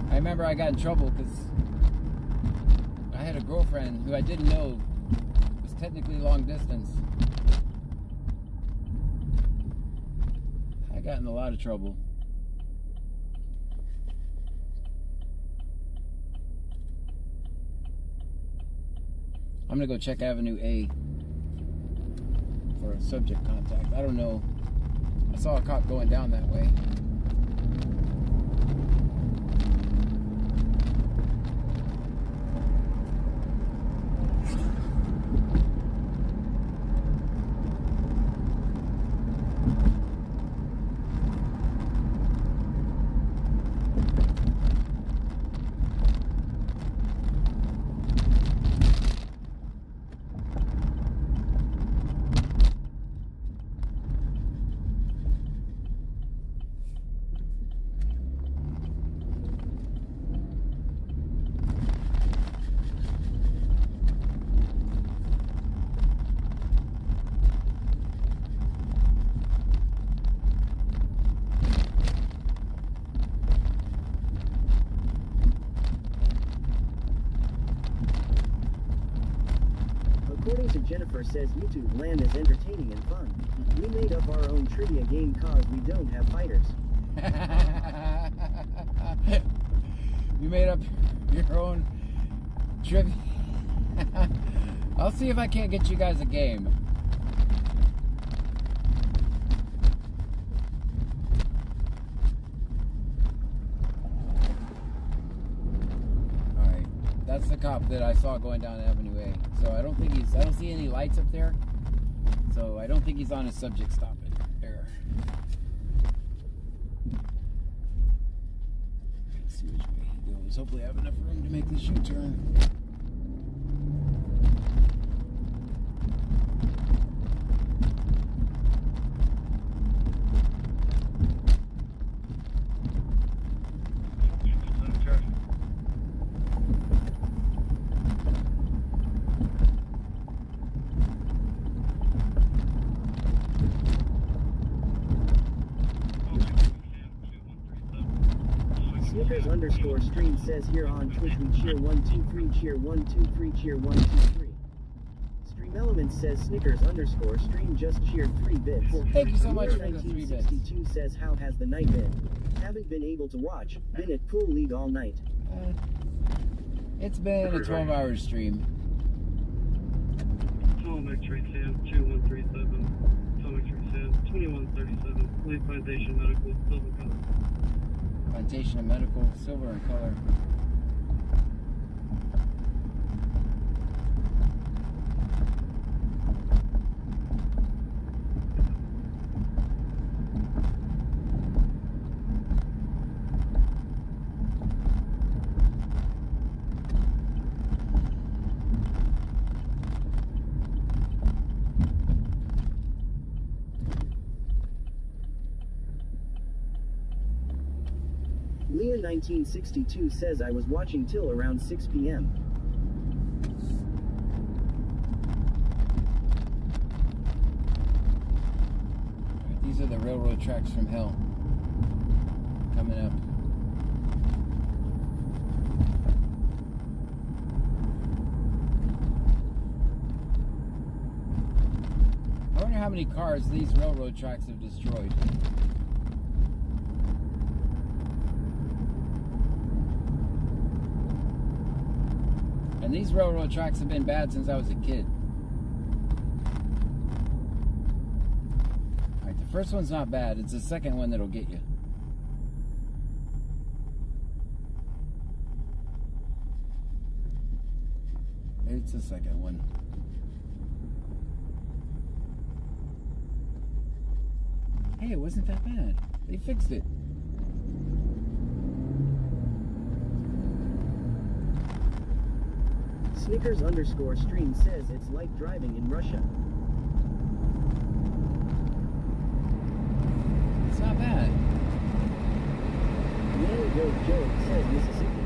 O: I remember I got in trouble because I had a girlfriend who I didn't know was technically long distance. I got in a lot of trouble. I'm gonna go check Avenue A for a subject contact. I don't know. I saw a cop going down that way.
B: According to Jennifer says YouTube land is entertaining and fun. We made up our own trivia game cause we don't have fighters.
O: You made up your own trivia. I'll see if I can't get you guys a game. Alright, that's the cop that I saw going down Avenue A. So I don't see any lights up there. So I don't think he's on a subject stop there. Let's see which way he goes. Hopefully I have enough room to make this U-turn.
B: Stream says here on Twitch we cheer 123 cheer 123 cheer 123. Stream Elements says Snickers_stream just cheered 3 bits.
O: Thank you so much for the 3 bits.
B: 1962 says how has the night been? Haven't been able to watch. Been at Pool League all night.
O: It's been a 12-hour stream.
C: Tom X-Ray Sam 2137. Tom X-Ray Sam 2137. Lake Plantation Medical Silver Color.
O: Plantation and Medical, silver in color.
B: Leah 1962 says I was watching till around 6 p.m.
O: These are the railroad tracks from hell. Coming up. I wonder how many cars these railroad tracks have destroyed. And these railroad tracks have been bad since I was a kid. Alright, the first one's not bad. It's the second one that'll get you. It's the second one. Hey, it wasn't that bad. They fixed it.
B: Snickers_stream says it's like driving in Russia.
O: It's not bad.
B: Nanny Goat Joe says Mississippi.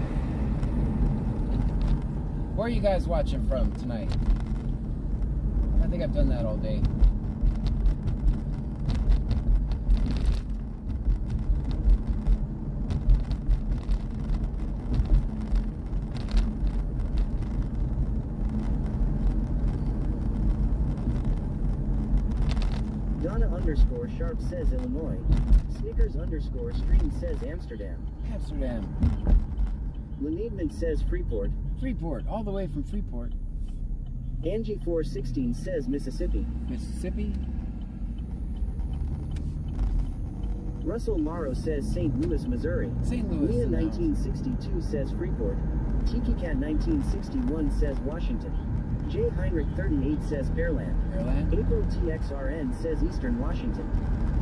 O: Where are you guys watching from tonight? I think I've done that all day.
B: Donna_Sharp says Illinois. Snickers_stream says Amsterdam.
O: Amsterdam.
B: Leneedman says Freeport.
O: Freeport, all the way from Freeport.
B: Angie416 says Mississippi.
O: Mississippi.
B: Russell Morrow says St. Louis, Missouri.
O: St. Louis.
B: Leah 1962 says Freeport. TikiCat 1961 says Washington. J. Heinrich 38 says Pearland. April TXRN says Eastern Washington.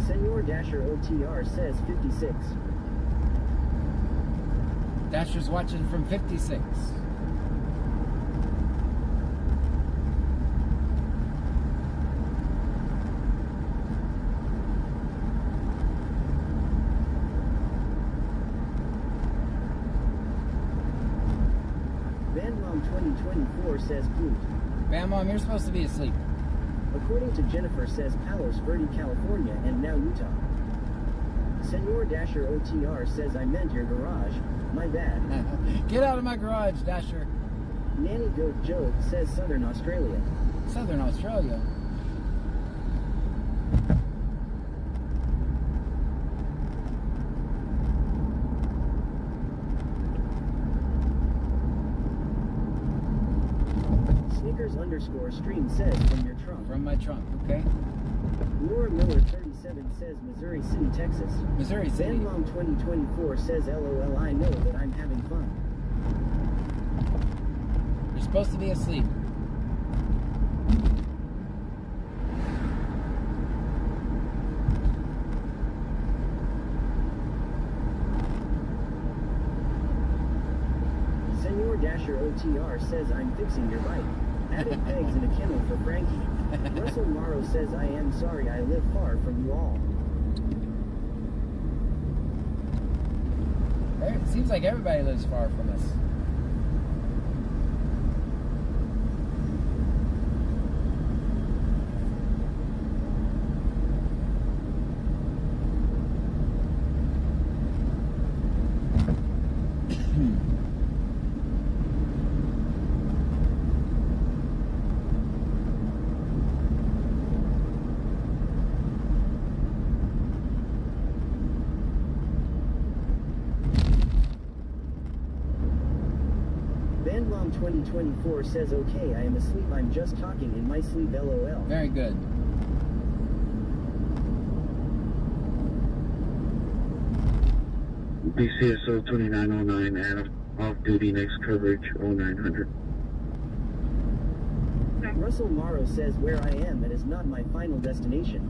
B: Senor Dasher OTR says 56.
O: Dasher's watching from 56.
B: Van Mom 2024 says Clute.
O: Bam Mom, you're supposed to be asleep.
B: According to Jennifer says Palos Verde, California, and now Utah. Senor Dasher OTR says I meant your garage. My bad.
O: Get out of my garage, Dasher.
B: Nanny Goat Joe says Southern Australia.
O: Southern Australia.
B: Snickers_stream says from your trunk.
O: From my trunk, okay.
B: Laura Miller 37 says Missouri City, Texas.
O: Missouri City.
B: Ben Long 2024 says LOL, I know that I'm having fun.
O: You're supposed to be asleep.
B: Senor Dasher OTR says I'm fixing your bike. Added pegs in a kennel for Frankie. Russell Morrow says I am sorry I live far from you all.
O: It seems like everybody lives far from us.
B: Ben Long 2024 says okay, I am asleep, I'm just talking in my sleep, LOL.
O: Very good.
Q: BCSO 2909 and off-duty next coverage 0900.
B: Russell Morrow says where I am, it is not my final destination.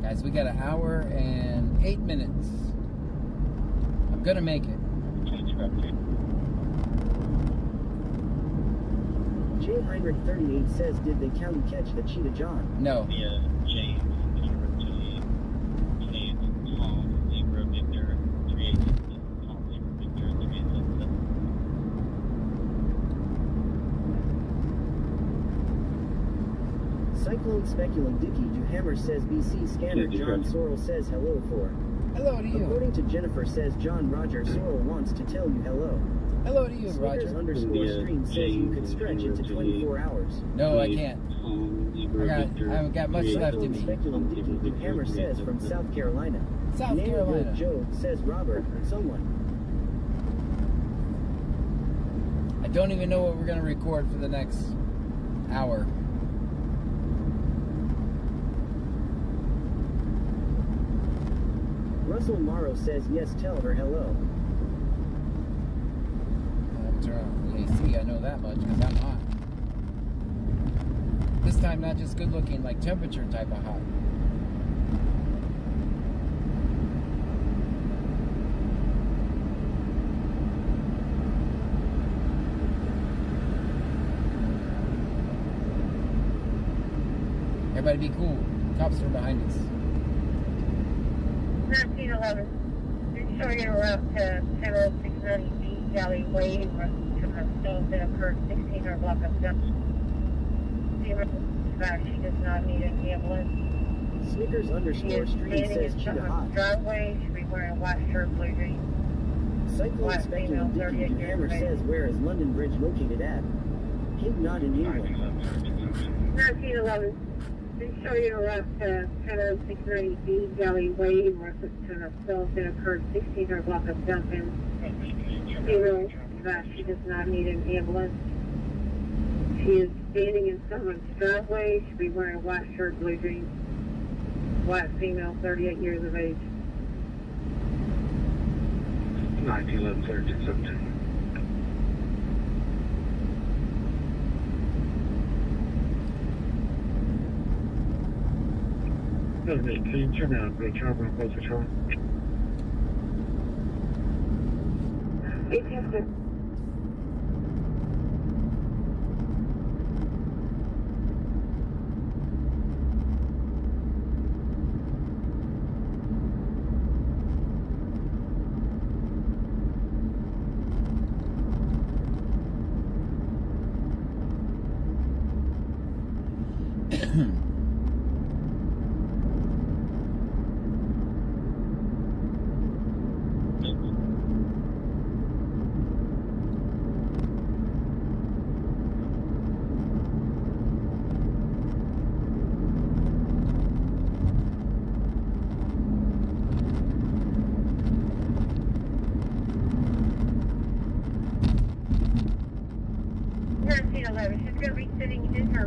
O: Guys, we got an hour and 8 minutes. I'm gonna make it.
B: J. Heinrich 38 says, did the county catch the Cheetah John?
O: No.
C: James, Tom, Zebra, Victor, 38, Tom, Zebra, Victor, 3877.
B: Cyclone Speculum Dicky Duhammer says BC Scanner. John Sorrell says hello for.
O: Hello to you.
B: According to Jennifer says John Roger Sorrel wants to tell you hello.
O: Hello to you, Roger.
B: Snickers_stream says you could stretch it to 24 hours.
O: No, I can't. I haven't got much left in me.
B: Speculum Dicky Duhammer says from South Carolina.
O: South
B: Name
O: Carolina.
B: Joe says Robert, someone.
O: I don't even know what we're gonna record for the next hour.
B: Russell Morrow says yes, tell her hello.
O: Turn on the AC, I know that much because I'm hot. This time not just good looking, like temperature type of hot. Everybody be cool. Cops are behind us.
F: 1911. Show your route to 10690B Galley Way, stones that occurred 1600 block of steps. She does not need an ambulance.
B: Snickers_stream says Cheetah Hot.
F: Driveway, should be wearing a white shirt, blue jeans.
B: Cyclone Speculum Dicky Duhammer says where is London Bridge located at? Hint not in England.
F: 1911. Show your route to 10690B Galley Way, to the stones that occurred 1600 block of Duncan. She does not need an ambulance. She is standing in someone's driveway. Should be wearing a white shirt, blue jeans. White female, 38 years of age.
Q: 1911 3617. Okay, can you turn out the Charlie close to Charlie?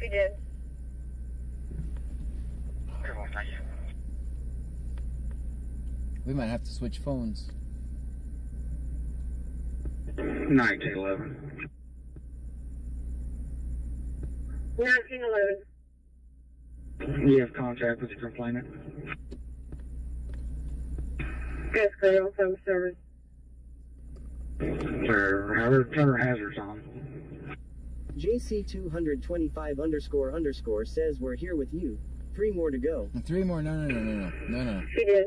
F: She did.
O: We might have to switch phones.
L: 1911.
F: 1911.
L: You have contact with the complainant?
F: Yes, clear. Phone service.
L: Turn hazards on.
B: JC225__ says we're here with you. 3 more to go.
O: 3 more? No.
F: She did.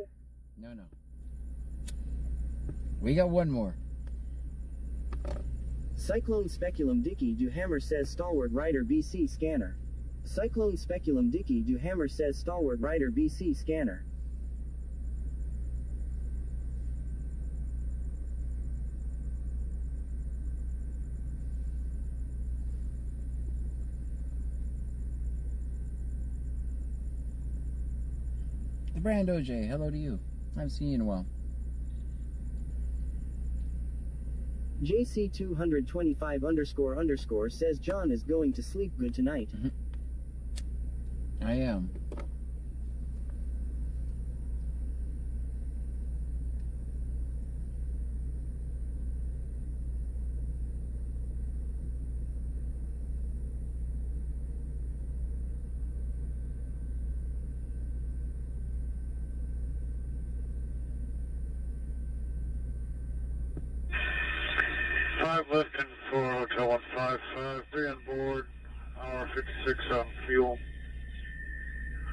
O: No. We got 1 more.
B: Cyclone Speculum Dicky do Hammer says Stalwart Rider BC scanner. Cyclone Speculum Dicky do Hammer says Stalwart Rider BC scanner.
O: The Brand OJ, hello to you. I haven't seen you in a while.
B: JC225__ says John is going to sleep good tonight.
O: I am.
M: Lifting for Hotel 155, 3 on board, hour 56 on fuel,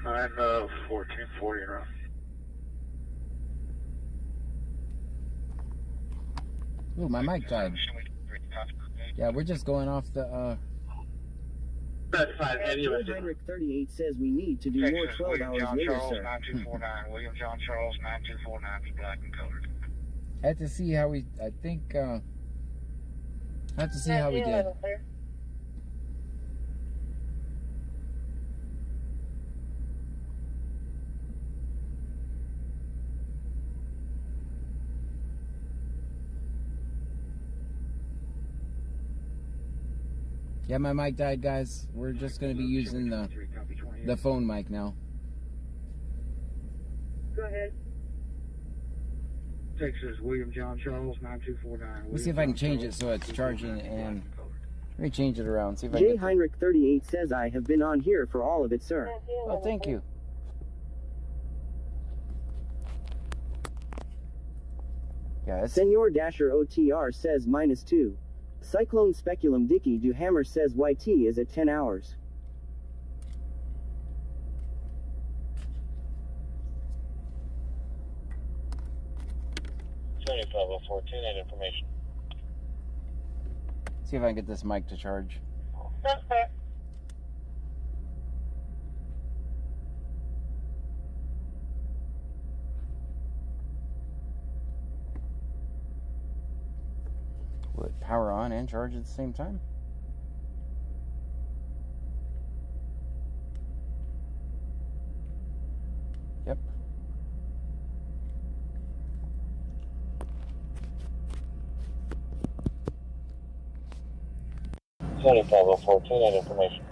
M: and 1440 around.
O: Ooh, my mic died. Yeah, we're just going off the,
B: That's fine. Heinrich 38 says we need to do more 12 hours later,
C: Charles,
B: sir.
C: 9249, William John Charles, 9249, be black and colored.
O: I had to see how we, I think, I have to see how we did. Yeah, my mic died, guys. We're just going to be using the phone mic now.
F: Go ahead.
L: Texas, William John Charles, 9249.
O: Let's see if I can change it so it's charging, and let me change it around. See if I
B: J.
O: can.
B: Heinrich 38 says I have been on here for all of it, sir.
O: Oh, thank you. Yes.
B: Senor Dasher OTR says -2. Cyclone Speculum Dicky do Hammer says YT is at 10 hours.
C: That information.
O: See if I can get this mic to charge.
F: That's fair.
O: Will it power on and charge at the same time? Yep.
C: that information.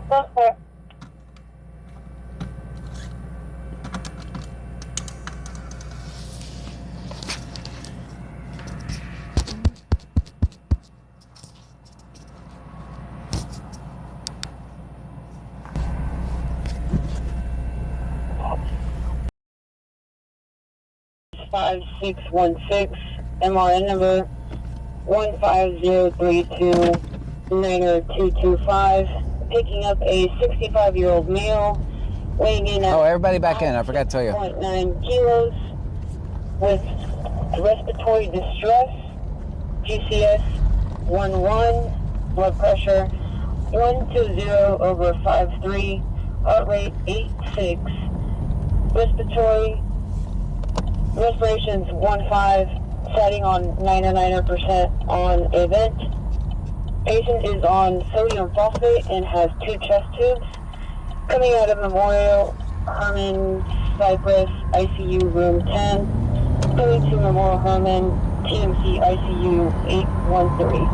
F: That's fair. MRN number 15032-90225, picking up a 65-year-old male weighing in at
O: everybody back in. I forgot to tell you.
F: 0.9 kilos with respiratory distress, GCS 11, blood pressure 120/53, heart rate 86, respirations 15, setting on 99% on event. Patient is on sodium phosphate and has 2 chest tubes. Coming out of Memorial Hermann Cypress ICU room 10. Going to Memorial Hermann TMC ICU 813.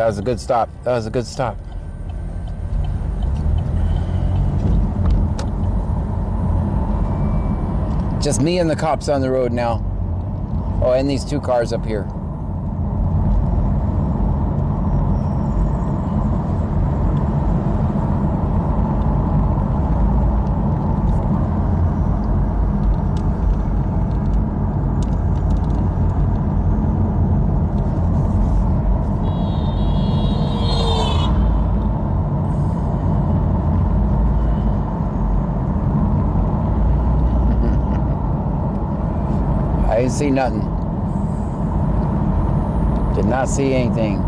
A: That was a good stop. That was a good stop. Just me and the cops on the road now. Oh, and these two cars up here. I didn't see nothing. Did not see anything.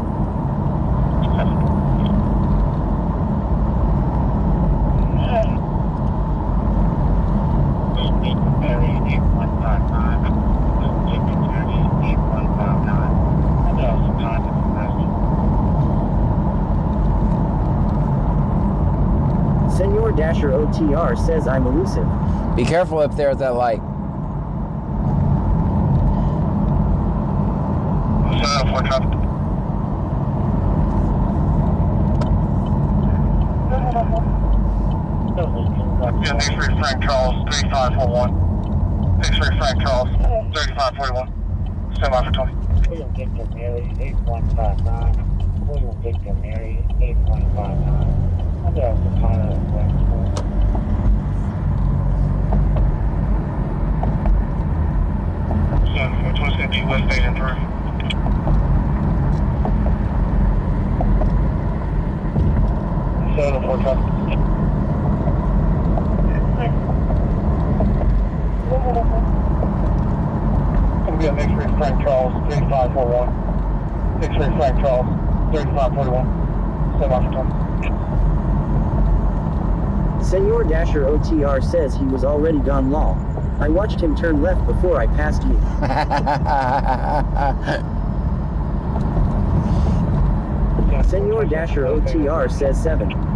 B: Senor Dasher OTR says I'm elusive.
A: Be careful up there at that light.
C: Yeah, X-ray Frank Charles, 3541. X-ray Frank Charles, 3541. Stand by for 20.
E: William Victor Mary, 8159. William Victor Mary, 8159. I'm there for Connor and Westport.
C: So, which one's going to be West Station 3? For traffic. Going to be an X-ray Frank Charles, 3541. X-ray Frank Charles, 3541. Stand by for 20.
B: Senor Dasher OTR says he was already gone long. I watched him turn left before I passed you. Senor Dasher OTR says 7.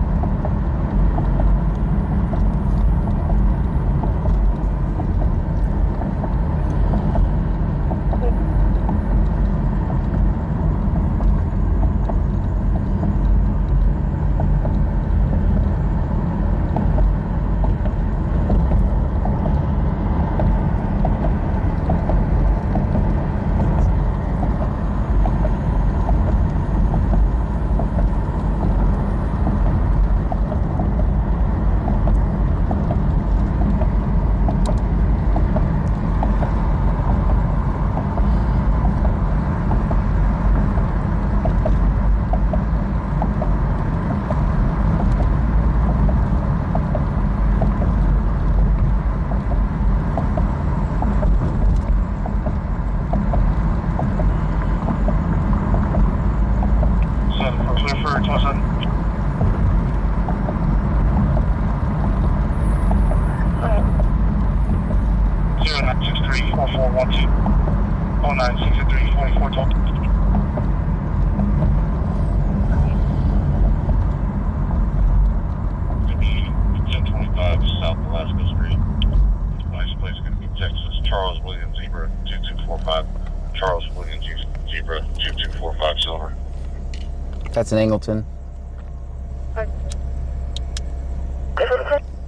A: That's in Angleton.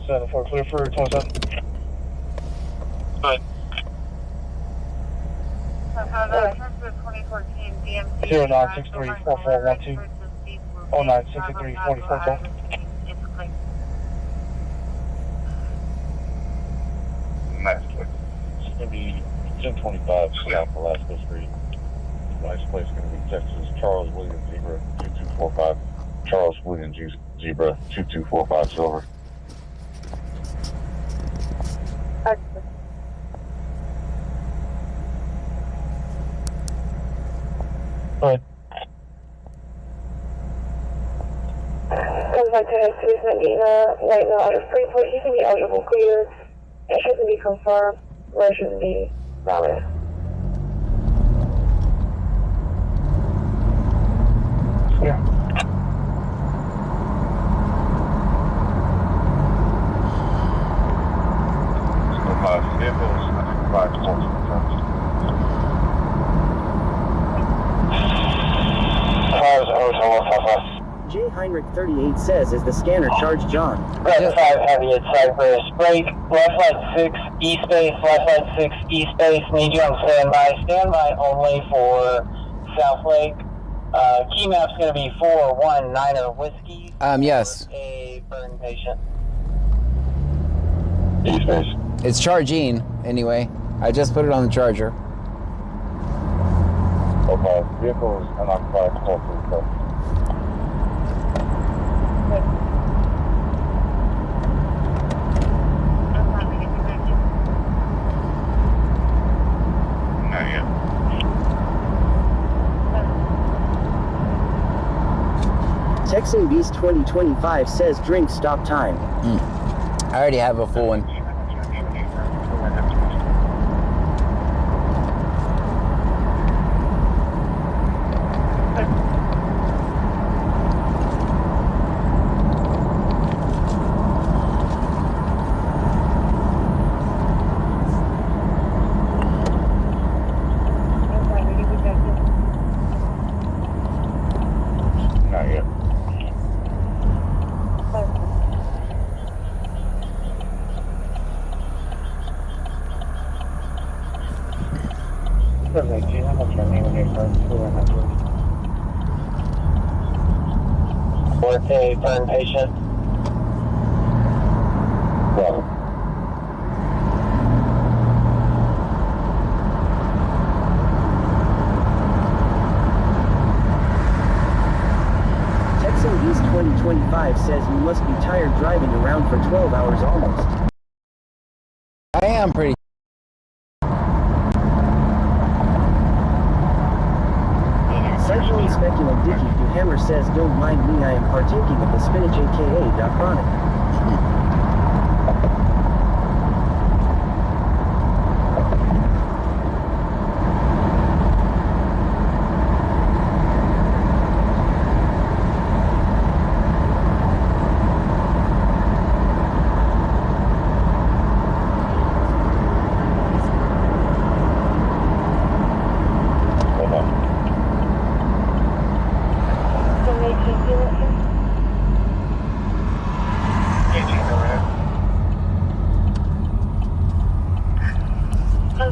C: 7-4, clear for 27. Good. 0963 4412. 0963 4412. Nice. It's going to be 1025 South Alaska Street. Nice place going to be Texas. Charles Williams Zebra 2245. Charles Williams Zebra 2245 Silver. Right.
F: Comes back to Susan Medina, right now out of Freeport. You can be eligible clear. It shouldn't be confirmed, or it shouldn't be valid.
C: Yeah. Vehicles, 5 to 14 Cars,
B: J. Heinrich 38 says, is the scanner charged, John?
E: Red 5 heavy at Cypress. Break, left light 6, east space, left light 6, east space. Need you on standby. Standby only for South Lake. Key map's going to be 419er Whiskey.
A: Yes.
E: A burn patient.
M: East space.
A: It's charging, anyway. I just put it on the charger.
M: Okay, vehicles unoccupied, call through.
C: Not yet.
B: Texan Beast 2025 says, drink stop time.
A: I already have a full one.
M: Not yet.
E: Forte burn patient.
M: Well,
B: Texan Beast 2025 says you must be tired driving around for 12 hours almost.
A: I am pretty.
B: Central Speculum Dicky Hammer says, don't mind me, I am partaking of the spinach aka Dochronic.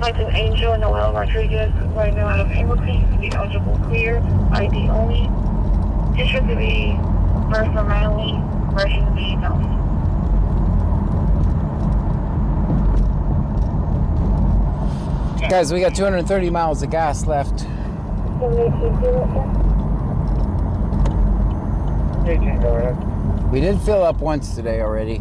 D: Like an Angel Noel Rodriguez right now out of Angleton to be eligible clear, ID only. Issue to be first or manually, version B no.
A: Guys, we got 230 miles of gas left. We did fill up once today already.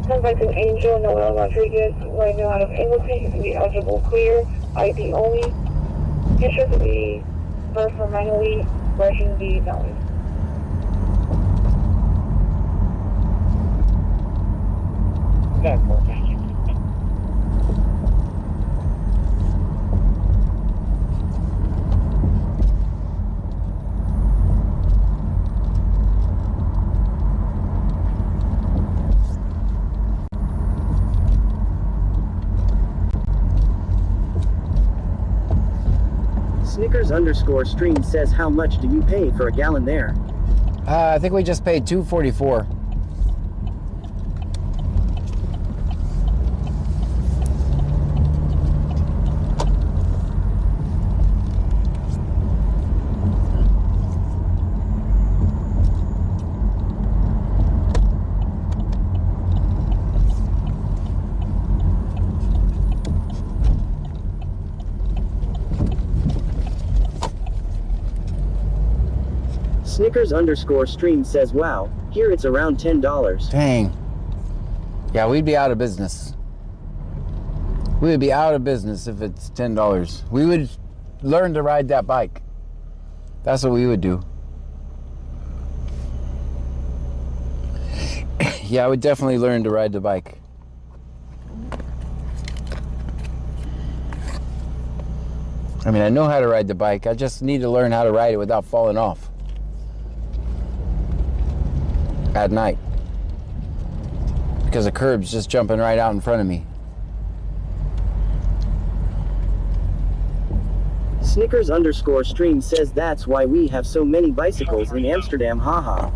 D: Sounds like an Angel Noel Rodriguez right now out of Angleton to be eligible clear, ID only. Issue to be first or manually, version B no.
B: Snickers underscore stream says, how much do you pay for a gallon there?
A: I think we just paid $2.44.
B: Snickers underscore stream says, wow, here it's around $10.
A: Dang. Yeah, we'd be out of business. We would be out of business if it's $10. We would learn to ride that bike. That's what we would do. Yeah, I would definitely learn to ride the bike. I mean, I know how to ride the bike. I just need to learn how to ride it without falling off at night, because the curb's just jumping right out in front of me.
B: Snickers_stream says that's why we have so many bicycles in Amsterdam, haha.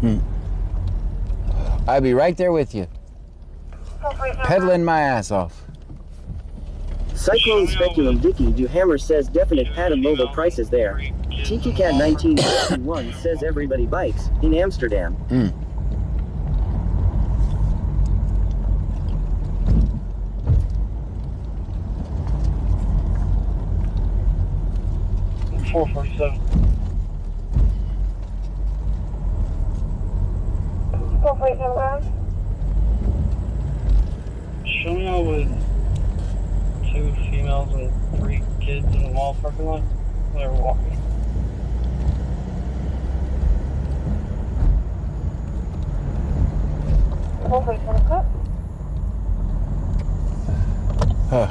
A: I'll be right there with you. Pedaling my ass off.
B: Cyclone Speculum Dicky Do Hammer says definite Pata Mobile prices there. Tiki Cat 1961 says everybody bikes in Amsterdam.
E: 447.
F: 447.
E: Show me out with 2 females and 3 kids in the mall parking lot. They're walking.
A: Huh.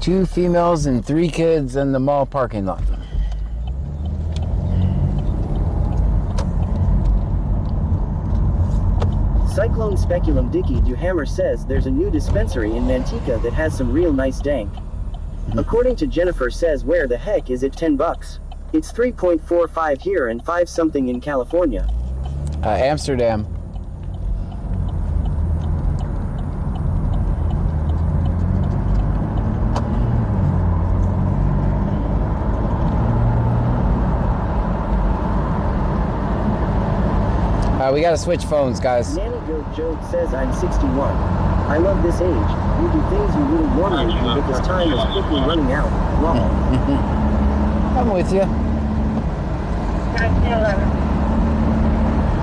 A: 2 females and 3 kids in the mall parking lot.
B: Cyclone Speculum Dicky Do Hammer says there's a new dispensary in Manteca that has some real nice dank. According to Jennifer says where the heck is it $10? It's 3.45 here and 5 something in California.
A: Amsterdam. We gotta switch phones, guys.
B: Nanny Goat Joke says I'm 61. I love this age. You do things you wouldn't normally do because time is quickly running out. Lol.
A: I'm with you.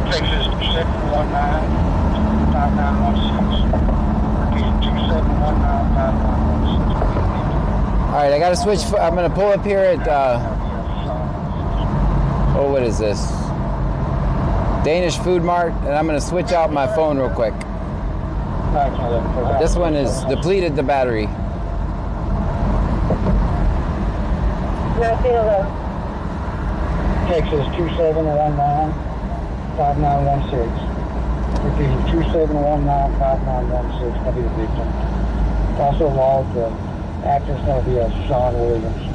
E: Texas 2719-5916. Repeat 2719-5916.
A: All right, I gotta switch. I'm gonna pull up here at. Oh, what is this? Danish Food Mart, and I'm going to switch out my phone real quick. This one is depleted the battery.
E: Texas 2719-5916. Repeating 2719-5916. That'll be the victim. Also logged the actor's going to be a Sean Williams.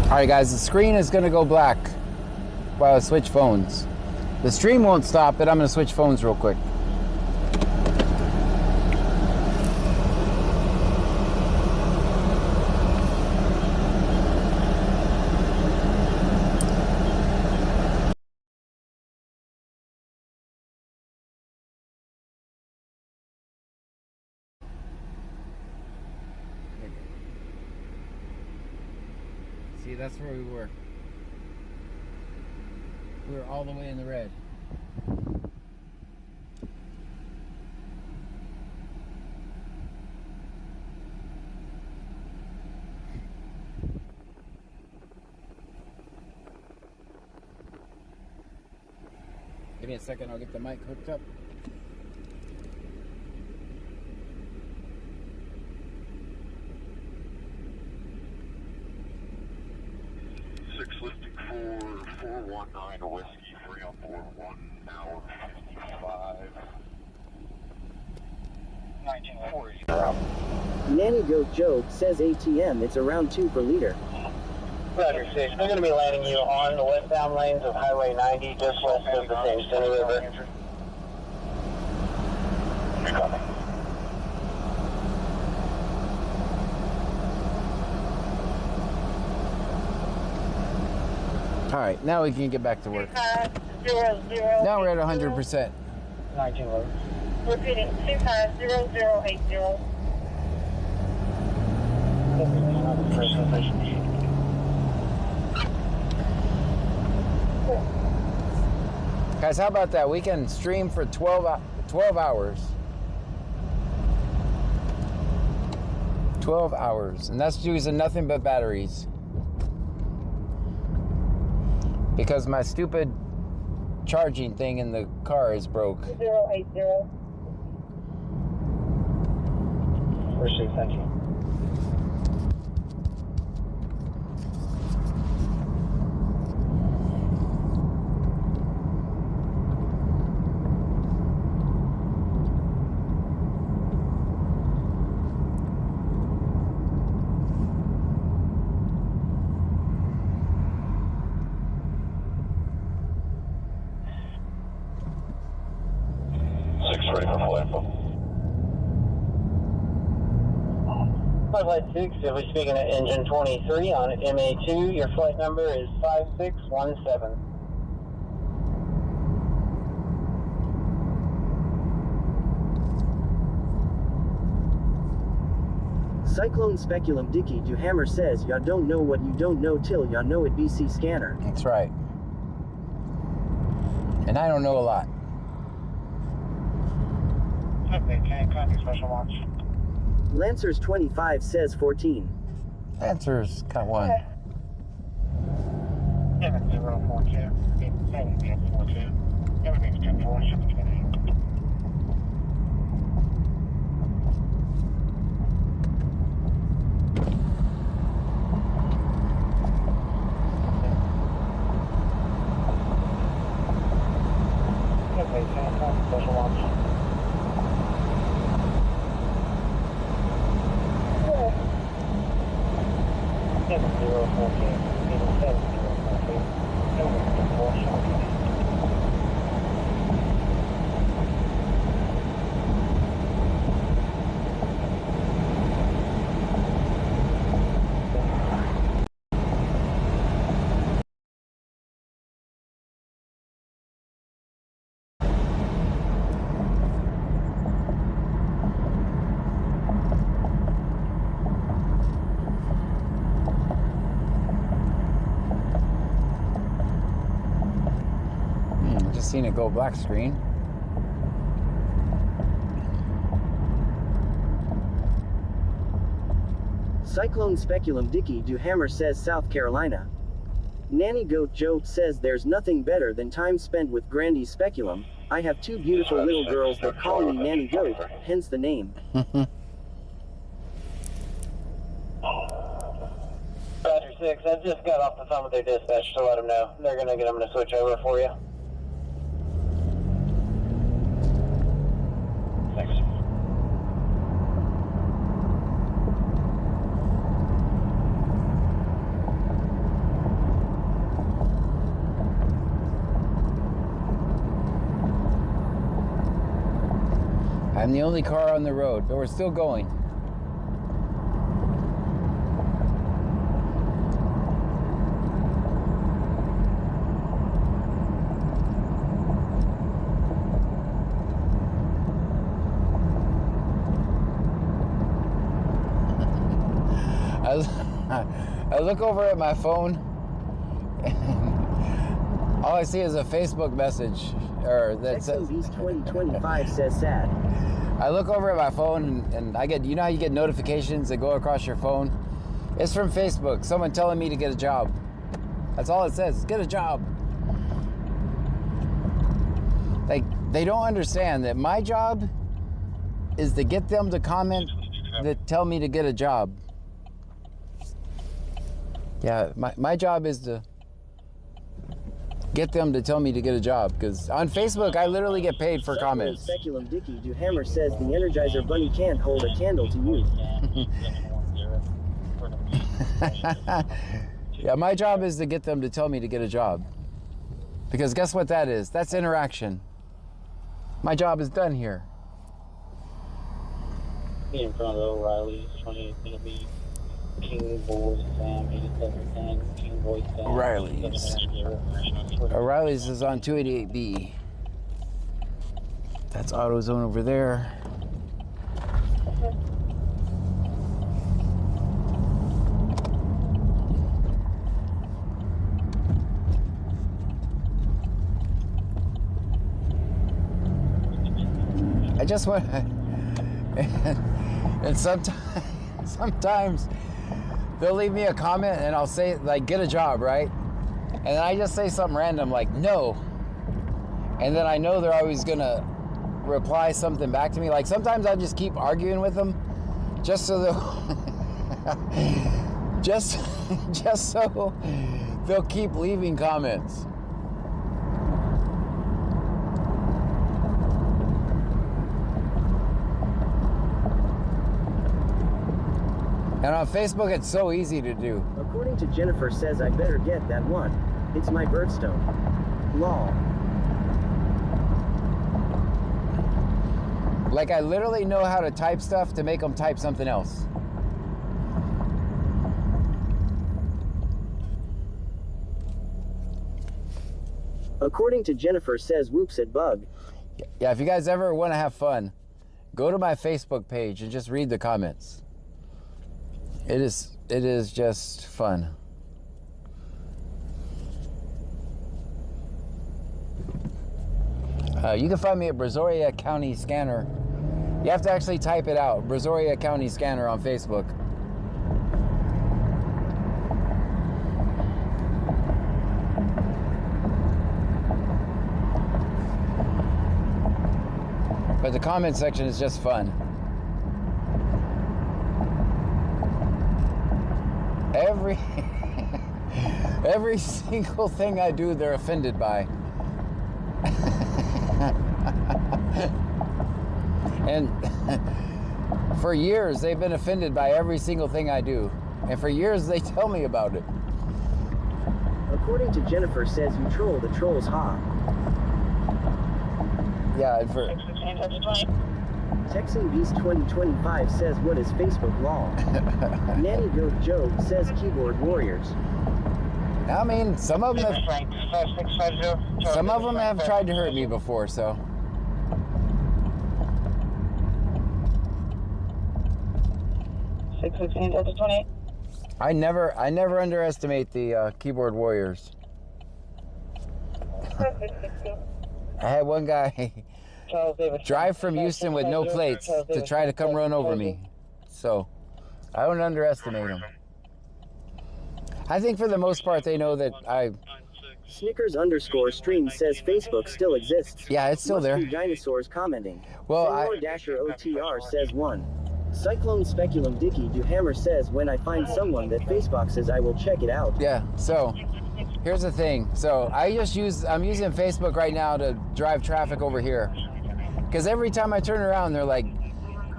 A: Alright guys, the screen is going to go black while I switch phones. The stream won't stop, but I'm going to switch phones real quick. See, that's where we were. We were all the way in the red. Give me a second, I'll get the mic hooked up.
M: Listing for 419 Whiskey 3 on board 1 hour 55. 1940.
B: Nanny Goat Joke says ATM it's around 2 per liter.
E: Roger, 6. We're going to be landing you on the westbound lanes of Highway 90 just west of the St. Center River.
M: You got me.
A: All right, now we can get back to work.
F: 2500.
A: Now we're at 100%.
E: 1911.
F: Repeating 250080.
A: Guys, how about that? We can stream for 12 hours. 12 hours, and that's using nothing but batteries. Because my stupid charging thing in the car is broke.
F: 080.
E: Appreciate it, thank you.
C: ready for flight.
E: 556, if we're speaking at engine 23 on MA2, your flight number is 5617.
B: Cyclone Speculum Dicky Duhammer says, "Ya don't know what you don't know till ya know it." BC Scanner.
A: That's right. And I don't know a lot.
C: Okay, can copy special launch.
B: Lancers 25 says 14.
A: Lancers got one.
C: 7042. 7042. Everything's 10-4, should be 28. Okay, can copy special launch.
A: Just seen it go black screen.
B: Cyclone Speculum Dicky Duhammer says South Carolina. Nanny Goat Joe says there's nothing better than time spent with Grandy Speculum. I have two beautiful little girls that call me Nanny Goat, hence the name.
E: Roger 6, I just got off the phone with their dispatch to let them know. They're going to get them to switch over for you.
C: Thanks.
A: I'm the only car on the road, but we're still going. I look over at my phone and all I see is a Facebook message that says
B: XMB's 2025 says sad.
A: I look over at my phone and I get, you know how you get notifications that go across your phone? It's from Facebook, someone telling me to get a job. That's all it says, get a job. Like, they don't understand that my job is to get them to comment that tell me to get a job. Yeah, my job is to get them to tell me to get a job, because on Facebook I literally get paid for comments.
B: Speculum Dicky Duhammer says the Energizer Bunny can't hold a candle to you.
A: Yeah, my job is to get them to tell me to get a job, because guess what that is? That's interaction. My job is done here.
E: In front of O'Reilly's, 20 is going to be King Boy Sam 8710, King Boy Sam.
A: O'Reilly's. O'Reilly's is on 288B. That's AutoZone over there. I just want, and sometimes they'll leave me a comment and I'll say, like, get a job, right? And then I just say something random like, no. And then I know they're always gonna reply something back to me. Like, sometimes I just keep arguing with them just so they'll, just so they'll keep leaving comments. And on Facebook, it's so easy to do.
B: According to Jennifer says I better get that one. It's my birthstone. Lol.
A: Like, I literally know how to type stuff to make them type something else.
B: According to Jennifer Says Whoops at Bug.
A: Yeah, if you guys ever want to have fun, go to my Facebook page and just read the comments. It is just fun. You can find me at Brazoria County Scanner. You have to actually type it out. Brazoria County Scanner on Facebook. But the comment section is just fun. Every single thing I do, they're offended by. And for years, they've been offended by every single thing I do. And for years, they tell me about it.
B: According to Jennifer Says You Troll, the trolls ha.
A: Yeah, and for...
B: Texan Beast 2025 says, what is Facebook lol? Nanny Goat Joe says keyboard warriors.
A: I mean, some of them have tried to hurt me before, so. I never underestimate the keyboard warriors. I had one guy drive from Houston with no plates to try to come run over me. So, I don't underestimate them. I think for the most part they know that I...
B: Snickers_stream says Facebook still exists.
A: Yeah, it's still
B: Must
A: there.
B: be dinosaurs commenting.
A: Well,
B: Dasher OTR says 1. Cyclone Speculum Dicky Do Hammer says, when I find someone that Faceboxes, I will check it out.
A: Yeah, so here's the thing. So I'm using Facebook right now to drive traffic over here. Because every time I turn around, they're like,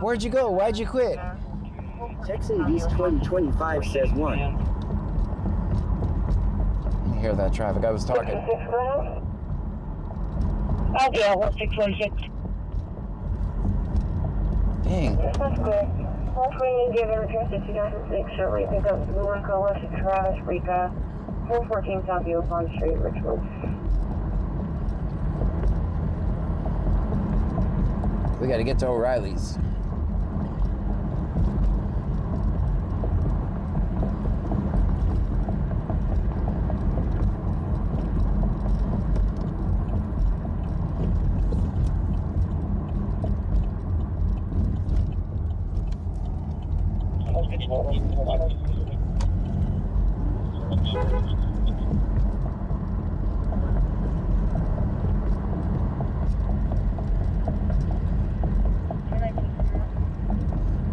A: where'd you go? Why'd you quit?
B: Texan Beast 2025 says 1.
A: You hear that traffic? I was talking.
H: Okay, 1646.
A: Dang.
F: That's good. Hopefully you give him address to 2006 shortly. Pick up the one call left to Travis Rica, 414 South Yopon Street, Richwood.
A: We got to get to O'Reilly's.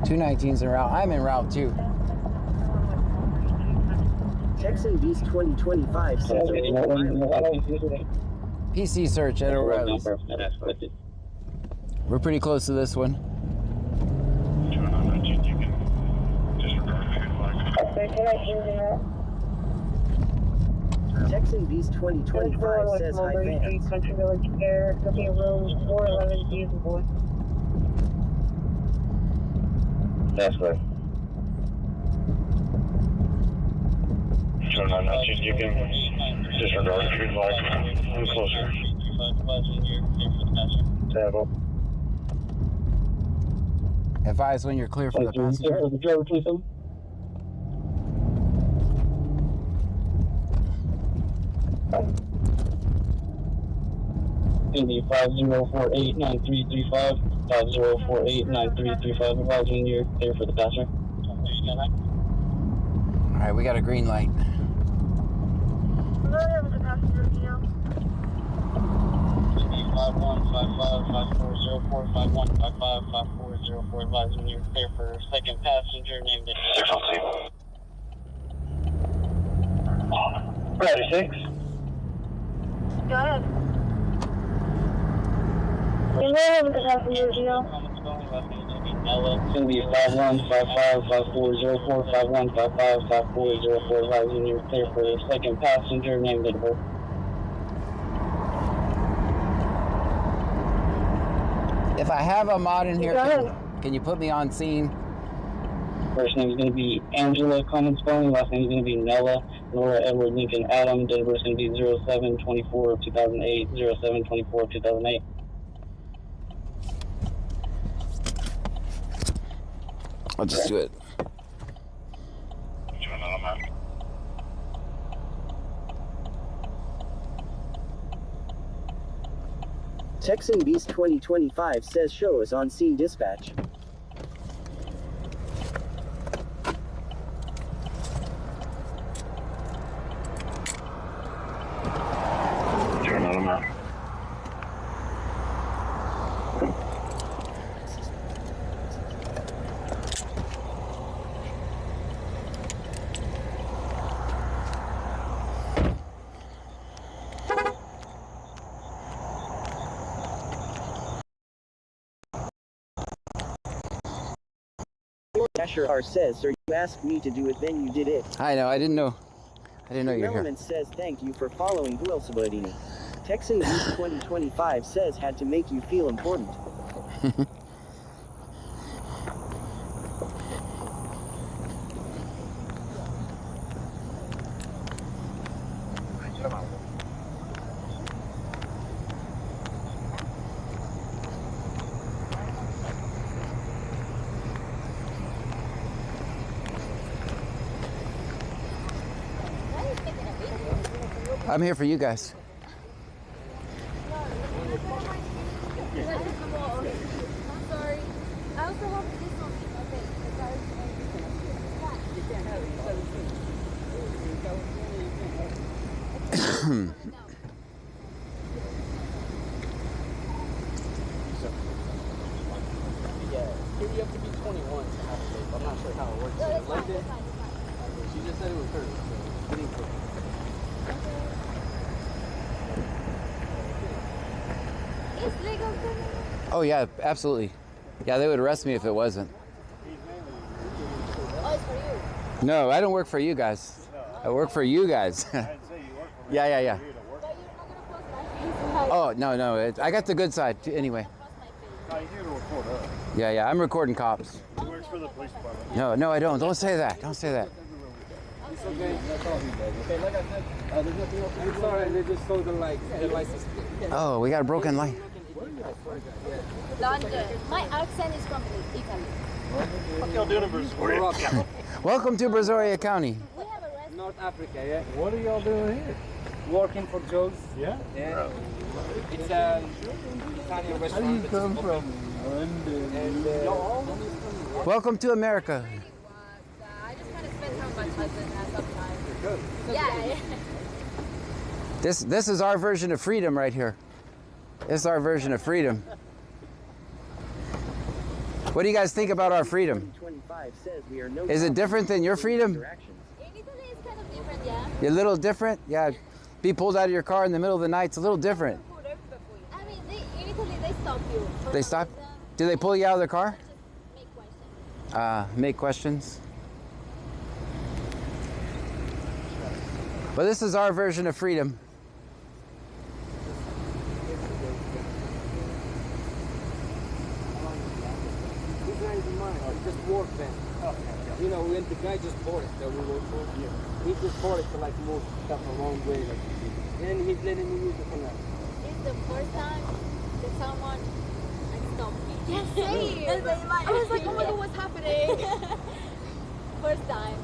A: Two 19s en route. I'm en route too.
B: Texan Beast 2025 says
A: PC search at O'Reilly's. We're pretty close to this one.
B: Texan Beast 2025 says hi fans.
F: Country Village Air, cooking room 411 diesel boy.
C: That's good. Turn on that, you can disregard if you'd like. Move closer. Table.
A: Advise when you're clear for the passenger.
E: Indy 50489335, 50489335, advising you're clear for the passenger.
A: Alright, we got a green light.
F: The passenger, you know.
E: 51555404, advising you're clear for second passenger named
C: 602. Ready, 6.
F: Go ahead. The passenger, you know.
E: It's going to be 51555404, 51555404, advising you're clear for the second passenger named Edward.
A: If I have a mod in here, can you put me on scene?
E: First name is going to be Angela, common spelling. Last name is going to be Nella. Nora Edward Lincoln Adam. Date of birth is going to be 07/24 of 2008. 07/24 of 2008.
A: I'll just do it.
B: Texan Beast 2025 says show is on scene dispatch.
M: Turn on them out.
B: Asher R says, sir, you asked me to do it, then you did it.
A: I know, I didn't know you're here.
B: Element says, thank you for following Guelsobodini. Texan Beast 2025 says, had to make you feel important.
A: I'm here for you guys.
N: You have to be 21 to have a vape. I'm not sure how it works. She just said it was hers. So
R: It's legal.
A: Oh yeah, absolutely. Yeah, they would arrest me if it wasn't.
R: Oh, it's for you.
A: No, I don't work for you guys. I work for you guys. Yeah. Oh, no. I got the good side too, anyway. Yeah. I'm recording cops.
M: He works for the police department.
A: No, I don't. Don't say that. Don't say that.
N: it's okay. That's all he does. Okay, like I said, there's nothing else. I'm sorry. They just sold the license.
A: Oh, we got a broken light.
R: London. My accent is from Italy.
M: What y'all doing in Brazoria?
A: Welcome to Brazoria County.
N: North Africa, yeah. What are y'all doing here? Working for Joe's. Yeah? Yeah. It's an Italian restaurant. How do you come from London? And,
A: welcome to America.
R: I just kind of spend time with my cousin at some time. Yeah.
A: This is our version of freedom right here. This is our version of freedom. What do you guys think about our freedom? Is it different than your freedom?
R: In Italy, it's kind of different, yeah.
A: You're a little different? Yeah. Be pulled out of your car in the middle of the night, it's a little different.
R: I mean, in Italy, they stop you.
A: They stop? Do they pull you out of the car? Make questions. But this is our version of freedom.
N: Just work then. You know, when the guy just bought it that we work for, he just bought it to like move stuff a long way, like, and he's letting me use it for now.
R: It's the first time that someone stopped me. Yes, same. I was like, oh my god, what's happening? First time.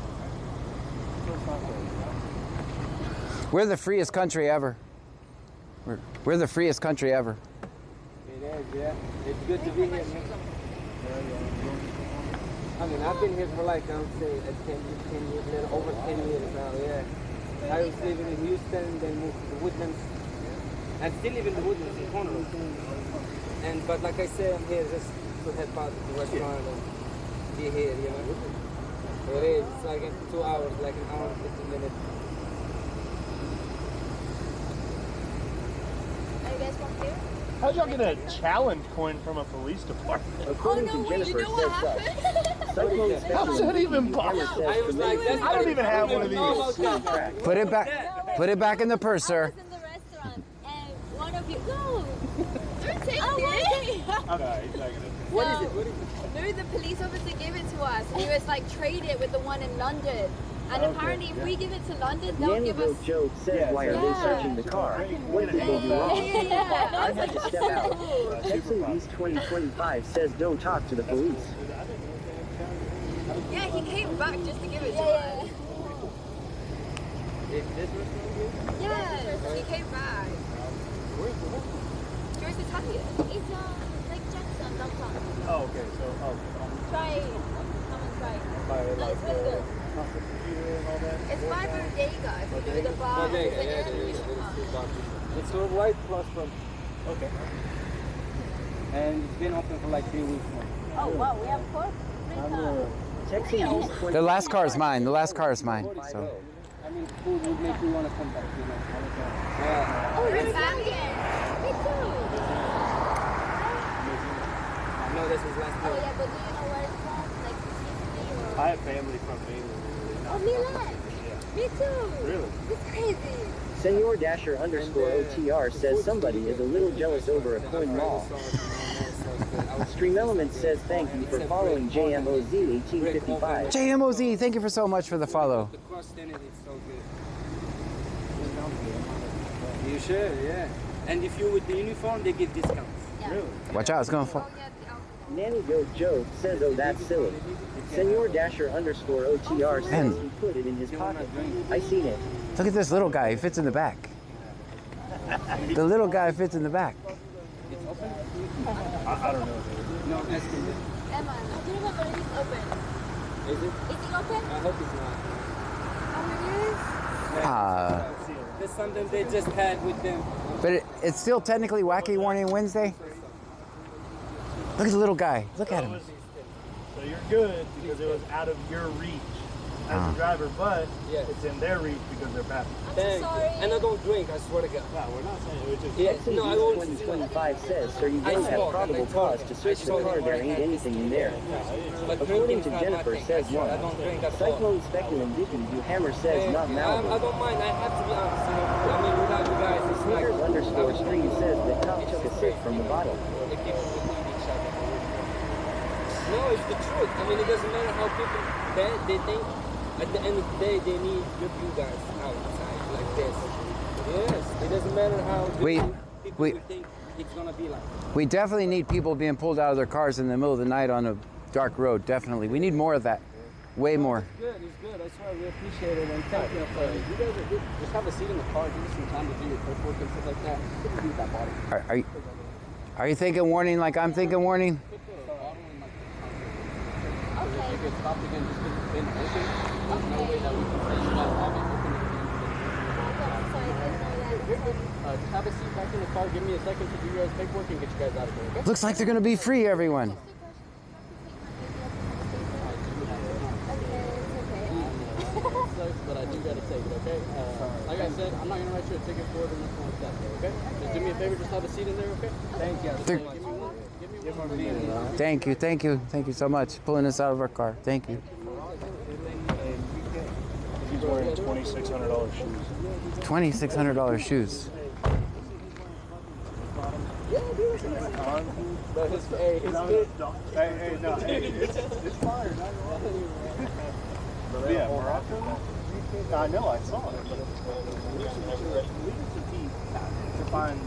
A: We're the freest country ever. We're the freest country ever.
N: It is, yeah. It's good to be here, man. I mean, I've been here for like, I would say, 10 years, over 10 years now, yeah. I was living in Houston, then moved to the Woodlands. I still live in the Woodlands in Conroe. But like I said, I'm here just to help out at the restaurant and be here, you know. So it is, it's like in 2 hours, like an hour and 15 minutes.
R: Are you guys from here?
M: How'd y'all get a challenge coin from a police department?
B: According to Jennifer, you know what happened?
M: How's that even possible?
N: I was like,
M: I don't even have one of these.
A: Put it back in the purse, sir.
R: I was in the restaurant and one of you go. Don't take it.
N: What is it? What is it?
R: No, the police officer gave it to us. He was like, trade it with the one in London. And apparently, if we give it to London, they'll
B: Nanny
R: give us.
B: Broke Joe says, why are they searching the car? What did they do wrong? I had to step out. Texan Beast 2025 says, don't talk to the police.
R: Yeah, he came back just to give it to us.
N: Is this restaurant here?
R: Yeah, he came back.
N: Where's the restaurant?
R: Where's Italian? It's Lake Jackson downtown.
K: Oh, okay. So,
R: Try it. Come and try it.
K: by
R: No,
K: like
R: it's really good.
K: computer and all that.
R: It's by Bodega. If you know the bar.
N: Bodega,
R: it's like
N: yeah,
R: an English bar.
N: It's sort of right plus from. Okay. And it's been open for like 3 weeks now.
R: Oh wow, we have pork.
B: Texan Beast 2025.
A: The last car is mine. The last car is mine. So.
N: I mean, food would make you want to come back, you know. Yeah.
R: Oh, you're Italian. Me too.
N: No, this is last
R: Oh yeah, but do you know where it's from? Like Sicily or?
K: I have family from England.
R: Oh, Milan. Me too.
K: Really?
R: It's crazy.
B: Senor Dasher _OTR says somebody is a little jealous over a coin mall. Stream Element says thank you for following JMOZ1855.
A: JMOZ, thank you for so much for the follow.
N: The crust in it is so good. You should, yeah. And if you're with the uniform, they give discounts.
K: Really?
A: Watch out, it's gonna fall.
B: Nanny Goat Joe says, oh, that's silly. Senor Dasher _OTR says he put it in his pocket. I seen it.
A: Look at this little guy. He fits in the back. The little guy fits in the back.
N: It's open?
K: I don't know.
N: No, ask him this.
R: Emma, I don't remember if it's open.
N: Is it?
R: Is it open?
N: I hope it's not.
R: Oh, it is?
N: That's something they just had with them.
A: But it's still technically Wacky Warning Wednesday. Look at the little guy. Look at him.
K: So you're good because it was out of your reach as a driver, but it's in their reach because they're passengers.
N: Thank you. And I don't drink, I swear to God.
K: No, we're not saying it was just.
B: Texan
N: no, I
B: Beast
N: won't.
B: 2025 says, sir, you don't have probable cause to search the car. There ain't anything in there. According to Jennifer, says one. Cyclone Speculum Dicky, you hammer says not
N: I
B: Malibu.
N: don't mind, I have to be honest. You know, I mean, without you guys, it's like.
B: Sneakers _stream says the cop took a sip from the bottle.
N: The people would need each other. No, it's the truth. I mean, it doesn't matter how people they think. At the end of the day, they need you guys outside like this. Yes, it doesn't matter how people would think it's gonna be like.
A: We definitely need people being pulled out of their cars in the middle of the night on a dark road. Definitely, we need more of that. Way more.
N: It's good. It's good. That's why we appreciate it and thank you for it. You guys are good. Just have a seat in the car. Give us some time to do your paperwork and stuff like that. You can do that body.
A: Are you thinking warning like I'm thinking warning?
N: Okay. If it stopped again, just because it's been open, there's no way that we can say you guys have it open. Just have a seat back in the car. Give me a second to do your guys' paperwork and get you guys out of here, okay?
A: Looks like they're gonna be free, everyone.
N: But I do gotta take it, okay? Like I said, I'm not gonna write you a ticket for it or nothing like that, okay? Just do me a favor, just have a seat in there, okay? Thank you. Give me one.
A: Thank you so much. Pulling us out of our car. Thank you.
K: He's wearing $2,600 shoes.
A: $2,600 shoes.
N: But it's good.
K: Hey, no, it's fire. Yeah, Morocco? I know, I saw it. But to find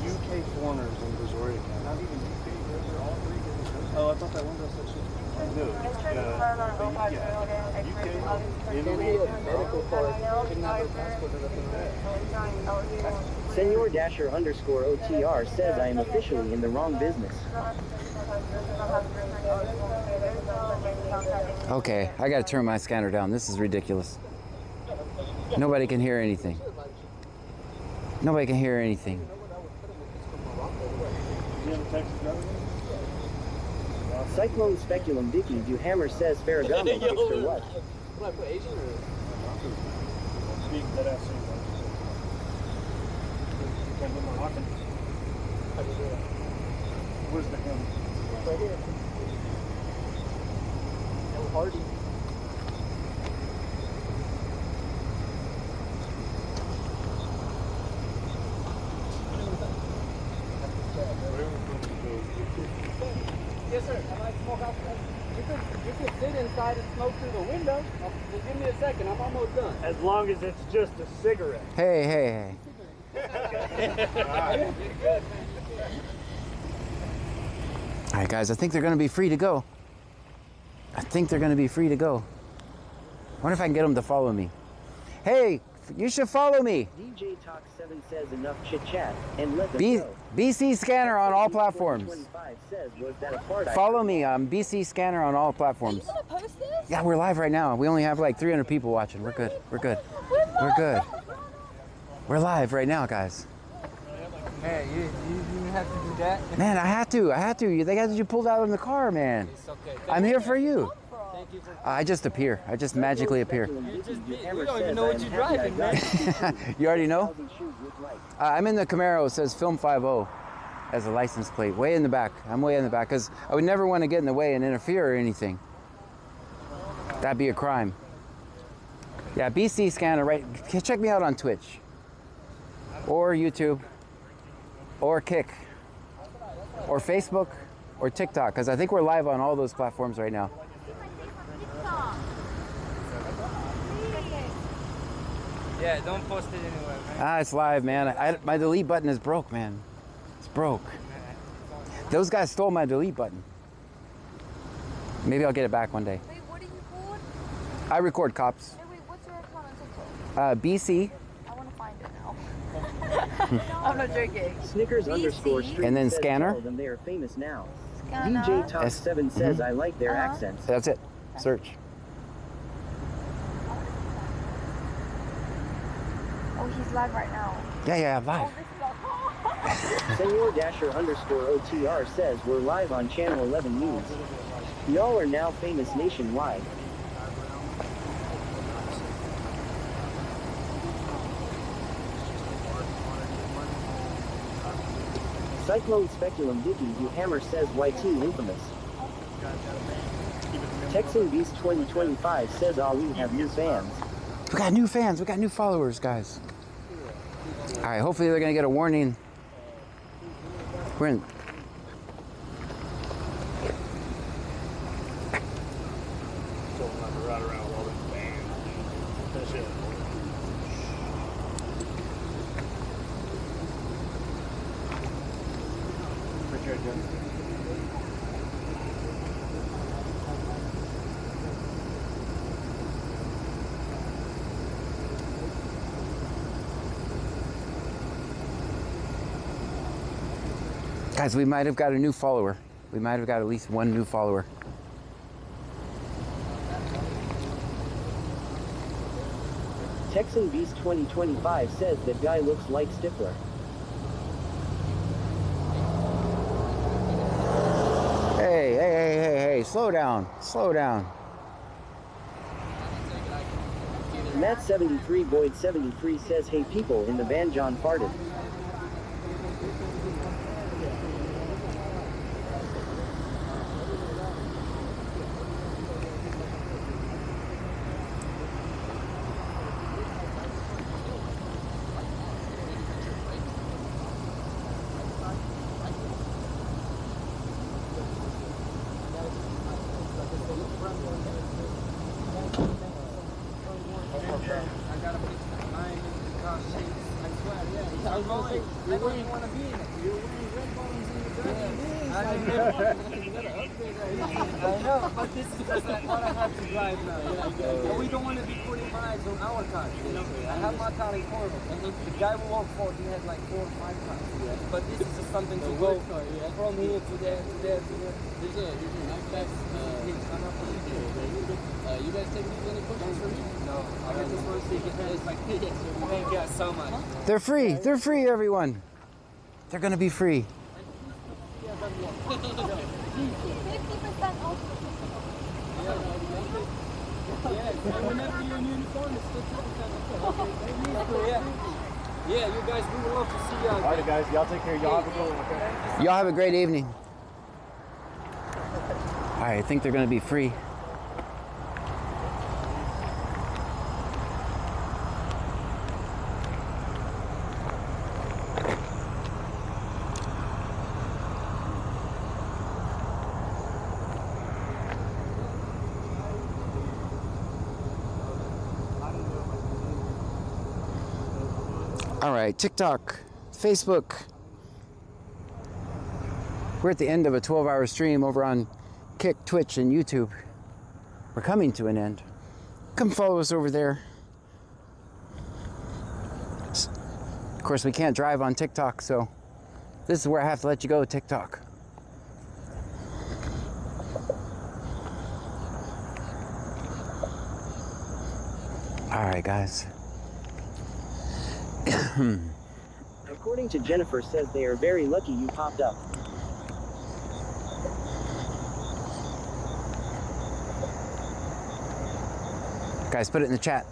K: UK foreigners in Brazoria County. Not even UK, they're all three. Oh, I thought that one said shit. No,
B: Senor Dasher _OTR says I am officially in the wrong business.
A: Okay, I gotta turn my scanner down. This is ridiculous. Nobody can hear anything. Nobody can hear anything.
B: Cyclone Speculum Dicky, do hammer says Ferragamo fixed or what?
N: What, I put Asian or?
K: Speak that ass soon. You can't do Moroccan?
N: How do you do that?
K: Where's the hem?
N: Right here. El Hardy. Yes, sir. I might smoke outside. You could sit inside and smoke through the window. Just give me a second. I'm almost done.
C: As long as it's just a cigarette.
A: Hey. All right, guys, I think they're going to be free to go. I wonder if I can get them to follow me. Hey, you should follow me.
B: DJ Talk 7 says enough chit chat and let them go.
A: BC Scanner on all platforms.
B: 25 says, was that a part
A: Follow me. I'm BC Scanner on all platforms.
R: Are you gonna post this?
A: Yeah, we're live right now. We only have like 300 people watching. We're good. We're live right now, guys.
N: Hey, you have to do that?
A: Man, I had to. They got you pulled out in the car, man.
N: It's okay.
A: I'm here for you.
N: Thank you for...
A: I just appear. I just magically appear.
N: You don't even know what you're driving, man.
A: You already know? I'm in the Camaro. It says Film 50 as a license plate. Way in the back. I'm way in the back because I would never want to get in the way and interfere or anything. That'd be a crime. Yeah, BC Scanner, right? Check me out on Twitch. Or YouTube. Or Kick. Or Facebook. Or TikTok. Because I think we're live on all those platforms right now.
N: Yeah, don't post it anywhere, man.
A: It's live, man. My delete button is broke, man. It's broke. Those guys stole my delete button. Maybe I'll get it back one day.
R: Wait, what do you record?
A: I record cops.
R: Hey, wait, what's your account on TikTok?
A: BC.
R: I want to find it now. I'm not joking.
B: Snickers _street
A: and then
B: says,
A: Scanner.
B: tell them they are famous now.
R: Scanner.
B: DJ Talk 7 says, I like their accents.
A: That's it. Search.
R: Oh, he's live right now.
A: Yeah, live.
B: Senor Dasher _OTR says, we're live on Channel 11 News. Y'all are now famous nationwide. Cyclone Speculum Dicky U Hammer says YT infamous. Texan Beast 2025 says we have new fans.
A: We got new fans. We got new followers, guys. All right, hopefully they're going to get a warning. We're in. Guys, we might have got a new follower. We might have got at least one new follower.
B: Texan Beast 2025 says that guy looks like Stifler.
A: Hey, slow down.
B: Matt73 Boyd 73 says, hey people, in the van John farted.
N: Something to go from here to there, to there, to there.
K: You guys take any questions from me?
N: No, I just want to see if it's like, thank you so much.
A: They're free, everyone. They're gonna be free.
R: 50% off.
N: Yes, and whenever you're in uniform, it's still 50% off. Yeah, you guys, we would love to see y'all.
C: All right, guys, y'all take care. Y'all have a good one, okay?
A: Y'all have a great evening. All right, I think they're going to be free. All right, TikTok, Facebook. We're at the end of a 12-hour stream over on Kick, Twitch, and YouTube. We're coming to an end. Come follow us over there. Of course, we can't drive on TikTok, so this is where I have to let you go, TikTok. All right, guys.
B: According to Jennifer, says they are very lucky you popped up.
A: Guys, put it in the chat.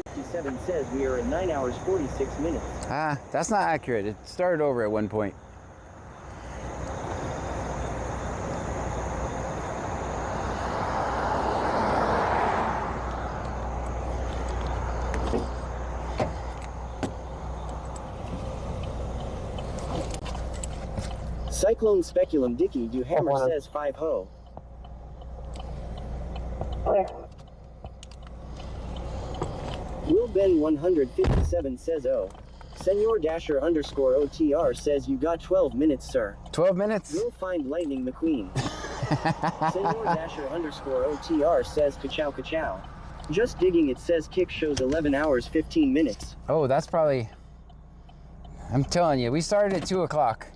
B: 57 says we are at 9 hours 46 minutes.
A: Ah, that's not accurate. It started over at one point.
B: Cyclone Speculum Dicky Do Hammer says 5-ho. Will Ben 157 says oh. Senor Dasher underscore OTR says you got 12 minutes, sir.
A: 12 minutes?
B: You'll find Lightning McQueen. Senor Dasher underscore OTR says ka-chow ka-chow. Just digging, it says Kick shows 11 hours 15 minutes.
A: Oh, that's probably... I'm telling you, we started at 2 o'clock.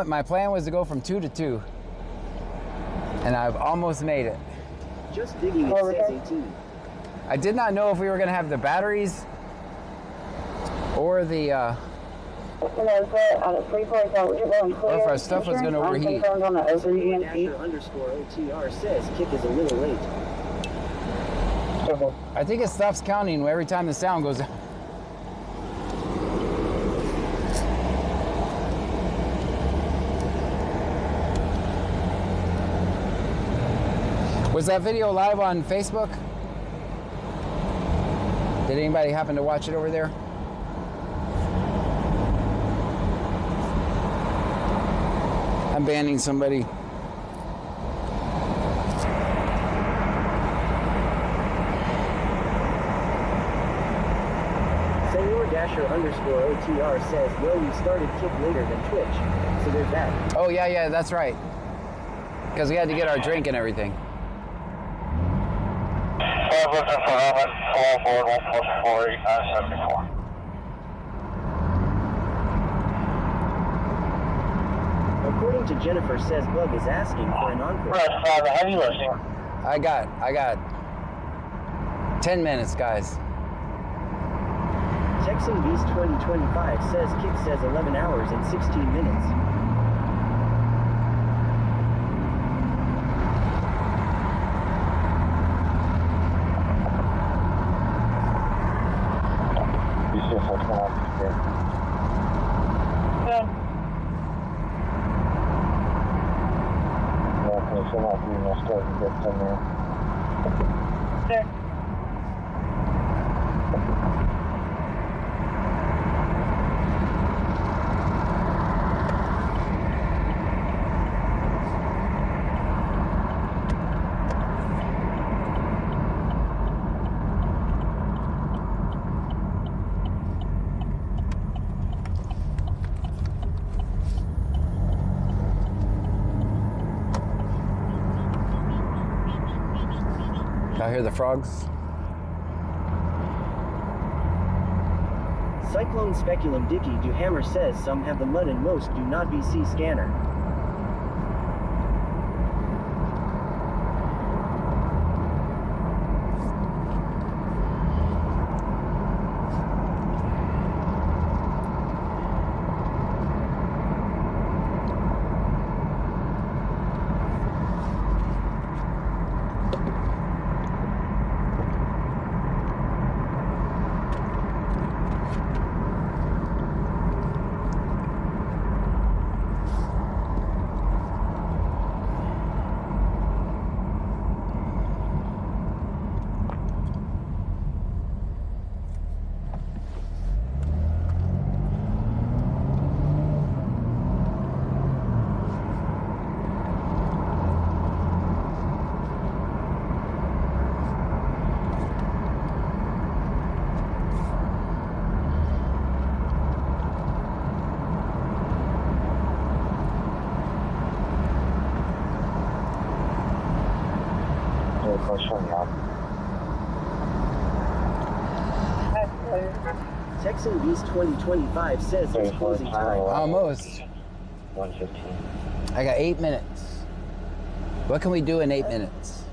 A: My plan was to go from 2 to 2. And I've almost made it.
B: Just digging, it says 18.
A: I did not know if we were going to have the batteries or the or if our stuff was going to overheat.
B: Dasher underscore OTR says Kick is a little late.
A: I think it stops counting every time the sound goes out. Was that video live on Facebook? Did anybody happen to watch it over there? I'm banning somebody.
B: Senor Dasher underscore OTR says, well, we started Kick later than Twitch. So there's that.
A: Oh, yeah, that's right. Because we had to get our drink and everything. According to Jennifer, says Bug is asking for an encore.
E: Heavy lifting.
A: I got 10 minutes, guys.
B: Texan Beast 2025 says Kick says 11 hours and 16 minutes.
A: Y'all hear the frogs?
B: Cyclone Speculum Dicky Do Hammer says some have the mud and most do not BC scanner. Texan Beast 2025 says it's closing time.
A: Almost.
L: 1:15.
A: I got 8 minutes. What can we do in 8 minutes?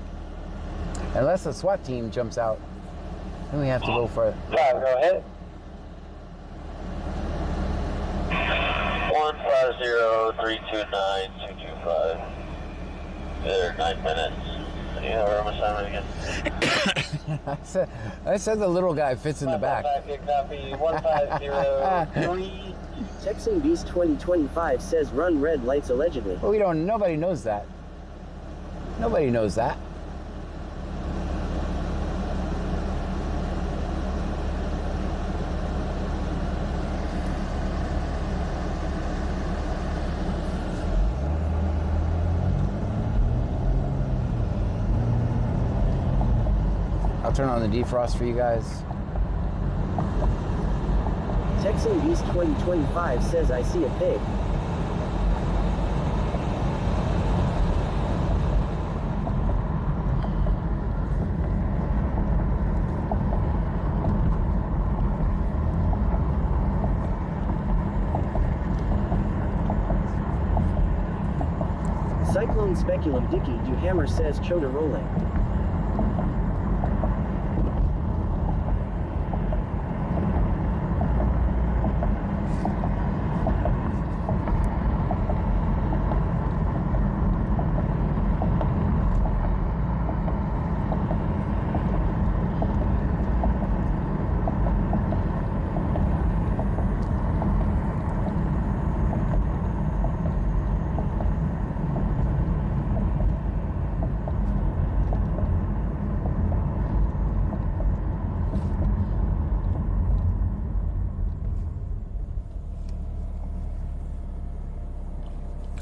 A: Unless the SWAT team jumps out, then we have to go for it.
E: Yeah, go ahead.
M: 150-329-225. There, 9 minutes. Yeah, we're almost time again.
A: I said the little guy fits in the back.
E: Copy 150.
B: Texan Beast 2025 says run red lights allegedly.
A: Well, nobody knows that. Nobody knows that. I'll turn on the defrost for you guys.
B: Texan Beast 2025 says I see a pig. Cyclone Speculum Dicky Du Hammer says Chota rolling.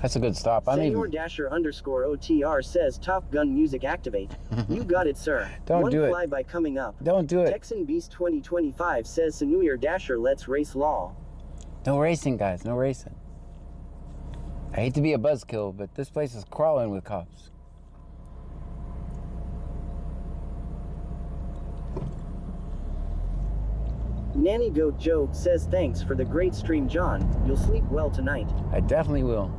A: That's a good stop.
B: Senor Dasher _OTR says Top Gun music activate. You got it, sir.
A: Don't do it.
B: One flyby coming up.
A: Don't do it.
B: Texan Beast 2025 says Senor Dasher let's race law.
A: No racing, guys. No racing. I hate to be a buzzkill, but this place is crawling with cops.
B: Nanny Goat Joe says thanks for the great stream, John. You'll sleep well tonight.
A: I definitely will.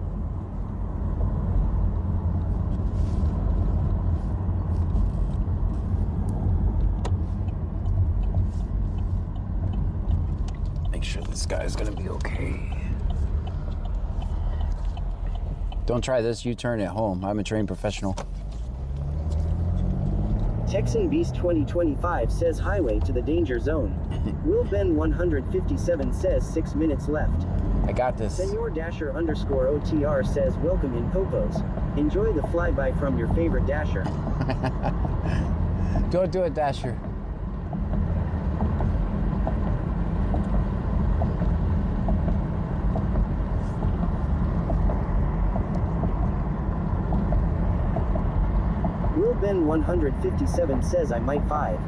A: Make sure this guy's gonna be okay. Don't try this U-turn at home. I'm a trained professional.
B: Texan Beast 2025 says highway to the danger zone. Will Ben 157 says 6 minutes left.
A: I got this.
B: Senor Dasher _OTR says welcome in Popos. Enjoy the flyby from your favorite Dasher.
A: Don't do it, Dasher.
B: Will Ben 157 says I might 5.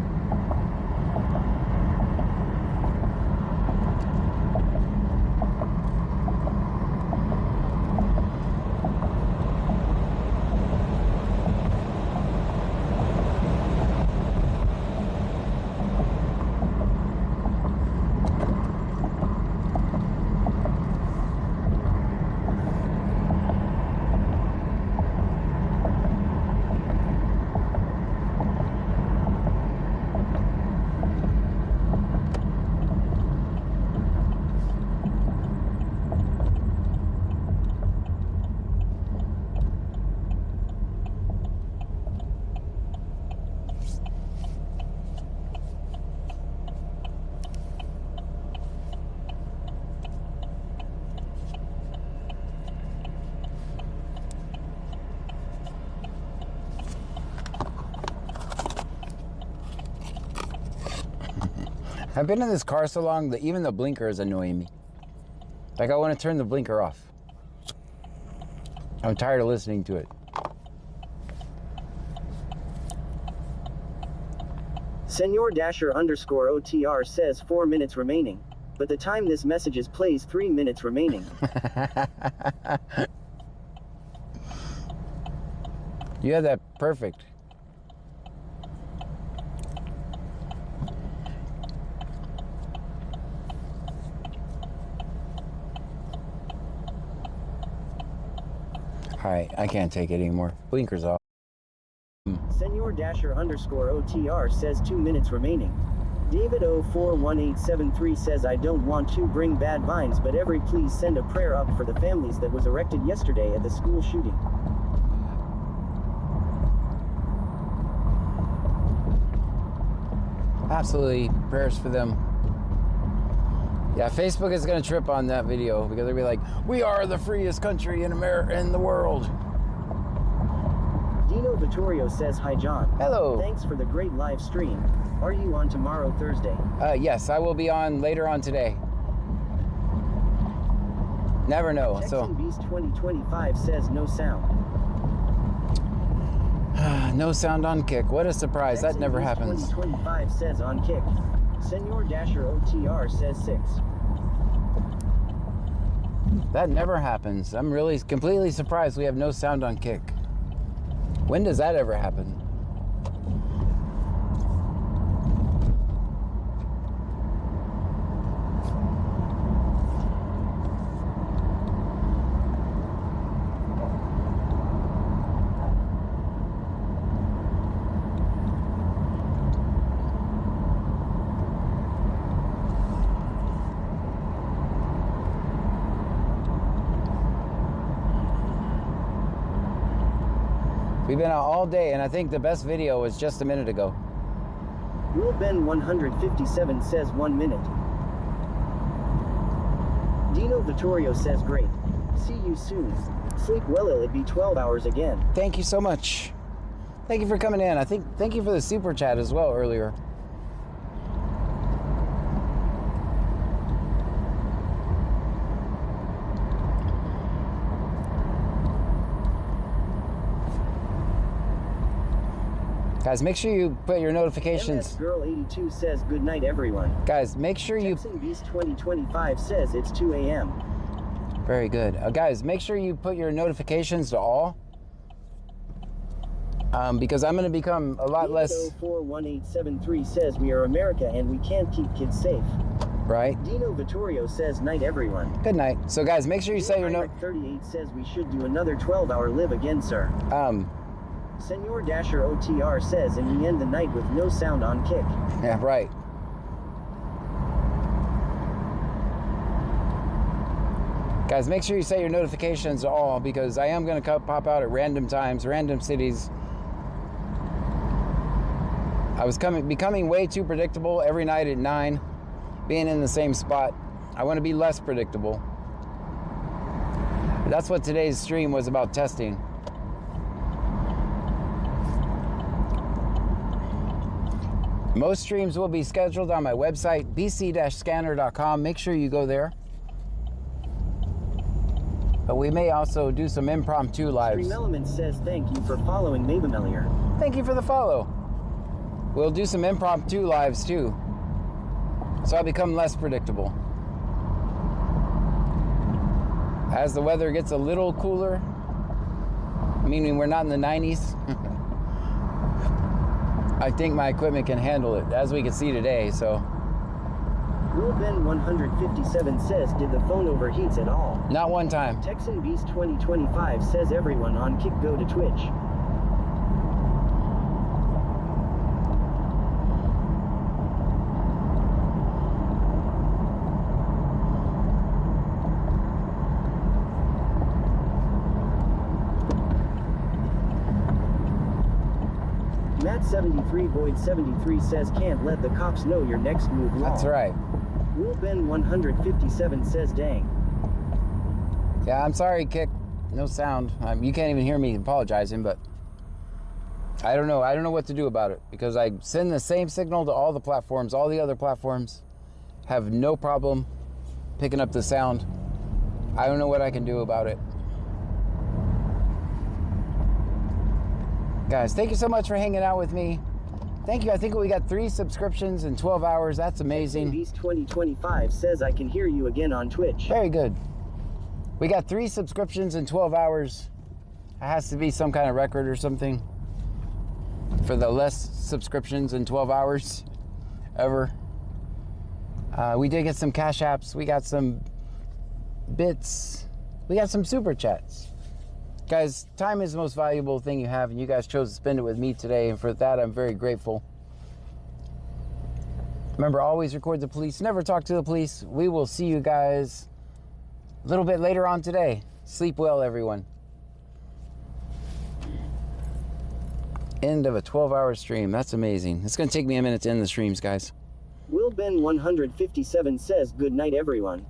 A: I've been in this car so long that even the blinker is annoying me. Like, I want to turn the blinker off. I'm tired of listening to it.
B: Senor Dasher _OTR says 4 minutes remaining. But the time this message is plays 3 minutes remaining.
A: You had that perfect. Alright, I can't take it anymore. Blinkers off.
B: Senor Dasher underscore OTR says 2 minutes remaining. David 041873 says I don't want to bring bad vibes, but every please send a prayer up for the families that was erected yesterday at the school shooting.
A: Absolutely, prayers for them. Yeah, Facebook is gonna trip on that video because they'll be like, "We are the freest country in America, in the world."
B: Dino Vittorio says hi, John.
A: Hello.
B: Thanks for the great live stream. Are you on tomorrow, Thursday?
A: Yes, I will be on later on today. Never know.
B: Texan Beast 2025 says no sound.
A: No sound on Kick. What a surprise. That never happens.
B: 2025 says on Kick. Senor Dasher OTR says 6.
A: That never happens. I'm really completely surprised we have no sound on Kick. When does that ever happen? We've been out all day, and I think the best video was just a minute ago.
B: Will Ben 157 says 1 minute. Dino Vittorio says great. See you soon. Sleep well, it'll be 12 hours again.
A: Thank you so much. Thank you for coming in. Thank you for the super chat as well earlier. Guys, make sure you put your notifications.
B: MS Girl 82 says good night, everyone.
A: Guys, make sure you.
B: Texan Beast 2025 says it's 2 a.m.
A: Very good. Guys, make sure you put your notifications to all. Because I'm going to become a lot less.
B: 041873 says we are America and we can't keep kids safe.
A: Right.
B: Dino Vittorio says night, everyone.
A: Good night. So, guys, make sure you set your note.
B: 38 says we should do another 12-hour live again, sir. Senor Dasher OTR says, and we end the night with no sound on Kick.
A: Yeah, right. Guys, make sure you set your notifications to all because I am going to pop out at random times, random cities. I was becoming way too predictable every night at 9, being in the same spot. I want to be less predictable. That's what today's stream was about, testing. Most streams will be scheduled on my website, bc-scanner.com. Make sure you go there. But we may also do some impromptu lives.
B: Stream Element says thank you for following Mabamelier.
A: Thank you for the follow. We'll do some impromptu lives too. So I'll become less predictable. As the weather gets a little cooler, meaning we're not in the 90s, I think my equipment can handle it, as we can see today, so.
B: Will Ben 157 says, did the phone overheats at all?
A: Not one time.
B: Texan Beast 2025 says everyone on Kick go to Twitch. Matt 73 Void 73 says can't let the cops know your next move long.
A: That's right.
B: Will Ben 157 says dang.
A: Yeah, I'm sorry, Kick. No sound. You can't even hear me apologizing, but I don't know. I don't know what to do about it because I send the same signal to all the platforms. All the other platforms have no problem picking up the sound. I don't know what I can do about it. Guys, thank you so much for hanging out with me. Thank you. I think we got 3 subscriptions in 12 hours. That's amazing.
B: Beast 2025 says I can hear you again on Twitch.
A: Very good. We got 3 subscriptions in 12 hours. It has to be some kind of record or something for the less subscriptions in 12 hours ever. We did get some cash apps. We got some bits. We got some super chats. Guys, time is the most valuable thing you have, and you guys chose to spend it with me today, and for that, I'm very grateful. Remember, always record the police, never talk to the police. We will see you guys a little bit later on today. Sleep well, everyone. End of a 12-hour stream. That's amazing. It's going to take me a minute to end the streams, guys.
B: Will Ben 157 says good night, everyone.